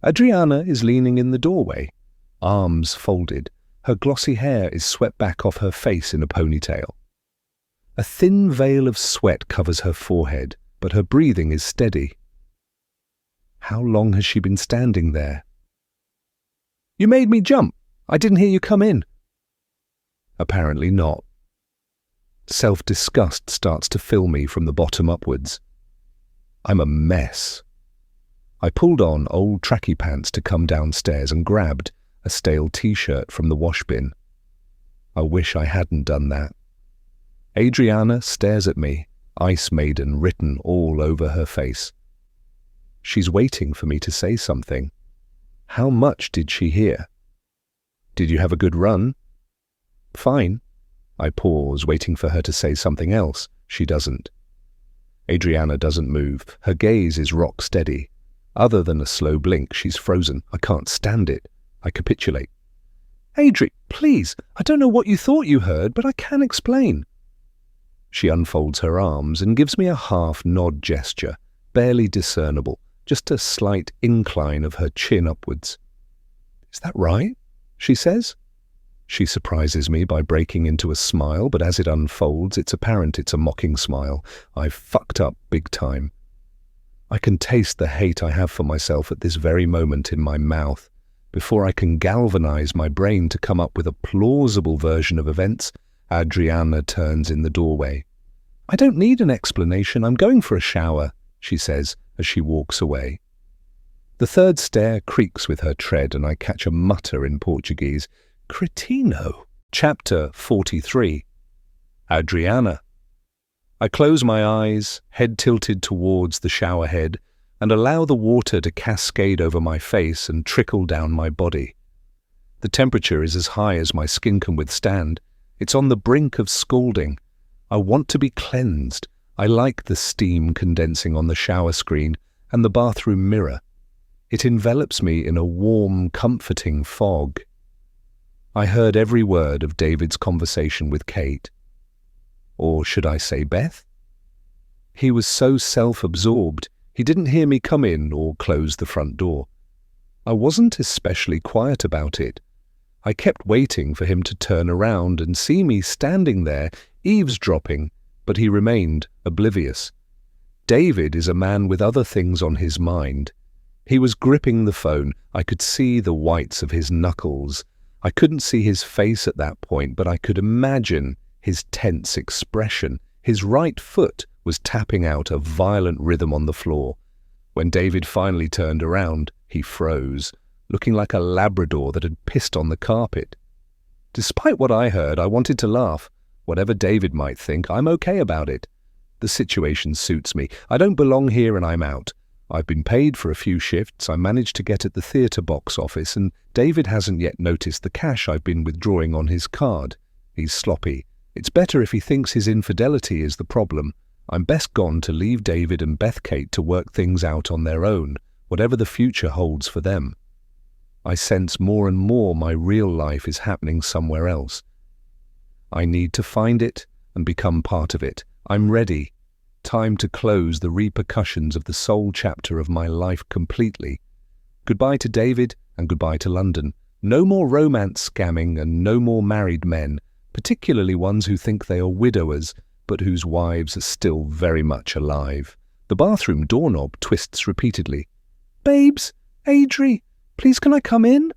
Adriana is leaning in the doorway, arms folded. Her glossy hair is swept back off her face in a ponytail. A thin veil of sweat covers her forehead, but her breathing is steady. How long has she been standing there? You made me jump. I didn't hear you come in. Apparently not. Self-disgust starts to fill me from the bottom upwards. I'm a mess. I pulled on old tracky pants to come downstairs and grabbed a stale t-shirt from the wash bin. I wish I hadn't done that. Adriana stares at me, Ice Maiden written all over her face. She's waiting for me to say something. How much did she hear? Did you have a good run? Fine. I pause, waiting for her to say something else. She doesn't. Adriana doesn't move. Her gaze is rock steady. Other than a slow blink, she's frozen. I can't stand it. I capitulate. Adri, please, I don't know what you thought you heard, but I can explain. She unfolds her arms and gives me a half-nod gesture, barely discernible, just a slight incline of her chin upwards. Is that right? She says. She surprises me by breaking into a smile, but as it unfolds, it's apparent it's a mocking smile. I've fucked up big time. I can taste the hate I have for myself at this very moment in my mouth. Before I can galvanize my brain to come up with a plausible version of events, Adriana turns in the doorway. I don't need an explanation. I'm going for a shower, she says as she walks away. The third stair creaks with her tread and I catch a mutter in Portuguese. Cretino. Chapter 43. Adriana. I close my eyes, head tilted towards the shower head, and allow the water to cascade over my face and trickle down my body. The temperature is as high as my skin can withstand. It's on the brink of scalding. I want to be cleansed. I like the steam condensing on the shower screen and the bathroom mirror. It envelops me in a warm, comforting fog. I heard every word of David's conversation with Kate. Or should I say Beth? He was so self-absorbed, he didn't hear me come in or close the front door. I wasn't especially quiet about it. I kept waiting for him to turn around and see me standing there, eavesdropping, but he remained oblivious. David is a man with other things on his mind. He was gripping the phone. I could see the whites of his knuckles. I couldn't see his face at that point, but I could imagine his tense expression. His right foot was tapping out a violent rhythm on the floor. When David finally turned around, he froze, looking like a Labrador that had pissed on the carpet. Despite what I heard, I wanted to laugh. Whatever David might think, I'm okay about it. The situation suits me. I don't belong here and I'm out. I've been paid for a few shifts. I managed to get at the theatre box office and David hasn't yet noticed the cash I've been withdrawing on his card. He's sloppy. It's better if he thinks his infidelity is the problem. I'm best gone to leave David and Beth Kate to work things out on their own, whatever the future holds for them. I sense more and more my real life is happening somewhere else. I need to find it and become part of it. I'm ready. Time to close the repercussions of the sole chapter of my life completely. Goodbye to David and goodbye to London. No more romance scamming and no more married men, particularly ones who think they are widowers, but whose wives are still very much alive. The bathroom doorknob twists repeatedly. Babes, Adri, please can I come in?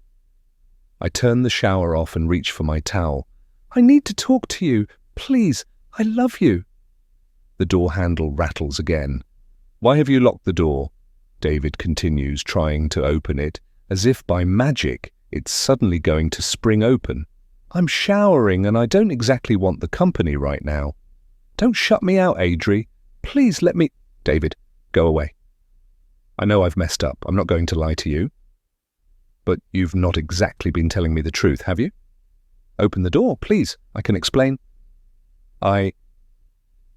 I turn the shower off and reach for my towel. I need to talk to you. Please, I love you. The door handle rattles again. Why have you locked the door? David continues, trying to open it, as if by magic it's suddenly going to spring open. I'm showering and I don't exactly want the company right now. Don't shut me out, Adri. Please let me... David, go away. I know I've messed up. I'm not going to lie to you. But you've not exactly been telling me the truth, have you? Open the door, please. I can explain.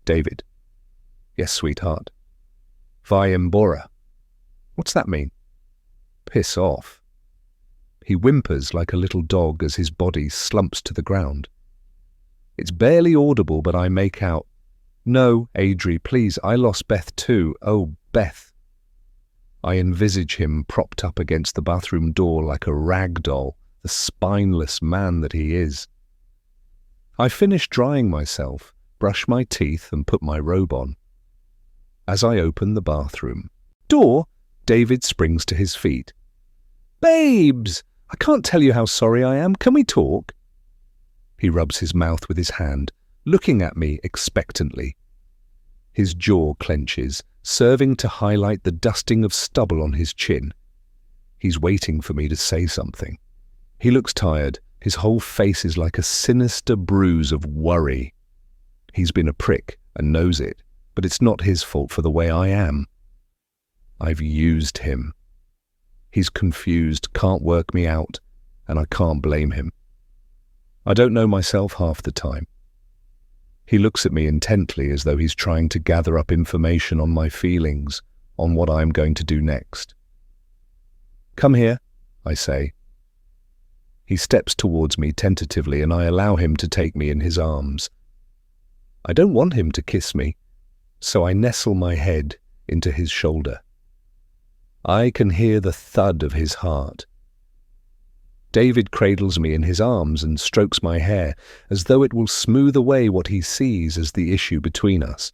David. Yes, sweetheart. Vai embora. What's that mean? Piss off. He whimpers like a little dog as his body slumps to the ground. It's barely audible, but I make out, No, Adri, please, I lost Beth too. Oh, Beth. I envisage him propped up against the bathroom door like a rag doll, the spineless man that he is. I finish drying myself, brush my teeth and put my robe on. As I open the bathroom door, David springs to his feet. Babes! I can't tell you how sorry I am. Can we talk? He rubs his mouth with his hand, looking at me expectantly. His jaw clenches, serving to highlight the dusting of stubble on his chin. He's waiting for me to say something. He looks tired, His whole face is like a sinister bruise of worry. He's been a prick and knows it, but it's not his fault for the way I am. I've used him. He's confused, can't work me out, and I can't blame him. I don't know myself half the time. He looks at me intently as though he's trying to gather up information on my feelings, on what I'm going to do next. "Come here," I say. He steps towards me tentatively and I allow him to take me in his arms. I don't want him to kiss me, so I nestle my head into his shoulder. I can hear the thud of his heart. David cradles me in his arms and strokes my hair as though it will smooth away what he sees as the issue between us.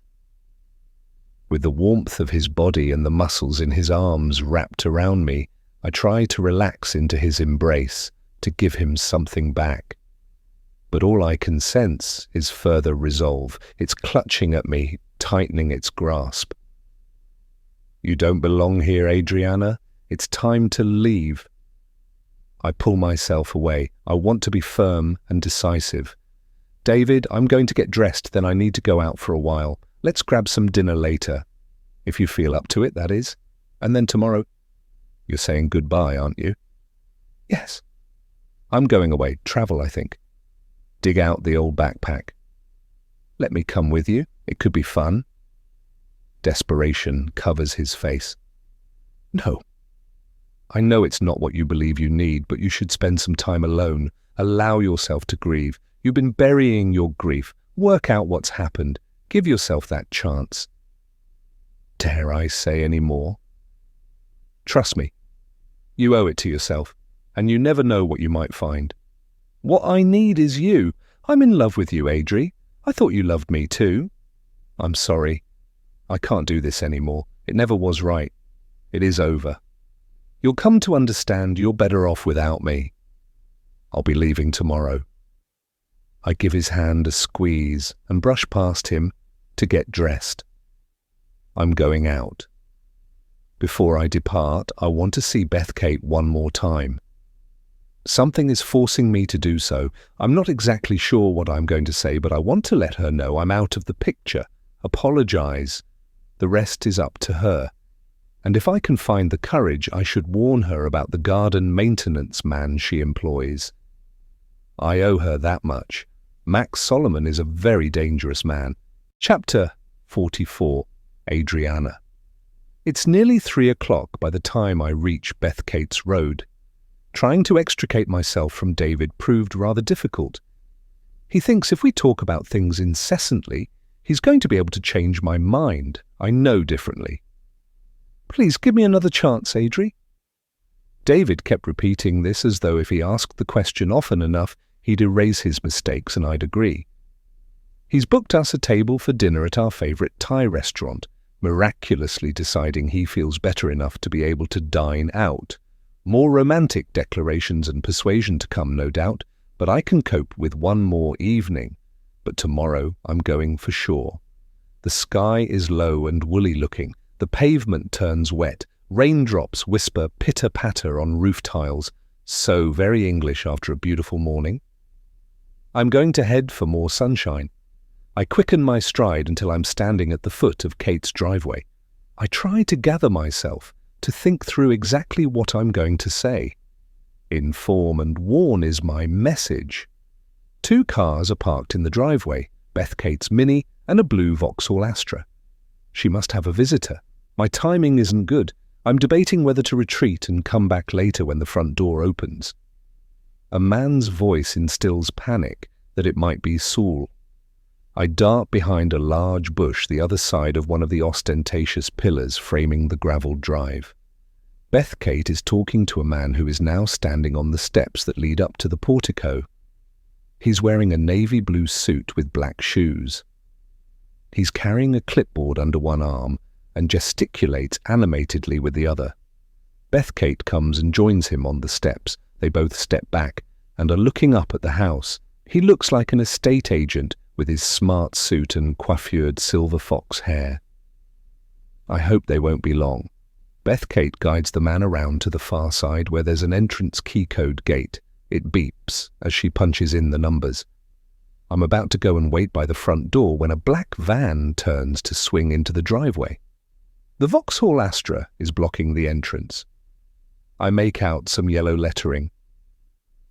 With the warmth of his body and the muscles in his arms wrapped around me, I try to relax into his embrace, to give him something back. But all I can sense is further resolve. It's clutching at me, tightening its grasp. "You don't belong here, Adriana. It's time to leave." I pull myself away. I want to be firm and decisive. "David, I'm going to get dressed, then I need to go out for a while. Let's grab some dinner later. If you feel up to it, that is. And then tomorrow—" "You're saying goodbye, aren't you?" "Yes." "I'm going away. Travel, I think." Dig out the old backpack. "Let me come with you. It could be fun." Desperation covers his face. "No. I know it's not what you believe you need, but you should spend some time alone. Allow yourself to grieve. You've been burying your grief. Work out what's happened. Give yourself that chance." Dare I say any more? Trust me. You owe it to yourself, and you never know what you might find. What I need is you. I'm in love with you, Adri. I thought you loved me too. I'm sorry. I can't do this anymore. It never was right. It is over. You'll come to understand you're better off without me. I'll be leaving tomorrow. I give his hand a squeeze and brush past him to get dressed. I'm going out. Before I depart, I want to see Beth Kate one more time. Something is forcing me to do so. I'm not exactly sure what I'm going to say, but I want to let her know I'm out of the picture, apologize. The rest is up to her. And if I can find the courage, I should warn her about the garden maintenance man she employs. I owe her that much. Max Solomon is a very dangerous man. Chapter 44, Adriana. It's nearly 3 o'clock by the time I reach Beth Kate's road. Trying to extricate myself from David proved rather difficult. He thinks if we talk about things incessantly, he's going to be able to change my mind. I know differently. Please give me another chance, Adri. David kept repeating this as though if he asked the question often enough, he'd erase his mistakes and I'd agree. He's booked us a table for dinner at our favourite Thai restaurant, miraculously deciding he feels better enough to be able to dine out. More romantic declarations and persuasion to come, no doubt, but I can cope with one more evening. But tomorrow I'm going for sure. The sky is low and woolly looking. The pavement turns wet. Raindrops whisper pitter-patter on roof tiles. So very English after a beautiful morning. I'm going to head for more sunshine. I quicken my stride until I'm standing at the foot of Kate's driveway. I try to gather myself, to think through exactly what I'm going to say. Inform and warn is my message. 2 cars are parked in the driveway, Beth Kate's Mini and a blue Vauxhall Astra. She must have a visitor. My timing isn't good. I'm debating whether to retreat and come back later when the front door opens. A man's voice instills panic that it might be Saul. I dart behind a large bush the other side of one of the ostentatious pillars framing the gravelled drive. Beth Kate is talking to a man who is now standing on the steps that lead up to the portico. He's wearing a navy blue suit with black shoes. He's carrying a clipboard under one arm and gesticulates animatedly with the other. Beth Kate comes and joins him on the steps. They both step back and are looking up at the house. He looks like an estate agent with his smart suit and coiffured silver fox hair. I hope they won't be long. Beth Kate guides the man around to the far side where there's an entrance key code gate. It beeps as she punches in the numbers. I'm about to go and wait by the front door when a black van turns to swing into the driveway. The Vauxhall Astra is blocking the entrance. I make out some yellow lettering.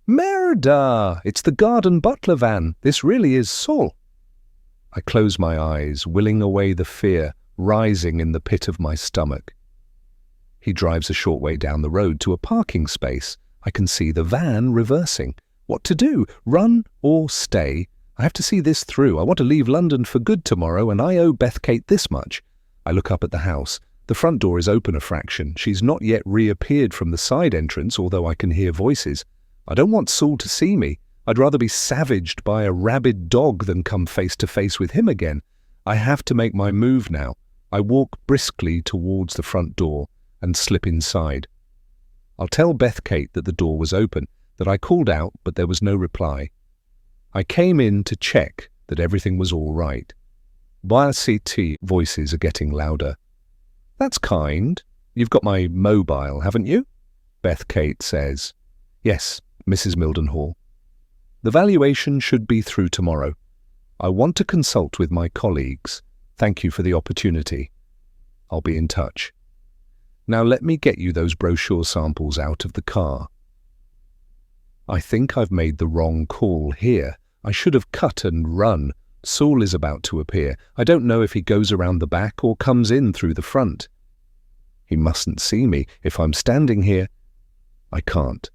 "Murder! It's the garden butler van. This really is Saul." I close my eyes, willing away the fear rising in the pit of my stomach. He drives a short way down the road to a parking space. I can see the van reversing. What to do? Run or stay? I have to see this through. I want to leave London for good tomorrow, and I owe Beth Kate this much. I look up at the house. The front door is open a fraction. She's not yet reappeared from the side entrance, although I can hear voices. I don't want Saul to see me. I'd rather be savaged by a rabid dog than come face to face with him again. I have to make my move now. I walk briskly towards the front door and slip inside. I'll tell Beth Kate that the door was open, that I called out, but there was no reply. I came in to check that everything was all right. YCT voices are getting louder. "That's kind. You've got my mobile, haven't you?" Beth Kate says. "Yes, Mrs. Mildenhall. The valuation should be through tomorrow. I want to consult with my colleagues. Thank you for the opportunity. I'll be in touch. Now let me get you those brochure samples out of the car." I think I've made the wrong call here. I should have cut and run. Saul is about to appear. I don't know if he goes around the back or comes in through the front. He mustn't see me. If I'm standing here, I can't.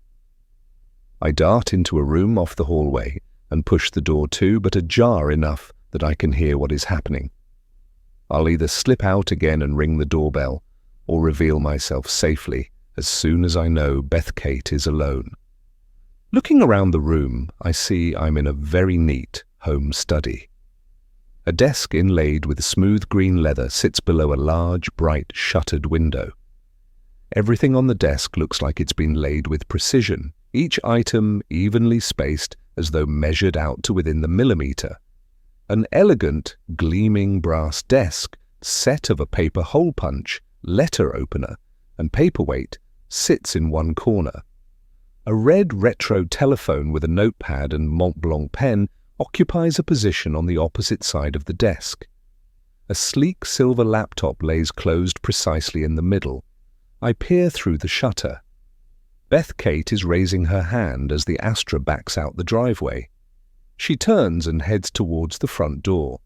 I dart into a room off the hallway and push the door to, but ajar enough that I can hear what is happening. I'll either slip out again and ring the doorbell or reveal myself safely as soon as I know Beth Kate is alone. Looking around the room, I see I'm in a very neat home study. A desk inlaid with smooth green leather sits below a large, bright, shuttered window. Everything on the desk looks like it's been laid with precision, each item evenly spaced as though measured out to within the millimetre. An elegant, gleaming brass desk, set of a paper hole punch, letter opener, and paperweight, sits in one corner. A red retro telephone with a notepad and Mont Blanc pen occupies a position on the opposite side of the desk. A sleek silver laptop lays closed precisely in the middle. I peer through the shutter. Beth Kate is raising her hand as the Astra backs out the driveway. She turns and heads towards the front door.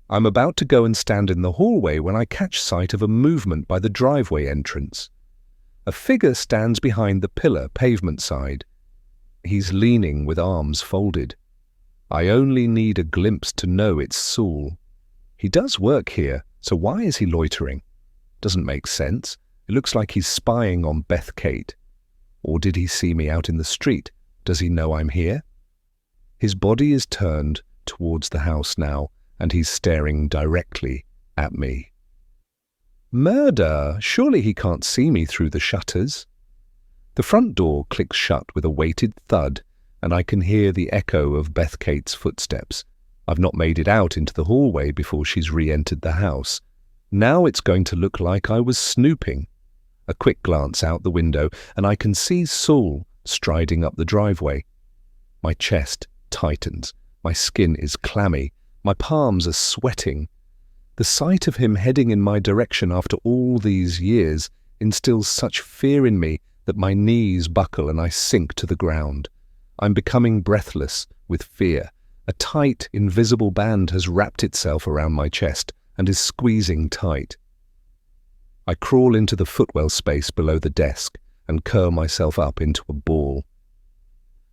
I'm about to go and stand in the hallway when I catch sight of a movement by the driveway entrance. A figure stands behind the pillar pavement side. He's leaning with arms folded. I only need a glimpse to know it's Saul. He does work here, so why is he loitering? Doesn't make sense. It looks like he's spying on Beth Kate. Or did he see me out in the street? Does he know I'm here? His body is turned towards the house now, and he's staring directly at me. Murder! Surely he can't see me through the shutters. The front door clicks shut with a weighted thud, and I can hear the echo of Beth Kate's footsteps. I've not made it out into the hallway before she's re-entered the house. Now it's going to look like I was snooping. A quick glance out the window, and I can see Saul striding up the driveway. My chest tightens. My skin is clammy. My palms are sweating. The sight of him heading in my direction after all these years instills such fear in me that my knees buckle and I sink to the ground. I'm becoming breathless with fear. A tight, invisible band has wrapped itself around my chest and is squeezing tight. I crawl into the footwell space below the desk and curl myself up into a ball.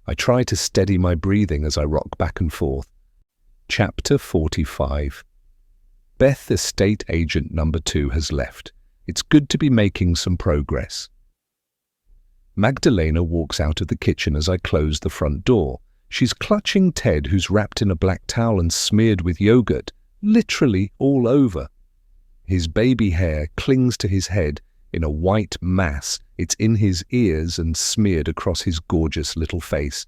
I try to steady my breathing as I rock back and forth. Chapter 45. Beth Estate Agent Number 2 has left. It's good to be making some progress. Magdalena walks out of the kitchen as I close the front door. She's clutching Ted, who's wrapped in a black towel and smeared with yogurt, literally all over. His baby hair clings to his head in a white mass. It's in his ears and smeared across his gorgeous little face.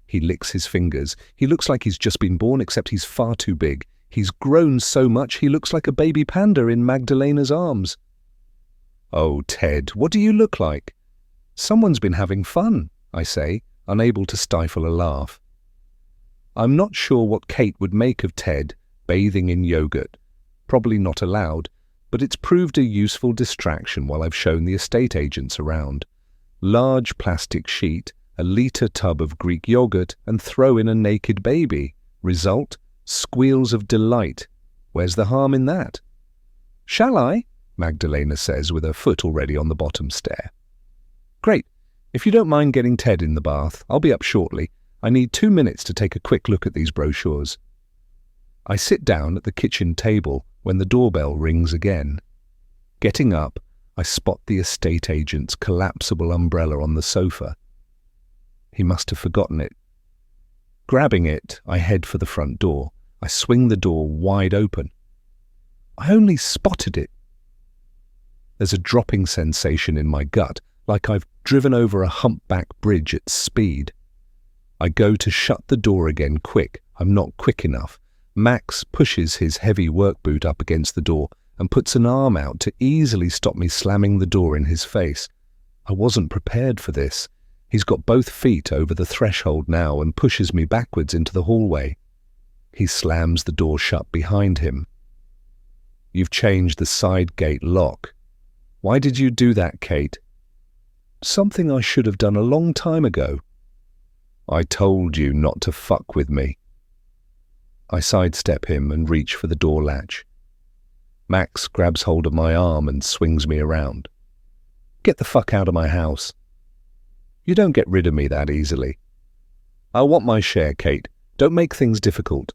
He licks his fingers. He looks like he's just been born, except he's far too big. He's grown so much he looks like a baby panda in Magdalena's arms. "Oh, Ted, what do you look like?" "Someone's been having fun," I say. unable to stifle a laugh. I'm not sure what Kate would make of Ted bathing in yogurt. Probably not allowed, but it's proved a useful distraction while I've shown the estate agents around. Large plastic sheet, a litre tub of Greek yogurt, and throw in a naked baby. Result, squeals of delight. Where's the harm in that? "Shall I?" Magdalena says with her foot already on the bottom stair. "Great. If you don't mind getting Ted in the bath, I'll be up shortly. I need 2 minutes to take a quick look at these brochures." I sit down at the kitchen table when the doorbell rings again. Getting up, I spot the estate agent's collapsible umbrella on the sofa. He must have forgotten it. Grabbing it, I head for the front door. I swing the door wide open. I only spotted it. There's a dropping sensation in my gut, like I've driven over a humpback bridge at speed. I go to shut the door again quick. I'm not quick enough. Max pushes his heavy work boot up against the door and puts an arm out to easily stop me slamming the door in his face. I wasn't prepared for this. He's got both feet over the threshold now and pushes me backwards into the hallway. He slams the door shut behind him. "You've changed the side gate lock. Why did you do that, Kate?" "Something I should have done a long time ago." "I told you not to fuck with me." I sidestep him and reach for the door latch. Max grabs hold of my arm and swings me around. "Get the fuck out of my house." "You don't get rid of me that easily." "I want my share, Kate. Don't make things difficult."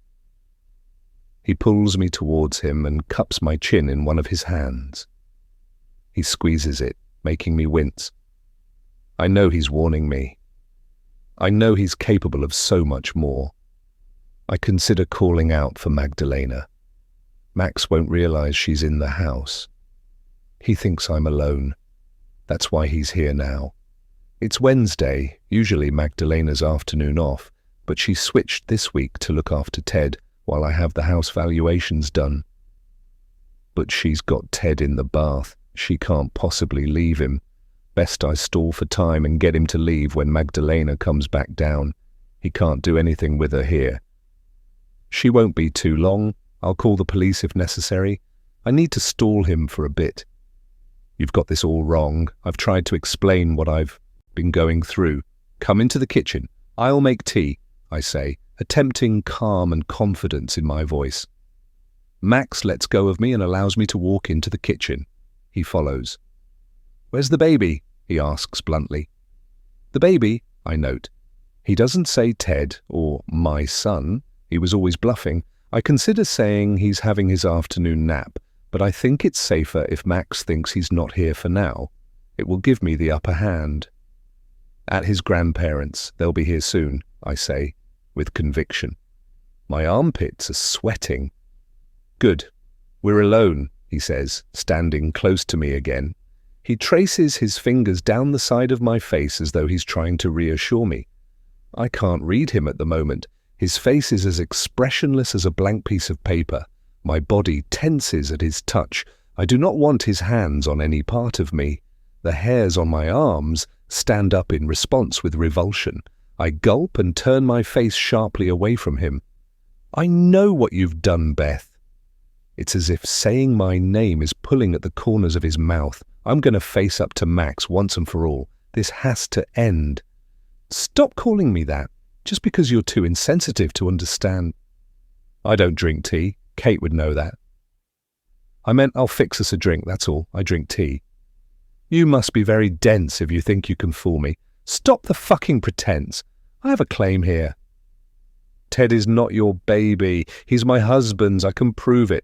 He pulls me towards him and cups my chin in one of his hands. He squeezes it, making me wince. I know he's warning me. I know he's capable of so much more. I consider calling out for Magdalena. Max won't realize she's in the house. He thinks I'm alone. That's why he's here now. It's Wednesday, usually Magdalena's afternoon off, but she switched this week to look after Ted while I have the house valuations done. But she's got Ted in the bath. She can't possibly leave him. Best I stall for time and get him to leave when Magdalena comes back down. He can't do anything with her here. She won't be too long. I'll call the police if necessary. I need to stall him for a bit. "You've got this all wrong. I've tried to explain what I've been going through. Come into the kitchen. I'll make tea," I say, attempting calm and confidence in my voice. Max lets go of me and allows me to walk into the kitchen. He follows. "Where's the baby?" he asks bluntly. "The baby," I note. He doesn't say Ted or my son. He was always bluffing. I consider saying he's having his afternoon nap, but I think it's safer if Max thinks he's not here for now. It will give me the upper hand. "At his grandparents'. They'll be here soon," I say, with conviction. My armpits are sweating. "Good. We're alone," he says, standing close to me again. He traces his fingers down the side of my face as though he's trying to reassure me. I can't read him at the moment. His face is as expressionless as a blank piece of paper. My body tenses at his touch. I do not want his hands on any part of me. The hairs on my arms stand up in response with revulsion. I gulp and turn my face sharply away from him. "I know what you've done, Beth." It's as if saying my name is pulling at the corners of his mouth. I'm going to face up to Max once and for all. This has to end. "Stop calling me that, just because you're too insensitive to understand." "I don't drink tea. Kate would know that." "I meant I'll fix us a drink, that's all. I drink tea." "You must be very dense if you think you can fool me. Stop the fucking pretense. I have a claim here." "Ted is not your baby. He's my husband's. I can prove it."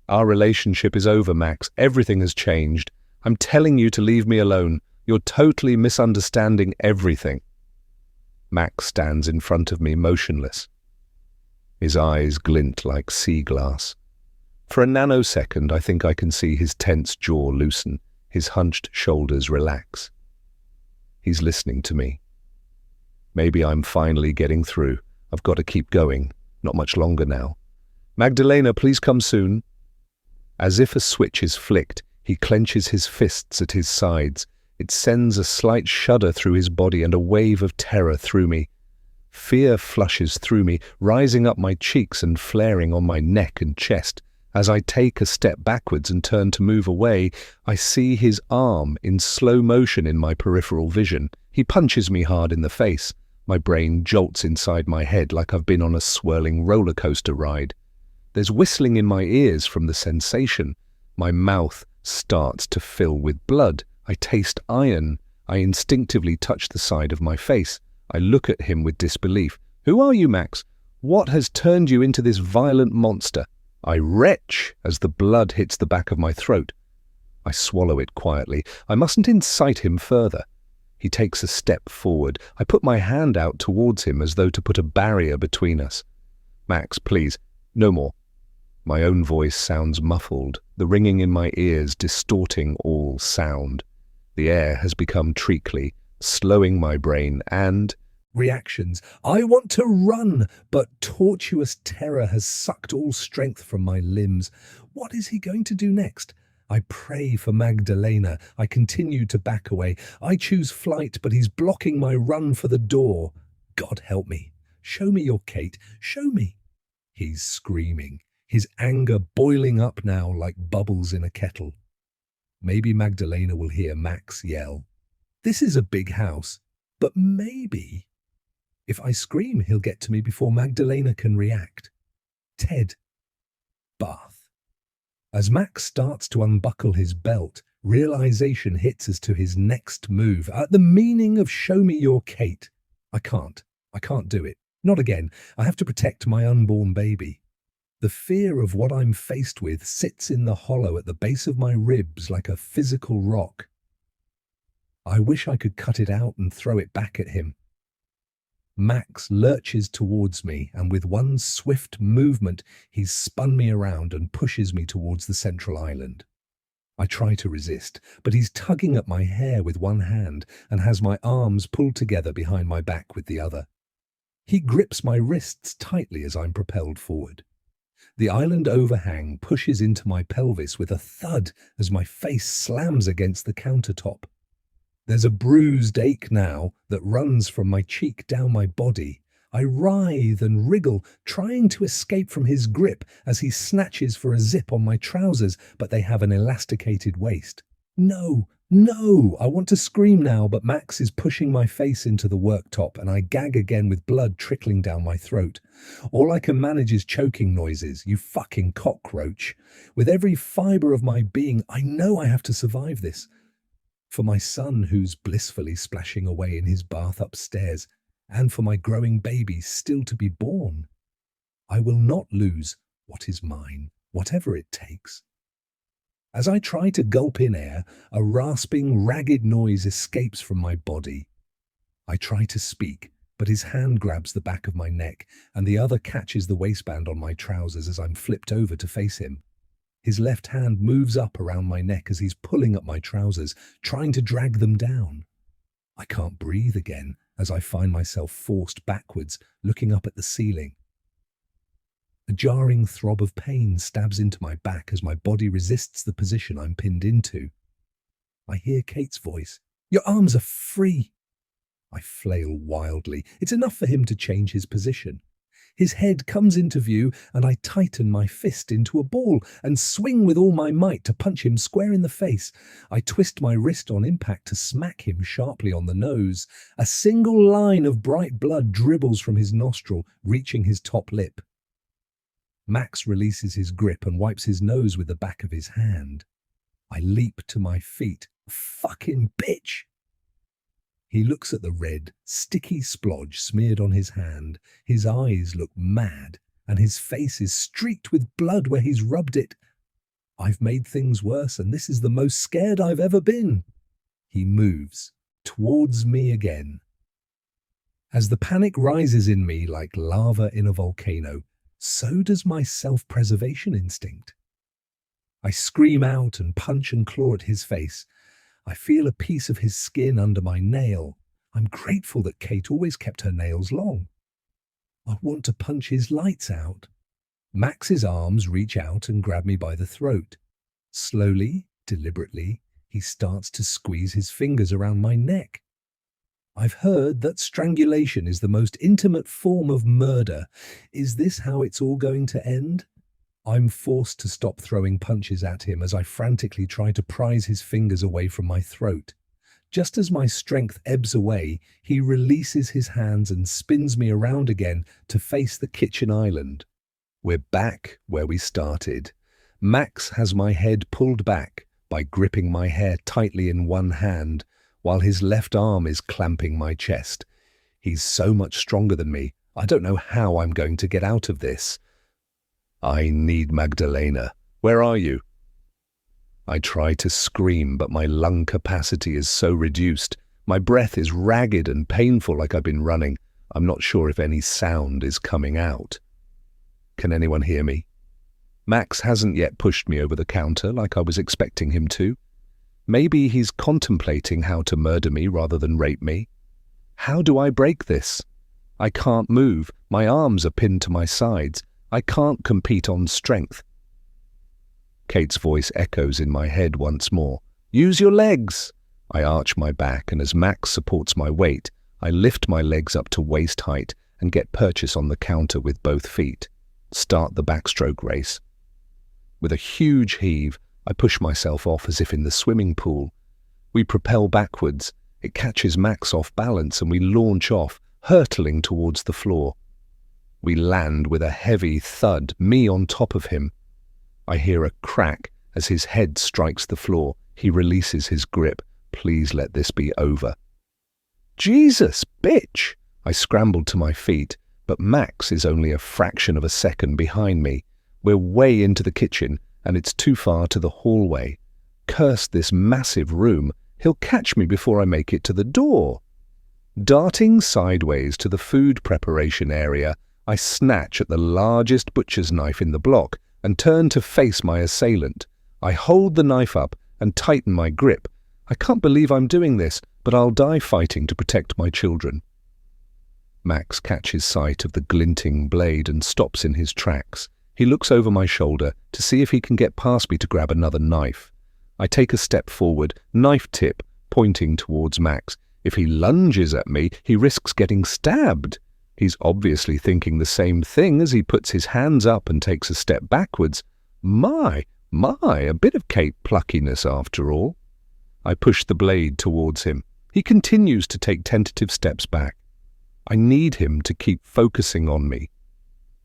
"Our relationship is over, Max. Everything has changed. I'm telling you to leave me alone. You're totally misunderstanding everything." Max stands in front of me, motionless. His eyes glint like sea glass. For a nanosecond, I think I can see his tense jaw loosen, his hunched shoulders relax. He's listening to me. Maybe I'm finally getting through. I've got to keep going. Not much longer now. "Magdalena, please come soon." As if a switch is flicked, he clenches his fists at his sides. It sends a slight shudder through his body and a wave of terror through me. Fear flushes through me, rising up my cheeks and flaring on my neck and chest. As I take a step backwards and turn to move away, I see his arm in slow motion in my peripheral vision. He punches me hard in the face. My brain jolts inside my head like I've been on a swirling roller coaster ride. There's whistling in my ears from the sensation. My mouth starts to fill with blood. I taste iron. I instinctively touch the side of my face. I look at him with disbelief. "Who are you, Max? What has turned you into this violent monster?" I retch as the blood hits the back of my throat. I swallow it quietly. I mustn't incite him further. He takes a step forward. I put my hand out towards him as though to put a barrier between us. "Max, please, no more." My own voice sounds muffled, the ringing in my ears distorting all sound. The air has become treacly, slowing my brain and... Reactions. I want to run, but tortuous terror has sucked all strength from my limbs. What is he going to do next? I pray for Magdalena. I continue to back away. I choose flight, but he's blocking my run for the door. God help me. Show me your Kate. Show me. He's screaming, his anger boiling up now like bubbles in a kettle. Maybe Magdalena will hear Max yell. This is a big house, but maybe... If I scream, he'll get to me before Magdalena can react. Ted. Bath. As Max starts to unbuckle his belt, realization hits as to his next move. The meaning of "show me your Kate." I can't do it. Not again. I have to protect my unborn baby. The fear of what I'm faced with sits in the hollow at the base of my ribs like a physical rock. I wish I could cut it out and throw it back at him. Max lurches towards me, and with one swift movement, he's spun me around and pushes me towards the central island. I try to resist, but he's tugging at my hair with one hand and has my arms pulled together behind my back with the other. He grips my wrists tightly as I'm propelled forward. The island overhang pushes into my pelvis with a thud as my face slams against the countertop. There's a bruised ache now that runs from my cheek down my body. I writhe and wriggle, trying to escape from his grip as he snatches for a zip on my trousers, but they have an elasticated waist. No, no! I want to scream now, but Max is pushing my face into the worktop and I gag again with blood trickling down my throat. All I can manage is choking noises. You fucking cockroach. With every fibre of my being, I know I have to survive this. For my son who's blissfully splashing away in his bath upstairs, and for my growing baby still to be born. I will not lose what is mine, whatever it takes. As I try to gulp in air, a rasping, ragged noise escapes from my body. I try to speak, but his hand grabs the back of my neck, and the other catches the waistband on my trousers as I'm flipped over to face him. His left hand moves up around my neck as he's pulling at my trousers, trying to drag them down. I can't breathe again as I find myself forced backwards, looking up at the ceiling. A jarring throb of pain stabs into my back as my body resists the position I'm pinned into. I hear Kate's voice. "Your arms are free." I flail wildly. It's enough for him to change his position. His head comes into view, and I tighten my fist into a ball and swing with all my might to punch him square in the face. I twist my wrist on impact to smack him sharply on the nose. A single line of bright blood dribbles from his nostril, reaching his top lip. Max releases his grip and wipes his nose with the back of his hand. I leap to my feet. Fucking bitch! He looks at the red, sticky splodge smeared on his hand. His eyes look mad, and his face is streaked with blood where he's rubbed it. I've made things worse, and this is the most scared I've ever been. He moves towards me again. As the panic rises in me like lava in a volcano, so does my self-preservation instinct. I scream out and punch and claw at his face. I feel a piece of his skin under my nail. I'm grateful that Kate always kept her nails long. I want to punch his lights out. Max's arms reach out and grab me by the throat. Slowly, deliberately, He starts to squeeze his fingers around my neck. I've heard that strangulation is the most intimate form of murder. Is this how it's all going to end? I'm forced to stop throwing punches at him as I frantically try to prise his fingers away from my throat. Just as my strength ebbs away, he releases his hands and spins me around again to face the kitchen island. We're back where we started. Max has my head pulled back by gripping my hair tightly in one hand, while his left arm is clamping my chest. He's so much stronger than me. I don't know how I'm going to get out of this. I need Magdalena. Where are you? I try to scream, but my lung capacity is so reduced. My breath is ragged and painful like I've been running. I'm not sure if any sound is coming out. Can anyone hear me? Max hasn't yet pushed me over the counter like I was expecting him to. Maybe he's contemplating how to murder me rather than rape me. How do I break this? I can't move. My arms are pinned to my sides. I can't compete on strength. Kate's voice echoes in my head once more. Use your legs! I arch my back, and as Max supports my weight, I lift my legs up to waist height and get purchase on the counter with both feet. Start the backstroke race. With a huge heave, I push myself off as if in the swimming pool. We propel backwards. It catches Max off balance and we launch off, hurtling towards the floor. We land with a heavy thud, me on top of him. I hear a crack as his head strikes the floor. He releases his grip. Please let this be over. Jesus, bitch! I scrambled to my feet, but Max is only a fraction of a second behind me. We're way into the kitchen, and it's too far to the hallway. Curse this massive room. He'll catch me before I make it to the door. Darting sideways to the food preparation area, I snatch at the largest butcher's knife in the block and turn to face my assailant. I hold the knife up and tighten my grip. I can't believe I'm doing this, but I'll die fighting to protect my children. Max catches sight of the glinting blade and stops in his tracks. He looks over my shoulder to see if he can get past me to grab another knife. I take a step forward, knife tip, pointing towards Max. If he lunges at me, he risks getting stabbed. He's obviously thinking the same thing as he puts his hands up and takes a step backwards. My, a bit of Kate pluckiness after all. I push the blade towards him. He continues to take tentative steps back. I need him to keep focusing on me.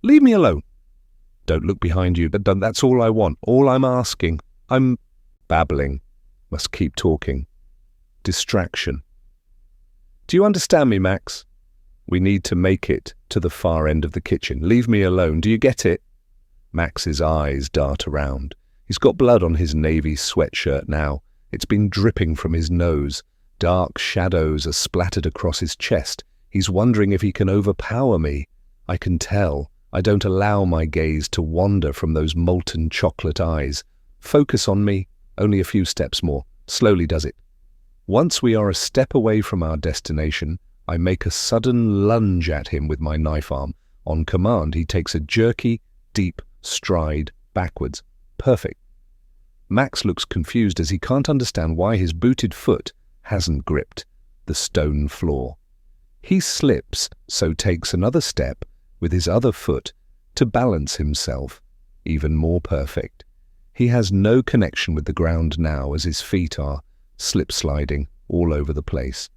Leave me alone. Don't look behind you. That's all I want. All I'm asking. I'm babbling. Must keep talking. Distraction. Do you understand me, Max? We need to make it to the far end of the kitchen. Leave me alone. Do you get it? Max's eyes dart around. He's got blood on his navy sweatshirt now. It's been dripping from his nose. Dark shadows are splattered across his chest. He's wondering if he can overpower me. I can tell. I don't allow my gaze to wander from those molten chocolate eyes. Focus on me. Only a few steps more. Slowly does it. Once we are a step away from our destination, I make a sudden lunge at him with my knife arm. On command, he takes a jerky, deep stride backwards. Perfect. Max looks confused as he can't understand why his booted foot hasn't gripped the stone floor. He slips, so takes another step with his other foot to balance himself. Even more perfect. He has no connection with the ground now as his feet are slip-sliding all over the place.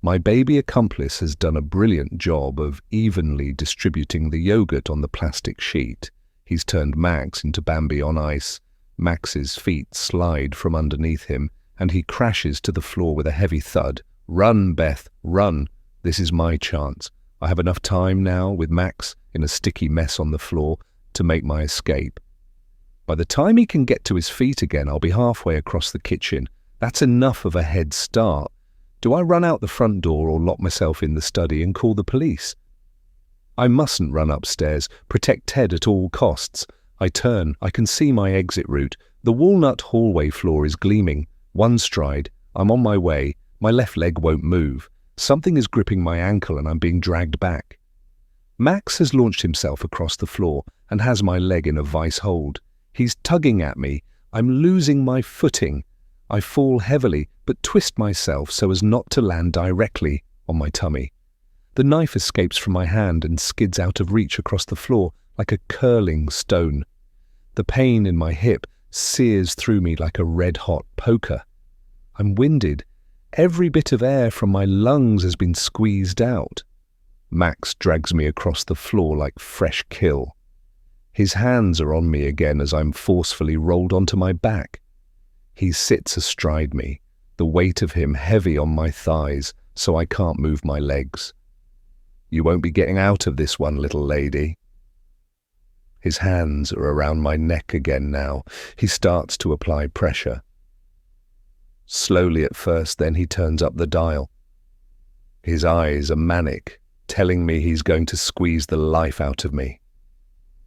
My baby accomplice has done a brilliant job of evenly distributing the yogurt on the plastic sheet. He's turned Max into Bambi on ice. Max's feet slide from underneath him, and he crashes to the floor with a heavy thud. Run, Beth, run. This is my chance. I have enough time now, with Max in a sticky mess on the floor, to make my escape. By the time he can get to his feet again, I'll be halfway across the kitchen. That's enough of a head start. Do I run out the front door or lock myself in the study and call the police? I mustn't run upstairs. Protect Ted at all costs. I turn. I can see my exit route. The walnut hallway floor is gleaming. One stride. I'm on my way. My left leg won't move. Something is gripping my ankle and I'm being dragged back. Max has launched himself across the floor and has my leg in a vice hold. He's tugging at me. I'm losing my footing. I fall heavily, but twist myself so as not to land directly on my tummy. The knife escapes from my hand and skids out of reach across the floor like a curling stone. The pain in my hip sears through me like a red-hot poker. I'm winded. Every bit of air from my lungs has been squeezed out. Max drags me across the floor like fresh kill. His hands are on me again as I'm forcefully rolled onto my back. He sits astride me, the weight of him heavy on my thighs, so I can't move my legs. "You won't be getting out of this one, little lady." His hands are around my neck again now. He starts to apply pressure. Slowly at first, then he turns up the dial. His eyes are manic, telling me he's going to squeeze the life out of me.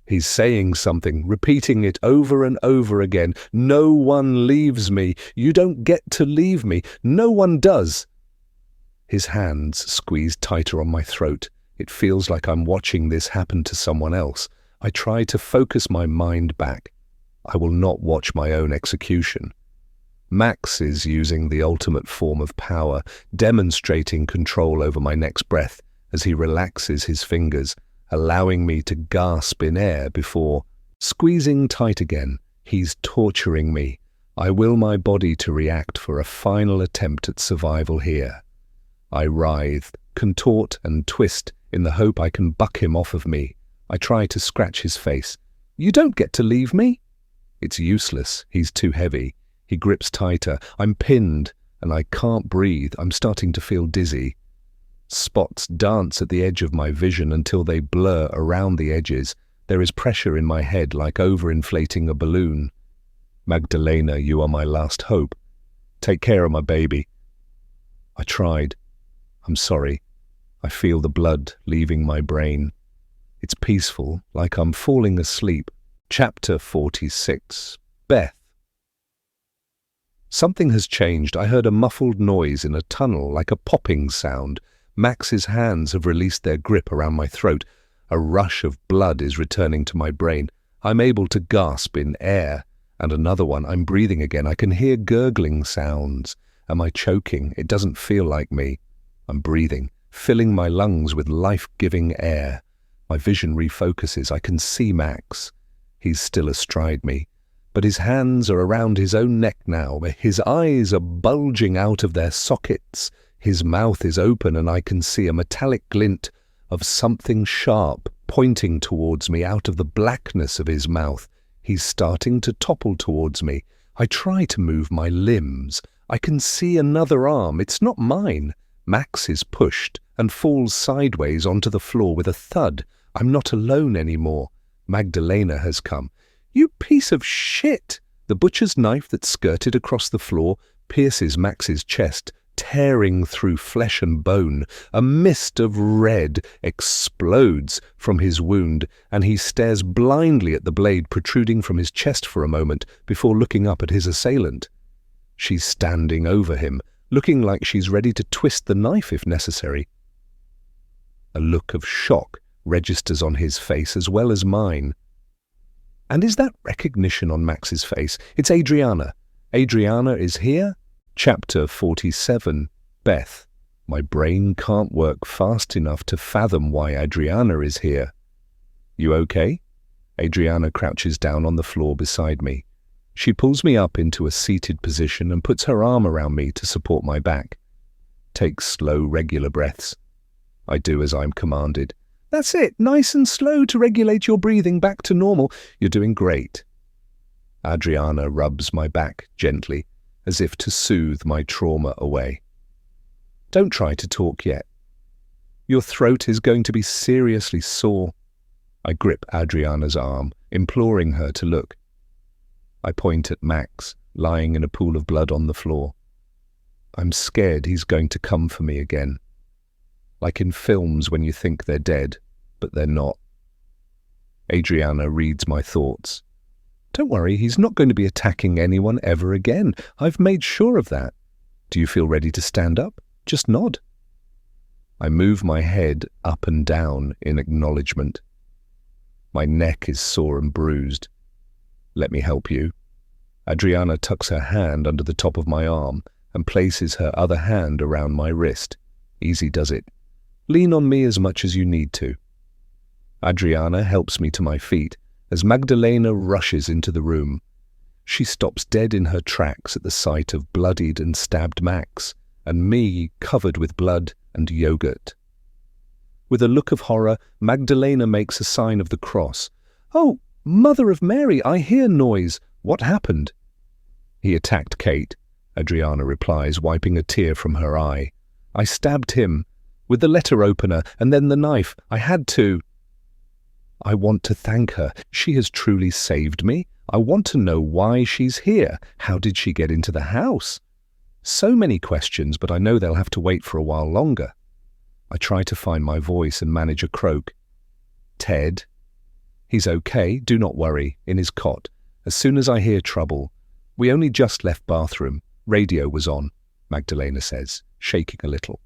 He's saying something, repeating it over and over again. "No one leaves me. You don't get to leave me. No one does." His hands squeeze tighter on my throat. It feels like I'm watching this happen to someone else. I try to focus my mind back. I will not watch my own execution. Max is using the ultimate form of power, demonstrating control over my next breath as he relaxes his fingers, allowing me to gasp in air before squeezing tight again. He's torturing me. I will my body to react for a final attempt at survival here. I writhe, contort and twist in the hope I can buck him off of me. I try to scratch his face. "You don't get to leave me." It's useless. He's too heavy. He grips tighter. I'm pinned and I can't breathe. I'm starting to feel dizzy. Spots dance at the edge of my vision until they blur around the edges. There is pressure in my head like overinflating a balloon. "Magdalena, you are my last hope. Take care of my baby." I tried. I'm sorry. I feel the blood leaving my brain. It's peaceful, like I'm falling asleep. Chapter 46. Beth. Something has changed. I heard a muffled noise in a tunnel, like a popping sound. Max's hands have released their grip around my throat. A rush of blood is returning to my brain. I'm able to gasp in air. And another one. I'm breathing again. I can hear gurgling sounds. Am I choking? It doesn't feel like me. I'm breathing, filling my lungs with life-giving air. My vision refocuses. I can see Max. He's still astride me, but his hands are around his own neck now. His eyes are bulging out of their sockets. His mouth is open and I can see a metallic glint of something sharp pointing towards me out of the blackness of his mouth. He's starting to topple towards me. I try to move my limbs. I can see another arm. It's not mine. Max is pushed and falls sideways onto the floor with a thud. I'm not alone anymore. Magdalena has come. "You piece of shit!" The butcher's knife that skirted across the floor pierces Max's chest, tearing through flesh and bone. A mist of red explodes from his wound, and he stares blindly at the blade protruding from his chest for a moment before looking up at his assailant. She's standing over him, looking like she's ready to twist the knife if necessary. A look of shock registers on his face as well as mine. And is that recognition on Max's face? It's Adriana. Adriana is here? Chapter 47. Beth. My brain can't work fast enough to fathom why Adriana is here. "You okay?" Adriana crouches down on the floor beside me. She pulls me up into a seated position and puts her arm around me to support my back. Takes slow, regular breaths. I do as I'm commanded. "That's it, nice and slow to regulate your breathing back to normal. You're doing great." Adriana rubs my back gently, as if to soothe my trauma away. "Don't try to talk yet. Your throat is going to be seriously sore." I grip Adriana's arm, imploring her to look. I point at Max, lying in a pool of blood on the floor. I'm scared he's going to come for me again. Like in films when you think they're dead, but they're not. Adriana reads my thoughts. "Don't worry, he's not going to be attacking anyone ever again. I've made sure of that. Do you feel ready to stand up? Just nod." I move my head up and down in acknowledgement. My neck is sore and bruised. "Let me help you." Adriana tucks her hand under the top of my arm and places her other hand around my wrist. Easy does it. Lean on me as much as you need to. Adriana helps me to my feet as Magdalena rushes into the room. She stops dead in her tracks at the sight of bloodied and stabbed Max, and me covered with blood and yogurt. With a look of horror, Magdalena makes a sign of the cross. "Oh, Mother of Mary, I hear noise. What happened?" "He attacked Kate," Adriana replies, wiping a tear from her eye. "I stabbed him, with the letter opener, and then the knife. I had to." I want to thank her. She has truly saved me. I want to know why she's here. How did she get into the house? So many questions, but I know they'll have to wait for a while longer. I try to find my voice and manage a croak. "Ted." "He's okay, do not worry, in his cot. As soon as I hear trouble. We only just left bathroom. Radio was on," Magdalena says, shaking a little.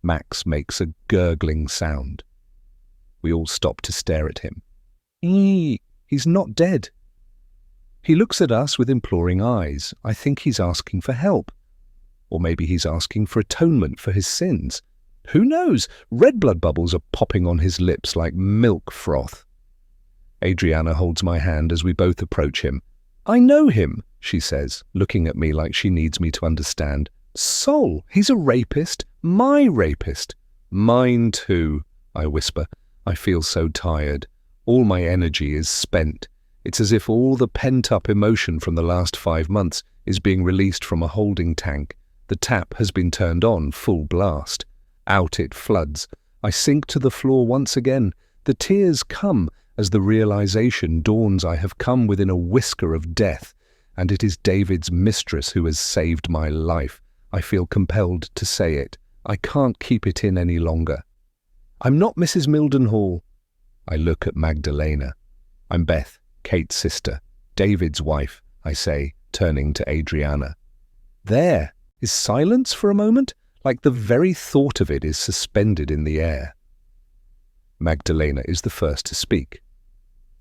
Max makes a gurgling sound. We all stop to stare at him. He's not dead." He looks at us with imploring eyes. I think he's asking for help. Or maybe he's asking for atonement for his sins. Who knows? Red blood bubbles are popping on his lips like milk froth. Adriana holds my hand as we both approach him. "I know him," she says, looking at me like she needs me to understand. "Sol, he's a rapist. My rapist." "Mine too," I whisper. I feel so tired. All my energy is spent. It's as if all the pent-up emotion from the last 5 months is being released from a holding tank. The tap has been turned on full blast. Out it floods. I sink to the floor once again. The tears come as the realization dawns I have come within a whisker of death, and it is David's mistress who has saved my life. I feel compelled to say it. I can't keep it in any longer. "I'm not Mrs. Mildenhall." I look at Magdalena. "I'm Beth, Kate's sister, David's wife," I say, turning to Adriana. There is silence for a moment, like the very thought of it is suspended in the air. Magdalena is the first to speak.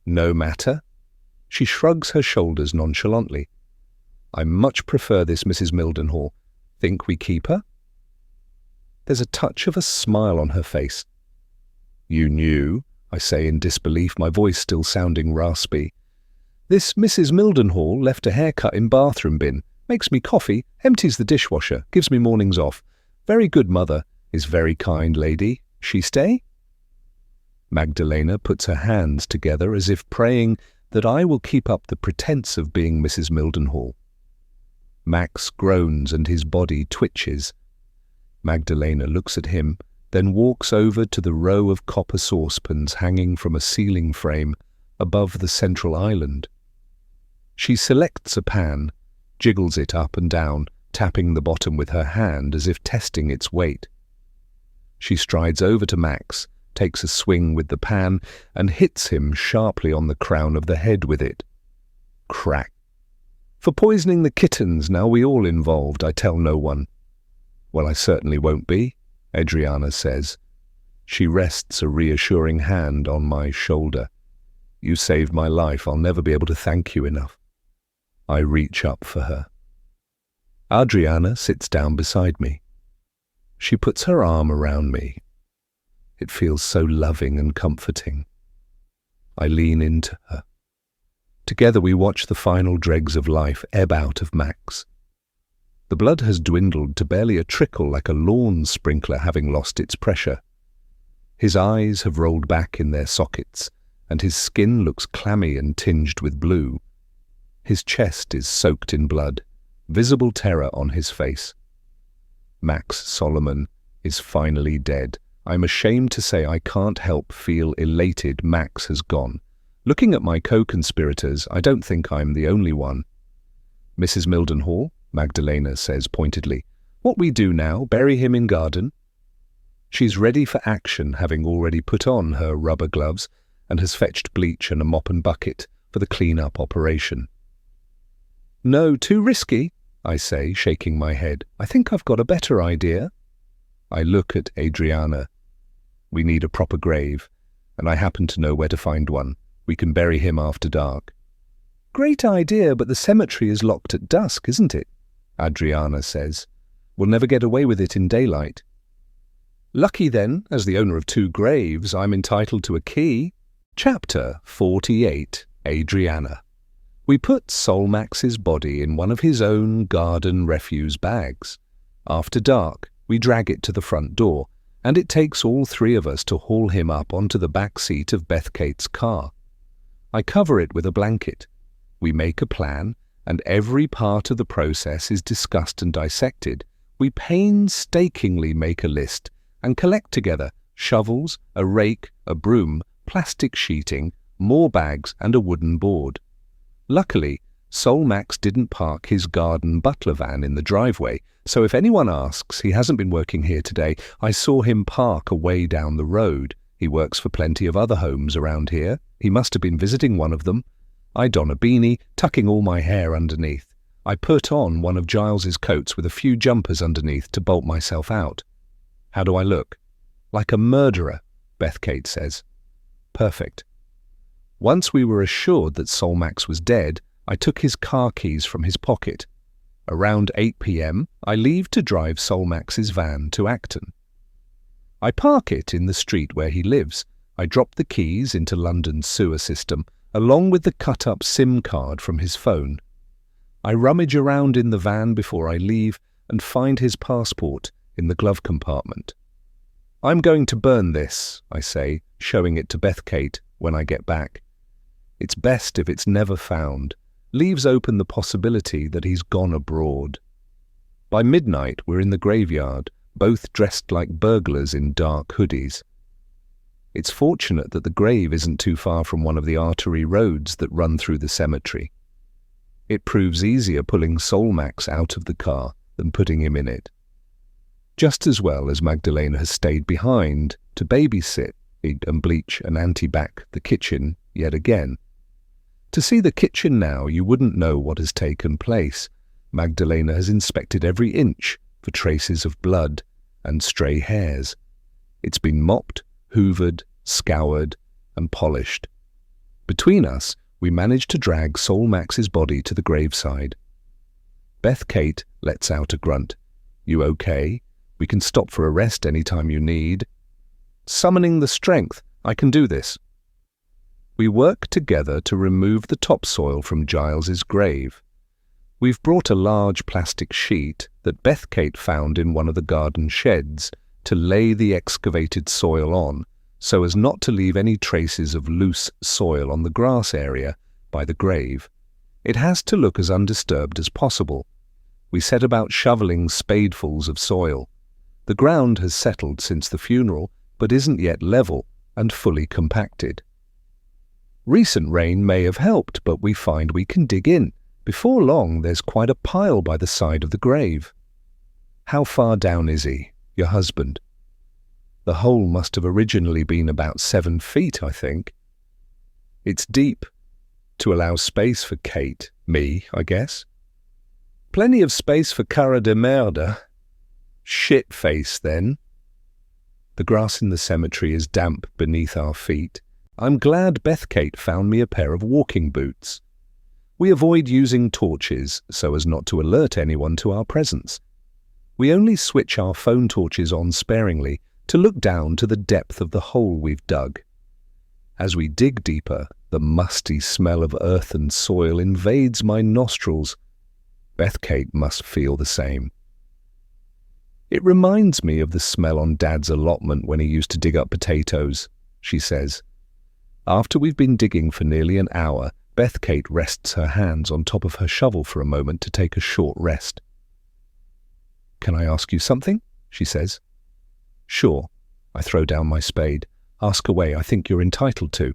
"No matter?" She shrugs her shoulders nonchalantly. "I much prefer this Mrs. Mildenhall. Think we keep her?" There's a touch of a smile on her face. "You knew?" I say in disbelief, my voice still sounding raspy. "This Mrs. Mildenhall left a haircut in bathroom bin, makes me coffee, empties the dishwasher, gives me mornings off. Very good mother, is very kind lady. She stay?" Magdalena puts her hands together as if praying that I will keep up the pretense of being Mrs. Mildenhall. Max groans and his body twitches. Magdalena looks at him, then walks over to the row of copper saucepans hanging from a ceiling frame above the central island. She selects a pan, jiggles it up and down, tapping the bottom with her hand as if testing its weight. She strides over to Max, takes a swing with the pan, and hits him sharply on the crown of the head with it. Crack. "For poisoning the kittens, now we all involved, I tell no one." "Well, I certainly won't be," Adriana says. She rests a reassuring hand on my shoulder. "You saved my life. I'll never be able to thank you enough." I reach up for her. Adriana sits down beside me. She puts her arm around me. It feels so loving and comforting. I lean into her. Together we watch the final dregs of life ebb out of Max. The blood has dwindled to barely a trickle, like a lawn sprinkler having lost its pressure. His eyes have rolled back in their sockets, and his skin looks clammy and tinged with blue. His chest is soaked in blood, visible terror on his face. Max Solomon is finally dead. I'm ashamed to say I can't help feel elated Max has gone. Looking at my co-conspirators, I don't think I'm the only one. "Mrs. Mildenhall," Magdalena says pointedly, "what we do now, bury him in garden?" She's ready for action, having already put on her rubber gloves and has fetched bleach and a mop and bucket for the clean-up operation. "No, too risky," I say, shaking my head. "I think I've got a better idea." I look at Adriana. "We need a proper grave, and I happen to know where to find one. We can bury him after dark." Great idea, but the cemetery is locked at dusk, isn't it? Adriana says. We'll never get away with it in daylight. Lucky then, as the owner of 2 graves, I'm entitled to a key. Chapter 48, Adriana. We put Solmax's body in one of his own garden refuse bags. After dark, we drag it to the front door, and it takes all 3 of us to haul him up onto the back seat of Beth Kate's car. I cover it with a blanket. We make a plan, and every part of the process is discussed and dissected. We painstakingly make a list and collect together shovels, a rake, a broom, plastic sheeting, more bags, and a wooden board. Luckily, Solmax didn't park his garden butler van in the driveway, so if anyone asks, he hasn't been working here today. I saw him park away down the road. He works for plenty of other homes around here. He must have been visiting one of them. I don a beanie, tucking all my hair underneath. I put on one of Giles's coats with a few jumpers underneath to bolt myself out. How do I look? Like a murderer, Beth Kate says. Perfect. Once we were assured that Solmax was dead, I took his car keys from his pocket. Around 8 p.m, I leave to drive Solmax's van to Acton. I park it in the street where he lives. I drop the keys into London's sewer system, along with the cut-up SIM card from his phone. I rummage around in the van before I leave and find his passport in the glove compartment. I'm going to burn this, I say, showing it to Beth Kate when I get back. It's best if it's never found. Leaves open the possibility that he's gone abroad. By midnight, we're in the graveyard, both dressed like burglars in dark hoodies. It's fortunate that the grave isn't too far from one of the artery roads that run through the cemetery. It proves easier pulling Solmax out of the car than putting him in it. Just as well as Magdalena has stayed behind to babysit and bleach and anti-bac the kitchen yet again. To see the kitchen now, you wouldn't know what has taken place. Magdalena has inspected every inch for traces of blood and stray hairs. It's been mopped, hoovered, scoured, and polished. Between us, we managed to drag Solmax's body to the graveside. Beth Kate lets out a grunt. You okay? We can stop for a rest any time you need. Summoning the strength, I can do this. We work together to remove the topsoil from Giles's grave. We've brought a large plastic sheet that Beth Kate found in one of the garden sheds to lay the excavated soil on, so as not to leave any traces of loose soil on the grass area by the grave. It has to look as undisturbed as possible. We set about shoveling spadefuls of soil. The ground has settled since the funeral, but isn't yet level and fully compacted. Recent rain may have helped, but we find we can dig in. Before long, there's quite a pile by the side of the grave. How far down is he, your husband? The hole must have originally been about 7 feet, I think. It's deep, to allow space for Kate, me, I guess. Plenty of space for cara de merda. Shit face, then. The grass in the cemetery is damp beneath our feet. I'm glad Beth Kate found me a pair of walking boots. We avoid using torches so as not to alert anyone to our presence. We only switch our phone torches on sparingly to look down to the depth of the hole we've dug. As we dig deeper, the musty smell of earth and soil invades my nostrils. Beth Kate must feel the same. It reminds me of the smell on Dad's allotment when he used to dig up potatoes, she says. After we've been digging for nearly an hour, Beth Kate rests her hands on top of her shovel for a moment to take a short rest. Can I ask you something? She says. Sure. I throw down my spade. Ask away, I think you're entitled to.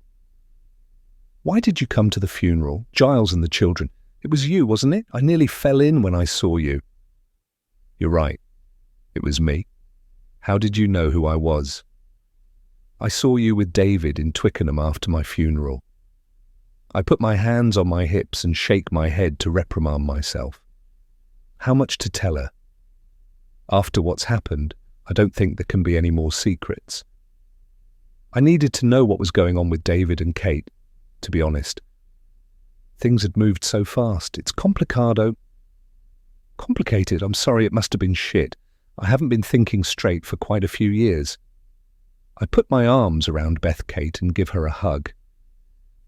Why did you come to the funeral? Giles and the children. It was you, wasn't it? I nearly fell in when I saw you. You're right. It was me. How did you know who I was? I saw you with David in Twickenham after my funeral. I put my hands on my hips and shake my head to reprimand myself. How much to tell her? After what's happened, I don't think there can be any more secrets. I needed to know what was going on with David and Kate, to be honest. Things had moved so fast. It's complicado. Complicated, I'm sorry, it must have been shit. I haven't been thinking straight for quite a few years. I put my arms around Beth Kate and give her a hug.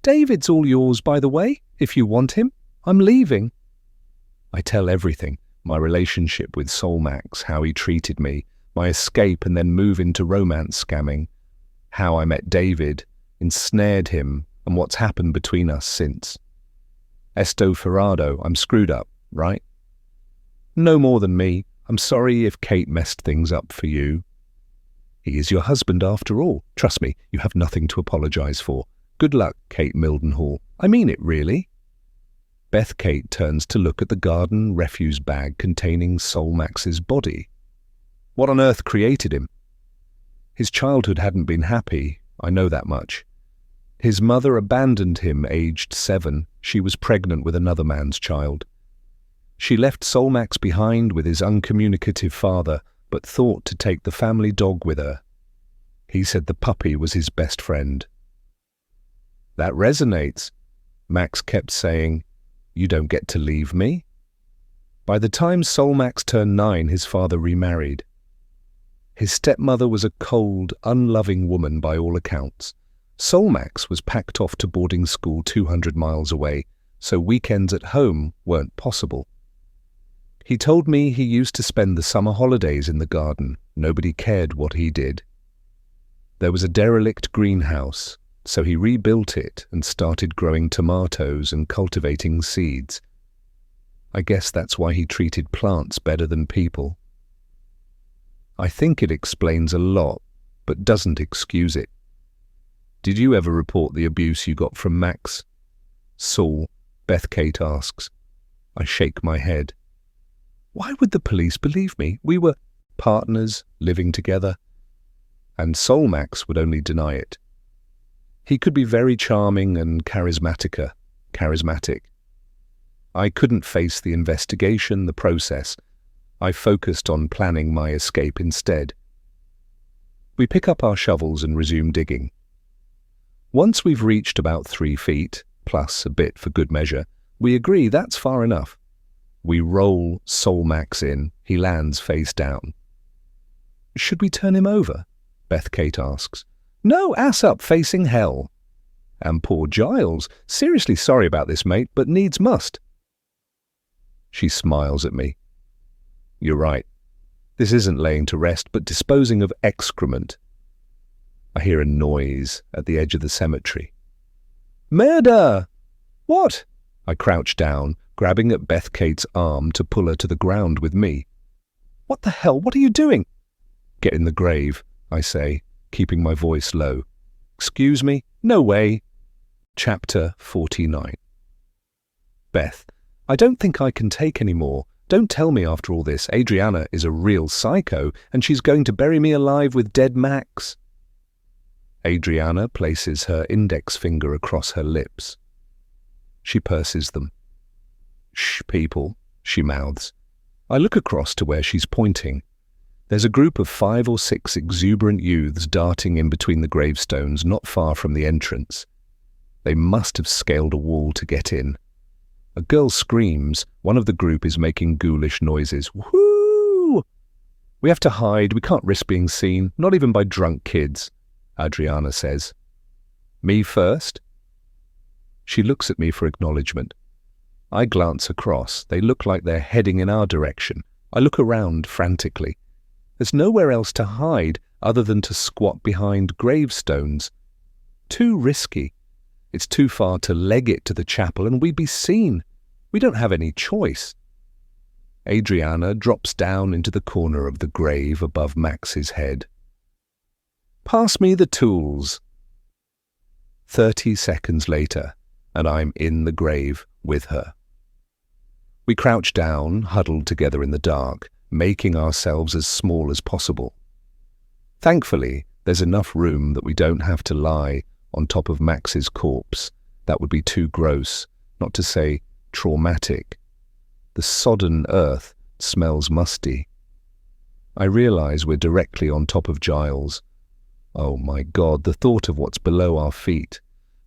David's all yours, by the way, if you want him. I'm leaving. I tell everything, my relationship with Solmax, how he treated me, my escape and then move into romance scamming, how I met David, ensnared him, and what's happened between us since. Esto Ferrado, I'm screwed up, right? No more than me. I'm sorry if Kate messed things up for you. He is your husband after all. Trust me, you have nothing to apologize for. Good luck, Kate Mildenhall. I mean it, really. Beth Kate turns to look at the garden refuse bag containing Solmax's body. What on earth created him? His childhood hadn't been happy, I know that much. His mother abandoned him aged 7. She was pregnant with another man's child. She left Solmax behind with his uncommunicative father, but thought to take the family dog with her. He said the puppy was his best friend. That resonates. Max kept saying, "You don't get to leave me." By the time Solmax turned 9, his father remarried. His stepmother was a cold, unloving woman by all accounts. Solmax was packed off to boarding school 200 miles away, so weekends at home weren't possible. He told me he used to spend the summer holidays in the garden. Nobody cared what he did. There was a derelict greenhouse, so he rebuilt it and started growing tomatoes and cultivating seeds. I guess that's why he treated plants better than people. I think it explains a lot, but doesn't excuse it. Did you ever report the abuse you got from Max? Saul, Beth Kate asks. I shake my head. Why would the police believe me? We were partners, living together. And Solmax would only deny it. He could be very charming and charismatic. I couldn't face the investigation, the process. I focused on planning my escape instead. We pick up our shovels and resume digging. Once we've reached about 3 feet, plus a bit for good measure, we agree that's far enough. We roll Solmax in. He lands face down. Should we turn him over? Beth Kate asks. No, ass up, facing hell. And poor Giles. Seriously sorry about this, mate, but needs must. She smiles at me. You're right. This isn't laying to rest, but disposing of excrement. I hear a noise at the edge of the cemetery. Murder! What? I crouch down, grabbing at Beth Kate's arm to pull her to the ground with me. What the hell? What are you doing? Get in the grave, I say, keeping my voice low. Excuse me? No way. Chapter 49. Beth, I don't think I can take any more. Don't tell me after all this Adriana is a real psycho and she's going to bury me alive with dead Max. Adriana places her index finger across her lips. She purses them. Shh, people, she mouths. I look across to where she's pointing. There's a group of 5 or 6 exuberant youths darting in between the gravestones not far from the entrance. They must have scaled a wall to get in. A girl screams. One of the group is making ghoulish noises. Whoo! We have to hide. We can't risk being seen, not even by drunk kids, Adriana says. Me first? She looks at me for acknowledgement. I glance across. They look like they're heading in our direction. I look around frantically. There's nowhere else to hide other than to squat behind gravestones. Too risky. It's too far to leg it to the chapel and we'd be seen. We don't have any choice. Adriana drops down into the corner of the grave above Max's head. Pass me the tools. 30 seconds later, and I'm in the grave with her. We crouch down, huddled together in the dark, making ourselves as small as possible. Thankfully, there's enough room that we don't have to lie on top of Max's corpse. That would be too gross, not to say traumatic. The sodden earth smells musty. I realize we're directly on top of Giles. Oh my God, the thought of what's below our feet.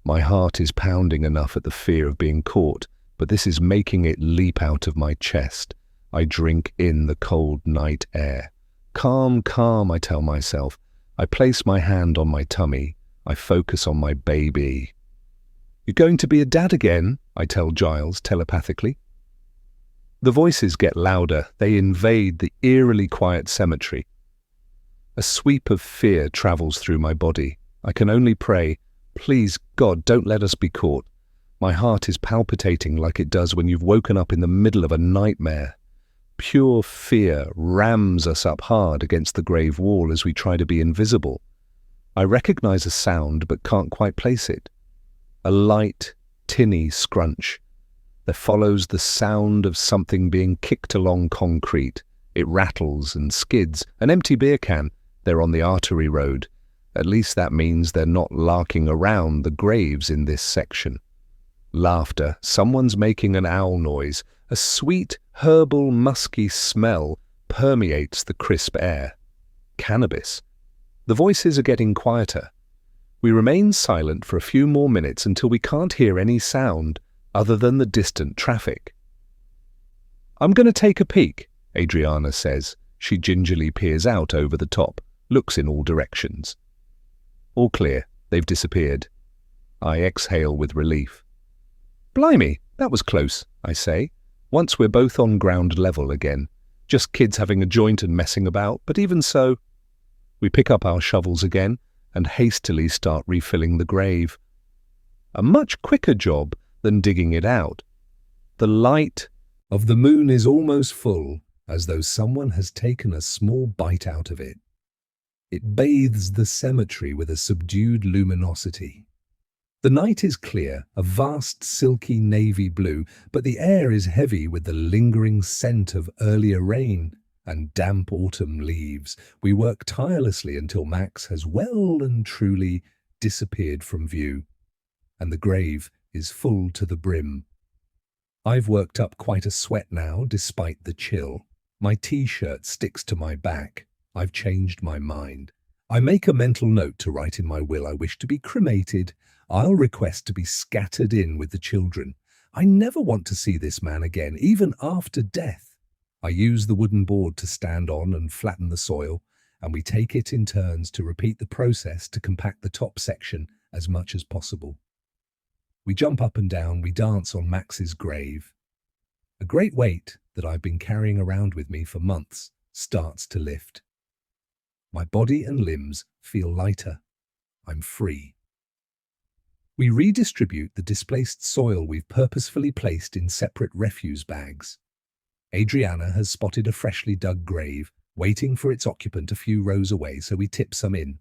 My heart is pounding enough at the fear of being caught, but this is making it leap out of my chest. I drink in the cold night air. Calm, calm, I tell myself. I place my hand on my tummy. I focus on my baby. You're going to be a dad again, I tell Giles telepathically. The voices get louder. They invade the eerily quiet cemetery. A sweep of fear travels through my body. I can only pray, please, God, don't let us be caught. My heart is palpitating like it does when you've woken up in the middle of a nightmare. Pure fear rams us up hard against the grave wall as we try to be invisible. I recognize a sound but can't quite place it. A light, tinny scrunch. There follows the sound of something being kicked along concrete. It rattles and skids. An empty beer can. They're on the artery road. At least that means they're not larking around the graves in this section. Laughter. Someone's making an owl noise. A sweet, herbal, musky smell permeates the crisp air. Cannabis. The voices are getting quieter. We remain silent for a few more minutes until we can't hear any sound other than the distant traffic. I'm going to take a peek, Adriana says. She gingerly peers out over the top, looks in all directions. All clear. They've disappeared. I exhale with relief. Blimey, that was close, I say. Once we're both on ground level again. Just kids having a joint and messing about, but even so. We pick up our shovels again and hastily start refilling the grave. A much quicker job than digging it out. The light of the moon is almost full, as though someone has taken a small bite out of it. It bathes the cemetery with a subdued luminosity. The night is clear, a vast silky navy blue, but the air is heavy with the lingering scent of earlier rain and damp autumn leaves. We work tirelessly until Max has well and truly disappeared from view, and the grave is full to the brim. I've worked up quite a sweat now, despite the chill. My t-shirt sticks to my back. I've changed my mind. I make a mental note to write in my will I wish to be cremated. I'll request to be scattered in with the children. I never want to see this man again, even after death. I use the wooden board to stand on and flatten the soil, and we take it in turns to repeat the process to compact the top section as much as possible. We jump up and down, we dance on Max's grave. A great weight that I've been carrying around with me for months starts to lift. My body and limbs feel lighter. I'm free. We redistribute the displaced soil we've purposefully placed in separate refuse bags. Adriana has spotted a freshly dug grave, waiting for its occupant a few rows away, so we tip some in.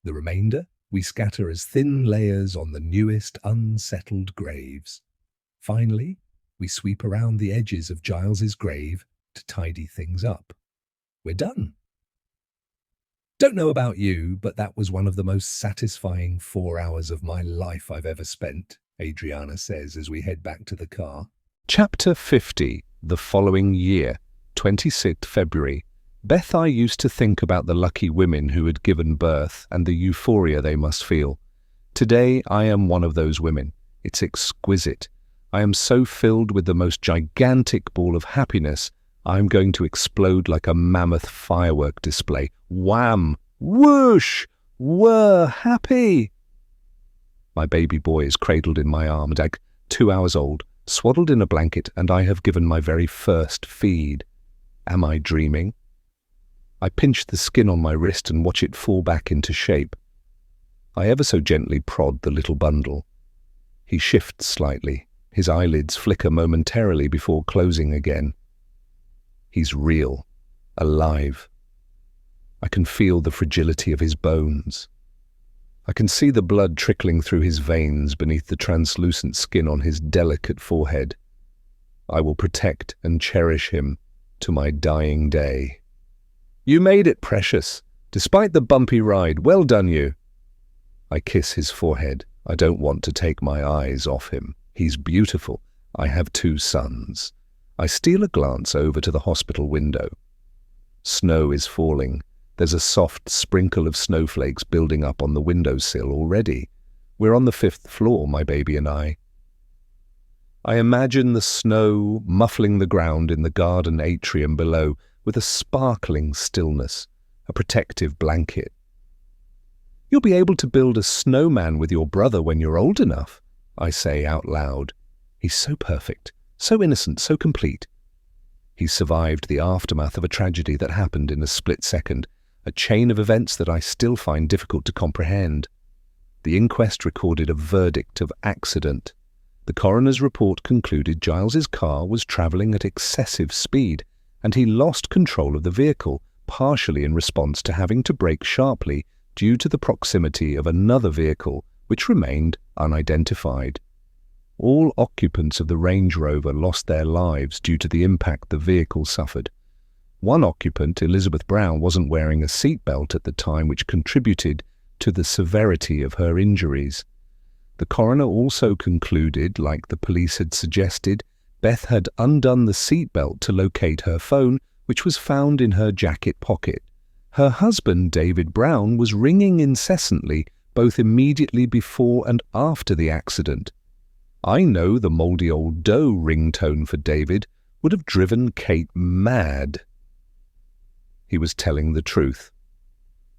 The remainder we scatter as thin layers on the newest unsettled graves. Finally, we sweep around the edges of Giles's grave to tidy things up. We're done. Don't know about you, but that was one of the most satisfying 4 hours of my life I've ever spent, Adriana says as we head back to the car. Chapter 50. The following year, 26th February. Beth I used to think about the lucky women who had given birth and the euphoria they must feel. Today I am one of those women. It's exquisite. I am so filled with the most gigantic ball of happiness, I'm going to explode like a mammoth firework display. Wham! Whoosh! We're happy! My baby boy is cradled in my arms, 2 hours old, swaddled in a blanket, and I have given my very first feed. Am I dreaming? I pinch the skin on my wrist and watch it fall back into shape. I ever so gently prod the little bundle. He shifts slightly. His eyelids flicker momentarily before closing again. He's real, alive. I can feel the fragility of his bones. I can see the blood trickling through his veins beneath the translucent skin on his delicate forehead. I will protect and cherish him to my dying day. You made it, precious. Despite the bumpy ride, well done you. I kiss his forehead. I don't want to take my eyes off him. He's beautiful. I have 2 sons. I steal a glance over to the hospital window. Snow is falling. There's a soft sprinkle of snowflakes building up on the windowsill already. We're on the 5th floor, my baby and I. I imagine the snow muffling the ground in the garden atrium below with a sparkling stillness, a protective blanket. You'll be able to build a snowman with your brother when you're old enough, I say out loud. He's so perfect, so innocent, so complete. He's survived the aftermath of a tragedy that happened in a split second, a chain of events that I still find difficult to comprehend. The inquest recorded a verdict of accident. The coroner's report concluded Giles's car was travelling at excessive speed, and he lost control of the vehicle, partially in response to having to brake sharply due to the proximity of another vehicle, which remained unidentified. All occupants of the Range Rover lost their lives due to the impact the vehicle suffered. One occupant, Elizabeth Brown, wasn't wearing a seatbelt at the time, which contributed to the severity of her injuries. The coroner also concluded, like the police had suggested, Beth had undone the seatbelt to locate her phone, which was found in her jacket pocket. Her husband, David Brown, was ringing incessantly, both immediately before and after the accident. I know the mouldy old doe ringtone for David would have driven Kate mad. He was telling the truth.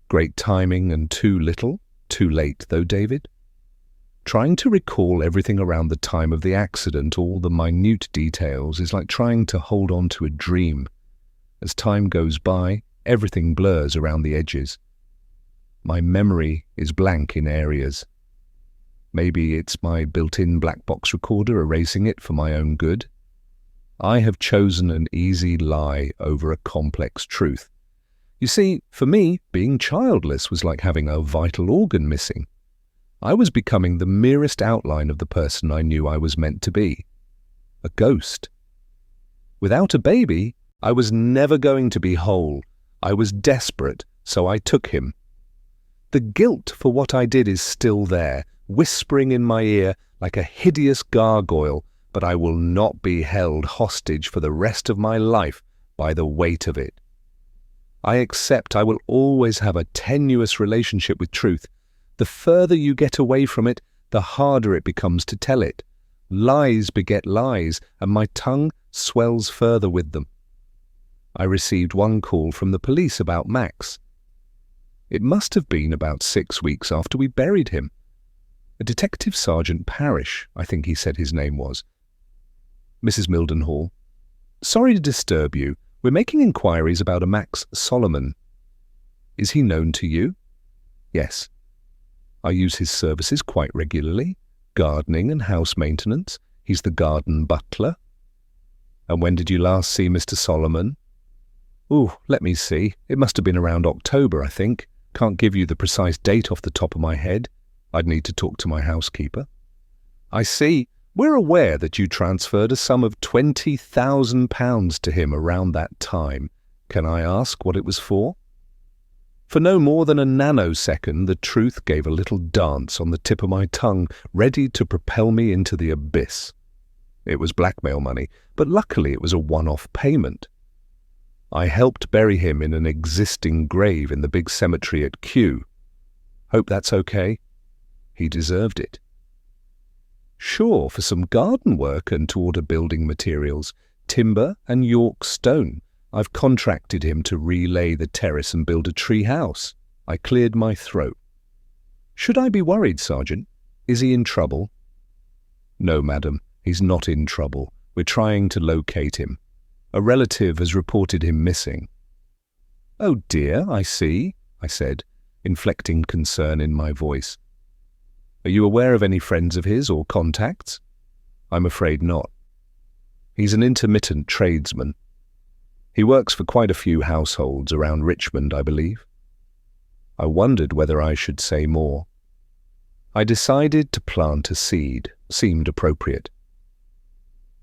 Great timing and too little, too late though, David. Trying to recall everything around the time of the accident, all the minute details, is like trying to hold on to a dream. As time goes by, everything blurs around the edges. My memory is blank in areas. Maybe it's my built-in black box recorder erasing it for my own good. I have chosen an easy lie over a complex truth. You see, for me, being childless was like having a vital organ missing. I was becoming the merest outline of the person I knew I was meant to be. A ghost. Without a baby, I was never going to be whole. I was desperate, so I took him. The guilt for what I did is still there, whispering in my ear like a hideous gargoyle, but I will not be held hostage for the rest of my life by the weight of it. I accept I will always have a tenuous relationship with truth. The further you get away from it, the harder it becomes to tell it. Lies beget lies, and my tongue swells further with them. I received one call from the police about Max. It must have been about 6 weeks after we buried him. A Detective Sergeant Parrish, I think he said his name was. Mrs. Mildenhall, sorry to disturb you. We're making inquiries about a Max Solomon. Is he known to you? Yes. I use his services quite regularly. Gardening and house maintenance. He's the garden butler. And when did you last see Mr. Solomon? Ooh, let me see. It must have been around October, I think. Can't give you the precise date off the top of my head. I'd need to talk to my housekeeper. I see. We're aware that you transferred a sum of £20,000 to him around that time. Can I ask what it was for? For no more than a nanosecond, the truth gave a little dance on the tip of my tongue, ready to propel me into the abyss. It was blackmail money, but luckily it was a one-off payment. I helped bury him in an existing grave in the big cemetery at Kew. Hope that's okay? He deserved it. Sure, for some garden work and to order building materials, timber and York stone. I've contracted him to relay the terrace and build a tree house. I cleared my throat. Should I be worried, Sergeant? Is he in trouble? No, madam, he's not in trouble. We're trying to locate him. A relative has reported him missing. Oh dear, I see, I said, inflecting concern in my voice. Are you aware of any friends of his or contacts? I'm afraid not. He's an intermittent tradesman. He works for quite a few households around Richmond, I believe. I wondered whether I should say more. I decided to plant a seed. Seemed appropriate.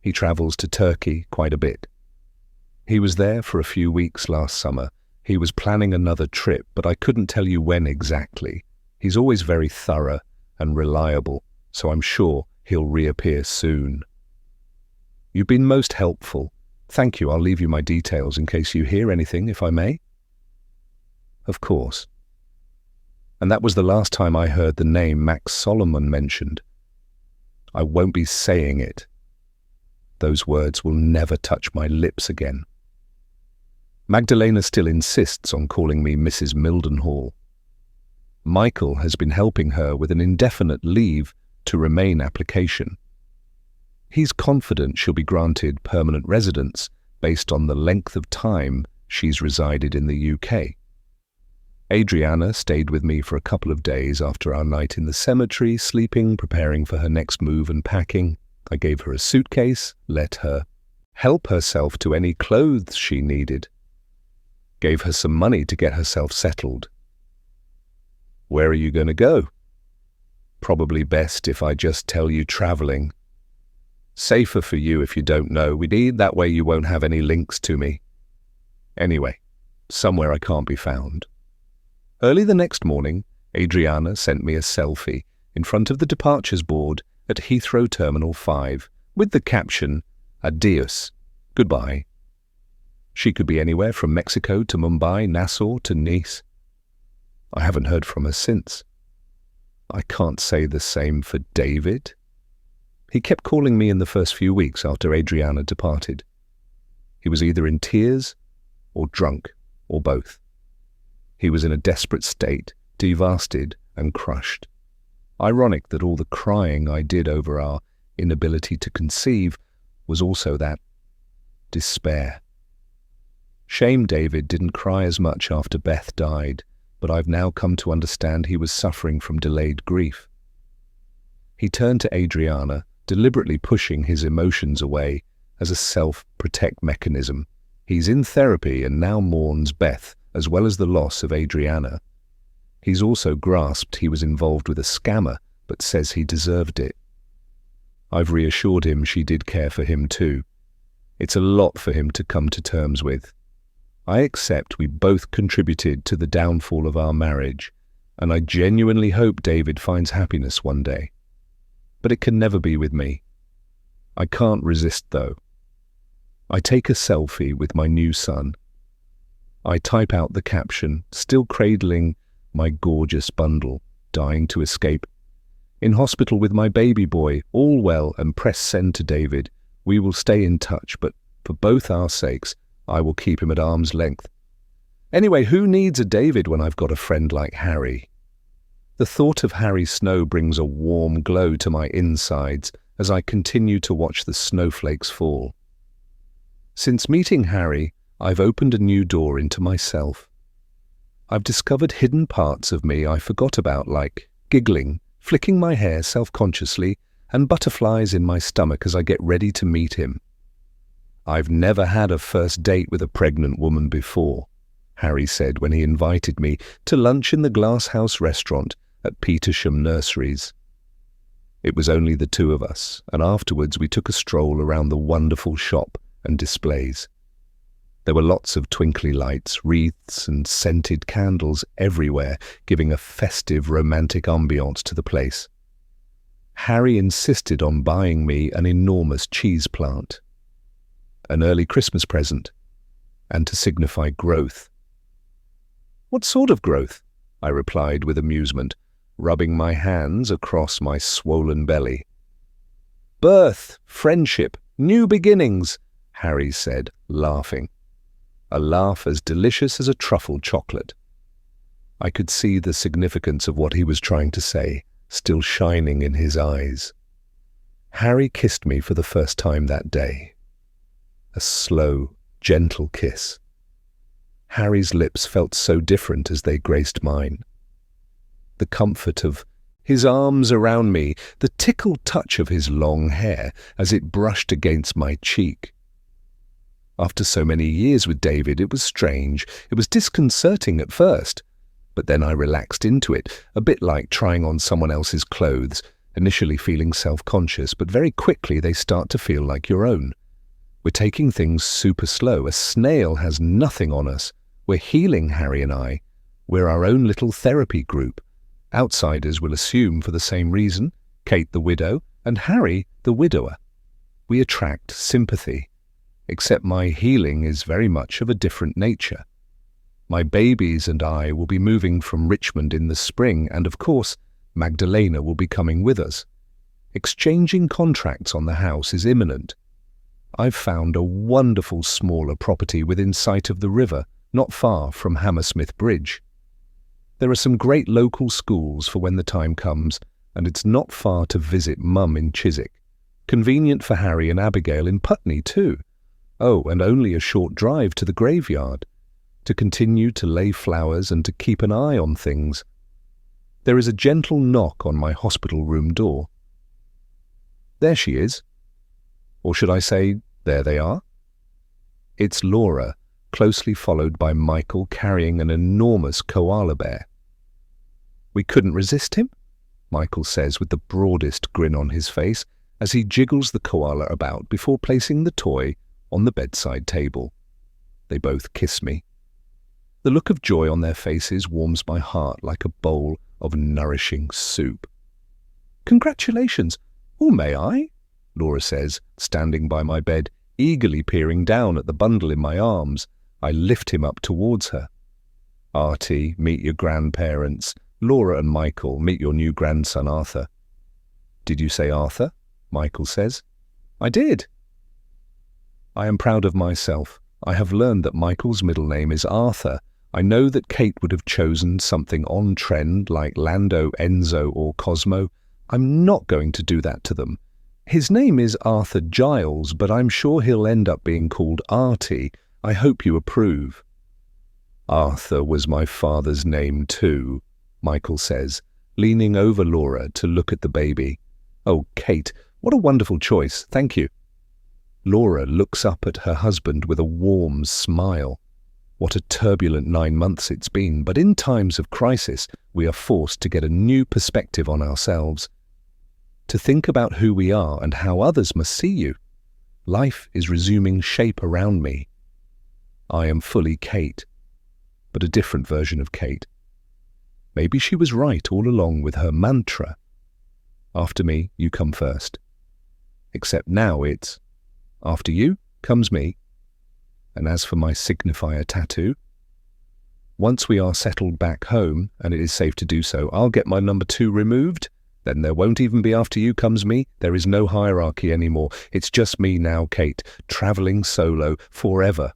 He travels to Turkey quite a bit. He was there for a few weeks last summer. He was planning another trip, but I couldn't tell you when exactly. He's always very thorough and reliable, so I'm sure he'll reappear soon. You've been most helpful. Thank you. I'll leave you my details in case you hear anything, if I may. Of course. And that was the last time I heard the name Max Solomon mentioned. I won't be saying it. Those words will never touch my lips again. Magdalena still insists on calling me Mrs. Mildenhall. Michael has been helping her with an indefinite leave to remain application. He's confident she'll be granted permanent residence based on the length of time she's resided in the UK. Adriana stayed with me for a couple of days after our night in the cemetery, sleeping, preparing for her next move and packing. I gave her a suitcase, let her help herself to any clothes she needed. Gave her some money to get herself settled. Where are you going to go? Probably best if I just tell you traveling. Safer for you if you don't know. We need that way you won't have any links to me. Anyway, somewhere I can't be found. Early the next morning, Adriana sent me a selfie in front of the departures board at Heathrow Terminal 5 with the caption, "Adios, goodbye." She could be anywhere from Mexico to Mumbai, Nassau to Nice. I haven't heard from her since. I can't say the same for David. He kept calling me in the first few weeks after Adriana departed. He was either in tears or drunk or both. He was in a desperate state, devastated and crushed. Ironic that all the crying I did over our inability to conceive was also that despair. Shame David didn't cry as much after Beth died, but I've now come to understand he was suffering from delayed grief. He turned to Adriana, deliberately pushing his emotions away as a self-protect mechanism. He's in therapy and now mourns Beth, as well as the loss of Adriana. He's also grasped he was involved with a scammer, but says he deserved it. I've reassured him she did care for him too. It's a lot for him to come to terms with. I accept we both contributed to the downfall of our marriage, and I genuinely hope David finds happiness one day. But it can never be with me. I can't resist, though. I take a selfie with my new son. I type out the caption, still cradling my gorgeous bundle, dying to escape. In hospital with my baby boy, all well, and press send to David. We will stay in touch, but for both our sakes, I will keep him at arm's length. Anyway, who needs a David when I've got a friend like Harry? The thought of Harry Snow brings a warm glow to my insides as I continue to watch the snowflakes fall. Since meeting Harry, I've opened a new door into myself. I've discovered hidden parts of me I forgot about, like giggling, flicking my hair self-consciously, and butterflies in my stomach as I get ready to meet him. I've never had a first date with a pregnant woman before, Harry said when he invited me to lunch in the Glasshouse restaurant at Petersham Nurseries. It was only the two of us, and afterwards we took a stroll around the wonderful shop and displays. There were lots of twinkly lights, wreaths and scented candles everywhere, giving a festive, romantic ambiance to the place. Harry insisted on buying me an enormous cheese plant, an early Christmas present, and to signify growth. "What sort of growth?" I replied with amusement, rubbing my hands across my swollen belly. "Birth, friendship, new beginnings," Harry said, laughing. A laugh as delicious as a truffle chocolate. I could see the significance of what he was trying to say, still shining in his eyes. Harry kissed me for the first time that day. A slow, gentle kiss. Harry's lips felt so different as they graced mine. The comfort of his arms around me, the tickled touch of his long hair as it brushed against my cheek. After so many years with David, it was strange. It was disconcerting at first, but then I relaxed into it, a bit like trying on someone else's clothes, initially feeling self-conscious, but very quickly they start to feel like your own. We're taking things super slow. A snail has nothing on us. We're healing, Harry and I. We're our own little therapy group. Outsiders will assume for the same reason, Kate the widow and Harry the widower. We attract sympathy. Except my healing is very much of a different nature. My babies and I will be moving from Richmond in the spring, and of course, Magdalena will be coming with us. Exchanging contracts on the house is imminent. I've found a wonderful smaller property within sight of the river, not far from Hammersmith Bridge. There are some great local schools for when the time comes, and it's not far to visit Mum in Chiswick. Convenient for Harry and Abigail in Putney too. Oh, and only a short drive to the graveyard. To continue to lay flowers and to keep an eye on things. There is a gentle knock on my hospital room door. There she is. Or should I say, there they are? It's Laura, closely followed by Michael carrying an enormous koala bear. We couldn't resist him, Michael says with the broadest grin on his face as he jiggles the koala about before placing the toy on the bedside table. They both kiss me. The look of joy on their faces warms my heart like a bowl of nourishing soup. Congratulations! Oh, may I? Laura says, standing by my bed, eagerly peering down at the bundle in my arms. I lift him up towards her. Artie, meet your grandparents. Laura and Michael, meet your new grandson Arthur. Did you say Arthur? Michael says. I did. I am proud of myself. I have learned that Michael's middle name is Arthur. I know that Kate would have chosen something on trend like Lando, Enzo or Cosmo. I'm not going to do that to them. His name is Arthur Giles, but I'm sure he'll end up being called Artie. I hope you approve. Arthur was my father's name too, Michael says, leaning over Laura to look at the baby. Oh, Kate, what a wonderful choice. Thank you. Laura looks up at her husband with a warm smile. What a turbulent 9 months it's been, but in times of crisis, we are forced to get a new perspective on ourselves. To think about who we are and how others must see you. Life is resuming shape around me. I am fully Kate, but a different version of Kate. Maybe she was right all along with her mantra. After me, you come first. Except now it's, after you comes me. And as for my signifier tattoo, once we are settled back home, and it is safe to do so, I'll get my number 2 removed. Then there won't even be after you comes me. There is no hierarchy anymore. It's just me now, Kate, travelling solo forever.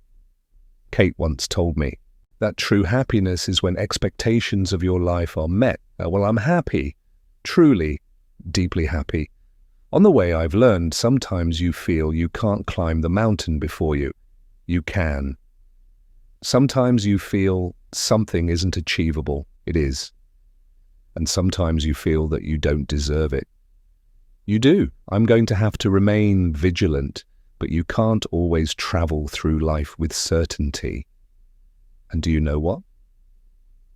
Kate once told me that true happiness is when expectations of your life are met. Well, I'm happy, truly, deeply happy. On the way, I've learned sometimes you feel you can't climb the mountain before you. You can. Sometimes you feel something isn't achievable. It is. And sometimes you feel that you don't deserve it. You do. I'm going to have to remain vigilant, but you can't always travel through life with certainty. And do you know what?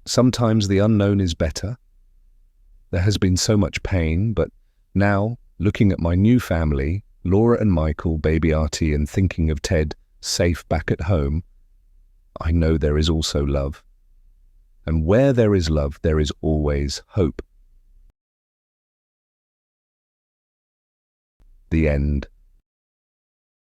Sometimes the unknown is better. There has been so much pain, but now, looking at my new family, Laura and Michael, baby Artie, and thinking of Ted, safe back at home, I know there is also love. And where there is love, there is always hope. The end.